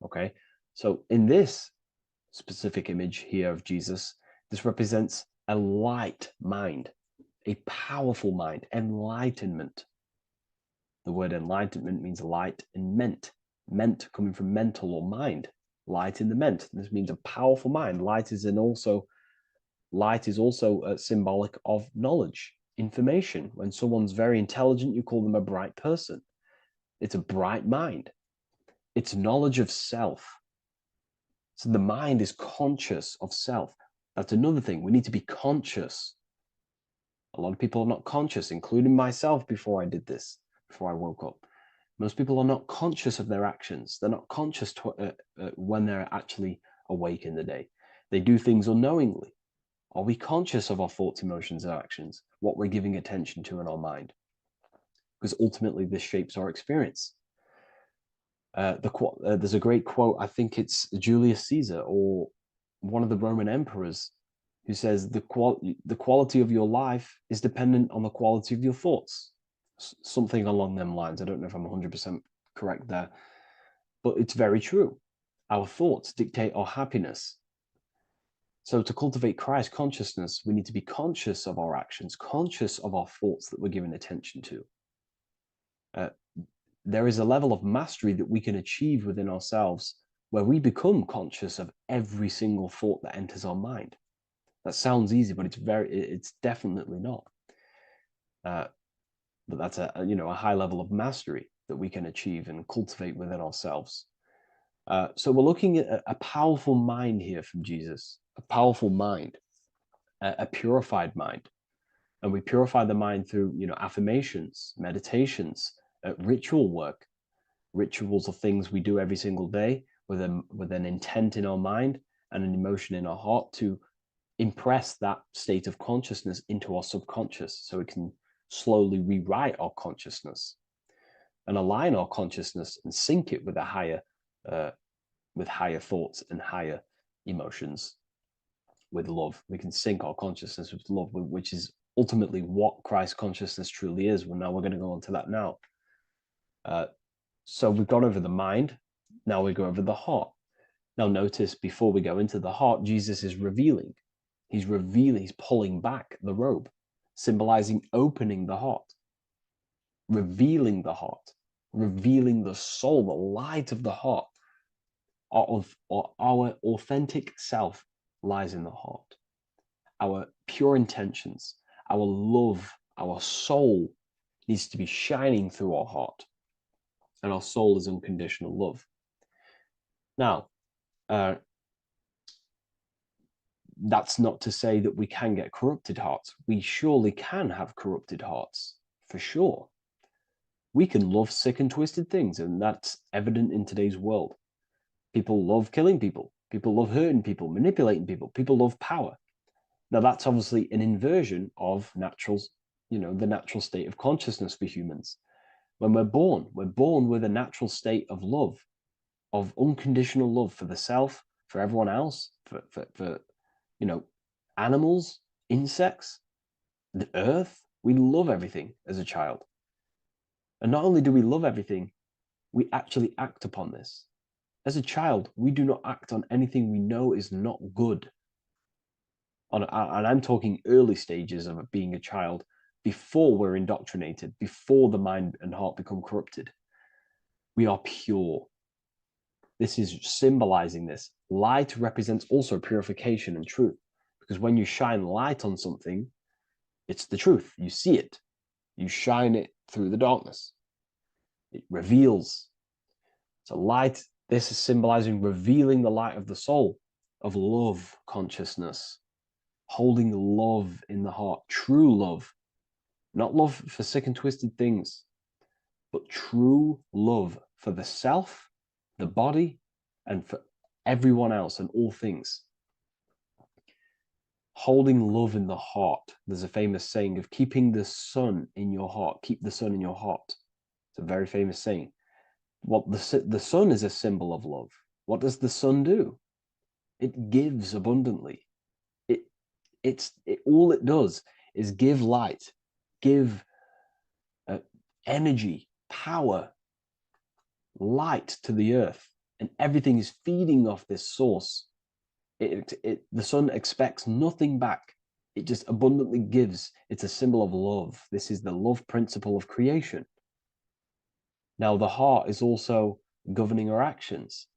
Okay, so in this specific image here of Jesus, this represents a light mind, a powerful mind, enlightenment. The word enlightenment means light and ment coming from mental or mind, light in the ment. This means a powerful mind. Light is also symbolic of knowledge, information. When someone's very intelligent, you call them a bright person. It's a bright mind. It's knowledge of self. So the mind is conscious of self. That's another thing. We need to be conscious. A lot of people are not conscious, including myself before I did this, before I woke up. Most people are not conscious of their actions. They're not conscious when they're actually awake in the day. They do things unknowingly. Are we conscious of our thoughts, emotions, and actions, what we're giving attention to in our mind? Because ultimately this shapes our experience. There's a great quote, I think it's Julius Caesar or one of the Roman emperors, who says the quality of your life is dependent on the quality of your thoughts. Something along them lines. I don't know if I'm 100% correct there, but it's very true. Our thoughts dictate our happiness. So to cultivate Christ consciousness, we need to be conscious of our actions, conscious of our thoughts that we're giving attention to. There is a level of mastery that we can achieve within ourselves where we become conscious of every single thought that enters our mind. That sounds easy, but it's definitely not. But that's a high level of mastery that we can achieve and cultivate within ourselves. So we're looking at a powerful mind here from Jesus, a powerful mind, a purified mind. And we purify the mind through, affirmations, meditations, ritual work. Rituals are things we do every single day with an intent in our mind and an emotion in our heart to impress that state of consciousness into our subconscious, so it can slowly rewrite our consciousness and align our consciousness and sync it with higher thoughts and higher emotions, with love. We can sync our consciousness with love, which is ultimately what Christ consciousness truly is. Well, now we're going to go on to that now. So we've gone over the mind. Now we go over the heart. Now notice, before we go into the heart, Jesus is revealing. He's pulling back the robe, symbolizing opening the heart, revealing the heart, revealing the soul, the light of the heart. Our authentic self lies in the heart. Our pure intentions, our love, our soul needs to be shining through our heart. And our soul is unconditional love. Now, that's not to say that we can get corrupted hearts. We surely can have corrupted hearts, for sure. We can love sick and twisted things, and that's evident in today's world. People love killing people. People love hurting people, manipulating people. People love power. Now, that's obviously an inversion of the natural state of consciousness for humans. When we're born with a natural state of love, of unconditional love for the self, for everyone else, for animals, insects, the earth. We love everything as a child. And not only do we love everything, we actually act upon this. As a child, we do not act on anything we know is not good. And I'm talking early stages of being a child, before we're indoctrinated, before the mind and heart become corrupted. We are pure. This is symbolizing this. Light represents also purification and truth, because when you shine light on something, it's the truth. You see it. You shine it through the darkness. It reveals. So light, this is symbolizing revealing the light of the soul, of love consciousness, holding love in the heart, true love, not love for sick and twisted things, but true love for the self, the body, and for everyone else and all things. Holding love in the heart. There's a famous saying of keeping the sun in your heart. Keep the sun in your heart. It's a very famous saying. What the sun is a symbol of love. What does the sun do? It gives abundantly. All it does is give light, give energy, power, light to the earth, and everything is feeding off this source. The sun expects nothing back. It just abundantly gives. It's a symbol of love. This is the love principle of creation. Now, the heart is also governing our actions.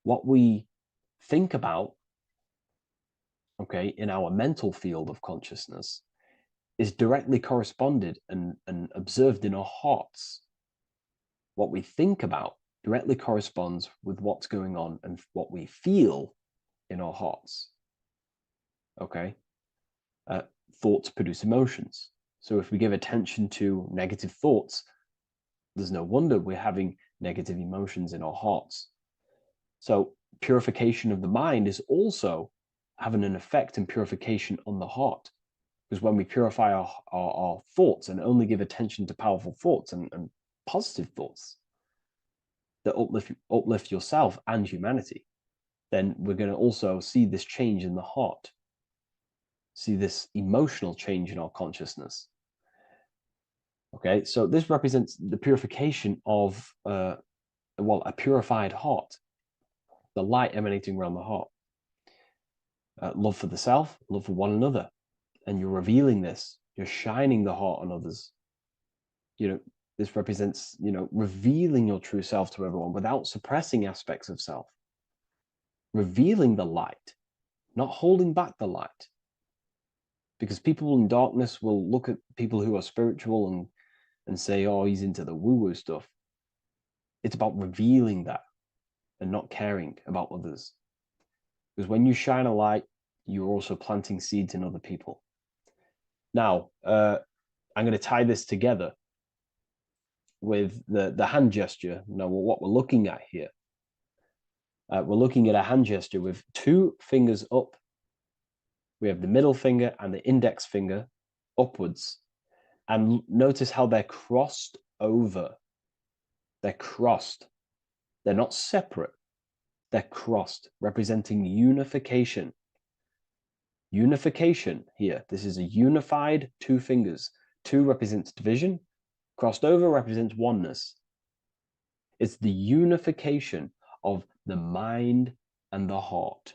What we think about, okay, in our mental field of consciousness is directly corresponded and observed in our hearts. What we think about directly corresponds with what's going on and what we feel in our hearts. Okay? Thoughts produce emotions. So if we give attention to negative thoughts, there's no wonder we're having negative emotions in our hearts. So purification of the mind is also having an effect in purification on the heart. Because when we purify our thoughts and only give attention to powerful thoughts and positive thoughts that uplift yourself and humanity, then we're going to also see this change in the heart, see this emotional change in our consciousness. Okay, so this represents the purification of, a purified heart, the light emanating around the heart. Love for the self, love for one another. And you're revealing this, you're shining the heart on others. This represents, revealing your true self to everyone without suppressing aspects of self. Revealing the light, not holding back the light. Because people in darkness will look at people who are spiritual and say, oh, he's into the woo-woo stuff. It's about revealing that and not caring about others. Because when you shine a light, you're also planting seeds in other people. Now, I'm going to tie this together with the hand gesture. Now, what we're looking at here, we're looking at a hand gesture with two fingers up. We have the middle finger and the index finger upwards. And notice how they're crossed over. They're crossed. They're not separate. They're crossed, representing unification. Unification here. This is a unified two fingers. Two represents division. Crossed over represents oneness. It's the unification of the mind and the heart.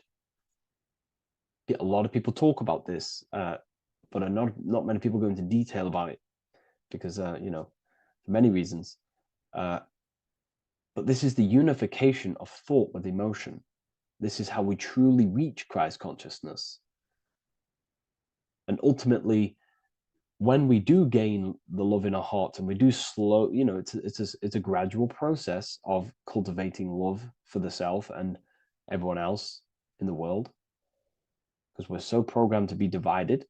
A lot of people talk about this, but not many people go into detail about it because, for many reasons. But this is the unification of thought with emotion. This is how we truly reach Christ consciousness. And ultimately, when we do gain the love in our hearts and we do slow, it's a gradual process of cultivating love for the self and everyone else in the world, because we're so programmed to be divided.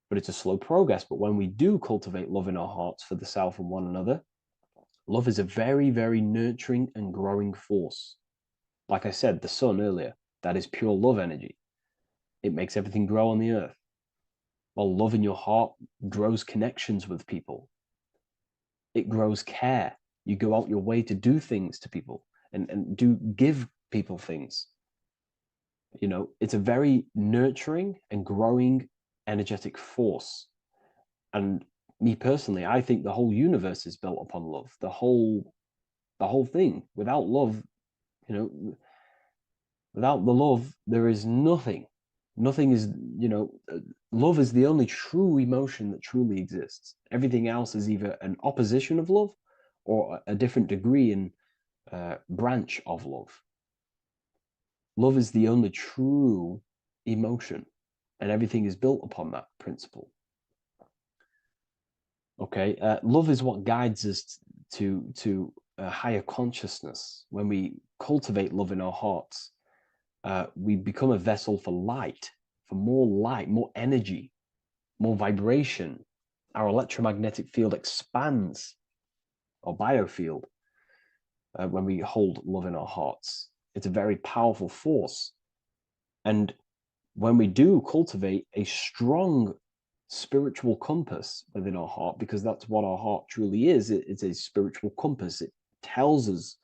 But it's a slow progress. But when we do cultivate love in our hearts for the self and one another, love is a very, very nurturing and growing force. Like I said, the sun earlier, that is pure love energy. It makes everything grow on the earth. While love in your heart grows connections with people. It grows care. You go out your way to do things to people and do give people things. It's a very nurturing and growing energetic force. And me personally, I think the whole universe is built upon love. The whole thing. Without love, without the love, there is nothing. Nothing is, love is the only true emotion that truly exists. Everything else is either an opposition of love or a different degree and branch of love. Love is the only true emotion, and everything is built upon that principle. Okay, love is what guides us to a higher consciousness. When we cultivate love in our hearts, we become a vessel for light, for more light, more energy, more vibration. Our electromagnetic field expands, or biofield, when we hold love in our hearts. It's a very powerful force. And when we do cultivate a strong spiritual compass within our heart, because that's what our heart truly is, it's a spiritual compass. It tells us,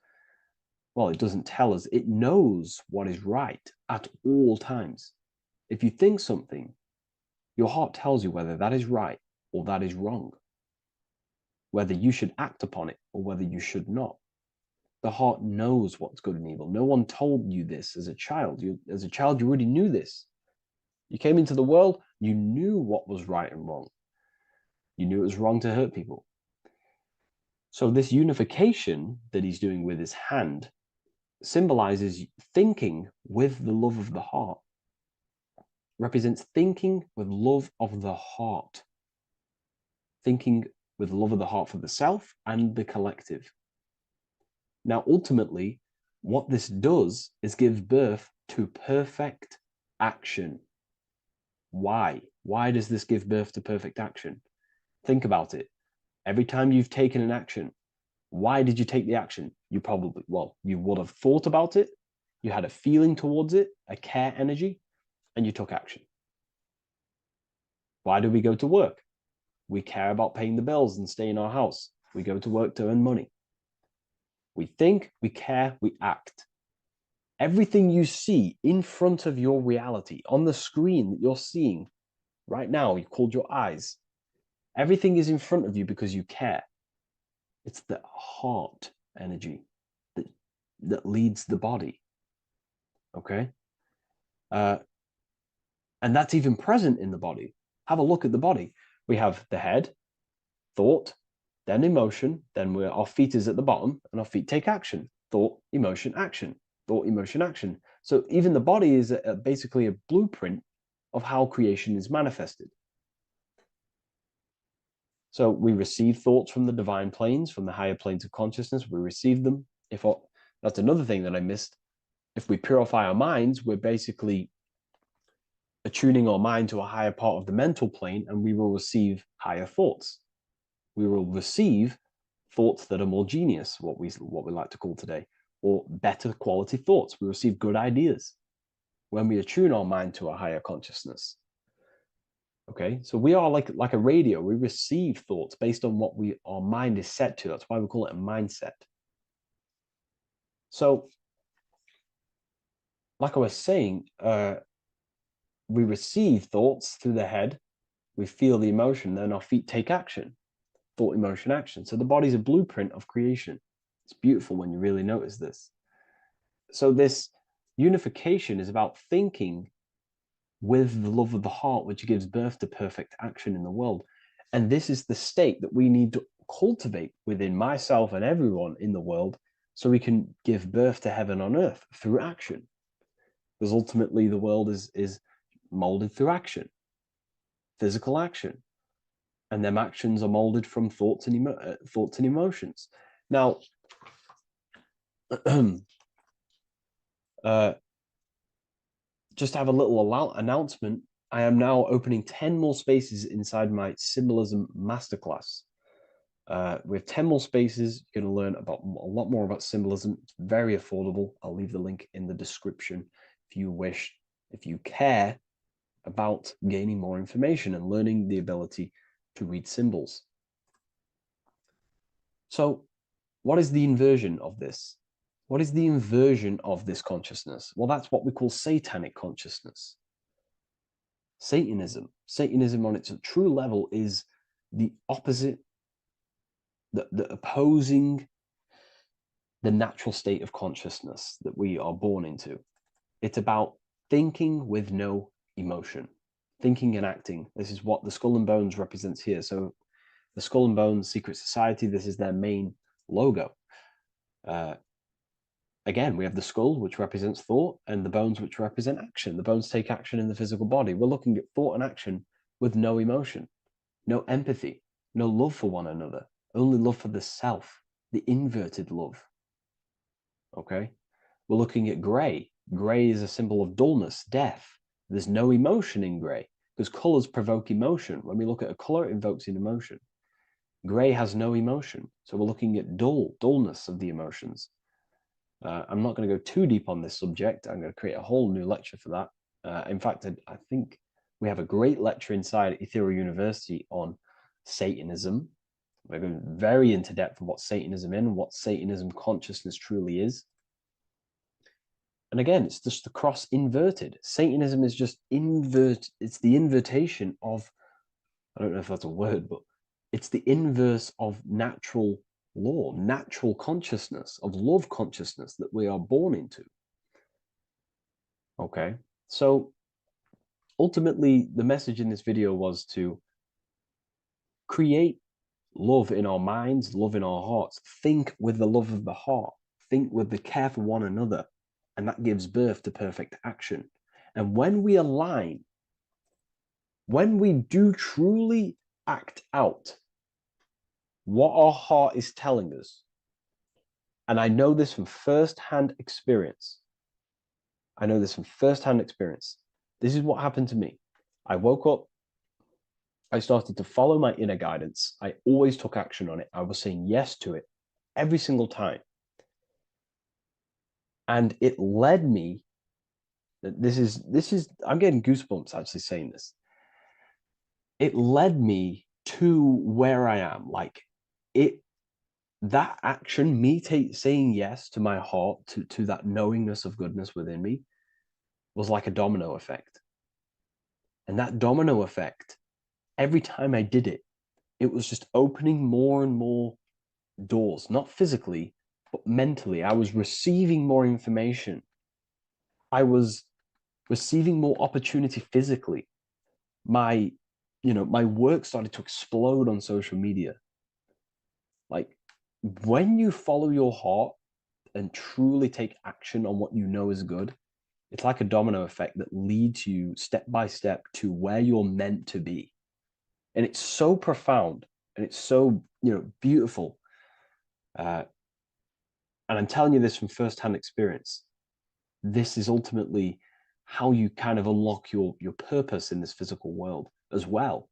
well, it doesn't tell us, it knows what is right at all times. If you think something, your heart tells you whether that is right or that is wrong, whether you should act upon it or whether you should not. The heart knows what's good and evil. No one told you this as a child. As a child, you already knew this. You came into the world, you knew what was right and wrong. You knew it was wrong to hurt people. So this unification that he's doing with his hand symbolizes thinking with the love of the heart, represents thinking with love of the heart, thinking with love of the heart for the self and the collective. Now, ultimately, what this does is give birth to perfect action. Why? Why does this give birth to perfect action? Think about it. Every time you've taken an action, why did you take the action? You probably, well, you would have thought about it, you had a feeling towards it, a care energy, and you took action. Why do we go to work? We care about paying the bills and staying in our house. We go to work to earn money. We think, we care, we act. Everything you see in front of your reality, on the screen that you're seeing right now, you called your eyes, everything is in front of you because you care. It's the heart energy that leads the body. Okay? And that's even present in the body. Have a look at the body. We have the head, thought, then emotion, then our feet is at the bottom, and our feet take action. Thought, emotion, action. Thought, emotion, action. So even the body is basically a blueprint of how creation is manifested. So we receive thoughts from the divine planes, from the higher planes of consciousness. We receive them. That's another thing that I missed. If we purify our minds, we're basically attuning our mind to a higher part of the mental plane, and we will receive higher thoughts. We will receive thoughts that are more genius, what we like to call today, or better quality thoughts. We receive good ideas when we attune our mind to a higher consciousness. Okay, so we are like a radio. We receive thoughts based on what our mind is set to. That's why we call it a mindset. So, like I was saying, we receive thoughts through the head. We feel the emotion, then our feet take action. Thought, emotion, action. So the body's a blueprint of creation. It's beautiful when you really notice this. So this unification is about thinking with the love of the heart, which gives birth to perfect action in the world. And this is the state that we need to cultivate within myself and everyone in the world, so we can give birth to heaven on earth through action. Because ultimately the world is molded through action, physical action. And them actions are molded from thoughts and emotions. Now, just to have a little announcement, I am now opening 10 more spaces inside my symbolism masterclass. We have 10 more spaces. You're going to learn about a lot more about symbolism. It's very affordable. I'll leave the link in the description if you wish, if you care about gaining more information and learning the ability to read symbols. So what is the inversion of this? What is the inversion of this consciousness? Well, that's what we call satanic consciousness. Satanism. Satanism on its true level is the opposite, the opposing the natural state of consciousness that we are born into. It's about thinking with no emotion, thinking and acting. This is what the Skull and Bones represents here. So the Skull and Bones Secret Society, this is their main logo. Again, we have the skull, which represents thought, and the bones, which represent action. The bones take action in the physical body. We're looking at thought and action with no emotion, no empathy, no love for one another, only love for the self, the inverted love. Okay? We're looking at gray. Gray is a symbol of dullness, death. There's no emotion in grey because colours provoke emotion. When we look at a colour, it invokes an emotion. Grey has no emotion. So we're looking at dullness of the emotions. I'm not going to go too deep on this subject. I'm going to create a whole new lecture for that. In fact, I think we have a great lecture inside Ethereal University on Satanism. We're going very into depth of what Satanism is and what Satanism consciousness truly is. And again, it's just the cross inverted. Satanism is just it's the invertation of, I don't know if that's a word, but it's the inverse of natural law, natural consciousness, of love consciousness that we are born into. Okay, so ultimately, the message in this video was to create love in our minds, love in our hearts. Think with the love of the heart. Think with the care for one another. And that gives birth to perfect action. And when we align, when we do truly act out what our heart is telling us, and I know this from first-hand experience. This is what happened to me. I woke up, I started to follow my inner guidance. I always took action on it. I was saying yes to it every single time. And it led me, this is, I'm getting goosebumps actually saying this. It led me to where I am. That action, me saying yes to my heart, to that knowingness of goodness within me, was like a domino effect. And that domino effect, every time I did it, it was just opening more and more doors, not physically, but mentally. I was receiving more information. I was receiving more opportunity physically. My work started to explode on social media. Like, when you follow your heart and truly take action on what you know is good, it's like a domino effect that leads you step by step to where you're meant to be. And it's so profound and it's so, beautiful. And I'm telling you this from firsthand experience. This is ultimately how you kind of unlock your purpose in this physical world as well.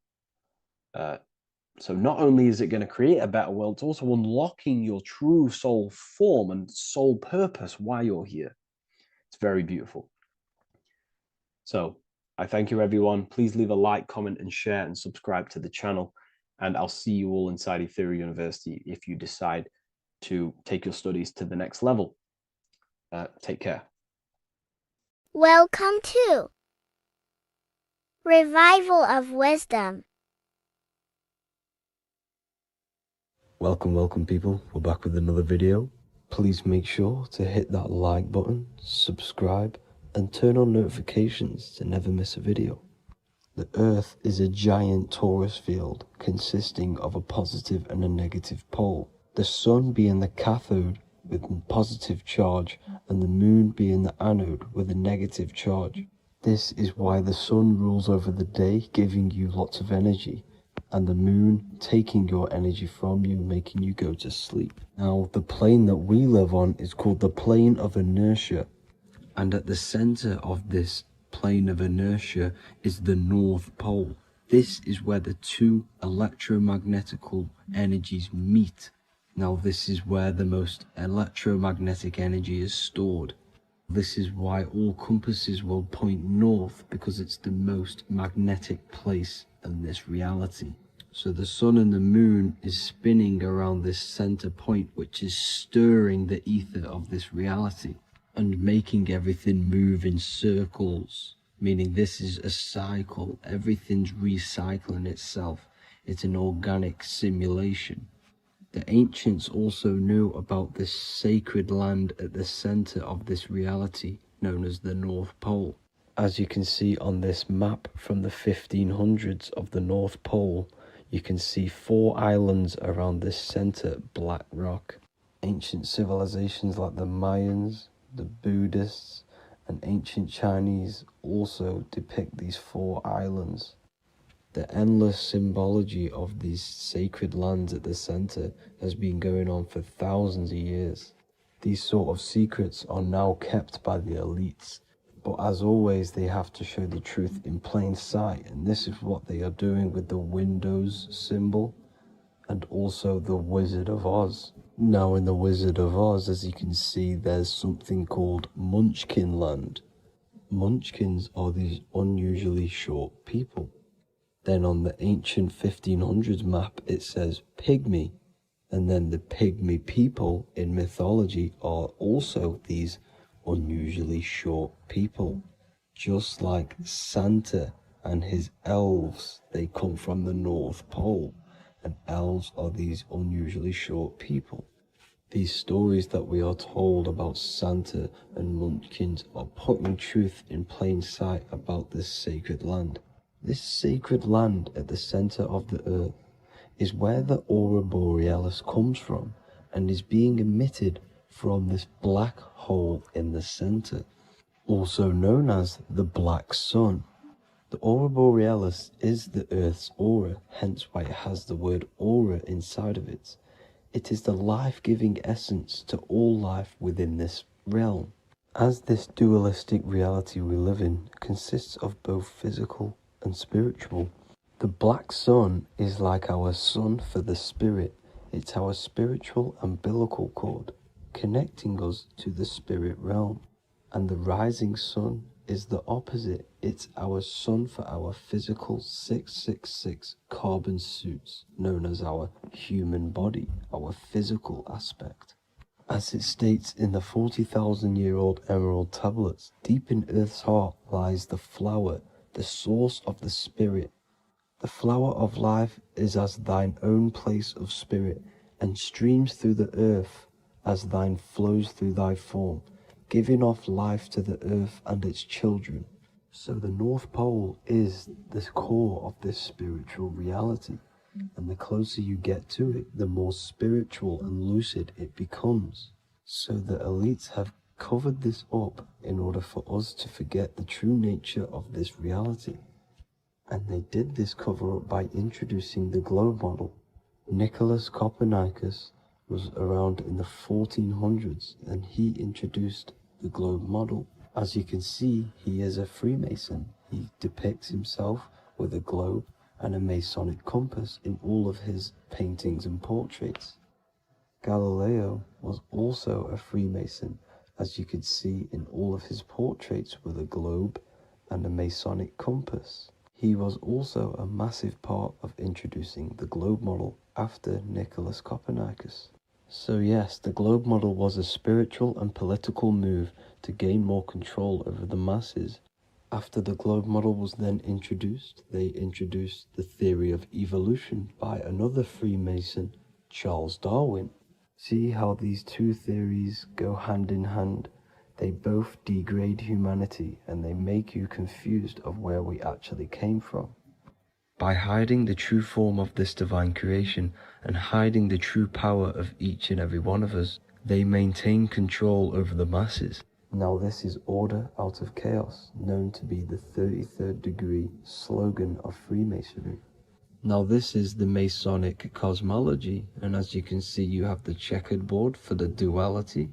So not only is it going to create a better world, it's also unlocking your true soul form and soul purpose while you're here. It's very beautiful. So I thank you, everyone. Please leave a like, comment, and share, and subscribe to the channel. And I'll see you all inside Ethereal University if you decide to take your studies to the next level. Take care. Welcome to Revival of Wisdom. Welcome people, we're back with another video. Please make sure to hit that like button, subscribe, and turn on notifications to never miss a video. The Earth is a giant torus field consisting of a positive and a negative pole. The Sun being the cathode with a positive charge and the Moon being the anode with a negative charge. This is why the Sun rules over the day, giving you lots of energy, and the Moon taking your energy from you, making you go to sleep. Now, the plane that we live on is called the plane of inertia, and at the center of this plane of inertia is the North Pole. This is where the two electromagnetical energies meet. Now, this is where the most electromagnetic energy is stored. This is why all compasses will point north, because it's the most magnetic place in this reality. So the Sun and the Moon is spinning around this center point, which is stirring the ether of this reality and making everything move in circles, meaning this is a cycle. Everything's recycling itself. It's an organic simulation. The ancients also knew about this sacred land at the center of this reality, known as the North Pole. As you can see on this map from the 1500s of the North Pole, you can see 4 islands around this center black rock. Ancient civilizations like the Mayans, the Buddhists, and ancient Chinese also depict these 4 islands. The endless symbology of these sacred lands at the center has been going on for thousands of years. These sort of secrets are now kept by the elites. But as always, they have to show the truth in plain sight, and this is what they are doing with the Windows symbol and also the Wizard of Oz. Now in the Wizard of Oz, as you can see, there's something called Munchkin Land. Munchkins are these unusually short people. Then on the ancient 1500s map, it says Pygmy, and then the Pygmy people in mythology are also these unusually short people. Just like Santa and his elves, they come from the North Pole, and elves are these unusually short people. These stories that we are told about Santa and Munchkins are putting truth in plain sight about this sacred land. This sacred land at the center of the earth is where the aurora borealis comes from and is being emitted from this black hole in the center, also known as the black sun. The aurora borealis is the Earth's aura, hence why it has the word aura inside of it. It is the life-giving essence to all life within this realm. As this dualistic reality we live in consists of both physical and spiritual, the black sun is like our sun for the spirit. It's our spiritual umbilical cord, connecting us to the spirit realm. And the rising sun is the opposite. It's our sun for our physical 666 carbon suits, known as our human body, our physical aspect. As it states in the 40,000-year-old emerald tablets, deep in Earth's heart lies the flower, the source of the spirit. The flower of life is as thine own place of spirit, and streams through the earth as thine flows through thy form, giving off life to the earth and its children. So the North Pole is the core of this spiritual reality, and the closer you get to it, the more spiritual and lucid it becomes. So the elites have covered this up in order for us to forget the true nature of this reality. And they did this cover up by introducing the globe model. Nicholas Copernicus was around in the 1400s, and he introduced the globe model. As you can see, he is a Freemason. He depicts himself with a globe and a Masonic compass in all of his paintings and portraits. Galileo was also a Freemason, as you could see in all of his portraits with a globe and a Masonic compass. He was also a massive part of introducing the globe model after Nicholas Copernicus. So yes, the globe model was a spiritual and political move to gain more control over the masses. After the globe model was then introduced, they introduced the theory of evolution by another Freemason, Charles Darwin. See how these two theories go hand in hand? They both degrade humanity, and they make you confused of where we actually came from. By hiding the true form of this divine creation and hiding the true power of each and every one of us, they maintain control over the masses. Now this is order out of chaos, known to be the 33rd degree slogan of Freemasonry. Now this is the Masonic cosmology, and as you can see, you have the checkered board for the duality,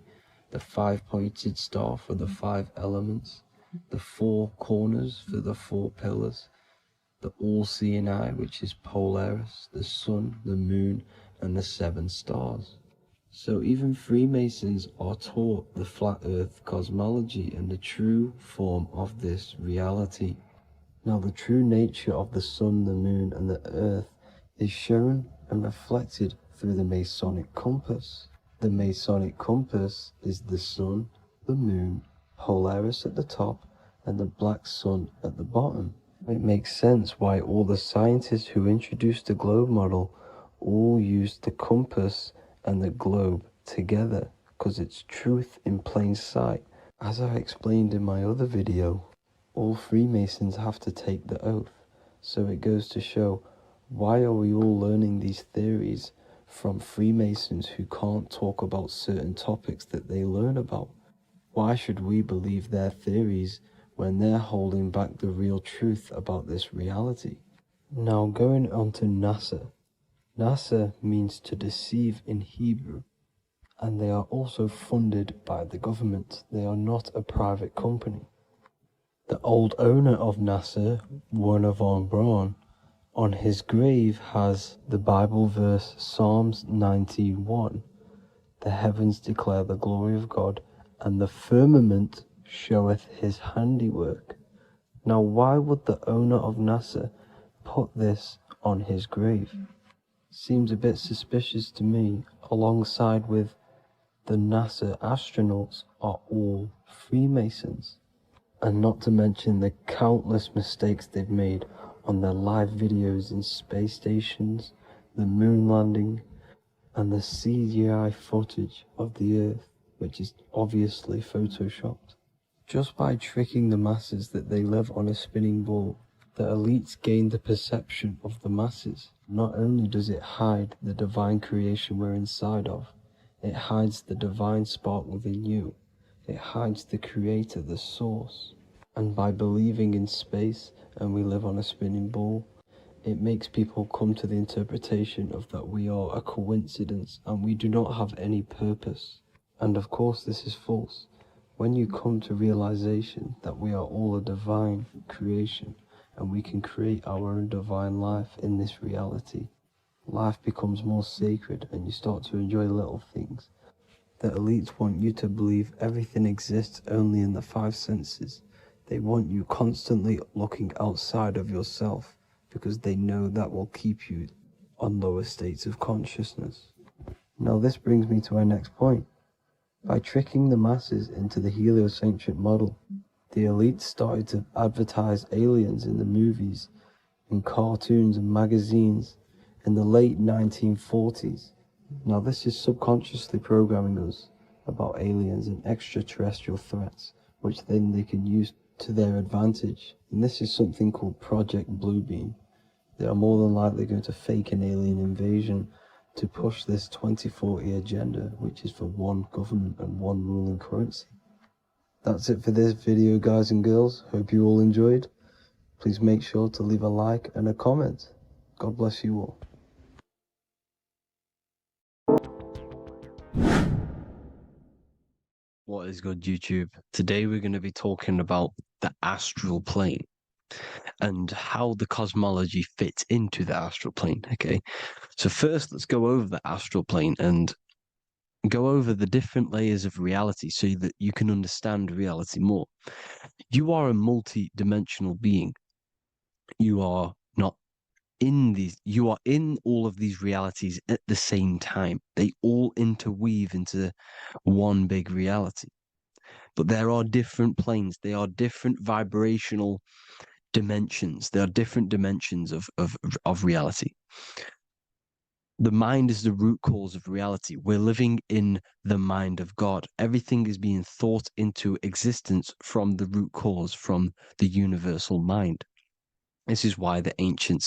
the 5-pointed star for the 5 elements, the 4 corners for the 4 pillars, the all-seeing eye, which is Polaris, the sun, the moon, and the 7 stars. So even Freemasons are taught the flat earth cosmology and the true form of this reality. Now the true nature of the sun, the moon, and the earth is shown and reflected through the Masonic compass. The Masonic compass is the sun, the moon, Polaris at the top, and the black sun at the bottom. It makes sense why all the scientists who introduced the globe model all used the compass and the globe together, because it's truth in plain sight. As I explained in my other video, all Freemasons have to take the oath, so it goes to show, why are we all learning these theories from Freemasons who can't talk about certain topics that they learn about? Why should we believe their theories when they're holding back the real truth about this reality? Now going on to NASA. NASA means to deceive in Hebrew, and they are also funded by the government. They are not a private company. The old owner of NASA, Werner von Braun, on his grave has the Bible verse Psalms 91. The heavens declare the glory of God, and the firmament showeth his handiwork. Now, why would the owner of NASA put this on his grave? Seems a bit suspicious to me, alongside with the NASA astronauts are all Freemasons. And not to mention the countless mistakes they've made on their live videos in space stations, the moon landing, and the CGI footage of the Earth, which is obviously photoshopped. Just by tricking the masses that they live on a spinning ball, the elites gain the perception of the masses. Not only does it hide the divine creation we're inside of, it hides the divine spark within you. It hides the creator, the source. And by believing in space and we live on a spinning ball, it makes people come to the interpretation of that we are a coincidence and we do not have any purpose. And of course this is false. When you come to realization that we are all a divine creation and we can create our own divine life in this reality, life becomes more sacred and you start to enjoy little things. The elites want you to believe everything exists only in the five senses. They want you constantly looking outside of yourself because they know that will keep you on lower states of consciousness. Now this brings me to our next point. By tricking the masses into the heliocentric model, the elites started to advertise aliens in the movies, in cartoons and magazines in the late 1940s. Now this is subconsciously programming us about aliens and extraterrestrial threats, which then they can use to their advantage. And this is something called Project Bluebeam. They are more than likely going to fake an alien invasion to push this 2040 agenda, which is for one government and one ruling currency. That's it for this video, guys and girls. Hope you all enjoyed. Please make sure to leave a like and a comment. God bless you all. What is good, YouTube? Today we're going to be talking about the astral plane and how the cosmology fits into the astral plane. Okay, so first let's go over the astral plane and go over the different layers of reality so that you can understand reality more. You are a multi-dimensional being. You are not in these, you are in all of these realities at the same time. They all interweave into one big reality. But there are different planes, they are different vibrational dimensions, there are different dimensions of reality. The mind is the root cause of reality. We're living in the mind of God. Everything is being thought into existence from the root cause, from the universal mind. This is why the ancient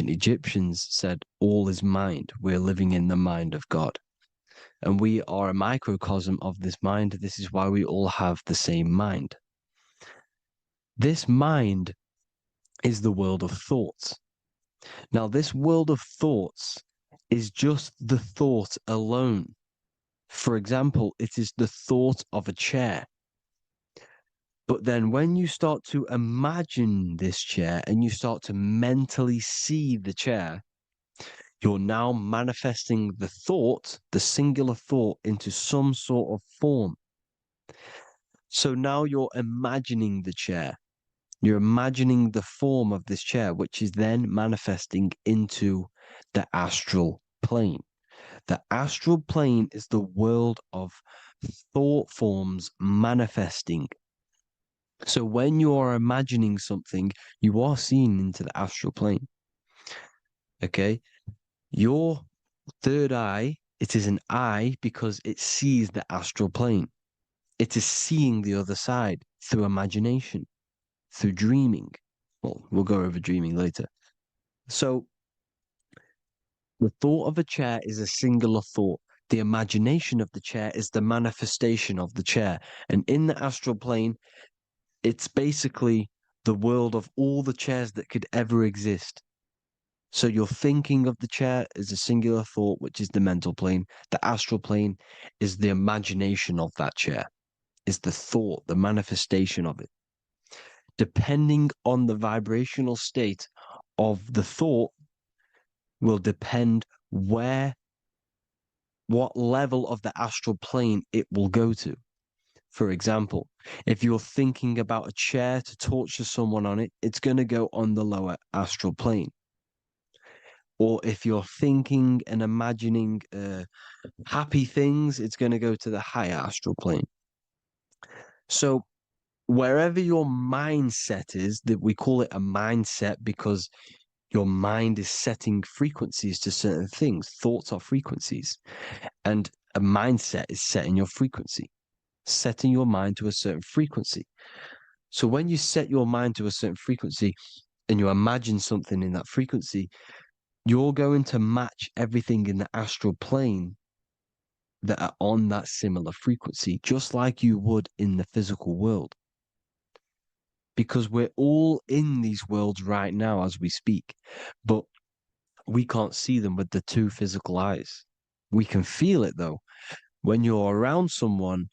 Egyptians said, all is mind. We're living in the mind of God. And we are a microcosm of this mind. This is why we all have the same mind. This mind is the world of thoughts. Now, this world of thoughts is just the thought alone. For example, it is the thought of a chair. But then when you start to imagine this chair and you start to mentally see the chair, you're now manifesting the thought, the singular thought, into some sort of form. So now you're imagining the chair. You're imagining the form of this chair, which is then manifesting into the astral plane. The astral plane is the world of thought forms manifesting. So when you are imagining something, you are seeing into the astral plane. Okay? Your third eye, it is an eye because it sees the astral plane. It is seeing the other side through imagination, through dreaming. Well, we'll go over dreaming later. So the thought of a chair is a singular thought. The imagination of the chair is the manifestation of the chair. And in the astral plane, it's basically the world of all the chairs that could ever exist. So you're thinking of the chair as a singular thought, which is the mental plane. The astral plane is the imagination of that chair. is the thought, the manifestation of it. Depending on the vibrational state of the thought will depend what level of the astral plane it will go to. For example, if you're thinking about a chair to torture someone on it, it's going to go on the lower astral plane. Or if you're thinking and imagining happy things, it's going to go to the higher astral plane. So wherever your mindset is, that we call it a mindset because your mind is setting frequencies to certain things. Thoughts are frequencies. And a mindset is setting your frequency, setting your mind to a certain frequency. So when you set your mind to a certain frequency and you imagine something in that frequency, you're going to match everything in the astral plane that are on that similar frequency, just like you would in the physical world. Because we're all in these worlds right now as we speak, but we can't see them with the two physical eyes. We can feel it though. When you're around someone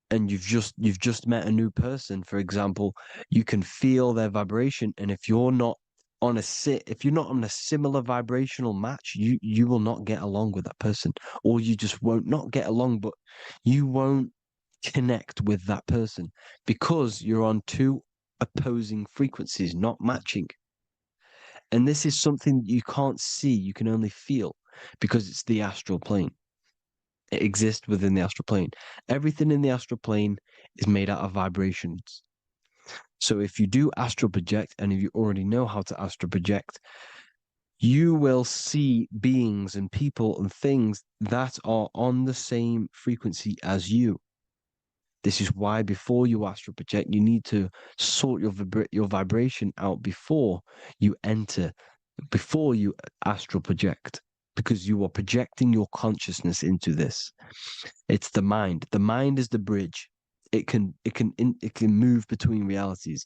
and you've just met a new person, for example, you can feel their vibration. And if you're not on a similar vibrational match, you will not get along with that person, or you just won't not get along, but you won't connect with that person because you're on two opposing frequencies, not matching. And this is something that you can't see, you can only feel because it's the astral plane. It exists within the astral plane. Everything in the astral plane is made out of vibrations. So if you do astral project, and if you already know how to astral project, you will see beings and people and things that are on the same frequency as you. This is why before you astral project, you need to sort your vibration out before you astral project, because you are projecting your consciousness into this. It's the mind. The mind is the bridge. It can move between realities.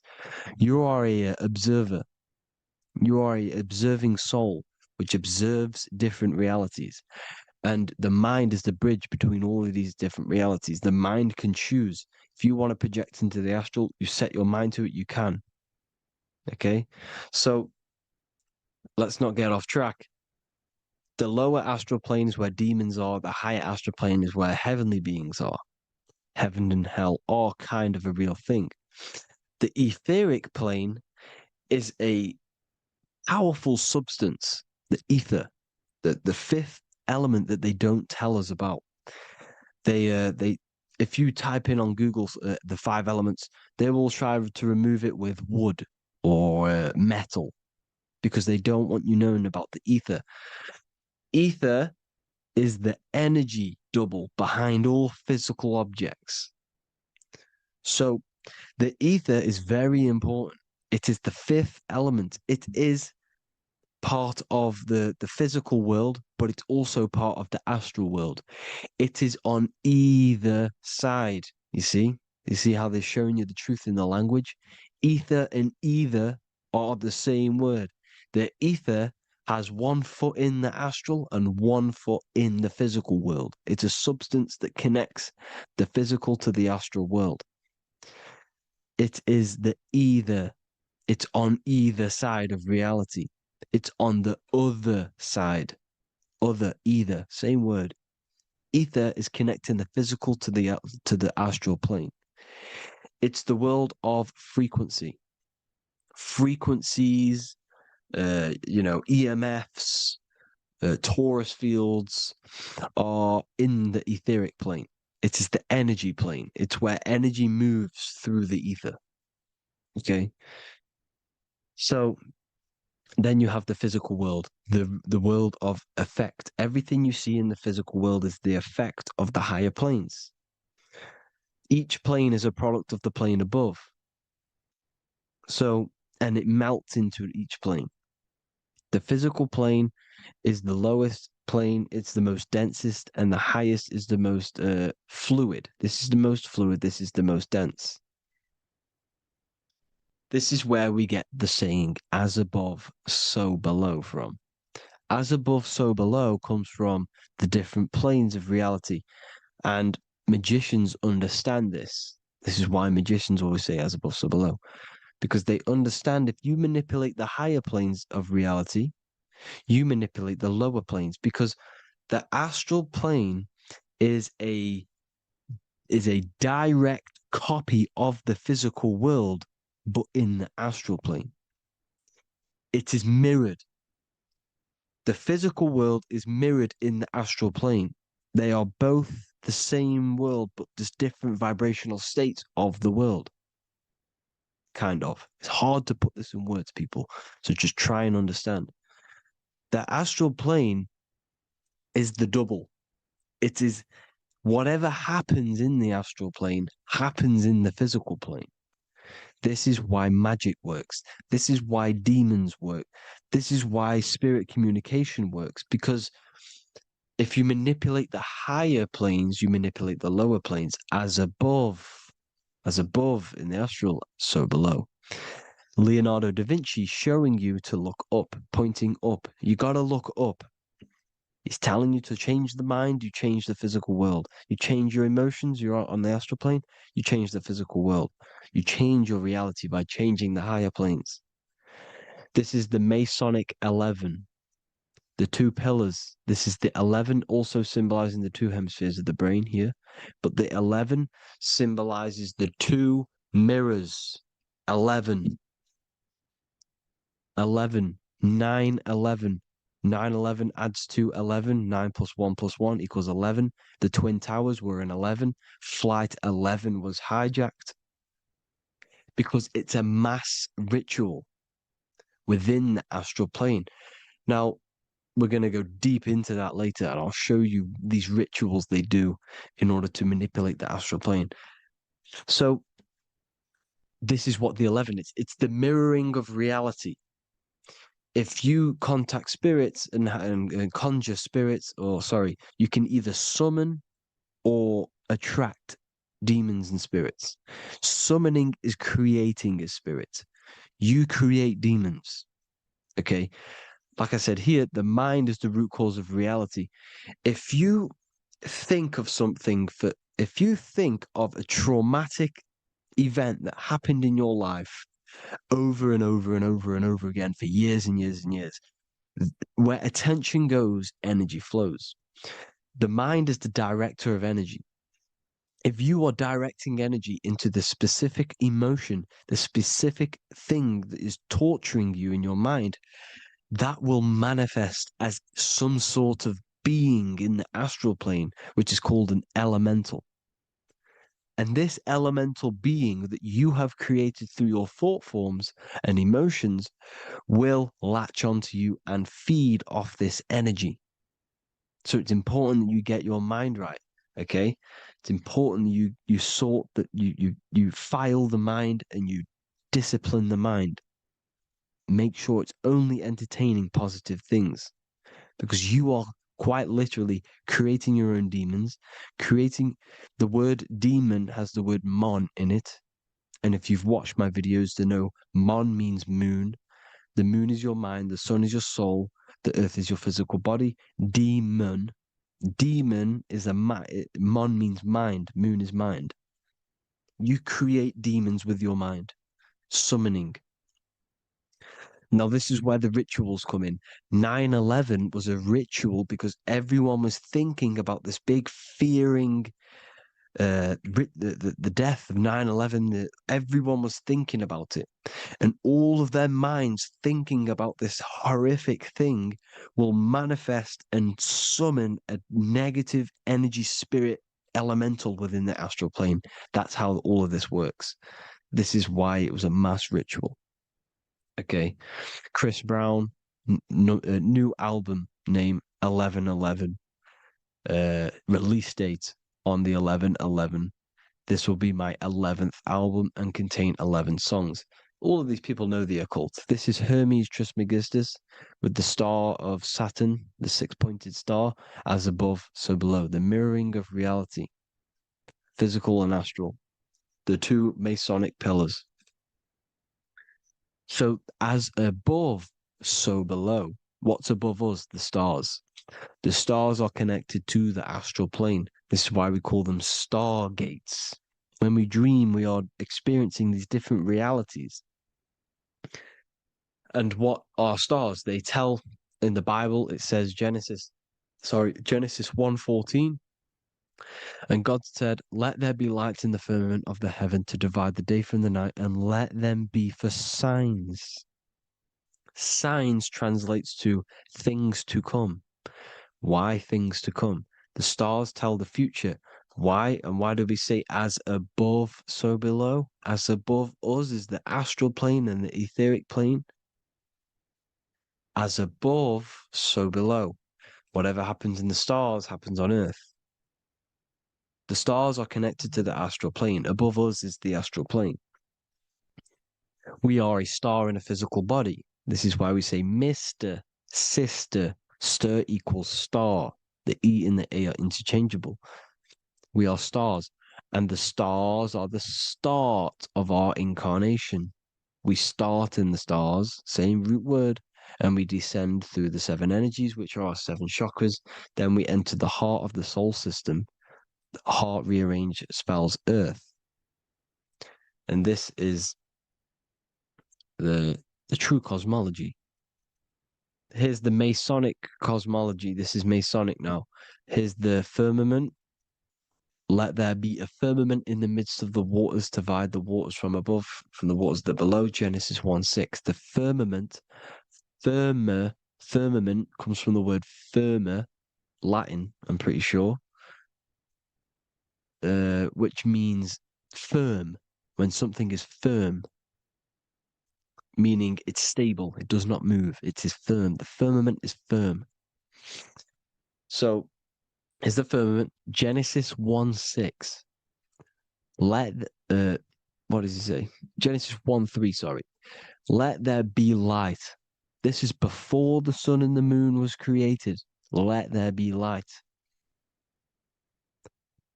You are a observer. You are a observing soul which observes different realities. And the mind is the bridge between all of these different realities. The mind can choose. If you want to project into the astral, you set your mind to it, you can. Okay? So let's not get off track. The lower astral plane is where demons are. The higher astral plane is where heavenly beings are. Heaven and hell are kind of a real thing. The etheric plane is a powerful substance, the ether, the fifth element that they don't tell us about. If you type in on Google the 5 elements, they will try to remove it with wood or metal because they don't want you knowing about the ether. Ether is the energy double behind all physical objects. So the ether is very important. It is the 5th element. It is part of the physical world, but it's also part of the astral world. It is on either side. You see how they're showing you the truth in the language? Ether and either are the same word. The ether has 1 foot in the astral and 1 foot in the physical world. It's a substance that connects the physical to the astral world. It is the either. It's on either side of reality. It's on the other side. Other, either, same word. Ether is connecting the physical to the astral plane. It's the world of frequency. Frequencies, EMFs, torus fields are in the etheric plane. It is the energy plane. It's where energy moves through the ether. Okay? So then you have the physical world, the world of effect. Everything you see in the physical world is the effect of the higher planes. Each plane is a product of the plane above. So, and it melts into each plane. The physical plane is the lowest plane, it's the most densest, and the highest is the most fluid. This is the most fluid, this is the most dense. This is where we get the saying, as above, so below from. As above, so below comes from the different planes of reality. And magicians understand this. This is why magicians always say as above, so below. Because they understand if you manipulate the higher planes of reality, you manipulate the lower planes. Because the astral plane is a direct copy of the physical world, but in the astral plane. It is mirrored. The physical world is mirrored in the astral plane. They are both the same world, but just different vibrational states of the world. Kind of. It's hard to put this in words, people. So just try and understand. The astral plane is the double. It is whatever happens in the astral plane happens in the physical plane. This is why magic works. This is why demons work. This is why spirit communication works. Because if you manipulate the higher planes, you manipulate the lower planes. As above in the astral, so below. Leonardo da Vinci showing you to look up, pointing up. You got to look up. He's telling you to change the mind, you change the physical world. You change your emotions, you're on the astral plane, you change the physical world. You change your reality by changing the higher planes. This is the Masonic 11, the two pillars. This is the 11 also symbolizing the two hemispheres of the brain here. But the 11 symbolizes the two mirrors. 11. 11. 9, 11. 9, 11 adds to 11. 9 plus 1 plus 1 equals 11. The Twin Towers were in 11. Flight 11 was hijacked. Because it's a mass ritual within the astral plane. Now, we're going to go deep into that later, and I'll show you these rituals they do in order to manipulate the astral plane. So, this is what the 11 is. It's the mirroring of reality. If you contact spirits and conjure spirits, you can either summon or attract demons and spirits. Summoning is creating a spirit. You create demons. Okay? Like I said here, the mind is the root cause of reality. If you think of if you think of a traumatic event that happened in your life over and over and over and over again for years and years and years, where attention goes, energy flows. The mind is the director of energy. If you are directing energy into the specific emotion, the specific thing that is torturing you in your mind, that will manifest as some sort of being in the astral plane, which is called an elemental. And this elemental being that you have created through your thought forms and emotions will latch onto you and feed off this energy. So it's important that you get your mind right, okay? It's important that you sort that you file the mind and you discipline the mind. Make sure it's only entertaining positive things, because you are quite literally creating your own demons. The word demon has the word mon in it. And if you've watched my videos, to know mon means moon. The moon is your mind, the sun is your soul, the earth is your physical body. Demon is mon means mind, moon is mind. You create demons with your mind. Summoning. Now, this is where the rituals come in. 9/11 was a ritual because everyone was thinking about this big fearing, the death of 9/11. Everyone was thinking about it. And all of their minds thinking about this horrific thing will manifest and summon a negative energy spirit elemental within the astral plane. That's how all of this works. This is why it was a mass ritual. Okay, Chris Brown, new album name 11/11, release date on the 11/11. This will be my 11th album and contain 11 songs. All of these people know the occult. This is Hermes Trismegistus with the star of Saturn, the six-pointed star, as above, so below. The mirroring of reality, physical and astral, the two Masonic pillars. So as above, so below. What's above us? The stars. The stars are connected to the astral plane. This is why we call them stargates. When we dream, we are experiencing these different realities. And what are stars? They tell in the Bible, it says Genesis 1:14. And God said, "Let there be lights in the firmament of the heaven to divide the day from the night, and let them be for signs." Signs translates to things to come. Why things to come? The stars tell the future. Why? And why do we say as above, so below? As above us is the astral plane and the etheric plane. As above, so below. Whatever happens in the stars happens on Earth. The stars are connected to the astral plane. Above us is the astral plane. We are a star in a physical body. This is why we say Mr., sister, stir equals star. The E and the A are interchangeable. We are stars, and the stars are the start of our incarnation. We start in the stars, same root word, and we descend through the seven energies, which are our seven chakras. Then we enter the heart of the soul system. The heart rearranged spells earth. And this is the true cosmology. Here's the Masonic cosmology. This is Masonic now. Here's the firmament. Let there be a firmament in the midst of the waters to divide the waters from above, from the waters that below. Genesis 1:6. The firmament, firmament comes from the word firma, Latin, I'm pretty sure, which means firm. When something is firm, meaning it's stable, it does not move, it is firm. The firmament is firm. So, is the firmament Genesis 1:6. What does he say? Genesis 1:3, sorry. Let there be light. This is before the sun and the moon was created. Let there be light.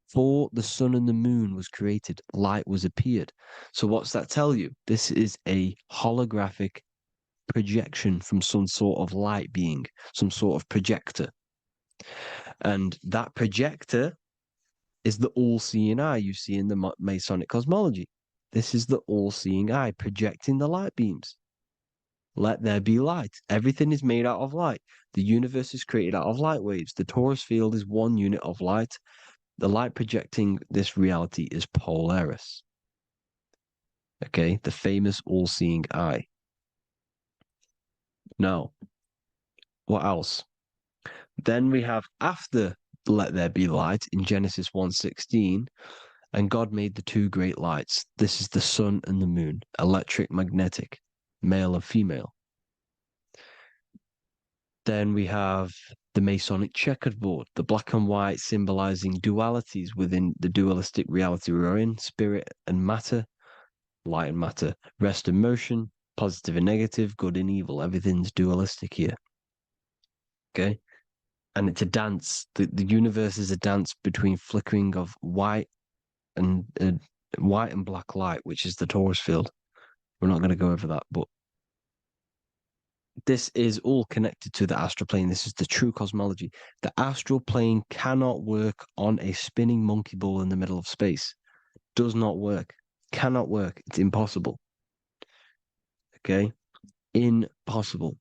Before the sun and the moon was created, light was appeared. So what's that tell you? This is a holographic projection from some sort of light being, some sort of projector. And that projector is the all-seeing eye you see in the Masonic cosmology. This is the all-seeing eye projecting the light beams. Let there be light. Everything is made out of light. The universe is created out of light waves. The torus field is one unit of light. The light projecting this reality is Polaris. Okay, the famous all-seeing eye. Now, what else? Then we have after let there be light in Genesis 1:16, and God made the two great lights. This is the sun and the moon, electric, magnetic, male and female. Then we have the Masonic checkerboard, the black and white symbolizing dualities within the dualistic reality we're in, spirit and matter, light and matter, rest and motion, positive and negative, good and evil. Everything's dualistic here. Okay? And it's a dance. The universe is a dance between flickering of white and black light, which is the torus field. We're not going to go over that, but this is all connected to the astral plane. This is the true cosmology. The astral plane cannot work on a spinning monkey ball in the middle of space. Does not work. Cannot work. It's impossible. Okay? Impossible.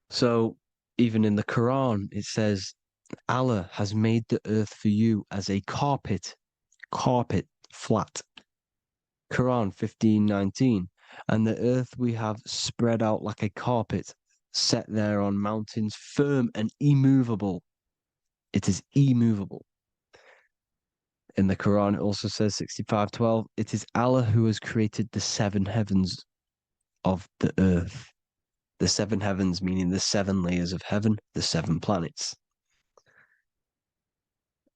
So, even in the Quran, it says, Allah has made the earth for you as a carpet, flat. Quran 15:19. And the earth we have spread out like a carpet, set there on mountains, firm and immovable. It is immovable. In the Quran, it also says 65:12, it is Allah who has created the seven heavens of the earth. The seven heavens meaning the seven layers of heaven, the seven planets.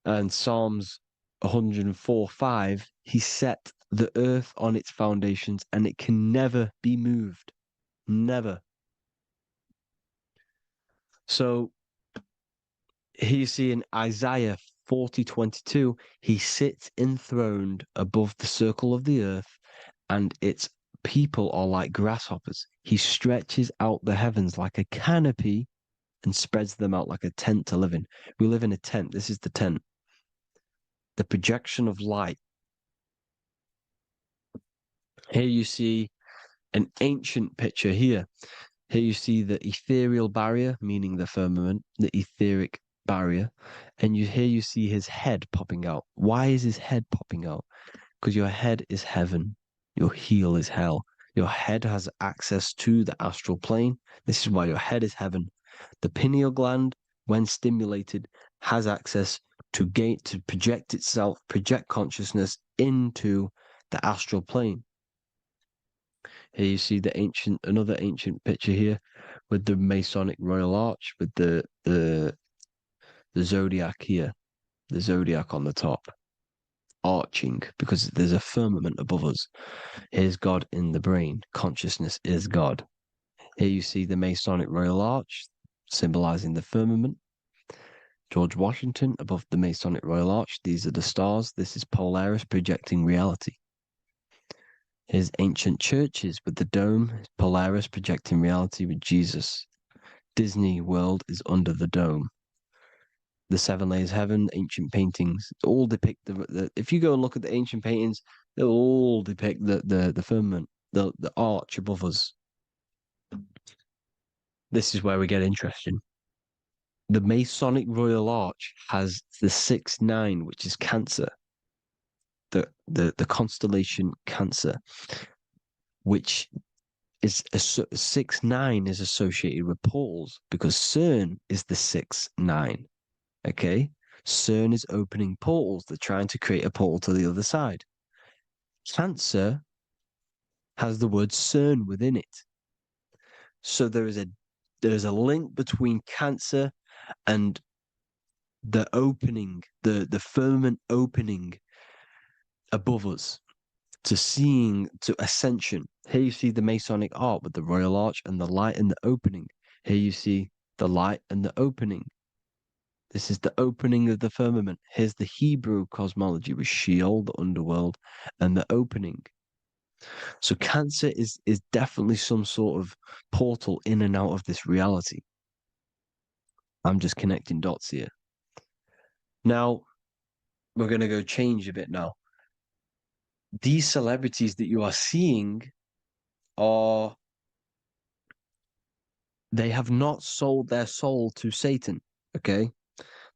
And Psalms 104:5, he set the earth on its foundations and it can never be moved. Never. So here you see in Isaiah 40:22, he sits enthroned above the circle of the earth and its people are like grasshoppers. He stretches out the heavens like a canopy and spreads them out like a tent to live in. We live in a tent. This is the tent. The projection of light. Here you see an ancient picture here. Here you see the ethereal barrier, meaning the firmament, the etheric barrier. And here you see his head popping out. Why is his head popping out? Because your head is heaven. Your heel is hell. Your head has access to the astral plane. This is why your head is heaven. The pineal gland, when stimulated, has access to project itself, project consciousness into the astral plane. Here you see another ancient picture here with the Masonic Royal Arch, with the zodiac here, the zodiac on the top, arching, because there's a firmament above us. Here's God in the brain. Consciousness is God. Here you see the Masonic Royal Arch, symbolizing the firmament. George Washington above the Masonic Royal Arch. These are the stars. This is Polaris projecting reality. Here's ancient churches with the dome. Polaris projecting reality with Jesus. Disney World is under the dome. The seven layers of heaven, ancient paintings, all depict if you go and look at the ancient paintings, they'll all depict the firmament, the arch above us. This is where we get interesting. The Masonic Royal Arch has the 6-9, which is Cancer. The constellation Cancer, which is 6-9 is associated with portals, because CERN is the 6-9. Okay, CERN is opening portals. They're trying to create a portal to the other side. Cancer has the word CERN within it, so there is a link between Cancer and the opening, the firmament opening above us to ascension. Here you see the Masonic Arch with the Royal Arch and the light and the opening. Here you see the light and the opening. This is the opening of the firmament. Here's the Hebrew cosmology with Sheol, the underworld, and the opening. So Cancer is definitely some sort of portal in and out of this reality. I'm just connecting dots here. Now, we're going to go change a bit now. These celebrities that you are seeing they have not sold their soul to Satan, okay?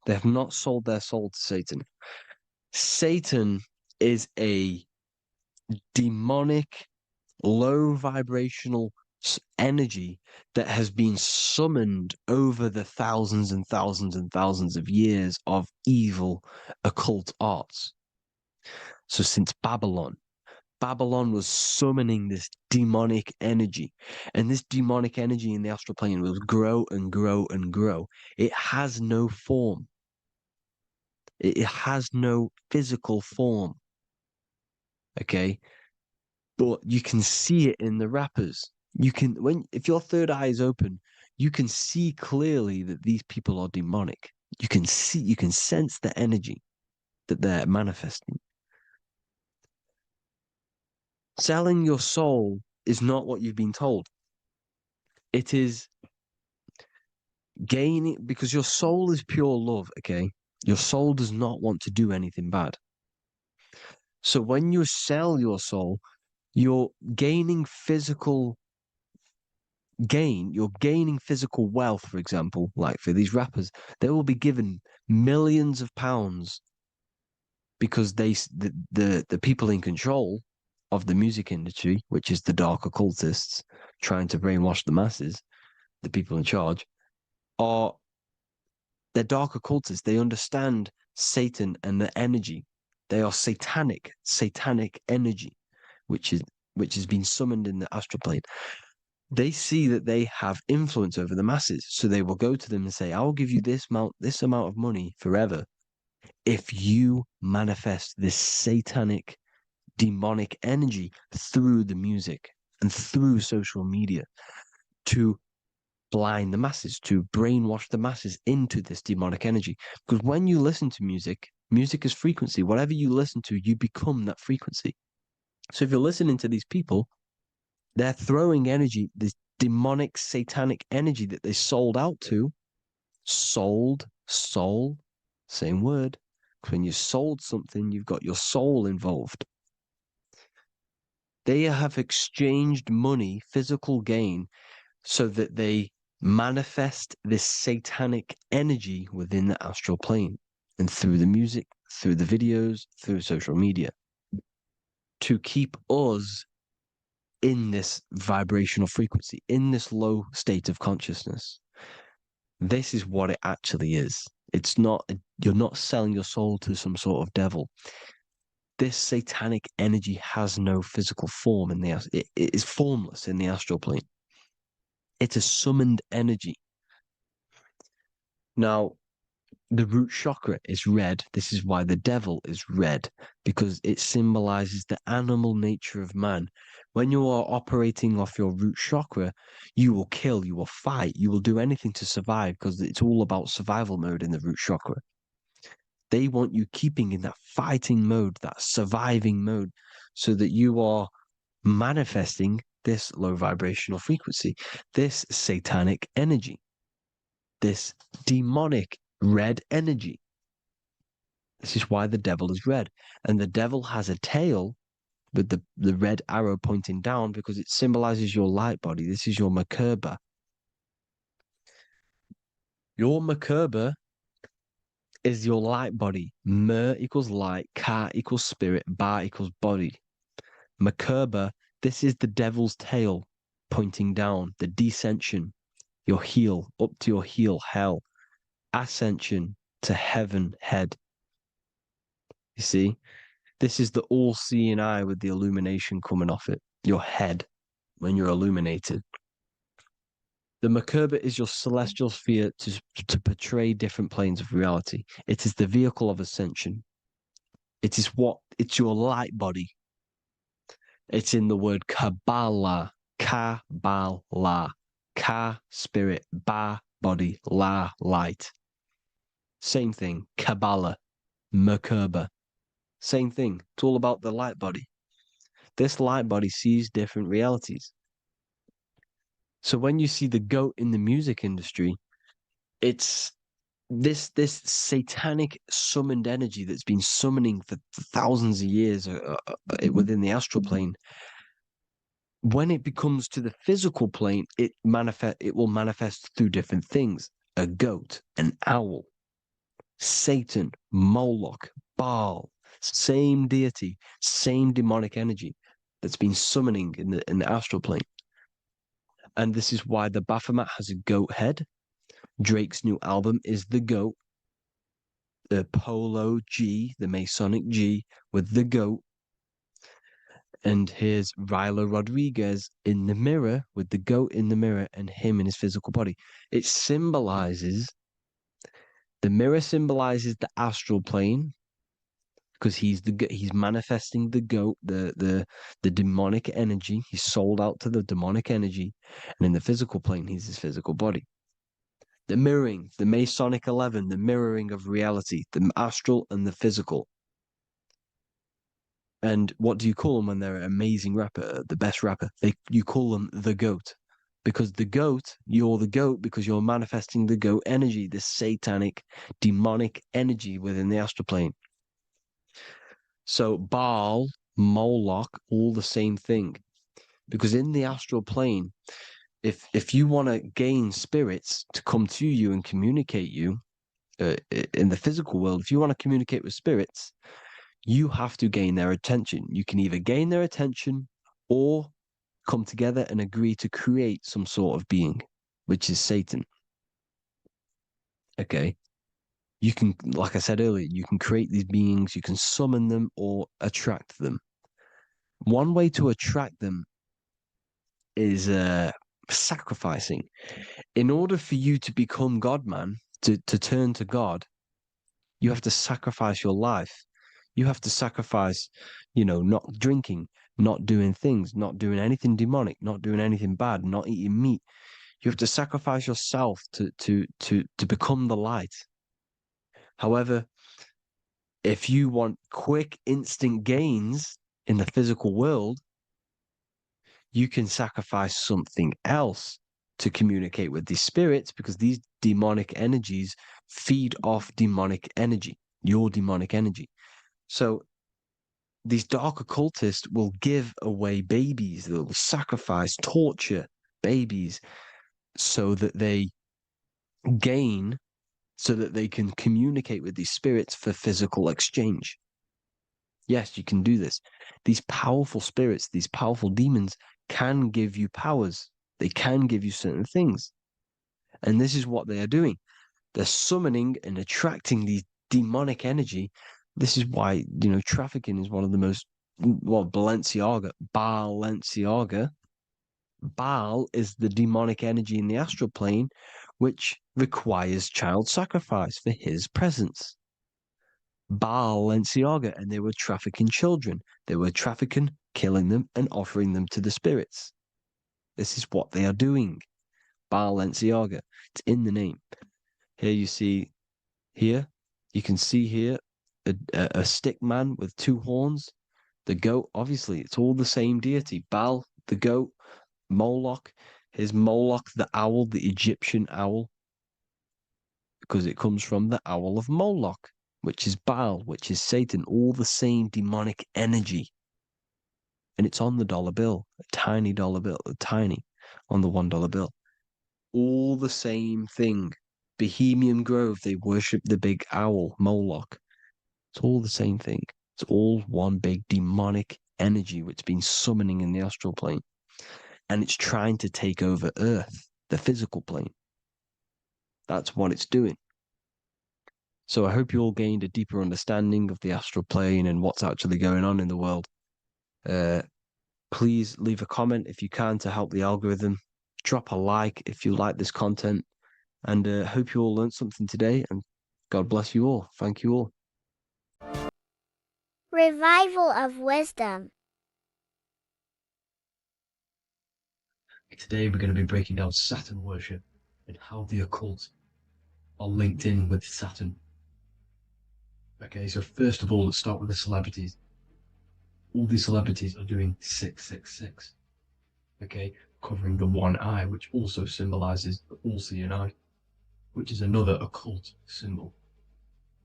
They have not sold their soul to Satan. Satan is a demonic, low vibrational energy that has been summoned over the thousands and thousands and thousands of years of evil occult arts. So since Babylon was summoning this demonic energy, and this demonic energy in the astral plane will grow and grow and grow. It has no form. It has no physical form. Okay? But you can see it in the rappers. If your third eye is open, you can see clearly that these people are demonic. You can sense the energy that they're manifesting. Selling your soul is not what you've been told. It is gaining, because your soul is pure love, okay? Your soul does not want to do anything bad. So when you sell your soul, you're gaining physical gain, you're gaining physical wealth, for example, like for these rappers, they will be given millions of pounds because the people in control of the music industry, which is the dark occultists trying to brainwash the masses, the people in charge, they're dark occultists. They understand Satan and the energy. They are satanic energy, which has been summoned in the astral plane. They see that they have influence over the masses, so they will go to them and say, "I will give you this amount of money forever if you manifest this satanic, demonic energy through the music and through social media to blind the masses, to brainwash the masses into this demonic energy." Because when you listen to music is frequency. Whatever you listen to, you become that frequency. So if you're listening to these people, they're throwing energy, this demonic, satanic energy that they sold out to sold, soul, same word. When you sold something, you've got your soul involved. They have exchanged money, physical gain, so that they manifest this satanic energy within the astral plane and through the music, through the videos, through social media to keep us in this vibrational frequency, in this low state of consciousness. This is what it actually is. It's not, you're not selling your soul to some sort of devil. This satanic energy has no physical form it is formless in the astral plane. It's a summoned energy. Now, the root chakra is red. This is why the devil is red, because it symbolizes the animal nature of man. When you are operating off your root chakra, you will kill, you will fight, you will do anything to survive, because it's all about survival mode in the root chakra. They want you keeping in that fighting mode, that surviving mode, so that you are manifesting this low vibrational frequency, this satanic energy, this demonic red energy. This is why the devil is red. And the devil has a tail with the red arrow pointing down because it symbolizes your light body. This is your Merkaba. Your Merkaba is your light body. Mer equals light, Ka equals spirit, Ba equals body. Merkaba, this is the devil's tail pointing down, the descension, your heel, up to your heel, hell. Ascension to heaven, head. You see, this is the all-seeing eye with the illumination coming off it, your head, when you're illuminated. The Merkaba is your celestial sphere to portray different planes of reality. It is the vehicle of ascension. It's your light body. It's in the word Kabbalah, Kabbalah, Ka, spirit, Ba, body, La, light. Same thing, Kabbalah, Merkaba. Same thing. It's all about the light body. This light body sees different realities. So when you see the goat in the music industry, it's this satanic summoned energy that's been summoning for thousands of years within the astral plane. When it becomes to the physical plane, it will manifest through different things. A goat, an owl, Satan, Moloch, Baal, same deity, same demonic energy that's been summoning in the astral plane. And this is why the Baphomet has a goat head. Drake's new album is the goat. The Polo G, the Masonic G, with the goat. And here's Ryla Rodriguez in the mirror with the goat in the mirror and him in his physical body. It symbolizes, the mirror symbolizes the astral plane because he's manifesting the goat, the demonic energy. He's sold out to the demonic energy. And in the physical plane, he's his physical body. The mirroring, the Masonic 11, the mirroring of reality, the astral and the physical. And what do you call them when they're an amazing rapper, the best rapper? You call them the GOAT. Because the GOAT, you're the GOAT because you're manifesting the GOAT energy, this satanic, demonic energy within the astral plane. So Baal, Moloch, all the same thing. Because in the astral plane, if you want to gain spirits to come to you and communicate you in the physical world, if you want to communicate with spirits, you have to gain their attention. You can either gain their attention or come together and agree to create some sort of being, which is Satan. Okay. You can, like I said earlier, you can create these beings, you can summon them or attract them. One way to attract them is sacrificing. In order for you to become God, man, to turn to God, you have to sacrifice your life. You have to sacrifice, not drinking, not doing things, not doing anything demonic, not doing anything bad, not eating meat. You have to sacrifice yourself to become the light. However, if you want quick, instant gains in the physical world, you can sacrifice something else to communicate with these spirits, because these demonic energies feed off demonic energy, your demonic energy. So these dark occultists will give away babies, they'll sacrifice, torture babies so that they gain, so that they can communicate with these spirits for physical exchange. Yes, you can do this. These powerful spirits, these powerful demons can give you powers. They can give you certain things. And this is what they are doing. They're summoning and attracting these demonic energy. This is why, trafficking is one of the most, Balenciaga. Baal is the demonic energy in the astral plane, which requires child sacrifice for his presence. Balenciaga, and they were trafficking children. They were trafficking, killing them, and offering them to the spirits. This is what they are doing. Balenciaga. It's in the name. Here you see, you can see here a stick man with two horns. The goat, obviously, it's all the same deity. Baal, the goat. Moloch, here's Moloch, the owl, the Egyptian owl, because it comes from the owl of Moloch, which is Baal, which is Satan, all the same demonic energy. And it's on the dollar bill, a tiny dollar bill, tiny, on the $1 bill. All the same thing. Bohemian Grove, they worship the big owl, Moloch. It's all the same thing. It's all one big demonic energy which has been summoning in the astral plane. And it's trying to take over Earth, the physical plane. That's what it's doing. So I hope you all gained a deeper understanding of the astral plane and what's actually going on in the world. Please leave a comment if you can to help the algorithm. Drop a like if you like this content. And hope you all learned something today. And God bless you all. Thank you all. Revival of Wisdom. Today we're going to be breaking down Saturn worship and how the occult are linked in with Saturn. Okay, so first of all, let's start with the celebrities. All these celebrities are doing 666. Okay, covering the one eye, which also symbolizes the all-seeing eye, which is another occult symbol.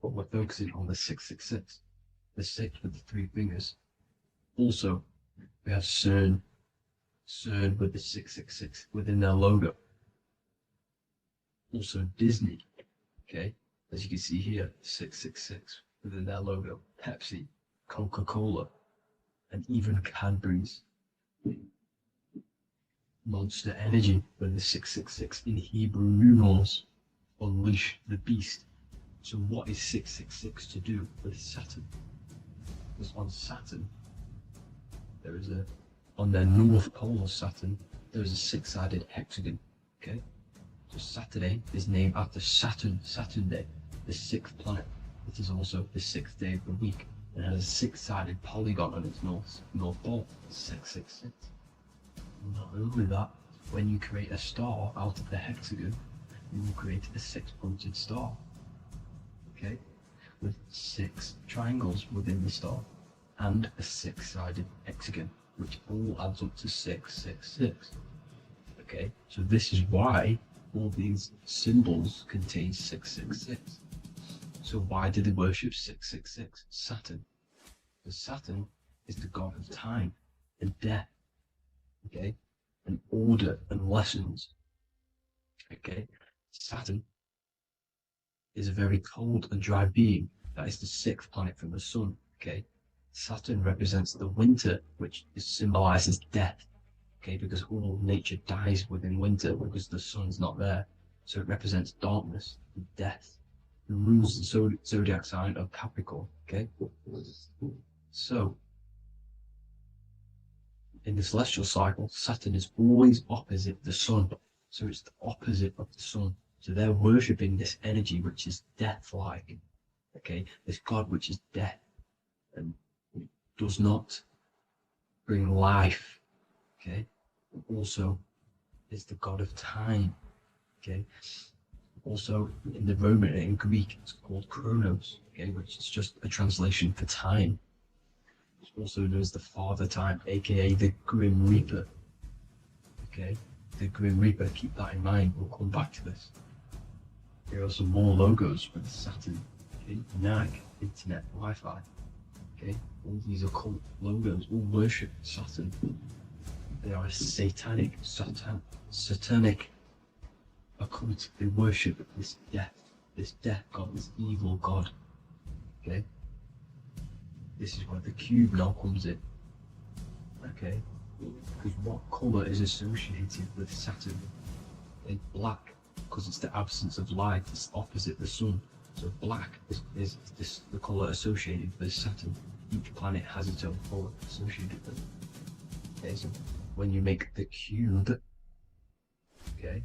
But we're focusing on the 666, the 6 with the 3 fingers. Also, we have CERN with the 666 within their logo. Also Disney, okay, as you can see here, 666 within their logo. Pepsi, Coca-Cola, and even Cadbury's. Monster Energy with the 666 in Hebrew numerals. Unleash the beast. So what is 666 to do with Saturn? Because on Saturn, there is on their north pole of Saturn, there is a 6-sided hexagon, okay? So Saturday is named after Saturn Day, the 6th planet. It is also the 6th day of the week, and has a 6-sided polygon on its north pole, 666. Not only that, when you create a star out of the hexagon, you will create a 6-pointed star, okay? With 6 triangles within the star, and a 6-sided hexagon, which all adds up to 666. Okay, so this is why all these symbols contain 666. So why do they worship 666? Saturn. Because Saturn is the god of time and death. Okay, and order and lessons. Okay, Saturn is a very cold and dry being. That is the 6th planet from the sun. Okay, Saturn represents the winter, which symbolizes death, okay, because all nature dies within winter because the sun's not there. So it represents darkness and death. It rules the zodiac sign of Capricorn, okay? So, in the celestial cycle, Saturn is always opposite the sun. So it's the opposite of the sun. So they're worshipping this energy which is death-like, okay? This god which is death and does not bring life, okay? Also is the god of time, okay? Also in the Roman and in Greek it's called Chronos, okay, which is just a translation for time. It's also known as the Father Time, aka the Grim Reaper, okay? the Grim Reaper. Keep that in mind. We'll come back to this. Here are some more logos for the Saturn. Okay, NAG, Internet, Wi-Fi. Okay, all these occult logos all worship Saturn. They are a satanic occult. They worship this death god, this evil god. Okay, this is where the cube now comes in. Okay, because what colour is associated with Saturn? It's black, because it's the absence of light. It's opposite the sun. So black is the colour associated with Saturn. Each planet has its own colour associated with it. Okay, so when you make the cube, okay,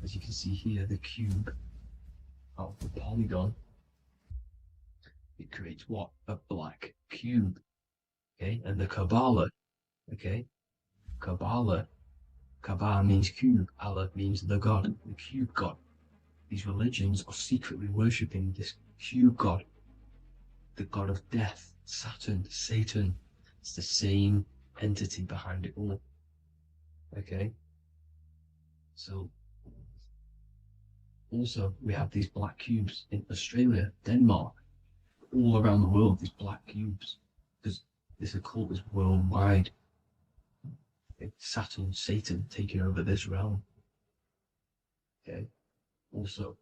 as you can see here, the cube out of the polygon, it creates what? A black cube. Okay, and the Kabbalah, okay, Kabbalah means cube, Allah means the god, the cube god. These religions are secretly worshipping this cube god, the god of death, Saturn, Satan. It's the same entity behind it all. Okay, so also we have these black cubes in Australia, Denmark, all around the world, these black cubes, because this occult is worldwide. It's Saturn, Satan taking over this realm. Okay, also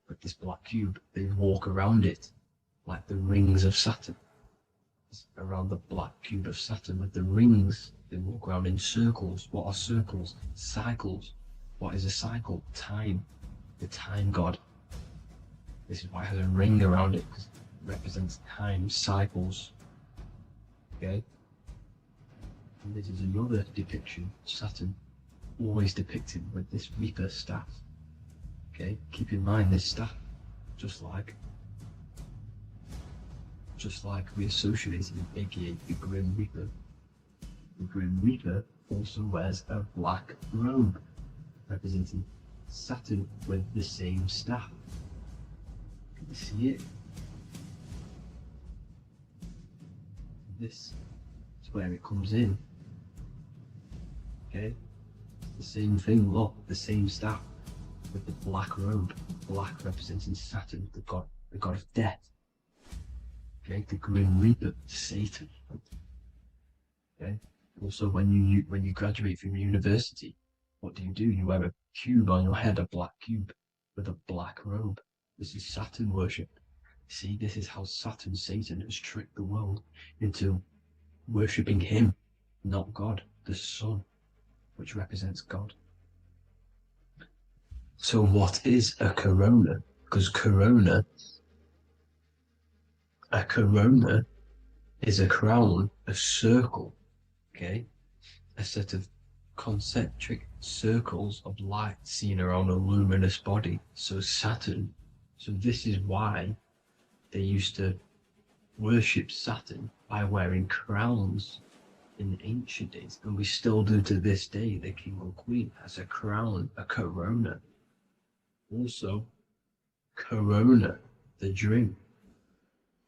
with this black cube, they walk around it like the rings of Saturn. It's around the black cube of Saturn with the rings. They walk around in circles. What are circles? Cycles. What is a cycle? Time. The time god. This is why it has a ring around it, because it represents time, cycles. Okay? And this is another depiction of Saturn, always depicted with this Reaper staff. Okay? Keep in mind this staff, just like we associated with, aka the Grim Reaper. The Grim Reaper also wears a black robe, representing Saturn with the same staff. Can you see it? This is where it comes in. Okay? The same thing, look, the same staff with the black robe. Black representing Saturn, the god of death. Okay, the Grim Reaper, Satan. Okay. Also, when you graduate from university, what do? You wear a cube on your head, a black cube with a black robe. This is Saturn worship. See, this is how Saturn, Satan, has tricked the world into worshipping him, not God, the sun, which represents God. So what is a corona? Because a corona is a crown, a circle, okay? A set of concentric circles of light seen around a luminous body. So Saturn. So this is why they used to worship Saturn by wearing crowns in ancient days. And we still do to this day. The king or queen has a crown, a corona. Also, corona, the drink.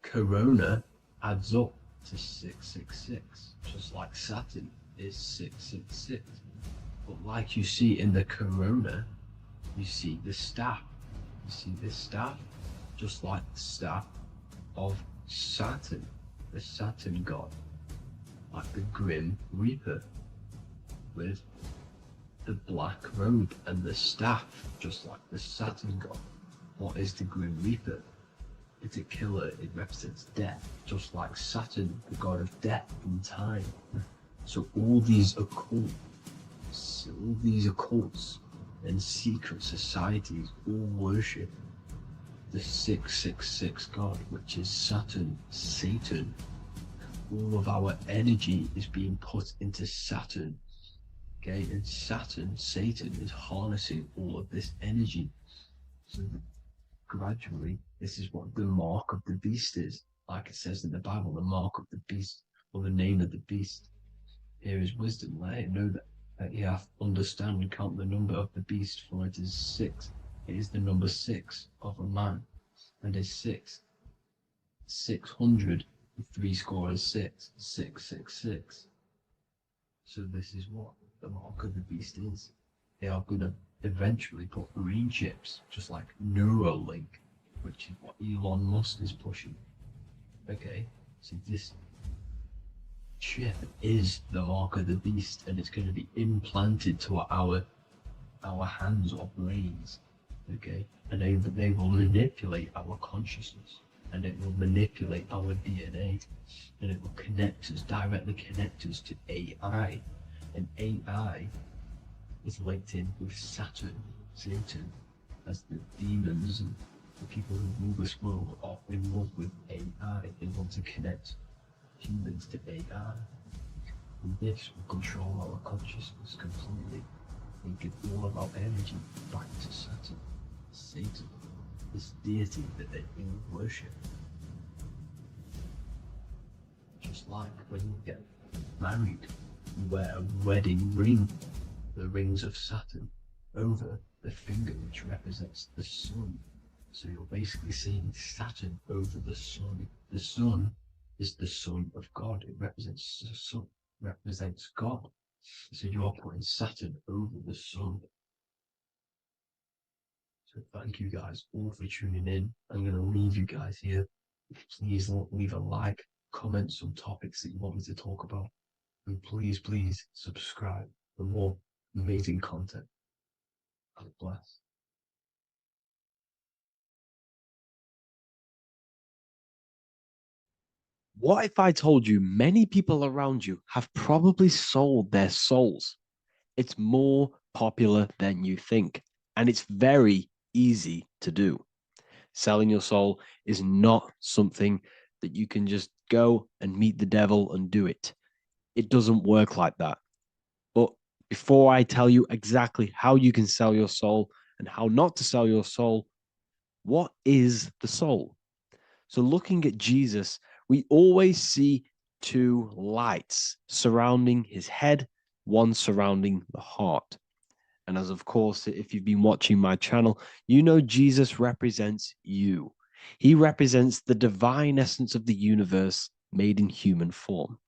Corona adds up to 666, just like Saturn is 666. But like you see in the corona, you see the staff. You see this staff, just like the staff of Saturn, the Saturn god, like the Grim Reaper, with the black robe and the staff, just like the Saturn god. What is the Grim Reaper? It's a killer. It represents death, just like Saturn, the god of death and time. So all these occults and secret societies all worship the 666 god, which is Saturn, Satan. All of our energy is being put into Saturn. Okay, and Saturn, Satan, is harnessing all of this energy. So gradually, this is what the mark of the beast is. Like it says in the Bible, the mark of the beast, or the name of the beast. Here is wisdom. Let it know that you have to understand and count the number of the beast, for it is 6. It is the number 6 of a man, and is 600, 3 score is 6, 666. So this is what the mark of the beast is. They are going to eventually put brain chips, just like Neuralink, which is what Elon Musk is pushing. Okay, so this chip is the mark of the beast, and it's going to be implanted to our hands or brains. Okay, and they will manipulate our consciousness, and it will manipulate our DNA, and it will directly connect us to AI, and AI is linked in with Satan, as the demons and the people who rule this world are in love with AI. They want to connect humans to AI. And this will control our consciousness completely and give all of our energy back to Satan, this deity that they all worship. Just like when you get married, you wear a wedding ring, the rings of Saturn, over the finger, which represents the sun. So you're basically seeing Saturn over the sun. The sun is the son of God. It represents the sun, represents God. So you're putting Saturn over the sun. So thank you guys all for tuning in. I'm going to leave you guys here. Please leave a like, comment some topics that you want me to talk about. And please subscribe for more amazing content. God bless. What if I told you many people around you have probably sold their souls? It's more popular than you think, and it's very easy to do. Selling your soul is not something that you can just go and meet the devil and do it. It doesn't work like that. But before I tell you exactly how you can sell your soul and how not to sell your soul, what is the soul? So looking at Jesus, we always see two lights surrounding his head, one surrounding the heart. And as of course, if you've been watching my channel, you know Jesus represents you. He represents the divine essence of the universe made in human form.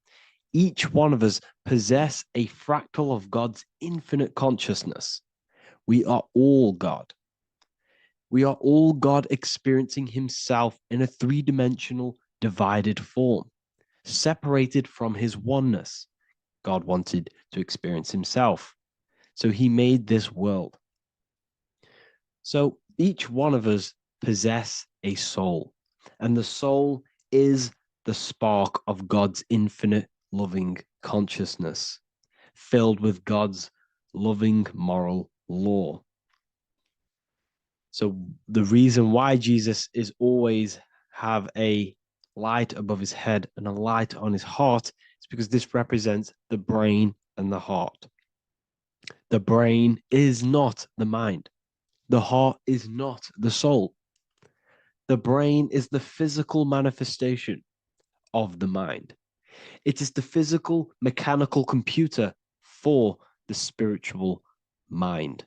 Each one of us possess a fractal of God's infinite consciousness. We are all God. We are all God experiencing himself in a three-dimensional divided form, separated from his oneness. God wanted to experience himself, so he made this world. So each one of us possess a soul, and the soul is the spark of God's infinite loving consciousness, filled with God's loving moral law. So the reason why Jesus is always have a light above his head and a light on his heart is because this represents the brain and the heart. The brain is not the mind. The heart is not the soul. The brain is the physical manifestation of the mind. It is the physical mechanical computer for the spiritual mind.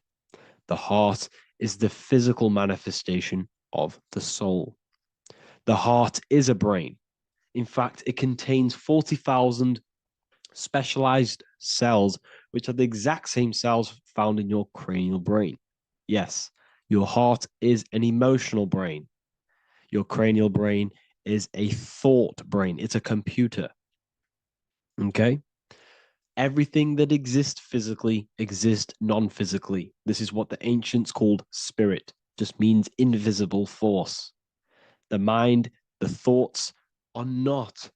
The heart is the physical manifestation of the soul. The heart is a brain. In fact, it contains 40,000 specialized cells, which are the exact same cells found in your cranial brain. Yes, your heart is an emotional brain. Your cranial brain is a thought brain. It's a computer. Okay? Everything that exists physically exists non-physically. This is what the ancients called spirit, just means invisible force. The mind, the thoughts are not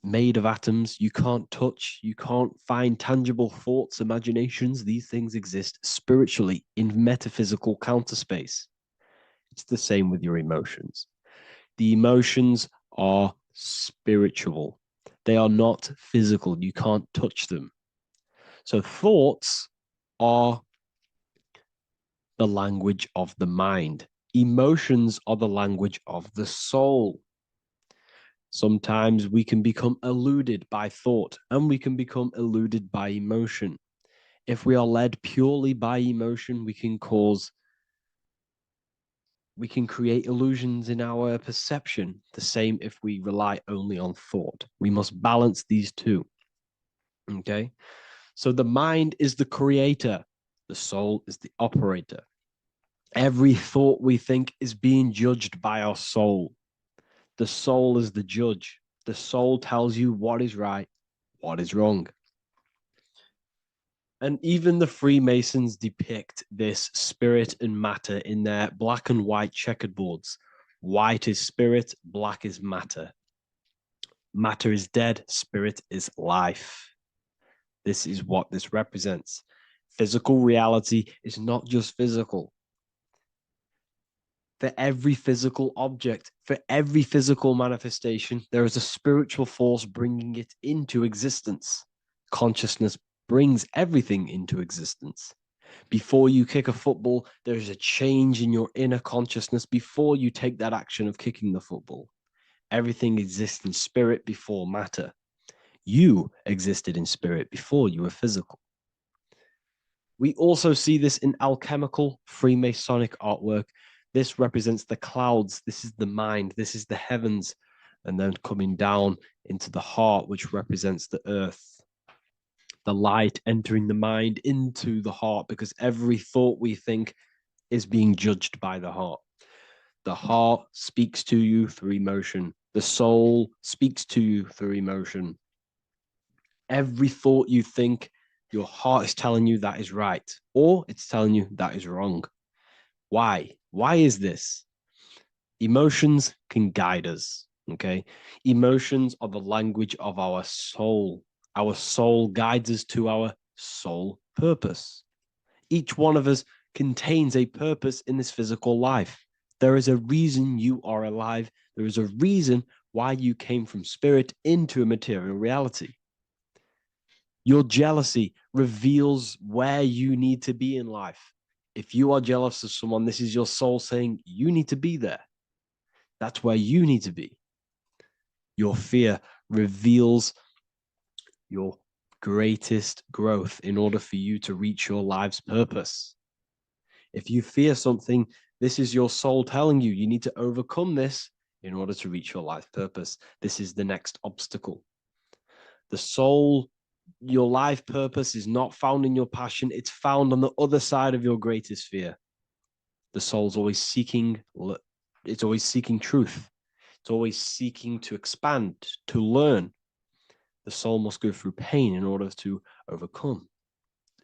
made of atoms. You can't touch, you can't find tangible thoughts, imaginations. These things exist spiritually in metaphysical counterspace. It's the same with your emotions. The emotions are spiritual. They are not physical. You can't touch them. So thoughts are the language of the mind. Emotions are the language of the soul. Sometimes we can become eluded by thought and we can become eluded by emotion. If we are led purely by emotion, we can create illusions in our perception. The same if we rely only on thought. We must balance these two. Okay? So the mind is the creator, the soul is the operator. Every thought we think is being judged by our soul. The soul is the judge. The soul tells you what is right, what is wrong. And even the Freemasons depict this spirit and matter in their black and white checkered boards. White is spirit, black is matter. Matter is dead, spirit is life. This is what this represents. Physical reality is not just physical. For every physical object, for every physical manifestation, there is a spiritual force bringing it into existence. Consciousness brings everything into existence. Before you kick a football, there's a change in your inner consciousness before you take that action of kicking the football. Everything exists in spirit before matter. You existed in spirit before you were physical. We also see this in alchemical Freemasonic artwork. This represents the clouds. This is the mind. This is the heavens. And then coming down into the heart, which represents the earth. The light entering the mind into the heart, because every thought we think is being judged by the heart. The heart speaks to you through emotion. The soul speaks to you through emotion. Every thought you think, your heart is telling you that is right, or it's telling you that is wrong. Why? Why is this? Emotions can guide us, okay? Emotions are the language of our soul. Our soul guides us to our soul purpose. Each one of us contains a purpose in this physical life. There is a reason you are alive. There is a reason why you came from spirit into a material reality. Your jealousy reveals where you need to be in life. If you are jealous of someone, this is your soul saying you need to be there. That's where you need to be. Your fear reveals your greatest growth in order for you to reach your life's purpose. If you fear something, this is your soul telling you you need to overcome this in order to reach your life purpose. This is the next obstacle. The soul, your life purpose is not found in your passion. It's found on the other side of your greatest fear. The soul's always seeking, it's always seeking truth. It's always seeking to expand, to learn. The soul must go through pain in order to overcome,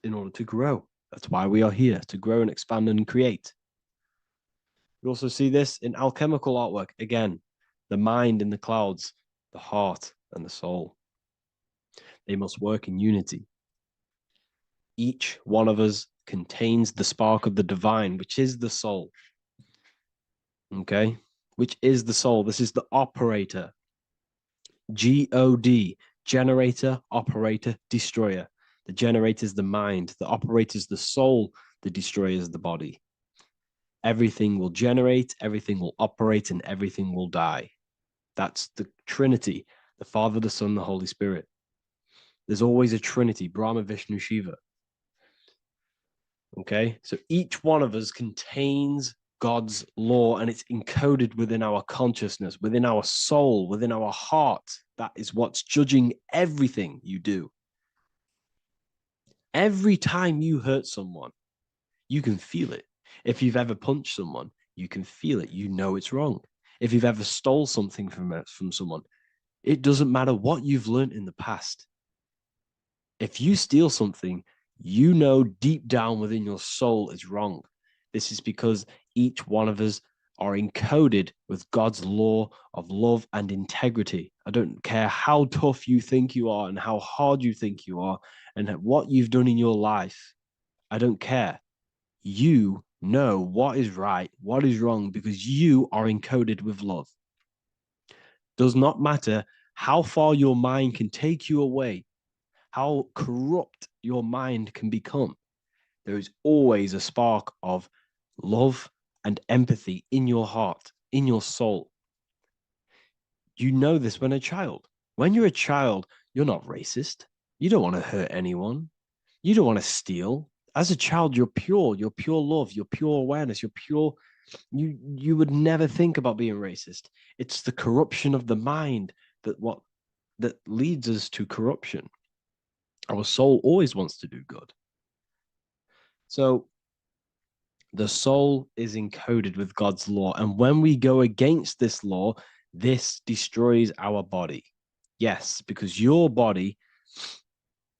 in order to grow. That's why we are here, to grow and expand and create. We also see this in alchemical artwork. Again, the mind in the clouds, the heart and the soul. They must work in unity. Each one of us contains the spark of the divine, which is the soul. Okay? Which is the soul. This is the operator. G-O-D, generator, operator, destroyer. The generator is the mind. The operator is the soul. The destroyer is the body. Everything will generate, everything will operate, and everything will die. That's the Trinity, the Father, the Son, the Holy Spirit. There's always a Trinity, Brahma, Vishnu, Shiva. Okay, so each one of us contains God's law, and it's encoded within our consciousness, within our soul, within our heart. That is what's judging everything you do. Every time you hurt someone, you can feel it. If you've ever punched someone, you can feel it. You know it's wrong. If you've ever stole something from someone, it doesn't matter what you've learned in the past. If you steal something, you know deep down within your soul it's wrong. This is because each one of us are encoded with God's law of love and integrity. I don't care how tough you think you are and how hard you think you are and what you've done in your life. I don't care. You know what is right, what is wrong, because you are encoded with love. Does not matter how far your mind can take you away, how corrupt your mind can become. There is always a spark of love and empathy in your heart, in your soul. You know this when a child. When you're a child, you're not racist. You don't want to hurt anyone. You don't want to steal. As a child, you're pure love, you're pure awareness, you're pure. You would never think about being racist. It's the corruption of the mind that leads us to corruption. Our soul always wants to do good. So the soul is encoded with God's law. And when we go against this law, this destroys our body. Yes, because your body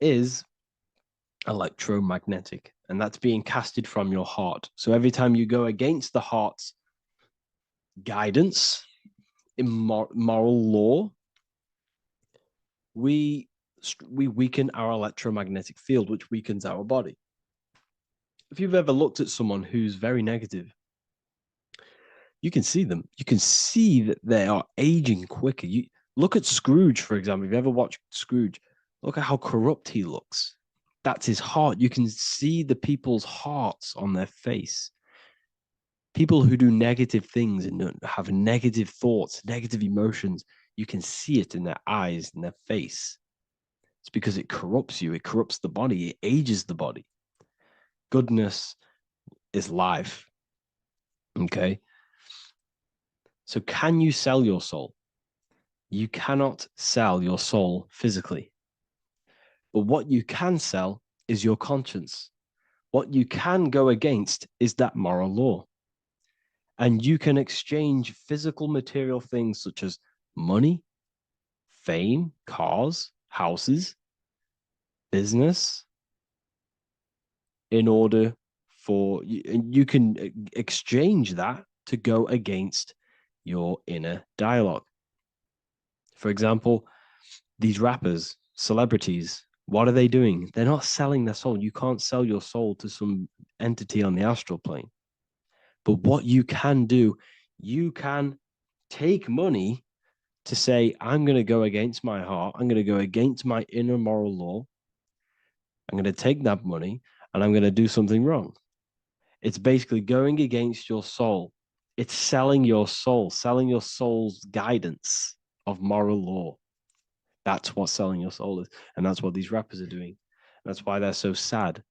is electromagnetic, and that's being casted from your heart. So every time you go against the heart's guidance in moral law, we weaken our electromagnetic field, which weakens our body. If you've ever looked at someone who's very negative, you can see them. You can see that they are aging quicker. You look at Scrooge, for example. If you ever watched Scrooge, look at how corrupt he looks. That's his heart. You can see the people's hearts on their face. People who do negative things and have negative thoughts, negative emotions, you can see it in their eyes and their face. It's because it corrupts you. It corrupts the body. It ages the body. Goodness is life. Okay? So can you sell your soul? You cannot sell your soul physically. But what you can sell is your conscience. What you can go against is that moral law. And you can exchange physical material things such as money, fame, cars, houses, business, in order for you can exchange that to go against your inner dialogue. For example, these rappers, celebrities, what are they doing? They're not selling their soul. You can't sell your soul to some entity on the astral plane. But what you can do, you can take money to say, I'm going to go against my heart. I'm going to go against my inner moral law. I'm going to take that money and I'm going to do something wrong. It's basically going against your soul. It's selling your soul's guidance of moral law. That's what selling your soul is. And that's what these rappers are doing. That's why they're so sad.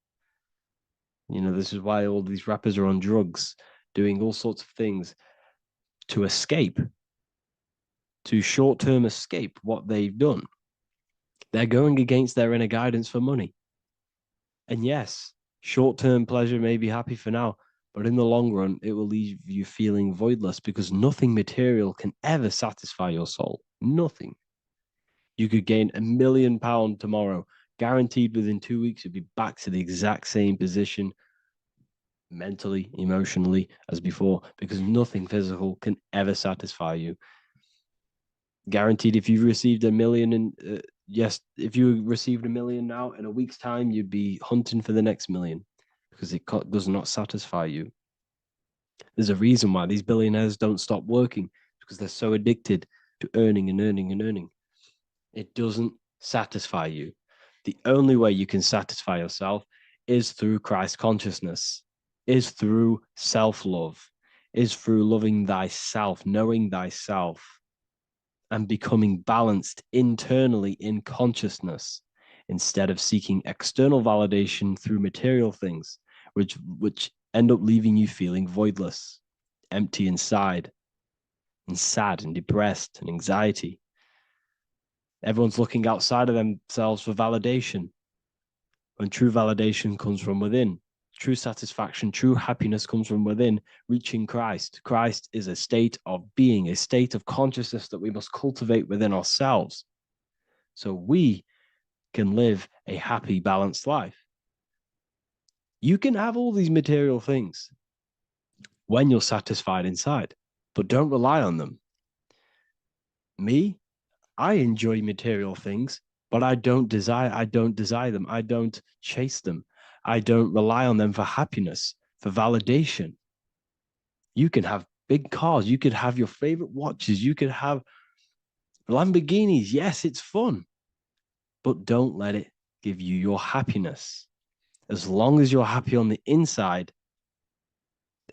You know, this is why all these rappers are on drugs, doing all sorts of things to escape, to short-term escape what they've done. They're going against their inner guidance for money. And yes, short-term pleasure may be happy for now, but in the long run, it will leave you feeling voidless because nothing material can ever satisfy your soul. Nothing. You could gain £1 million tomorrow, guaranteed within 2 weeks, you'll be back to the exact same position mentally, emotionally as before, because nothing physical can ever satisfy you. Guaranteed, if you received $1 million yes, if you received $1 million now, in a week's time, you'd be hunting for the next million because it does not satisfy you. There's a reason why these billionaires don't stop working, because they're so addicted to earning and earning and earning. It doesn't satisfy you. The only way you can satisfy yourself is through Christ consciousness, is through self-love, is through loving thyself, knowing thyself, and becoming balanced internally in consciousness instead of seeking external validation through material things, which end up leaving you feeling voidless, empty inside, and sad and depressed and anxiety. Everyone's looking outside of themselves for validation, when true validation comes from within. True satisfaction, true happiness comes from within, reaching Christ. Christ is a state of being, a state of consciousness that we must cultivate within ourselves so we can live a happy, balanced life. You can have all these material things when you're satisfied inside, but don't rely on them. Me, I enjoy material things, but I don't desire them. I don't chase them. I don't rely on them for happiness, for validation. You can have big cars. You could have your favorite watches. You could have Lamborghinis. Yes, it's fun, but don't let it give you your happiness. As long as you're happy on the inside,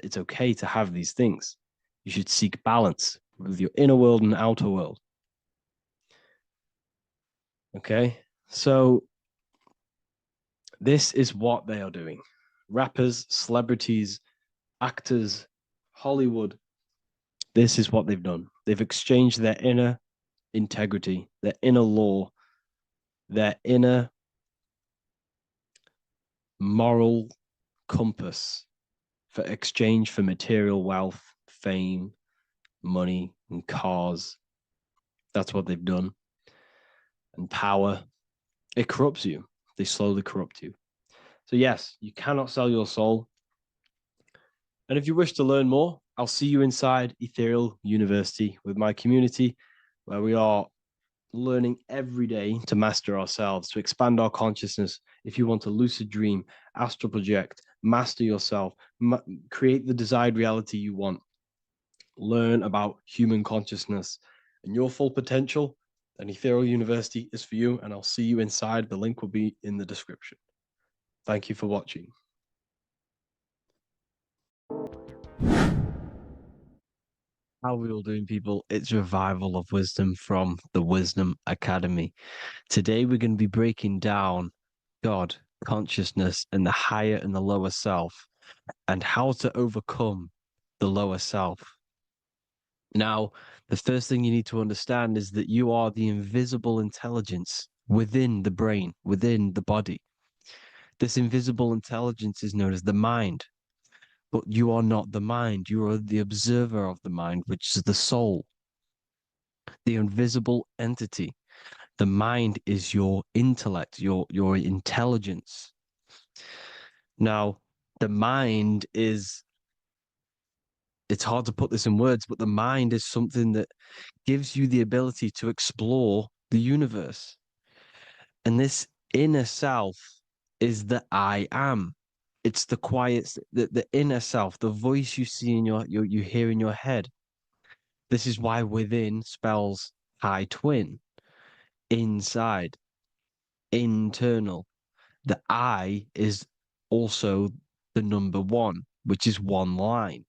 it's okay to have these things. You should seek balance with your inner world and outer world. Okay, so this is what they are doing. Rappers, celebrities, actors, Hollywood. This is what they've done. They've exchanged their inner integrity, their inner law, their inner moral compass for exchange for material wealth, fame, money, and cars. That's what they've done. And power. It corrupts you. They slowly corrupt you. So yes, you cannot sell your soul. And if you wish to learn more, I'll see you inside Ethereal University with my community, where we are learning every day to master ourselves, to expand our consciousness. If you want to lucid dream, astral project, master yourself, create the desired reality you want, learn about human consciousness and your full potential, then Ethereal University is for you, and I'll see you inside. The link will be in the description. Thank you for watching. How are we all doing, people? It's Revival of Wisdom from the Wisdom Academy. Today we're going to be breaking down God, consciousness, and the higher and the lower self, and how to overcome the lower self. Now, the first thing you need to understand is that you are the invisible intelligence within the brain, within the body. This invisible intelligence is known as the mind. But you are not the mind. You are the observer of the mind, which is the soul, the invisible entity. The mind is your intellect, your intelligence. Now, the mind is, it's hard to put this in words, but the mind is something that gives you the ability to explore the universe. And this inner self is the I am. It's the quiet, the inner self, the voice you see in you hear in your head. This is why within spells high twin, inside, internal. The I is also the number one, which is one line.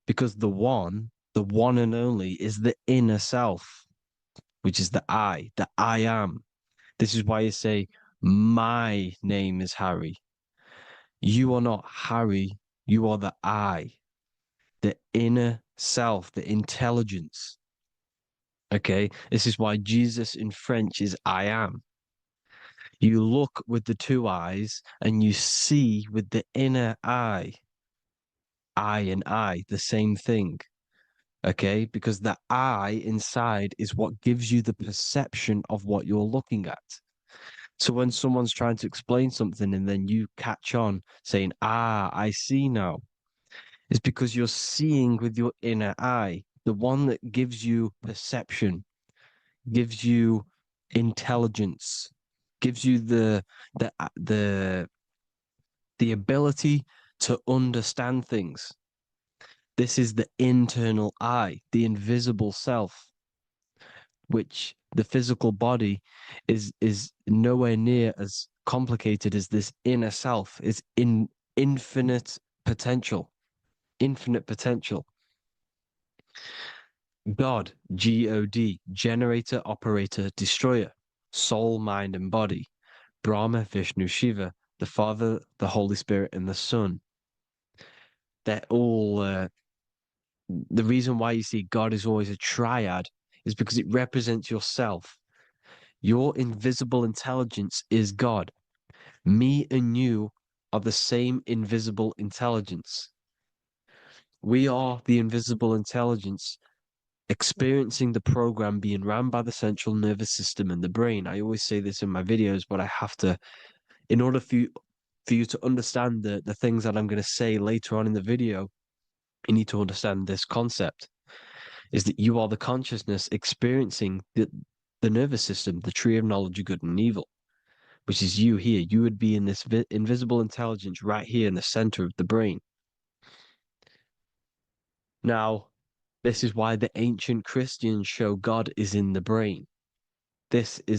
Because the one and only, is the inner self, which is the I am. This is why you say, my name is Harry. You are not Harry, you are the I, the inner self, the intelligence. Okay, this is why Jesus in French is I am. You look with the two eyes and you see with the inner eye. I and I, the same thing. Okay, because the I inside is what gives you the perception of what you're looking at. So when someone's trying to explain something and then you catch on saying, I see now, it's because you're seeing with your inner eye, the one that gives you perception, gives you intelligence, gives you the ability to understand things. This is the internal eye, the invisible self, which the physical body is nowhere near as complicated as this inner self. It's in infinite potential, God, God, generator, operator, destroyer, soul, mind, and body, Brahma, Vishnu, Shiva, the Father, the Holy Spirit, and the Son. They're all, the reason why you see God is always a triad is because it represents yourself. Your invisible intelligence is God. Me and you are the same invisible intelligence. We are the invisible intelligence experiencing the program being ran by the central nervous system and the brain. I always say this in my videos, but I have to, in order for you to understand the things that I'm going to say later on in the video, you need to understand this concept, is that you are the consciousness experiencing the nervous system, the tree of knowledge of good and evil, which is you here. You would be in this invisible intelligence right here in the center of the brain. Now, this is why the ancient Christians show God is in the brain. This is